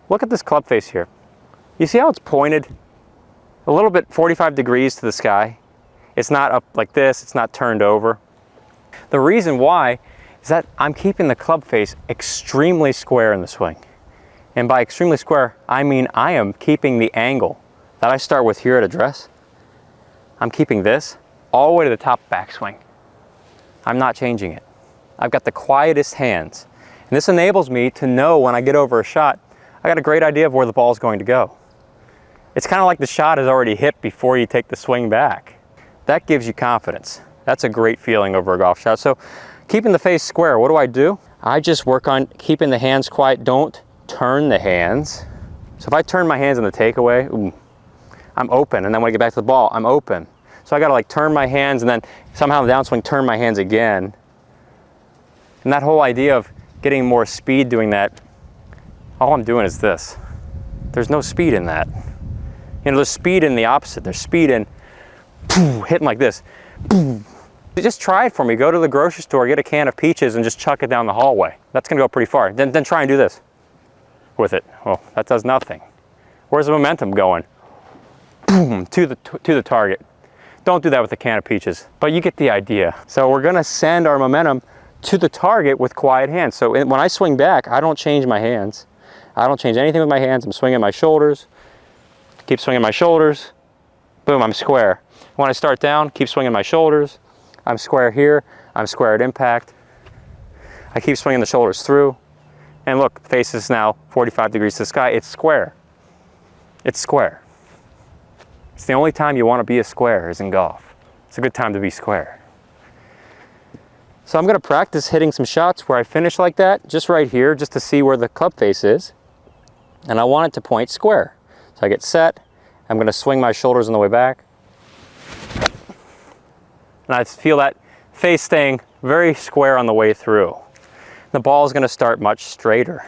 look at this club face here. You see how it's pointed a little bit 45 degrees to the sky? It's not up like this, it's not turned over. The reason why is that I'm keeping the club face extremely square in the swing. And by extremely square, I mean I am keeping the angle that I start with here at address. I'm keeping this all the way to the top backswing. I'm not changing it. I've got the quietest hands. And this enables me to know when I get over a shot, I got a great idea of where the ball is going to go. It's kind of like the shot is already hit before you take the swing back. That gives you confidence. That's a great feeling over a golf shot. So keeping the face square, what do? I just work on keeping the hands quiet. Don't turn the hands. So if I turn my hands in the takeaway, I'm open. And then when I get back to the ball, I'm open. So I gotta like turn my hands and then somehow the downswing turn my hands again. And that whole idea of getting more speed doing that, all I'm doing is this. There's no speed in that. You know, there's speed in the opposite. There's speed in hitting like this. Just try it for me. Go to the grocery store, get a can of peaches and just chuck it down the hallway. That's gonna go pretty far. Then try and do this with it. Well, that does nothing. Where's the momentum going? Boom, to the target. Don't do that with a can of peaches, but you get the idea. So we're gonna send our momentum to the target with quiet hands. So when I swing back, I don't change my hands. I don't change anything with my hands. I'm swinging my shoulders. Keep swinging my shoulders. Boom, I'm square. When I start down, keep swinging my shoulders. I'm square here. I'm square at impact. I keep swinging the shoulders through. And look, the face is now 45 degrees to the sky. It's square. It's square. It's the only time you want to be a square is in golf. It's a good time to be square. So I'm going to practice hitting some shots where I finish like that, just right here, just to see where the club face is. And I want it to point square. So I get set. I'm going to swing my shoulders on the way back. And I feel that face staying very square on the way through. The ball is going to start much straighter.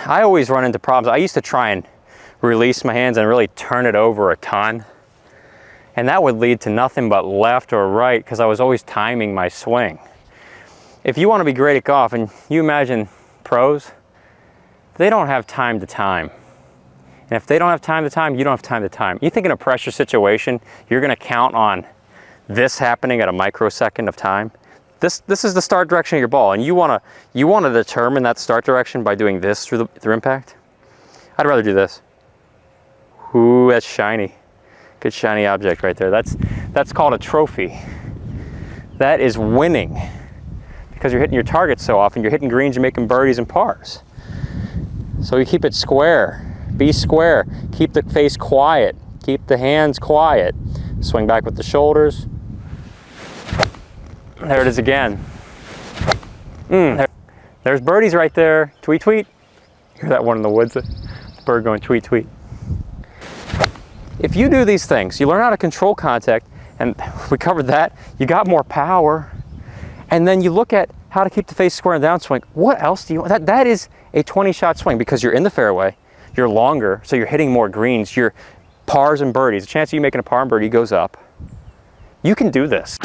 I always run into problems. I used to try and release my hands and really turn it over a ton. And that would lead to nothing but left or right because I was always timing my swing. If you want to be great at golf, and you imagine pros, they don't have time to time. And if they don't have time to time, you don't have time to time. You think in a pressure situation, you're going to count on this happening at a microsecond of time? This is the start direction of your ball, and you want to determine that start direction by doing this through impact? I'd rather do this. Ooh, that's shiny. Good shiny object right there. That's called a trophy. That is winning. Because you're hitting your targets so often, you're hitting greens, you're making birdies and pars. So you keep it square. Be square. Keep the face quiet. Keep the hands quiet. Swing back with the shoulders. There it is again. There's birdies right there. Tweet, tweet. Hear that one in the woods? The bird going tweet, tweet. If you do these things, you learn how to control contact, and we covered that, you got more power, and then you look at how to keep the face square and downswing. What else do you want? That is a 20-shot swing because you're in the fairway, you're longer, so you're hitting more greens, you're pars and birdies. The chance of you making a par and birdie goes up. You can do this.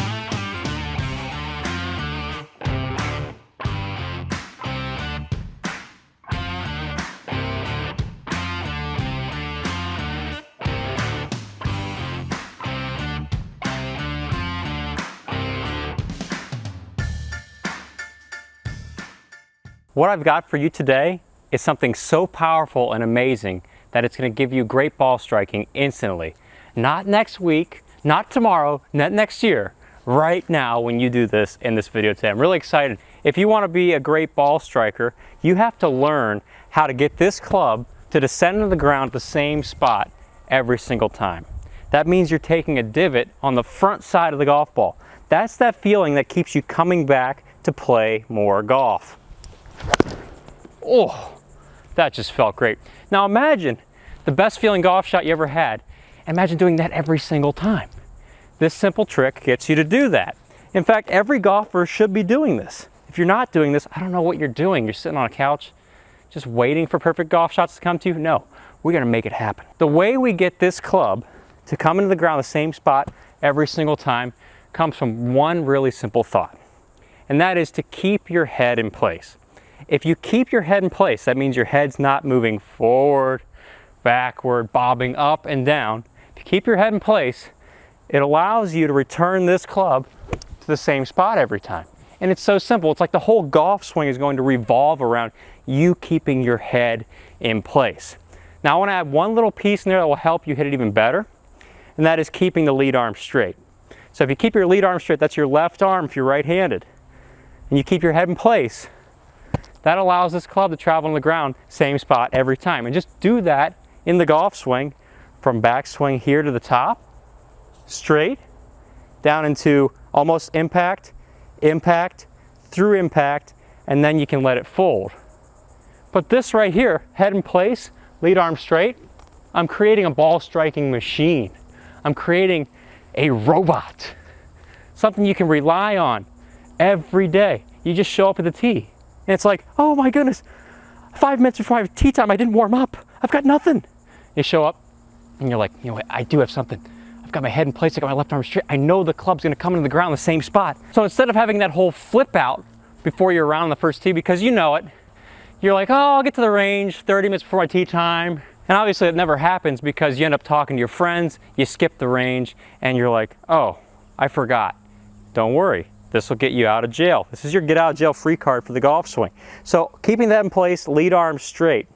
What I've got for you today is something so powerful and amazing that it's going to give you great ball striking instantly. Not next week, not tomorrow, not next year. Right now when you do this in this video today. I'm really excited. If you want to be a great ball striker, you have to learn how to get this club to descend to the ground at the same spot every single time. That means you're taking a divot on the front side of the golf ball. That's that feeling that keeps you coming back to play more golf. Oh, that just felt great. Now imagine the best feeling golf shot you ever had. Imagine doing that every single time. This simple trick gets you to do that. In fact, every golfer should be doing this. If you're not doing this, I don't know what you're doing. You're sitting on a couch just waiting for perfect golf shots to come to you? No, we're gonna make it happen. The way we get this club to come into the ground the same spot every single time comes from one really simple thought. And that is to keep your head in place. If you keep your head in place, that means your head's not moving forward, backward, bobbing up and down. If you keep your head in place, it allows you to return this club to the same spot every time. And it's so simple. It's like the whole golf swing is going to revolve around you keeping your head in place. Now I want to add one little piece in there that will help you hit it even better, and that is keeping the lead arm straight. So if you keep your lead arm straight, that's your left arm if you're right-handed, and you keep your head in place, that allows this club to travel on the ground, same spot every time. And just do that in the golf swing from backswing here to the top, straight, down into almost impact, impact, through impact, and then you can let it fold. But this right here, head in place, lead arm straight, I'm creating a ball striking machine. I'm creating a robot. Something you can rely on every day. You just show up at the tee. And it's like, oh my goodness, 5 minutes before I have tee time, I didn't warm up. I've got nothing. You show up and you're like, you know what, I do have something. I've got my head in place, I got my left arm straight. I know the club's gonna come into the ground in the same spot. So instead of having that whole flip out before you're around on the first tee, because you know it, you're like, oh, I'll get to the range 30 minutes before my tee time. And obviously it never happens because you end up talking to your friends, you skip the range, and you're like, oh, I forgot. Don't worry, this will get you out of jail. This is your get out of jail free card for the golf swing. So keeping that in place, lead arm straight.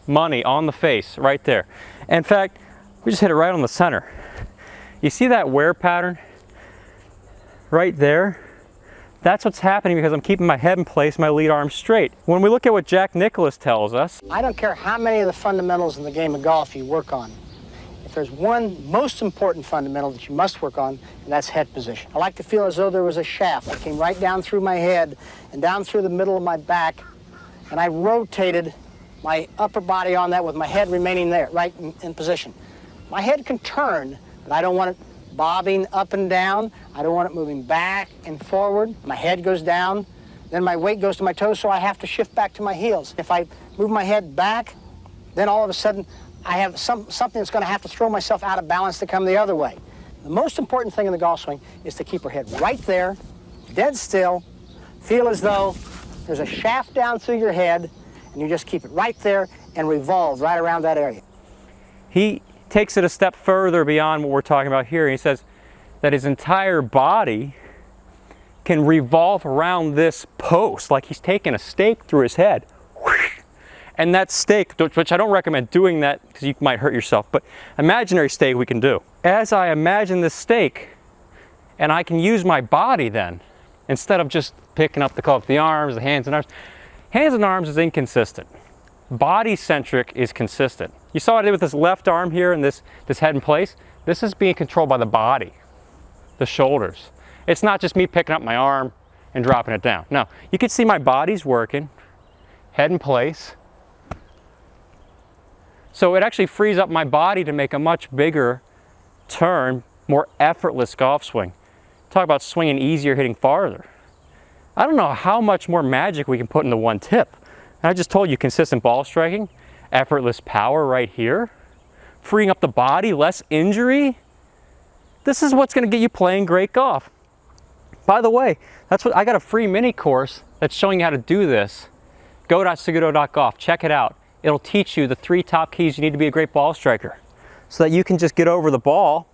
Money on the face, right there. In fact, we just hit it right on the center. You see that wear pattern? Right there? That's what's happening because I'm keeping my head in place, my lead arm straight. When we look at what Jack Nicklaus tells us, I don't care how many of the fundamentals in the game of golf you work on. If there's one most important fundamental that you must work on, and that's head position. I like to feel as though there was a shaft that came right down through my head and down through the middle of my back, and I rotated my upper body on that with my head remaining there, right in position. My head can turn, but I don't want it bobbing up and down. I don't want it moving back and forward. My head goes down, then my weight goes to my toes, so I have to shift back to my heels. If I move my head back, then all of a sudden I have something that's going to have to throw myself out of balance to come the other way. The most important thing in the golf swing is to keep her head right there, dead still, feel as though there's a shaft down through your head, and you just keep it right there and revolve right around that area. he takes it a step further beyond what we're talking about here. He says that his entire body can revolve around this post, like he's taking a stake through his head. And that stake, which I don't recommend doing that because you might hurt yourself, but imaginary stake we can do. As I imagine this stake, and I can use my body then, instead of just picking up the club with the arms, the hands and arms. Hands and arms is inconsistent. Body-centric is consistent. You saw what I did with this left arm here and this head in place? This is being controlled by the body, the shoulders. It's not just me picking up my arm and dropping it down. No, you can see my body's working, head in place. So it actually frees up my body to make a much bigger turn, more effortless golf swing. Talk about swinging easier, hitting farther. I don't know how much more magic we can put into one tip. And I just told you consistent ball striking, effortless power right here, freeing up the body, less injury. This is what's going to get you playing great golf. By the way, that's what I got a free mini course that's showing you how to do this. Go.Saguto.golf, check it out. It'll teach you the 3 top keys you need to be a great ball striker so that you can just get over the ball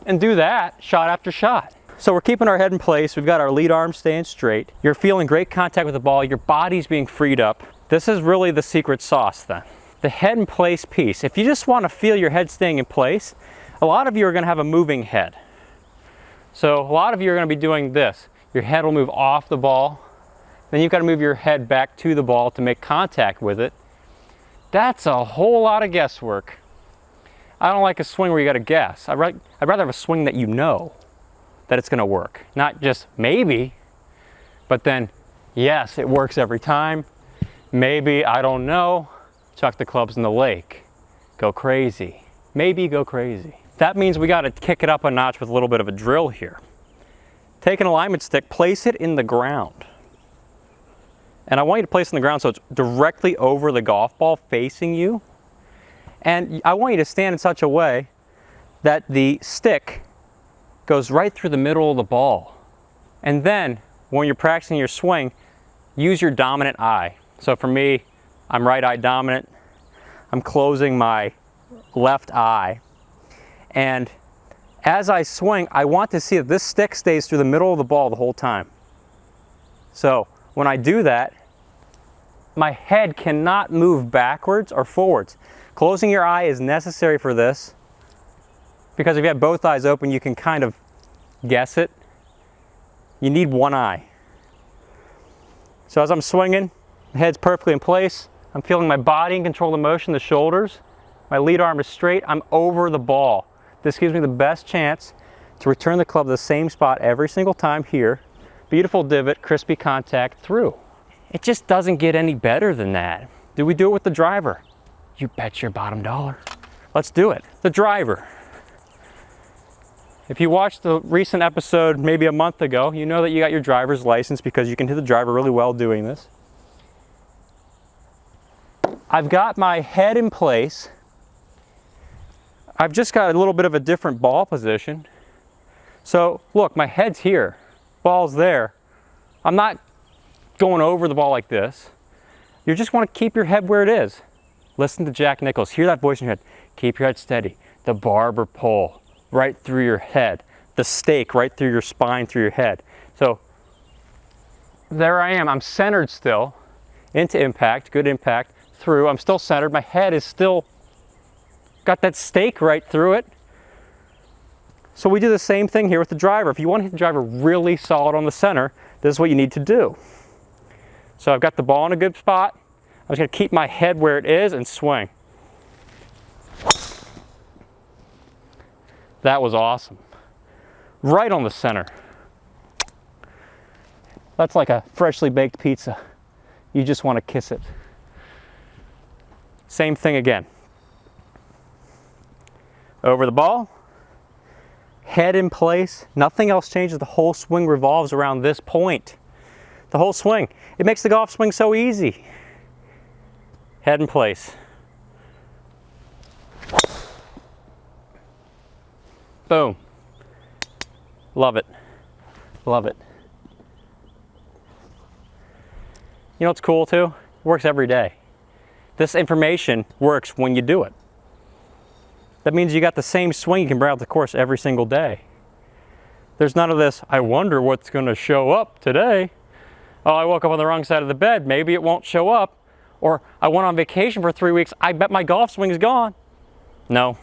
and do that shot after shot. So we're keeping our head in place. We've got our lead arm staying straight. You're feeling great contact with the ball. Your body's being freed up. This is really the secret sauce then. The head in place piece. If you just want to feel your head staying in place, a lot of you are going to have a moving head. So a lot of you are going to be doing this. Your head will move off the ball. Then you've got to move your head back to the ball to make contact with it. That's a whole lot of guesswork. I don't like a swing where you got to guess. I'd rather have a swing that you know that it's going to work. Not just maybe, but then yes, it works every time. Maybe, I don't know. Chuck the clubs in the lake. Go crazy. Maybe go crazy. That means we got to kick it up a notch with a little bit of a drill here. Take an alignment stick, place it in the ground. And I want you to place it in the ground so it's directly over the golf ball facing you. And I want you to stand in such a way that the stick goes right through the middle of the ball. And then when you're practicing your swing, use your dominant eye. So for me, I'm right eye dominant. I'm closing my left eye. And as I swing, I want to see that this stick stays through the middle of the ball the whole time. So when I do that, my head cannot move backwards or forwards. Closing your eye is necessary for this because if you have both eyes open, you can kind of guess it. You need one eye. So as I'm swinging, the head's perfectly in place. I'm feeling my body in control of the motion, the shoulders. My lead arm is straight. I'm over the ball. This gives me the best chance to return the club to the same spot every single time here. Beautiful divot, crispy contact through. It just doesn't get any better than that. Do we do it with the driver? You bet your bottom dollar. Let's do it. The driver. If you watched the recent episode maybe a month ago, you know that you got your driver's license because you can hit the driver really well doing this. I've got my head in place. I've just got a little bit of a different ball position. So look, my head's here, ball's there. I'm not going over the ball like this. You just want to keep your head where it is. Listen to Jack Nicklaus, hear that voice in your head. Keep your head steady. The barber pole right through your head. The stake right through your spine, through your head. So there I am, I'm centered still, into impact, good impact, through. I'm still centered, my head is still got that stake right through it. So we do the same thing here with the driver. If you want to hit the driver really solid on the center, this is what you need to do. So I've got the ball in a good spot. I'm just going to keep my head where it is and swing. That was awesome. Right on the center. That's like a freshly baked pizza. You just want to kiss it. Same thing again. Over the ball, head in place, nothing else changes. The whole swing revolves around this point. The whole swing. It makes the golf swing so easy. Head in place. Boom. Love it. Love it. You know what's cool too? It works every day. This information works when you do it. That means you got the same swing you can bring out the course every single day. There's none of this, I wonder what's going to show up today. Oh, I woke up on the wrong side of the bed, maybe it won't show up. Or I went on vacation for 3 weeks, I bet my golf swing is gone. No.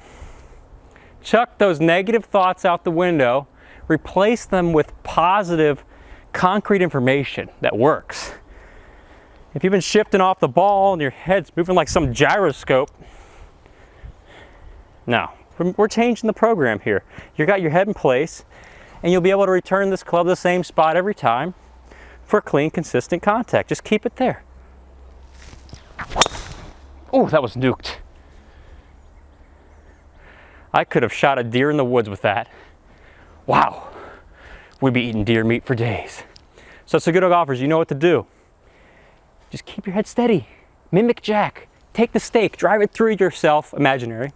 Chuck those negative thoughts out the window, replace them with positive, concrete information that works. If you've been shifting off the ball and your head's moving like some gyroscope, no, we're changing the program here. You got your head in place and you'll be able to return this club to the same spot every time for clean, consistent contact. Just keep it there. Oh, that was nuked. I could have shot a deer in the woods with that. Wow, we'd be eating deer meat for days. So Seguto golfers, you know what to do. Just keep your head steady. Mimic Jack. Take the stake, drive it through yourself, imaginary.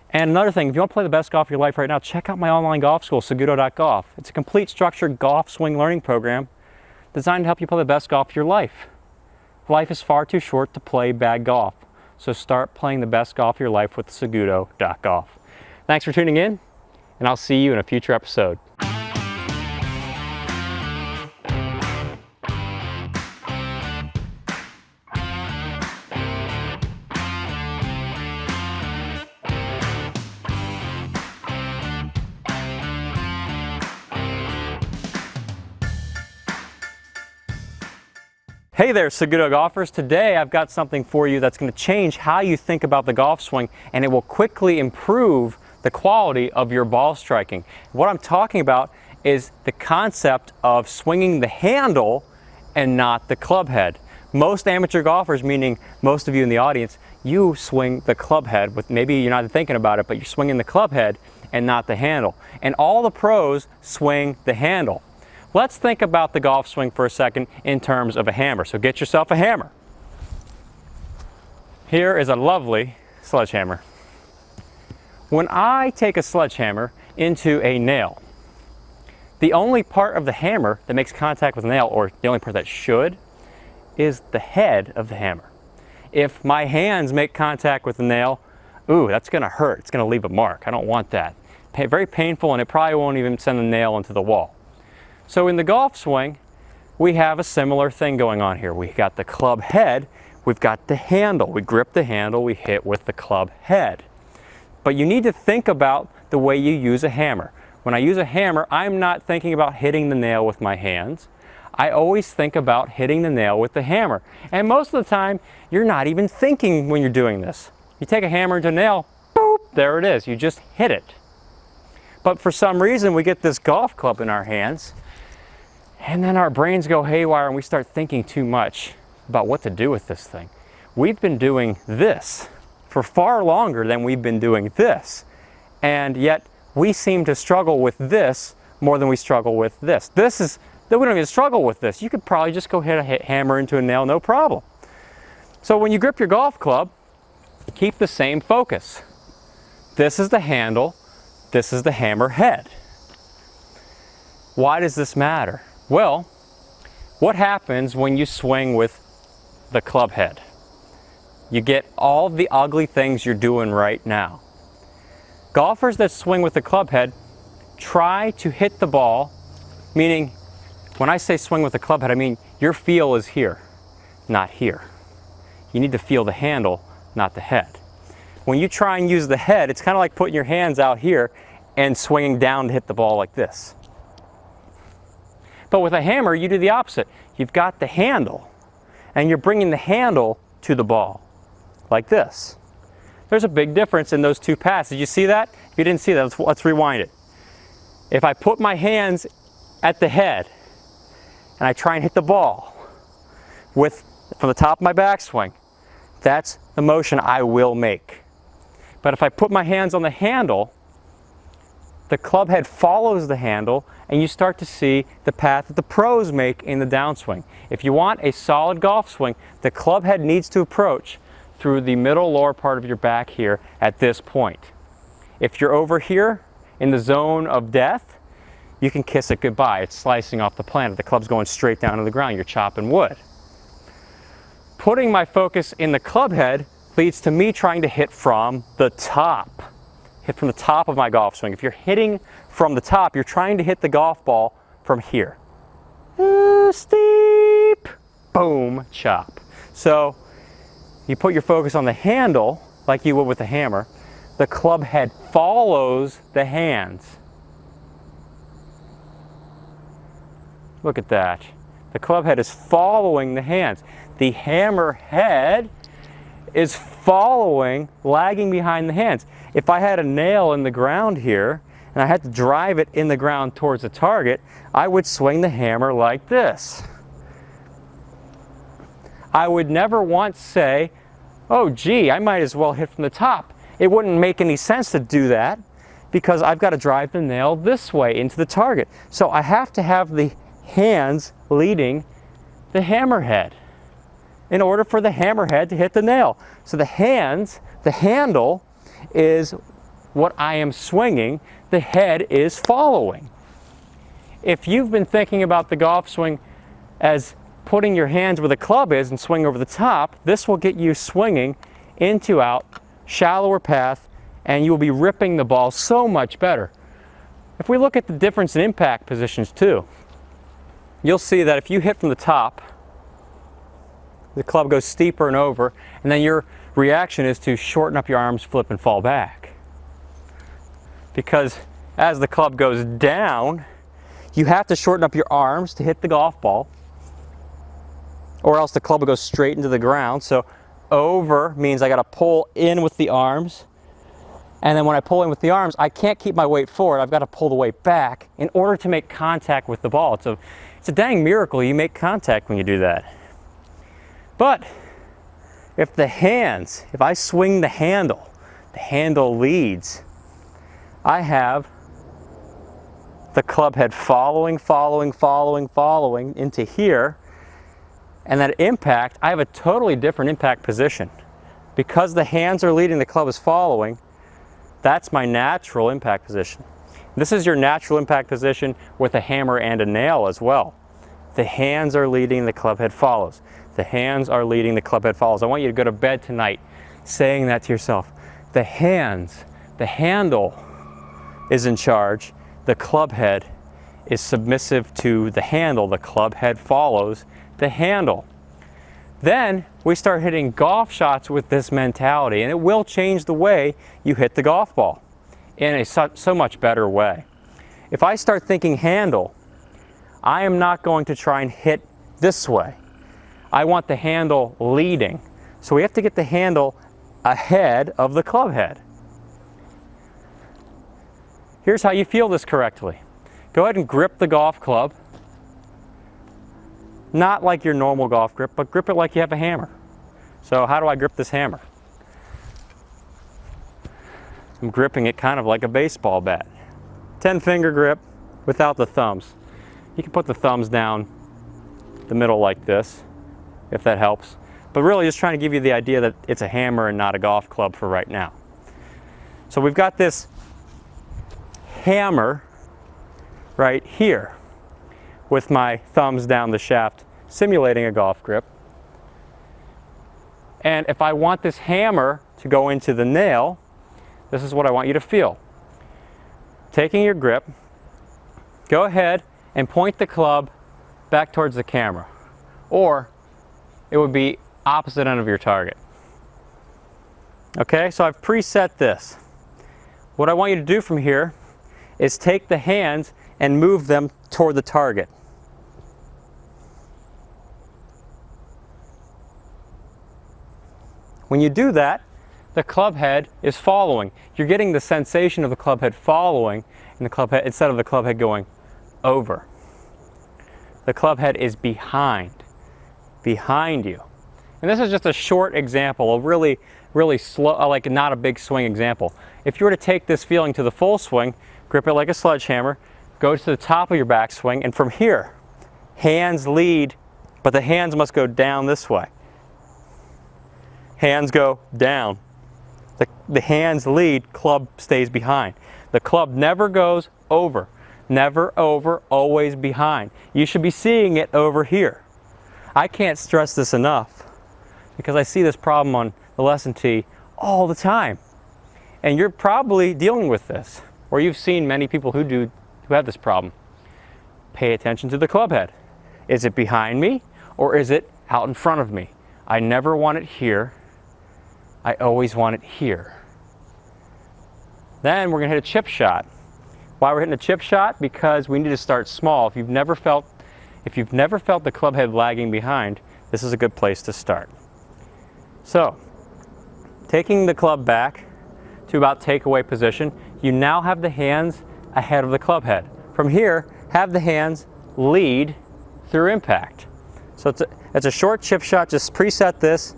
And another thing, if you want to play the best golf of your life right now, check out my online golf school, Saguto.golf. It's a complete structured golf swing learning program designed to help you play the best golf of your life. Life is far too short to play bad golf. So start playing the best golf of your life with Saguto.golf. Thanks for tuning in, and I'll see you in a future episode. Hey there, Seguto golfers. Today I've got something for you that's going to change how you think about the golf swing, and it will quickly improve the quality of your ball striking. What I'm talking about is the concept of swinging the handle and not the club head. Most amateur golfers, meaning most of you in the audience, you swing the club head with, maybe you're not thinking about it, but you're swinging the club head and not the handle. And all the pros swing the handle. Let's think about the golf swing for a second in terms of a hammer. So get yourself a hammer. Here is a lovely sledgehammer. When I take a sledgehammer into a nail, the only part of the hammer that makes contact with the nail, or the only part that should, is the head of the hammer. If my hands make contact with the nail, ooh, that's gonna hurt. It's gonna leave a mark. I don't want that. Very painful, and it probably won't even send the nail into the wall. So in the golf swing, we have a similar thing going on here. We got the club head, we've got the handle. We grip the handle, we hit with the club head. But you need to think about the way you use a hammer. When I use a hammer, I'm not thinking about hitting the nail with my hands. I always think about hitting the nail with the hammer. And most of the time, you're not even thinking when you're doing this. You take a hammer into a nail, boop, there it is. You just hit it. But for some reason, we get this golf club in our hands, and then our brains go haywire and we start thinking too much about what to do with this thing. We've been doing this for far longer than we've been doing this. And yet we seem to struggle with this more than we struggle with this. We don't even struggle with this. You could probably just go hit a hammer into a nail, no problem. So when you grip your golf club, keep the same focus. This is the handle, this is the hammer head. Why does this matter? Well, what happens when you swing with the club head? You get all the ugly things you're doing right now. Golfers that swing with the club head try to hit the ball, meaning when I say swing with the club head, I mean your feel is here, not here. You need to feel the handle, not the head. When you try and use the head, it's kind of like putting your hands out here and swinging down to hit the ball like this. But with a hammer, you do the opposite. You've got the handle, and you're bringing the handle to the ball, like this. There's a big difference in those two paths. Did you see that? If you didn't see that, let's rewind it. If I put my hands at the head, and I try and hit the ball from the top of my backswing, that's the motion I will make. But if I put my hands on the handle, the club head follows the handle, and you start to see the path that the pros make in the downswing. If you want a solid golf swing, the club head needs to approach through the middle lower part of your back here at this point. If you're over here in the zone of death, you can kiss it goodbye. It's slicing off the planet. The club's going straight down to the ground. You're chopping wood. Putting my focus in the club head leads to me trying to hit from the top. Hit from the top of my golf swing. If you're hitting from the top, you're trying to hit the golf ball from here. Steep, boom, chop. So you put your focus on the handle like you would with a hammer. The club head follows the hands. Look at that. The club head is following the hands. The hammer head is following, lagging behind the hands. If I had a nail in the ground here and I had to drive it in the ground towards the target, I would swing the hammer like this. I would never once say, oh gee, I might as well hit from the top. It wouldn't make any sense to do that because I've got to drive the nail this way into the target. So I have to have the hands leading the hammerhead in order for the hammerhead to hit the nail. So the hands, the handle is what I am swinging, the head is following. If you've been thinking about the golf swing as putting your hands where the club is and swing over the top, this will get you swinging into out, shallower path, and you'll be ripping the ball so much better. If we look at the difference in impact positions too, you'll see that if you hit from the top, the club goes steeper and over, and then your reaction is to shorten up your arms, flip, and fall back. Because as the club goes down, you have to shorten up your arms to hit the golf ball, or else the club will go straight into the ground. So over means I got to pull in with the arms, and then when I pull in with the arms, I can't keep my weight forward. I've got to pull the weight back in order to make contact with the ball. It's a dang miracle you make contact when you do that. But if I swing the handle leads, I have the club head following into here, and that impact, I have a totally different impact position. Because the hands are leading, the club is following, that's my natural impact position. This is your natural impact position with a hammer and a nail as well. The hands are leading, the club head follows. The hands are leading, the club head follows. I want you to go to bed tonight saying that to yourself. The hands, the handle is in charge. The club head is submissive to the handle. The club head follows the handle. Then we start hitting golf shots with this mentality, and it will change the way you hit the golf ball in a so much better way. If I start thinking handle, I am not going to try and hit this way. I want the handle leading. So we have to get the handle ahead of the club head. Here's how you feel this correctly. Go ahead and grip the golf club. Not like your normal golf grip, but grip it like you have a hammer. So how do I grip this hammer? I'm gripping it kind of like a baseball bat. 10-finger grip without the thumbs. You can put the thumbs down the middle like this, if that helps. But really just trying to give you the idea that it's a hammer and not a golf club for right now. So we've got this hammer right here with my thumbs down the shaft, simulating a golf grip. And if I want this hammer to go into the nail, this is what I want you to feel. Taking your grip, go ahead and point the club back towards the camera, or it would be opposite end of your target. Okay, so I've preset this. What I want you to do from here is take the hands and move them toward the target. When you do that, the club head is following. You're getting the sensation of the club head following and the club head, instead of the club head going over. The club head is behind you. And this is just a short example, a really slow, like not a big swing example. If you were to take this feeling to the full swing, grip it like a sledgehammer, go to the top of your backswing, and from here, hands lead, but the hands must go down this way. Hands go down. The hands lead, club stays behind. The club never goes over. Never over, always behind. You should be seeing it over here. I can't stress this enough because I see this problem on the lesson tee all the time. And you're probably dealing with this, or you've seen many people who have this problem. Pay attention to the club head. Is it behind me or is it out in front of me? I never want it here. I always want it here. Then we're gonna hit a chip shot. Why we're hitting a chip shot? Because we need to start small. If you've never felt the club head lagging behind, this is a good place to start. So, taking the club back to about takeaway position, you now have the hands ahead of the club head. From here, have the hands lead through impact. So it's a short chip shot, just preset this.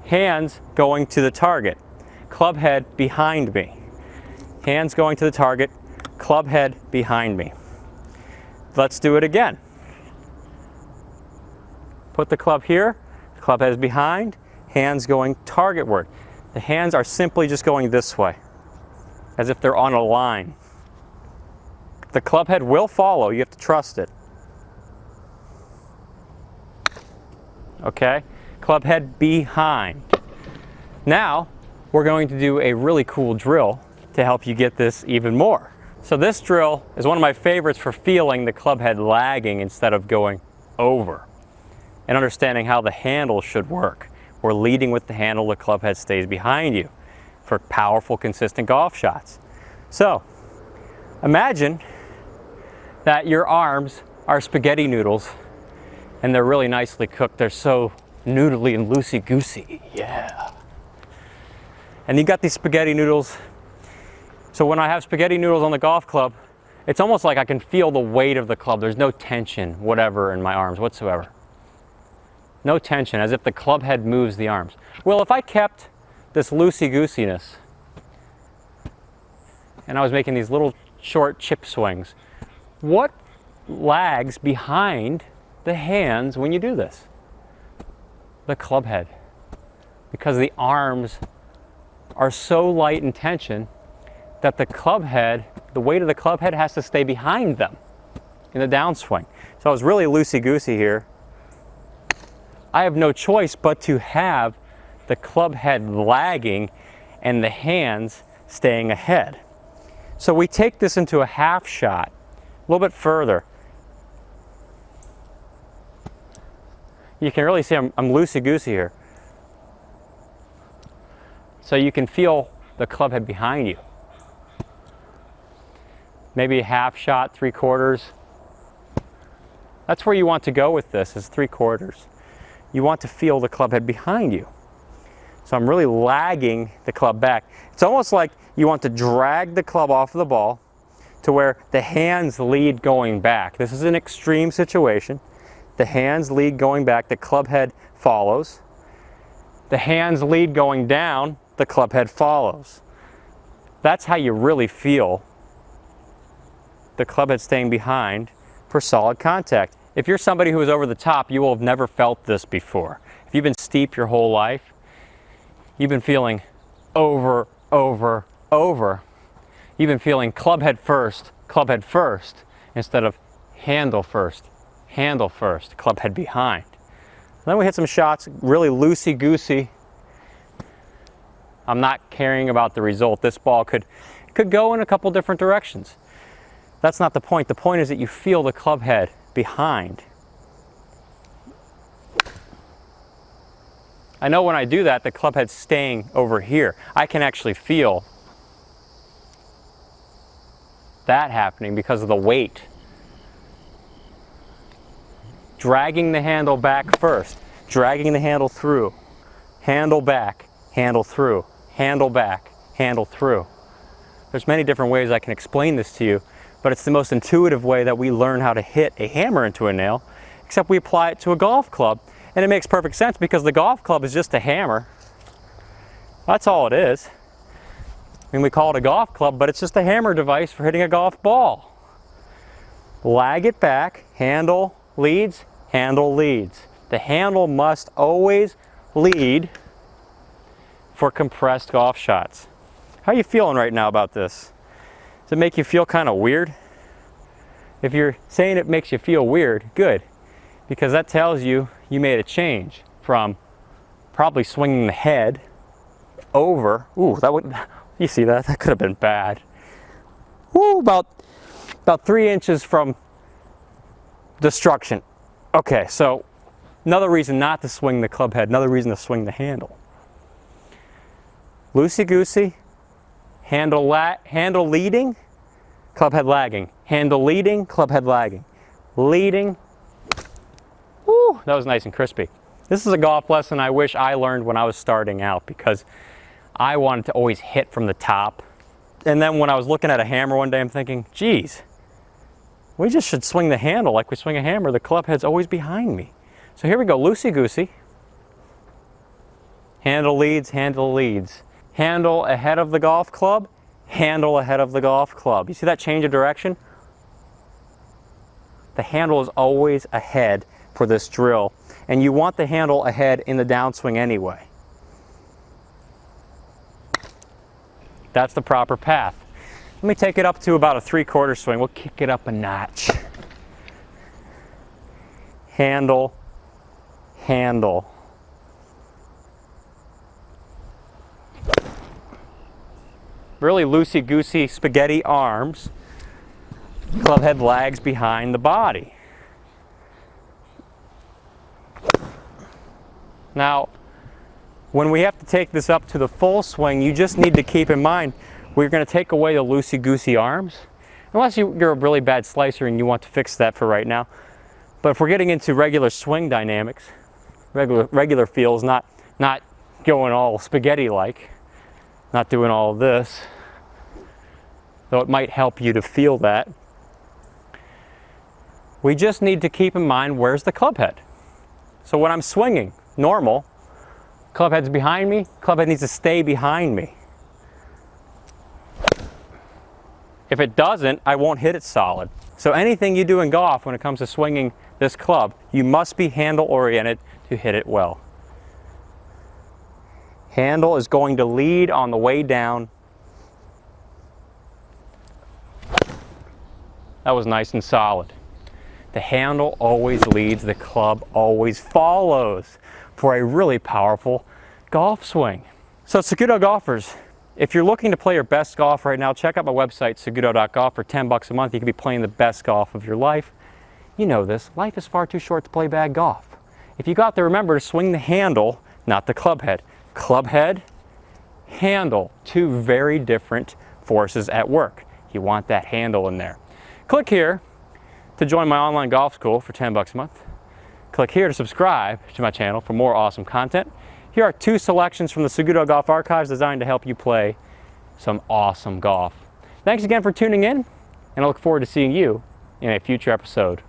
Hands going to the target. Club head behind me. Hands going to the target. Club head behind me. Let's do it again. Put the club here. The club head is behind. Hands going targetward. The hands are simply just going this way, as if they're on a line. The club head will follow. You have to trust it. Okay? Club head behind. Now, we're going to do a really cool drill to help you get this even more. So this drill is one of my favorites for feeling the club head lagging instead of going over, and understanding how the handle should work. We're leading with the handle, the club head stays behind you for powerful, consistent golf shots. So, imagine that your arms are spaghetti noodles and they're really nicely cooked. They're so noodly and loosey-goosey, yeah. And you got these spaghetti noodles. So when I have spaghetti noodles on the golf club, it's almost like I can feel the weight of the club. There's no tension, whatever, in my arms whatsoever. No tension, as if the club head moves the arms. Well, if I kept this loosey-goosiness and I was making these little short chip swings, what lags behind the hands when you do this? The club head. Because the arms are so light in tension that the club head, the weight of the club head has to stay behind them in the downswing. So I was really loosey-goosey here. I have no choice but to have the club head lagging and the hands staying ahead. So we take this into a half shot, a little bit further. You can really see I'm loosey-goosey here. So you can feel the club head behind you. Maybe a half shot, 3/4. That's where you want to go with this, is 3/4. You want to feel the club head behind you. So I'm really lagging the club back. It's almost like you want to drag the club off of the ball to where the hands lead going back. This is an extreme situation. The hands lead going back, the club head follows. The hands lead going down, the club head follows. That's how you really feel the club head staying behind for solid contact. If you're somebody who is over the top, you will have never felt this before. If you've been steep your whole life, you've been feeling over, over, over. You've been feeling club head first, instead of handle first, club head behind. Then we hit some shots, really loosey-goosey. I'm not caring about the result. This ball could go in a couple different directions. That's not the point. The point is that you feel the club head behind. I know when I do that, the club head's staying over here. I can actually feel that happening because of the weight. Dragging the handle back first, dragging the handle through, handle back, handle through, handle back, handle through. There's many different ways I can explain this to you, but it's the most intuitive way that we learn how to hit a hammer into a nail, except we apply it to a golf club. And it makes perfect sense because the golf club is just a hammer. That's all it is. I mean, we call it a golf club, but it's just a hammer device for hitting a golf ball. Lag it back, handle leads, handle leads. The handle must always lead for compressed golf shots. How are you feeling right now about this? Does it make you feel kind of weird? If you're saying it makes you feel weird, good. Because that tells you you made a change from probably swinging the head over. Ooh, that would, you see that? That could have been bad. Ooh, about 3 inches from destruction. Okay, so another reason not to swing the club head, another reason to swing the handle. Loosey-goosey, handle leading, club head lagging. Handle leading, club head lagging. Leading. Woo, that was nice and crispy. This is a golf lesson I wish I learned when I was starting out because I wanted to always hit from the top. And then when I was looking at a hammer one day, I'm thinking, geez, we just should swing the handle like we swing a hammer. The club head's always behind me. So here we go, loosey-goosey. Handle leads, handle leads. Handle ahead of the golf club, handle ahead of the golf club. You see that change of direction? The handle is always ahead for this drill, and you want the handle ahead in the downswing anyway. That's the proper path. Let me take it up to about a 3/4 swing. We'll kick it up a notch. Handle, handle. Really loosey-goosey spaghetti arms. Club head lags behind the body. Now, when we have to take this up to the full swing, you just need to keep in mind we're going to take away the loosey-goosey arms, unless you're a really bad slicer and you want to fix that for right now. But if we're getting into regular swing dynamics, regular feels, not going all spaghetti-like, not doing all of this, though it might help you to feel that. We just need to keep in mind where's the club head. So when I'm swinging, normal, club head's behind me, club head needs to stay behind me. If it doesn't, I won't hit it solid. So anything you do in golf when it comes to swinging this club, you must be handle oriented to hit it well. Handle is going to lead on the way down. That was nice and solid. The handle always leads, the club always follows for a really powerful golf swing. So Saguto golfers, if you're looking to play your best golf right now, check out my website, Saguto.golf. For $10 a month, you can be playing the best golf of your life. You know this, life is far too short to play bad golf. If you go out there, remember to swing the handle, not the club head. Club head, handle, two very different forces at work. You want that handle in there. Click here to join my online golf school for $10 a month. Click here to subscribe to my channel for more awesome content. Here are 2 selections from the Saguto Golf Archives designed to help you play some awesome golf. Thanks again for tuning in, and I look forward to seeing you in a future episode.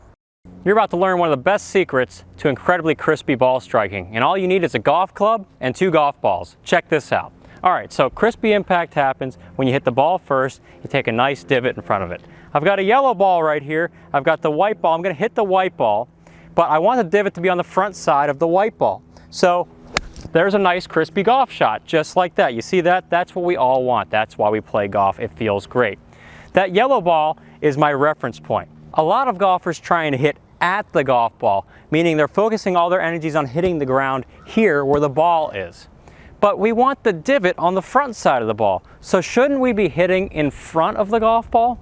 You're about to learn one of the best secrets to incredibly crispy ball striking, and all you need is a golf club and 2 golf balls. Check this out. All right, so crispy impact happens when you hit the ball first, you take a nice divot in front of it. I've got a yellow ball right here, I've got the white ball, I'm gonna hit the white ball, but I want the divot to be on the front side of the white ball. So there's a nice crispy golf shot, just like that. You see that? That's what we all want. That's why we play golf. It feels great. That yellow ball is my reference point. A lot of golfers trying to hit at the golf ball, meaning they're focusing all their energies on hitting the ground here where the ball is. But we want the divot on the front side of the ball. So shouldn't we be hitting in front of the golf ball?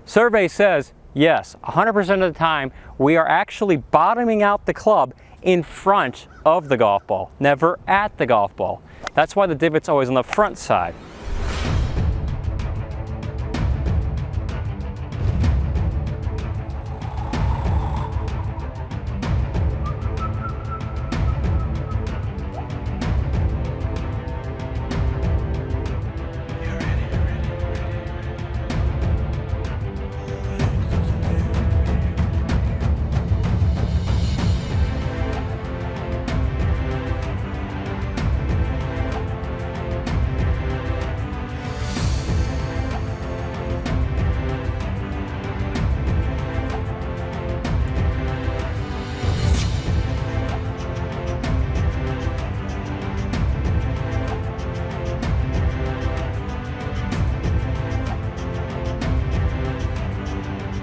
Survey says yes, 100% of the time we are actually bottoming out the club in front of the golf ball, never at the golf ball. That's why the divot's always on the front side.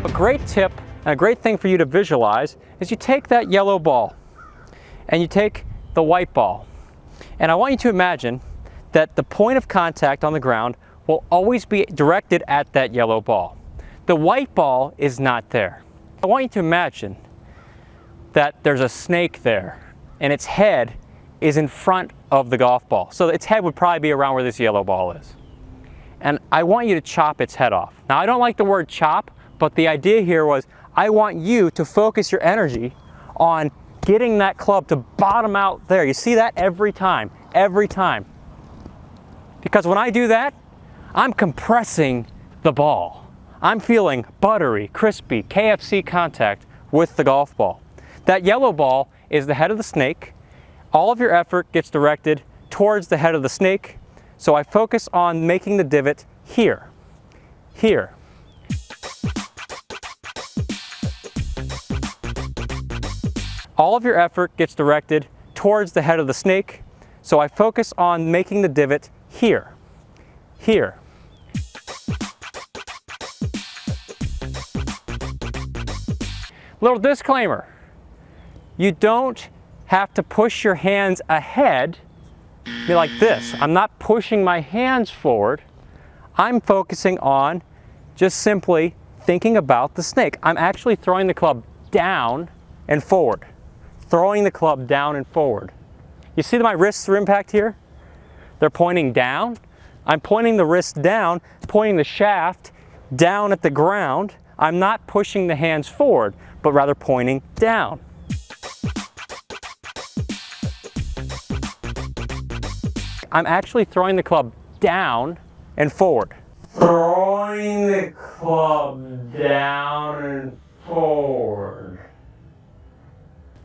A great tip and a great thing for you to visualize is you take that yellow ball and you take the white ball, and I want you to imagine that the point of contact on the ground will always be directed at that yellow ball. The white ball is not there. I want you to imagine that there's a snake there and its head is in front of the golf ball. So its head would probably be around where this yellow ball is. And I want you to chop its head off. Now, I don't like the word chop, but the idea here was I want you to focus your energy on getting that club to bottom out there. You see that every time, every time. Because when I do that, I'm compressing the ball. I'm feeling buttery, crispy, KFC contact with the golf ball. That yellow ball is the head of the snake. All of your effort gets directed towards the head of the snake. So I focus on making the divot here, here. All of your effort gets directed towards the head of the snake, so I focus on making the divot here, here. Little disclaimer, you don't have to push your hands ahead, be like this. I'm not pushing my hands forward, I'm focusing on just simply thinking about the snake. I'm actually throwing the club down and forward. Throwing the club down and forward. You see my wrists are impact here? They're pointing down. I'm pointing the wrist down, pointing the shaft down at the ground. I'm not pushing the hands forward, but rather pointing down. I'm actually throwing the club down and forward. Throwing the club down and forward.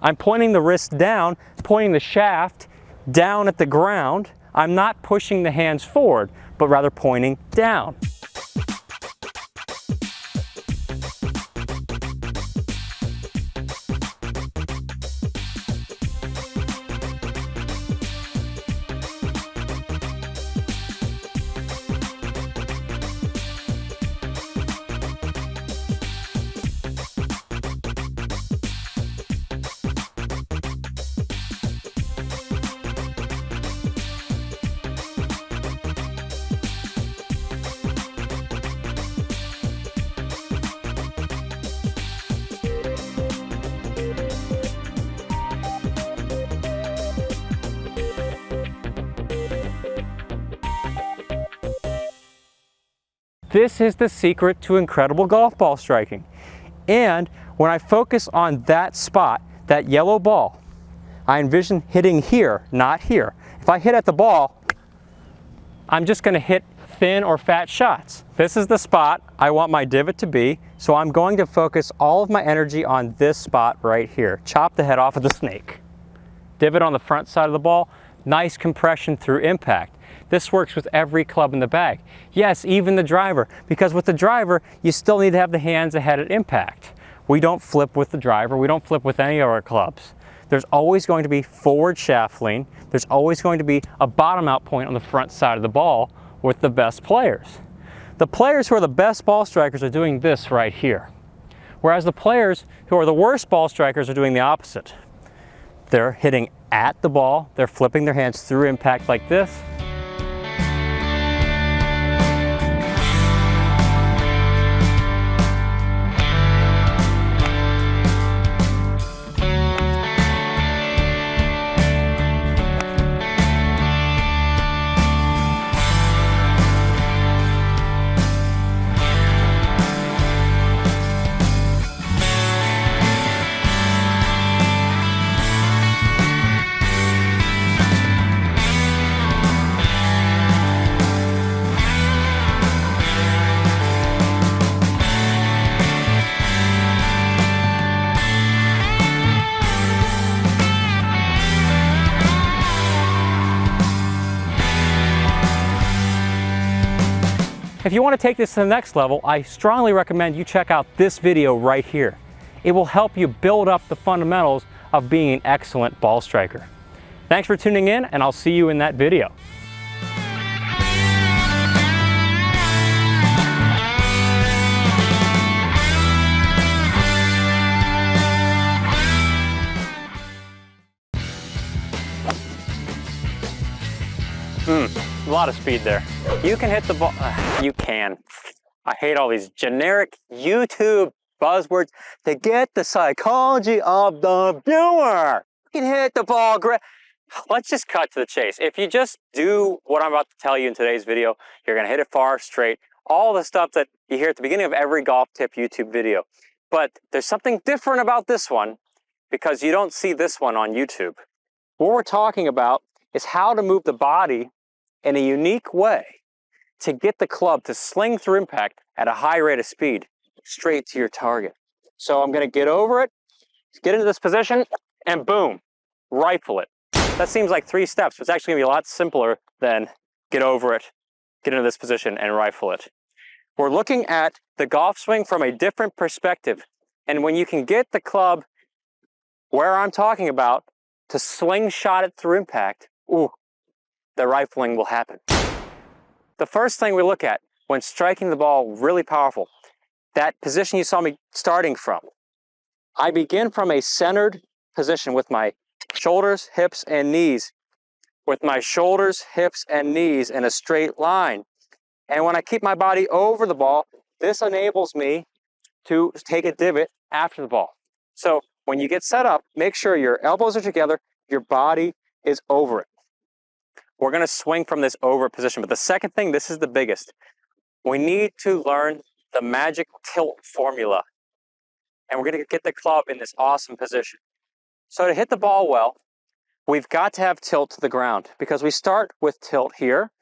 I'm pointing the wrist down, pointing the shaft down at the ground. I'm not pushing the hands forward, but rather pointing down. This is the secret to incredible golf ball striking. And when I focus on that spot, that yellow ball, I envision hitting here, not here. If I hit at the ball, I'm just going to hit thin or fat shots. This is the spot I want my divot to be, so I'm going to focus all of my energy on this spot right here. Chop the head off of the snake. Divot on the front side of the ball, nice compression through impact. This works with every club in the bag. Yes, even the driver, because with the driver, you still need to have the hands ahead at impact. We don't flip with the driver, we don't flip with any of our clubs. There's always going to be forward shaft lean, there's always going to be a bottom out point on the front side of the ball with the best players. The players who are the best ball strikers are doing this right here. Whereas the players who are the worst ball strikers are doing the opposite. They're hitting at the ball, they're flipping their hands through impact like this. If you want to take this to the next level, I strongly recommend you check out this video right here. It will help you build up the fundamentals of being an excellent ball striker. Thanks for tuning in, and I'll see you in that video. A lot of speed there. You can hit the ball. You can. I hate all these generic YouTube buzzwords to get the psychology of the viewer. You can hit the ball great. Let's just cut to the chase. If you just do what I'm about to tell you in today's video, you're gonna hit it far, straight, all the stuff that you hear at the beginning of every golf tip YouTube video. But there's something different about this one because you don't see this one on YouTube. What we're talking about is how to move the body in a unique way to get the club to sling through impact at a high rate of speed straight to your target. So I'm gonna get over it, get into this position, and boom, rifle it. That seems like 3 steps, but it's actually gonna be a lot simpler than get over it, get into this position, and rifle it. We're looking at the golf swing from a different perspective. And when you can get the club where I'm talking about to slingshot it through impact, ooh, the rifling will happen. The first thing we look at when striking the ball really powerful, that position you saw me starting from. I begin from a centered position with my shoulders, hips, and knees. With my shoulders, hips, and knees in a straight line. And when I keep my body over the ball, this enables me to take a divot after the ball. So when you get set up, make sure your elbows are together, your body is over it. We're gonna swing from this over position. But the second thing, this is the biggest. We need to learn the magic tilt formula. And we're gonna get the club in this awesome position. So to hit the ball well, we've got to have tilt to the ground because we start with tilt here.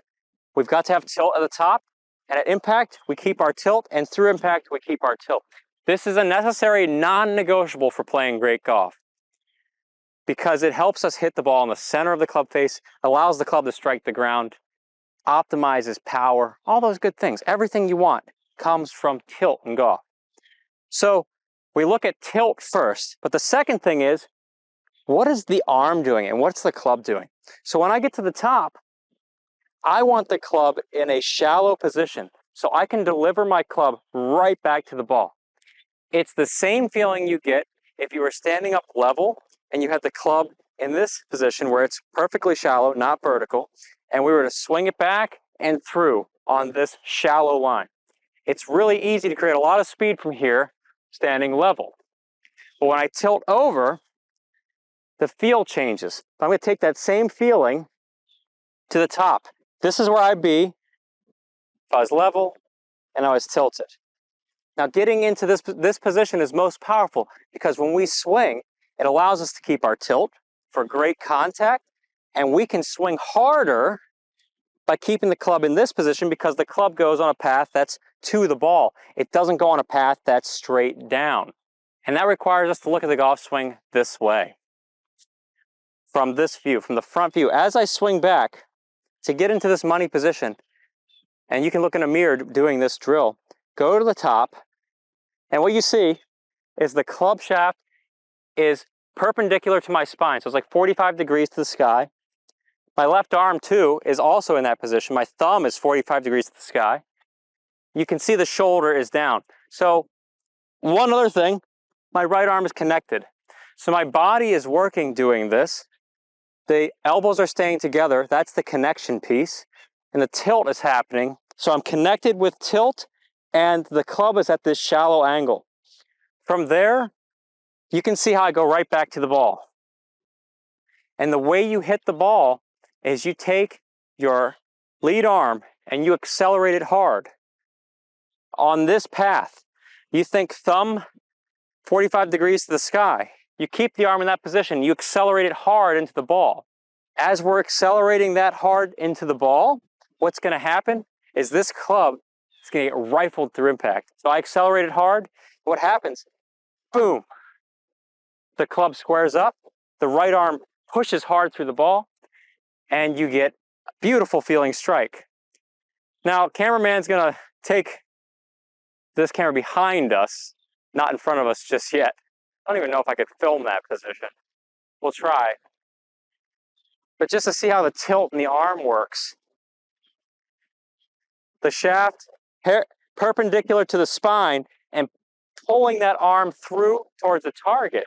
We've got to have tilt at the top, and at impact, we keep our tilt, and through impact, we keep our tilt. This is a necessary non-negotiable for playing great golf because it helps us hit the ball in the center of the club face, allows the club to strike the ground, optimizes power, all those good things. Everything you want comes from tilt in golf. So we look at tilt first, but the second thing is, what is the arm doing and what's the club doing? So when I get to the top, I want the club in a shallow position so I can deliver my club right back to the ball. It's the same feeling you get if you were standing up level and you had the club in this position where it's perfectly shallow, not vertical, and we were to swing it back and through on this shallow line. It's really easy to create a lot of speed from here, standing level. But when I tilt over, the feel changes. I'm going to take that same feeling to the top. This is where I'd be if I was level and I was tilted. Now getting into this position is most powerful because when we swing, it allows us to keep our tilt for great contact, and we can swing harder by keeping the club in this position because the club goes on a path that's to the ball. It doesn't go on a path that's straight down. And that requires us to look at the golf swing this way. From this view, from the front view, as I swing back, to get into this money position, and you can look in a mirror doing this drill, go to the top, and what you see is the club shaft is perpendicular to my spine. So it's like 45 degrees to the sky. My left arm too is also in that position. My thumb is 45 degrees to the sky. You can see the shoulder is down. So one other thing, my right arm is connected. So my body is working doing this. The elbows are staying together. That's the connection piece. And the tilt is happening. So I'm connected with tilt, and the club is at this shallow angle. From there, you can see how I go right back to the ball. And the way you hit the ball is you take your lead arm and you accelerate it hard. On this path, you think thumb 45 degrees to the sky. You keep the arm in that position. You accelerate it hard into the ball. As we're accelerating that hard into the ball, what's going to happen is this club is going to get rifled through impact. So I accelerate it hard. What happens? Boom. The club squares up. The right arm pushes hard through the ball, and you get a beautiful feeling strike. Now, cameraman's going to take this camera behind us, not in front of us just yet. I don't even know if I could film that position. We'll try. But just to see how the tilt in the arm works. The shaft perpendicular to the spine and pulling that arm through towards the target.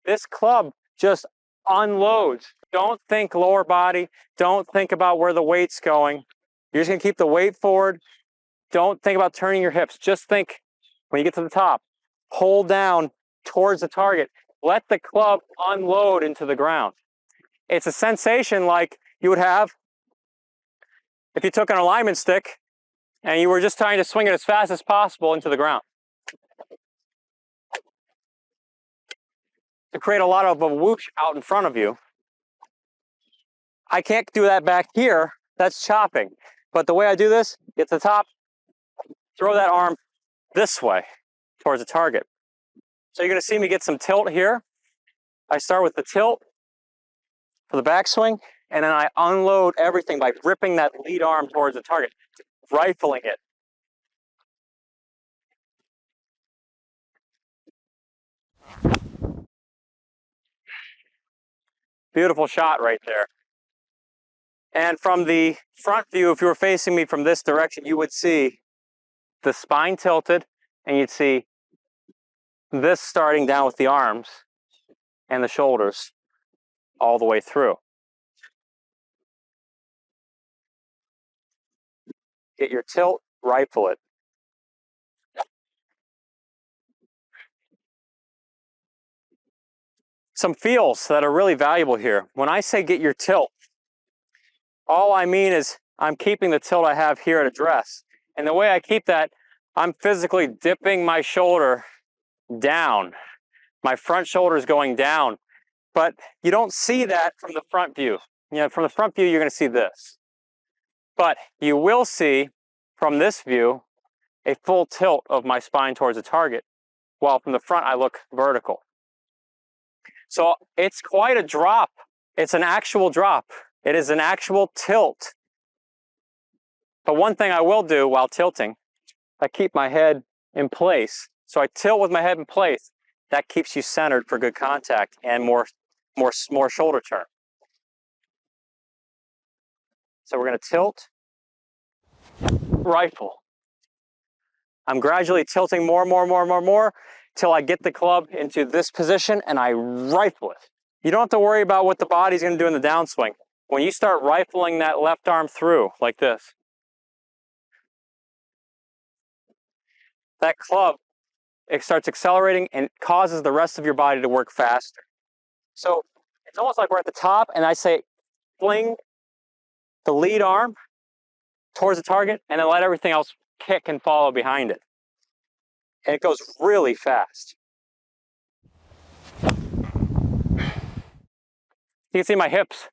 This club just unloads. Don't think lower body. Don't think about where the weight's going. You're just going to keep the weight forward. Don't think about turning your hips. Just think when you get to the top, pull down towards the target. Let the club unload into the ground. It's a sensation like you would have if you took an alignment stick and you were just trying to swing it as fast as possible into the ground. To create a lot of a whoosh out in front of you. I can't do that back here. That's chopping. But the way I do this, get to the top, throw that arm this way towards the target. So you're going to see me get some tilt here. I start with the tilt for the backswing, and then I unload everything by ripping that lead arm towards the target, rifling it. Beautiful shot right there. And from the front view, if you were facing me from this direction, you would see the spine tilted, and you'd see this starting down with the arms and the shoulders all the way through. Get your tilt, rifle it. Some feels that are really valuable here. When I say get your tilt, all I mean is I'm keeping the tilt I have here at address. And the way I keep that, I'm physically dipping my shoulder down. My front shoulder is going down. But you don't see that from the front view. You know, from the front view, you're going to see this. But you will see from this view a full tilt of my spine towards the target, while from the front I look vertical. So it's quite a drop. It's an actual drop. It is an actual tilt. But one thing I will do while tilting, I keep my head in place. So I tilt with my head in place. That keeps you centered for good contact and more shoulder turn. So we're going to tilt, rifle. I'm gradually tilting more till I get the club into this position and I rifle it. You don't have to worry about what the body's going to do in the downswing. When you start rifling that left arm through like this, that club, it starts accelerating and causes the rest of your body to work faster. So it's almost like we're at the top and I say, fling the lead arm towards the target and then let everything else kick and follow behind it. And it goes really fast. You can see my hips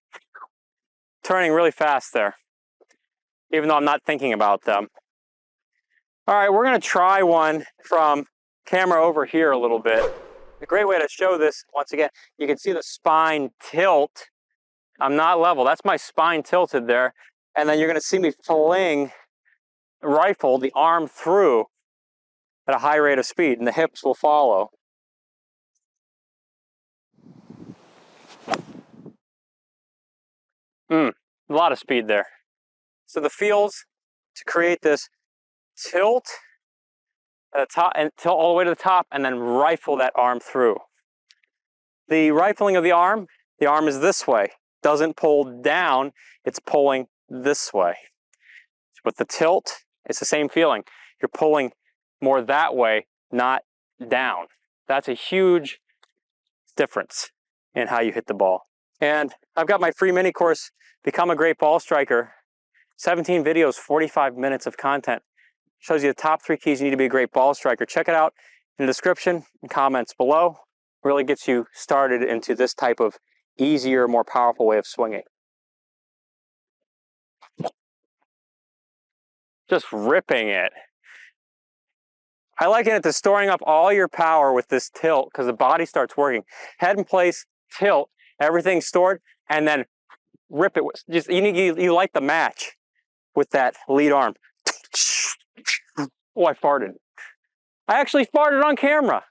turning really fast there, even though I'm not thinking about them. All right, we're going to try one from camera over here a little bit. A great way to show this, once again, you can see the spine tilt. I'm not level. That's my spine tilted there. And then you're gonna see me rifle the arm through at a high rate of speed, and the hips will follow. A lot of speed there. So the feels to create this tilt at the top and tilt all the way to the top, and then rifle that arm through. The rifling of the arm is this way. Doesn't pull down, it's pulling this way. With the tilt, it's the same feeling. You're pulling more that way, not down. That's a huge difference in how you hit the ball. And I've got my free mini course, Become a Great Ball Striker. 17 videos, 45 minutes of content. Shows you the top 3 keys you need to be a great ball striker. Check it out in the description and comments below. Really gets you started into this type of easier, more powerful way of swinging. Just ripping it. I liken it to storing up all your power with this tilt because the body starts working. Head in place, tilt, everything stored, and then rip it. Just you light the match with that lead arm. Oh, I farted. I actually farted on camera.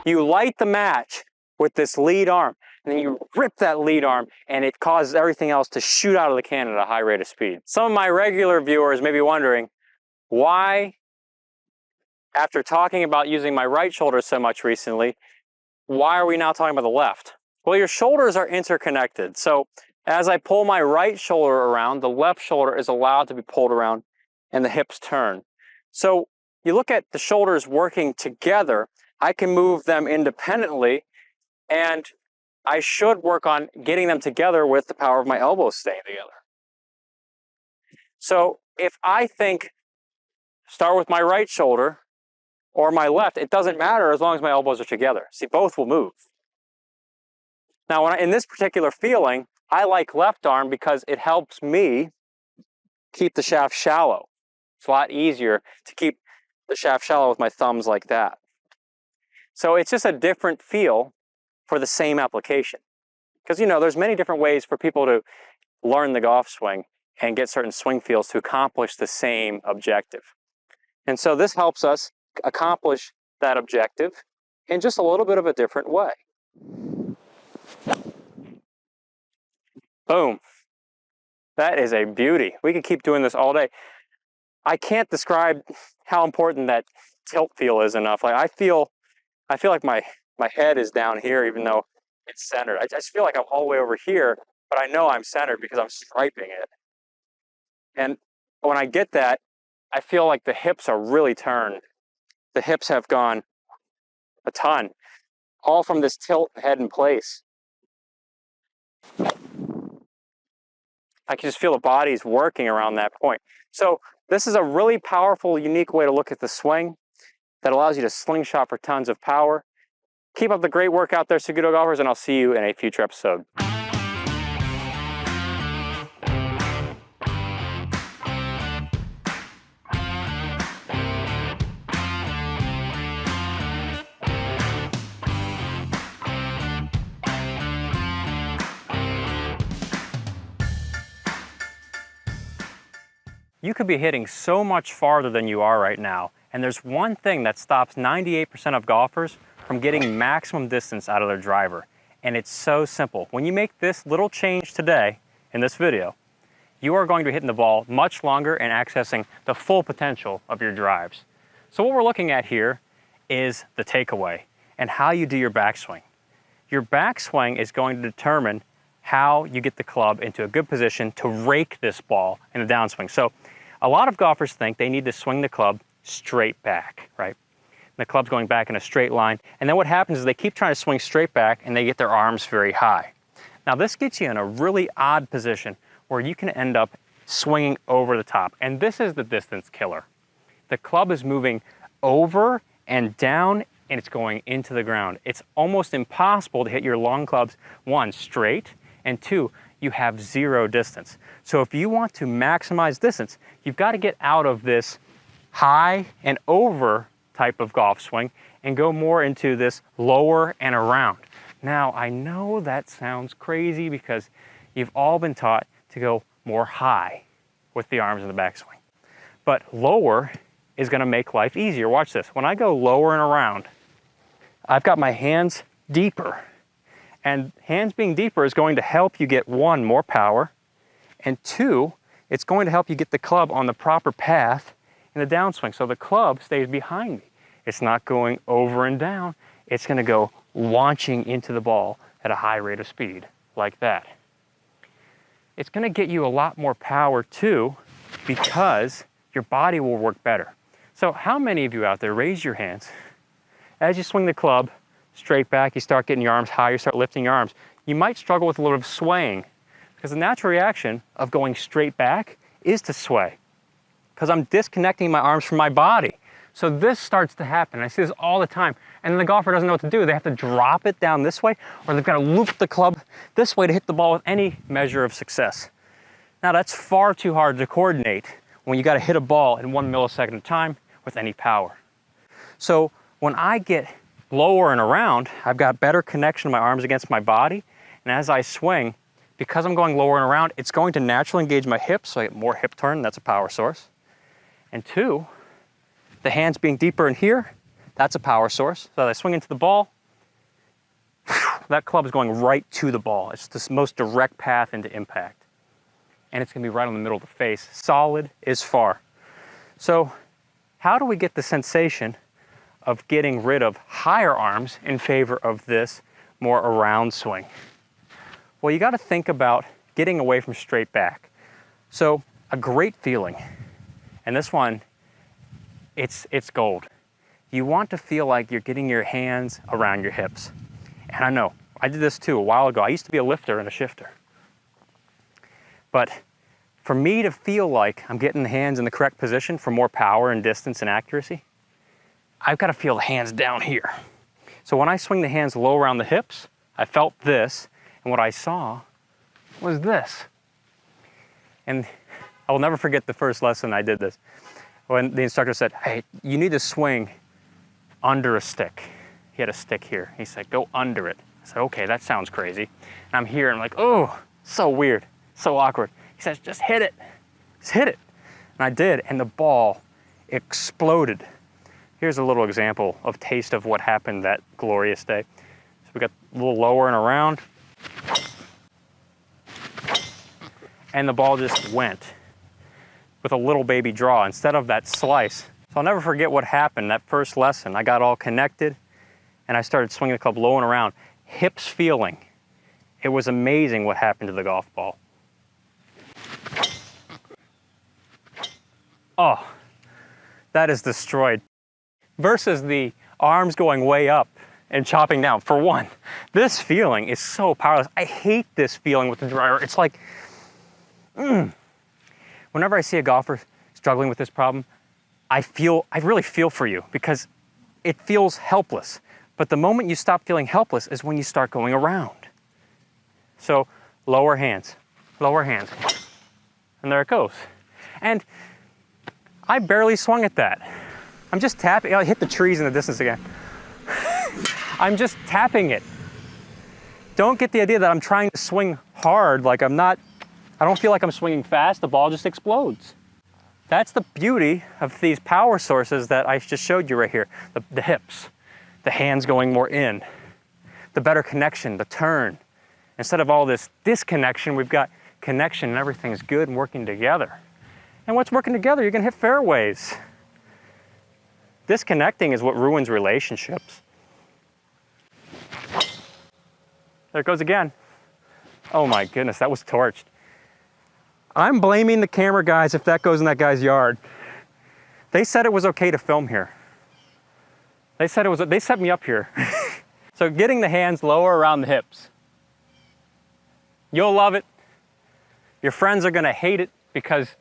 You light the match with this lead arm, and then you rip that lead arm, and it causes everything else to shoot out of the cannon at a high rate of speed. Some of my regular viewers may be wondering, why, after talking about using my right shoulder so much recently, why are we now talking about the left? Well, your shoulders are interconnected. So as I pull my right shoulder around, the left shoulder is allowed to be pulled around and the hips turn. So you look at the shoulders working together, I can move them independently, and I should work on getting them together with the power of my elbows staying together. So if I think, start with my right shoulder or my left, it doesn't matter as long as my elbows are together. See, both will move. Now, in this particular feeling, I like left arm because it helps me keep the shaft shallow. It's a lot easier to keep the shaft shallow with my thumbs like that. So it's just a different feel for the same application. Because, you know, there's many different ways for people to learn the golf swing and get certain swing feels to accomplish the same objective. And so this helps us accomplish that objective in just a little bit of a different way. Boom. That is a beauty. We could keep doing this all day. I can't describe how important that tilt feel is enough. Like I feel like my head is down here even though it's centered. I just feel like I'm all the way over here, but I know I'm centered because I'm striping it. And when I get that, I feel like the hips are really turned. The hips have gone a ton, all from this tilt head in place. I can just feel the body's working around that point. So this is a really powerful, unique way to look at the swing that allows you to slingshot for tons of power. Keep up the great work out there, Seguto golfers, and I'll see you in a future episode. You could be hitting so much farther than you are right now, and there's one thing that stops 98% of golfers from getting maximum distance out of their driver, and it's so simple. When you make this little change today in this video, you are going to be hitting the ball much longer and accessing the full potential of your drives. So what we're looking at here is the takeaway and how you do your backswing. Your backswing is going to determine how you get the club into a good position to rake this ball in the downswing. So a lot of golfers think they need to swing the club straight back, right? The club's going back in a straight line. And then what happens is they keep trying to swing straight back and they get their arms very high. Now this gets you in a really odd position where you can end up swinging over the top. And this is the distance killer. The club is moving over and down and it's going into the ground. It's almost impossible to hit your long clubs, one, straight, and two, you have zero distance. So if you want to maximize distance, you've got to get out of this high and over type of golf swing and go more into this lower and around. Now, I know that sounds crazy because you've all been taught to go more high with the arms in the backswing. But lower is gonna make life easier. Watch this. When I go lower and around, I've got my hands deeper. And hands being deeper is going to help you get, one, more power, and two, it's going to help you get the club on the proper path in the downswing. So the club stays behind me. It's not going over and down. It's gonna go launching into the ball at a high rate of speed, like that. It's gonna get you a lot more power too, because your body will work better. So how many of you out there, raise your hands, as you swing the club straight back, you start getting your arms high, you start lifting your arms, you might struggle with a little bit of swaying, because the natural reaction of going straight back is to sway, because I'm disconnecting my arms from my body. So this starts to happen. I see this all the time. And then the golfer doesn't know what to do. They have to drop it down this way, or they've got to loop the club this way to hit the ball with any measure of success. Now that's far too hard to coordinate when you got to hit a ball in 1 millisecond of time with any power. So when I get lower and around, I've got better connection of my arms against my body. And as I swing, because I'm going lower and around, it's going to naturally engage my hips, so I get more hip turn. That's a power source. And two, the hands being deeper in here, that's a power source. So as I swing into the ball, that club is going right to the ball. It's the most direct path into impact. And it's gonna be right on the middle of the face. Solid is far. So how do we get the sensation of getting rid of higher arms in favor of this more around swing? Well, you gotta think about getting away from straight back. So a great feeling, and this one, it's gold. You want to feel like you're getting your hands around your hips. And I know, I did this too a while ago. I used to be a lifter and a shifter. But for me to feel like I'm getting the hands in the correct position for more power and distance and accuracy, I've got to feel the hands down here. So when I swing the hands low around the hips, I felt this, and what I saw was this. And I will never forget the first lesson I did this. When the instructor said, hey, you need to swing under a stick. He had a stick here. He said, go under it. I said, okay, that sounds crazy. And I'm here, and I'm like, oh, so weird, so awkward. He says, just hit it, just hit it. And I did, and the ball exploded. Here's a little example of taste of what happened that glorious day. So we got a little lower and around, and the ball just went with a little baby draw instead of that slice. So I'll never forget what happened that first lesson. I got all connected and I started swinging the club low and around, hips feeling. It was amazing what happened to the golf ball. Oh, that is destroyed. Versus the arms going way up and chopping down. For one, this feeling is so powerless. I hate this feeling with the driver. It's like, Whenever I see a golfer struggling with this problem, I really feel for you because it feels helpless. But the moment you stop feeling helpless is when you start going around. So lower hands, and there it goes. And I barely swung at that. I'm just tapping, I hit the trees in the distance again. I'm just tapping it. Don't get the idea that I'm trying to swing hard, like I don't feel like I'm swinging fast, the ball just explodes. That's the beauty of these power sources that I just showed you right here. The hips, the hands going more in, the better connection, the turn. Instead of all this disconnection, we've got connection and everything's good and working together. And what's working together? You're gonna hit fairways. Disconnecting is what ruins relationships. There it goes again. Oh my goodness, that was torched. I'm blaming the camera guys if that goes in that guy's yard. They said it was okay to film here. They set me up here. So getting the hands lower around the hips. You'll love it. Your friends are gonna hate it because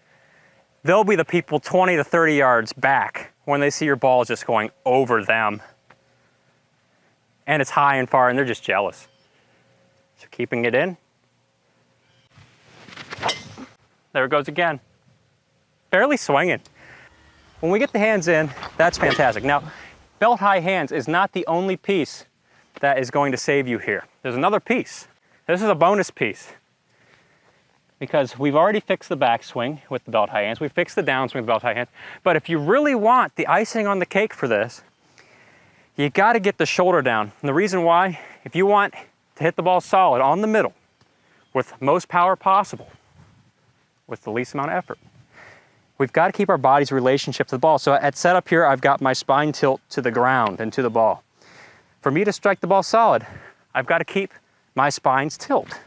they'll be the people 20 to 30 yards back when they see your ball just going over them. And it's high and far and they're just jealous. So keeping it in. There it goes again. Barely swinging. When we get the hands in, that's fantastic. Now, belt high hands is not the only piece that is going to save you here. There's another piece. This is a bonus piece because we've already fixed the backswing with the belt high hands. We fixed the downswing with the belt high hands. But if you really want the icing on the cake for this, you got to get the shoulder down. And the reason why, if you want to hit the ball solid on the middle with most power possible, with the least amount of effort, we've got to keep our body's relationship to the ball. So at setup here, I've got my spine tilt to the ground and to the ball. For me to strike the ball solid, I've got to keep my spine's tilt.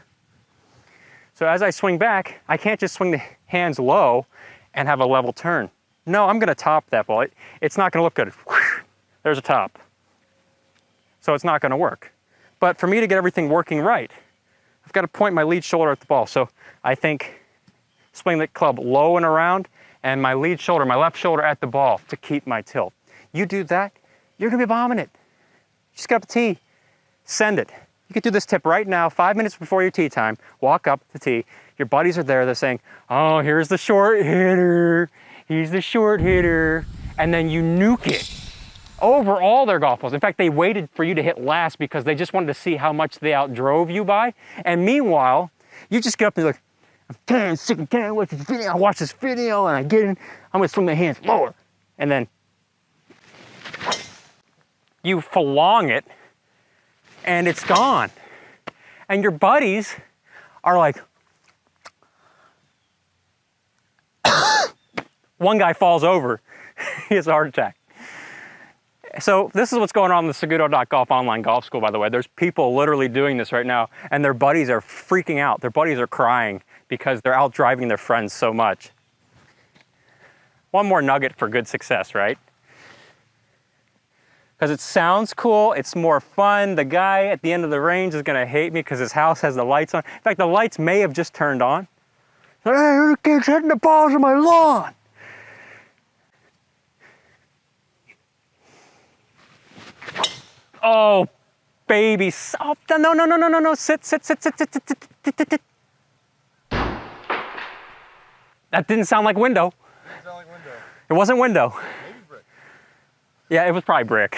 So as I swing back, I can't just swing the hands low and have a level turn. No, I'm going to top that ball. It's not going to look good. There's a top. So it's not going to work. But for me to get everything working right, I've got to point my lead shoulder at the ball. So I think swing the club low and around, and my lead shoulder, my left shoulder at the ball to keep my tilt. You do that, you're going to be bombing it. Just get up the tee, send it. You could do this tip right now, 5 minutes before your tee time. Walk up the tee. Your buddies are there. They're saying, oh, here's the short hitter. He's the short hitter. And then you nuke it over all their golf balls. In fact, they waited for you to hit last because they just wanted to see how much they outdrove you by. And meanwhile, you just get up and you're like, I'm tired, sick and tired, watch this video. I watch this video and I get in. I'm going to swing my hands lower. And then you flong it and it's gone. And your buddies are like, one guy falls over. He has a heart attack. So this is what's going on in the SagutoGolf online golf school, by the way. There's people literally doing this right now, and their buddies are freaking out. Their buddies are crying because they're out driving their friends so much. One more nugget for good success, right? Because it sounds cool, it's more fun. The guy at the end of the range is gonna hate me because his house has the lights on. In fact, the lights may have just turned on. Hey, the kid's hitting the balls on my lawn. Oh, baby. Oh, no. Sit. That didn't sound like window. It didn't sound like window. It wasn't window. Maybe brick. Yeah, it was probably brick.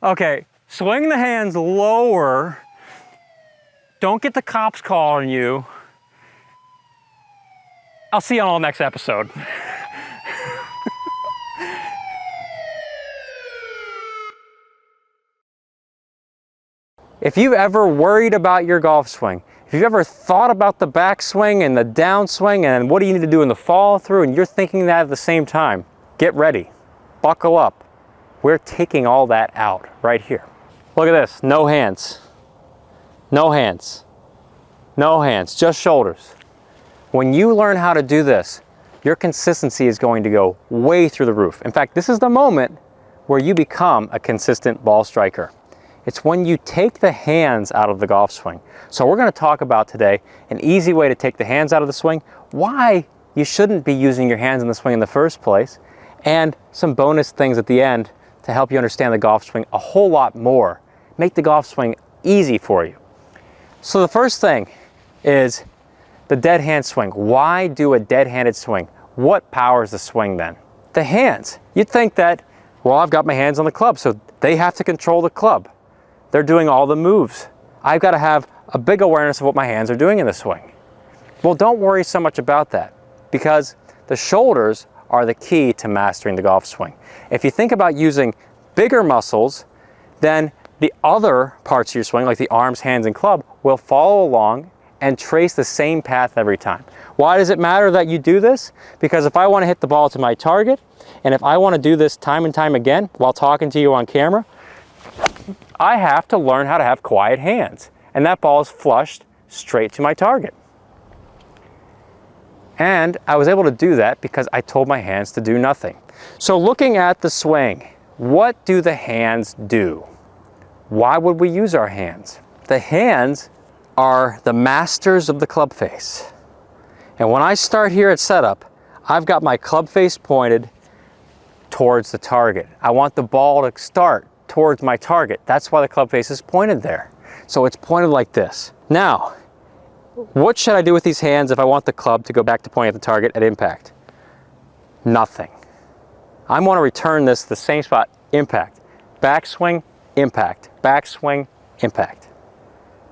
Okay, swing the hands lower. Don't get the cops calling you. I'll see you on the next episode. If you've ever worried about your golf swing, if you've ever thought about the backswing and the downswing and what do you need to do in the follow through and you're thinking that at the same time, get ready, buckle up. We're taking all that out right here. Look at this, no hands, no hands, no hands, just shoulders. When you learn how to do this, your consistency is going to go way through the roof. In fact, this is the moment where you become a consistent ball striker. It's when you take the hands out of the golf swing. So we're going to talk about today an easy way to take the hands out of the swing, why you shouldn't be using your hands in the swing in the first place, and some bonus things at the end to help you understand the golf swing a whole lot more. Make the golf swing easy for you. So the first thing is the dead hand swing. Why do a dead-handed swing? What powers the swing then? The hands. You'd think that, well, I've got my hands on the club, so they have to control the club. They're doing all the moves. I've got to have a big awareness of what my hands are doing in the swing. Well, don't worry so much about that because the shoulders are the key to mastering the golf swing. If you think about using bigger muscles, then the other parts of your swing, like the arms, hands, and club, will follow along and trace the same path every time. Why does it matter that you do this? Because if I want to hit the ball to my target, and if I want to do this time and time again while talking to you on camera, I have to learn how to have quiet hands. And that ball is flushed straight to my target. And I was able to do that because I told my hands to do nothing. So looking at the swing, what do the hands do? Why would we use our hands? The hands are the masters of the club face. And when I start here at setup, I've got my club face pointed towards the target. I want the ball to start towards my target. That's why the club face is pointed there. So it's pointed like this. Now, what should I do with these hands if I want the club to go back to pointing at the target at impact? Nothing. I want to return this to the same spot, impact. Backswing, impact. Backswing, impact.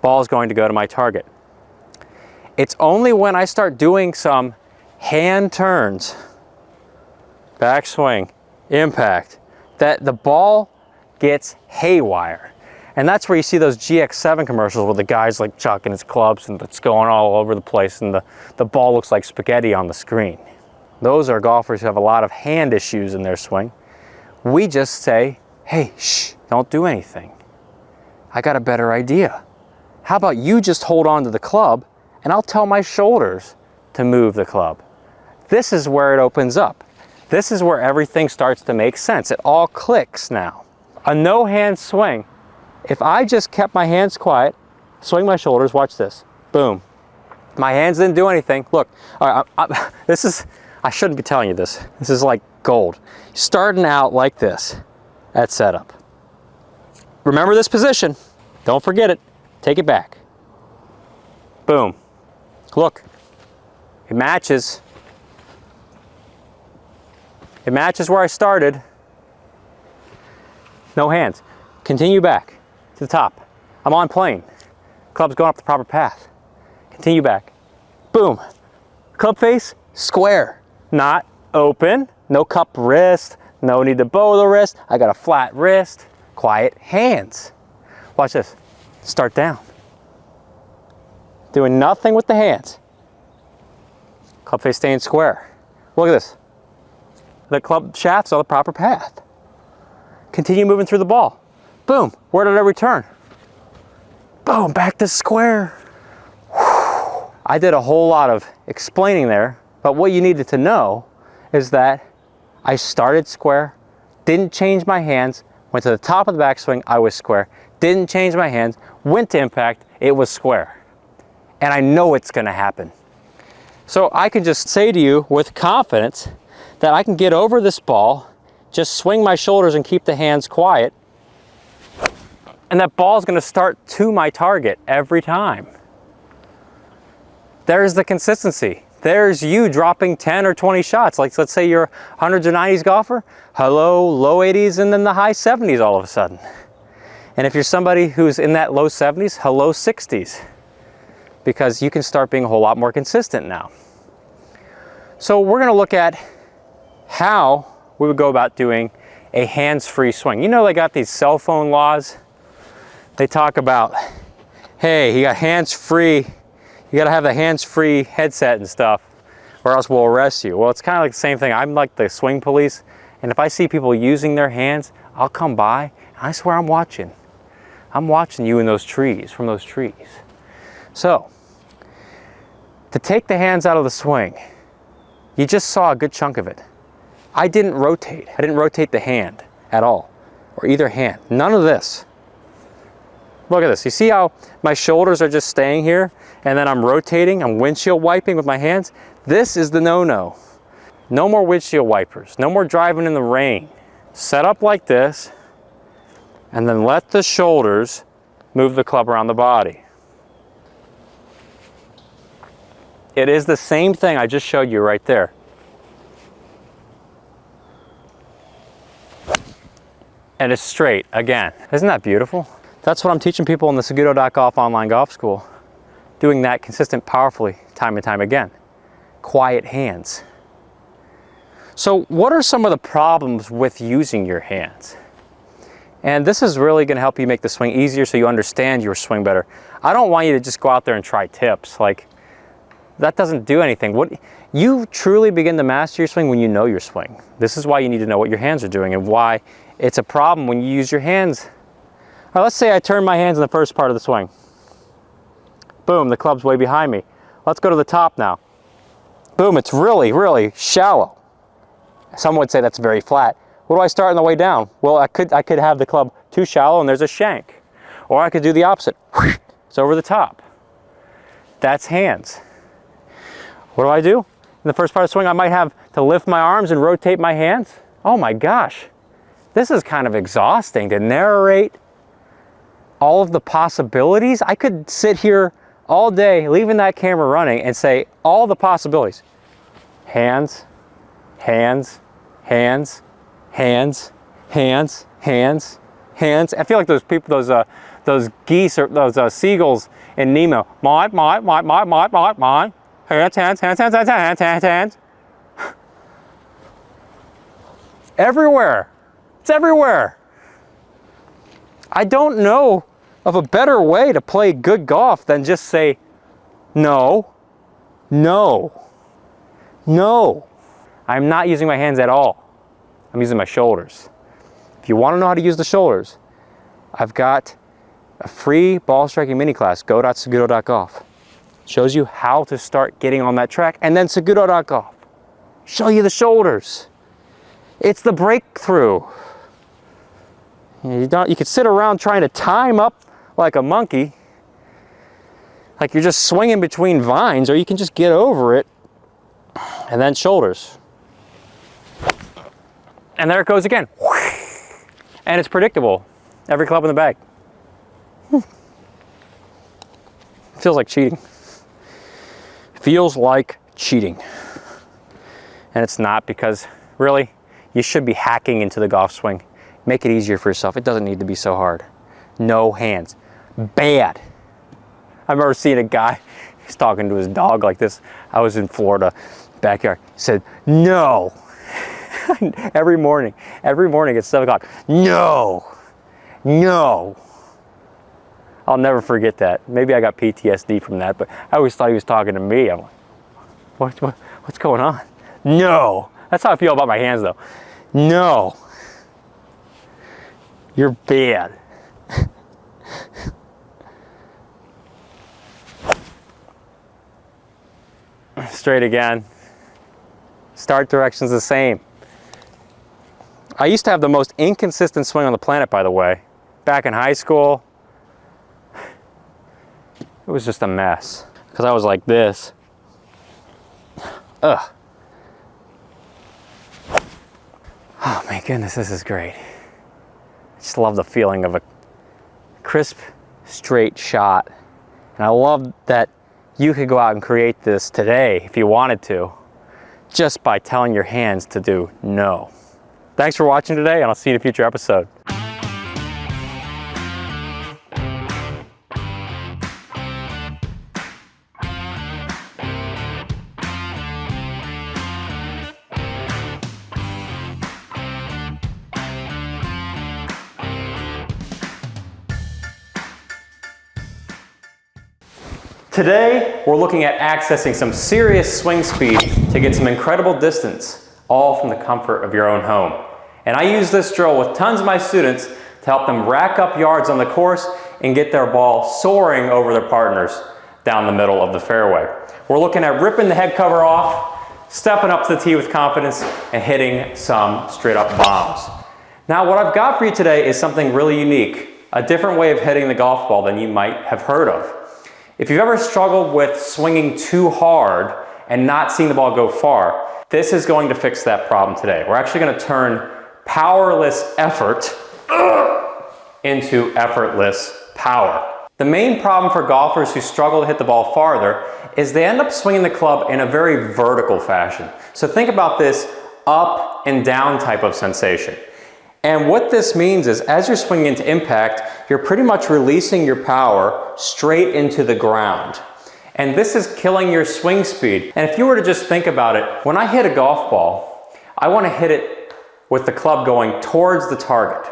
Ball is going to go to my target. It's only when I start doing some hand turns, backswing, impact, that the ball gets haywire. And that's where you see those GX7 commercials where the guy's like chucking his clubs and it's going all over the place and the ball looks like spaghetti on the screen. Those are golfers who have a lot of hand issues in their swing. We just say, hey, shh, don't do anything. I got a better idea. How about you just hold on to the club and I'll tell my shoulders to move the club. This is where it opens up. This is where everything starts to make sense. It all clicks now. A no-hand swing, if I just kept my hands quiet, swing my shoulders, watch this, boom. My hands didn't do anything. Look, all right, I shouldn't be telling you this. This is like gold. Starting out like this at setup. Remember this position. Don't forget it. Take it back. Boom. Look, it matches. It matches where I started. No hands. Continue back to the top. I'm on plane. Club's going up the proper path. Continue back. Boom. Club face, square. Not open. No cup wrist. No need to bow the wrist. I got a flat wrist. Quiet hands. Watch this. Start down. Doing nothing with the hands. Club face staying square. Look at this. The club shaft's on the proper path. Continue moving through the ball. Boom. Where did I return? Boom. Back to square. Whew. I did a whole lot of explaining there, but what you needed to know is that I started square, didn't change my hands, went to the top of the backswing, I was square. Didn't change my hands, went to impact, it was square. And I know it's gonna happen. So I can just say to you with confidence that I can get over this ball, just swing my shoulders and keep the hands quiet, and that ball's gonna start to my target every time. There's the consistency. There's you dropping 10 or 20 shots. Like let's say you're a hundreds or 90s golfer, hello, low 80s and then the high 70s all of a sudden. And if you're somebody who's in that low 70s, hello 60s. Because you can start being a whole lot more consistent now. So we're gonna look at how we would go about doing a hands-free swing. You know they got these cell phone laws. They talk about, hey, you got hands-free, you gotta have the hands-free headset and stuff, or else we'll arrest you. Well, it's kind of like the same thing. I'm like the swing police, and if I see people using their hands, I'll come by, and I swear I'm watching. I'm watching you in those trees, from those trees. So, to take the hands out of the swing, you just saw a good chunk of it. I didn't rotate. I didn't rotate the hand at all, or either hand. None of this. Look at this. You see how my shoulders are just staying here, and then I'm rotating, I'm windshield wiping with my hands? This is the no-no. No more windshield wipers. No more driving in the rain. Set up like this, and then let the shoulders move the club around the body. It is the same thing I just showed you right there. And it's straight again. Isn't that beautiful? That's what I'm teaching people in the Saguto.golf online golf school. Doing that consistent, powerfully, time and time again. Quiet hands. So what are some of the problems with using your hands? And this is really gonna help you make the swing easier so you understand your swing better. I don't want you to just go out there and try tips. Like, that doesn't do anything. You truly begin to master your swing when you know your swing. This is why you need to know what your hands are doing and why it's a problem when you use your hands. All right, let's say I turn my hands in the first part of the swing. Boom, the club's way behind me. Let's go to the top now. Boom, it's really, really shallow. Some would say that's very flat. What do I start on the way down? Well, I could have the club too shallow and there's a shank. Or I could do the opposite. It's over the top. That's hands. What do? In the first part of the swing, I might have to lift my arms and rotate my hands. Oh my gosh. This is kind of exhausting to narrate all of the possibilities. I could sit here all day, leaving that camera running and say all the possibilities. Hands, hands, hands, hands, hands, hands, hands. I feel like those people, those geese or those seagulls in Nemo. My, hands, hands, hands, hands, hands, hands, hands, hands. Everywhere. It's everywhere. I don't know of a better way to play good golf than just say, no, no, no. I'm not using my hands at all. I'm using my shoulders. If you want to know how to use the shoulders, I've got a free ball striking mini class, go.saguto.golf. Shows you how to start getting on that track, and then saguto.golf. Show you the shoulders. It's the breakthrough. You could sit around trying to time up like a monkey, like you're just swinging between vines, or you can just get over it, and then shoulders. And there it goes again. And it's predictable. Every club in the bag. Feels like cheating. Feels like cheating. And it's not, because really, you should be hacking into the golf swing. Make it easier for yourself. It doesn't need to be so hard. No hands. Bad. I remember seeing a guy, he's talking to his dog like this. I was in Florida, backyard. He said, no. every morning at 7 o'clock. No, no. I'll never forget that. Maybe I got PTSD from that, but I always thought he was talking to me. I'm like, what's going on? No. That's how I feel about my hands though. No. You're bad. Straight again. Start direction's the same. I used to have the most inconsistent swing on the planet, by the way. Back in high school, it was just a mess. Because I was like this. Ugh. Oh my goodness, this is great. I just love the feeling of a crisp, straight shot. And I love that you could go out and create this today if you wanted to, just by telling your hands to do no. Thanks for watching today, and I'll see you in a future episode. Today, we're looking at accessing some serious swing speed to get some incredible distance, all from the comfort of your own home. And I use this drill with tons of my students to help them rack up yards on the course and get their ball soaring over their partners down the middle of the fairway. We're looking at ripping the head cover off, stepping up to the tee with confidence, and hitting some straight up bombs. Now, what I've got for you today is something really unique, a different way of hitting the golf ball than you might have heard of. If you've ever struggled with swinging too hard and not seeing the ball go far, this is going to fix that problem today. We're actually going to turn powerless effort into effortless power. The main problem for golfers who struggle to hit the ball farther is they end up swinging the club in a very vertical fashion. So think about this up and down type of sensation. And what this means is, as you're swinging into impact, you're pretty much releasing your power straight into the ground. And this is killing your swing speed. And if you were to just think about it, when I hit a golf ball, I want to hit it with the club going towards the target.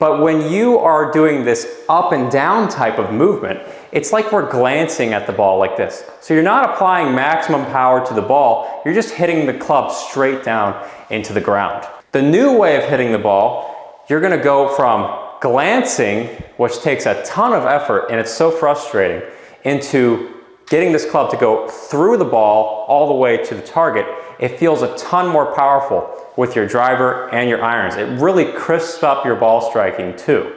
But when you are doing this up and down type of movement, it's like we're glancing at the ball like this. So you're not applying maximum power to the ball, you're just hitting the club straight down into the ground. The new way of hitting the ball, you're going to go from glancing, which takes a ton of effort and it's so frustrating, into getting this club to go through the ball all the way to the target. It feels a ton more powerful with your driver and your irons. It really crisps up your ball striking too.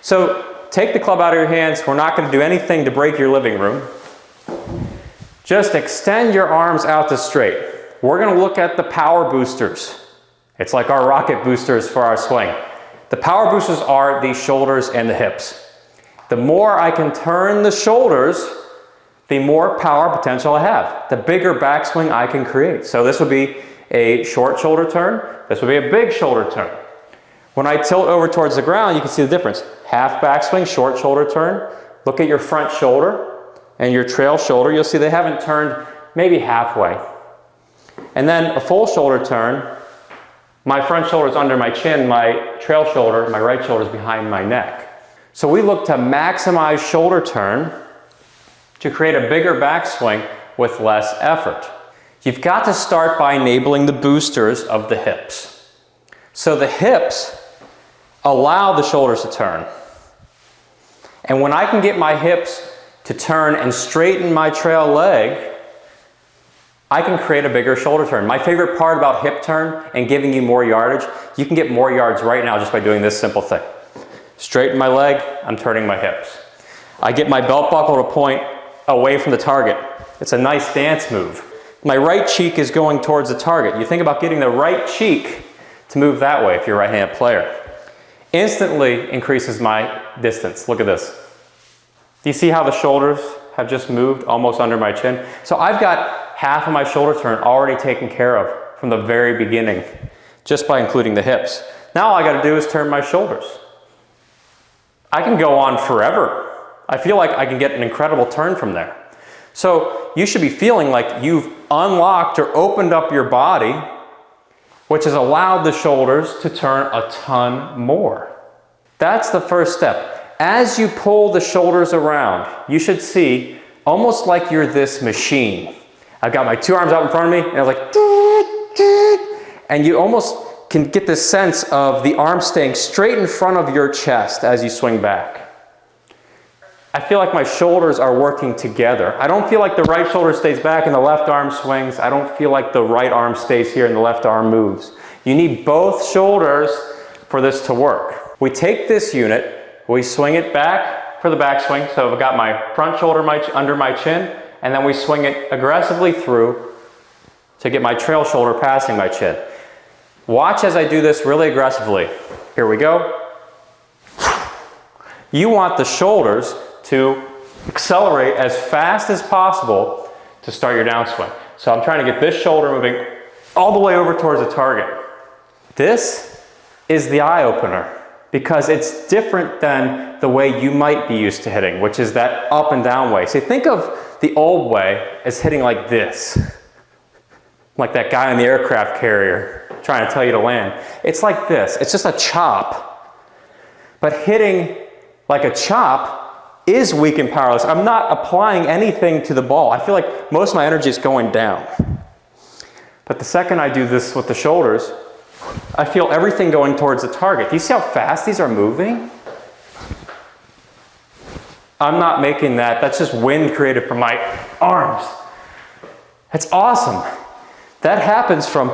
So take the club out of your hands. We're not going to do anything to break your living room. Just extend your arms out to straight. We're going to look at the power boosters. It's like our rocket boosters for our swing. The power boosters are the shoulders and the hips. The more I can turn the shoulders, the more power potential I have, the bigger backswing I can create. So this would be a short shoulder turn. This would be a big shoulder turn. When I tilt over towards the ground, you can see the difference. Half backswing, short shoulder turn. Look at your front shoulder and your trail shoulder. You'll see they haven't turned maybe halfway. And then a full shoulder turn. My front shoulder is under my chin, my trail shoulder, my right shoulder is behind my neck. So we look to maximize shoulder turn to create a bigger backswing with less effort. You've got to start by enabling the boosters of the hips. So the hips allow the shoulders to turn. And when I can get my hips to turn and straighten my trail leg, I can create a bigger shoulder turn. My favorite part about hip turn and giving you more yardage, you can get more yards right now just by doing this simple thing. Straighten my leg, I'm turning my hips. I get my belt buckle to point away from the target. It's a nice dance move. My right cheek is going towards the target. You think about getting the right cheek to move that way if you're a right-handed player. Instantly increases my distance. Look at this. Do you see how the shoulders have just moved almost under my chin? So I've got half of my shoulder turn already taken care of from the very beginning, just by including the hips. Now all I gotta do is turn my shoulders. I can go on forever. I feel like I can get an incredible turn from there. So you should be feeling like you've unlocked or opened up your body, which has allowed the shoulders to turn a ton more. That's the first step. As you pull the shoulders around, you should see almost like you're this machine. I've got my two arms out in front of me, and it's like, and you almost can get this sense of the arm staying straight in front of your chest as you swing back. I feel like my shoulders are working together. I don't feel like the right shoulder stays back and the left arm swings. I don't feel like the right arm stays here and the left arm moves. You need both shoulders for this to work. We take this unit, we swing it back for the backswing. So I've got my front shoulder under my chin, and then we swing it aggressively through to get my trail shoulder passing my chin. Watch as I do this really aggressively. Here we go. You want the shoulders to accelerate as fast as possible to start your downswing. So I'm trying to get this shoulder moving all the way over towards the target. This is the eye opener because it's different than the way you might be used to hitting, which is that up and down way. So think of the old way as hitting like this, like that guy in the aircraft carrier trying to tell you to land. It's like this. It's just a chop. But hitting like a chop is weak and powerless. I'm not applying anything to the ball. I feel like most of my energy is going down. But the second I do this with the shoulders, I feel everything going towards the target. Do you see how fast these are moving? I'm not making that. That's just wind created from my arms. That's awesome. That happens from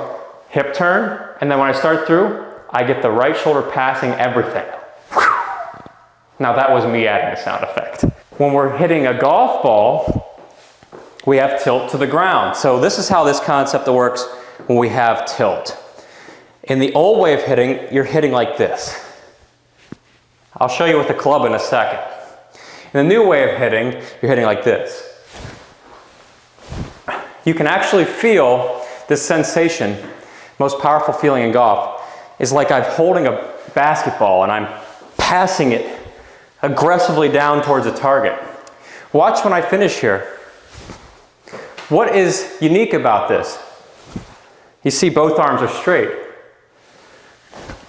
hip turn, and then when I start through, I get the right shoulder passing everything. Now that was me adding a sound effect. When we're hitting a golf ball, we have tilt to the ground. So this is how this concept works when we have tilt. In the old way of hitting, you're hitting like this. I'll show you with the club in a second. In the new way of hitting, you're hitting like this. You can actually feel this sensation. Most powerful feeling in golf is like I'm holding a basketball and I'm passing it aggressively down towards the target. Watch when I finish here. What is unique about this? You see both arms are straight.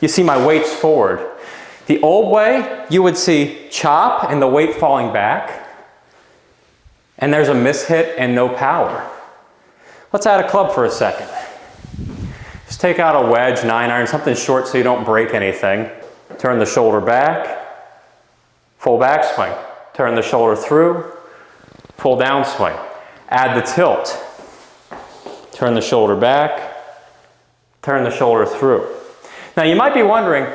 You see my weight's forward. The old way, you would see chop and the weight falling back, and there's a mishit and no power. Let's add a club for a second. Just take out a wedge, 9-iron, something short so you don't break anything. Turn the shoulder back, full backswing. Turn the shoulder through, full downswing. Add the tilt. Turn the shoulder back, turn the shoulder through. Now you might be wondering,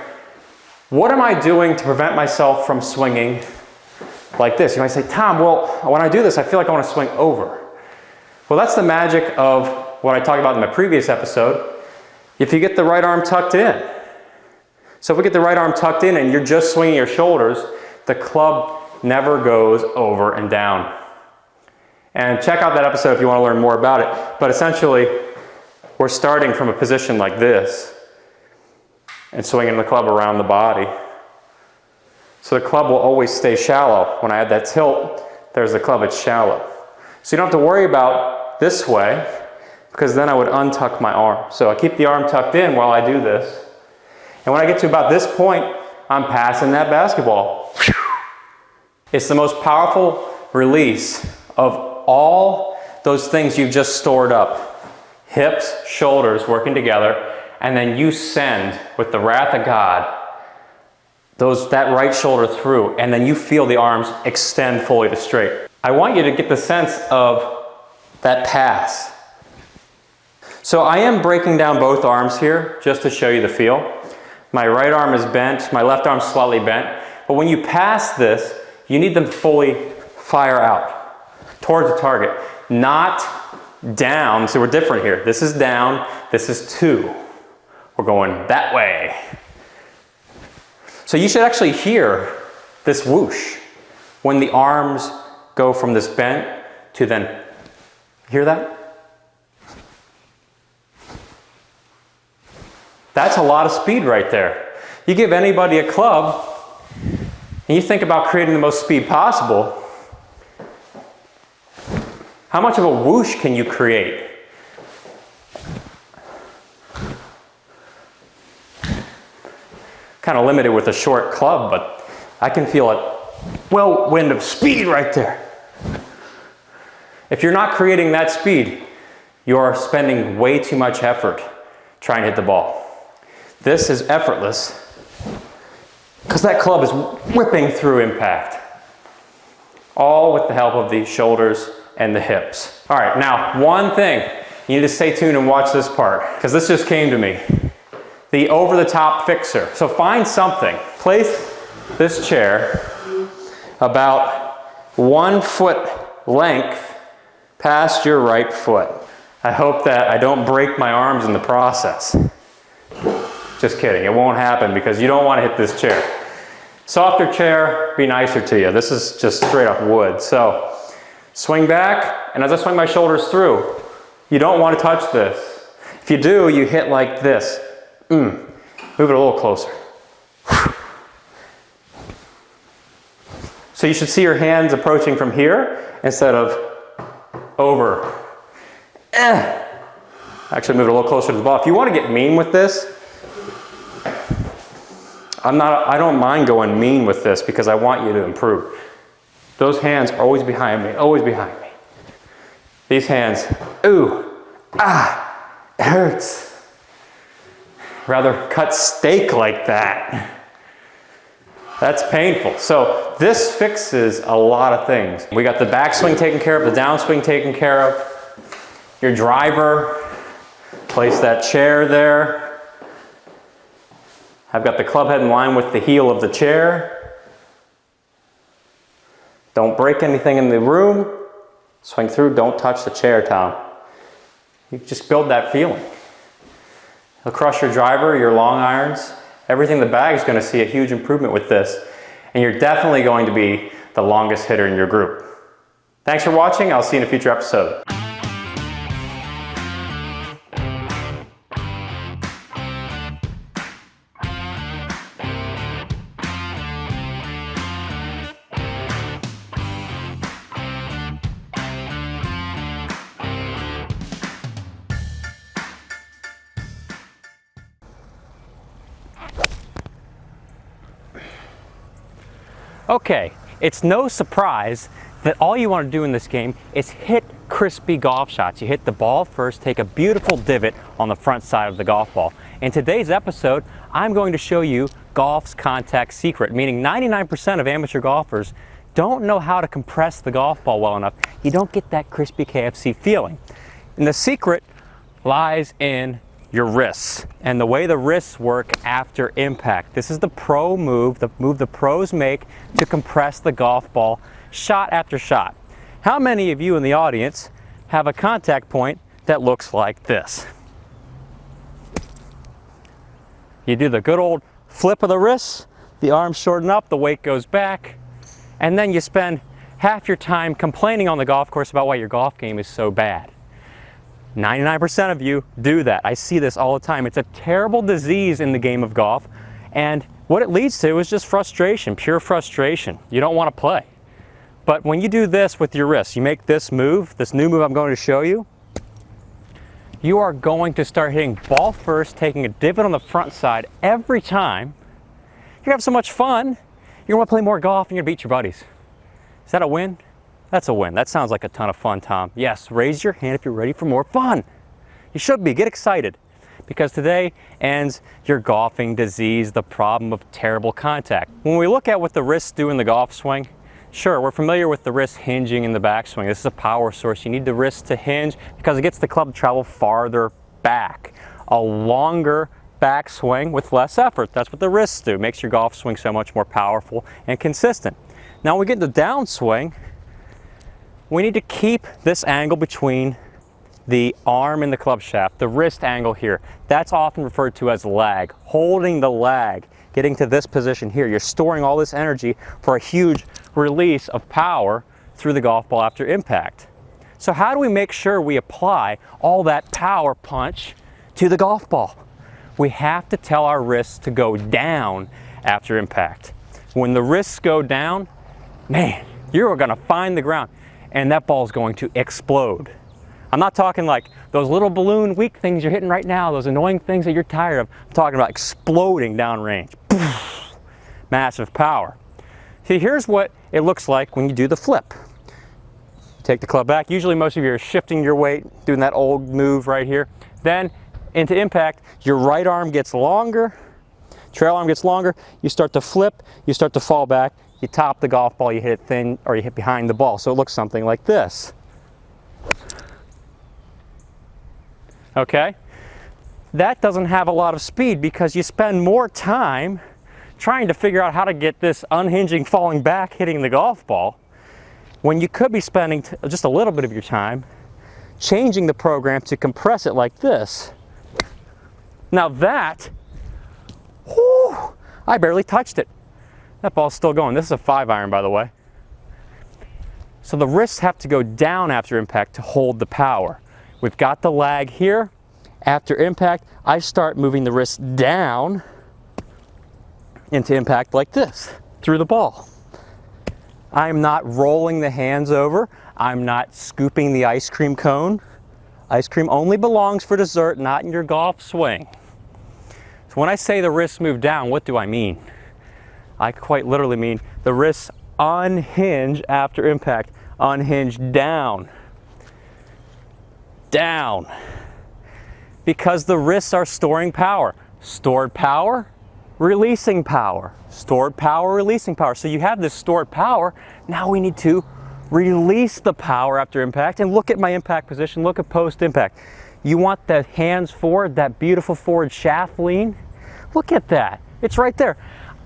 what am I doing to prevent myself from swinging like this? You might say, Tom, well, when I do this, I feel like I want to swing over. Well, that's the magic of what I talked about in my previous episode. If you get the right arm tucked in. So if we get the right arm tucked in and you're just swinging your shoulders, the club never goes over and down. And check out that episode if you want to learn more about it. But essentially, we're starting from a position like this. and swinging the club around the body. So the club will always stay shallow. When I add that tilt, there's the club, it's shallow. So you don't have to worry about this way, because then I would untuck my arm. So I keep the arm tucked in while I do this. And when I get to about this point, I'm passing that basketball. It's the most powerful release of all those things you've just stored up. Hips, shoulders working together, and then you send with the wrath of God that right shoulder through, and then you feel the arms extend fully to straight. I want you to get the sense of that pass. So I am breaking down both arms here just to show you the feel. My right arm is bent, my left arm slightly bent, but when you pass this, you need them to fully fire out towards the target, not down. So we're different here. This is down, this is 2. We're going that way. So you should actually hear this whoosh when the arms go from this bent to then, hear that? That's a lot of speed right there. You give anybody a club and you think about creating the most speed possible, how much of a whoosh can you create? Kind of limited with a short club, but I can feel a whirlwind of speed right there. If you're not creating that speed, you're spending way too much effort trying to hit the ball. This is effortless because that club is whipping through impact. All with the help of the shoulders and the hips. All right, now one thing, you need to stay tuned and watch this part because this just came to me. The over-the-top fixer. So find something. Place this chair about 1 foot length past your right foot. I hope that I don't break my arms in the process. Just kidding, it won't happen because you don't want to hit this chair. Softer chair, be nicer to you. This is just straight up wood. So swing back, and as I swing my shoulders through, you don't want to touch this. If you do, you hit like this. Move it a little closer. So you should see your hands approaching from here instead of over. Actually move it a little closer to the ball. If you want to get mean with this, I don't mind going mean with this because I want you to improve. Those hands are always behind me, always behind me. These hands, ooh, it hurts. Rather cut steak like that. That's painful. So this fixes a lot of things. We got the backswing taken care of, the downswing taken care of. Your driver, place that chair there. I've got the club head in line with the heel of the chair. Don't break anything in the room. Swing through, don't touch the chair, Tom. You just build that feeling. You'll crush your driver, your long irons, everything in the bag is going to see a huge improvement with this. And you're definitely going to be the longest hitter in your group. Thanks for watching. I'll see you in a future episode. Okay, it's no surprise that all you want to do in this game is hit crispy golf shots. You hit the ball first, take a beautiful divot on the front side of the golf ball. In today's episode, I'm going to show you golf's contact secret, meaning 99% of amateur golfers don't know how to compress the golf ball well enough. You don't get that crispy KFC feeling. And the secret lies in your wrists and the way the wrists work after impact. This is the pro move, the move the pros make to compress the golf ball shot after shot. How many of you in the audience have a contact point that looks like this? You do the good old flip of the wrists, the arms shorten up, the weight goes back, and then you spend half your time complaining on the golf course about why your golf game is so bad. 99% of you do that. I see this all the time. It's a terrible disease in the game of golf, and what it leads to is just frustration, pure frustration. You don't want to play. But when you do this with your wrists, you make this move, this new move I'm going to show you, you are going to start hitting ball first, taking a divot on the front side every time. You're gonna have so much fun. You're gonna play more golf and you're gonna beat your buddies. Is that a win? That's a win. That sounds like a ton of fun, Tom. Yes, raise your hand if you're ready for more fun. You should be. Get excited. Because today ends your golfing disease, the problem of terrible contact. When we look at what the wrists do in the golf swing, sure, we're familiar with the wrist hinging in the backswing. This is a power source. You need the wrist to hinge because it gets the club to travel farther back. A longer backswing with less effort. That's what the wrists do. It makes your golf swing so much more powerful and consistent. Now when we get to downswing, we need to keep this angle between the arm and the club shaft, the wrist angle here. That's often referred to as lag, holding the lag, getting to this position here. You're storing all this energy for a huge release of power through the golf ball after impact. So how do we make sure we apply all that power punch to the golf ball? We have to tell our wrists to go down after impact. When the wrists go down, man, you're gonna find the ground and that ball is going to explode. I'm not talking like those little balloon weak things you're hitting right now, those annoying things that you're tired of. I'm talking about exploding downrange. Massive power. See, here's what it looks like when you do the flip. Take the club back. Usually most of you are shifting your weight, doing that old move right here. Then into impact, your right arm gets longer, trail arm gets longer, you start to flip, you start to fall back, you top the golf ball, you hit it thin, or you hit behind the ball. So it looks something like this. Okay? That doesn't have a lot of speed because you spend more time trying to figure out how to get this unhinging, falling back, hitting the golf ball, when you could be spending just a little bit of your time changing the program to compress it like this. Now that, whew, I barely touched it. That ball's still going. This is a 5-iron, by the way. So the wrists have to go down after impact to hold the power. We've got the lag here. After impact, I start moving the wrist down into impact like this, through the ball. I'm not rolling the hands over. I'm not scooping the ice cream cone. Ice cream only belongs for dessert, not in your golf swing. So when I say the wrists move down, what do I mean? I quite literally mean the wrists unhinge after impact. Unhinge down. Down. Because the wrists are storing power. Stored power, releasing power. Stored power, releasing power. So you have this stored power. Now we need to release the power after impact. And look at my impact position. Look at post impact. You want the hands forward, that beautiful forward shaft lean. Look at that. It's right there.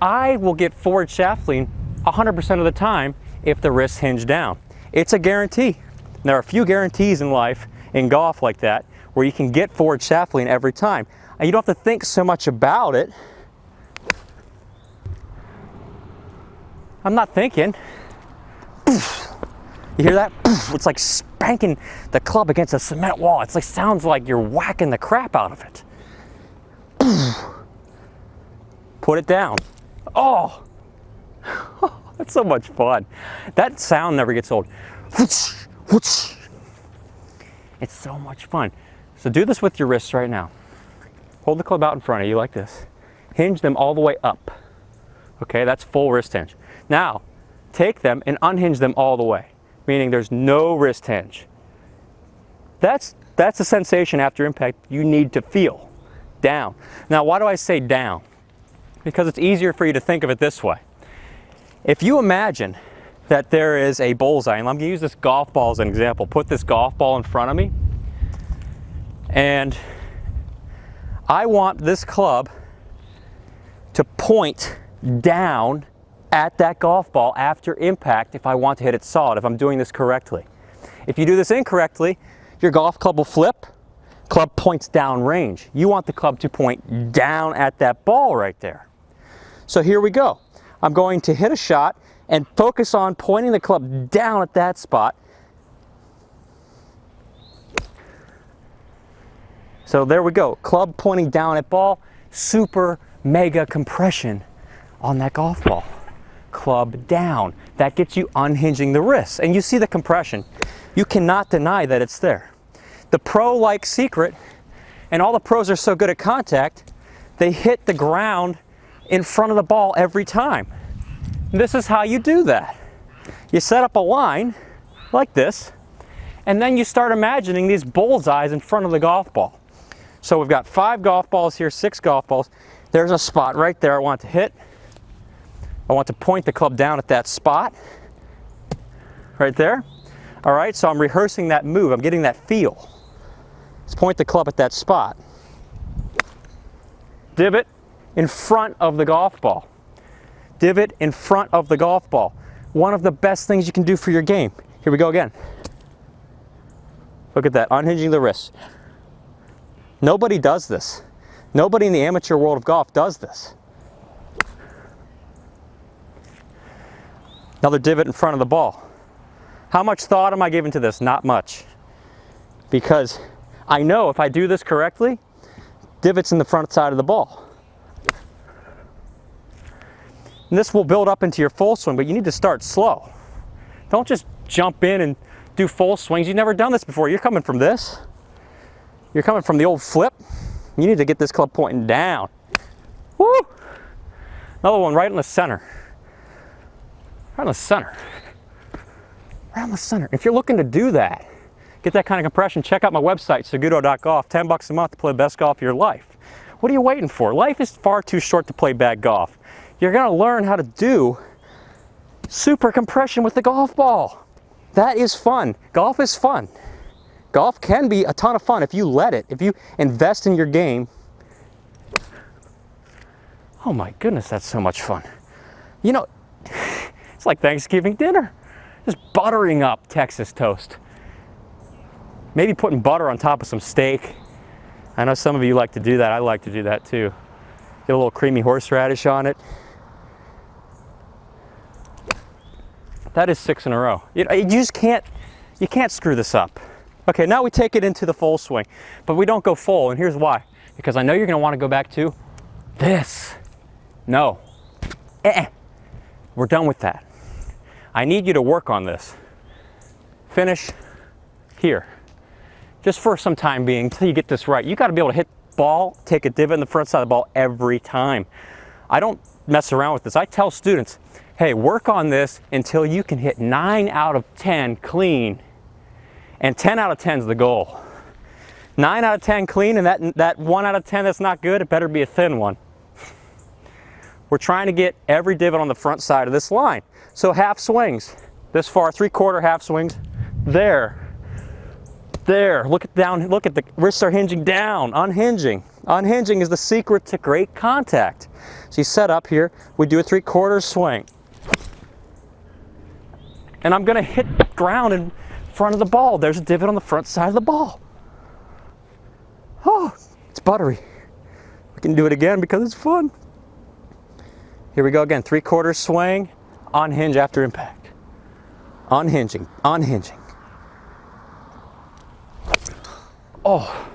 I will get forward shaft lean 100% of the time if the wrists hinge down. It's a guarantee. There are a few guarantees in life, in golf like that, where you can get forward shaft lean every time. And you don't have to think so much about it. I'm not thinking. You hear that? It's like spanking the club against a cement wall. It's like, sounds like you're whacking the crap out of it. Put it down. Oh, that's so much fun. That sound never gets old. It's so much fun. So do this with your wrists right now. Hold the club out in front of you like this. Hinge them all the way up. Okay, that's full wrist hinge. Now, take them and unhinge them all the way, meaning there's no wrist hinge. That's a sensation after impact you need to feel. Down. Now, why do I say down? Because it's easier for you to think of it this way. If you imagine that there is a bullseye, and I'm going to use this golf ball as an example. Put this golf ball in front of me, and I want this club to point down at that golf ball after impact if I want to hit it solid, if I'm doing this correctly. If you do this incorrectly, your golf club will flip, club points down range. You want the club to point down at that ball right there. So here we go. I'm going to hit a shot and focus on pointing the club down at that spot. So there we go, club pointing down at ball, super mega compression on that golf ball. Club down, that gets you unhinging the wrists. And you see the compression. You cannot deny that it's there. The pro-like secret, and all the pros are so good at contact, they hit the ground in front of the ball every time. This is how you do that. You set up a line like this, and then you start imagining these bullseyes in front of the golf ball. So we've got 5 golf balls here, 6 golf balls. There's a spot right there I want to hit. I want to point the club down at that spot, right there. All right, so I'm rehearsing that move. I'm getting that feel. Let's point the club at that spot. Divot in front of the golf ball. Divot in front of the golf ball. One of the best things you can do for your game. Here we go again. Look at that, unhinging the wrist. Nobody does this. Nobody in the amateur world of golf does this. Another divot in front of the ball. How much thought am I giving to this? Not much. Because I know if I do this correctly, divots in the front side of the ball. And this will build up into your full swing, but you need to start slow. Don't just jump in and do full swings. You've never done this before. You're coming from this. You're coming from the old flip. You need to get this club pointing down. Woo! Another one right in the center. Right in the center. Right in the center. If you're looking to do that, get that kind of compression, check out my website, SagutoGolf. $10 a month to play the best golf of your life. What are you waiting for? Life is far too short to play bad golf. You're going to learn how to do super compression with the golf ball. That is fun. Golf is fun. Golf can be a ton of fun if you let it, if you invest in your game. Oh my goodness, that's so much fun. You know, it's like Thanksgiving dinner. Just buttering up Texas toast. Maybe putting butter on top of some steak. I know some of you like to do that. I like to do that too. Get a little creamy horseradish on it. That is 6 in a row. You just can't screw this up. Okay, now we take it into the full swing, but we don't go full, and here's why. Because I know you're gonna wanna go back to this. No, we're done with that. I need you to work on this. Finish here, just for some time being, until you get this right. You gotta be able to hit ball, take a divot in the front side of the ball every time. I don't mess around with this. I tell students, hey, work on this until you can hit 9 out of 10 clean. And 10 out of 10 is the goal. 9 out of 10 clean, and that 1 out of 10 that's not good, it better be a thin one. We're trying to get every divot on the front side of this line. So half swings, this far, 3/4 half swings, there. Look at the wrists are hinging down, unhinging. Unhinging is the secret to great contact. So you set up here, we do a 3/4 swing. And I'm gonna hit the ground in front of the ball. There's a divot on the front side of the ball. Oh, it's buttery. We can do it again because it's fun. Here we go again, 3/4 swing, unhinge after impact. Unhinging. Oh.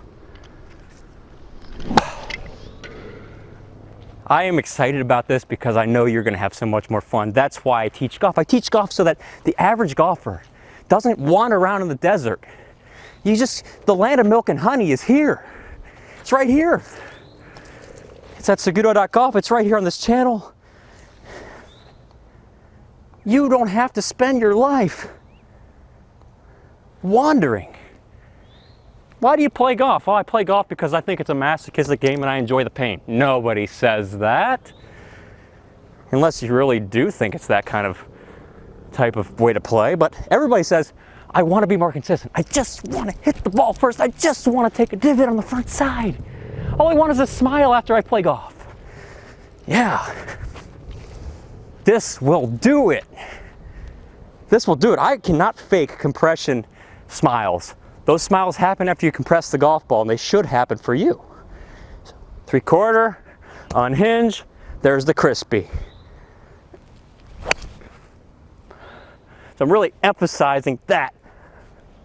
I am excited about this because I know you're gonna have so much more fun. That's why I teach golf. I teach golf so that the average golfer doesn't wander around in the desert. The land of milk and honey is here. It's right here. It's at SagutoGolf. It's right here on this channel. You don't have to spend your life wandering. Why do you play golf? Well, I play golf because I think it's a masochistic game and I enjoy the pain. Nobody says that. Unless you really do think it's that kind of type of way to play. But everybody says, I want to be more consistent. I just want to hit the ball first. I just want to take a divot on the front side. All I want is a smile after I play golf. Yeah. This will do it. This will do it. I cannot fake compression smiles. Those smiles happen after you compress the golf ball, and they should happen for you. So, 3/4, unhinge, there's the crispy. So I'm really emphasizing that.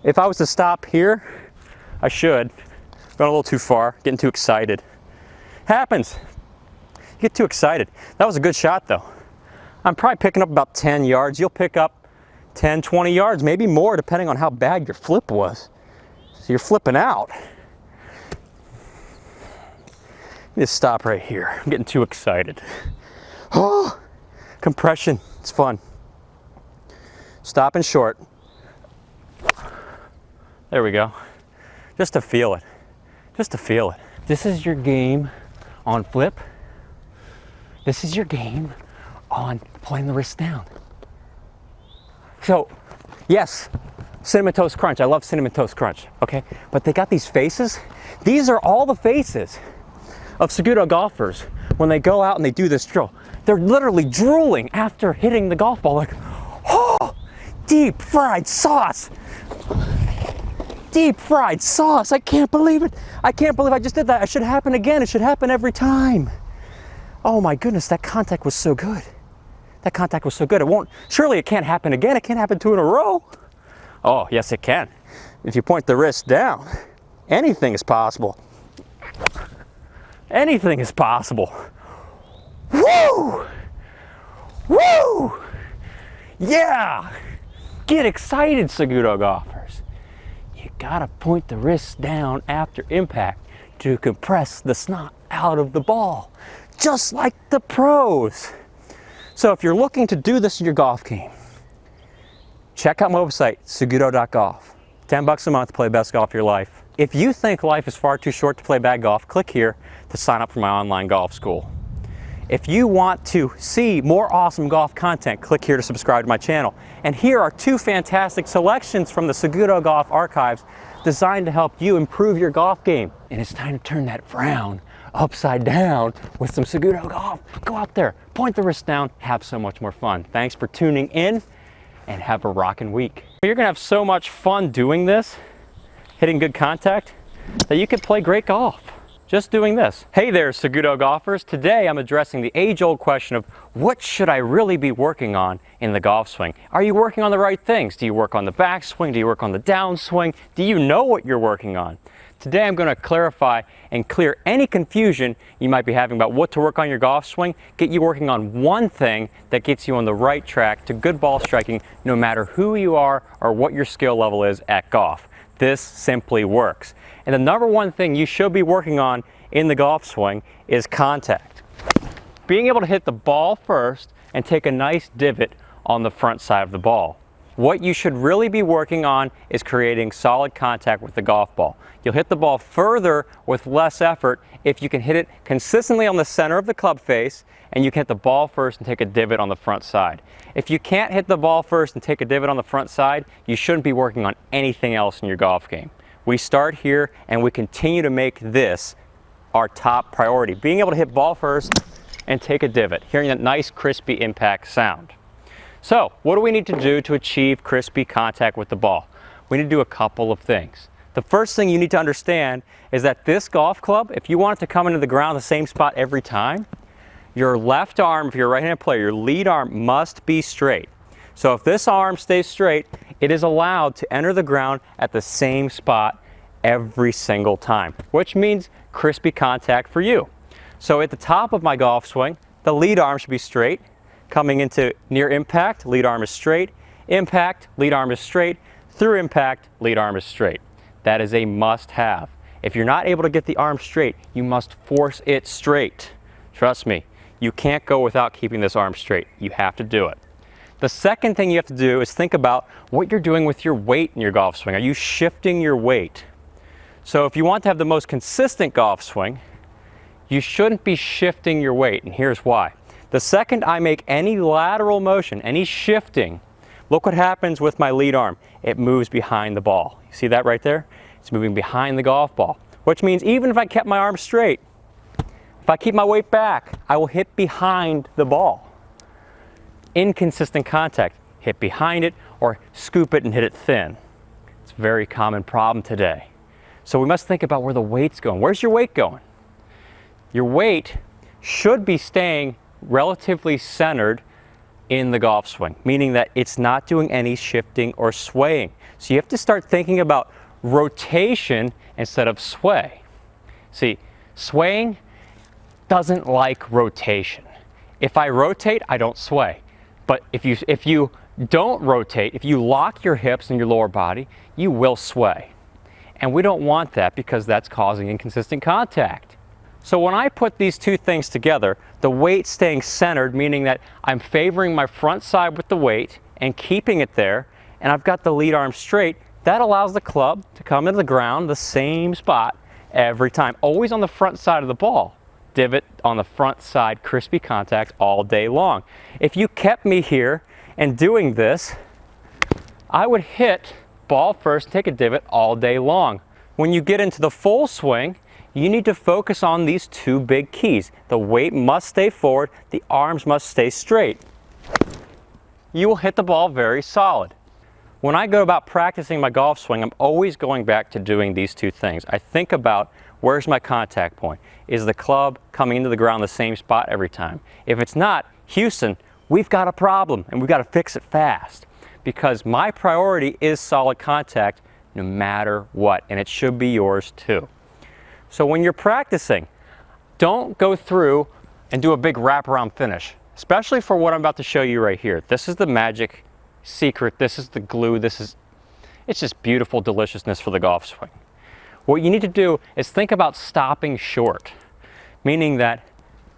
If I was to stop here, I should, Going a little too far, getting too excited. Happens. You get too excited. That was a good shot though. I'm probably picking up about 10 yards. You'll pick up 10, 20 yards, maybe more depending on how bad your flip was. So you're flipping out. Just stop right here. I'm getting too excited. Oh, compression, it's fun. Stopping short. There we go. Just to feel it. Just to feel it. This is your game on flip. This is your game on playing the wrist down. So, yes, Cinnamon Toast Crunch. I love Cinnamon Toast Crunch, okay? But they got these faces. These are all the faces of Seguto golfers when they go out and they do this drill. They're literally drooling after hitting the golf ball like, oh, deep fried sauce. Deep fried sauce. I can't believe it. I can't believe I just did that. It should happen again. It should happen every time. Oh my goodness, that contact was so good. That contact was so good. Surely it can't happen again. It can't happen 2 in a row. Oh, yes it can. If you point the wrist down, anything is possible. Anything is possible. Woo! Woo! Yeah! Get excited, Seguto golfers. You gotta point the wrist down after impact to compress the snot out of the ball, just like the pros. So if you're looking to do this in your golf game, check out my website, SagutoGolf. $10 a month to play the best golf of your life. If you think life is far too short to play bad golf, click here to sign up for my online golf school. If you want to see more awesome golf content, click here to subscribe to my channel. And here are 2 fantastic selections from the Seguto Golf archives designed to help you improve your golf game. And it's time to turn that frown upside down with some Seguto Golf. Go out there, point the wrist down, have so much more fun. Thanks for tuning in and have a rockin' week. You're gonna have so much fun doing this, hitting good contact, that you can play great golf. Just doing this. Hey there, Seguto golfers. Today I'm addressing the age-old question of what should I really be working on in the golf swing? Are you working on the right things? Do you work on the backswing? Do you work on the downswing? Do you know what you're working on? Today I'm going to clarify and clear any confusion you might be having about what to work on your golf swing, get you working on one thing that gets you on the right track to good ball striking no matter who you are or what your skill level is at golf. This simply works. And the number one thing you should be working on in the golf swing is contact. Being able to hit the ball first and take a nice divot on the front side of the ball. What you should really be working on is creating solid contact with the golf ball. You'll hit the ball further with less effort if you can hit it consistently on the center of the club face and you can hit the ball first and take a divot on the front side. If you can't hit the ball first and take a divot on the front side, you shouldn't be working on anything else in your golf game. We start here and we continue to make this our top priority. Being able to hit ball first and take a divot, hearing that nice crispy impact sound. So what do we need to do to achieve crispy contact with the ball? We need to do a couple of things. The first thing you need to understand is that this golf club, if you want it to come into the ground the same spot every time, your left arm, if you're a right-handed player, your lead arm must be straight. So if this arm stays straight, it is allowed to enter the ground at the same spot every single time, which means crispy contact for you. So at the top of my golf swing, the lead arm should be straight. Coming into near impact, lead arm is straight. Impact, lead arm is straight. Through impact, lead arm is straight. That is a must-have. If you're not able to get the arm straight, you must force it straight. Trust me, you can't go without keeping this arm straight. You have to do it. The second thing you have to do is think about what you're doing with your weight in your golf swing. Are you shifting your weight? So if you want to have the most consistent golf swing, you shouldn't be shifting your weight, and here's why. The second I make any lateral motion, any shifting, look what happens with my lead arm. It moves behind the ball. You see that right there? It's moving behind the golf ball, which means even if I kept my arm straight, if I keep my weight back, I will hit behind the ball. Inconsistent contact, hit behind it or scoop it and hit it thin. It's a very common problem today. So we must think about where the weight's going. Where's your weight going? Your weight should be staying relatively centered in the golf swing, meaning that it's not doing any shifting or swaying. So you have to start thinking about rotation instead of sway. See, swaying doesn't like rotation. If I rotate, I don't sway. But if you don't rotate, if you lock your hips and your lower body, you will sway. And we don't want that because that's causing inconsistent contact. So when I put these two things together, the weight staying centered, meaning that I'm favoring my front side with the weight and keeping it there, and I've got the lead arm straight, that allows the club to come into the ground the same spot every time, always on the front side of the ball. Divot on the front side, crispy contact all day long. If you kept me here and doing this, I would hit ball first, take a divot all day long. When you get into the full swing, you need to focus on these two big keys. The weight must stay forward, the arms must stay straight. You will hit the ball very solid. When I go about practicing my golf swing, I'm always going back to doing these two things. I think about, where's my contact point? Is the club coming into the ground the same spot every time? If it's not, Houston, we've got a problem and we've got to fix it fast, because my priority is solid contact no matter what, and it should be yours too. So when you're practicing, don't go through and do a big wraparound finish, especially for what I'm about to show you right here. This is the magic secret, this is the glue, it's just beautiful deliciousness for the golf swing. What you need to do is think about stopping short, meaning that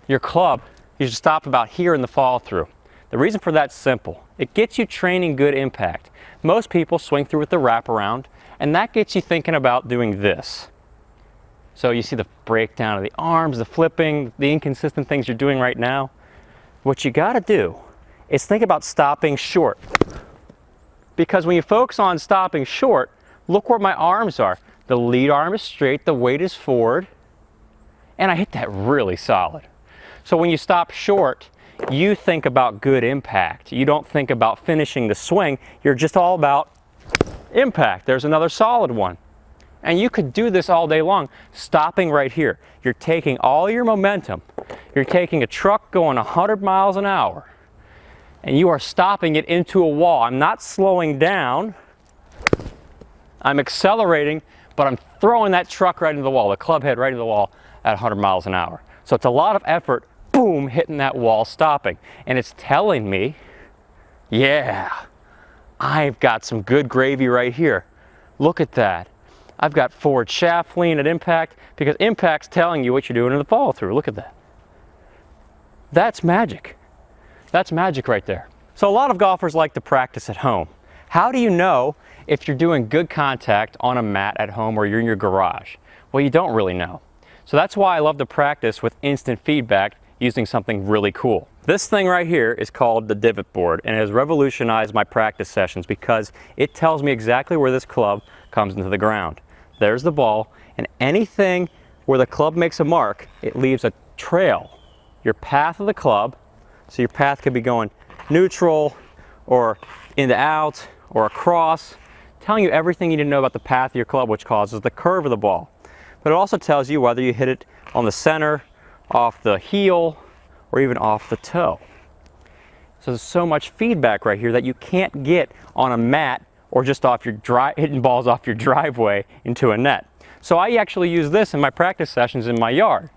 your club, you should stop about here in the follow through. The reason for that's simple. It gets you training good impact. Most people swing through with the wraparound, and that gets you thinking about doing this. So you see the breakdown of the arms, the flipping, the inconsistent things you're doing right now. What you gotta do is think about stopping short. Because when you focus on stopping short, look where my arms are. The lead arm is straight, the weight is forward, and I hit that really solid. So when you stop short, you think about good impact. You don't think about finishing the swing, you're just all about impact. There's another solid one. And you could do this all day long, stopping right here. You're taking all your momentum. You're taking a truck going 100 miles an hour, and you are stopping it into a wall. I'm not slowing down. I'm accelerating, but I'm throwing that truck right into the wall, the club head right into the wall at 100 miles an hour. So it's a lot of effort, boom, hitting that wall, stopping. And it's telling me, yeah, I've got some good gravy right here. Look at that. I've got forward shaft lean at impact, because impact's telling you what you're doing in the follow through. Look at that. That's magic. That's magic right there. So a lot of golfers like to practice at home. How do you know if you're doing good contact on a mat at home or you're in your garage? Well, you don't really know. So that's why I love to practice with instant feedback using something really cool. This thing right here is called the divot board, and it has revolutionized my practice sessions because it tells me exactly where this club comes into the ground. There's the ball, and anything where the club makes a mark, it leaves a trail. Your path of the club, so your path could be going neutral or into out or across, telling you everything you need to know about the path of your club, which causes the curve of the ball. But it also tells you whether you hit it on the center, off the heel, or even off the toe. So there's so much feedback right here that you can't get on a mat or just off your hitting balls off your driveway into a net. So I actually use this in my practice sessions in my yard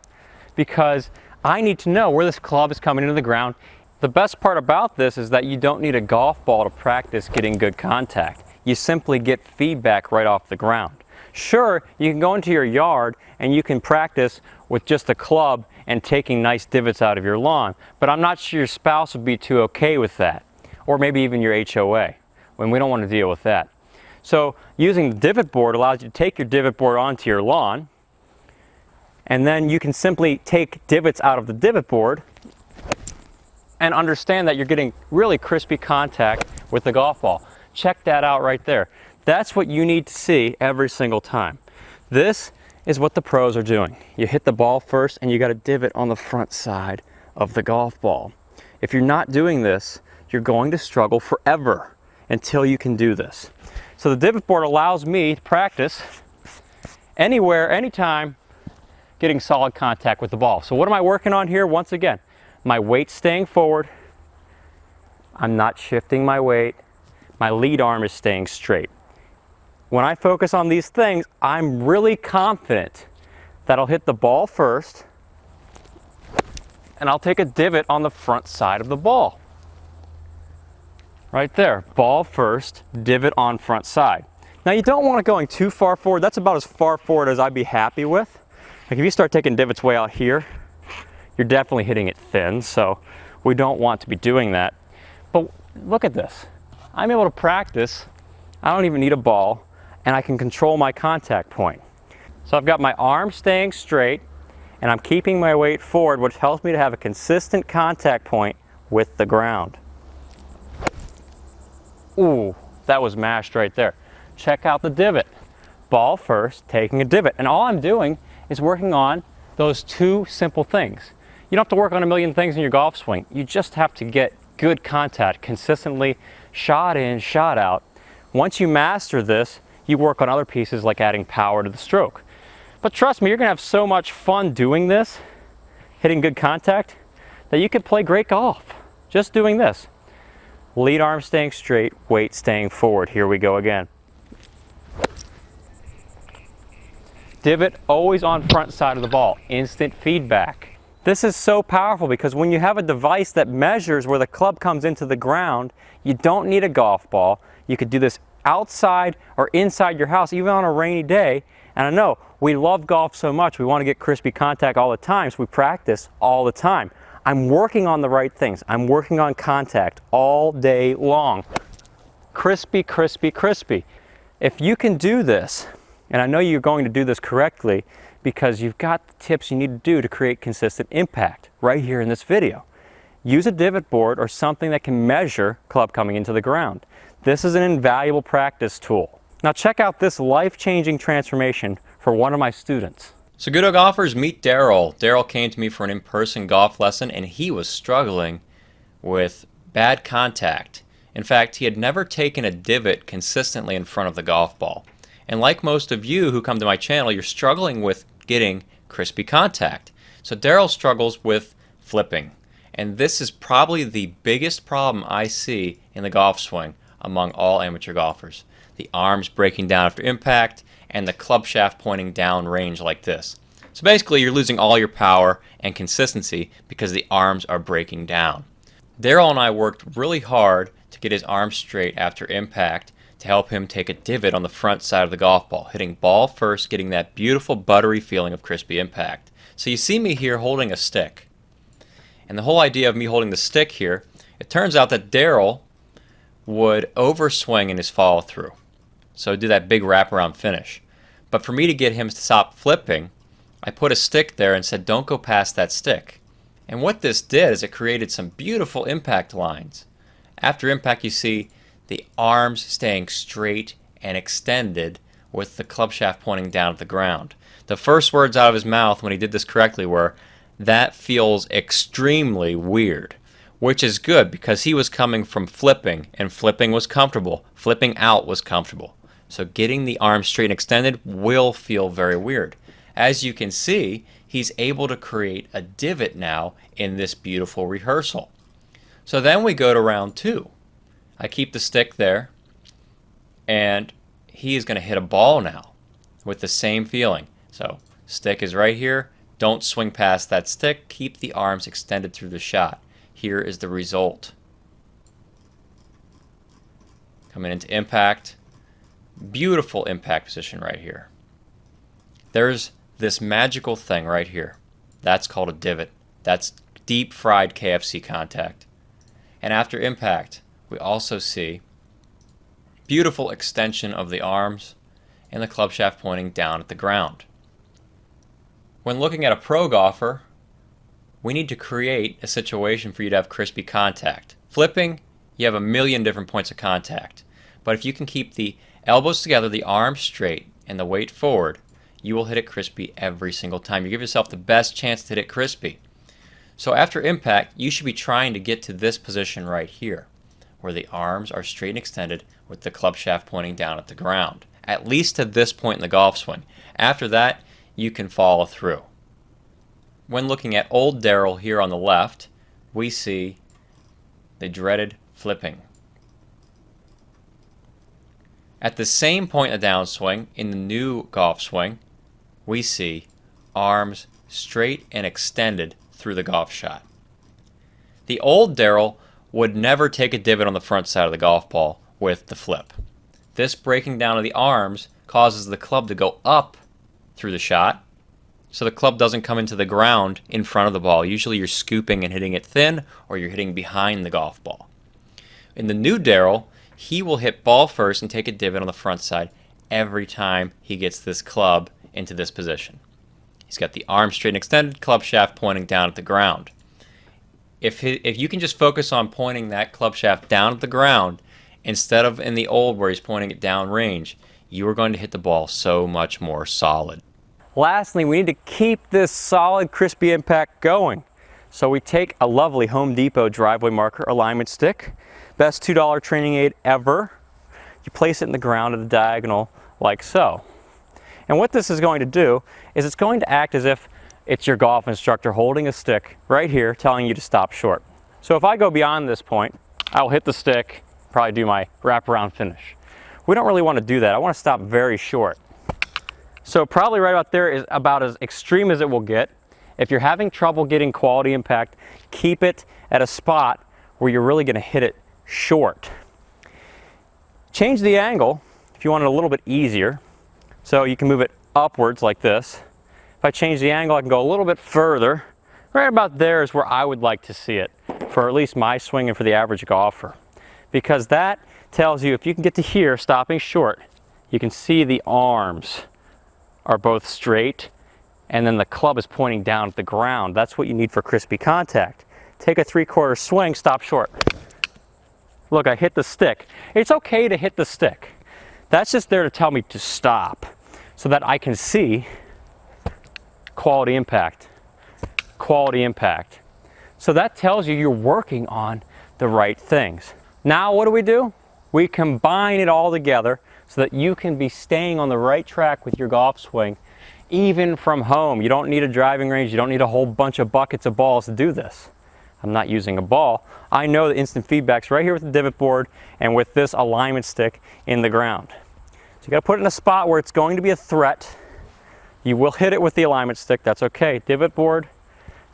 because I need to know where this club is coming into the ground. The best part about this is that you don't need a golf ball to practice getting good contact. You simply get feedback right off the ground. Sure, you can go into your yard and you can practice with just a club and taking nice divots out of your lawn, but I'm not sure your spouse would be too okay with that, or maybe even your HOA, when we don't want to deal with that. So using the divot board allows you to take your divot board onto your lawn, and then you can simply take divots out of the divot board and understand that you're getting really crispy contact with the golf ball. Check that out right there. That's what you need to see every single time. This is what the pros are doing. You hit the ball first and you got a divot on the front side of the golf ball. If you're not doing this, you're going to struggle forever until you can do this. So the divot board allows me to practice anywhere, anytime, getting solid contact with the ball. So what am I working on here? Once again, my weight staying forward. I'm not shifting my weight. My lead arm is staying straight. When I focus on these things, I'm really confident that'll hit the ball first, and I'll take a divot on the front side of the ball. Right there, ball first, divot on front side. Now you don't want it going too far forward. That's about as far forward as I'd be happy with. Like if you start taking divots way out here, you're definitely hitting it thin, so we don't want to be doing that. But look at this. I'm able to practice. I don't even need a ball, and I can control my contact point. So I've got my arm staying straight, and I'm keeping my weight forward, which helps me to have a consistent contact point with the ground. Ooh, that was mashed right there. Check out the divot. Ball first, taking a divot. And all I'm doing is working on those two simple things. You don't have to work on a million things in your golf swing. You just have to get good contact consistently, shot in, shot out. Once you master this, you work on other pieces like adding power to the stroke. But trust me, you're gonna have so much fun doing this, hitting good contact, that you could play great golf just doing this. Lead arm staying straight, weight staying forward. Here we go again. Divot always on front side of the ball, instant feedback. This is so powerful because when you have a device that measures where the club comes into the ground, you don't need a golf ball. You could do this outside or inside your house, even on a rainy day. And I know we love golf so much, we want to get crispy contact all the time, so we practice all the time. I'm working on the right things. I'm working on contact all day long. Crispy, crispy, crispy. If you can do this, and I know you're going to do this correctly because you've got the tips you need to do to create consistent impact right here in this video. Use a divot board or something that can measure club coming into the ground. This is an invaluable practice tool. Now check out this life-changing transformation for one of my students. So good golfers, meet Daryl. Daryl came to me for an in-person golf lesson and he was struggling with bad contact. In fact, he had never taken a divot consistently in front of the golf ball. And like most of you who come to my channel, you're struggling with getting crispy contact. So Daryl struggles with flipping. And this is probably the biggest problem I see in the golf swing among all amateur golfers. The arms breaking down after impact and the club shaft pointing down range like this. So basically you're losing all your power and consistency because the arms are breaking down. Daryl and I worked really hard to get his arms straight after impact to help him take a divot on the front side of the golf ball, hitting ball first, getting that beautiful buttery feeling of crispy impact. So you see me here holding a stick. And the whole idea of me holding the stick here, it turns out that Daryl would overswing in his follow through. So do that big wraparound finish. But for me to get him to stop flipping, I put a stick there and said, don't go past that stick. And what this did is it created some beautiful impact lines. After impact, you see the arms staying straight and extended with the club shaft pointing down at the ground. The first words out of his mouth when he did this correctly were, "That feels extremely weird," which is good because he was coming from flipping, and flipping was comfortable. Flipping out was comfortable. So getting the arms straight and extended will feel very weird. As you can see, he's able to create a divot now in this beautiful rehearsal. So then we go to round two. I keep the stick there, and he is going to hit a ball now with the same feeling. So stick is right here. Don't swing past that stick. Keep the arms extended through the shot. Here is the result. Coming into impact. Beautiful impact position right here. There's this magical thing right here. That's called a divot. That's deep fried KFC contact. And after impact, we also see beautiful extension of the arms and the club shaft pointing down at the ground. When looking at a pro golfer, we need to create a situation for you to have crispy contact. Flipping, you have a million different points of contact. But if you can keep the elbows together, the arms straight, and the weight forward, you will hit it crispy every single time. You give yourself the best chance to hit it crispy. So after impact, you should be trying to get to this position right here, where the arms are straight and extended with the club shaft pointing down at the ground, at least to this point in the golf swing. After that, you can follow through. When looking at old Daryl here on the left, we see the dreaded flipping. At the same point in the downswing, in the new golf swing, we see arms straight and extended through the golf shot. The old Darrell would never take a divot on the front side of the golf ball with the flip. This breaking down of the arms causes the club to go up through the shot, so the club doesn't come into the ground in front of the ball. Usually you're scooping and hitting it thin, or you're hitting behind the golf ball. In the new Darrell, he will hit ball first and take a divot on the front side every time he gets this club into this position. He's got the arm straight and extended, club shaft pointing down at the ground. If you can just focus on pointing that club shaft down at the ground instead of in the old where he's pointing it down range, you are going to hit the ball so much more solid. Lastly, we need to keep this solid, crispy impact going. So we take a lovely Home Depot driveway marker alignment stick, best $2 training aid ever. You place it in the ground at a diagonal like so. And what this is going to do is it's going to act as if it's your golf instructor holding a stick right here telling you to stop short. So if I go beyond this point, I'll hit the stick, probably do my wraparound finish. We don't really want to do that. I want to stop very short. So probably right about there is about as extreme as it will get. If you're having trouble getting quality impact, keep it at a spot where you're really going to hit it short. Change the angle if you want it a little bit easier. So you can move it upwards like this. If I change the angle, I can go a little bit further. Right about there is where I would like to see it, for at least my swing and for the average golfer. Because that tells you if you can get to here, stopping short, you can see the arms are both straight and then the club is pointing down at the ground. That's what you need for crispy contact. Take a 3/4 swing, stop short. Look, I hit the stick. It's okay to hit the stick. That's just there to tell me to stop so that I can see quality impact, quality impact. So that tells you you're working on the right things. Now what do? We combine it all together so that you can be staying on the right track with your golf swing, even from home. You don't need a driving range. You don't need a whole bunch of buckets of balls to do this. I'm not using a ball. I know the instant feedback's right here with the divot board and with this alignment stick in the ground. So you gotta put it in a spot where it's going to be a threat. You will hit it with the alignment stick, that's okay. Divot board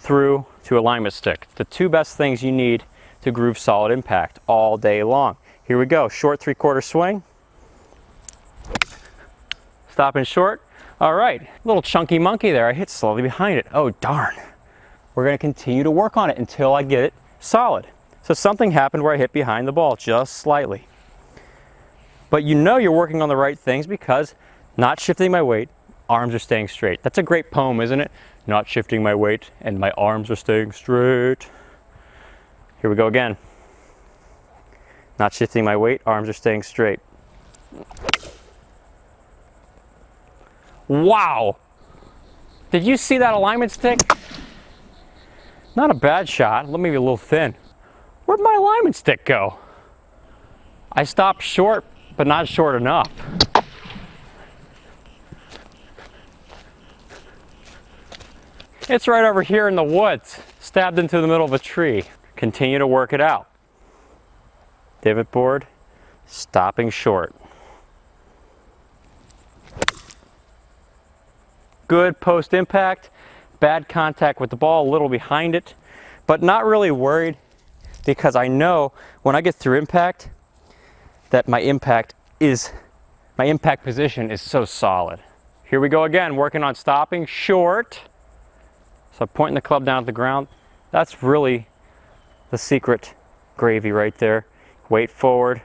through to alignment stick. The two best things you need to groove solid impact all day long. Here we go, short 3/4 swing. Stopping short. All right, little chunky monkey there. I hit slowly behind it. Oh darn. We're gonna continue to work on it until I get it solid. So something happened where I hit behind the ball just slightly. But you know you're working on the right things because not shifting my weight, arms are staying straight. That's a great poem, isn't it? Not shifting my weight and my arms are staying straight. Here we go again. Not shifting my weight, arms are staying straight. Wow! Did you see that alignment stick? Not a bad shot, maybe a little thin. Where'd my alignment stick go? I stopped short, but not short enough. It's right over here in the woods, stabbed into the middle of a tree. Continue to work it out. Divot board, stopping short. Good post impact, bad contact with the ball, a little behind it, but not really worried because I know when I get through impact that my impact position is so solid. Here we go again, working on stopping short. So pointing the club down at the ground, that's really the secret gravy right there. Weight forward.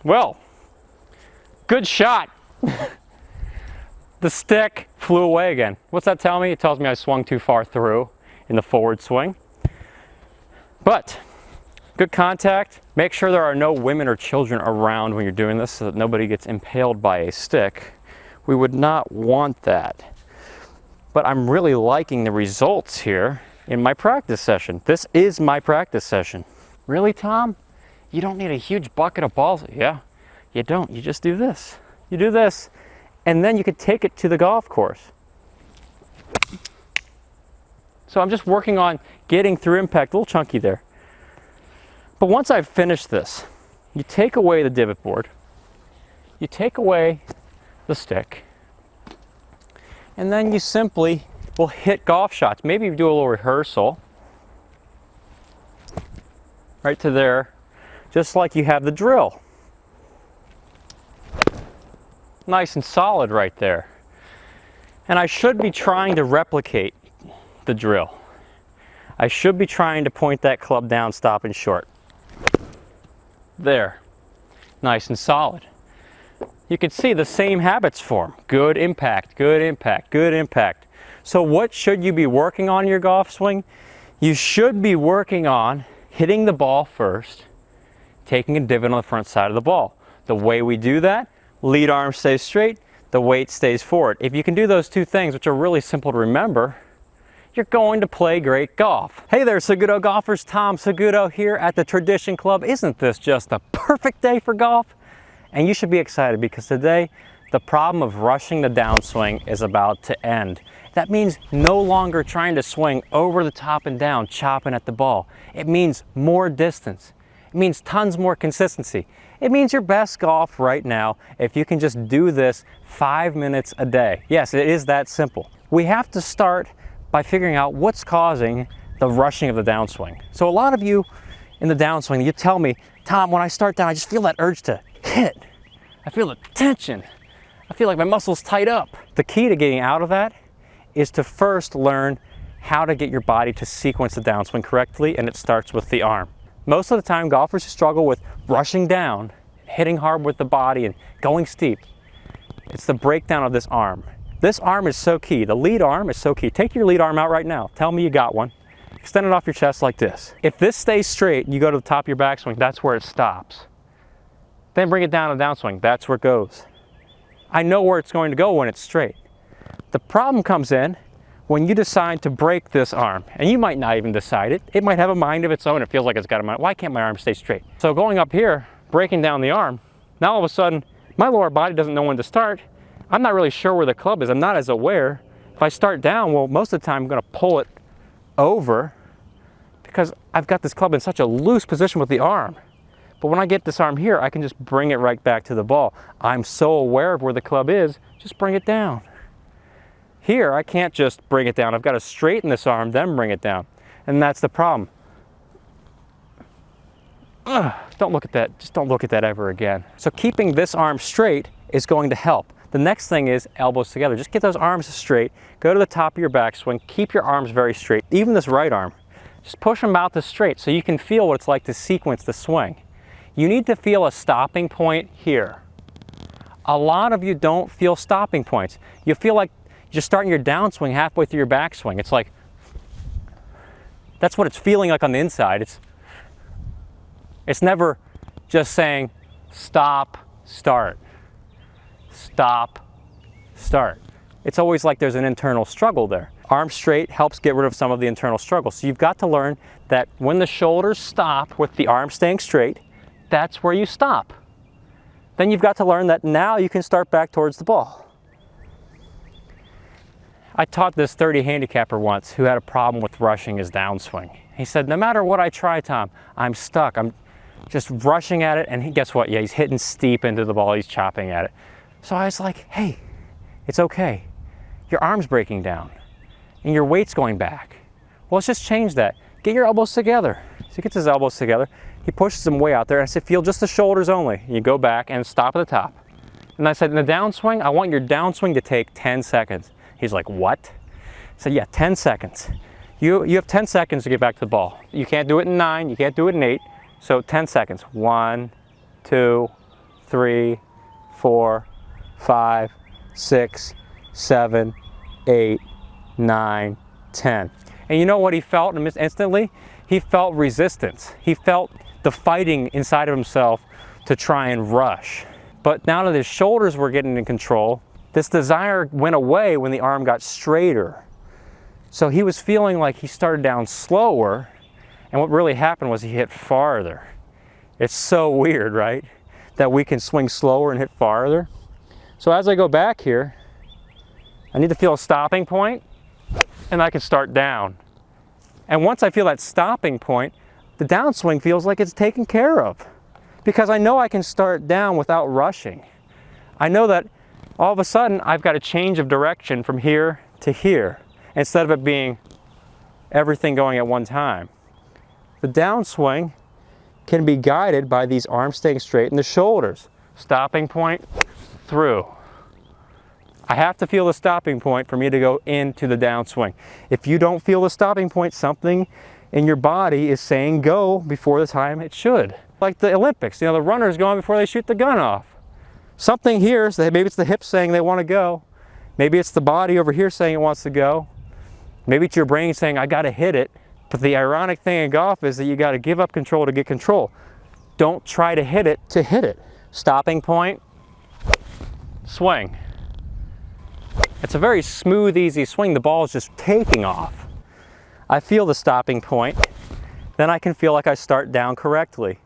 Well, good shot. The stick flew away again. What's that tell me? It tells me I swung too far through in the forward swing. But good contact. Make sure there are no women or children around when you're doing this so that nobody gets impaled by a stick. We would not want that. But I'm really liking the results here in my practice session. This is my practice session. Really, Tom? You don't need a huge bucket of balls. Yeah, you don't. You just do this. You do this, and then you could take it to the golf course. So I'm just working on getting through impact, a little chunky there. But once I've finished this, you take away the divot board, you take away the stick, And then you simply will hit golf shots. Maybe you do a little rehearsal. Right to there, just like you have the drill. Nice and solid right there. And I should be trying to replicate the drill. I should be trying to point that club down, stopping short. There, nice and solid. You can see the same habits form. Good impact, good impact, good impact. So what should you be working on in your golf swing? You should be working on hitting the ball first, taking a divot on the front side of the ball. The way we do that, lead arm stays straight, the weight stays forward. If you can do those two things, which are really simple to remember, you're going to play great golf. Hey there, Seguto golfers. Tom Seguto here at the Tradition Club. Isn't this just a perfect day for golf? And you should be excited because today, the problem of rushing the downswing is about to end. That means no longer trying to swing over the top and down, chopping at the ball. It means more distance. It means tons more consistency. It means your best golf right now if you can just do this 5 minutes a day. Yes, it is that simple. We have to start by figuring out what's causing the rushing of the downswing. So a lot of you in the downswing, you tell me, Tom, when I start down, I just feel that urge to hit. I feel the tension. I feel like my muscles tight up. The key to getting out of that is to first learn how to get your body to sequence the downswing correctly, and it starts with the arm. Most of the time, golfers who struggle with rushing down, hitting hard with the body, and going steep, it's the breakdown of this arm. This arm is so key. The lead arm is so key. Take your lead arm out right now. Tell me you got one. Extend it off your chest like this. If this stays straight and you go to the top of your backswing, that's where it stops. Then bring it down to downswing. That's where it goes. I know where it's going to go when it's straight. The problem comes in when you decide to break this arm, and you might not even decide it. It might have a mind of its own. It feels like it's got a mind. Why can't my arm stay straight? So going up here, breaking down the arm, now all of a sudden, my lower body doesn't know when to start. I'm not really sure where the club is. I'm not as aware. If I start down, well, most of the time I'm going to pull it over because I've got this club in such a loose position with the arm. But when I get this arm here, I can just bring it right back to the ball. I'm so aware of where the club is, just bring it down. Here, I can't just bring it down. I've got to straighten this arm, then bring it down. And that's the problem. Don't look at that. Just don't look at that ever again. So keeping this arm straight is going to help. The next thing is elbows together. Just get those arms straight. Go to the top of your backswing. Keep your arms very straight. Even this right arm. Just push them out to straight so you can feel what it's like to sequence the swing. You need to feel a stopping point here. A lot of you don't feel stopping points. You feel like you're starting your downswing halfway through your backswing. It's like, that's what it's feeling like on the inside. It's never just saying, stop, start. Stop, start. It's always like there's an internal struggle there. Arm straight helps get rid of some of the internal struggle. So you've got to learn that when the shoulders stop with the arm staying straight, that's where you stop. Then you've got to learn that now you can start back towards the ball. I taught this 30 handicapper once who had a problem with rushing his downswing. He said, no matter what I try, Tom, I'm stuck. I'm just rushing at it, and guess what? Yeah, he's hitting steep into the ball. He's chopping at it. So I was like, hey, it's okay. Your arm's breaking down, and your weight's going back. Well, let's just change that. Get your elbows together. So he gets his elbows together. He pushes them way out there. I said, feel just the shoulders only. You go back and stop at the top. And I said, in the downswing, I want your downswing to take 10 seconds. He's like, what? I said, yeah, 10 seconds. You have 10 seconds to get back to the ball. You can't do it in 9, you can't do it in 8. So 10 seconds. 1, 2, 3, 4, 5, 6, 7, 8, 9, 10. And you know what he felt instantly? He felt resistance. He felt the fighting inside of himself to try and rush. But now that his shoulders were getting in control, this desire went away when the arm got straighter. So he was feeling like he started down slower, and what really happened was he hit farther. It's so weird, right? That we can swing slower and hit farther. So as I go back here, I need to feel a stopping point, and I can start down. And once I feel that stopping point, the downswing feels like it's taken care of. Because I know I can start down without rushing. I know that all of a sudden I've got a change of direction from here to here, instead of it being everything going at one time. The downswing can be guided by these arms staying straight in the shoulders. Stopping point, through. I have to feel the stopping point for me to go into the downswing. If you don't feel the stopping point, something in your body is saying go before the time it should. Like the Olympics, you know, the runner's going before they shoot the gun off. Something here, so maybe it's the hips saying they want to go. Maybe it's the body over here saying it wants to go. Maybe it's your brain saying, I got to hit it. But the ironic thing in golf is that you got to give up control to get control. Don't try to hit it to hit it. Stopping point, swing. It's a very smooth, easy swing. The ball is just taking off. I feel the stopping point, then I can feel like I start down correctly.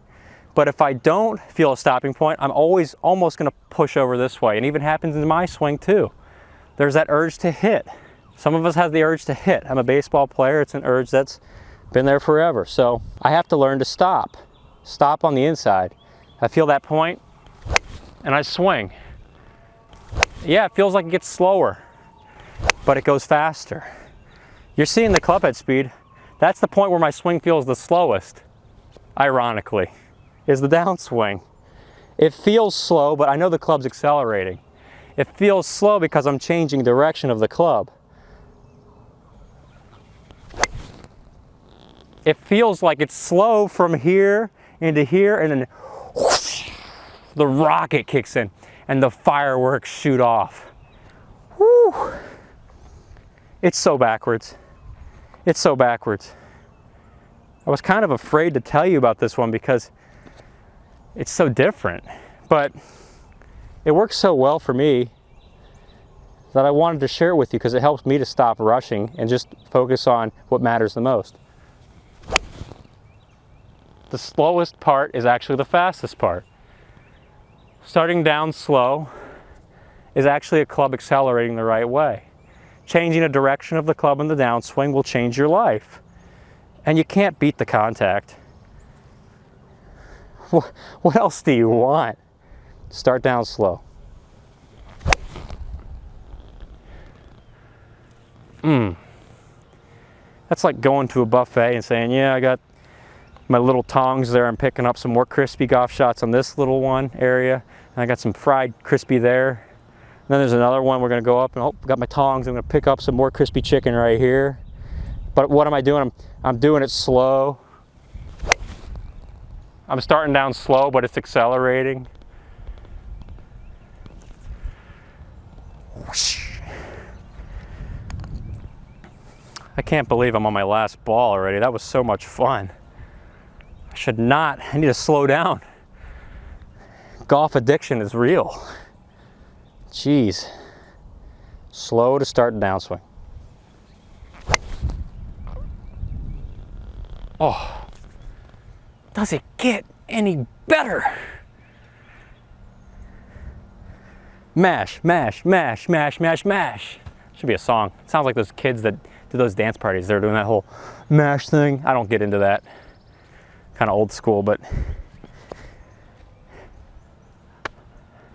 But if I don't feel a stopping point, I'm always almost going to push over this way. And it even happens in my swing too. There's that urge to hit. Some of us have the urge to hit. I'm a baseball player. It's an urge that's been there forever. So I have to learn to stop. Stop on the inside. I feel that point and I swing. Yeah, it feels like it gets slower, but it goes faster. You're seeing the clubhead speed. That's the point where my swing feels the slowest, ironically, is the downswing. It feels slow, but I know the club's accelerating. It feels slow because I'm changing direction of the club. It feels like it's slow from here into here, and then whoosh, the rocket kicks in and the fireworks shoot off. Whew. It's so backwards. It's so backwards. I was kind of afraid to tell you about this one because it's so different, but it works so well for me that I wanted to share it with you because it helps me to stop rushing and just focus on what matters the most. The slowest part is actually the fastest part. Starting down slow is actually a club accelerating the right way. Changing the direction of the club in the downswing will change your life. And you can't beat the contact. What else do you want? Start down slow. That's like going to a buffet and saying, yeah, I got my little tongs there. I'm picking up some more crispy golf shots on this little one area. And I got some fried crispy there. And then there's another one. We're going to go up and oh, got my tongs. I'm going to pick up some more crispy chicken right here. But what am I doing? I'm doing it slow. I'm starting down slow, but it's accelerating. I can't believe I'm on my last ball already. That was so much fun. I should not. I need to slow down. Golf addiction is real. Jeez. Slow to start downswing. Oh, does it get any better? Mash, mash, mash, mash, mash, mash. Should be a song. It sounds like those kids that do those dance parties. They're doing that whole mash thing. I don't get into that. Kind of old school, but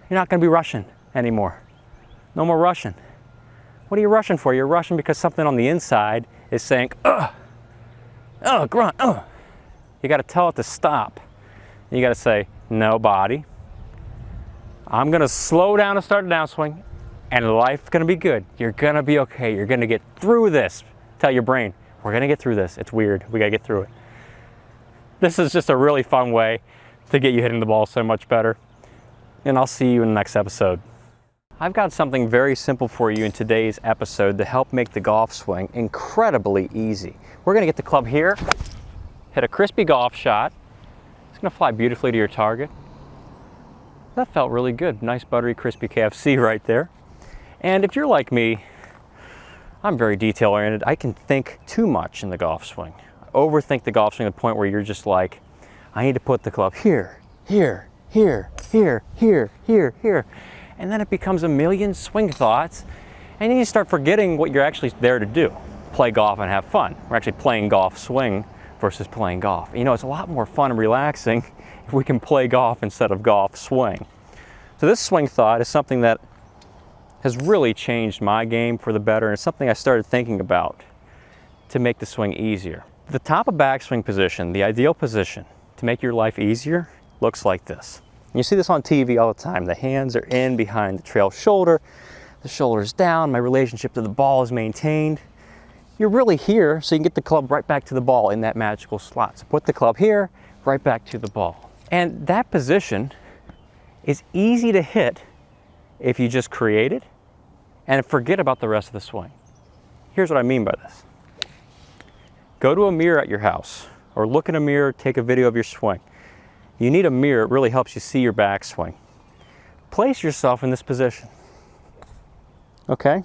you're not going to be rushing anymore. No more rushing. What are you rushing for? You're rushing because something on the inside is saying, ugh, grunt, ugh. You got to tell it to stop. You got to say, no, body. I'm going to slow down and start a downswing, and life's going to be good. You're going to be okay. You're going to get through this. Tell your brain, we're going to get through this. It's weird. We got to get through it. This is just a really fun way to get you hitting the ball so much better. And I'll see you in the next episode. I've got something very simple for you in today's episode to help make the golf swing incredibly easy. We're going to get the club here, hit a crispy golf shot. It's going to fly beautifully to your target. That felt really good. Nice buttery crispy KFC right there. And if you're like me, I'm very detail oriented. I can think too much in the golf swing. Overthink the golf swing to the point where you're just like, I need to put the club here, here, here, here, here, here, here. And then it becomes a million swing thoughts, and then you start forgetting what you're actually there to do. Play golf and have fun. We're actually playing golf swing versus playing golf. You know, it's a lot more fun and relaxing if we can play golf instead of golf swing. So this swing thought is something that has really changed my game for the better, and it's something I started thinking about to make the swing easier. The top of backswing position, the ideal position to make your life easier, looks like this. You see this on TV all the time. The hands are in behind the trail shoulder, the shoulder's down, my relationship to the ball is maintained. You're really here so you can get the club right back to the ball in that magical slot. So put the club here, right back to the ball. And that position is easy to hit if you just create it and forget about the rest of the swing. Here's what I mean by this. Go to a mirror at your house or look in a mirror, take a video of your swing. You need a mirror, it really helps you see your backswing. Place yourself in this position. Okay?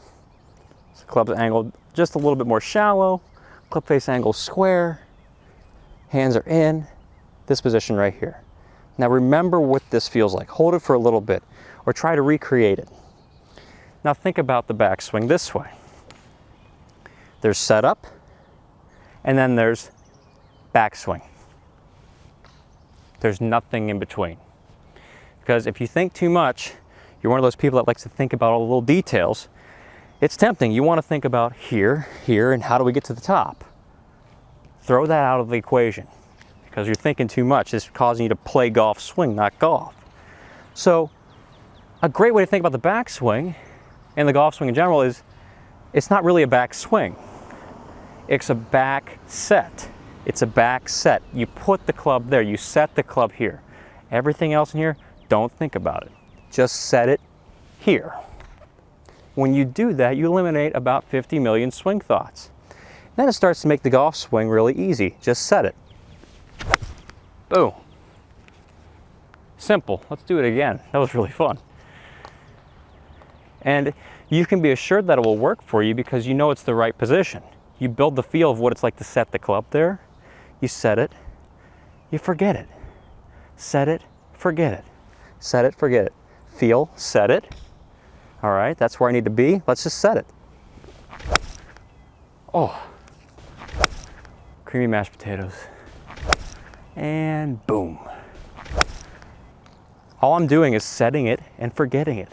So club's angled just a little bit more shallow, club face angle square, hands are in, this position right here. Now remember what this feels like. Hold it for a little bit or try to recreate it. Now think about the backswing this way. There's setup and then there's backswing. There's nothing in between. Because if you think too much, you're one of those people that likes to think about all the little details. It's tempting. You want to think about here, here, and how do we get to the top? Throw that out of the equation because you're thinking too much. It's causing you to play golf swing, not golf. So a great way to think about the backswing and the golf swing in general is it's not really a backswing. It's a back set. It's a back set. You put the club there. You set the club here. Everything else in here, don't think about it. Just set it here. When you do that, you eliminate about 50 million swing thoughts. Then it starts to make the golf swing really easy. Just set it. Boom. Simple. Let's do it again. That was really fun. And you can be assured that it will work for you because you know it's the right position. You build the feel of what it's like to set the club there. You set it, you forget it. Set it, forget it. Set it, forget it. Feel, set it. All right, that's where I need to be. Let's just set it. Oh, creamy mashed potatoes. And boom. All I'm doing is setting it and forgetting it.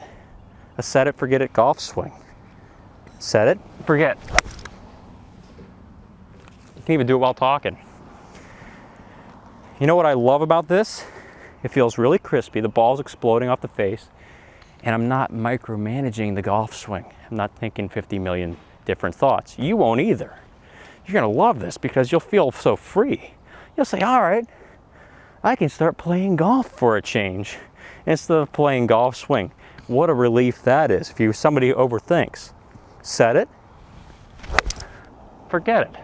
A set it, forget it golf swing. Set it, forget. You can even do it while talking. You know what I love about this? It feels really crispy. The ball's exploding off the face. And I'm not micromanaging the golf swing. I'm not thinking 50 million different thoughts. You won't either. You're gonna love this because you'll feel so free. You'll say, all right, I can start playing golf for a change instead of playing golf swing. What a relief that is if you're somebody who overthinks. Set it, forget it.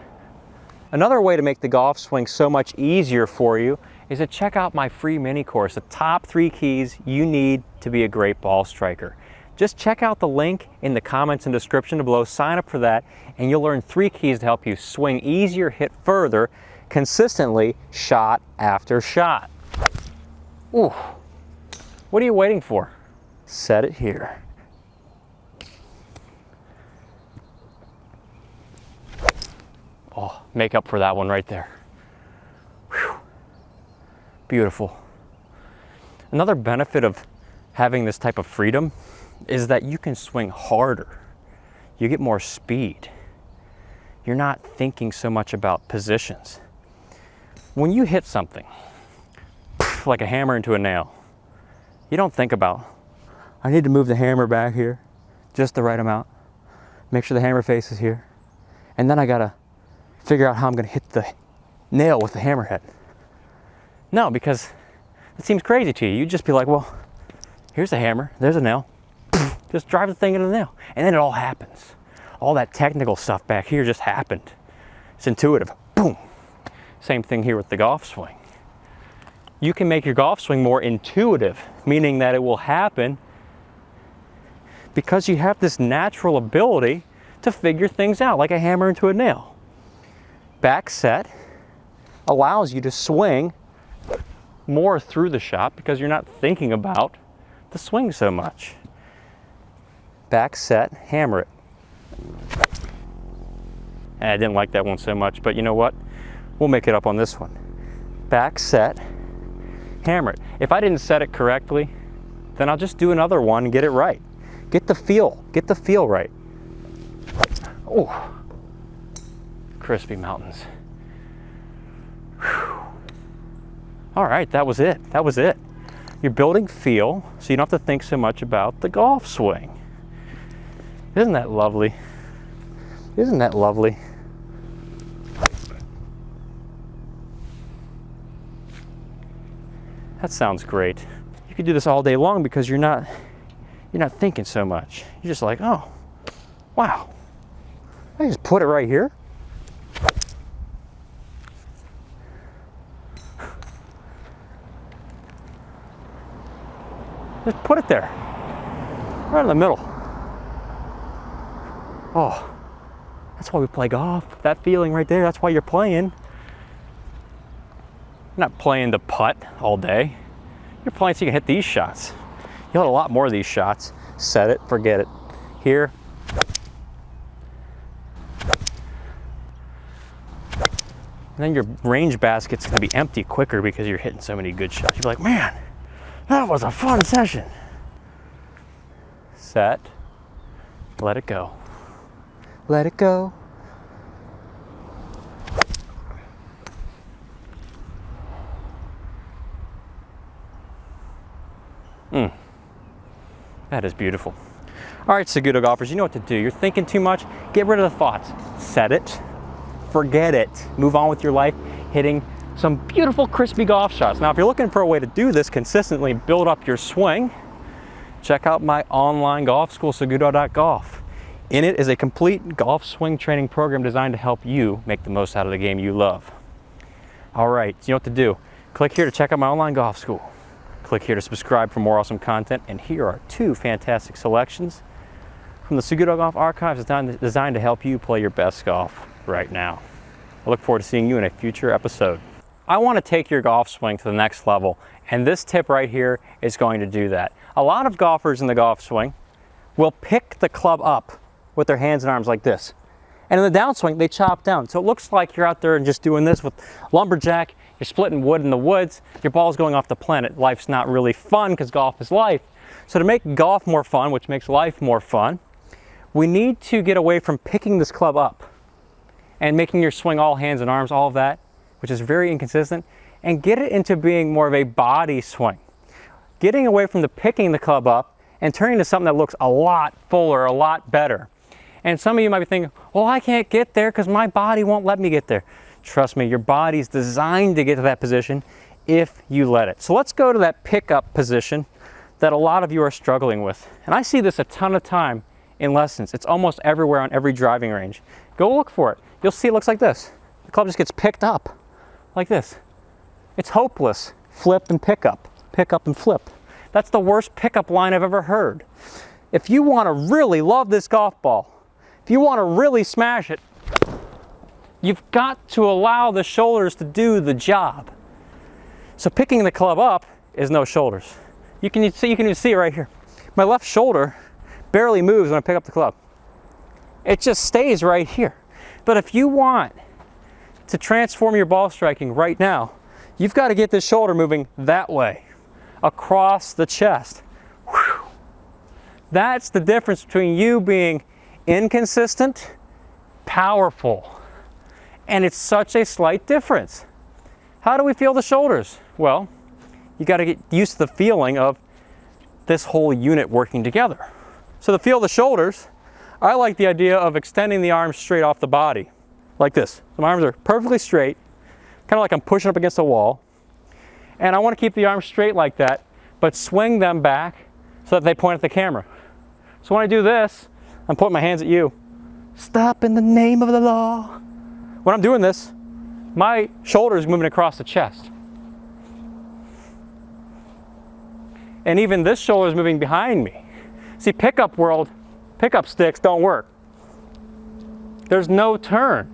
Another way to make the golf swing so much easier for you is to check out my free mini course, the top 3 keys you need to be a great ball striker. Just check out the link in the comments and description below, sign up for that, and you'll learn 3 keys to help you swing easier, hit further, consistently, shot after shot. Ooh, what are you waiting for? Set it here. Oh, make up for that one right there. Whew. Beautiful. Another benefit of having this type of freedom is that you can swing harder. You get more speed. You're not thinking so much about positions. When you hit something, like a hammer into a nail, you don't think about, I need to move the hammer back here, just the right amount, make sure the hammer face is here, and then I gotta figure out how I'm gonna hit the nail with the hammerhead. No, because it seems crazy to you. You'd just be like, well, here's a hammer, there's a nail, just drive the thing into the nail. And then it all happens. All that technical stuff back here just happened. It's intuitive, boom. Same thing here with the golf swing. You can make your golf swing more intuitive, meaning that it will happen because you have this natural ability to figure things out, like a hammer into a nail. Back set allows you to swing more through the shot because you're not thinking about the swing so much. Back set, hammer it. And I didn't like that one so much, but you know what? We'll make it up on this one. Back set, hammer it. If I didn't set it correctly, then I'll just do another one and get it right. Get the feel right. Oh, crispy mountains. Whew. All right, that was it. You're building feel, so you don't have to think so much about the golf swing. Isn't that lovely? Isn't that lovely? That sounds great. You could do this all day long because you're not thinking so much. You're just like, oh, wow. I just put it right here. Just put it there, right in the middle. Oh, that's why we play golf. That feeling right there, that's why you're playing. You're not playing the putt all day. You're playing so you can hit these shots. You'll hit a lot more of these shots. Set it, forget it. Here. And then your range basket's gonna be empty quicker because you're hitting so many good shots. You'll be like, man, that was a fun session. Set. Let it go. Let it go. That is beautiful. All right, Saguto golfers, you know what to do. You're thinking too much, get rid of the thoughts. Set it, forget it. Move on with your life, hitting some beautiful crispy golf shots. Now, if you're looking for a way to do this consistently, build up your swing, check out my online golf school, Saguto.golf. In it is a complete golf swing training program designed to help you make the most out of the game you love. All right, you know what to do. Click here to check out my online golf school. Click here to subscribe for more awesome content, and here are 2 fantastic selections from the Saguto Golf Archives designed to help you play your best golf right now. I look forward to seeing you in a future episode. I want to take your golf swing to the next level, and this tip right here is going to do that. A lot of golfers in the golf swing will pick the club up with their hands and arms like this. And in the downswing, they chop down. So it looks like you're out there and just doing this with lumberjack. You're splitting wood in the woods. Your ball's going off the planet. Life's not really fun because golf is life. So to make golf more fun, which makes life more fun, we need to get away from picking this club up and making your swing all hands and arms, all of that, which is very inconsistent, and get it into being more of a body swing. Getting away from the picking the club up and turning to something that looks a lot fuller, a lot better. And some of you might be thinking, well, I can't get there because my body won't let me get there. Trust me, your body's designed to get to that position if you let it. So let's go to that pickup position that a lot of you are struggling with. And I see this a ton of time in lessons. It's almost everywhere on every driving range. Go look for it. You'll see it looks like this. The club just gets picked up like this. It's hopeless. Flip and pick up and flip. That's the worst pickup line I've ever heard. If you want to really love this golf ball, if you want to really smash it, you've got to allow the shoulders to do the job. So picking the club up is no shoulders. You can even see it right here. My left shoulder barely moves when I pick up the club. It just stays right here. But if you want to transform your ball striking right now, you've got to get this shoulder moving that way, across the chest. Whew. That's the difference between you being inconsistent, powerful. And it's such a slight difference. How do we feel the shoulders? Well, you got to get used to the feeling of this whole unit working together. So to feel the shoulders, I like the idea of extending the arms straight off the body, like this. So my arms are perfectly straight, kind of like I'm pushing up against a wall. And I want to keep the arms straight like that, but swing them back so that they point at the camera. So when I do this, I'm pointing my hands at you. Stop in the name of the law. When I'm doing this, my shoulder is moving across the chest. And even this shoulder is moving behind me. See, pickup sticks don't work. There's no turn.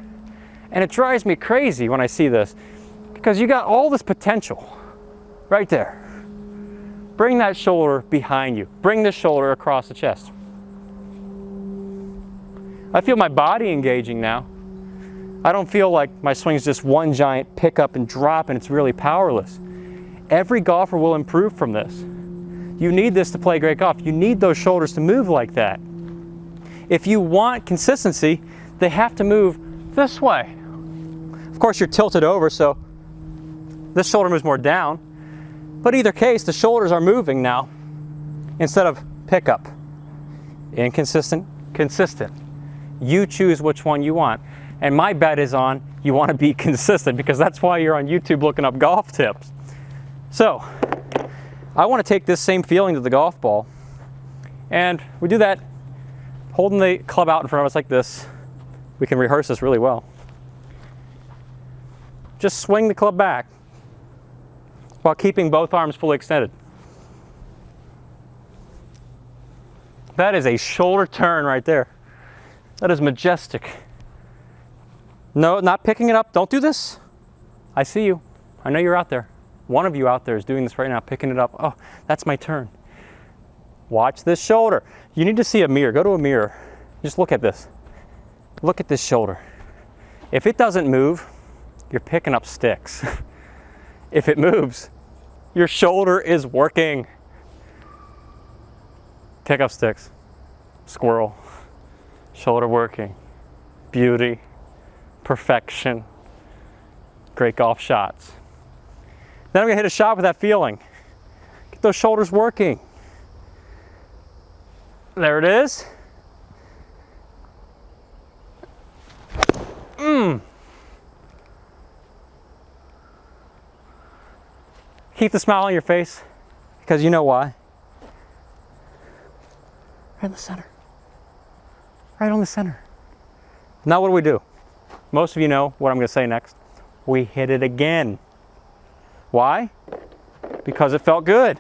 And it drives me crazy when I see this because you got all this potential right there. Bring that shoulder behind you. Bring the shoulder across the chest. I feel my body engaging now. I don't feel like my swing is just one giant pick up and drop and it's really powerless. Every golfer will improve from this. You need this to play great golf. You need those shoulders to move like that. If you want consistency, they have to move this way. Of course, you're tilted over, so this shoulder moves more down. But either case, the shoulders are moving now instead of pickup. Inconsistent, consistent. You choose which one you want. And my bet is on you want to be consistent, because that's why you're on YouTube looking up golf tips. So, I want to take this same feeling to the golf ball. And we do that holding the club out in front of us like this. We can rehearse this really well. Just swing the club back while keeping both arms fully extended. That is a shoulder turn right there. That is majestic. No, not picking it up. Don't do this. I see you. I know you're out there. One of you out there is doing this right now, picking it up. Oh, that's my turn. Watch this shoulder. You need to see a mirror. Go to a mirror. Just look at this. Look at this shoulder. If it doesn't move, you're picking up sticks. If it moves, your shoulder is working. Pick up sticks. Squirrel. Shoulder working. Beauty. Perfection. Great golf shots. Then I'm gonna hit a shot with that feeling. Get those shoulders working. There it is. Keep the smile on your face, because you know why. Right in the center. Right on the center. Now what do? Most of you know what I'm going to say next. We hit it again. Why? Because it felt good.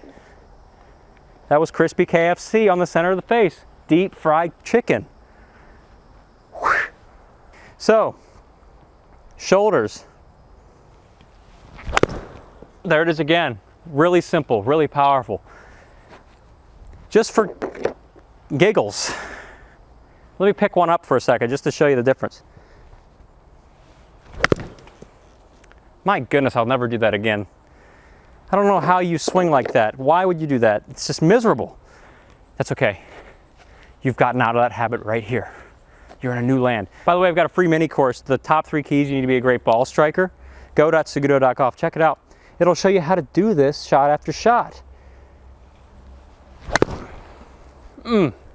That was crispy KFC on the center of the face. Deep fried chicken. So, shoulders. There it is again. Really simple, really powerful. Just for giggles. Let me pick one up for a second just to show you the difference. My goodness, I'll never do that again. I don't know how you swing like that. Why would you do that? It's just miserable. That's okay. You've gotten out of that habit right here. You're in a new land. By the way, I've got a free mini course, the top 3 keys you need to be a great ball striker. Go.saguto.golf, check it out. It'll show you how to do this shot after shot.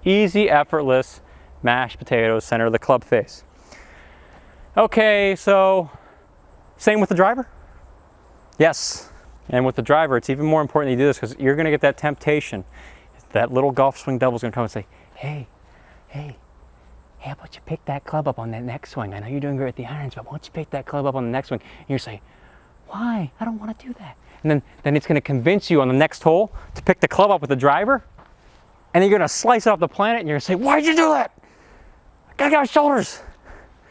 Easy, effortless, mashed potatoes, center of the club face. Okay, so same with the driver? Yes. And with the driver, it's even more important you do this, because you're going to get that temptation. That little golf swing devil's going to come and say, hey, how about you pick that club up on that next swing? I know you're doing great with the irons, but why don't you pick that club up on the next swing? And you say, why? I don't want to do that. And then it's going to convince you on the next hole to pick the club up with the driver. And then you're going to slice it off the planet and you're going to say, why'd you do that? I got my shoulders.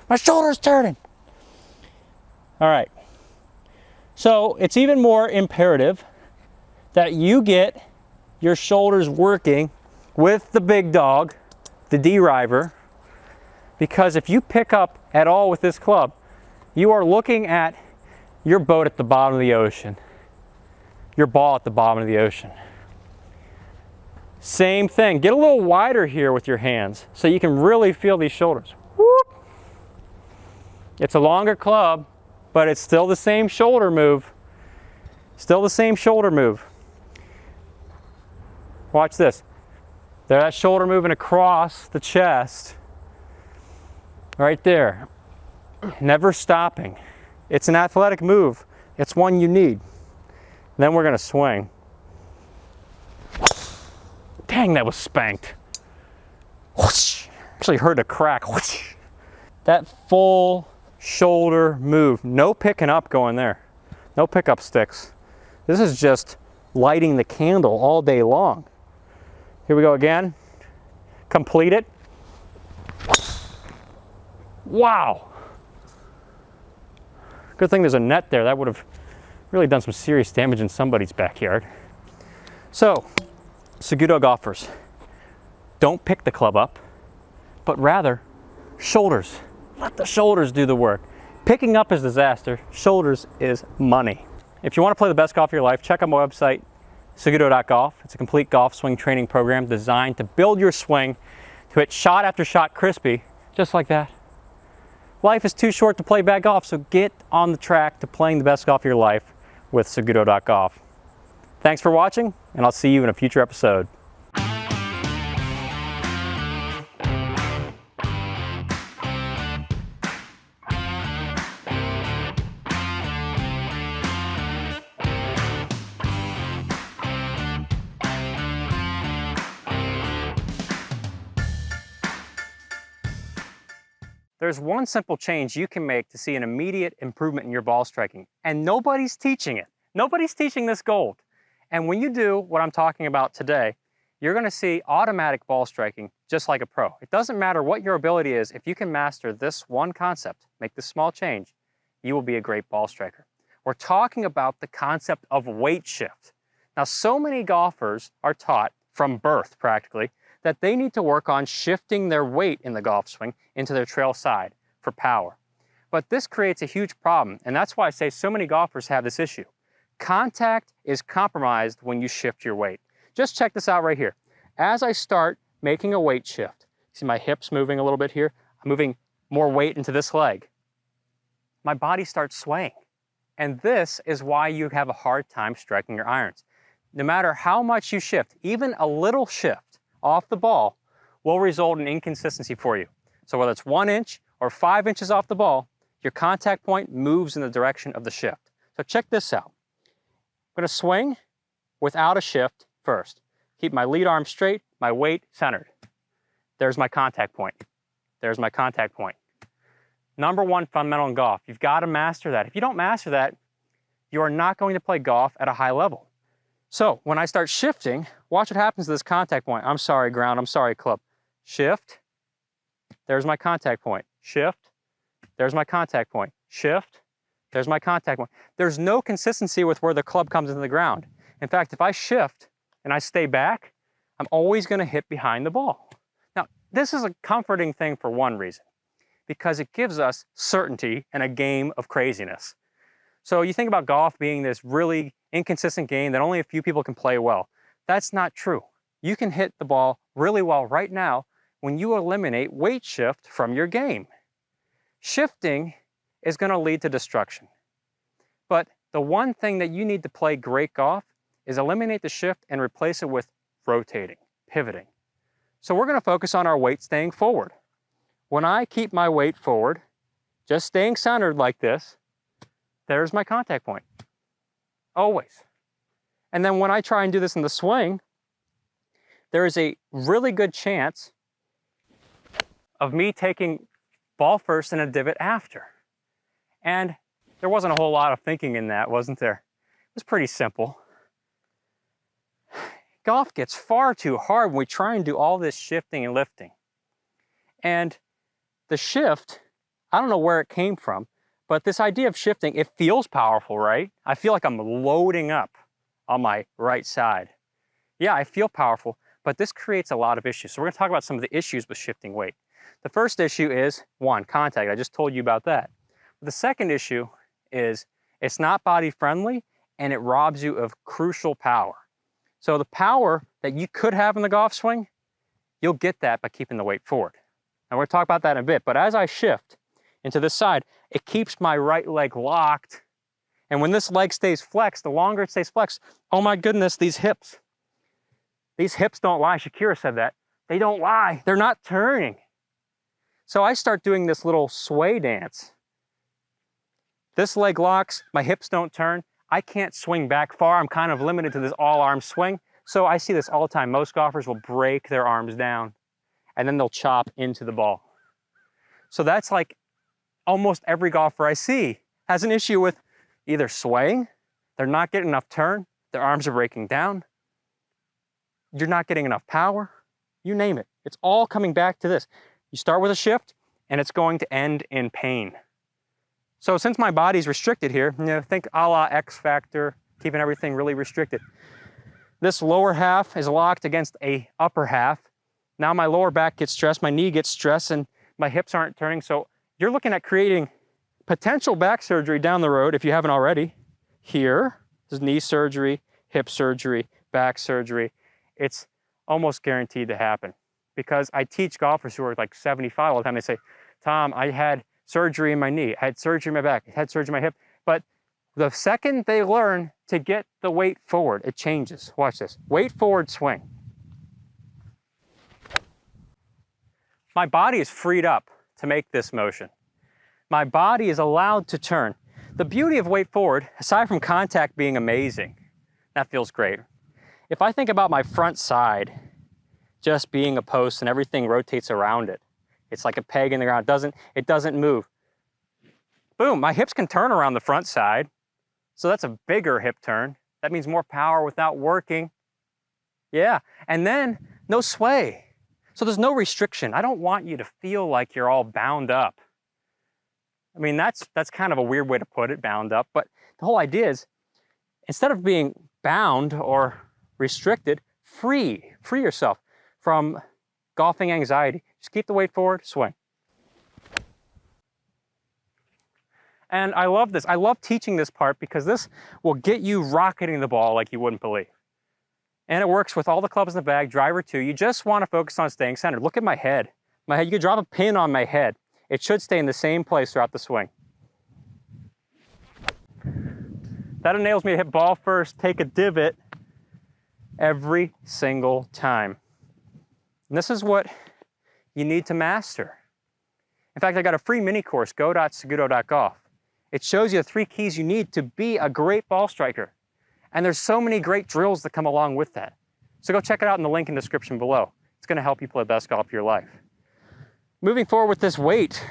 My shoulder's turning. All right. So it's even more imperative that you get your shoulders working with the big dog, the D-river, because if you pick up at all with this club, you are looking at your boat at the bottom of the ocean, your ball at the bottom of the ocean. Same thing. Get a little wider here with your hands so you can really feel these shoulders. Whoop. It's a longer club, but it's still the same shoulder move. Still the same shoulder move. Watch this. There, that shoulder moving across the chest. Right there. Never stopping. It's an athletic move. It's one you need. Then we're going to swing. Dang, that was spanked. Whoosh. Actually heard a crack. Whoosh. That full shoulder move. No picking up going there. No pickup sticks. This is just lighting the candle all day long. Here we go again. Complete it. Wow. Good thing there's a net there. That would have really done some serious damage in somebody's backyard. So, Saguto golfers, don't pick the club up, but rather shoulders. Let the shoulders do the work. Picking up is disaster. Shoulders is money. If you want to play the best golf of your life, check out my website, SagutoGolf. It's a complete golf swing training program designed to build your swing to hit shot after shot crispy, just like that. Life is too short to play bad golf, so get on the track to playing the best golf of your life with SagutoGolf. Thanks for watching, and I'll see you in a future episode. There's one simple change you can make to see an immediate improvement in your ball striking, and nobody's teaching it. Nobody's teaching this gold. And when you do what I'm talking about today, you're gonna see automatic ball striking just like a pro. It doesn't matter what your ability is, if you can master this one concept, make this small change, you will be a great ball striker. We're talking about the concept of weight shift. Now, so many golfers are taught from birth practically that they need to work on shifting their weight in the golf swing into their trail side for power. But this creates a huge problem, and that's why I say so many golfers have this issue. Contact is compromised when you shift your weight. Just check this out right here. As I start making a weight shift, see my hips moving a little bit here? I'm moving more weight into this leg. My body starts swaying. And this is why you have a hard time striking your irons. No matter how much you shift, even a little shift off the ball will result in inconsistency for you. So whether it's 1 inch or 5 inches off the ball, your contact point moves in the direction of the shift. So check this out. I'm gonna swing without a shift first. Keep my lead arm straight, my weight centered. There's my contact point. There's my contact point. Number one fundamental in golf, you've got to master that. If you don't master that, you are not going to play golf at a high level. So when I start shifting, watch what happens to this contact point. I'm sorry, ground. I'm sorry, club. Shift. There's my contact point. Shift. There's my contact point. Shift. There's my contact point. There's no consistency with where the club comes into the ground. In fact, if I shift and I stay back, I'm always going to hit behind the ball. Now, this is a comforting thing for one reason, because it gives us certainty in a game of craziness. So you think about golf being this really inconsistent game that only a few people can play well. That's not true. You can hit the ball really well right now when you eliminate weight shift from your game. Shifting is going to lead to destruction. But the one thing that you need to play great golf is eliminate the shift and replace it with rotating, pivoting. So we're going to focus on our weight staying forward. When I keep my weight forward, just staying centered like this, there's my contact point. Always. And then when I try and do this in the swing, there is a really good chance of me taking ball first and a divot after. And there wasn't a whole lot of thinking in that, wasn't there? It was pretty simple. Golf gets far too hard when we try and do all this shifting and lifting. And the shift, I don't know where it came from, but this idea of shifting, it feels powerful, right? I feel like I'm loading up on my right side. Yeah, I feel powerful, but this creates a lot of issues. So we're gonna talk about some of the issues with shifting weight. The first issue is, one, contact. I just told you about that. The second issue is it's not body friendly and it robs you of crucial power. So the power that you could have in the golf swing, you'll get that by keeping the weight forward. And we're gonna talk about that in a bit, but as I shift into this side, it keeps my right leg locked. And when this leg stays flexed, the longer it stays flexed, oh my goodness, these hips don't lie. Shakira said that. They don't lie, they're not turning. So I start doing this little sway dance. This leg locks, my hips don't turn. I can't swing back far. I'm kind of limited to this all arm swing. So I see this all the time. Most golfers will break their arms down and then they'll chop into the ball. So that's like almost every golfer I see has an issue with either swaying, they're not getting enough turn, their arms are breaking down, you're not getting enough power, you name it. It's all coming back to this. You start with a shift and it's going to end in pain. So since my body's restricted here, think a la X Factor, keeping everything really restricted. This lower half is locked against a upper half. Now my lower back gets stressed, my knee gets stressed, and my hips aren't turning. So you're looking at creating potential back surgery down the road if you haven't already. Here, there's knee surgery, hip surgery, back surgery, it's almost guaranteed to happen. Because I teach golfers who are like 75 all the time. They say, Tom, I had surgery in my knee, I had surgery in my back, I had surgery in my hip. But the second they learn to get the weight forward, it changes. Watch this. Weight forward swing. My body is freed up to make this motion. My body is allowed to turn. The beauty of weight forward, aside from contact being amazing, that feels great. If I think about my front side just being a post and everything rotates around it, it's like a peg in the ground. It doesn't move. Boom, my hips can turn around the front side. So that's a bigger hip turn. That means more power without working. Yeah, and then no sway. So there's no restriction. I don't want you to feel like you're all bound up. I mean, that's kind of a weird way to put it, bound up, but the whole idea is instead of being bound or restricted, free yourself from golfing anxiety. Just keep the weight forward, swing. And I love this. I love teaching this part because this will get you rocketing the ball like you wouldn't believe. And it works with all the clubs in the bag, driver too. You just want to focus on staying centered. Look at my head. My head, you could drop a pin on my head. It should stay in the same place throughout the swing. That enables me to hit ball first, take a divot every single time. And this is what you need to master. In fact, I got a free mini course, go.saguto.golf. It shows you the 3 keys you need to be a great ball striker. And there's so many great drills that come along with that. So go check it out in the link in the description below. It's gonna help you play the best golf of your life. Moving forward with this weight,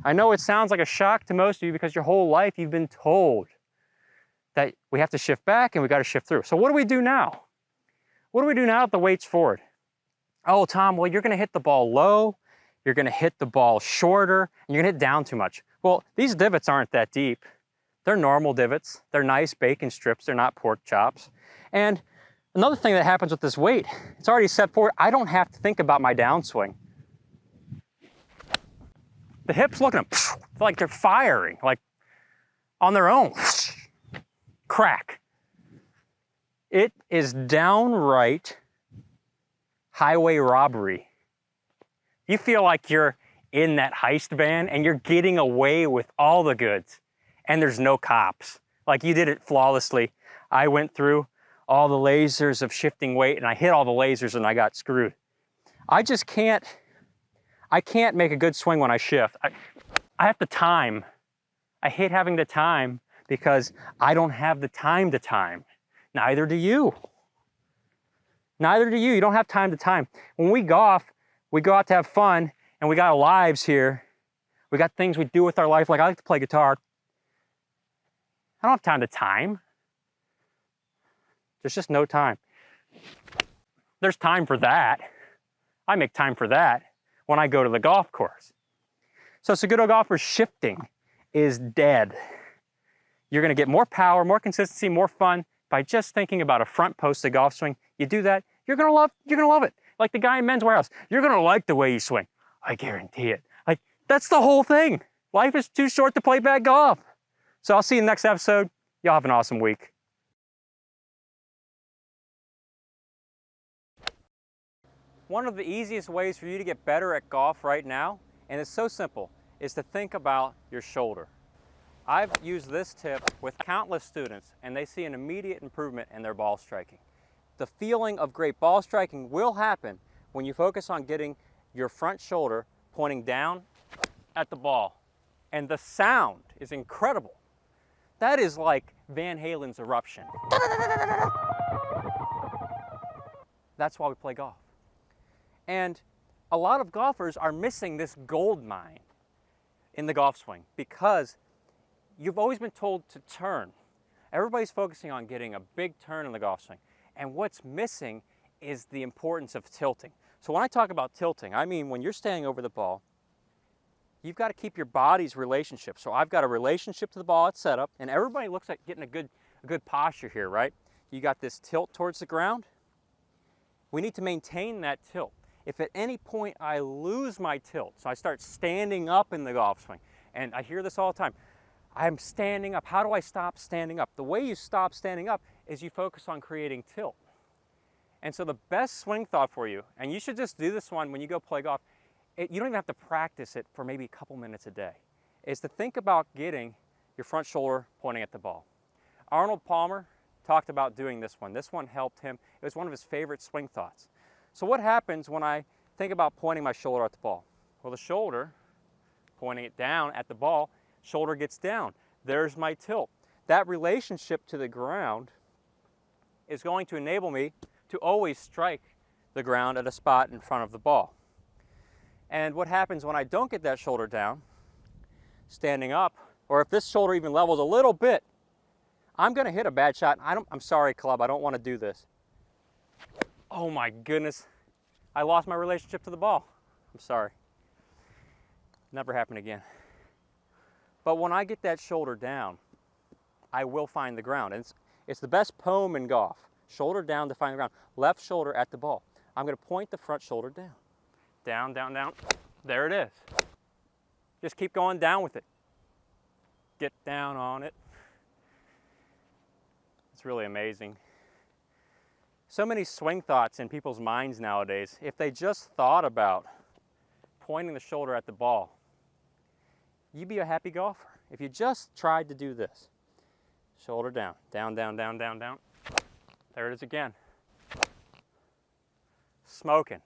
I know it sounds like a shock to most of you because your whole life you've been told that we have to shift back and we gotta shift through. So what do we do now? What do we do now if the weight's forward? Oh, Tom, well, you're gonna hit the ball low, you're gonna hit the ball shorter, and you're gonna hit down too much. Well, these divots aren't that deep. They're normal divots. They're nice bacon strips. They're not pork chops. And another thing that happens with this weight, it's already set forward. I don't have to think about my downswing. The hips, look at them, like they're firing, like on their own. Crack. It is downright highway robbery. You feel like you're in that heist van and you're getting away with all the goods and there's no cops. Like you did it flawlessly. I went through all the lasers of shifting weight and I hit all the lasers and I got screwed. I can't make a good swing when I shift. I have to time. I hate having the time because I don't have the time to time. Neither do you. Neither do you. You don't have time to time. When we golf, we go out to have fun and we got our lives here. We got things we do with our life. Like I like to play guitar. I don't have time to time. There's just no time. There's time for that. I make time for that when I go to the golf course. So Saguto golfers, shifting is dead. You're gonna get more power, more consistency, more fun by just thinking about a front posted golf swing. You do that, you're gonna love it. Like the guy in Men's Warehouse, you're gonna like the way you swing. I guarantee it. Like, that's the whole thing. Life is too short to play bad golf. So I'll see you in the next episode. Y'all have an awesome week. One of the easiest ways for you to get better at golf right now, and it's so simple, is to think about your shoulder. I've used this tip with countless students and they see an immediate improvement in their ball striking. The feeling of great ball striking will happen when you focus on getting your front shoulder pointing down at the ball. And the sound is incredible. That is like Van Halen's eruption. That's why we play golf. And a lot of golfers are missing this gold mine in the golf swing because you've always been told to turn. Everybody's focusing on getting a big turn in the golf swing. And what's missing is the importance of tilting. So when I talk about tilting, I mean when you're standing over the ball, you've got to keep your body's relationship. So I've got a relationship to the ball at setup, and everybody looks like getting a good posture here, right? You got this tilt towards the ground. We need to maintain that tilt. If at any point I lose my tilt, so I start standing up in the golf swing, and I hear this all the time, I'm standing up. How do I stop standing up? The way you stop standing up is you focus on creating tilt. And so the best swing thought for you, and you should just do this one when you go play golf, you don't even have to practice it for maybe a couple minutes a day, is to think about getting your front shoulder pointing at the ball. Arnold Palmer talked about doing this one. This one helped him. It was one of his favorite swing thoughts. So what happens when I think about pointing my shoulder at the ball? Well, the shoulder, pointing it down at the ball, shoulder gets down. There's my tilt. That relationship to the ground is going to enable me to always strike the ground at a spot in front of the ball. And what happens when I don't get that shoulder down, standing up, or if this shoulder even levels a little bit, I'm going to hit a bad shot. I'm sorry, club, I don't want to do this. Oh my goodness, I lost my relationship to the ball. I'm sorry. Never happen again. But when I get that shoulder down, I will find the ground. And it's the best poem in golf. Shoulder down to find the ground. Left shoulder at the ball. I'm going to point the front shoulder down. Down, down, down. There it is. Just keep going down with it. Get down on it. It's really amazing. So many swing thoughts in people's minds nowadays. If they just thought about pointing the shoulder at the ball, you'd be a happy golfer. If you just tried to do this. Shoulder down, down, down, down, down, down. There it is again. Smoking.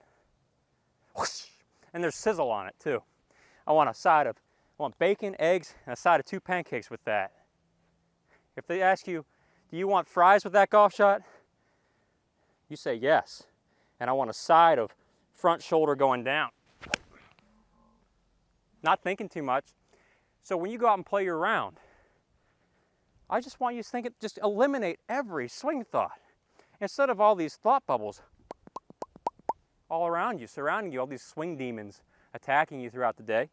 Whoosh. And there's sizzle on it too. I want bacon, eggs, and a side of 2 pancakes with that. If they ask you, do you want fries with that golf shot? You say yes. And I want a side of front shoulder going down. Not thinking too much. So when you go out and play your round, I just want you to think it, just eliminate every swing thought. Instead of all these thought bubbles all around you, surrounding you, all these swing demons attacking you throughout the day,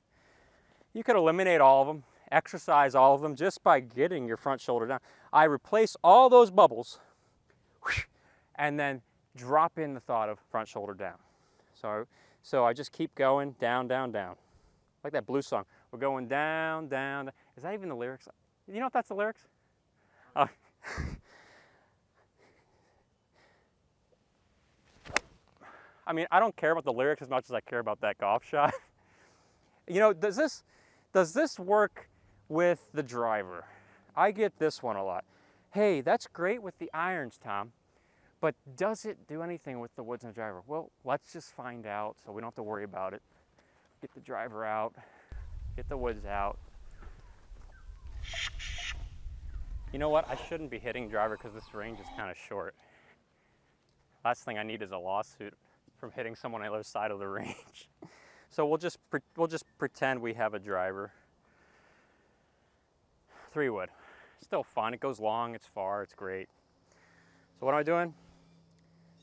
you could eliminate all of them, exercise all of them just by getting your front shoulder down. I replace all those bubbles and then drop in the thought of front shoulder down. So I just keep going down, down, down. Like that blues song. We're going down, down, down. Is that even the lyrics? You know if that's the lyrics? I mean, I don't care about the lyrics as much as I care about that golf shot. You know, does this work with the driver? I get this one a lot. Hey, that's great with the irons, Tom, but does it do anything with the woods and the driver? Well, let's just find out so we don't have to worry about it. Get the driver out, get the woods out. You know what? I shouldn't be hitting driver because this range is kind of short. Last thing I need is a lawsuit from hitting someone on the other side of the range. So we'll just pretend we have a driver. 3-wood. Still fun. It goes long, it's far, it's great. So what am I doing?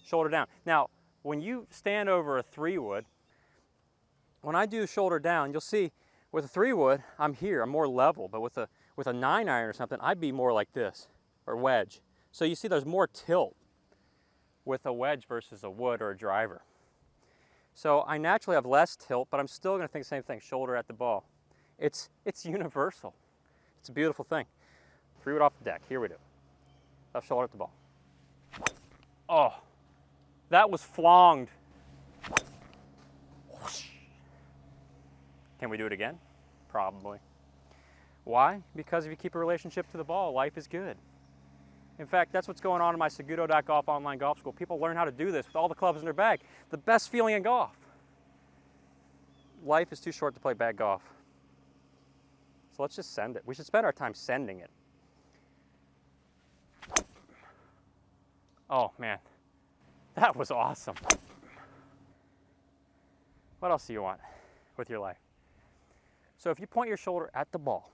Shoulder down. Now, when you stand over a 3-wood, when I do shoulder down, you'll see with a 3-wood, I'm here, I'm more level, but with a 9-iron or something, I'd be more like this, or wedge. So you see there's more tilt with a wedge versus a wood or a driver. So I naturally have less tilt, but I'm still going to think the same thing, shoulder at the ball. It's universal. It's a beautiful thing. 3-wood off the deck, here we do. Left shoulder at the ball. Oh, that was flonged. Whoosh. Can we do it again? Probably. Why? Because if you keep a relationship to the ball, life is good. In fact, that's what's going on in my Saguto.golf online golf school. People learn how to do this with all the clubs in their bag. The best feeling in golf. Life is too short to play bad golf. So let's just send it. We should spend our time sending it. Oh man, that was awesome. What else do you want with your life? So if you point your shoulder at the ball,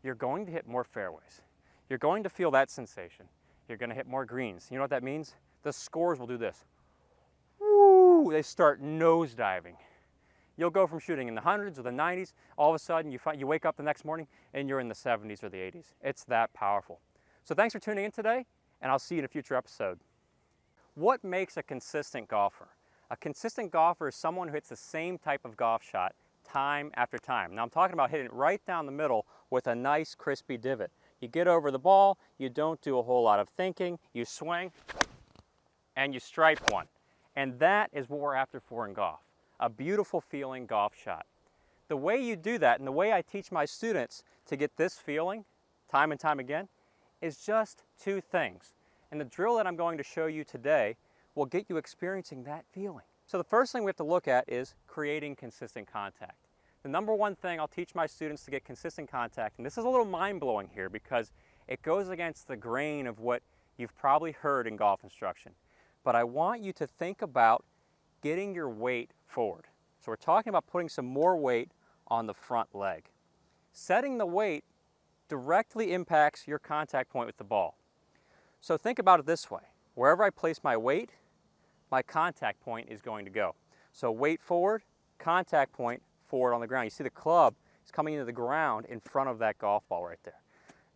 you're going to hit more fairways. You're going to feel that sensation. You're going to hit more greens. You know what that means? The scores will do this. Woo! They start nosediving. You'll go from shooting in the hundreds or the 90s, all of a sudden you wake up the next morning and you're in the 70s or the 80s. It's that powerful. So thanks for tuning in today, and I'll see you in a future episode. What makes a consistent golfer? A consistent golfer is someone who hits the same type of golf shot time after time. Now I'm talking about hitting it right down the middle with a nice crispy divot. You get over the ball, you don't do a whole lot of thinking, you swing, and you stripe one. And that is what we're after for in golf. A beautiful feeling golf shot. The way you do that, and the way I teach my students to get this feeling time and time again, is just two things. And the drill that I'm going to show you today will get you experiencing that feeling. So the first thing we have to look at is creating consistent contact. The number one thing I'll teach my students to get consistent contact, and this is a little mind-blowing here because it goes against the grain of what you've probably heard in golf instruction. But I want you to think about getting your weight forward. So we're talking about putting some more weight on the front leg. Setting the weight directly impacts your contact point with the ball. So think about it this way. Wherever I place my weight, my contact point is going to go. So weight forward, contact point forward on the ground. You see the club is coming into the ground in front of that golf ball right there.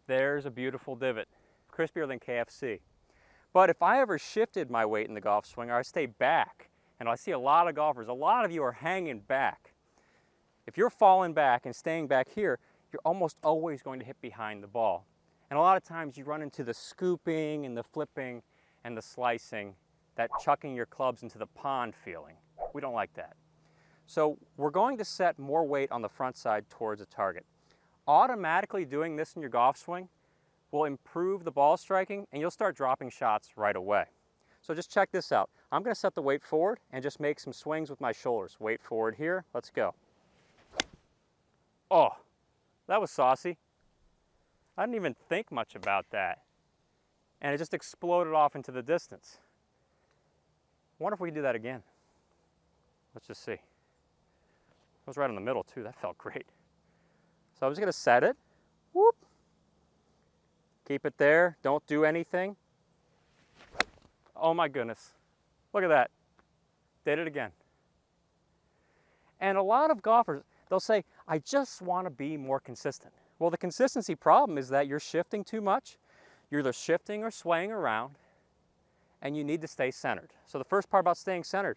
There's a beautiful divot, crispier than KFC. But if I ever shifted my weight in the golf swing, or I stay back, and I see a lot of golfers, a lot of you are hanging back. If you're falling back and staying back here, you're almost always going to hit behind the ball. And a lot of times you run into the scooping and the flipping and the slicing, that chucking your clubs into the pond feeling. We don't like that. So we're going to set more weight on the front side towards a target. Automatically doing this in your golf swing will improve the ball striking and you'll start dropping shots right away. So just check this out. I'm going to set the weight forward and just make some swings with my shoulders. Weight forward here, let's go. Oh, that was saucy. I didn't even think much about that. And it just exploded off into the distance. I wonder if we can do that again. Let's just see. It was right in the middle too, that felt great. So I'm just gonna set it, whoop. Keep it there, don't do anything. Oh my goodness, look at that. Did it again. And a lot of golfers, they'll say, I just wanna be more consistent. Well, the consistency problem is that you're shifting too much. You're either shifting or swaying around, and you need to stay centered. So the first part about staying centered,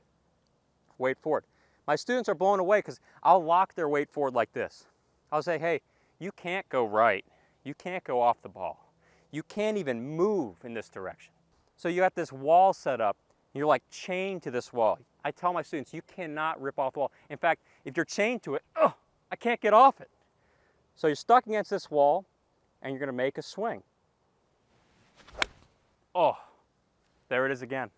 weight forward. My students are blown away because I'll lock their weight forward like this. I'll say, hey, you can't go right. You can't go off the ball. You can't even move in this direction. So you got this wall set up, and you're like chained to this wall. I tell my students, you cannot rip off the wall. In fact, if you're chained to it, oh, I can't get off it. So you're stuck against this wall, and you're gonna make a swing. Oh, there it is again.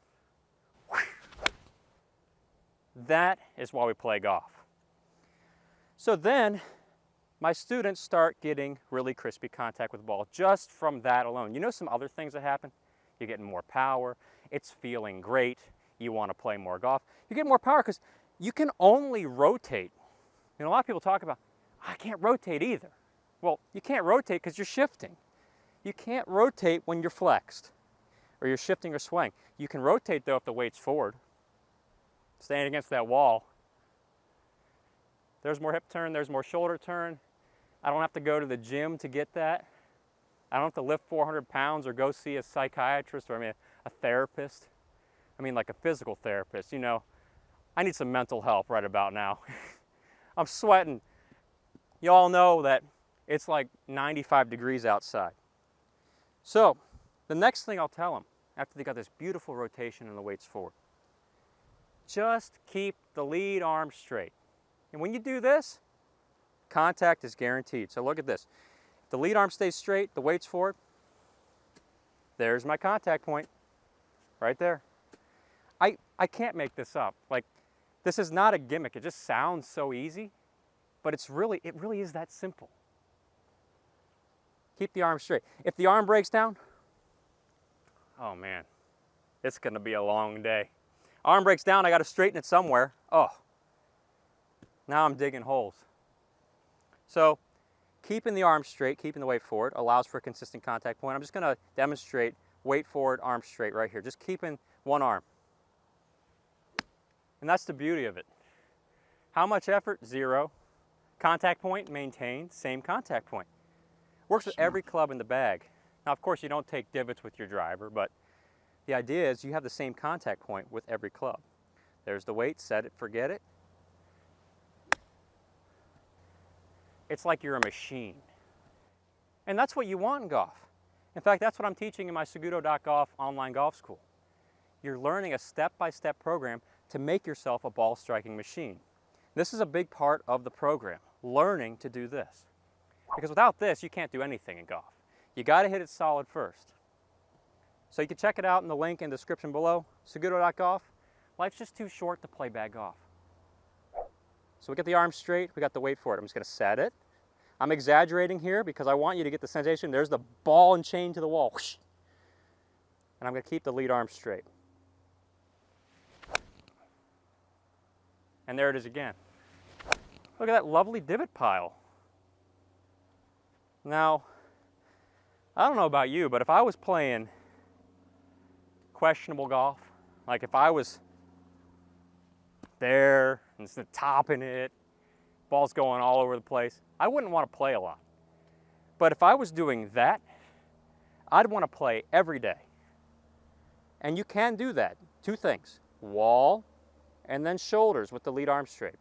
That is why we play golf. So then, my students start getting really crispy contact with the ball just from that alone. You know some other things that happen? You're getting more power, it's feeling great, you want to play more golf. You get more power because you can only rotate. You know, a lot of people talk about, I can't rotate either. Well, you can't rotate because you're shifting. You can't rotate when you're flexed or you're shifting or swaying. You can rotate though if the weight's forward. Standing against that wall. There's more hip turn, there's more shoulder turn. I don't have to go to the gym to get that. I don't have to lift 400 pounds or go see a psychiatrist or a therapist. I mean like a physical therapist, you know. I need some mental help right about now. I'm sweating. You all know that it's like 95 degrees outside. So the next thing I'll tell them after they got this beautiful rotation and the weight's forward, just keep the lead arm straight. And when you do this, contact is guaranteed. So look at this. If the lead arm stays straight, the weight's forward, there's my contact point, right there. I can't make this up. Like, this is not a gimmick. It just sounds so easy, but it really is that simple. Keep the arm straight. If the arm breaks down, oh man, it's gonna be a long day. Arm breaks down, I gotta straighten it somewhere. Oh, now I'm digging holes. So keeping the arm straight, keeping the weight forward allows for a consistent contact point. I'm just gonna demonstrate weight forward, arm straight right here. Just keeping one arm. And that's the beauty of it. How much effort? Zero. Contact point maintained, same contact point. Works with every club in the bag. Now, of course, you don't take divots with your driver, but the idea is you have the same contact point with every club. There's the weight, set it, forget it. It's like you're a machine. And that's what you want in golf. In fact, that's what I'm teaching in my SagutoGolf online golf school. you're learning a step-by-step program to make yourself a ball striking machine. This is a big part of the program, learning to do this. Because without this, you can't do anything in golf. You got to hit it solid first. So you can check it out in the link in the description below, SagutoGolf. Life's just too short to play bad golf. So we get the arm straight, we got the weight for it. I'm just going to set it. I'm exaggerating here because I want you to get the sensation. There's the ball and chain to the wall. Whoosh. And I'm going to keep the lead arm straight. And there it is again. Look at that lovely divot pile. Now, I don't know about you, but if I was playing questionable golf, like if I was there and topping it, ball's going all over the place, I wouldn't want to play a lot. But if I was doing that, I'd want to play every day. And you can do that. Two things, wall and then shoulders with the lead arm straight.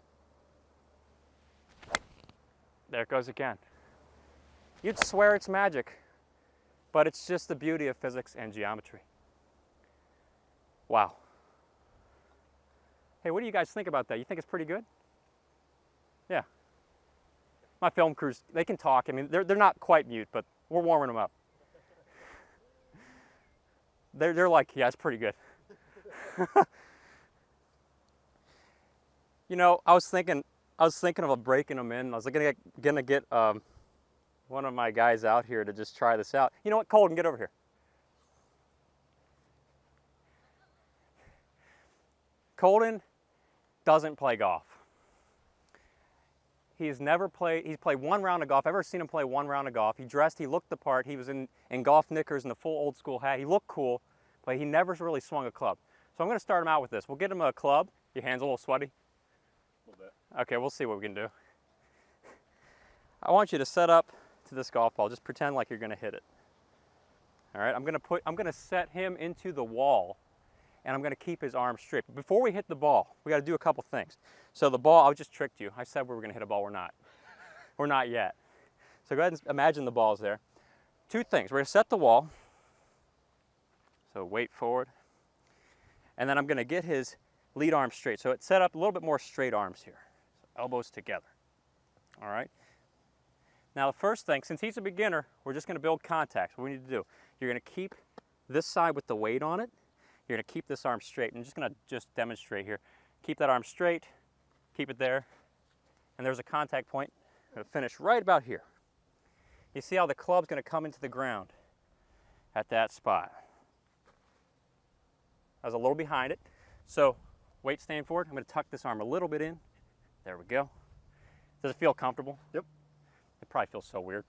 There it goes again. You'd swear it's magic, but it's just the beauty of physics and geometry. Wow. Hey, what do you guys think about that? You think it's pretty good? Yeah. My film crews, they can talk. I mean, they're not quite mute, but we're warming them up. They're like, yeah, it's pretty good. You know, I was thinking of breaking them in. I was gonna get one of my guys out here to just try this out. You know what, Colton, get over here. Colton doesn't play golf. He's played one round of golf. I've ever seen him play one round of golf. He dressed, he looked the part. He was in golf knickers and the full old school hat. He looked cool, but he never really swung a club. So I'm gonna start him out with this. We'll get him a club. Your hand's a little sweaty? A little bit. Okay, we'll see what we can do. I want you to set up to this golf ball. Just pretend like you're gonna hit it. All right, I'm gonna set him into the wall, and I'm gonna keep his arm straight. But before we hit the ball, we gotta do a couple things. So the ball, I just tricked you. I said we were gonna hit a ball, we're not. We're not yet. So go ahead and imagine the ball's there. Two things, we're gonna set the wall. So weight forward. And then I'm gonna get his lead arm straight. So it's set up a little bit more straight arms here. So elbows together, all right? Now the first thing, since he's a beginner, we're just gonna build contact. What we need to do, you're gonna keep this side with the weight on it. You're gonna keep this arm straight. I'm just gonna demonstrate here. Keep that arm straight, keep it there, and there's a contact point. I'm gonna finish right about here. You see how the club's gonna come into the ground at that spot. I was a little behind it. So weight staying forward, I'm gonna tuck this arm a little bit in. There we go. Does it feel comfortable? Yep. It probably feels so weird.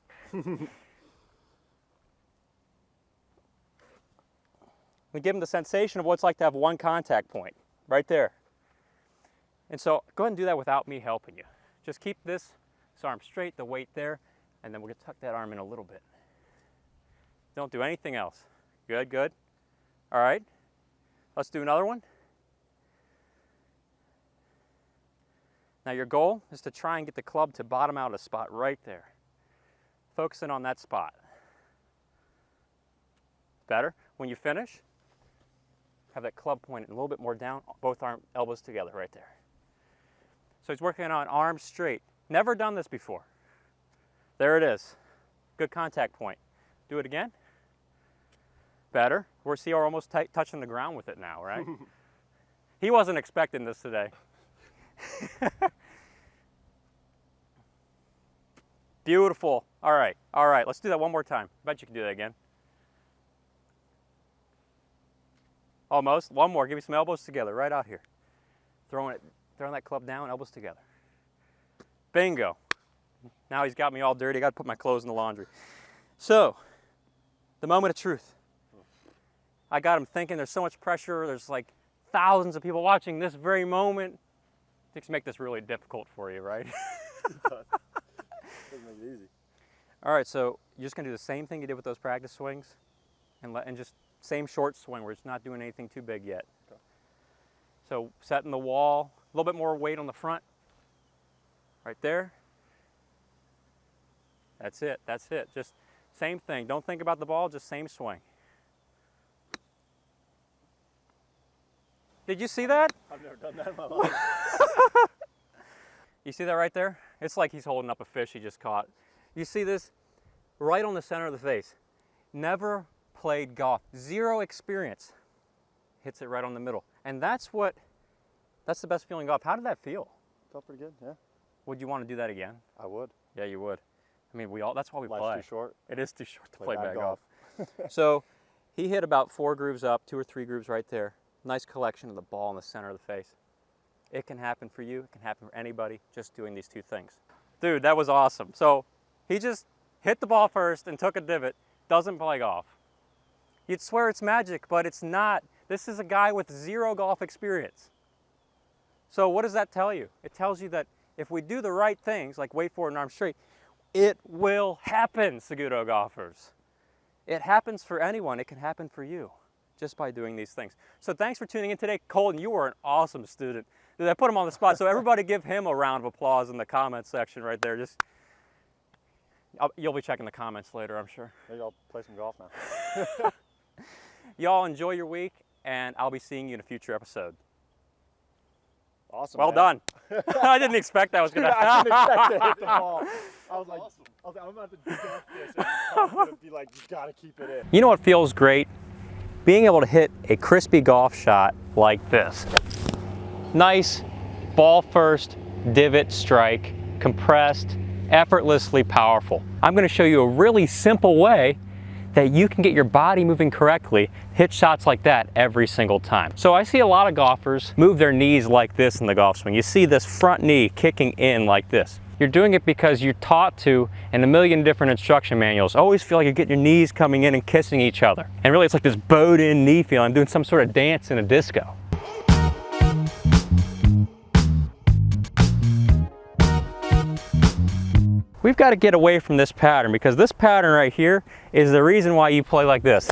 We give him the sensation of what it's like to have one contact point, right there. And so go ahead and do that without me helping you. Just keep this arm straight, the weight there, and then we're gonna tuck that arm in a little bit. Don't do anything else. Good, good. All right, let's do another one. Now your goal is to try and get the club to bottom out a spot right there. Focusing on that spot. Better. When you finish, have that club pointed a little bit more down, both arm elbows together right there. So he's working on arms straight. Never done this before. There it is. Good contact point. Do it again. Better. We're almost touching the ground with it now, right? He wasn't expecting this today. Beautiful. All right, let's do that one more time. Bet you can do that again. Almost. One more. Give me some elbows together right out here. Throwing that club down, elbows together. Bingo. Now he's got me all dirty. I got to put my clothes in the laundry. So, the moment of truth. I got him thinking there's so much pressure. There's like thousands of people watching this very moment. Just make this really difficult for you, right? Doesn't make it easy. All right, so you're just gonna do the same thing you did with those practice swings, and just same short swing where it's not doing anything too big yet. Okay. So setting the wall, a little bit more weight on the front, right there. That's it, that's it. Just same thing. Don't think about the ball, just same swing. Did you see that? I've never done that in my life. You see that right there? It's like he's holding up a fish he just caught. You see this? Right on the center of the face. Never played golf, 0 experience. Hits it right on the middle. And that's the best feeling golf. How did that feel? Felt pretty good, yeah. Would you want to do that again? I would. Yeah, you would. I mean, that's why we play. Life's too short. It is too short to play bad golf. golf. So he hit about 4 grooves up, 2 or 3 grooves right there. Nice collection of the ball in the center of the face. It can happen for you. It can happen for anybody just doing these 2 things. Dude, that was awesome. So he just hit the ball first and took a divot. Doesn't play golf. You'd swear it's magic, but it's not. This is a guy with 0 golf experience. So what does that tell you? It tells you that if we do the right things, like wait forward and arm straight, it will happen, Saguto golfers. It happens for anyone. It can happen for you just by doing these things. So thanks for tuning in today. Colton, you were an awesome student. Dude, I put him on the spot, so everybody give him a round of applause in the comments section right there. You'll be checking the comments later, I'm sure. Maybe I'll play some golf now. Y'all enjoy your week, and I'll be seeing you in a future episode. Awesome. Well man. done. I didn't expect that was going to I happen. didn't expect to hit the ball. I was like, I'm about to dump this, and I'm gonna be like, you gotta keep it in. You know what feels great? Being able to hit a crispy golf shot like this. Nice, ball first, divot strike, compressed, effortlessly powerful. I'm going to show you a really simple way that you can get your body moving correctly, hit shots like that every single time. So I see a lot of golfers move their knees like this in the golf swing. You see this front knee kicking in like this. You're doing it because you're taught to, in a million different instruction manuals, always feel like you're getting your knees coming in and kissing each other. And really it's like this bowed in knee feel. I'm doing some sort of dance in a disco. We've got to get away from this pattern, because this pattern right here is the reason why you play like this.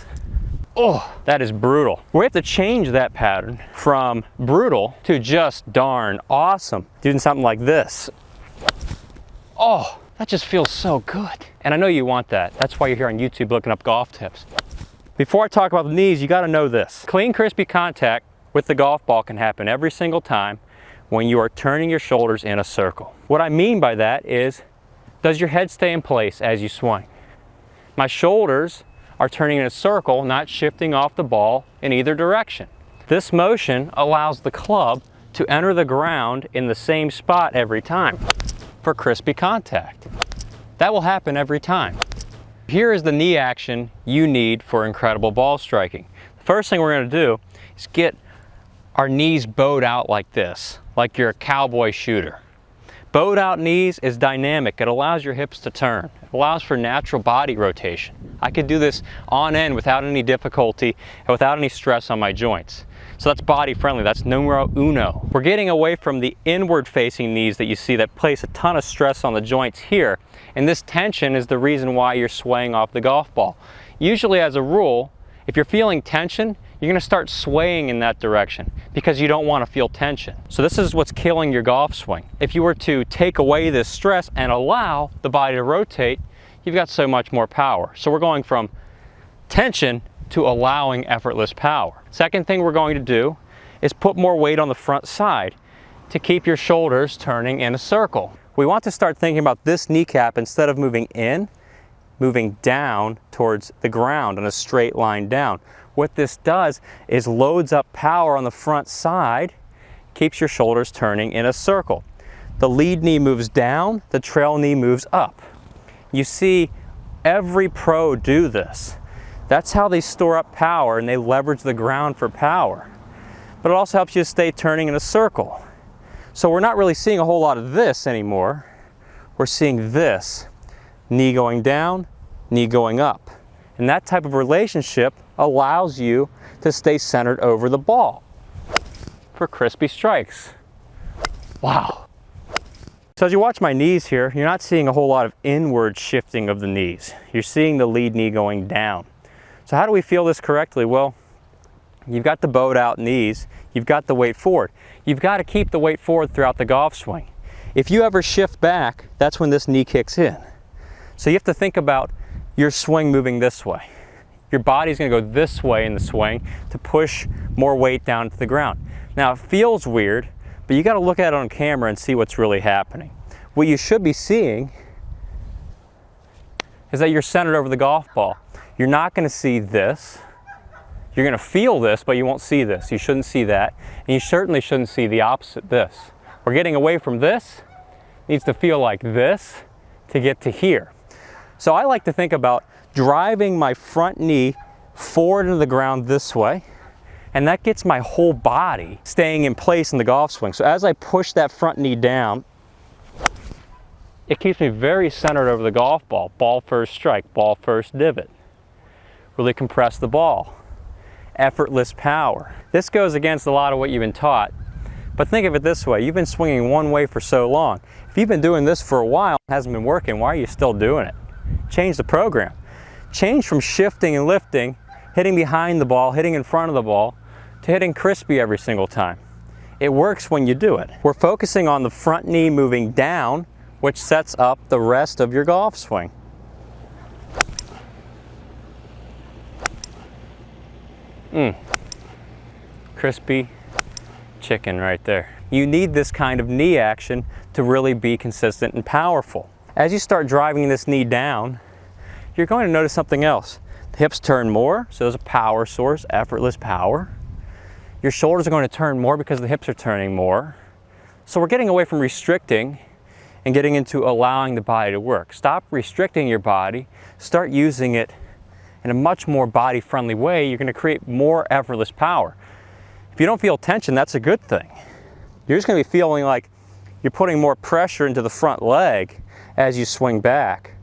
Oh, that is brutal. We have to change that pattern from brutal to just darn awesome. Doing something like this. Oh, that just feels so good. And I know you want that. That's why you're here on YouTube looking up golf tips. Before I talk about the knees, you got to know this. Clean, crispy contact with the golf ball can happen every single time when you are turning your shoulders in a circle. What I mean by that is, does your head stay in place as you swing? My shoulders are turning in a circle, not shifting off the ball in either direction. This motion allows the club to enter the ground in the same spot every time for crispy contact. That will happen every time. Here is the knee action you need for incredible ball striking. The first thing we're going to do is get our knees bowed out like this, like you're a cowboy shooter. Bowed out knees is dynamic. It allows your hips to turn. It allows for natural body rotation. I could do this on end without any difficulty and without any stress on my joints. So that's body friendly. That's numero uno. We're getting away from the inward facing knees that you see that place a ton of stress on the joints here. And this tension is the reason why you're swaying off the golf ball. Usually, as a rule, if you're feeling tension, you're going to start swaying in that direction because you don't want to feel tension. So this is what's killing your golf swing. If you were to take away this stress and allow the body to rotate, you've got so much more power. So we're going from tension to allowing effortless power. Second thing we're going to do is put more weight on the front side to keep your shoulders turning in a circle. We want to start thinking about this kneecap, instead of moving in, moving down towards the ground in a straight line down. What this does is loads up power on the front side, keeps your shoulders turning in a circle. The lead knee moves down, the trail knee moves up. You see every pro do this. That's how they store up power, and they leverage the ground for power. But it also helps you stay turning in a circle. So we're not really seeing a whole lot of this anymore. We're seeing this, knee going down, knee going up. And that type of relationship allows you to stay centered over the ball for crispy strikes. Wow. So as you watch my knees here, you're not seeing a whole lot of inward shifting of the knees. You're seeing the lead knee going down. So how do we feel this correctly? Well, you've got the bowed out knees, you've got the weight forward. You've got to keep the weight forward throughout the golf swing. If you ever shift back, that's when this knee kicks in. So you have to think about your swing moving this way. Your body's going to go this way in the swing to push more weight down to the ground. Now, it feels weird, but you got to look at it on camera and see what's really happening. What you should be seeing is that you're centered over the golf ball. You're not going to see this. You're going to feel this, but you won't see this. You shouldn't see that. And you certainly shouldn't see the opposite, this. We're getting away from this. It needs to feel like this to get to here. So I like to think about driving my front knee forward into the ground this way, and that gets my whole body staying in place in the golf swing. So as I push that front knee down, it keeps me very centered over the golf ball. Ball first strike, ball first divot. Really compress the ball. Effortless power. This goes against a lot of what you've been taught, but think of it this way. You've been swinging one way for so long. If you've been doing this for a while and it hasn't been working, why are you still doing it? Change the program. Change from shifting and lifting, hitting behind the ball, hitting in front of the ball, to hitting crispy every single time. It works when you do it. We're focusing on the front knee moving down, which sets up the rest of your golf swing. Crispy chicken right there. You need this kind of knee action to really be consistent and powerful. As you start driving this knee down, you're going to notice something else. The hips turn more, so there's a power source, effortless power. Your shoulders are going to turn more because the hips are turning more. So we're getting away from restricting and getting into allowing the body to work. Stop restricting your body, start using it in a much more body-friendly way. You're going to create more effortless power. If you don't feel tension, that's a good thing. You're just going to be feeling like you're putting more pressure into the front leg as you swing back.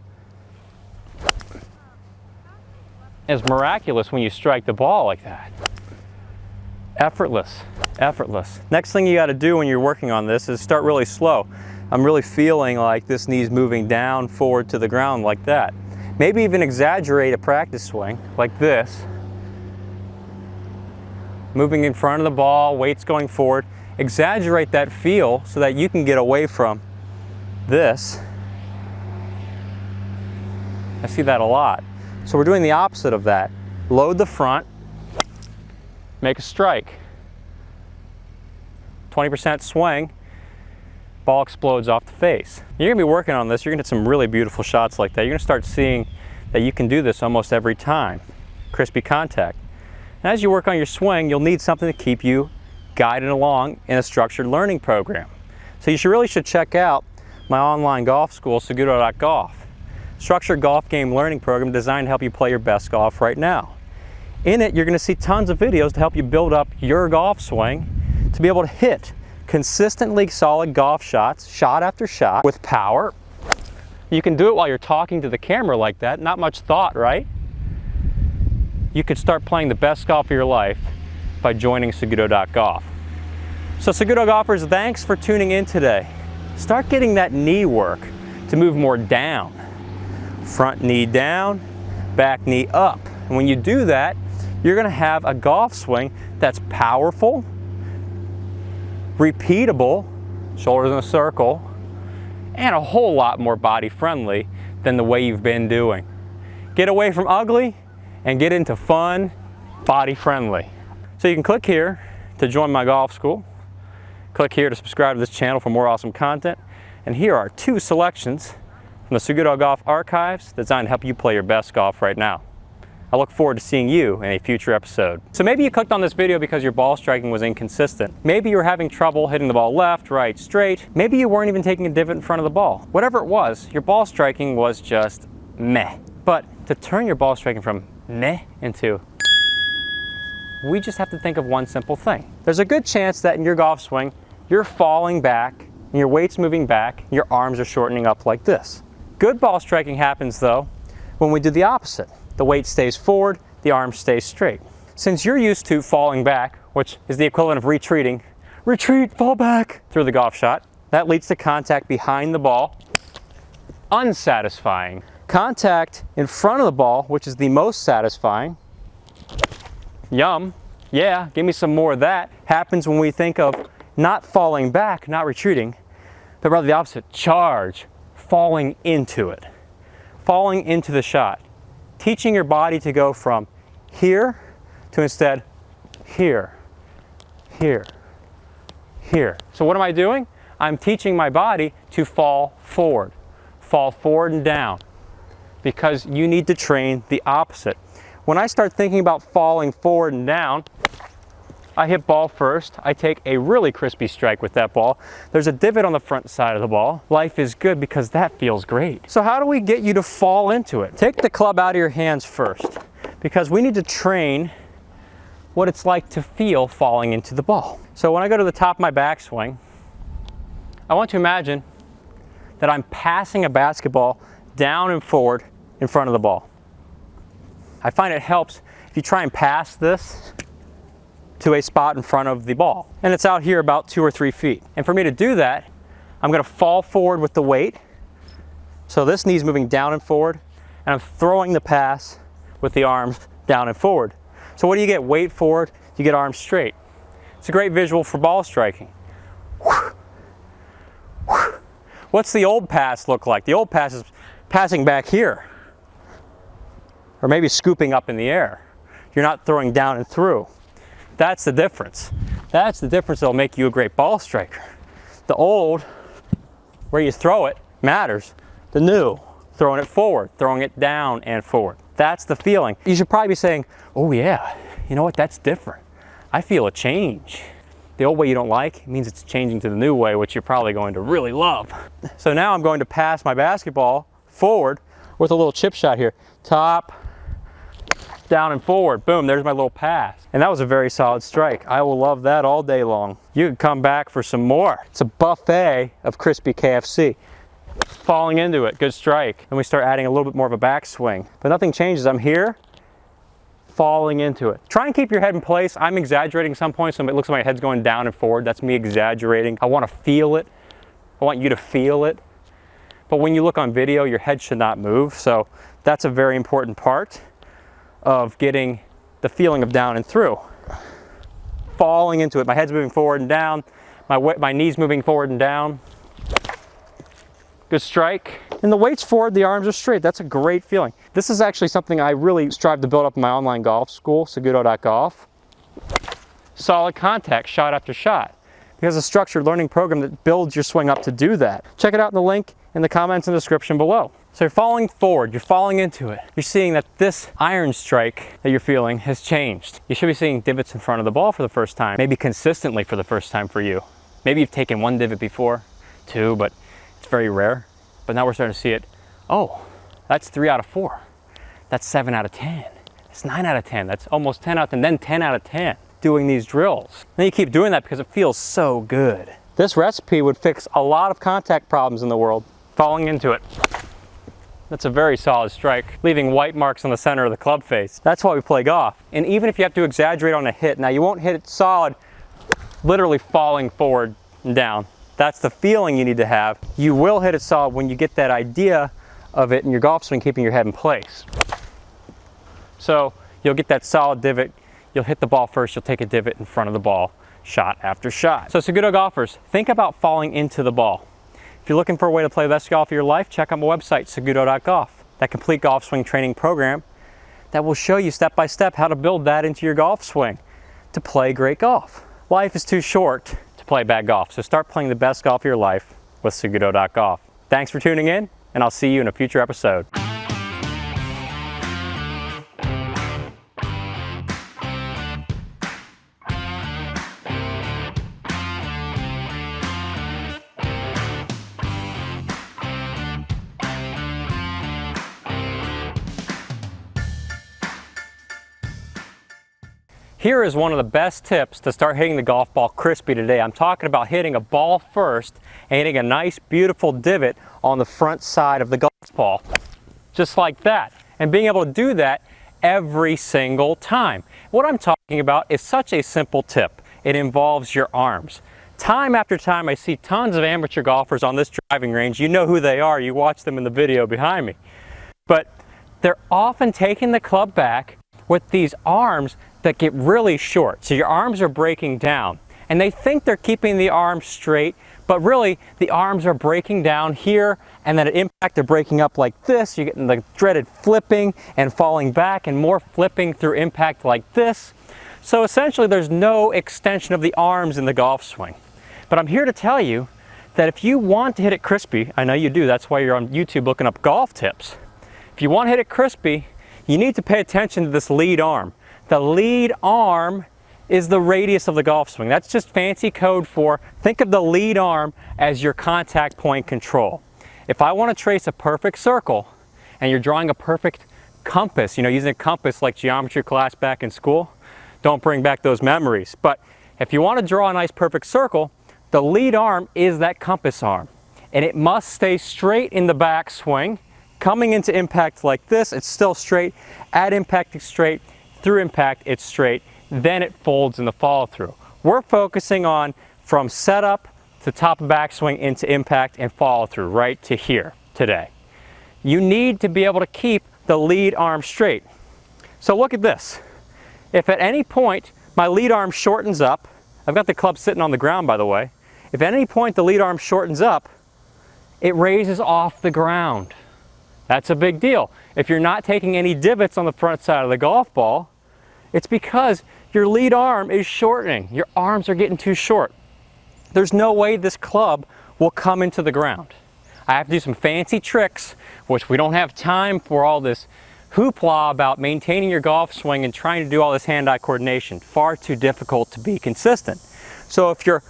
It's miraculous when you strike the ball like that. Effortless, effortless. Next thing you got to do when you're working on this is start really slow. I'm really feeling like this knee's moving down, forward to the ground like that. Maybe even exaggerate a practice swing like this. Moving in front of the ball, weight's going forward. Exaggerate that feel so that you can get away from this. I see that a lot. So we're doing the opposite of that. Load the front, make a strike. 20% swing, ball explodes off the face. You're gonna be working on this, you're gonna get some really beautiful shots like that. You're gonna start seeing that you can do this almost every time. Crispy contact. And as you work on your swing, you'll need something to keep you guided along in a structured learning program. So you really should check out my online golf school, SagutoGolf. Structured golf game learning program designed to help you play your best golf right now. In it, you're going to see tons of videos to help you build up your golf swing to be able to hit consistently solid golf shots, shot after shot, with power. You can do it while you're talking to the camera like that, not much thought, right? You could start playing the best golf of your life by joining SagutoGolf. So Saguto Golfers, thanks for tuning in today. Start getting that knee work to move more down. Front knee down, back knee up. And when you do that, you're gonna have a golf swing that's powerful, repeatable, shoulders in a circle, and a whole lot more body friendly than the way you've been doing. Get away from ugly and get into fun, body friendly. So you can click here to join my golf school. Click here to subscribe to this channel for more awesome content. And here are 2 selections from the Saguto Golf archives designed to help you play your best golf right now. I look forward to seeing you in a future episode. So maybe you clicked on this video because your ball striking was inconsistent. Maybe you were having trouble hitting the ball left, right, straight. Maybe you weren't even taking a divot in front of the ball. Whatever it was, your ball striking was just meh. But to turn your ball striking from meh into, we just have to think of one simple thing. There's a good chance that in your golf swing, you're falling back, and your weight's moving back, and your arms are shortening up like this. Good ball striking happens though when we do the opposite. The weight stays forward, the arms stay straight. Since you're used to falling back, which is the equivalent of retreating, retreat, fall back through the golf shot, that leads to contact behind the ball, unsatisfying. Contact in front of the ball, which is the most satisfying, yum, yeah, give me some more of that, happens when we think of not falling back, not retreating, but rather the opposite, charge, falling into it, falling into the shot. Teaching your body to go from here to instead here, here, here. So what am I doing? I'm teaching my body to fall forward and down, because you need to train the opposite. When I start thinking about falling forward and down, I hit ball first. I take a really crispy strike with that ball. There's a divot on the front side of the ball. Life is good because that feels great. So how do we get you to fall into it? Take the club out of your hands first, because we need to train what it's like to feel falling into the ball. So when I go to the top of my backswing, I want to imagine that I'm passing a basketball down and forward in front of the ball. I find it helps if you try and pass this to a spot in front of the ball. And it's out here about 2 or 3 feet. And for me to do that, I'm gonna fall forward with the weight. So this knee's moving down and forward, and I'm throwing the pass with the arms down and forward. So what do you get? Weight forward, you get arms straight. It's a great visual for ball striking. What's the old pass look like? The old pass is passing back here, or maybe scooping up in the air. You're not throwing down and through. That's the difference. That's the difference that'll make you a great ball striker. The old, where you throw it, matters. The new, throwing it forward, throwing it down and forward. That's the feeling. You should probably be saying, oh yeah, you know what, that's different. I feel a change. The old way you don't like means it's changing to the new way, which you're probably going to really love. So now I'm going to pass my basketball forward with a little chip shot here. Top, down and forward. Boom, there's my little pass. And that was a very solid strike. I will love that all day long. You can come back for some more. It's a buffet of crispy KFC. Falling into it, good strike. And we start adding a little bit more of a backswing. But nothing changes. I'm here, falling into it. Try and keep your head in place. I'm exaggerating some points, so it looks like my head's going down and forward. That's me exaggerating. I want to feel it. I want you to feel it. But when you look on video, your head should not move. So that's a very important part of getting the feeling of down and through. Falling into it. My head's moving forward and down. My knees moving forward and down. Good strike. And the weight's forward, the arms are straight. That's a great feeling. This is actually something I really strive to build up in my online golf school, SagutoGolf. Solid contact, shot after shot. Because it's a structured learning program that builds your swing up to do that. Check it out in the link in the comments and description below. So you're falling forward, you're falling into it. You're seeing that this iron strike that you're feeling has changed. You should be seeing divots in front of the ball for the first time, maybe consistently for the first time for you. Maybe you've taken 1 divot before, 2, but it's very rare. But now we're starting to see it. Oh, that's 3 out of 4. That's 7 out of 10. That's 9 out of 10. That's almost 10 out of 10, then 10 out of 10 doing these drills. Then you keep doing that because it feels so good. This recipe would fix a lot of contact problems in the world. Falling into it. That's a very solid strike, leaving white marks on the center of the club face. That's why we play golf. And even if you have to exaggerate on a hit, now you won't hit it solid, literally falling forward and down. That's the feeling you need to have. You will hit it solid when you get that idea of it in your golf swing, keeping your head in place. So you'll get that solid divot. You'll hit the ball first, you'll take a divot in front of the ball, shot after shot. So Seguto golfers, think about falling into the ball. If you're looking for a way to play the best golf of your life, check out my website, SagutoGolf. That complete golf swing training program that will show you step by step how to build that into your golf swing to play great golf. Life is too short to play bad golf, so start playing the best golf of your life with SagutoGolf. Thanks for tuning in, and I'll see you in a future episode. Here is one of the best tips to start hitting the golf ball crispy today. I'm talking about hitting a ball first and hitting a nice, beautiful divot on the front side of the golf ball. Just like that. And being able to do that every single time. What I'm talking about is such a simple tip. It involves your arms. Time after time, I see tons of amateur golfers on this driving range. You know who they are. You watch them in the video behind me. But they're often taking the club back with these arms that get really short. So your arms are breaking down and they think they're keeping the arms straight, But really, the arms are breaking down here, and then at impact they're breaking up like this. You're getting the dreaded flipping and falling back, and more flipping through impact like this. So essentially there's no extension of the arms in the golf swing. But I'm here to tell you that if you want to hit it crispy, I know you do, that's why you're on YouTube looking up golf tips. If you want to hit it crispy, you need to pay attention to this lead arm. The lead arm is the radius of the golf swing. That's just fancy code for, think of the lead arm as your contact point control. If I want to trace a perfect circle and you're drawing a perfect compass, you know, using a compass like geometry class back in school, don't bring back those memories. But if you want to draw a nice perfect circle, the lead arm is that compass arm. And it must stay straight in the backswing. Coming into impact like this, it's still straight. At impact, it's straight. Through impact, it's straight. Then it folds in the follow through. We're focusing on from setup to top of backswing into impact and follow through right to here today. You need to be able to keep the lead arm straight. So look at this. If at any point my lead arm shortens up, I've got the club sitting on the ground by the way, if at any point the lead arm shortens up, it raises off the ground. That's a big deal. If you're not taking any divots on the front side of the golf ball, it's because your lead arm is shortening. Your arms are getting too short. There's no way this club will come into the ground. I have to do some fancy tricks, which we don't have time for all this hoopla about maintaining your golf swing and trying to do all this hand-eye coordination. Far too difficult to be consistent. So if your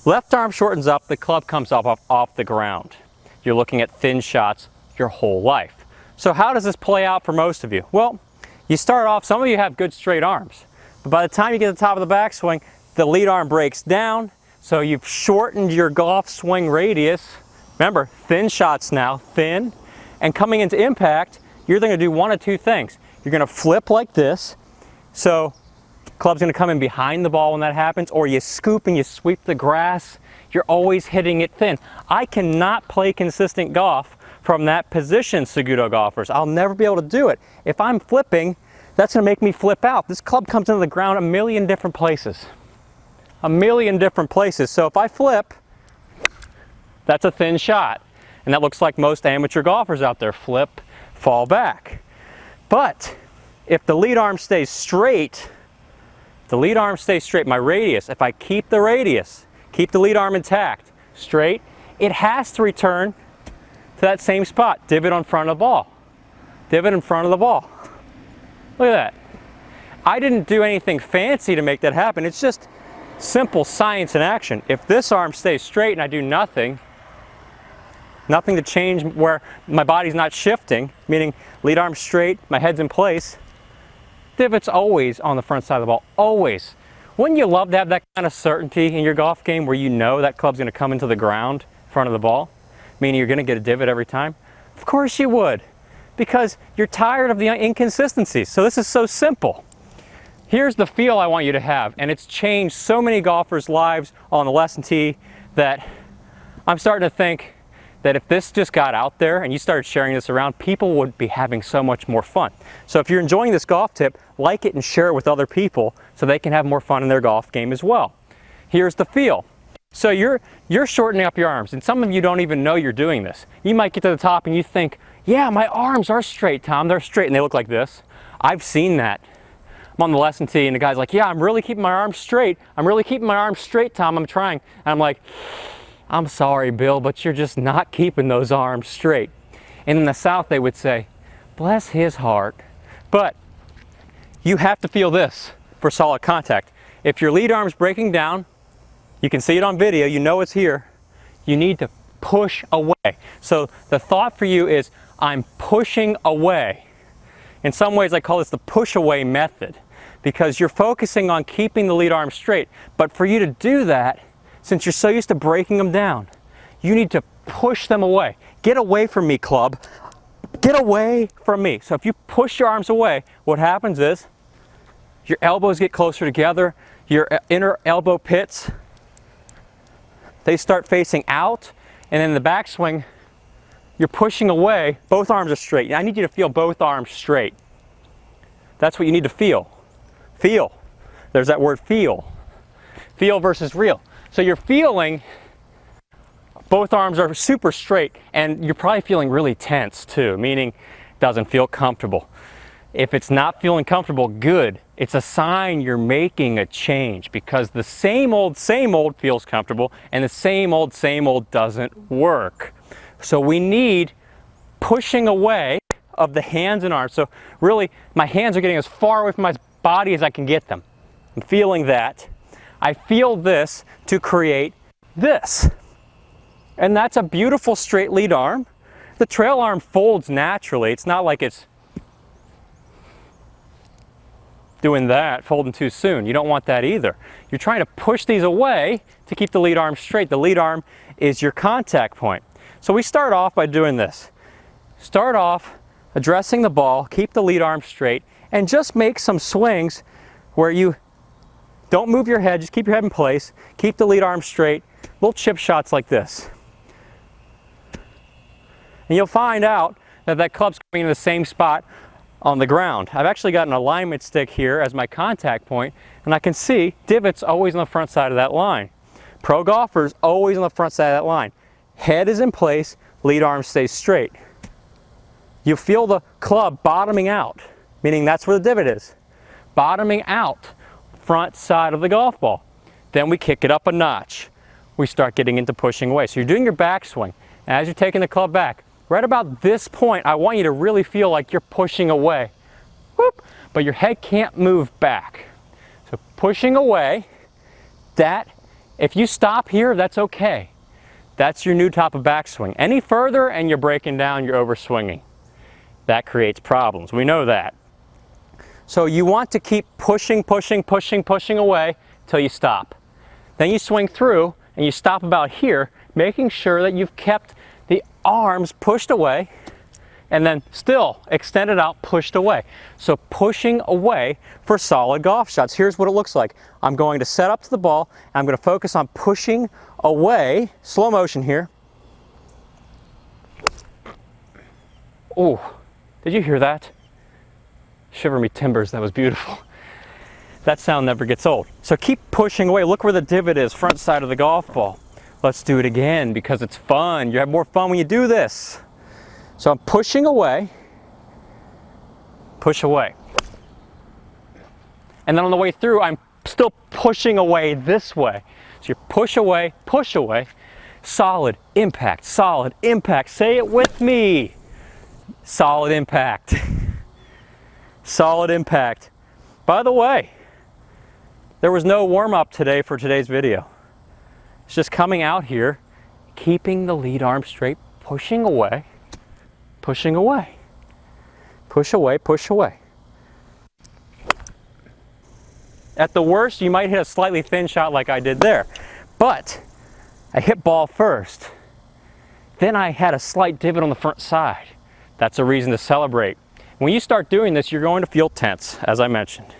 left arm shortens up, the club comes off the ground. You're looking at thin shots your whole life. So how does this play out for most of you? Well, you start off, some of you have good straight arms, but by the time you get to the top of the backswing, the lead arm breaks down, so you've shortened your golf swing radius. Remember, thin shots now, thin, and coming into impact, you're going to do one of two things. You're going to flip like this, so club's going to come in behind the ball when that happens, or you scoop and you sweep the grass. You're always hitting it thin. I cannot play consistent golf from that position, Saguto golfers. I'll never be able to do it. If I'm flipping, that's going to make me flip out. This club comes into the ground a million different places. A million different places. So if I flip, that's a thin shot. And that looks like most amateur golfers out there. Flip, fall back. But if the lead arm stays straight, my radius, if I keep the radius, keep the lead arm intact, straight, it has to return to that same spot, divot in front of the ball. Divot in front of the ball. Look at that. I didn't do anything fancy to make that happen. It's just simple science in action. If this arm stays straight and I do nothing to change where my body's not shifting, meaning lead arm straight, my head's in place, divot's always on the front side of the ball, always. Wouldn't you love to have that kind of certainty in your golf game where you know that club's gonna come into the ground in front of the ball? Meaning you're gonna get a divot every time? Of course you would, because you're tired of the inconsistencies. So this is so simple. Here's the feel I want you to have, and it's changed so many golfers' lives on the lesson tee that I'm starting to think that if this just got out there and you started sharing this around, people would be having so much more fun. So if you're enjoying this golf tip, like it and share it with other people so they can have more fun in their golf game as well. Here's the feel. So you're shortening up your arms, and some of you don't even know you're doing this. You might get to the top and you think, yeah, my arms are straight, Tom, they're straight, and they look like this. I've seen that. I'm on the lesson tee and the guy's like, yeah, I'm really keeping my arms straight. I'm really keeping my arms straight, Tom, I'm trying. And I'm like, I'm sorry, Bill, but you're just not keeping those arms straight. And in the South, they would say, bless his heart. But you have to feel this for solid contact. If your lead arm's breaking down, you can see it on video, you know it's here, you need to push away. So the thought for you is, I'm pushing away. In some ways, I call this the push away method, because you're focusing on keeping the lead arm straight. But for you to do that, since you're so used to breaking them down, you need to push them away. Get away from me, club. Get away from me. So if you push your arms away, what happens is your elbows get closer together, your inner elbow pits, they start facing out, and in the backswing, you're pushing away, both arms are straight. I need you to feel both arms straight. That's what you need to feel. Feel. There's that word feel. Feel versus real. So you're feeling Both arms are super straight, and you're probably feeling really tense too, meaning it doesn't feel comfortable. If it's not feeling comfortable, good. It's a sign you're making a change, because the same old feels comfortable, and the same old doesn't work. So we need pushing away of the hands and arms. So really, my hands are getting as far away from my body as I can get them. I'm feeling that. I feel this to create this. And that's a beautiful straight lead arm. The trail arm folds naturally. It's not like it's doing that, folding too soon. You don't want that either. You're trying to push these away to keep the lead arm straight. The lead arm is your contact point. So we start off by doing this. Start off addressing the ball, keep the lead arm straight, and just make some swings where you don't move your head, just keep your head in place, keep the lead arm straight, little chip shots like this. And you'll find out that that club's coming in the same spot on the ground. I've actually got an alignment stick here as my contact point, and I can see divots always on the front side of that line. Pro golfers always on the front side of that line. Head is in place, lead arm stays straight. You feel the club bottoming out, meaning that's where the divot is. Bottoming out, front side of the golf ball. Then we kick it up a notch. We start getting into pushing away. So you're doing your backswing. As you're taking the club back, right about this point, I want you to really feel like you're pushing away. Whoop, but your head can't move back. So pushing away, that, if you stop here, that's okay. That's your new type of backswing. Any further and you're breaking down, you're overswinging. That creates problems. We know that. So you want to keep pushing away till you stop. Then you swing through and you stop about here, making sure that you've kept the arms pushed away and then still extended out, pushed away. So pushing away for solid golf shots. Here's what it looks like. I'm going to set up to the ball, and I'm going to focus on pushing away, slow motion here. Oh, did you hear that? Shiver me timbers, that was beautiful. That sound never gets old. So keep pushing away. Look where the divot is, front side of the golf ball. Let's do it again because it's fun. You have more fun when you do this. So I'm pushing away, push away. And then on the way through, I'm still pushing away this way. So you push away, solid impact, solid impact. Say it with me. Solid impact. Solid impact. By the way, there was no warm-up today for today's video. It's just coming out here, keeping the lead arm straight, pushing away, pushing away. Push away, push away. At the worst, you might hit a slightly thin shot like I did there. But I hit ball first. Then I had a slight divot on the front side. That's a reason to celebrate. When you start doing this, you're going to feel tense, as I mentioned.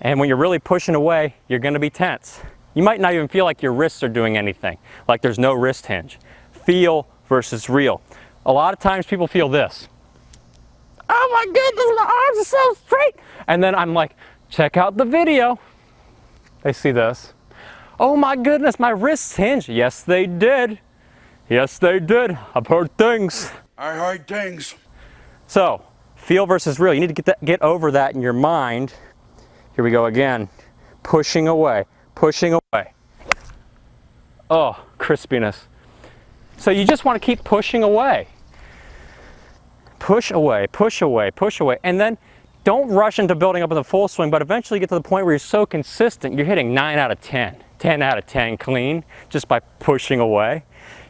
And when you're really pushing away, you're going to be tense. You might not even feel like your wrists are doing anything, like there's no wrist hinge. Feel versus real. A lot of times people feel this. Oh my goodness, my arms are so straight. And then I'm like, check out the video. They see this. Oh my goodness, my wrists hinge. Yes, they did. Yes, they did. I've heard things. I heard things. So, feel versus real. You need to get over that in your mind. Here we go again. Pushing away, pushing away. Oh, crispiness. So you just want to keep pushing away. Push away, push away, push away. And then don't rush into building up with a full swing, but eventually get to the point where you're so consistent, you're hitting 9 out of 10, 10 out of 10 clean, just by pushing away.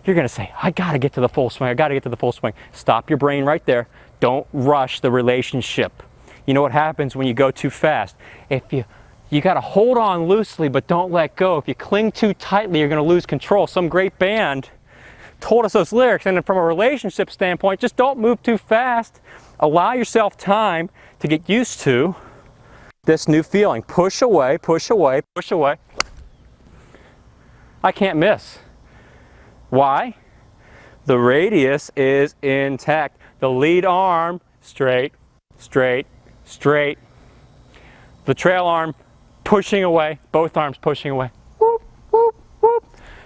You're going to say, I got to get to the full swing, I got to get to the full swing. Stop your brain right there. Don't rush the relationship. You know what happens when you go too fast? If you got to hold on loosely, but don't let go. If you cling too tightly, you're going to lose control. Some great band told us those lyrics, and then from a relationship standpoint, just don't move too fast. Allow yourself time to get used to this new feeling. Push away, push away, push away. I can't miss. Why? The radius is intact. The lead arm, straight, straight, straight. The trail arm pushing away, both arms pushing away. Whoop, whoop, whoop.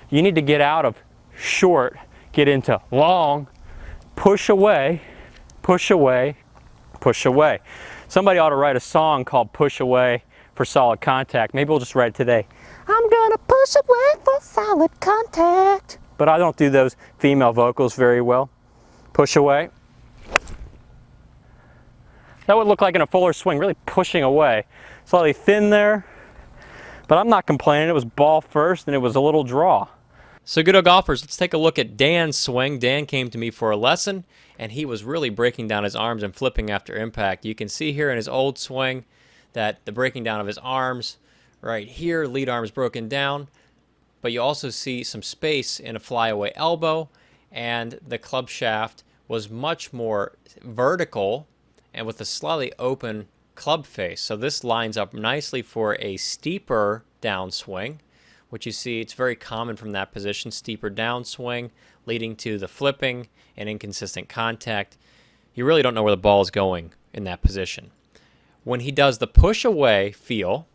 You need to get out of short, get into long, push away, push away, push away. Somebody ought to write a song called Push Away for Solid Contact. Maybe we'll just write it today. I'm gonna push away for solid contact. But I don't do those female vocals very well. Push away. That would look like in a fuller swing, really pushing away. Slightly thin there, but I'm not complaining. It was ball first and it was a little draw. So good golfers, let's take a look at Dan's swing. Dan came to me for a lesson, and he was really breaking down his arms and flipping after impact. You can see here in his old swing that the breaking down of his arms right here, lead arms broken down, but you also see some space in a flyaway elbow, and the club shaft was much more vertical and with a slightly open club face. So this lines up nicely for a steeper downswing, which you see it's very common from that position, steeper downswing leading to the flipping and inconsistent contact. You really don't know where the ball is going in that position. When he does the push away feel,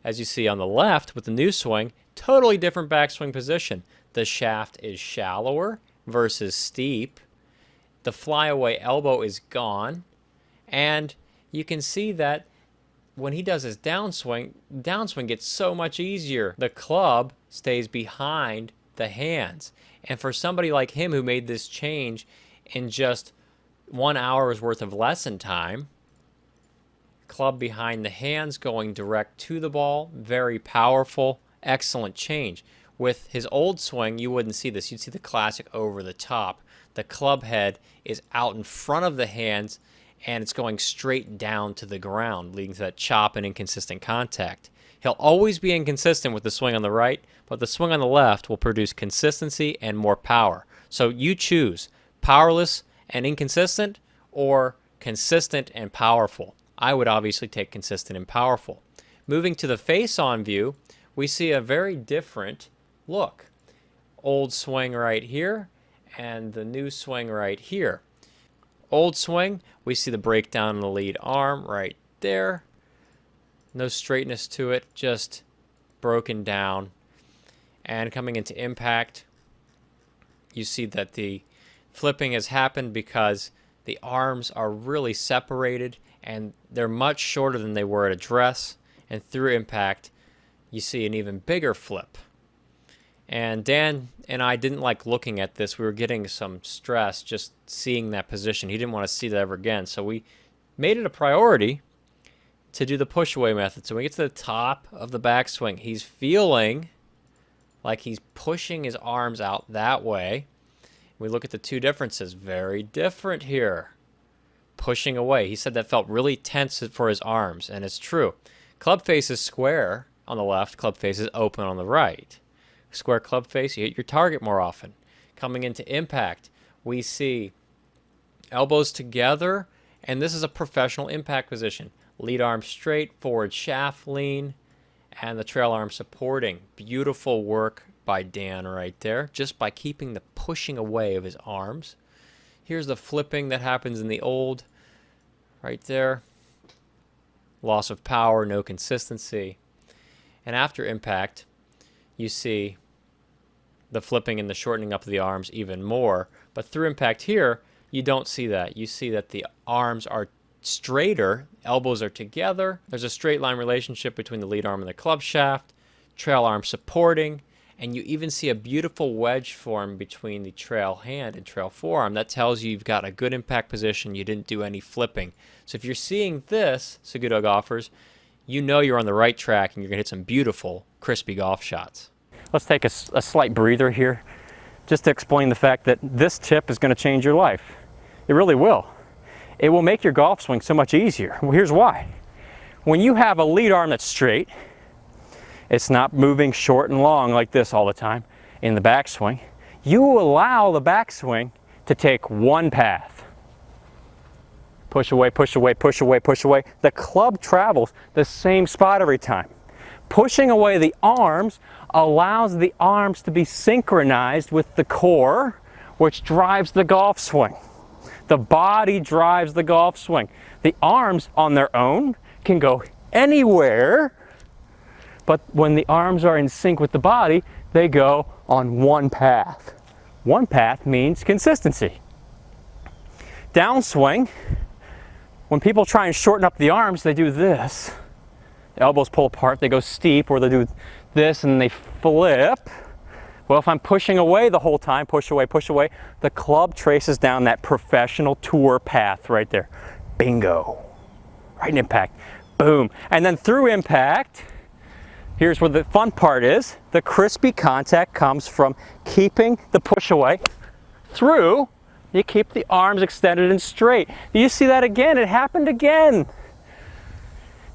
as you see on the left with the new swing, totally different backswing position. The shaft is shallower versus steep. The flyaway elbow is gone. And you can see that when he does his downswing gets so much easier. The club stays behind the hands. And for somebody like him who made this change in just 1 hour's worth of lesson time, club behind the hands going direct to the ball, very powerful, excellent change. With his old swing, you wouldn't see this. You'd see the classic over the top. The club head is out in front of the hands, and it's going straight down to the ground, leading to that chop and inconsistent contact. He'll always be inconsistent with the swing on the right, but the swing on the left will produce consistency and more power. So you choose powerless and inconsistent or consistent and powerful. I would obviously take consistent and powerful. Moving to the face-on view, we see a very different look. Old swing right here and the new swing right here. Old swing, we see the breakdown in the lead arm right there. No straightness to it, just broken down. And coming into impact, you see that the flipping has happened because the arms are really separated and they're much shorter than they were at address. And through impact, you see an even bigger flip. And Dan and I didn't like looking at this. We were getting some stress just seeing that position. He didn't want to see that ever again. So we made it a priority to do the push away method. So when we get to the top of the backswing, he's feeling like he's pushing his arms out that way. We look at the two differences. Very different here. Pushing away. He said that felt really tense for his arms, and it's true. Club face is square on the left. Club face is open on the right. Square club face, you hit your target more often. Coming into impact, we see elbows together, and this is a professional impact position. Lead arm straight, forward shaft lean, and the trail arm supporting. Beautiful work by Dan right there, just by keeping the pushing away of his arms. Here's the flipping that happens in the old, right there. Loss of power, no consistency. And after impact, you see the flipping and the shortening up of the arms even more. But through impact here, you don't see that. You see that the arms are straighter, elbows are together. There's a straight line relationship between the lead arm and the club shaft, trail arm supporting, and you even see a beautiful wedge form between the trail hand and trail forearm. That tells you you've got a good impact position. You didn't do any flipping. So if you're seeing this, Segudo golfers, you know you're on the right track and you're going to hit some beautiful, crispy golf shots. Let's take a slight breather here just to explain the fact that this tip is going to change your life. It really will. It will make your golf swing so much easier. Well, here's why. When you have a lead arm that's straight, it's not moving short and long like this all the time in the backswing. You allow the backswing to take one path. Push away, push away, push away, push away. The club travels the same spot every time. Pushing away the arms allows the arms to be synchronized with the core, which drives the golf swing. The body drives the golf swing. The arms on their own can go anywhere, but when the arms are in sync with the body, they go on one path. One path means consistency. Downswing, when people try and shorten up the arms, they do this. The elbows pull apart, they go steep, or they do this and they flip. Well, if I'm pushing away the whole time, push away, the club traces down that professional tour path right there. Bingo. Right in impact. Boom. And then through impact, here's where the fun part is. The crispy contact comes from keeping the push away through. You keep the arms extended and straight. Do you see that again? It happened again.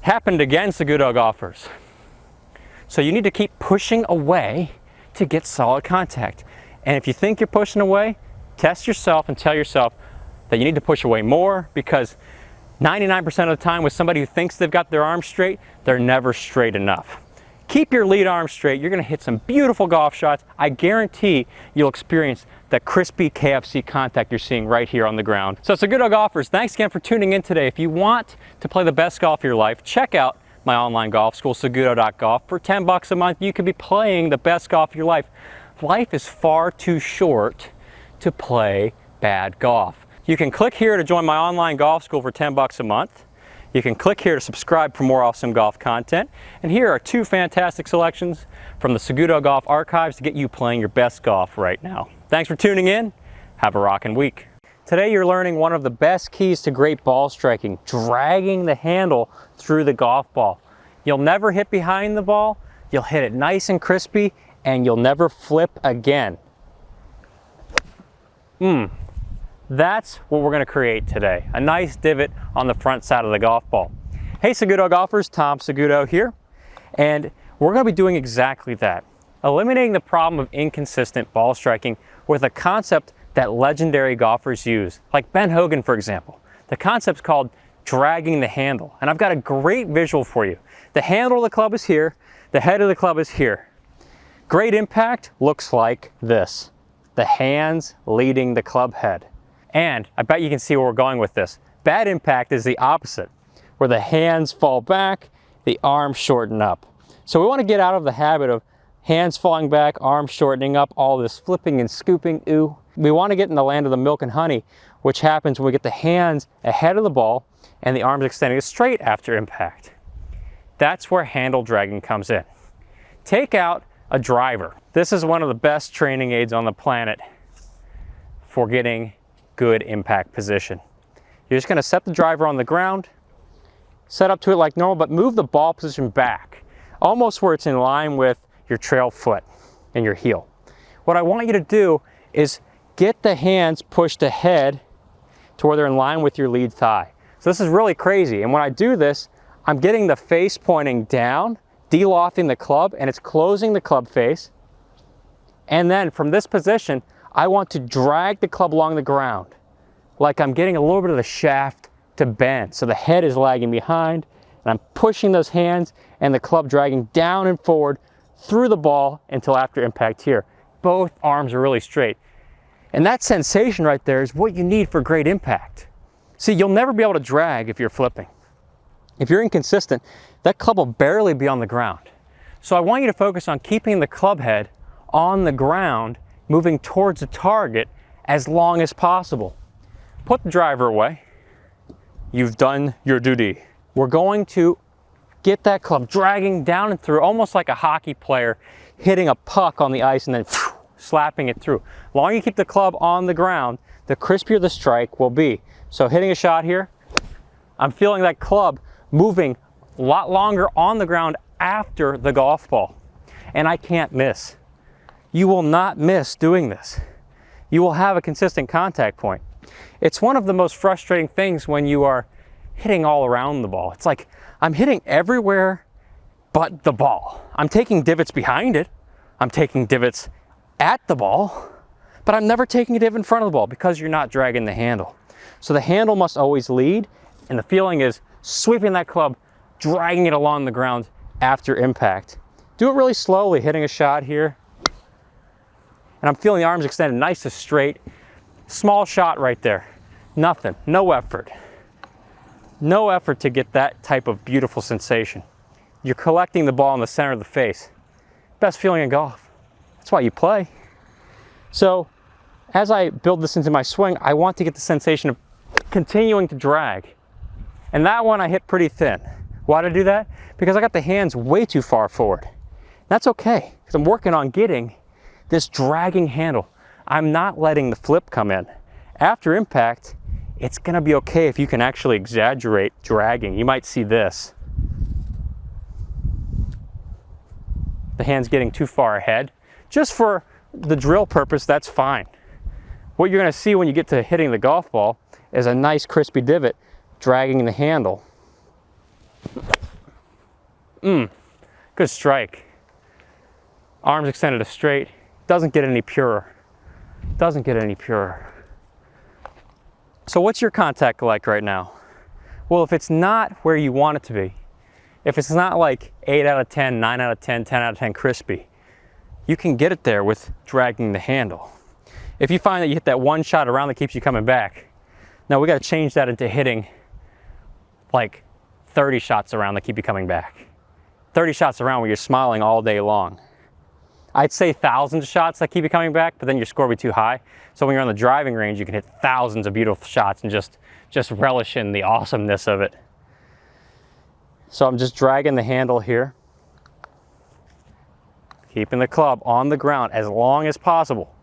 Happened again, Saguto golfers. So you need to keep pushing away to get solid contact. And if you think you're pushing away, test yourself and tell yourself that you need to push away more, because 99% of the time with somebody who thinks they've got their arms straight, they're never straight enough. Keep your lead arm straight. You're gonna hit some beautiful golf shots. I guarantee you'll experience the crispy KFC contact you're seeing right here on the ground. So Saguto golfers, thanks again for tuning in today. If you want to play the best golf of your life, check out my online golf school, Saguto.golf. For 10 bucks a month, you could be playing the best golf of your life. Life is far too short to play bad golf. You can click here to join my online golf school for 10 bucks a month. You can click here to subscribe for more awesome golf content. And here are 2 fantastic selections from the Saguto Golf Archives to get you playing your best golf right now. Thanks for tuning in. Have a rockin' week. Today you're learning one of the best keys to great ball striking, dragging the handle through the golf ball. You'll never hit behind the ball, you'll hit it nice and crispy, and you'll never flip again. That's what we're gonna create today. A nice divot on the front side of the golf ball. Hey Saguto golfers, Tom Saguto here. And we're gonna be doing exactly that. Eliminating the problem of inconsistent ball striking with a concept that legendary golfers use, like Ben Hogan, for example. The concept's called dragging the handle, and I've got a great visual for you. The handle of the club is here, the head of the club is here. Great impact looks like this. The hands leading the club head. And I bet you can see where we're going with this. Bad impact is the opposite, where the hands fall back, the arms shorten up. So we want to get out of the habit of hands falling back, arms shortening up, all this flipping and scooping, ooh. We want to get in the land of the milk and honey, which happens when we get the hands ahead of the ball and the arms extending straight after impact. That's where handle dragging comes in. Take out a driver. This is one of the best training aids on the planet for getting good impact position. You're just going to set the driver on the ground, set up to it like normal, but move the ball position back, almost where it's in line with your trail foot and your heel. What I want you to do is get the hands pushed ahead to where they're in line with your lead thigh. So this is really crazy. And when I do this, I'm getting the face pointing down, de-lofting the club, and it's closing the club face. And then from this position, I want to drag the club along the ground, like I'm getting a little bit of the shaft to bend. So the head is lagging behind, and I'm pushing those hands and the club dragging down and forward through the ball until after impact here. Both arms are really straight. And that sensation right there is what you need for great impact. See, you'll never be able to drag if you're flipping. If you're inconsistent, that club will barely be on the ground. So I want you to focus on keeping the club head on the ground, moving towards the target as long as possible. Put the driver away. You've done your duty. We're going to get that club dragging down and through, almost like a hockey player hitting a puck on the ice and then slapping it through. The longer you keep the club on the ground, the crispier the strike will be. So hitting a shot here, I'm feeling that club moving a lot longer on the ground after the golf ball. And I can't miss. You will not miss doing this. You will have a consistent contact point. It's one of the most frustrating things when you are hitting all around the ball. It's like I'm hitting everywhere but the ball. I'm taking divots behind it. I'm taking divots at the ball, but I'm never taking a divot in front of the ball because you're not dragging the handle. So the handle must always lead, and the feeling is sweeping that club, dragging it along the ground after impact. Do it really slowly, hitting a shot here. And I'm feeling the arms extended nice and straight. Small shot right there. Nothing, no effort. No effort to get that type of beautiful sensation. You're collecting the ball in the center of the face. Best feeling in golf. That's why you play. So as I build this into my swing, I want to get the sensation of continuing to drag. And that one I hit pretty thin. Why did I do that? Because I got the hands way too far forward. That's okay, because I'm working on getting this dragging handle. I'm not letting the flip come in. After impact, it's gonna be okay if you can actually exaggerate dragging. You might see this. The hand's getting too far ahead. Just for the drill purpose, that's fine. What you're gonna see when you get to hitting the golf ball is a nice crispy divot dragging the handle. Good strike. Arms extended to straight. Doesn't get any purer. Doesn't get any purer. So what's your contact like right now? Well, if it's not where you want it to be, if it's not like 8 out of 10, 9 out of 10, 10 out of 10 crispy, you can get it there with dragging the handle. If you find that you hit that one shot around that keeps you coming back, now we got to change that into hitting like 30 shots around that keep you coming back. 30 shots around where you're smiling all day long. I'd say thousands of shots that keep you coming back, but then your score will be too high. So when you're on the driving range, you can hit thousands of beautiful shots and just relish in the awesomeness of it. So I'm just dragging the handle here, keeping the club on the ground as long as possible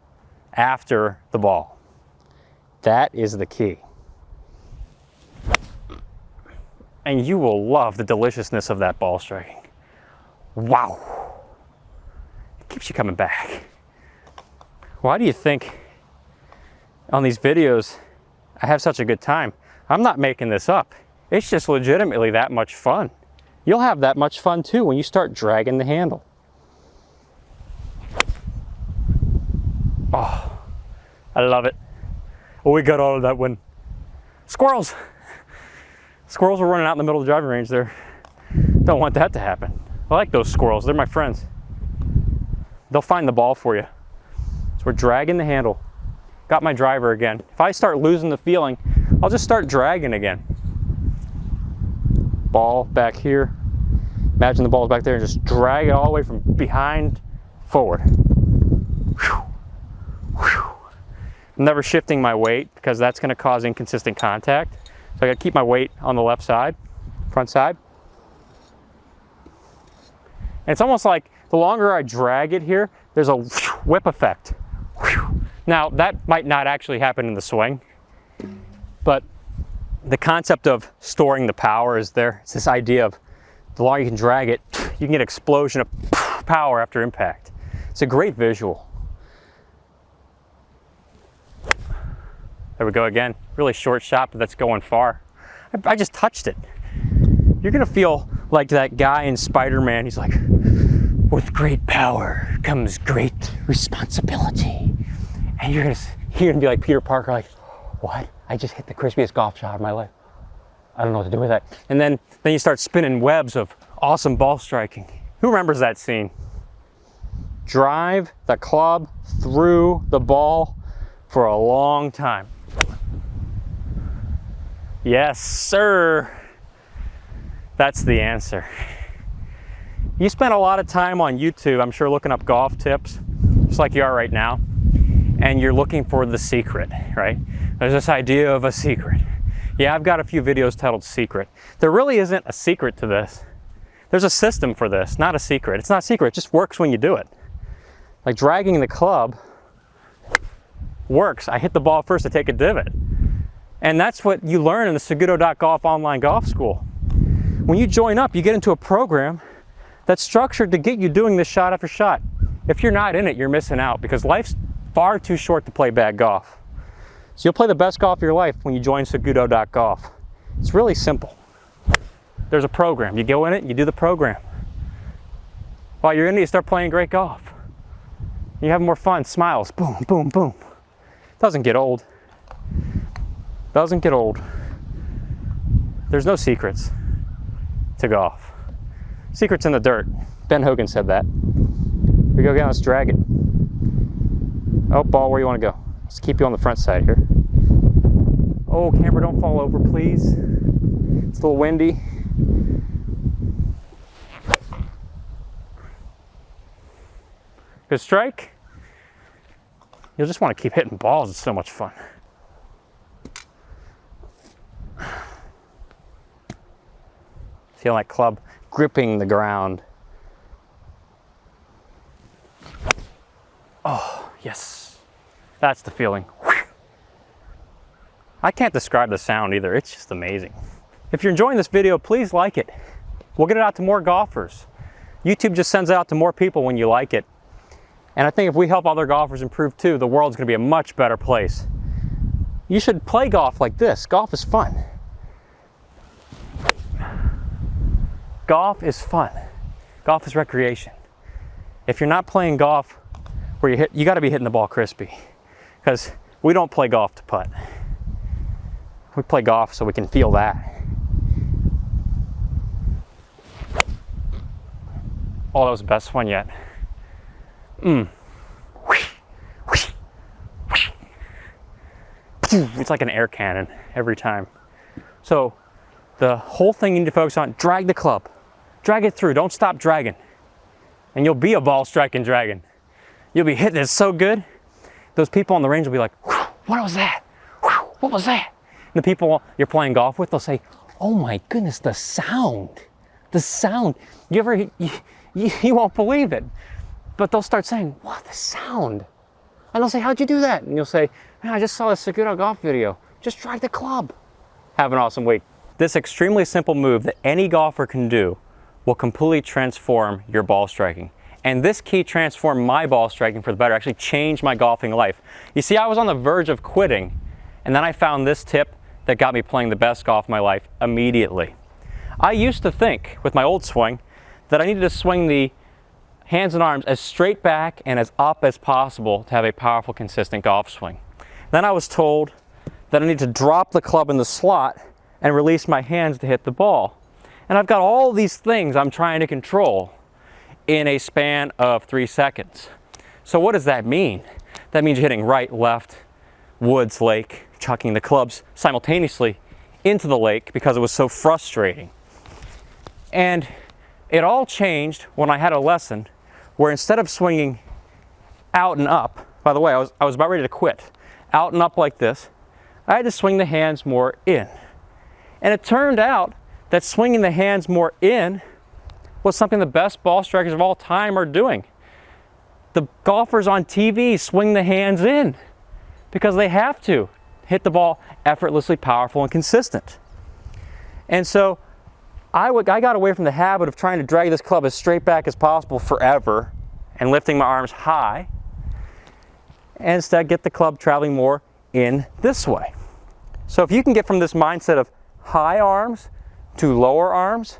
after the ball. That is the key. And you will love the deliciousness of that ball striking. Wow. It keeps you coming back. Why do you think on these videos I have such a good time? I'm not making this up. It's just legitimately that much fun. You'll have that much fun too when you start dragging the handle. Oh, I love it. Oh, we got all of that win. Squirrels! Squirrels were running out in the middle of the driving range there. Don't want that to happen. I like those squirrels, they're my friends. They'll find the ball for you. So we're dragging the handle. Got my driver again. If I start losing the feeling, I'll just start dragging again. Ball back here. Imagine the ball's back there and just drag it all the way from behind forward. Whew. Whew. I'm never shifting my weight because that's going to cause inconsistent contact. So I got to keep my weight on the left side, front side. And it's almost like the longer I drag it here, there's a whip effect. Now that might not actually happen in the swing, but the concept of storing the power is there. It's this idea of the longer you can drag it, you can get an explosion of power after impact. It's a great visual. There we go again. Really short shot, but that's going far. I just touched it. You're gonna feel like that guy in Spider-Man. He's like, with great power comes great responsibility. And you're gonna be like Peter Parker, like, what? I just hit the crispiest golf shot of my life. I don't know what to do with that. And then you start spinning webs of awesome ball striking. Who remembers that scene? Drive the club through the ball for a long time. Yes, sir. That's the answer. You spend a lot of time on YouTube, I'm sure, looking up golf tips, just like you are right now, and you're looking for the secret, right? There's this idea of a secret. Yeah, I've got a few videos titled Secret. There really isn't a secret to this. There's a system for this, not a secret. It's not a secret, it just works when you do it. Like dragging the club works. I hit the ball first to take a divot. And that's what you learn in the SagutoGolf online golf school. When you join up, you get into a program that's structured to get you doing this shot after shot. If you're not in it, you're missing out because life's far too short to play bad golf. So you'll play the best golf of your life when you join SagutoGolf. It's really simple. There's a program. You go in it, you do the program. While you're in it, you start playing great golf. You have more fun, smiles, boom, boom, boom. Doesn't get old. Doesn't get old. There's no secrets to golf. Secrets in the dirt. Ben Hogan said that. Here we go again, let's drag it. Oh, ball, where you want to go? Let's keep you on the front side here. Oh, camera, don't fall over, please. It's a little windy. Good strike. You'll just want to keep hitting balls. It's so much fun. Feel that club gripping the ground. Oh, yes. That's the feeling. I can't describe the sound either. It's just amazing. If you're enjoying this video, please like it. We'll get it out to more golfers. YouTube just sends it out to more people when you like it. And I think if we help other golfers improve too, the world's going to be a much better place. You should play golf like this. Golf is fun. Golf is fun. Golf is recreation. If you're not playing golf where you got to be hitting the ball crispy, because we don't play golf to putt. We play golf so we can feel that. Oh, that was the best one yet. It's like an air cannon every time. So the whole thing you need to focus on, drag the club. Drag it through, don't stop dragging. And you'll be a ball striking dragon. You'll be hitting it so good, those people on the range will be like, what was that? What was that? And the people you're playing golf with, they'll say, oh my goodness, the sound. The sound. You won't believe it. But they'll start saying, what, the sound? And they'll say, how'd you do that? And you'll say, man, I just saw a SagutoGolf video. Just drag the club. Have an awesome week. This extremely simple move that any golfer can do will completely transform your ball striking. And this key transformed my ball striking for the better, actually changed my golfing life. You see, I was on the verge of quitting, and then I found this tip that got me playing the best golf of my life immediately. I used to think, with my old swing, that I needed to swing the hands and arms as straight back and as up as possible to have a powerful, consistent golf swing. Then I was told that I need to drop the club in the slot and release my hands to hit the ball. And I've got all these things I'm trying to control in a span of 3 seconds. So what does that mean? That means you're hitting right, left, woods, lake, chucking the clubs simultaneously into the lake because it was so frustrating. And it all changed when I had a lesson where instead of swinging out and up, by the way, I was about ready to quit, out and up like this, I had to swing the hands more in. And it turned out that swinging the hands more in was something the best ball strikers of all time are doing. The golfers on TV swing the hands in because they have to hit the ball effortlessly, powerful, and consistent. And so I got away from the habit of trying to drag this club as straight back as possible forever and lifting my arms high, and instead get the club traveling more in this way. So if you can get from this mindset of high arms to lower arms,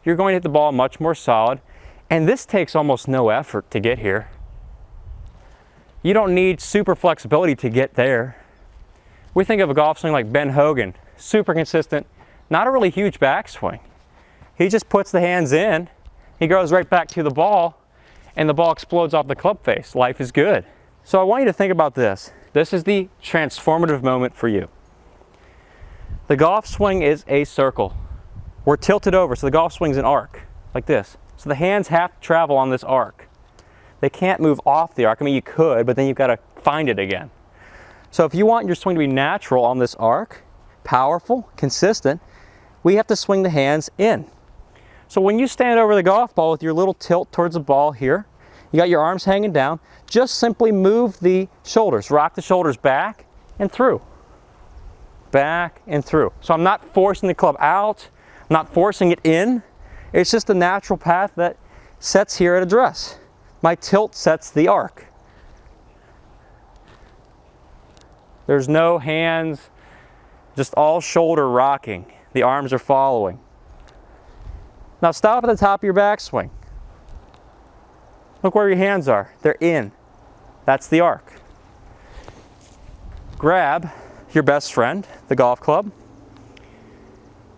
you're going to hit the ball much more solid, and this takes almost no effort to get here. You don't need super flexibility to get there. We think of a golf swing like Ben Hogan, super consistent, not a really huge backswing. He just puts the hands in, he goes right back to the ball, and the ball explodes off the club face. Life is good. So I want you to think about this. This is the transformative moment for you. The golf swing is a circle. We're tilted over, so the golf swing's an arc, like this. So the hands have to travel on this arc. They can't move off the arc. I mean, you could, but then you've got to find it again. So if you want your swing to be natural on this arc, powerful, consistent, we have to swing the hands in. So when you stand over the golf ball with your little tilt towards the ball here, you got your arms hanging down, just simply move the shoulders, rock the shoulders back and through. Back and through. So I'm not forcing the club out, I'm not forcing it in. It's just a natural path that sets here at address. My tilt sets the arc. There's no hands, just all shoulder rocking. The arms are following. Now stop at the top of your backswing. Look where your hands are. They're in. That's the arc. Grab your best friend, the golf club.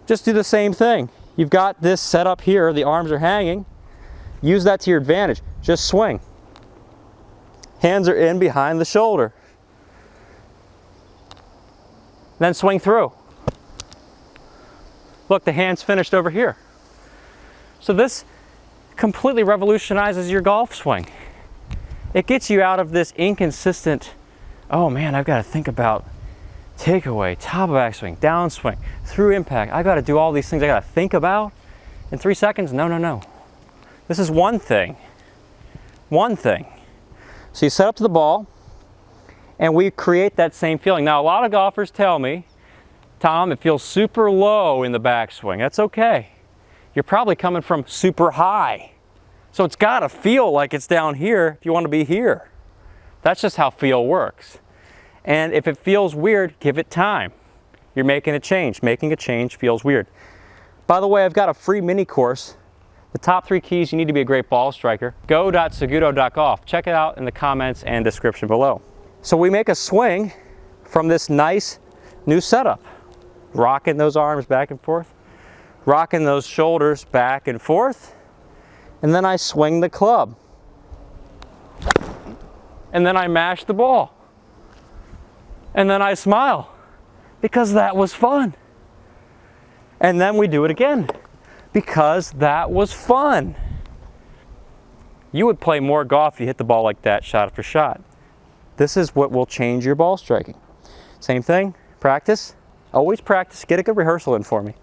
Just do the same thing. You've got this set up here. The arms are hanging. Use that to your advantage. Just swing. Hands are in behind the shoulder. Then swing through. Look, the hand's finished over here. So this completely revolutionizes your golf swing. It gets you out of this inconsistent oh man, I've got to think about takeaway, top of backswing, downswing, through impact. I got to do all these things I got to think about in 3 seconds. No, no, no. This is one thing. One thing. So you set up to the ball, and we create that same feeling. Now, a lot of golfers tell me, Tom, it feels super low in the backswing. That's okay. You're probably coming from super high. So it's got to feel like it's down here if you want to be here. That's just how feel works. And if it feels weird, give it time. You're making a change. Making a change feels weird. By the way, I've got a free mini course. The top 3 keys you need to be a great ball striker. Go.Saguto.golf. Check it out in the comments and description below. So we make a swing from this nice new setup. Rocking those arms back and forth. Rocking those shoulders back and forth. And then I swing the club. And then I mash the ball. And then I smile. Because that was fun. And then we do it again. Because that was fun. You would play more golf if you hit the ball like that, shot after shot. This is what will change your ball striking. Same thing, practice. Always practice. Get a good rehearsal in for me.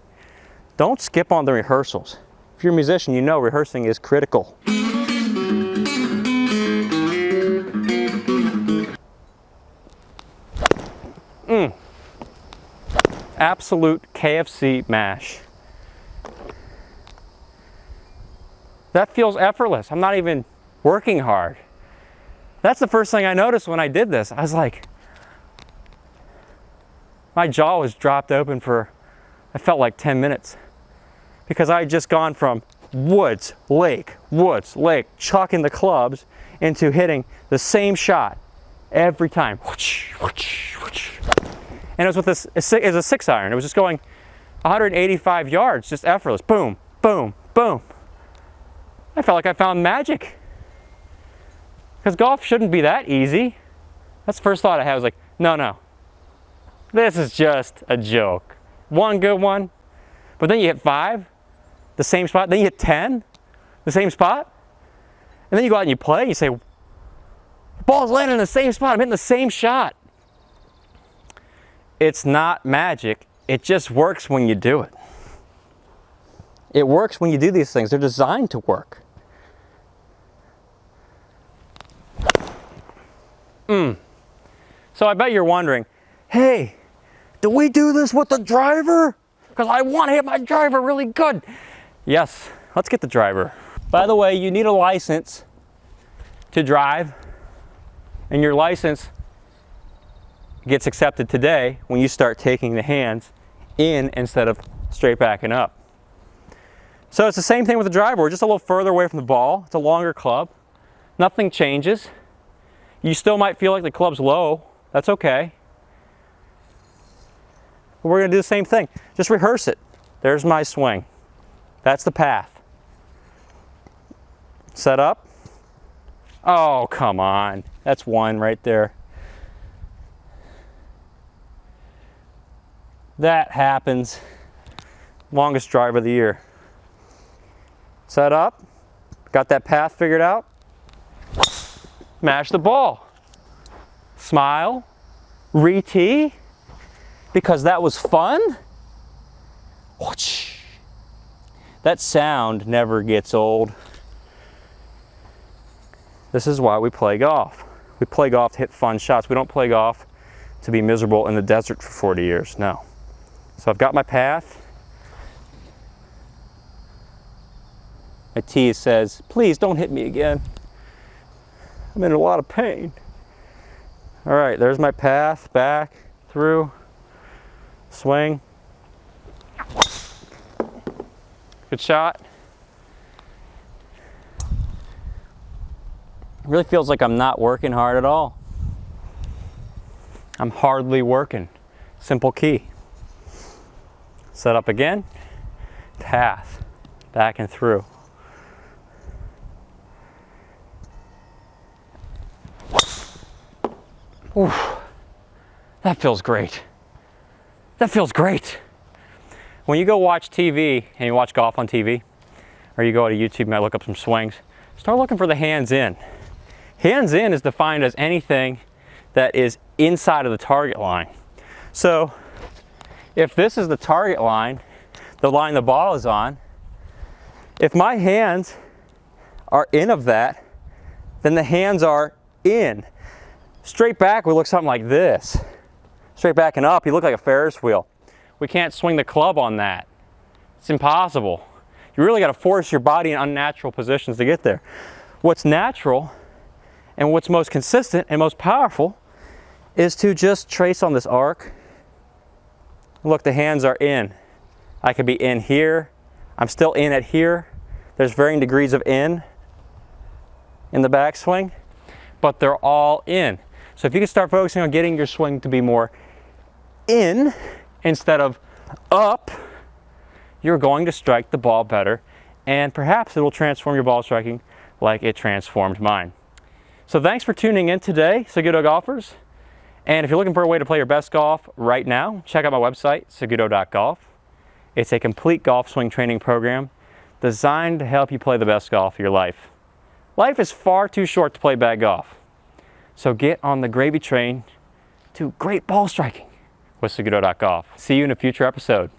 Don't skip on the rehearsals. If you're a musician, you know rehearsing is critical. Absolute KFC mash. That feels effortless. I'm not even working hard. That's the first thing I noticed when I did this. I was like, my jaw was dropped open for, I felt like 10 minutes. Because I had just gone from woods, lake, chucking the clubs into hitting the same shot every time. And it was with this, it was a 6-iron. It was just going 185 yards, just effortless. Boom, boom, boom. I felt like I found magic. Because golf shouldn't be that easy. That's the first thought I had. I was like, no, no. This is just a joke. One good one, but then you hit 5, the same spot. Then you hit 10, the same spot. And then you go out and you play and you say, the ball's landing in the same spot. I'm hitting the same shot. It's not magic. It just works when you do it. It works when you do these things. They're designed to work. So I bet you're wondering, hey, do we do this with the driver? Because I want to hit my driver really good. Yes, let's get the driver. By the way, you need a license to drive, and your license gets accepted today when you start taking the hands in instead of straight backing up. So it's the same thing with the driver. We're just a little further away from the ball. It's a longer club. Nothing changes. You still might feel like the club's low. That's okay. But we're going to do the same thing. Just rehearse it. There's my swing. That's the path. Set up. Oh, come on. That's one right there. That happens. Longest drive of the year. Set up. Got that path figured out. Smash the ball. Smile. Re-tee. Because that was fun. That sound never gets old. This is why we play golf. We play golf to hit fun shots. We don't play golf to be miserable in the desert for 40 years. No. So I've got my path. My tee says, please don't hit me again. I'm in a lot of pain. All right, there's my path, back, through, swing. Good shot. It really feels like I'm not working hard at all. I'm hardly working. Simple key. Set up again. Path, back and through. Oof, that feels great. That feels great. When you go watch TV and you watch golf on TV, or you go to YouTube and might look up some swings, start looking for the hands in. Hands in is defined as anything that is inside of the target line. So if this is the target line, the line the ball is on, if my hands are in of that, then the hands are in. Straight back would look something like this. Straight back and up, you look like a Ferris wheel. We can't swing the club on that. It's impossible. You really got to force your body in unnatural positions to get there. What's natural and what's most consistent and most powerful is to just trace on this arc. Look, the hands are in. I could be in here. I'm still in at here. There's varying degrees of in the backswing, but they're all in. So if you can start focusing on getting your swing to be more in instead of up, you're going to strike the ball better, and perhaps it will transform your ball striking like it transformed mine. So thanks for tuning in today, Seguto golfers. And if you're looking for a way to play your best golf right now, check out my website, Saguto.golf. It's a complete golf swing training program designed to help you play the best golf of your life. Life is far too short to play bad golf. So get on the gravy train to great ball striking with Saguto.golf. See you in a future episode.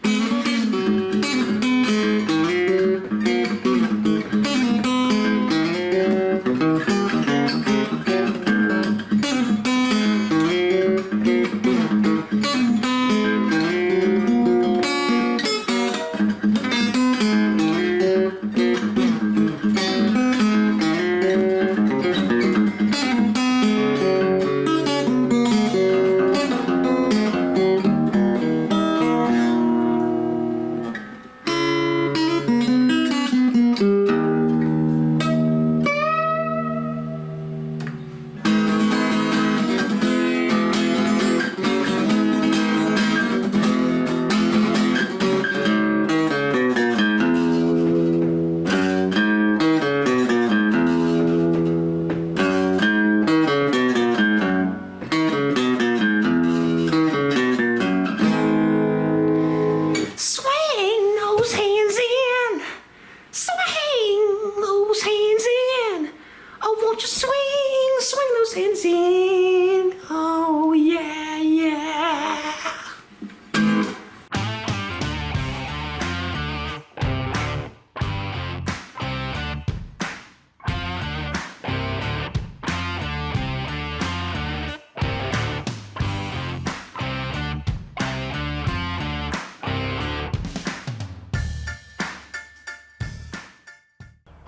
Oh yeah, yeah.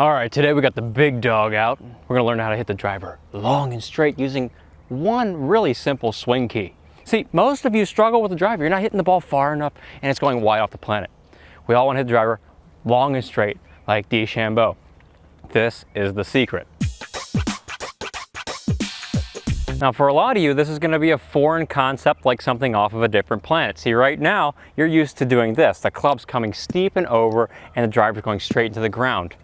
All right, today we got the big dog out. We're gonna learn how to hit the driver long and straight using one really simple swing key. See, most of you struggle with the driver. You're not hitting the ball far enough and it's going wide off the planet. We all wanna hit the driver long and straight like DeChambeau. This is the secret. Now for a lot of you, this is gonna be a foreign concept, like something off of a different planet. See, right now, you're used to doing this. The club's coming steep and over and the driver's going straight into the ground.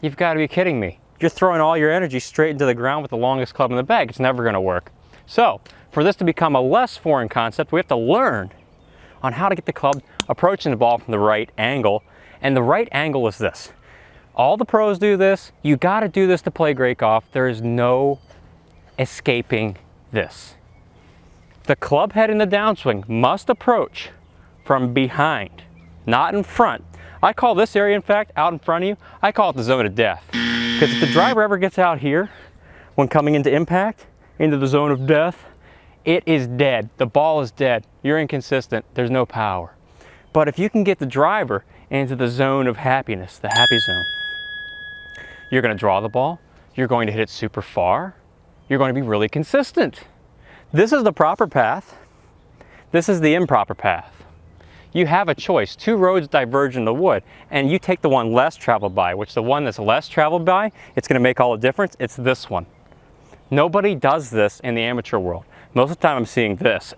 You've got to be kidding me. You're throwing all your energy straight into the ground with the longest club in the bag. It's never going to work. So, for this to become a less foreign concept, we have to learn on how to get the club approaching the ball from the right angle. And the right angle is this. All the pros do this. You got to do this to play great golf. There is no escaping this. The club head in the downswing must approach from behind, not in front. I call this area, in fact, out in front of you, I call it the zone of death. Because if the driver ever gets out here, when coming into impact, into the zone of death, it is dead. The ball is dead. You're inconsistent. There's no power. But if you can get the driver into the zone of happiness, the happy zone, you're going to draw the ball. You're going to hit it super far. You're going to be really consistent. This is the proper path. This is the improper path. You have a choice. Two roads diverge in the wood, and you take the one less traveled by, which the one that's less traveled by, it's going to make all the difference. It's this one. Nobody does this in the amateur world. Most of the time I'm seeing this.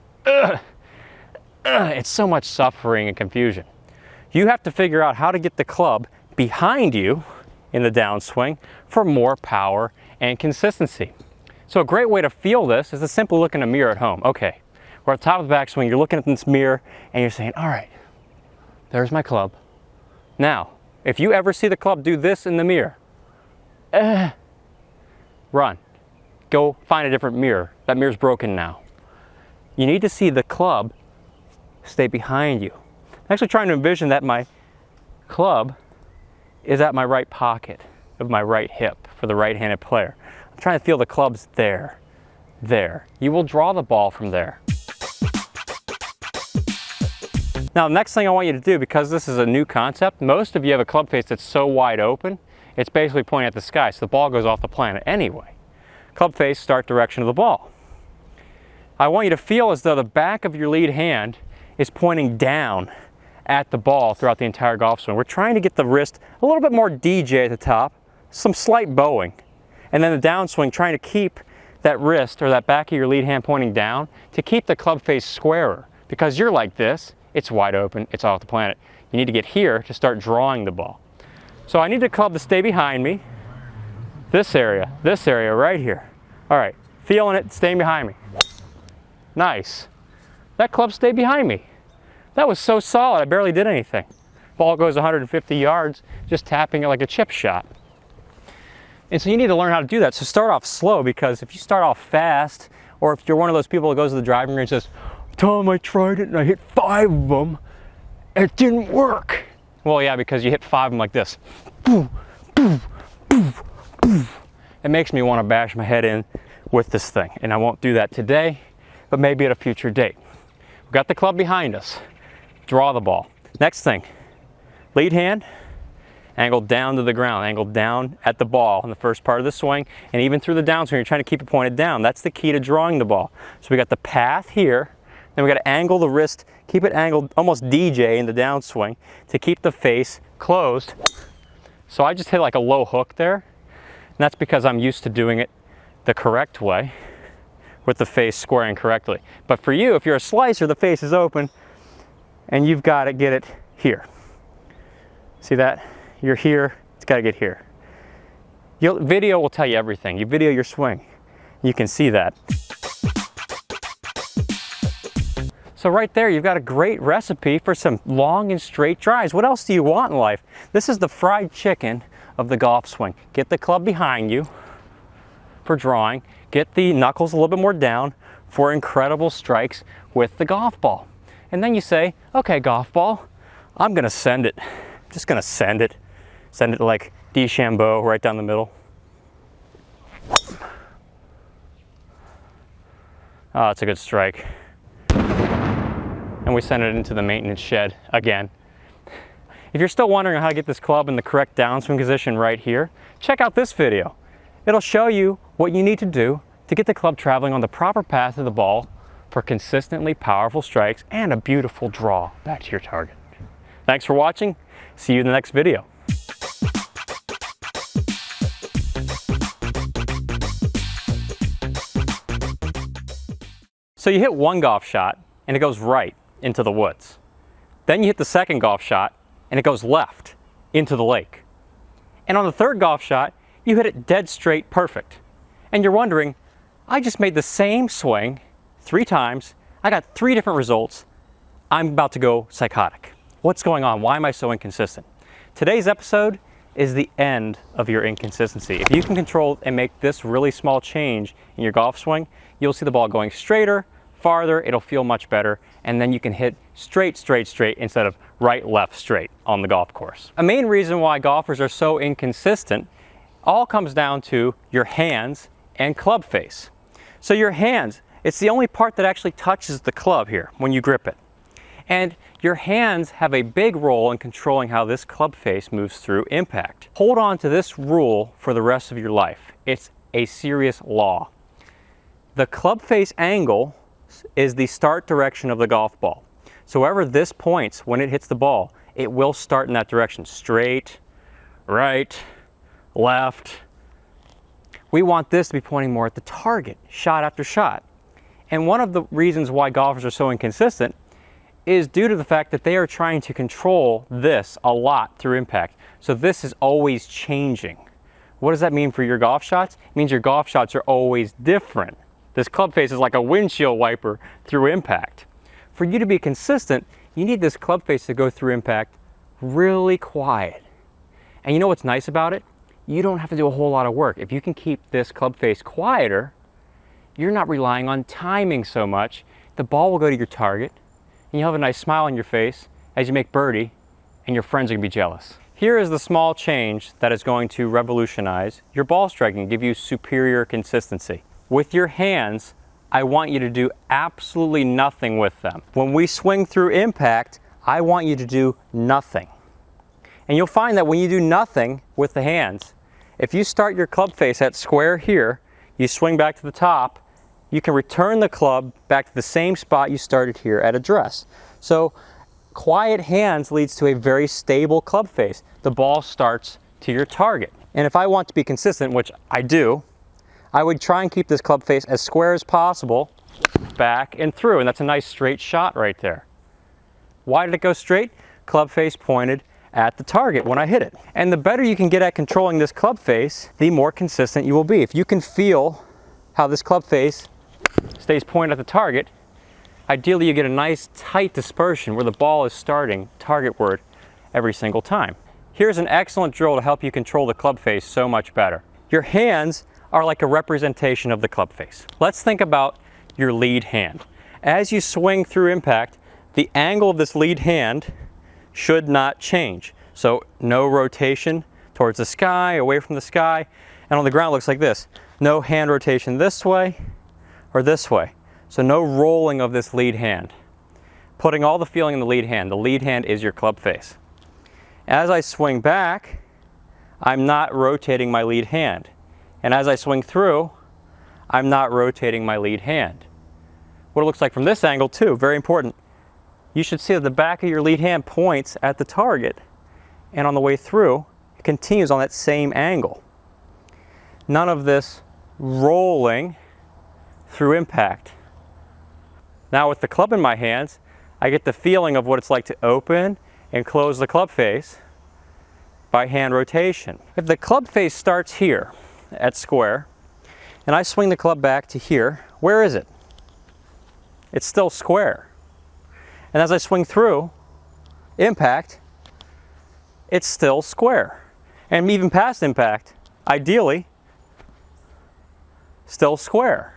It's so much suffering and confusion. You have to figure out how to get the club behind you in the downswing for more power and consistency. So a great way to feel this is to simply look in a mirror at home. Okay. We're at the top of the backswing, you're looking at this mirror and you're saying, all right, there's my club. Now, if you ever see the club do this in the mirror, run. Go find a different mirror. That mirror's broken now. You need to see the club stay behind you. I'm actually trying to envision that my club is at my right pocket of my right hip for the right-handed player. I'm trying to feel the club's there. There. You will draw the ball from there. Now, the next thing I want you to do, because this is a new concept, most of you have a club face that's so wide open, it's basically pointing at the sky, so the ball goes off the planet anyway. Club face, start direction of the ball. I want you to feel as though the back of your lead hand is pointing down at the ball throughout the entire golf swing. We're trying to get the wrist a little bit more DJ at the top, some slight bowing, and then the downswing, trying to keep that wrist or that back of your lead hand pointing down to keep the club face squarer. Because you're like this, it's wide open, it's off the planet. You need to get here to start drawing the ball. So I need the club to stay behind me. This area right here. All right, feeling it, staying behind me. Nice. That club stayed behind me. That was so solid, I barely did anything. Ball goes 150 yards, just tapping it like a chip shot. And so you need to learn how to do that. So start off slow, because if you start off fast, or if you're one of those people that goes to the driving range and says, Tom, I tried it and I hit 5 of them, and it didn't work. Well, yeah, because you hit 5 of them like this. Boom, boom, boom, boom. It makes me want to bash my head in with this thing. And I won't do that today, but maybe at a future date. We've got the club behind us. Draw the ball. Next thing, lead hand, angled down to the ground, angled down at the ball in the first part of the swing, and even through the downswing, you're trying to keep it pointed down. That's the key to drawing the ball. So we got the path here, then we got to angle the wrist, keep it angled, almost DJ in the downswing to keep the face closed. So I just hit like a low hook there, and that's because I'm used to doing it the correct way with the face squaring correctly. But for you, if you're a slicer, the face is open, and you've got to get it here. See that? You're here, it's got to get here. Video will tell you everything. You video your swing, you can see that. So right there, you've got a great recipe for some long and straight drives. What else do you want in life? This is the fried chicken of the golf swing. Get the club behind you for drawing. Get the knuckles a little bit more down for incredible strikes with the golf ball. And then you say, okay, golf ball, I'm gonna send it. I'm just gonna send it. Send it like DeChambeau right down the middle. Oh, it's a good strike. And we send it into the maintenance shed again. If you're still wondering how to get this club in the correct downswing position right here, check out this video. It'll show you what you need to do to get the club traveling on the proper path of the ball for consistently powerful strikes and a beautiful draw back to your target. Thanks for watching. See you in the next video. So you hit one golf shot and it goes right into the woods. Then you hit the second golf shot and it goes left into the lake. And on the third golf shot, you hit it dead straight perfect. And you're wondering, I just made the same swing 3 times. I got 3 different results. I'm about to go psychotic. What's going on? Why am I so inconsistent? Today's episode is the end of your inconsistency. If you can control and make this really small change in your golf swing, you'll see the ball going straighter, farther, it'll feel much better, and then you can hit straight, straight, straight instead of right, left, straight on the golf course. A main reason why golfers are so inconsistent all comes down to your hands and club face. So your hands, it's the only part that actually touches the club here when you grip it. And your hands have a big role in controlling how this club face moves through impact. Hold on to this rule for the rest of your life. It's a serious law. The club face angle is the start direction of the golf ball. So wherever this points when it hits the ball, it will start in that direction. Straight, right, left. We want this to be pointing more at the target, shot after shot. And one of the reasons why golfers are so inconsistent is due to the fact that they are trying to control this a lot through impact. So this is always changing. What does that mean for your golf shots? It means your golf shots are always different. This club face is like a windshield wiper through impact. For you to be consistent, you need this club face to go through impact really quiet. And you know what's nice about it? You don't have to do a whole lot of work. If you can keep this club face quieter, you're not relying on timing so much. The ball will go to your target, and you'll have a nice smile on your face as you make birdie, and your friends are going to be jealous. Here is the small change that is going to revolutionize your ball striking, give you superior consistency. With your hands, I want you to do absolutely nothing with them. When we swing through impact, I want you to do nothing. And you'll find that when you do nothing with the hands, if you start your club face at square here, you swing back to the top, you can return the club back to the same spot you started here at address. So quiet hands leads to a very stable club face. The ball starts to your target. And if I want to be consistent, which I do, I would try and keep this club face as square as possible, back and through, and that's a nice straight shot right there. Why did it go straight? Club face pointed at the target when I hit it. And the better you can get at controlling this club face, the more consistent you will be. If you can feel how this club face stays pointed at the target, ideally you get a nice tight dispersion where the ball is starting targetward every single time. Here's an excellent drill to help you control the club face so much better. Your hands are like a representation of the club face. Let's think about your lead hand. As you swing through impact, the angle of this lead hand should not change. So no rotation towards the sky, away from the sky, and on the ground it looks like this. No hand rotation this way or this way. So no rolling of this lead hand. Putting all the feeling in the lead hand. The lead hand is your club face. As I swing back, I'm not rotating my lead hand. And as I swing through, I'm not rotating my lead hand. What it looks like from this angle too, very important. You should see that the back of your lead hand points at the target, and on the way through, it continues on that same angle. None of this rolling through impact. Now with the club in my hands, I get the feeling of what it's like to open and close the club face by hand rotation. If the club face starts here at square, and I swing the club back to here, where is it? It's still square. And as I swing through impact, it's still square. And even past impact, ideally, still square.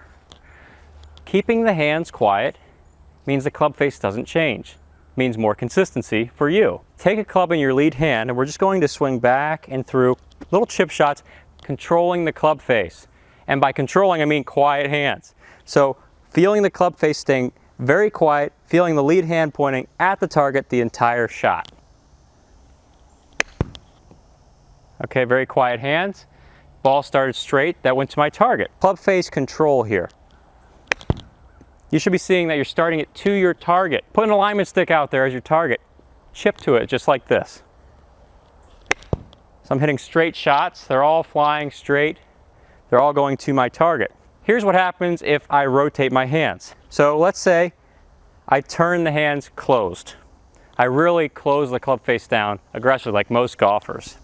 Keeping the hands quiet means the club face doesn't change. Means more consistency for you. Take a club in your lead hand, and we're just going to swing back and through little chip shots, controlling the club face. And by controlling, I mean quiet hands. So feeling the club face staying very quiet, feeling the lead hand pointing at the target the entire shot. Okay, very quiet hands. Ball started straight, that went to my target. Club face control here. You should be seeing that you're starting it to your target. Put an alignment stick out there as your target. Chip to it just like this. So I'm hitting straight shots. They're all flying straight. They're all going to my target. Here's what happens if I rotate my hands. So let's say I turn the hands closed. I really close the club face down aggressively like most golfers.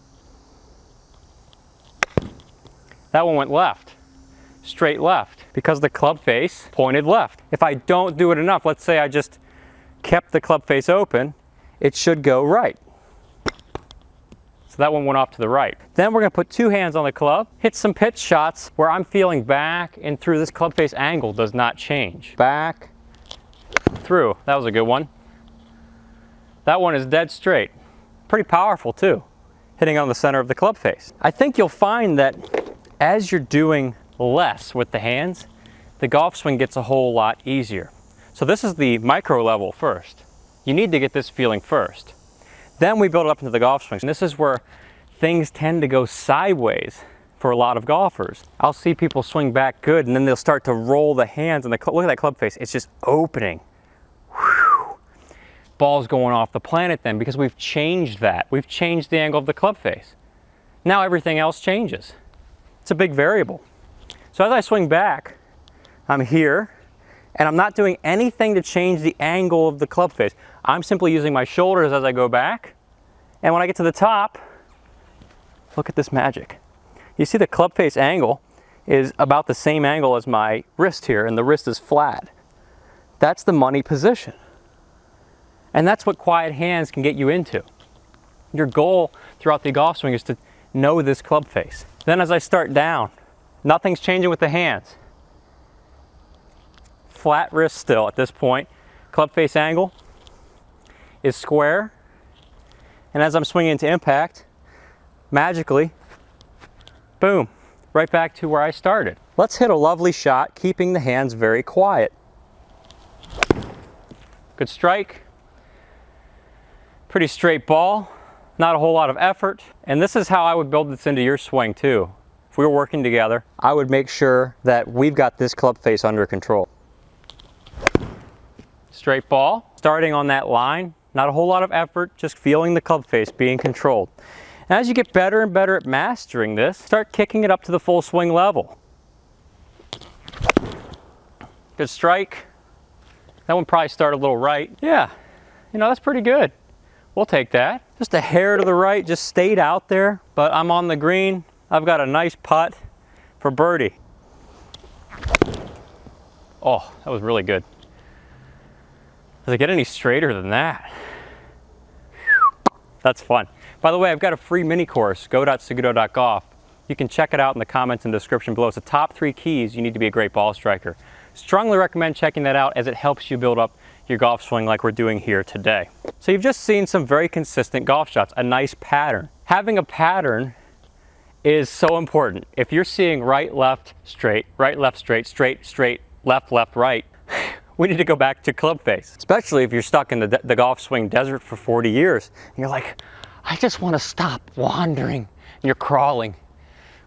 That one went left, straight left, because the club face pointed left. If I don't do it enough, let's say I just kept the club face open, it should go right. So that one went off to the right. Then we're gonna put two hands on the club, hit some pitch shots where I'm feeling back and through. This club face angle does not change. Back, through. That was a good one. That one is dead straight. Pretty powerful too, hitting on the center of the club face. I think you'll find that as you're doing less with the hands, the golf swing gets a whole lot easier. So this is the micro level first. You need to get this feeling first. Then we build it up into the golf swing. And this is where things tend to go sideways for a lot of golfers. I'll see people swing back good, and then they'll start to roll the hands, and look at that club face. It's just opening. Whew. Ball's going off the planet then, because we've changed that. We've changed the angle of the club face. Now everything else changes. It's a big variable. So as I swing back, I'm here, and I'm not doing anything to change the angle of the club face. I'm simply using my shoulders as I go back, and when I get to the top, look at this magic. You see the club face angle is about the same angle as my wrist here, and the wrist is flat. That's the money position. And that's what quiet hands can get you into. Your goal throughout the golf swing is to know this club face. Then as I start down, nothing's changing with the hands. flat wrist still at this point. Club face angle is square. And as I'm swinging into impact, magically, boom, right back to where I started. Let's hit a lovely shot, keeping the hands very quiet. Good strike. Pretty straight ball, not a whole lot of effort. And this is how I would build this into your swing too. If we were working together, I would make sure that we've got this club face under control. Straight ball, starting on that line, not a whole lot of effort, just feeling the club face being controlled. And as you get better and better at mastering this, start kicking it up to the full swing level. Good strike. That one probably started a little right. Yeah, you know, that's pretty good. We'll take that. Just a hair to the right, just stayed out there, but I'm on the green. I've got a nice putt for birdie. Oh, that was really good. Does it get any straighter than that? That's fun. By the way, I've got a free mini course, go.saguto.golf. You can check it out in the comments and description below. It's the top 3 keys you need to be a great ball striker. Strongly recommend checking that out as it helps you build up your golf swing like we're doing here today. So you've just seen some very consistent golf shots, a nice pattern. Having a pattern is so important. If you're seeing right, left, straight, straight, straight, left, left, right, we need to go back to club face. Especially if you're stuck in the golf swing desert for 40 years. And you're like, I just want to stop wandering. And you're crawling.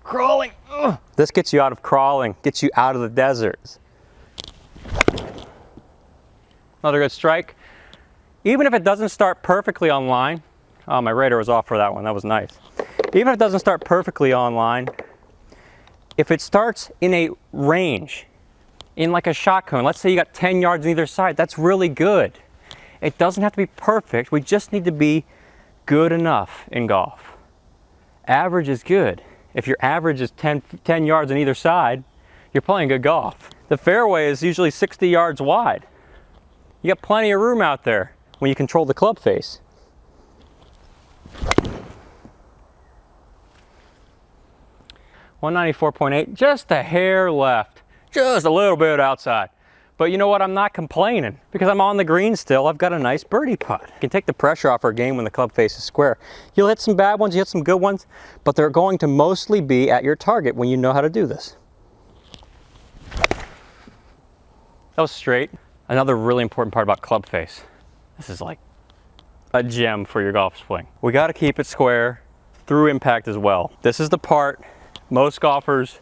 Ugh. This gets you out of crawling, gets you out of the desert. Another good strike. Even if it doesn't start perfectly on line, oh, my radar was off for that one, that was nice. Even if it doesn't start perfectly on line, if it starts in a range, in like a shot cone, let's say you got 10 yards on either side, that's really good. It doesn't have to be perfect, we just need to be good enough in golf. Average is good. If your average is 10 yards on either side, you're playing good golf. The fairway is usually 60 yards wide. You got plenty of room out there when you control the club face. .194.8, just a hair left, just a little bit outside. But you know what, I'm not complaining because I'm on the green still. I've got a nice birdie putt. You can take the pressure off our game when the club face is square. You'll hit some bad ones, you hit some good ones, but they're going to mostly be at your target when you know how to do this. That was straight. Another really important part about club face. This is like a gem for your golf swing. We got to keep it square through impact as well. This is the part most golfers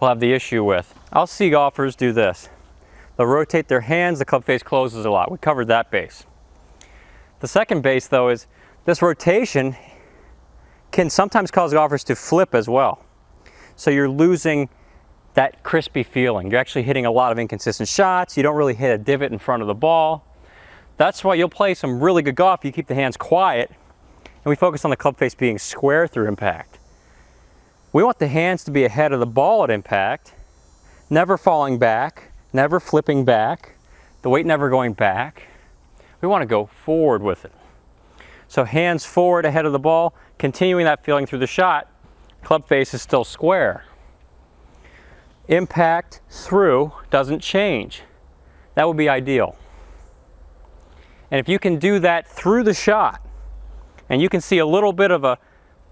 will have the issue with. I'll see golfers do this. They'll rotate their hands, the club face closes a lot. We covered that base. The second base though is this rotation can sometimes cause golfers to flip as well. So you're losing that crispy feeling. You're actually hitting a lot of inconsistent shots. You don't really hit a divot in front of the ball. That's why you'll play some really good golf. You keep the hands quiet and we focus on the club face being square through impact. We want the hands to be ahead of the ball at impact, never falling back, never flipping back, the weight never going back. We want to go forward with it. So hands forward ahead of the ball, continuing that feeling through the shot, club face is still square. Impact through doesn't change. That would be ideal. And if you can do that through the shot, and you can see a little bit of a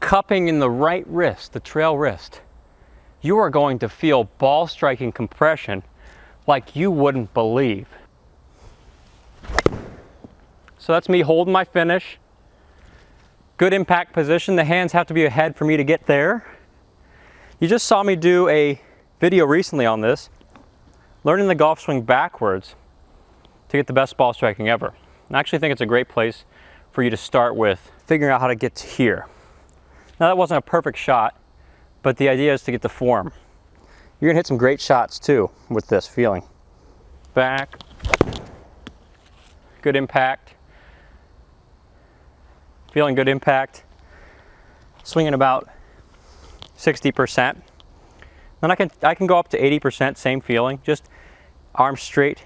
cupping in the right wrist, the trail wrist, you are going to feel ball striking compression like you wouldn't believe. So that's me holding my finish. Good impact position. The hands have to be ahead for me to get there. You just saw me do a video recently on this, learning the golf swing backwards to get the best ball striking ever. I actually think it's a great place for you to start with figuring out how to get to here. Now that wasn't a perfect shot, but the idea is to get the form. You're gonna hit some great shots too with this feeling. Back, good impact, feeling good impact, swinging about 60%. Then I can go up to 80%, same feeling, just arms straight,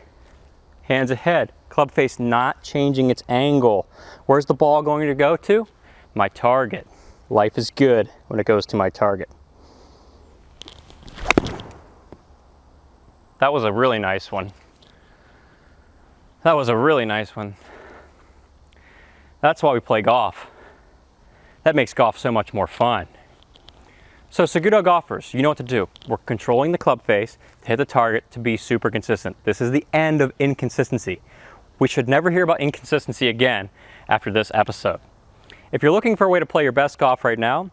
hands ahead, club face not changing its angle. Where's the ball going to go to? My target. Life is good when it goes to my target. That was a really nice one. That was a really nice one. That's why we play golf. That makes golf so much more fun. So Seguto golfers, you know what to do. We're controlling the club face to hit the target to be super consistent. This is the end of inconsistency. We should never hear about inconsistency again after this episode. If you're looking for a way to play your best golf right now,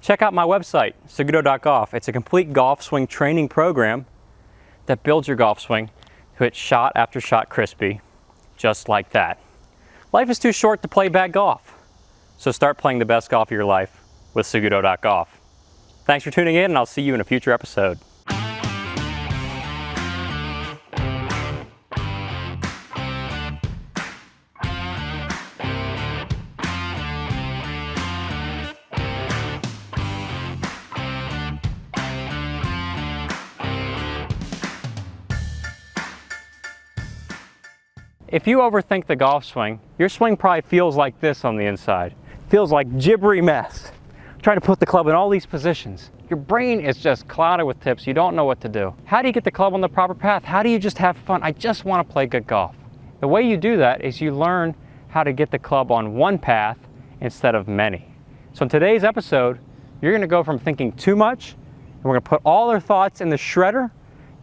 check out my website, SagutoGolf. It's a complete golf swing training program that builds your golf swing to hit shot after shot crispy, just like that. Life is too short to play bad golf, so start playing the best golf of your life with SagutoGolf. Thanks for tuning in, and I'll see you in a future episode. If you overthink the golf swing, your swing probably feels like this on the inside. Feels like gibbery mess. Trying to put the club in all these positions. Your brain is just clouded with tips. You don't know what to do. How do you get the club on the proper path? How do you just have fun? I just want to play good golf. The way you do that is you learn how to get the club on one path instead of many. So in today's episode, you're going to go from thinking too much, and we're going to put all our thoughts in the shredder.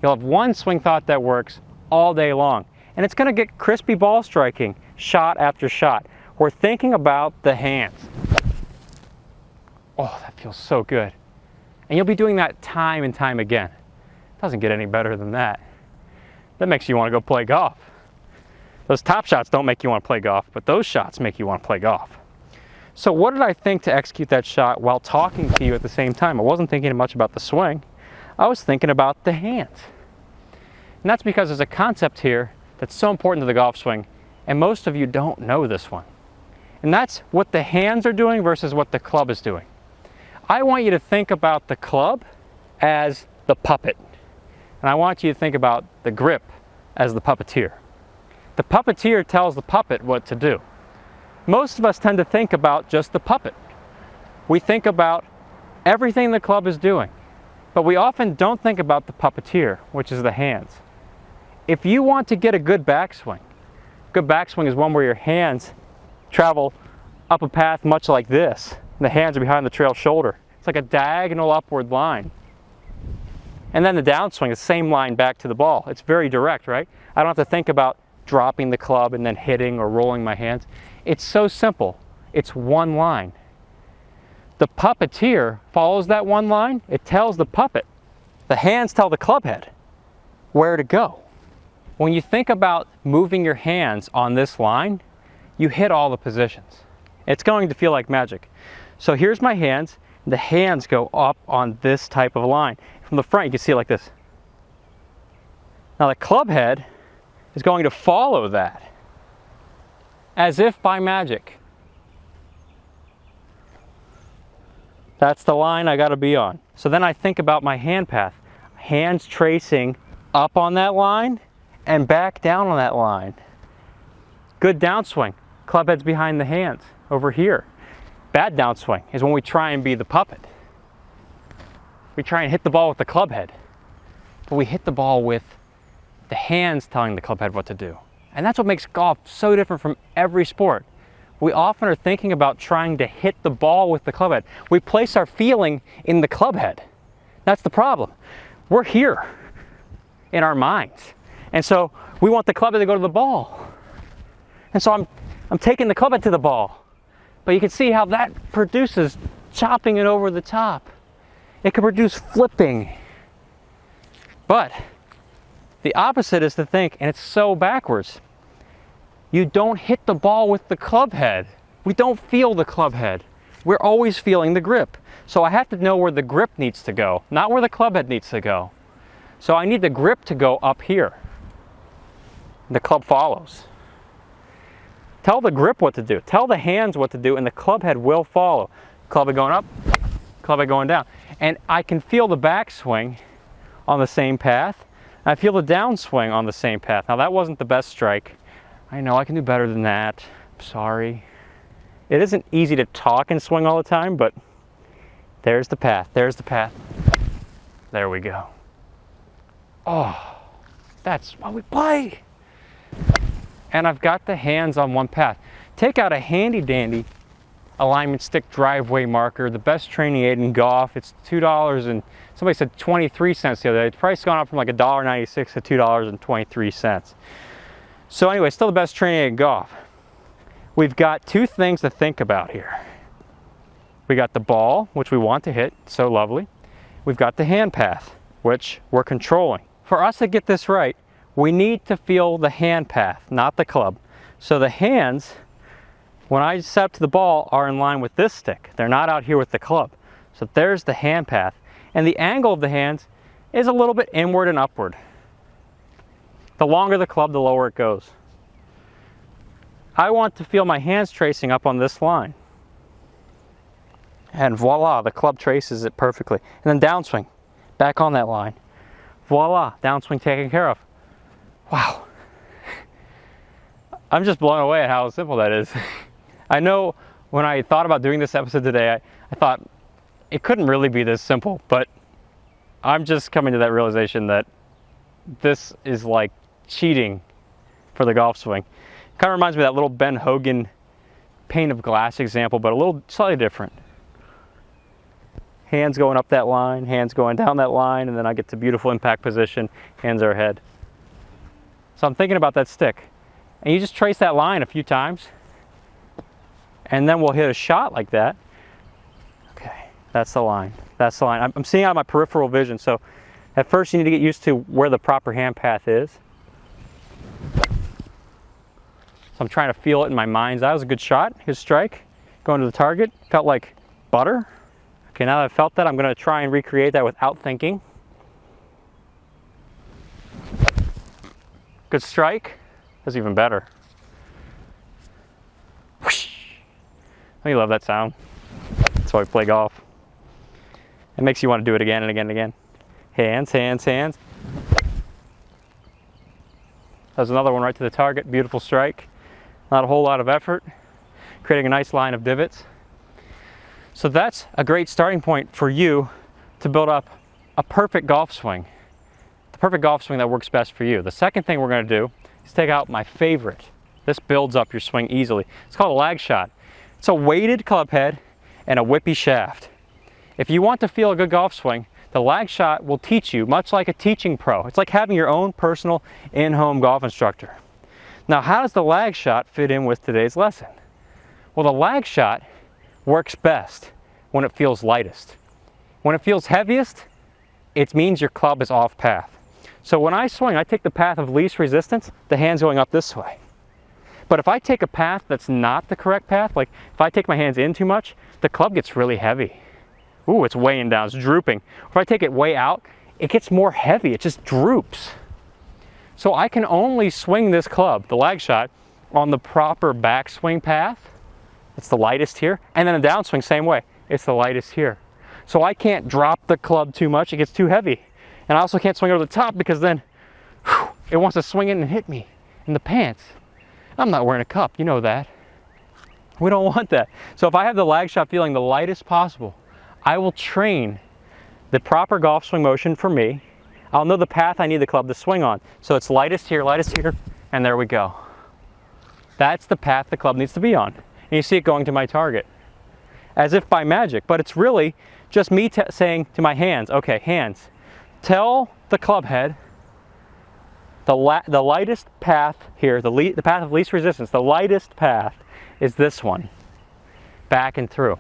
You'll have one swing thought that works all day long. And it's going to get crispy ball striking, shot after shot. We're thinking about the hands. Oh, that feels so good. And you'll be doing that time and time again. It doesn't get any better than that. That makes you want to go play golf. Those top shots don't make you want to play golf, but those shots make you want to play golf. So what did I think to execute that shot while talking to you at the same time? I wasn't thinking much about the swing. I was thinking about the hands. And that's because there's a concept here that's so important to the golf swing, and most of you don't know this one. And that's what the hands are doing versus what the club is doing. I want you to think about the club as the puppet. And I want you to think about the grip as the puppeteer. The puppeteer tells the puppet what to do. Most of us tend to think about just the puppet. We think about everything the club is doing, but we often don't think about the puppeteer, which is the hands. If you want to get a good backswing is one where your hands travel up a path much like this. The hands are behind the trail shoulder. It's like a diagonal upward line. And then the downswing is the same line back to the ball. It's very direct, right? I don't have to think about dropping the club and then hitting or rolling my hands. It's so simple. It's one line. The puppeteer follows that one line. It tells the puppet. The hands tell the club head where to go. When you think about moving your hands on this line, you hit all the positions. It's going to feel like magic. So here's my hands. The hands go up on this type of line. From the front, you can see it like this. Now the club head is going to follow that as if by magic. That's the line I got to be on. So then I think about my hand path. Hands tracing up on that line and back down on that line. Good downswing. Club head's behind the hands over here. Bad downswing is when we try and be the puppet. We try and hit the ball with the club head, but we hit the ball with the hands telling the club head what to do. And that's what makes golf so different from every sport. We often are thinking about trying to hit the ball with the club head. We place our feeling in the club head. That's the problem. We're here in our minds. And so we want the club head to go to the ball. And so I'm taking the club head to the ball. But you can see how that produces chopping it over the top. It can produce flipping. But the opposite is to think, and it's so backwards, you don't hit the ball with the club head. We don't feel the club head. We're always feeling the grip. So I have to know where the grip needs to go, not where the club head needs to go. So I need the grip to go up here. The club follows. Tell the grip what to do. Tell the hands what to do, and the club head will follow. Club head going up, club head going down. And I can feel the backswing on the same path. I feel the downswing on the same path. Now that wasn't the best strike. I know I can do better than that. I'm sorry. It isn't easy to talk and swing all the time, but there's the path. There's the path. There we go. Oh, that's why we play. and I've got the hands on one path. Take out a handy dandy alignment stick driveway marker, the best training aid in golf. It's $2 and somebody said 23 cents the other day. The price gone up from like $1.96 to $2.23. So anyway, still the best training aid in golf. We've got two things to think about here. We got the ball, which we want to hit, so lovely. We've got the hand path, which we're controlling. For us to get this right, we need to feel the hand path, not the club. So the hands, when I set up to the ball, are in line with this stick. They're not out here with the club. So there's the hand path. And the angle of the hands is a little bit inward and upward. The longer the club, the lower it goes. I want to feel my hands tracing up on this line. And voila, the club traces it perfectly. And then downswing, back on that line. Voila, downswing taken care of. Wow. I'm just blown away at how simple that is. I know when I thought about doing this episode today, I thought it couldn't really be this simple, but I'm just coming to that realization that this is like cheating for the golf swing. Kind of reminds me of that little Ben Hogan pane of glass example, but a little slightly different. Hands going up that line, hands going down that line, and then I get to beautiful impact position, hands are ahead. So I'm thinking about that stick. And you just trace that line a few times, and then we'll hit a shot like that. Okay, that's the line. That's the line. I'm seeing out of my peripheral vision, so at first you need to get used to where the proper hand path is. So I'm trying to feel it in my mind's eye. That was a good shot, good strike. Going to the target, felt like butter. Okay, now that I've felt that, I'm going to try and recreate that without thinking. Good strike. That's even better. Whoosh. I love that sound. That's why we play golf. It makes you want to do it again and again and again. Hands, hands, hands. There's another one right to the target. Beautiful strike. Not a whole lot of effort. Creating a nice line of divots. So that's a great starting point for you to build up a perfect golf swing. The perfect golf swing that works best for you. The second thing we're going to do is take out my favorite. This builds up your swing easily. It's called a lag shot. It's a weighted club head and a whippy shaft. If you want to feel a good golf swing, the lag shot will teach you, much like a teaching pro. It's like having your own personal in-home golf instructor. Now, how does the lag shot fit in with today's lesson? Well, the lag shot works best when it feels lightest. When it feels heaviest, it means your club is off path. So when I swing, I take the path of least resistance, the hand's going up this way. But if I take a path that's not the correct path, like if I take my hands in too much, the club gets really heavy. Ooh, it's weighing down, it's drooping. If I take it way out, it gets more heavy, it just droops. So I can only swing this club, the lag shot, on the proper backswing path. It's the lightest here. And then a downswing, same way. It's the lightest here. So I can't drop the club too much, it gets too heavy. And I also can't swing over the top because then it wants to swing in and hit me in the pants. I'm not wearing a cup, you know that. We don't want that. So if I have the lag shot feeling the lightest possible, I will train the proper golf swing motion for me. I'll know the path I need the club to swing on. So it's lightest here, and there we go. That's the path the club needs to be on. And you see it going to my target. As if by magic, but it's really just me saying to my hands, okay, hands, tell the club head the lightest path here, the path of least resistance, the lightest path is this one, back and through.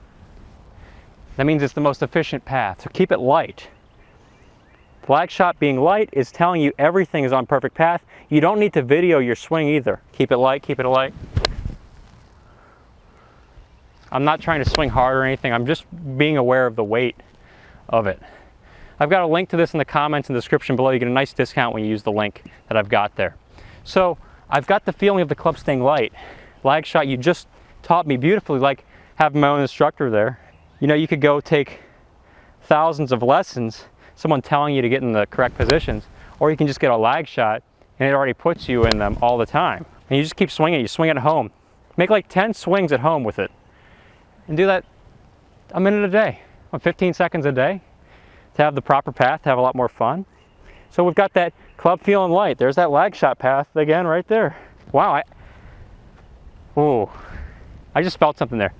That means it's the most efficient path, so keep it light. The lag shot being light is telling you everything is on perfect path. You don't need to video your swing either. Keep it light, keep it light. I'm not trying to swing hard or anything, I'm just being aware of the weight of it. I've got a link to this in the comments and description below. You get a nice discount when you use the link that I've got there. So I've got the feeling of the club staying light. Lag shot, you just taught me beautifully, like having my own instructor there. You know, you could go take thousands of lessons, someone telling you to get in the correct positions, or you can just get a lag shot and it already puts you in them all the time. And you just keep swinging, you swing at home. Make like 10 swings at home with it. And do that a minute a day, 15 seconds a day, to have the proper path, to have a lot more fun. So we've got that club feeling light. There's that lag shot path again right there. Wow, Ooh, I just felt something there.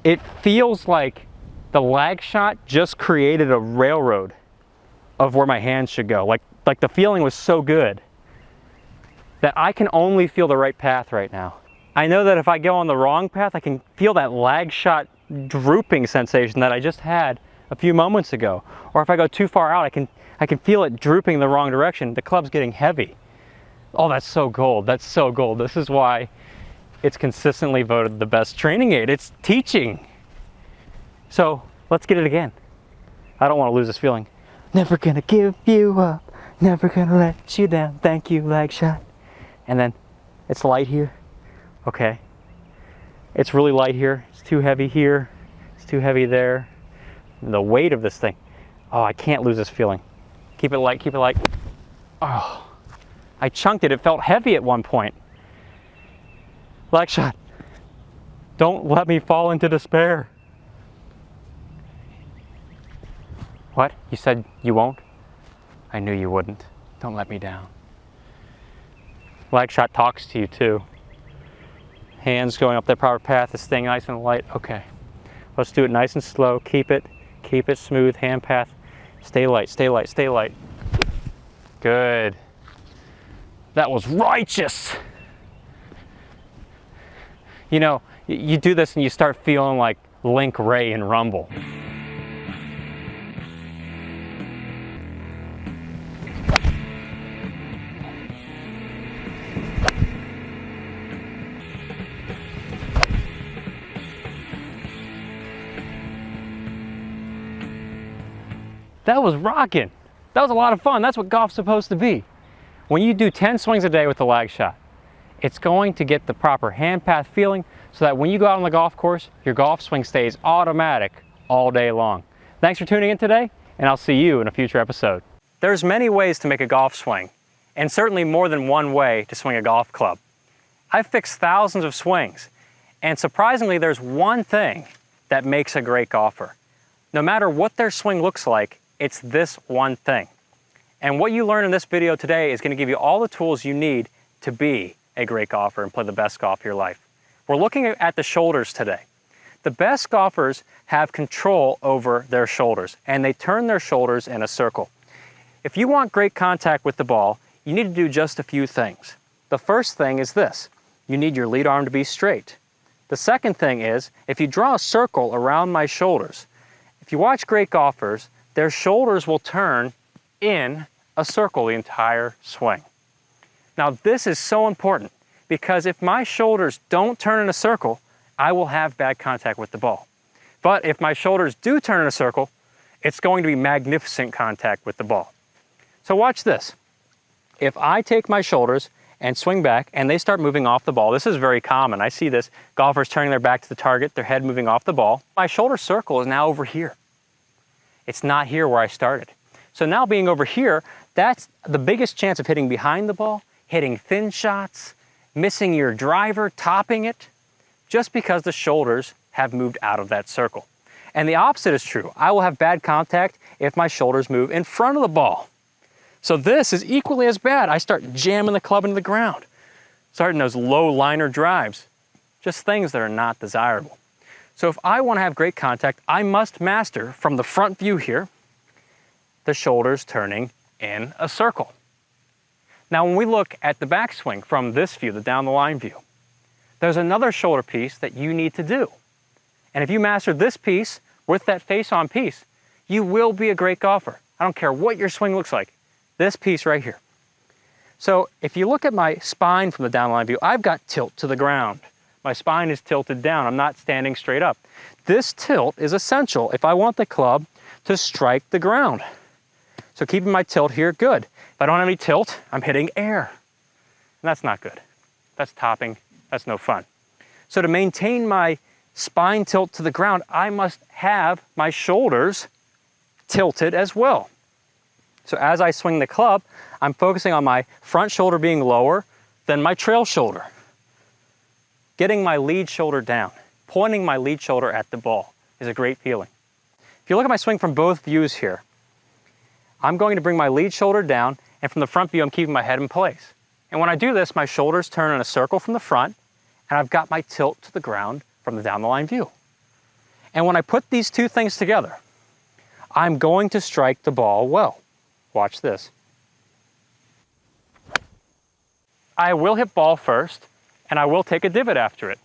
It feels like the lag shot just created a railroad of where my hands should go. Like the feeling was so good that I can only feel the right path right now. I know that if I go on the wrong path, I can feel that lag shot drooping sensation that I just had a few moments ago. Or if I go too far out, I can feel it drooping the wrong direction. The club's getting heavy. Oh, that's so gold. That's so gold. This is why it's consistently voted the best training aid. It's teaching. So let's get it again. I don't want to lose this feeling. Never gonna give you up. Never gonna let you down. Thank you, lag shot. And then it's light here. Okay. It's really light here. It's too heavy here. It's too heavy there. The weight of this thing. Oh, I can't lose this feeling. Keep it light, keep it light. Oh, I chunked it. It felt heavy at one point. Lag shot. Don't let me fall into despair. What? You said you won't? I knew you wouldn't. Don't let me down. Lag shot talks to you too. Hands going up that proper path is staying nice and light. Okay. Let's do it nice and slow. Keep it smooth. Hand path. Stay light, stay light, stay light. Good. That was righteous. You know, you do this and you start feeling like Link, Ray, and Rumble. That was rocking. That was a lot of fun. That's what golf's supposed to be. When you do 10 swings a day with the lag shot, it's going to get the proper hand path feeling so that when you go out on the golf course, your golf swing stays automatic all day long. Thanks for tuning in today, and I'll see you in a future episode. There's many ways to make a golf swing, and certainly more than one way to swing a golf club. I've fixed thousands of swings, and surprisingly, there's one thing that makes a great golfer. No matter what their swing looks like, it's this one thing. And what you learn in this video today is going to give you all the tools you need to be a great golfer and play the best golf of your life. We're looking at the shoulders today. The best golfers have control over their shoulders, and they turn their shoulders in a circle. If you want great contact with the ball, you need to do just a few things. The first thing is this. You need your lead arm to be straight. The second thing is, if you draw a circle around my shoulders, if you watch great golfers, their shoulders will turn in a circle the entire swing. Now this is so important because if my shoulders don't turn in a circle, I will have bad contact with the ball. But if my shoulders do turn in a circle, it's going to be magnificent contact with the ball. So watch this. If I take my shoulders and swing back and they start moving off the ball, this is very common. I see this, golfers turning their back to the target, their head moving off the ball. My shoulder circle is now over here. It's not here where I started. So now being over here, that's the biggest chance of hitting behind the ball, hitting thin shots, missing your driver, topping it, just because the shoulders have moved out of that circle. And the opposite is true. I will have bad contact if my shoulders move in front of the ball. So this is equally as bad. I start jamming the club into the ground, starting those low liner drives, just things that are not desirable. So if I want to have great contact, I must master from the front view here, the shoulders turning in a circle. Now when we look at the backswing from this view, the down the line view, there's another shoulder piece that you need to do. And if you master this piece with that face-on piece, you will be a great golfer. I don't care what your swing looks like, this piece right here. So if you look at my spine from the down the line view, I've got tilt to the ground. My spine is tilted down. I'm not standing straight up. This tilt is essential if I want the club to strike the ground. So keeping my tilt here, good. If I don't have any tilt, I'm hitting air. And that's not good. That's topping. That's no fun. So to maintain my spine tilt to the ground, I must have my shoulders tilted as well. So as I swing the club, I'm focusing on my front shoulder being lower than my trail shoulder. Getting my lead shoulder down, pointing my lead shoulder at the ball is a great feeling. If you look at my swing from both views here, I'm going to bring my lead shoulder down, and from the front view, I'm keeping my head in place. And when I do this, my shoulders turn in a circle from the front, and I've got my tilt to the ground from the down the line view. And when I put these two things together, I'm going to strike the ball well. Watch this. I will hit ball first, and I will take a divot after it,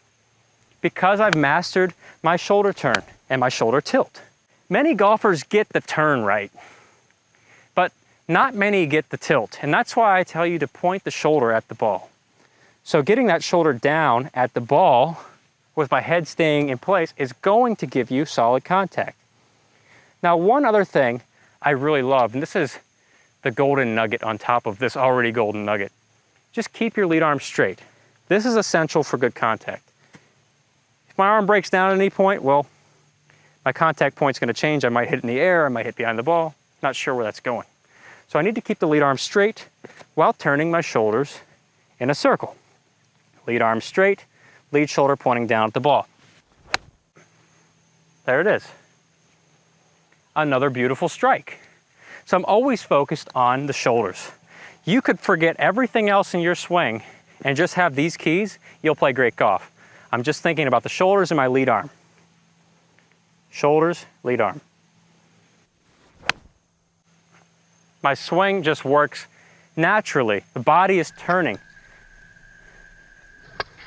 because I've mastered my shoulder turn and my shoulder tilt. Many golfers get the turn right, but not many get the tilt, and that's why I tell you to point the shoulder at the ball. So getting that shoulder down at the ball with my head staying in place is going to give you solid contact. Now, one other thing I really love, and this is the golden nugget on top of this already golden nugget, just keep your lead arm straight. This is essential for good contact. If my arm breaks down at any point, well, my contact point's going to change. I might hit in the air, I might hit behind the ball, not sure where that's going. So I need to keep the lead arm straight while turning my shoulders in a circle. Lead arm straight, lead shoulder pointing down at the ball. There it is. Another beautiful strike. So I'm always focused on the shoulders. You could forget everything else in your swing and just have these keys, you'll play great golf. I'm just thinking about the shoulders and my lead arm. Shoulders, lead arm. My swing just works naturally. The body is turning.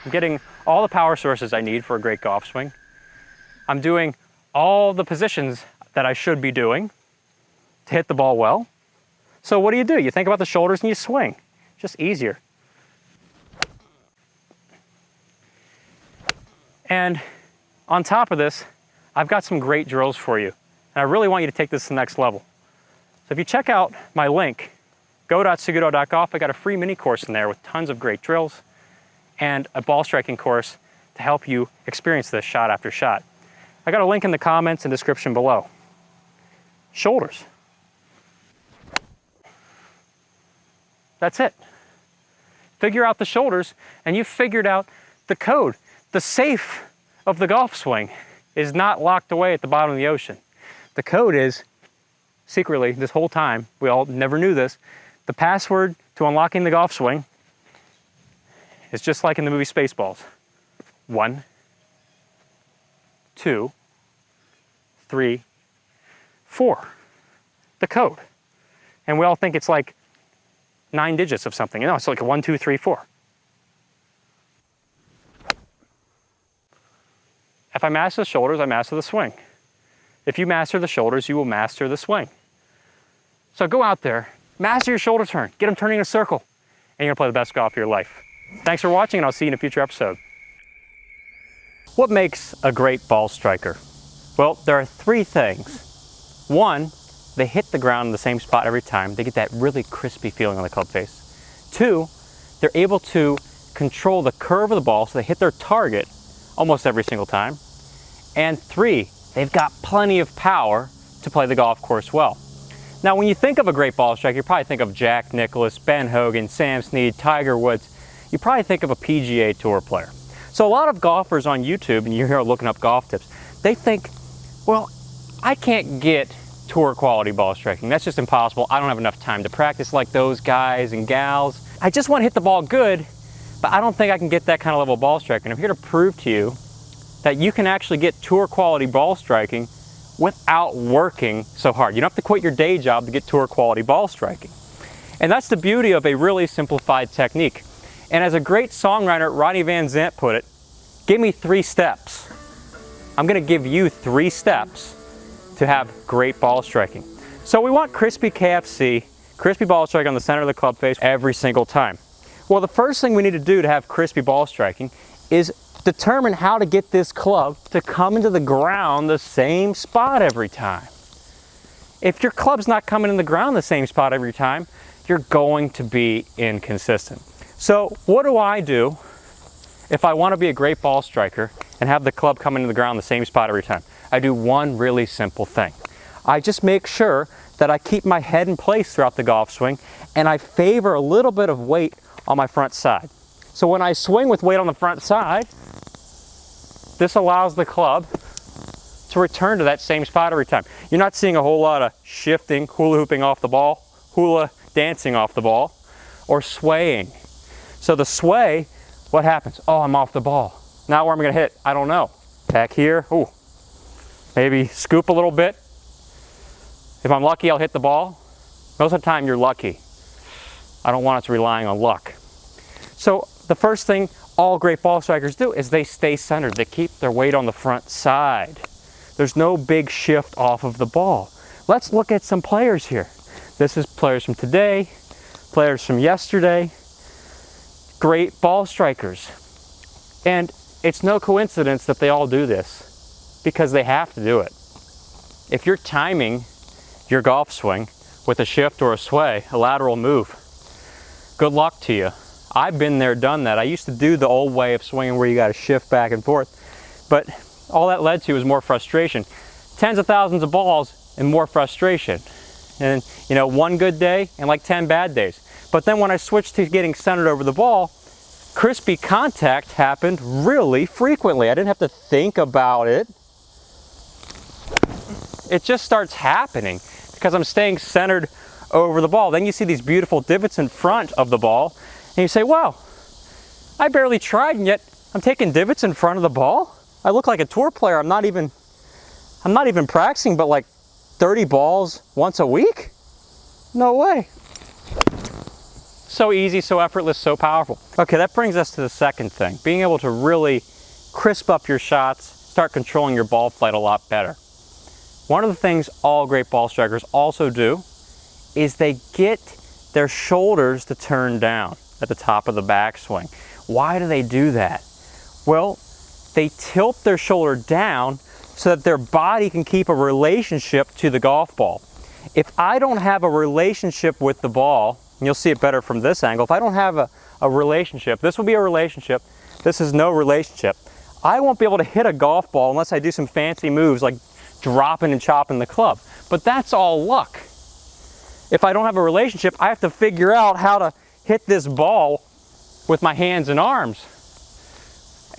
I'm getting all the power sources I need for a great golf swing. I'm doing all the positions that I should be doing to hit the ball well. So what do? You think about the shoulders and you swing. Just easier. And on top of this, I've got some great drills for you. And I really want you to take this to the next level. So if you check out my link, go.saguto.golf, I got a free mini course in there with tons of great drills and a ball striking course to help you experience this shot after shot. I got a link in the comments and description below. Shoulders. That's it. Figure out the shoulders and you've figured out the code. The safe of the golf swing is not locked away at the bottom of the ocean. The code is, secretly, this whole time, we all never knew this, the password to unlocking the golf swing is just like in the movie Spaceballs. 1, 2, 3, 4. The code. And we all think it's like 9 digits of something. No, it's like 1, 2, 3, 4. If I master the shoulders, I master the swing. If you master the shoulders, you will master the swing. So go out there, master your shoulder turn, get them turning in a circle, and you're gonna play the best golf of your life. Thanks for watching, and I'll see you in a future episode. What makes a great ball striker? Well, there are 3 things. 1, they hit the ground in the same spot every time. They get that really crispy feeling on the club face. 2, they're able to control the curve of the ball so they hit their target almost every single time. And 3, they've got plenty of power to play the golf course well. Now, when you think of a great ball striker, you probably think of Jack Nicklaus, Ben Hogan, Sam Snead, Tiger Woods. You probably think of a PGA Tour player. So a lot of golfers on YouTube, and you're here looking up golf tips, they think, well, I can't get tour quality ball striking. That's just impossible. I don't have enough time to practice like those guys and gals. I just want to hit the ball good, but I don't think I can get that kind of level of ball striking. I'm here to prove to you that you can actually get tour quality ball striking without working so hard. You don't have to quit your day job to get tour quality ball striking. And that's the beauty of a really simplified technique. And as a great songwriter, Ronnie Van Zant put it, give me 3 steps. I'm gonna give you 3 steps to have great ball striking. So we want crispy KFC, crispy ball striking on the center of the club face every single time. Well, the first thing we need to do to have crispy ball striking is determine how to get this club to come into the ground the same spot every time. If your club's not coming in the ground the same spot every time, you're going to be inconsistent. So what do if I want to be a great ball striker and have the club come into the ground the same spot every time? I do one really simple thing. I just make sure that I keep my head in place throughout the golf swing and I favor a little bit of weight on my front side. So when I swing with weight on the front side, this allows the club to return to that same spot every time. You're not seeing a whole lot of shifting, hula hooping off the ball, hula dancing off the ball, or swaying. So the sway what happens? Oh, I'm off the ball. Now where am I gonna hit? I don't know. Back here, ooh, maybe scoop a little bit. If I'm lucky, I'll hit the ball. Most of the time, you're lucky. I don't want us relying on luck. So the first thing all great ball strikers do is they stay centered. They keep their weight on the front side. There's no big shift off of the ball. Let's look at some players here. This is players from today, players from yesterday, great ball strikers. And it's no coincidence that they all do this, because they have to do it. If you're timing your golf swing with a shift or a sway, a lateral move, good luck to you. I've been there, done that. I used to do the old way of swinging where you got to shift back and forth, but all that led to is more frustration. Tens of thousands of balls and more frustration. And you know, one good day and like 10 bad days. But then when I switched to getting centered over the ball, crispy contact happened really frequently. I didn't have to think about it. It just starts happening because I'm staying centered over the ball. Then you see these beautiful divots in front of the ball and you say, wow, I barely tried and yet I'm taking divots in front of the ball. I look like a tour player. I'm not even practicing but like 30 balls once a week? No way. So easy, so effortless, so powerful. Okay, that brings us to the second thing. Being able to really crisp up your shots, start controlling your ball flight a lot better. One of the things all great ball strikers also do is they get their shoulders to turn down at the top of the backswing. Why do they do that? Well, they tilt their shoulder down so that their body can keep a relationship to the golf ball. If I don't have a relationship with the ball, and you'll see it better from this angle, if I don't have a relationship, this will be a relationship, this is no relationship, I won't be able to hit a golf ball unless I do some fancy moves like dropping and chopping the club. But that's all luck. If I don't have a relationship, I have to figure out how to hit this ball with my hands and arms.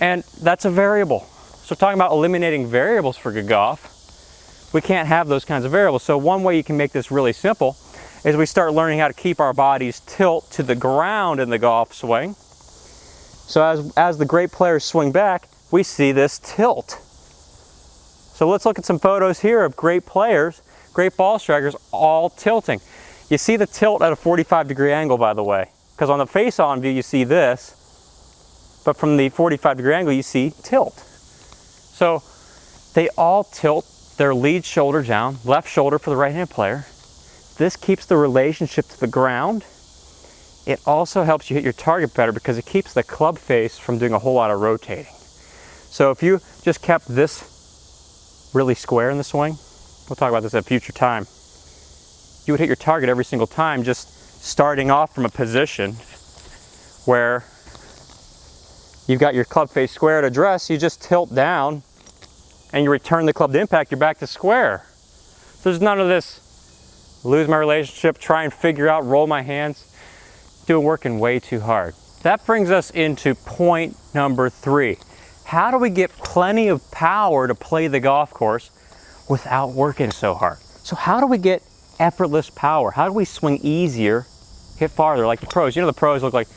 And that's a variable. So talking about eliminating variables for good golf, we can't have those kinds of variables. So one way you can make this really simple is we start learning how to keep our bodies tilt to the ground in the golf swing. So as the great players swing back, we see this tilt. So let's look at some photos here of great players, great ball strikers, all tilting. You see the tilt at a 45-degree angle, by the way, because on the face-on view you see this, but from the 45-degree angle you see tilt. So they all tilt their lead shoulder down, left shoulder for the right-hand player. This keeps the relationship to the ground. It also helps you hit your target better because it keeps the club face from doing a whole lot of rotating. So if you just kept this really square in the swing, we'll talk about this at a future time, you would hit your target every single time, just starting off from a position where you've got your club face square at address, you just tilt down and you return the club to impact, you're back to square. So there's none of this lose my relationship, try and figure out, roll my hands, working way too hard. That brings us into point number 3. How do we get plenty of power to play the golf course without working so hard? So how do we get effortless power? How do we swing easier, hit farther like the pros? You know, the pros look like,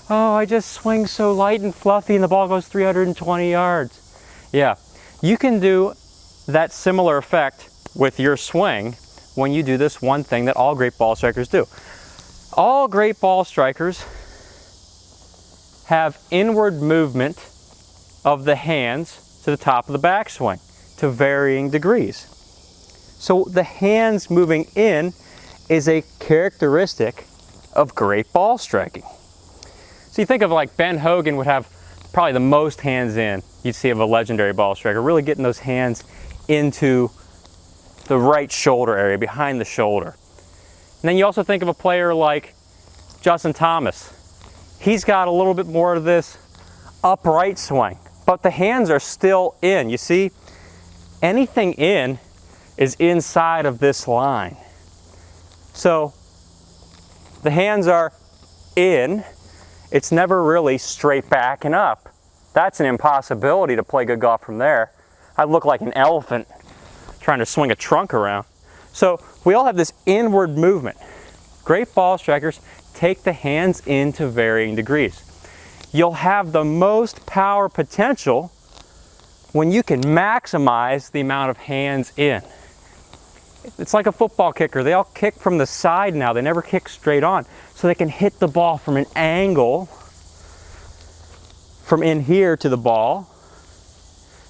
oh, I just swing so light and fluffy and the ball goes 320 yards. Yeah, you can do that similar effect with your swing when you do this one thing that all great ball strikers do. All great ball strikers have inward movement of the hands to the top of the backswing to varying degrees. So the hands moving in is a characteristic of great ball striking. So you think of like Ben Hogan would have probably the most hands in you'd see of a legendary ball striker, really getting those hands into the right shoulder area, behind the shoulder. And then you also think of a player like Justin Thomas. He's got a little bit more of this upright swing, but the hands are still in. You see, anything in is inside of this line. So the hands are in. It's never really straight back and up. That's an impossibility to play good golf from there. I look like an elephant trying to swing a trunk around. So we all have this inward movement. Great ball strikers take the hands in to varying degrees. you'll have the most power potential when you can maximize the amount of hands in. It's like a football kicker. They all kick from the side now. They never kick straight on. So they can hit the ball from an angle from in here to the ball.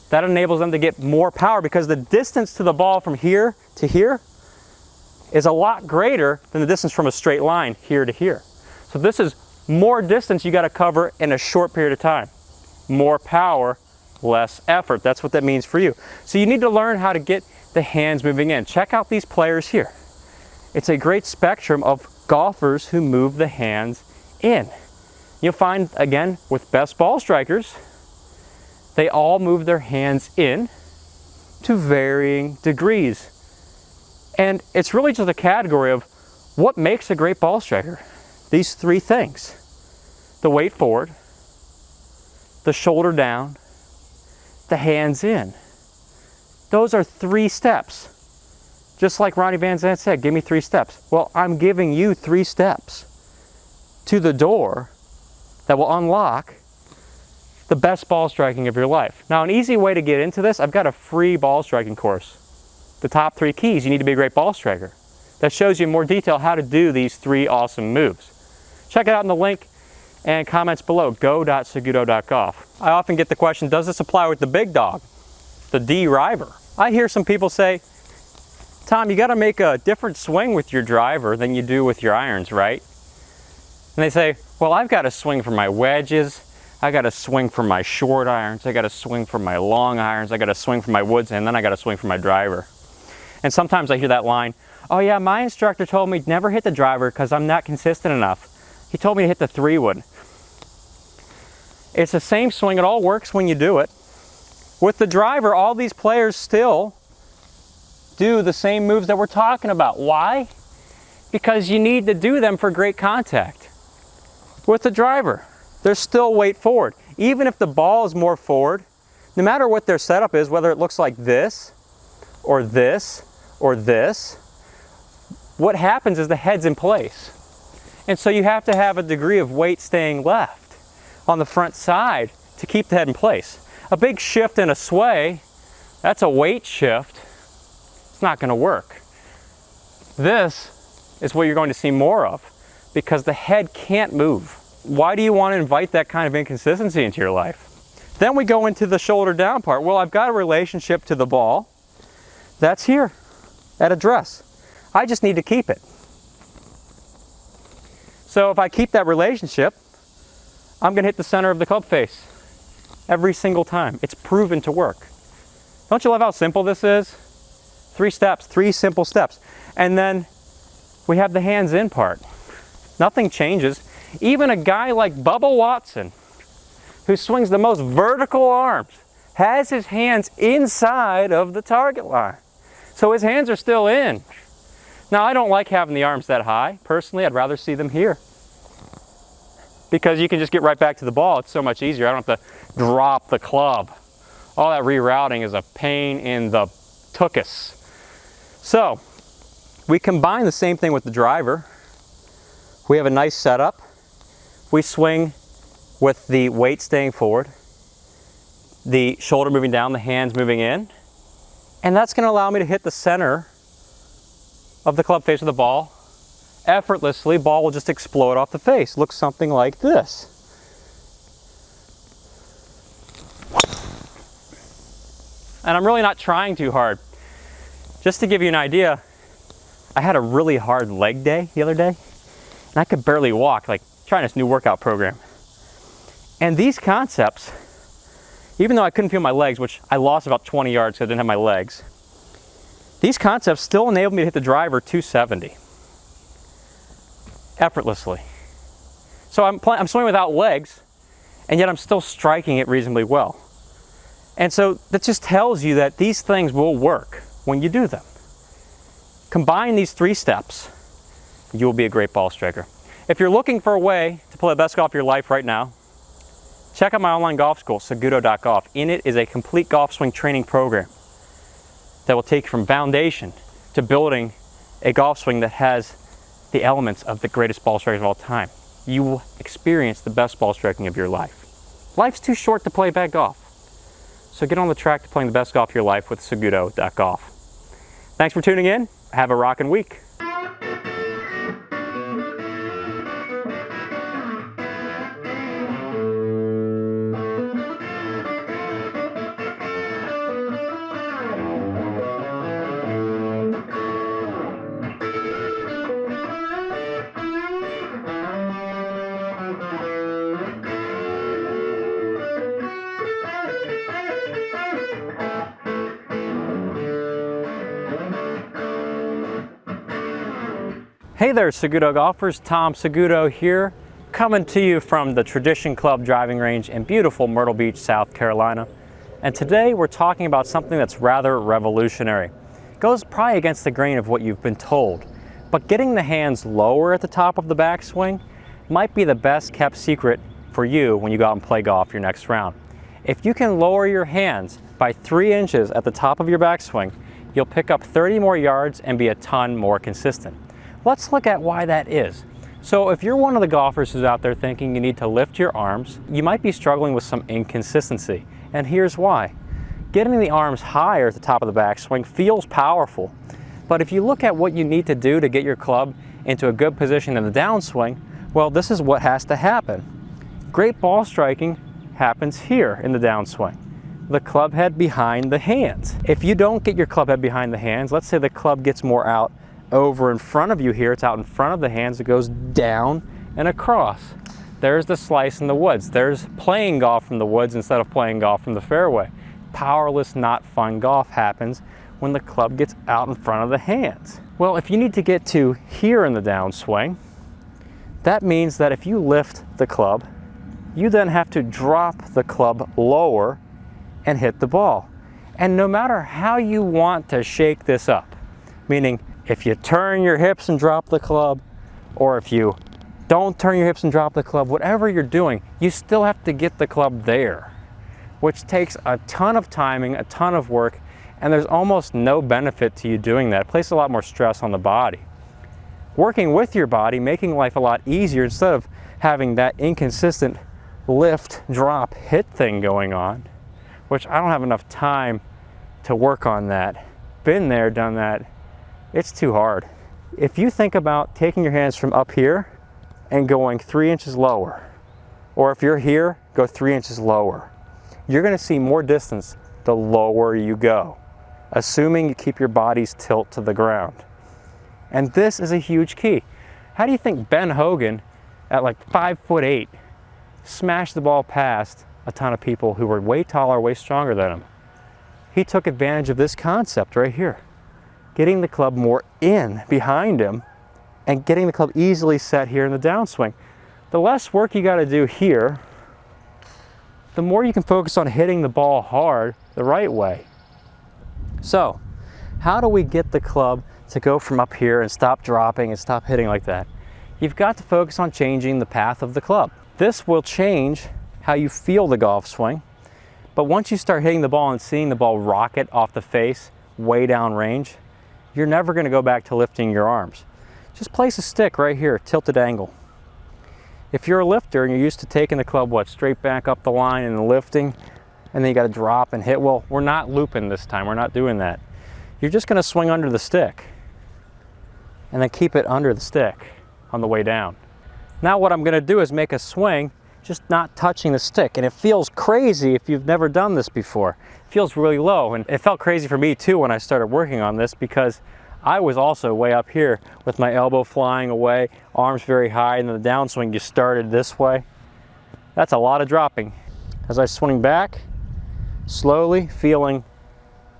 That enables them to get more power because the distance to the ball from here to here is a lot greater than the distance from a straight line here to here. So this is more distance you got to cover in a short period of time. More power, less effort. That's what that means for you. So you need to learn how to get the hands moving in. Check out these players here. It's a great spectrum of golfers who move the hands in. You'll find, again, with best ball strikers, they all move their hands in to varying degrees. And it's really just a category of what makes a great ball striker. These three things: the weight forward, the shoulder down, the hands in. Those are 3 steps. Just like Ronnie Van Zant said, give me 3 steps. Well, I'm giving you 3 steps to the door that will unlock the best ball striking of your life. Now, an easy way to get into this, I've got a free ball striking course. The top 3 keys you need to be a great ball striker. That shows you in more detail how to do these 3 awesome moves. Check it out in the link and comments below, go.saguto.golf. I often get the question, does this apply with the big dog, the driver? I hear some people say, Tom, you got to make a different swing with your driver than you do with your irons, right? And they say, well, I've got to swing for my wedges, I got to swing for my short irons, I got to swing for my long irons, I got to swing for my woods, and then I got to swing for my driver. And sometimes I hear that line, oh yeah, my instructor told me never hit the driver because I'm not consistent enough. He told me to hit the 3-wood. It's the same swing, it all works when you do it. With the driver, all these players still do the same moves that we're talking about. Why? Because you need to do them for great contact. With the driver, there's still weight forward. Even if the ball is more forward, no matter what their setup is, whether it looks like this, or this, or this, what happens is the head's in place. And so you have to have a degree of weight staying left on the front side to keep the head in place. A big shift and a sway, that's a weight shift. It's not going to work. This is what you're going to see more of because the head can't move. Why do you want to invite that kind of inconsistency into your life? Then we go into the shoulder down part. Well, I've got a relationship to the ball. That's here at address. I just need to keep it. So if I keep that relationship, I'm going to hit the center of the club face every single time. It's proven to work. Don't you love how simple this is? 3 steps, 3 simple steps. And then we have the hands in part. Nothing changes. Even a guy like Bubba Watson, who swings the most vertical arms, has his hands inside of the target line. So his hands are still in. Now, I don't like having the arms that high. Personally, I'd rather see them here, because you can just get right back to the ball. It's so much easier. I don't have to drop the club. All that rerouting is a pain in the tuchus. So we combine the same thing with the driver. We have a nice setup. We swing with the weight staying forward, the shoulder moving down, the hands moving in, and that's going to allow me to hit the center of the club face of the ball effortlessly. Ball will just explode off the face. Looks something like this. And I'm really not trying too hard. Just to give you an idea, I had a really hard leg day the other day, and I could barely walk, like trying this new workout program. And these concepts, even though I couldn't feel my legs, which I lost about 20 yards because I didn't have my legs, these concepts still enabled me to hit the driver 270 effortlessly. So I'm swinging without legs, and yet I'm still striking it reasonably well. And so that just tells you that these things will work when you do them. Combine these 3 steps, you will be a great ball striker. If you're looking for a way to play the best golf of your life right now, check out my online golf school, SagutoGolf. In it is a complete golf swing training program that will take you from foundation to building a golf swing that has the elements of the greatest ball strikers of all time. you will experience the best ball striking of your life. Life's too short to play bad golf. So get on the track to playing the best golf of your life with SagutoGolf. Thanks for tuning in. Have a rockin' week. Hey there, Saguto golfers. Tom Saguto here, coming to you from the Tradition Club driving range in beautiful Myrtle Beach, South Carolina. And today we're talking about something that's rather revolutionary. It goes probably against the grain of what you've been told, but getting the hands lower at the top of the backswing might be the best kept secret for you when you go out and play golf your next round. If you can lower your hands by 3 inches at the top of your backswing, you'll pick up 30 more yards and be a ton more consistent. Let's look at why that is. So if you're one of the golfers who's out there thinking you need to lift your arms, you might be struggling with some inconsistency. And here's why. Getting the arms higher at the top of the backswing feels powerful. But if you look at what you need to do to get your club into a good position in the downswing, well, this is what has to happen. Great ball striking happens here in the downswing. The club head behind the hands. If you don't get your club head behind the hands, let's say the club gets more out over in front of you here, it's out in front of the hands, it goes down and across. There's the slice in the woods. There's playing golf from the woods instead of playing golf from the fairway. Powerless, not fun golf happens when the club gets out in front of the hands. Well, if you need to get to here in the downswing, that means that if you lift the club, you then have to drop the club lower and hit the ball. And no matter how you want to shake this up, meaning if you turn your hips and drop the club, or if you don't turn your hips and drop the club, whatever you're doing, you still have to get the club there, which takes a ton of timing, a ton of work, and there's almost no benefit to you doing that. It places a lot more stress on the body. Working with your body, making life a lot easier instead of having that inconsistent lift, drop, hit thing going on, which I don't have enough time to work on that. Been there, done that. It's too hard. If you think about taking your hands from up here and going 3 inches lower, or if you're here, go 3 inches lower, you're gonna see more distance the lower you go, assuming you keep your body's tilt to the ground. And this is a huge key. How do you think Ben Hogan, at like 5'8", smashed the ball past a ton of people who were way taller, way stronger than him? He took advantage of this concept right here. Getting the club more in behind him and getting the club easily set here in the downswing. The less work you got to do here, the more you can focus on hitting the ball hard the right way. So, how do we get the club to go from up here and stop dropping and stop hitting like that? You've got to focus on changing the path of the club. This will change how you feel the golf swing, but once you start hitting the ball and seeing the ball rocket off the face way down range, you're never going to go back to lifting your arms. Just place a stick right here, tilted angle. If you're a lifter and you're used to taking the club, straight back up the line and lifting, and then you got to drop and hit, well, we're not looping this time. We're not doing that. You're just going to swing under the stick and then keep it under the stick on the way down. Now what I'm going to do is make a swing just not touching the stick, and it feels crazy if you've never done this before. It feels really low, and it felt crazy for me too when I started working on this, because I was also way up here with my elbow flying away, arms very high, and then the downswing you started this way. That's a lot of dropping. As I swing back, slowly feeling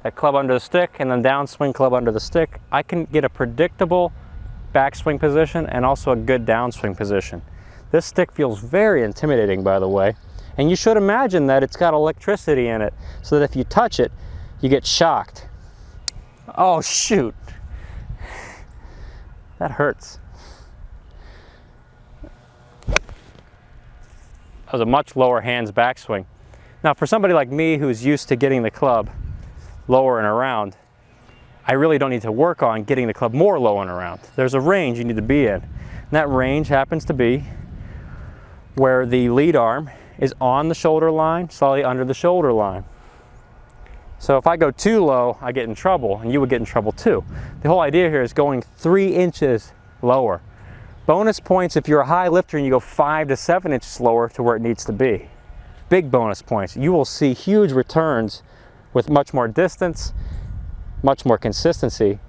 that club under the stick and then downswing club under the stick, I can get a predictable backswing position and also a good downswing position. This stick feels very intimidating, by the way, and you should imagine that it's got electricity in it so that if you touch it, you get shocked. Oh shoot, that hurts. That was a much lower hands backswing. Now for somebody like me who's used to getting the club lower and around, I really don't need to work on getting the club more low and around. There's a range you need to be in, and that range happens to be where the lead arm is on the shoulder line, slightly under the shoulder line. So if I go too low, I get in trouble, and you would get in trouble too. The whole idea here is going 3 inches lower. Bonus points if you're a high lifter and you go 5 to 7 inches lower to where it needs to be. Big bonus points. You will see huge returns with much more distance, much more consistency,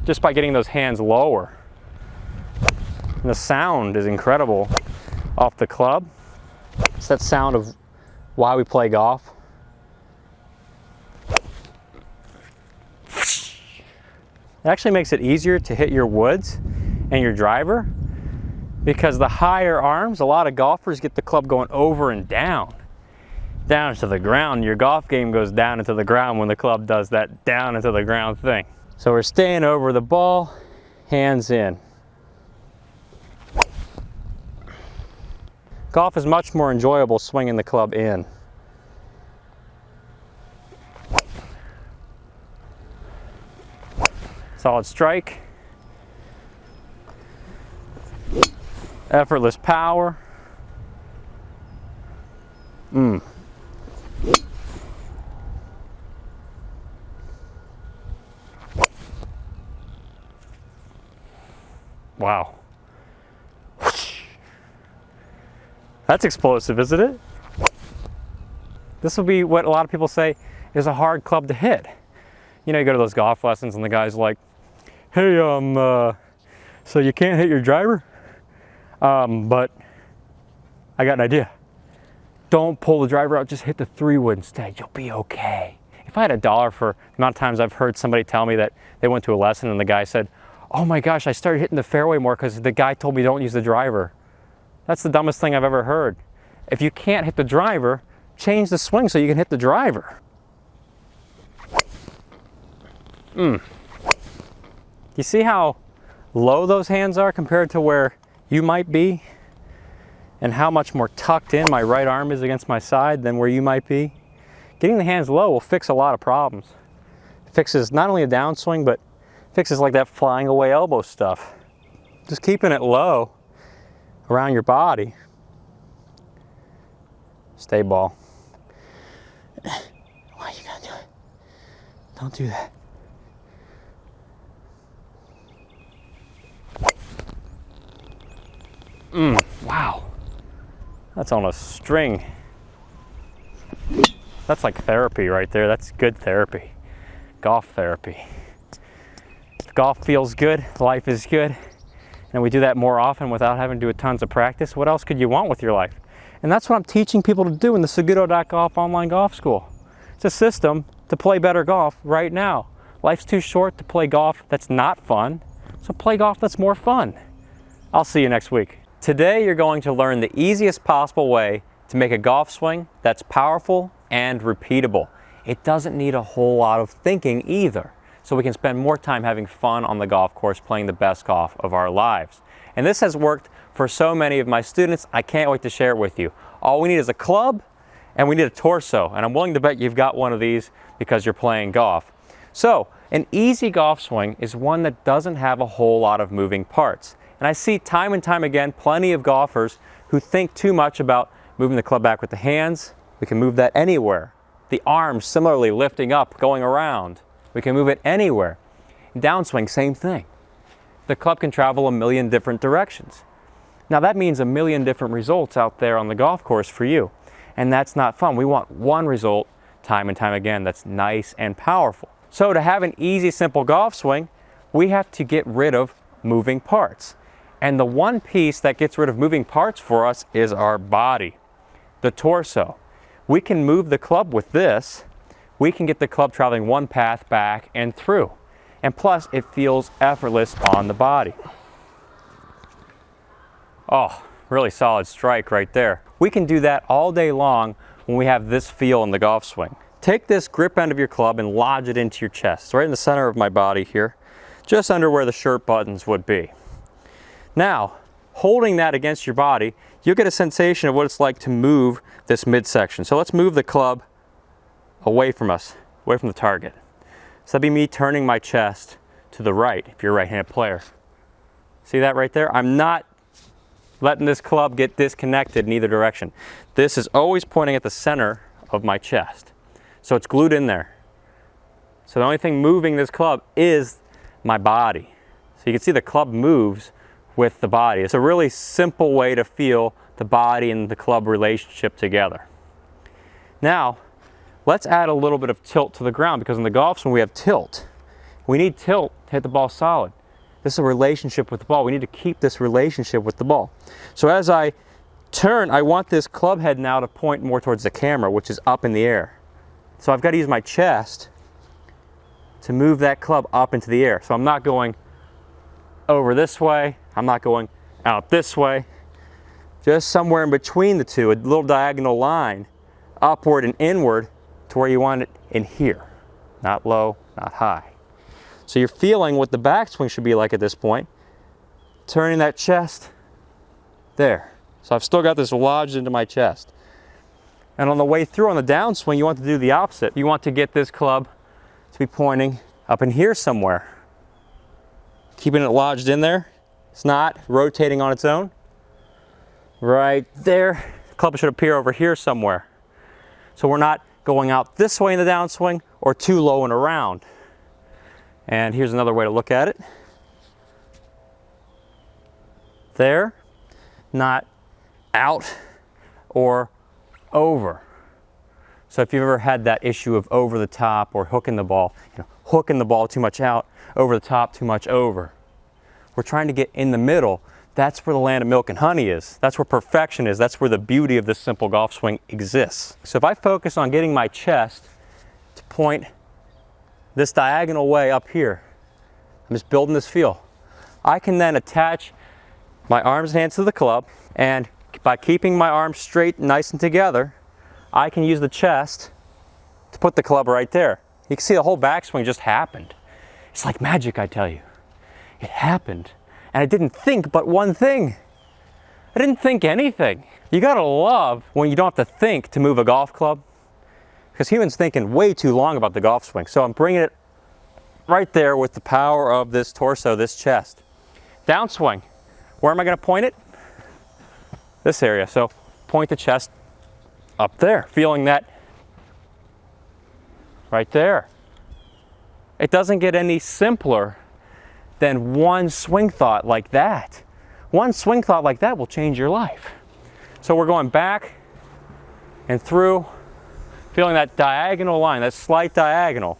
just by getting those hands lower. And the sound is incredible off the club. It's that sound of why we play golf. It actually makes it easier to hit your woods and your driver, because the higher arms, a lot of golfers get the club going over and down to the ground. Your golf game goes down into the ground when the club does that down into the ground thing. So we're staying over the ball, hands in. Golf is much more enjoyable swinging the club in. Solid strike. Effortless power. Wow. That's explosive, isn't it? This will be what a lot of people say is a hard club to hit. You know, you go to those golf lessons and the guy's like, hey, so you can't hit your driver? But I got an idea. Don't pull the driver out, just hit the 3-wood instead. You'll be okay. If I had $1 for the amount of times I've heard somebody tell me that they went to a lesson and the guy said, oh my gosh, I started hitting the fairway more because the guy told me don't use the driver. That's the dumbest thing I've ever heard. If you can't hit the driver, change the swing so you can hit the driver. You see how low those hands are compared to where you might be? And how much more tucked in my right arm is against my side than where you might be? Getting the hands low will fix a lot of problems. It fixes not only a downswing, but fixes like that flying away elbow stuff. Just keeping it low around your body. Stay ball. Why you gotta do it? Don't do that. Wow. That's on a string. That's like therapy right there. That's good therapy. Golf therapy. If golf feels good, life is good. And we do that more often without having to do tons of practice. What else could you want with your life? And that's what I'm teaching people to do in the Saguto.golf online golf school. It's a system to play better golf right now. Life's too short to play golf that's not fun. So play golf that's more fun. I'll see you next week. Today you're going to learn the easiest possible way to make a golf swing that's powerful and repeatable. It doesn't need a whole lot of thinking either, so we can spend more time having fun on the golf course playing the best golf of our lives. And this has worked for so many of my students, I can't wait to share it with you. All we need is a club and we need a torso, and I'm willing to bet you've got one of these because you're playing golf. So, an easy golf swing is one that doesn't have a whole lot of moving parts. And I see time and time again plenty of golfers who think too much about moving the club back with the hands. We can move that anywhere. The arms similarly lifting up, going around. We can move it anywhere. Downswing, same thing. The club can travel a million different directions. Now that means a million different results out there on the golf course for you. And that's not fun. We want one result time and time again that's nice and powerful. So to have an easy, simple golf swing, we have to get rid of moving parts. And the one piece that gets rid of moving parts for us is our body, the torso. We can move the club with this. We can get the club traveling one path back and through. And plus, it feels effortless on the body. Oh, really solid strike right there. We can do that all day long when we have this feel in the golf swing. Take this grip end of your club and lodge it into your chest. It's right in the center of my body here, just under where the shirt buttons would be. Now, holding that against your body, you'll get a sensation of what it's like to move this midsection. So let's move the club away from us, away from the target. So that'd be me turning my chest to the right if you're a right-handed player. See that right there? I'm not letting this club get disconnected in either direction. This is always pointing at the center of my chest. So it's glued in there. So the only thing moving this club is my body. So you can see the club moves with the body. It's a really simple way to feel the body and the club relationship together. Now, let's add a little bit of tilt to the ground, because in the golf swing we have tilt. We need tilt to hit the ball solid. This is a relationship with the ball. We need to keep this relationship with the ball. So as I turn, I want this club head now to point more towards the camera, which is up in the air. So I've got to use my chest to move that club up into the air. So I'm not going over this way, I'm not going out this way, just somewhere in between the two, a little diagonal line, upward and inward to where you want it in here. Not low, not high. So you're feeling what the backswing should be like at this point, turning that chest there. So I've still got this lodged into my chest. And on the way through, on the downswing, you want to do the opposite. You want to get this club to be pointing up in here somewhere. Keeping it lodged in there. It's not rotating on its own. Right there. The club should appear over here somewhere. So we're not going out this way in the downswing or too low and around. And here's another way to look at it. There. Not out or over. So if you've ever had that issue of over the top or hooking the ball, hooking the ball too much out, over the top too much over. We're trying to get in the middle. That's where the land of milk and honey is. That's where perfection is. That's where the beauty of this simple golf swing exists. So if I focus on getting my chest to point this diagonal way up here, I'm just building this feel. I can then attach my arms and hands to the club, and by keeping my arms straight, nice and together, I can use the chest to put the club right there. You can see the whole backswing just happened. It's like magic, I tell you. It happened. And I didn't think but one thing. I didn't think anything. You gotta love when you don't have to think to move a golf club, because humans thinking way too long about the golf swing. So I'm bringing it right there with the power of this torso, this chest. Downswing. Where am I gonna point it? This area. So point the chest up there, feeling that right there. It doesn't get any simpler than one swing thought like that. One swing thought like that will change your life. So we're going back and through, feeling that diagonal line, that slight diagonal.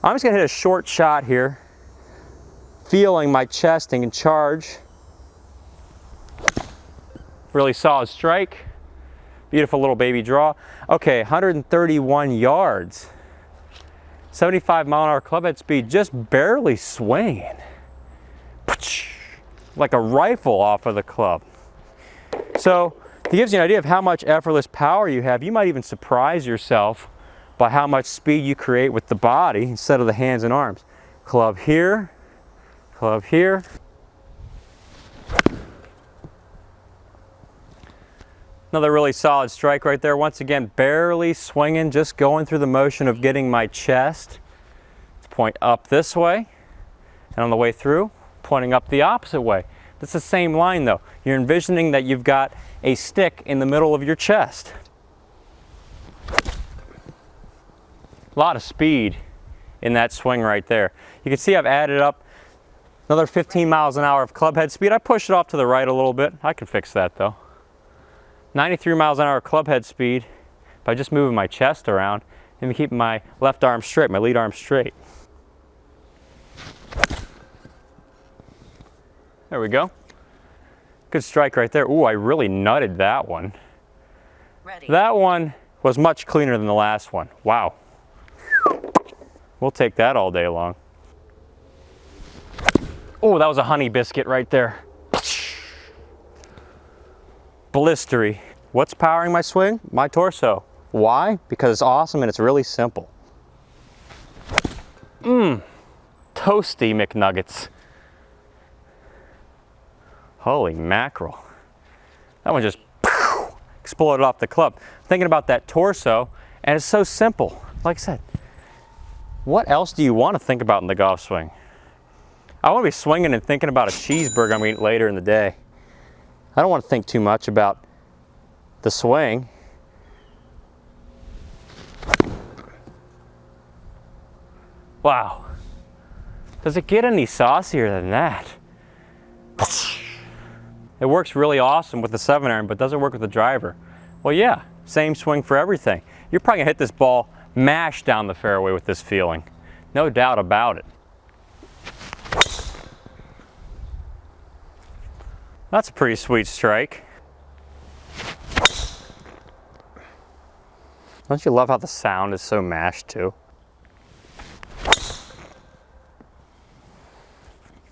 I'm just gonna hit a short shot here, feeling my chest and charge. Really solid strike. Beautiful little baby draw. Okay, 131 yards. 75-mile-an-hour clubhead speed, just barely swinging. Like a rifle off of the club. So, it gives you an idea of how much effortless power you have. You might even surprise yourself by how much speed you create with the body instead of the hands and arms. Club here, club here. Another really solid strike right there. Once again, barely swinging, just going through the motion of getting my chest to point up this way. And on the way through, pointing up the opposite way. That's the same line though. You're envisioning that you've got a stick in the middle of your chest. A lot of speed in that swing right there. You can see I've added up another 15 miles an hour of clubhead speed. I pushed it off to the right a little bit. I can fix that though. 93 miles an hour clubhead speed by just moving my chest around and keeping my left arm straight, my lead arm straight. There we go. Good strike right there. Ooh, I really nutted that one. Ready. That one was much cleaner than the last one. Wow. We'll take that all day long. Oh, that was a honey biscuit right there. Blistery. What's powering my swing? My torso. Why? Because it's awesome and it's really simple. Toasty McNuggets. Holy mackerel. That one just exploded off the club. Thinking about that torso, and it's so simple. Like I said, what else do you want to think about in the golf swing? I want to be swinging and thinking about a cheeseburger I'm going to eat later in the day. I don't want to think too much about the swing. Wow. Does it get any saucier than that? It works really awesome with the 7-iron, but doesn't work with the driver. Well, yeah, same swing for everything. You're probably gonna hit this ball mash down the fairway with this feeling. No doubt about it. That's a pretty sweet strike. Don't you love how the sound is so mashed too?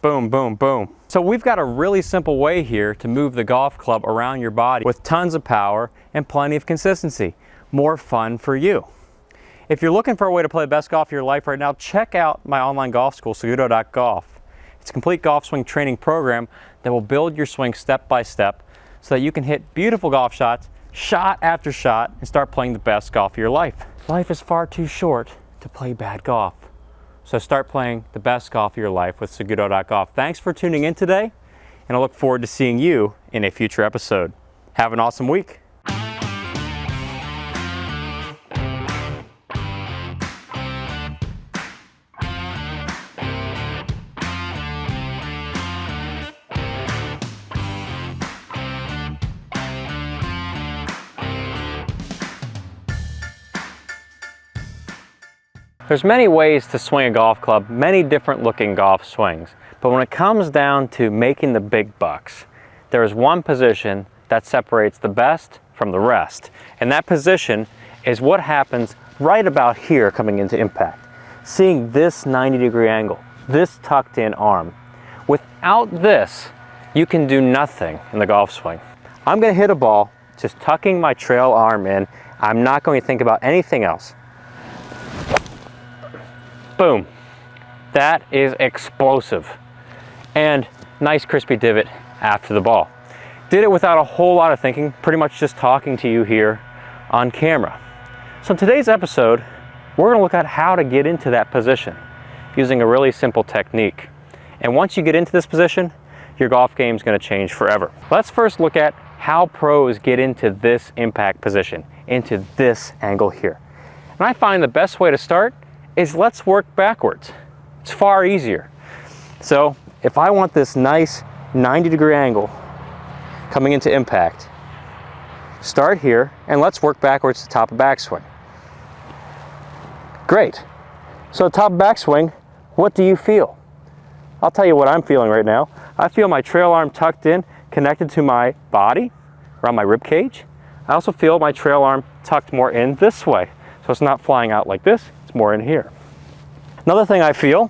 Boom, boom, boom. So we've got a really simple way here to move the golf club around your body with tons of power and plenty of consistency. More fun for you. If you're looking for a way to play the best golf of your life right now, check out my online golf school, SagutoGolf. It's a complete golf swing training program that will build your swing step by step so that you can hit beautiful golf shots, shot after shot, and start playing the best golf of your life. Life is far too short to play bad golf. So start playing the best golf of your life with SagutoGolf. Thanks for tuning in today, and I look forward to seeing you in a future episode. Have an awesome week. There's many ways to swing a golf club, many different looking golf swings. But when it comes down to making the big bucks, there is one position that separates the best from the rest. And that position is what happens right about here coming into impact. Seeing this 90-degree angle, this tucked in arm. Without this, you can do nothing in the golf swing. I'm gonna hit a ball just tucking my trail arm in. I'm not going to think about anything else. Boom. That is explosive. And nice crispy divot after the ball. Did it without a whole lot of thinking, pretty much just talking to you here on camera. So in today's episode, we're gonna look at how to get into that position using a really simple technique. And once you get into this position, your golf game is gonna change forever. Let's first look at how pros get into this impact position, into this angle here. And I find the best way to start is let's work backwards. It's far easier. So if I want this nice 90-degree angle coming into impact, start here and let's work backwards to top of backswing. Great. So top of backswing, what do you feel? I'll tell you what I'm feeling right now. I feel my trail arm tucked in, connected to my body, around my rib cage. I also feel my trail arm tucked more in this way. So it's not flying out like this, it's more in here. Another thing I feel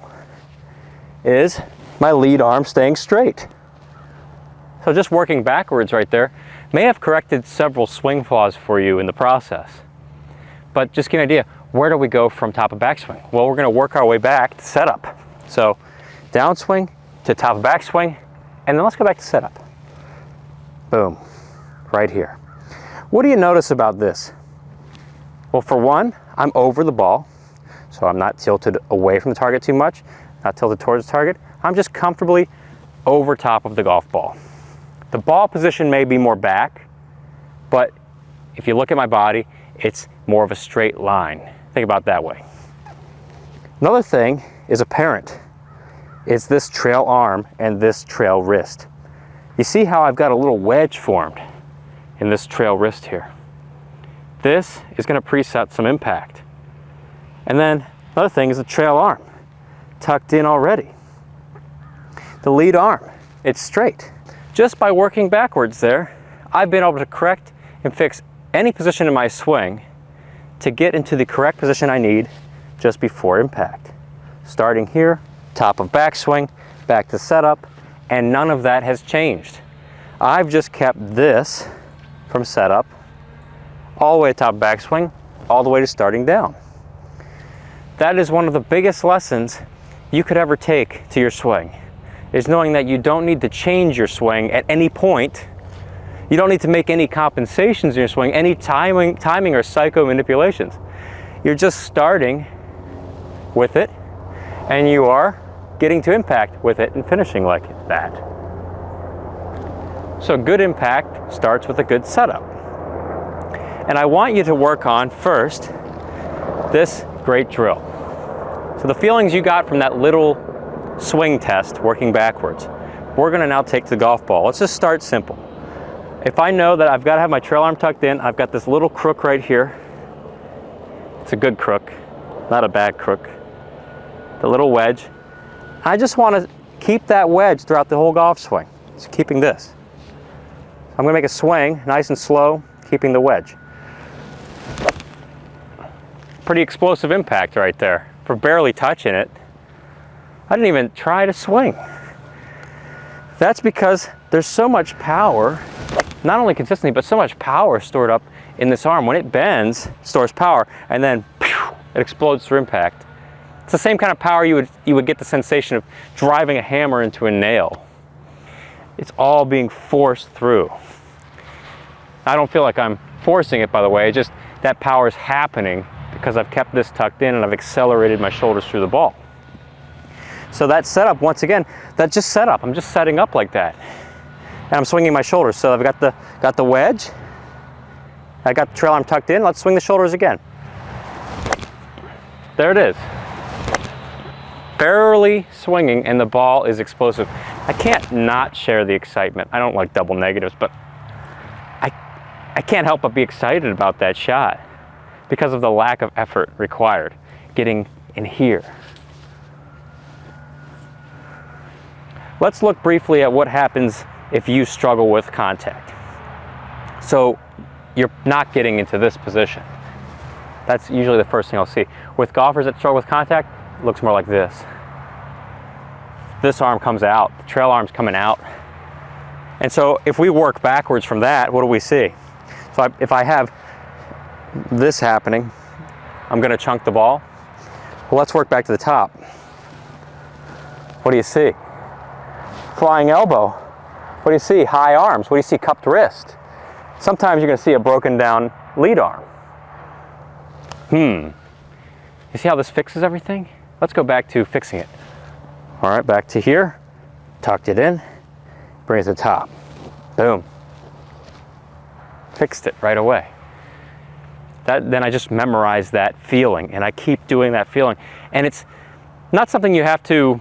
is my lead arm staying straight. So just working backwards right there may have corrected several swing flaws for you in the process. But just get an idea, where do we go from top of backswing? Well, we're gonna work our way back to setup. So downswing to top of backswing, and then let's go back to setup. Boom, right here. What do you notice about this? Well, for one, I'm over the ball, so I'm not tilted away from the target too much, not tilted towards the target. I'm just comfortably over top of the golf ball. The ball position may be more back, but if you look at my body, it's more of a straight line. Think about it that way. Another thing is apparent. It's this trail arm and this trail wrist. You see how I've got a little wedge formed in this trail wrist here. This is going to preset some impact. And then another thing is the trail arm, tucked in already. The lead arm, it's straight. Just by working backwards there, I've been able to correct and fix any position in my swing to get into the correct position I need just before impact. Starting here, top of backswing, back to setup, and none of that has changed. I've just kept this from setup all the way to top backswing, all the way to starting down. That is one of the biggest lessons you could ever take to your swing, is knowing that you don't need to change your swing at any point. You don't need to make any compensations in your swing, any timing or psycho manipulations. You're just starting with it, and you are getting to impact with it and finishing like that. So good impact starts with a good setup. And I want you to work on first this great drill. So the feelings you got from that little swing test working backwards, we're gonna now take to the golf ball. Let's just start simple. If I know that I've got to have my trail arm tucked in, I've got this little crook right here. It's a good crook, not a bad crook. The little wedge. I just want to keep that wedge throughout the whole golf swing. So keeping this. I'm going to make a swing, nice and slow, keeping the wedge. Pretty explosive impact right there. For barely touching it, I didn't even try to swing. That's because there's so much power, not only consistently, but so much power stored up in this arm. When it bends, it stores power, and then it explodes through impact. It's the same kind of power you would get the sensation of driving a hammer into a nail. It's all being forced through. I don't feel like I'm forcing it, by the way. Just that power is happening because I've kept this tucked in and I've accelerated my shoulders through the ball. So that setup, once again, that's just setup. I'm just setting up like that. And I'm swinging my shoulders. So I've got the wedge. I got the trail arm tucked in. Let's swing the shoulders again. There it is. Barely swinging and the ball is explosive. I can't not share the excitement. I don't like double negatives, but I can't help but be excited about that shot because of the lack of effort required getting in here. Let's look briefly at what happens if you struggle with contact. So you're not getting into this position. That's usually the first thing I'll see. With golfers that struggle with contact, it looks more like this. This arm comes out, the trail arm's coming out. And so if we work backwards from that, what do we see? So if I have this happening, I'm gonna chunk the ball. Well, let's work back to the top. What do you see? Flying elbow. What do you see? High arms. What do you see? Cupped wrist. Sometimes you're gonna see a broken down lead arm. You see how this fixes everything? Let's go back to fixing it. All right, back to here. Tucked it in, bring it to the top. Boom. Fixed it right away. Then I just memorized that feeling and I keep doing that feeling. And it's not something you have to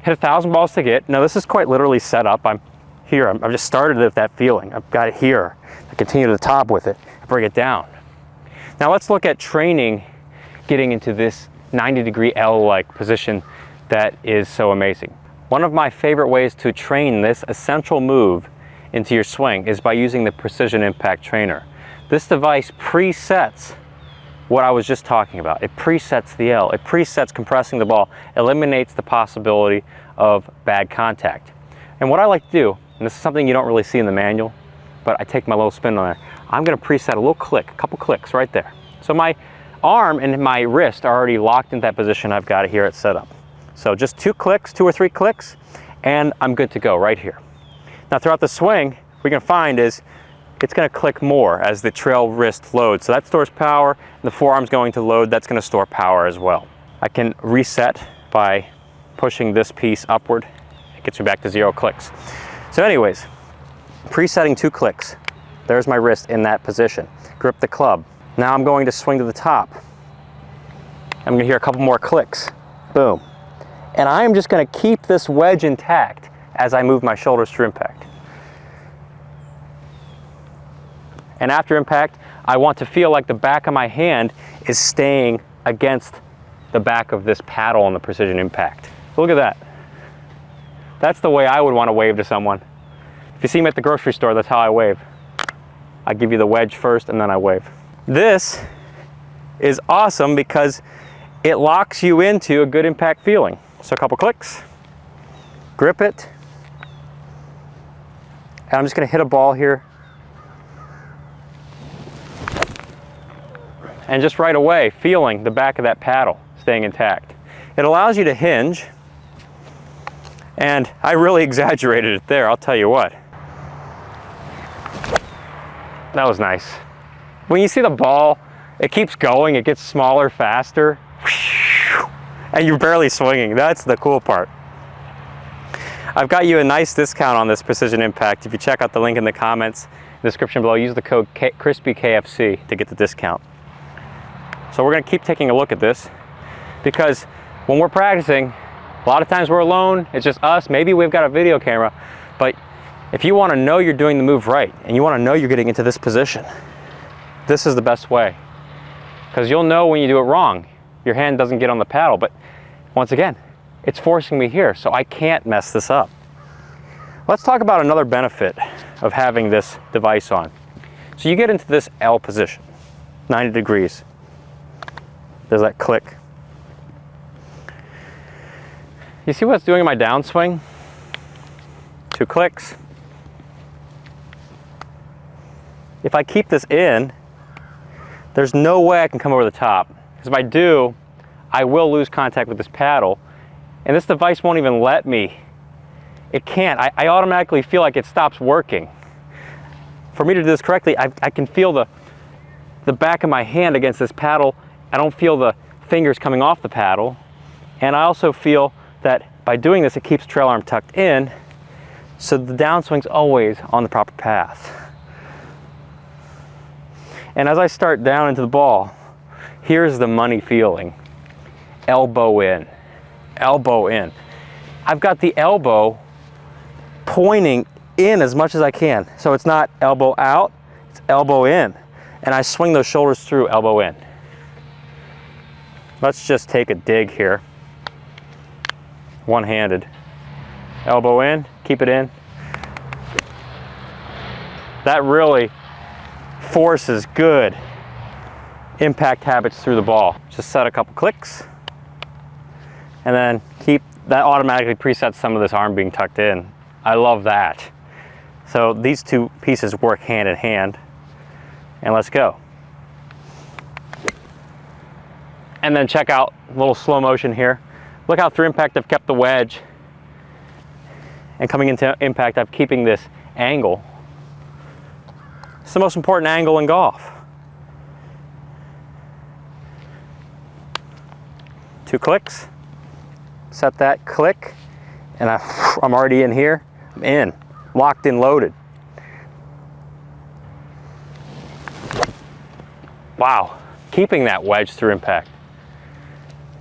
hit 1,000 balls to get. No, this is quite literally set up. I'm here, I've just started with that feeling. I've got it here. I continue to the top with it, bring it down. Now let's look at training, getting into this 90-degree L-like position that is so amazing. One of my favorite ways to train this essential move into your swing is by using the Precision Impact Trainer. This device presets what I was just talking about. It presets the L, it presets compressing the ball, eliminates the possibility of bad contact. And what I like to do, and this is something you don't really see in the manual, but I take my little spin on there, I'm gonna preset a little click, a couple clicks right there. So my arm and my wrist are already locked in that position. I've got it here at setup. So just 2 clicks, 2 or 3 clicks, and I'm good to go right here. Now throughout the swing, what you're gonna find is it's gonna click more as the trail wrist loads. So that stores power, and the forearm's going to load, that's gonna store power as well. I can reset by pushing this piece upward. It gets me back to 0 clicks. So anyways, presetting 2 clicks. There's my wrist in that position. Grip the club. Now I'm going to swing to the top. I'm gonna hear a couple more clicks. Boom. And I am just gonna keep this wedge intact as I move my shoulders through impact. And after impact, I want to feel like the back of my hand is staying against the back of this paddle on the Precision Impact. Look at that. That's the way I would want to wave to someone. If you see me at the grocery store, that's how I wave. I give you the wedge first and then I wave. This is awesome because it locks you into a good impact feeling. So a couple clicks, grip it, and I'm just gonna hit a ball here. And just right away, feeling the back of that paddle staying intact. It allows you to hinge, and I really exaggerated it there, I'll tell you what. That was nice. When you see the ball, it keeps going, it gets smaller, faster, and you're barely swinging. That's the cool part. I've got you a nice discount on this Precision Impact. If you check out the link in the comments, description below, use the code CRISPYKFC to get the discount. So we're going to keep taking a look at this, because when we're practicing, a lot of times we're alone, it's just us, maybe we've got a video camera, but if you want to know you're doing the move right, and you want to know you're getting into this position, this is the best way. Because you'll know when you do it wrong. Your hand doesn't get on the paddle, but once again, it's forcing me here, so I can't mess this up. Let's talk about another benefit of having this device on. So you get into this L position, 90 degrees. There's that click. You see what it's doing in my downswing? 2 clicks. If I keep this in, there's no way I can come over the top. Because if I do, I will lose contact with this paddle, and this device won't even let me. It can't. I automatically feel like it stops working. For me to do this correctly, I can feel the back of my hand against this paddle. I don't feel the fingers coming off the paddle. And I also feel that by doing this, it keeps trail arm tucked in, so the downswing's always on the proper path. And as I start down into the ball, here's the money feeling. Elbow in, elbow in. I've got the elbow pointing in as much as I can. So it's not elbow out, it's elbow in. And I swing those shoulders through, elbow in. Let's just take a dig here. One-handed. Elbow in, keep it in. That really forces good impact habits through the ball. Just set a couple clicks, and then that automatically presets some of this arm being tucked in. I love that. So these two pieces work hand in hand, and let's go. And then check out a little slow motion here. Look how through impact I've kept the wedge, and coming into impact I'm keeping this angle. It's the most important angle in golf. 2 clicks, set that click, and I'm already in here. I'm in, locked in, loaded. Wow, keeping that wedge through impact.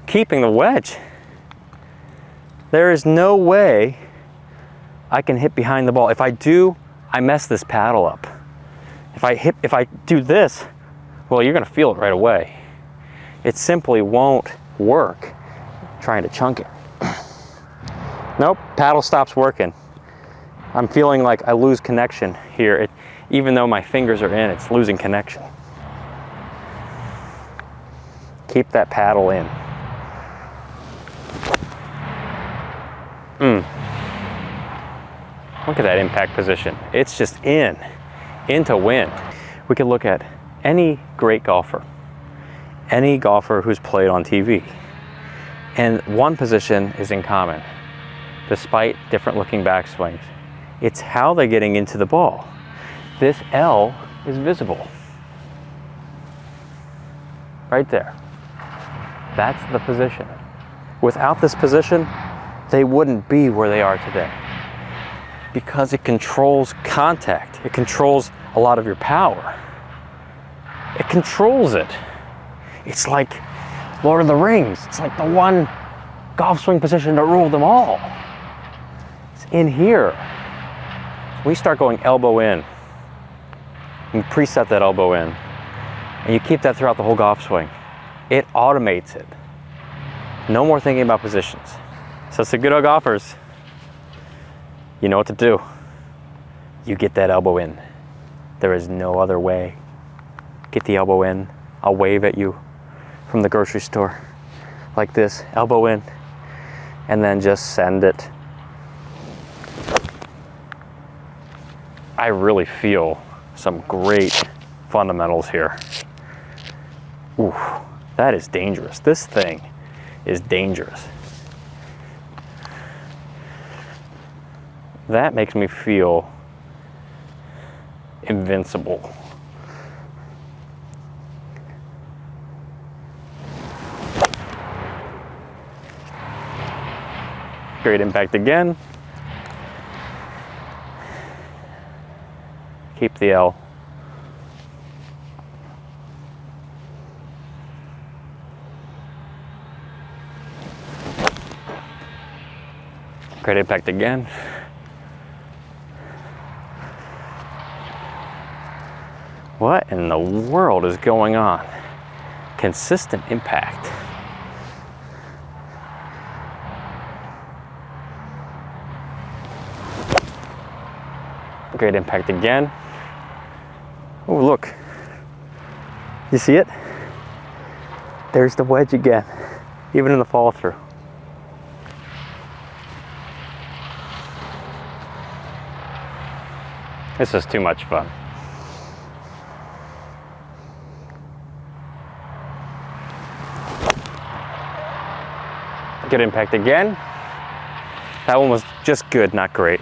Keeping the wedge. There is no way I can hit behind the ball. If I do, I mess this paddle up. If I do this, well, you're gonna feel it right away. It simply won't work trying to chunk it. Nope, paddle stops working. I'm feeling like I lose connection here. Even though my fingers are in, it's losing connection. Keep that paddle in. Look at that impact position. It's just in to win. We could look at any great golfer, any golfer who's played on TV, and one position is in common, despite different looking backswings. It's how they're getting into the ball. This L is visible. Right there. That's the position. Without this position, they wouldn't be where they are today. Because it controls contact. It controls a lot of your power. It controls it. It's like Lord of the Rings. It's like the one golf swing position that ruled them all. It's in here. We start going elbow in. You preset that elbow in. And you keep that throughout the whole golf swing. It automates it. No more thinking about positions. So Seguto golfers, you know what to do. You get that elbow in. There is no other way. Get the elbow in. I'll wave at you from the grocery store like this, elbow in, and then just send it. I really feel some great fundamentals here. Ooh, that is dangerous. This thing is dangerous. That makes me feel invincible. Great impact again. Keep the L. Great impact again. What in the world is going on? Consistent impact. Great impact again. Oh, look. You see it? There's the wedge again, even in the fall through. This is too much fun. Good impact again. That one was just good, not great.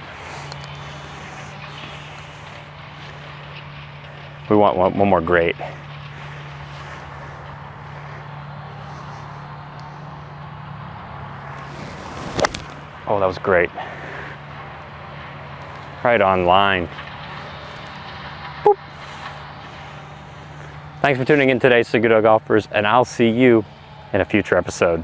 We want one more great. Oh, that was great. Right on line. Boop. Thanks for tuning in today, Seguto Golfers, and I'll see you in a future episode.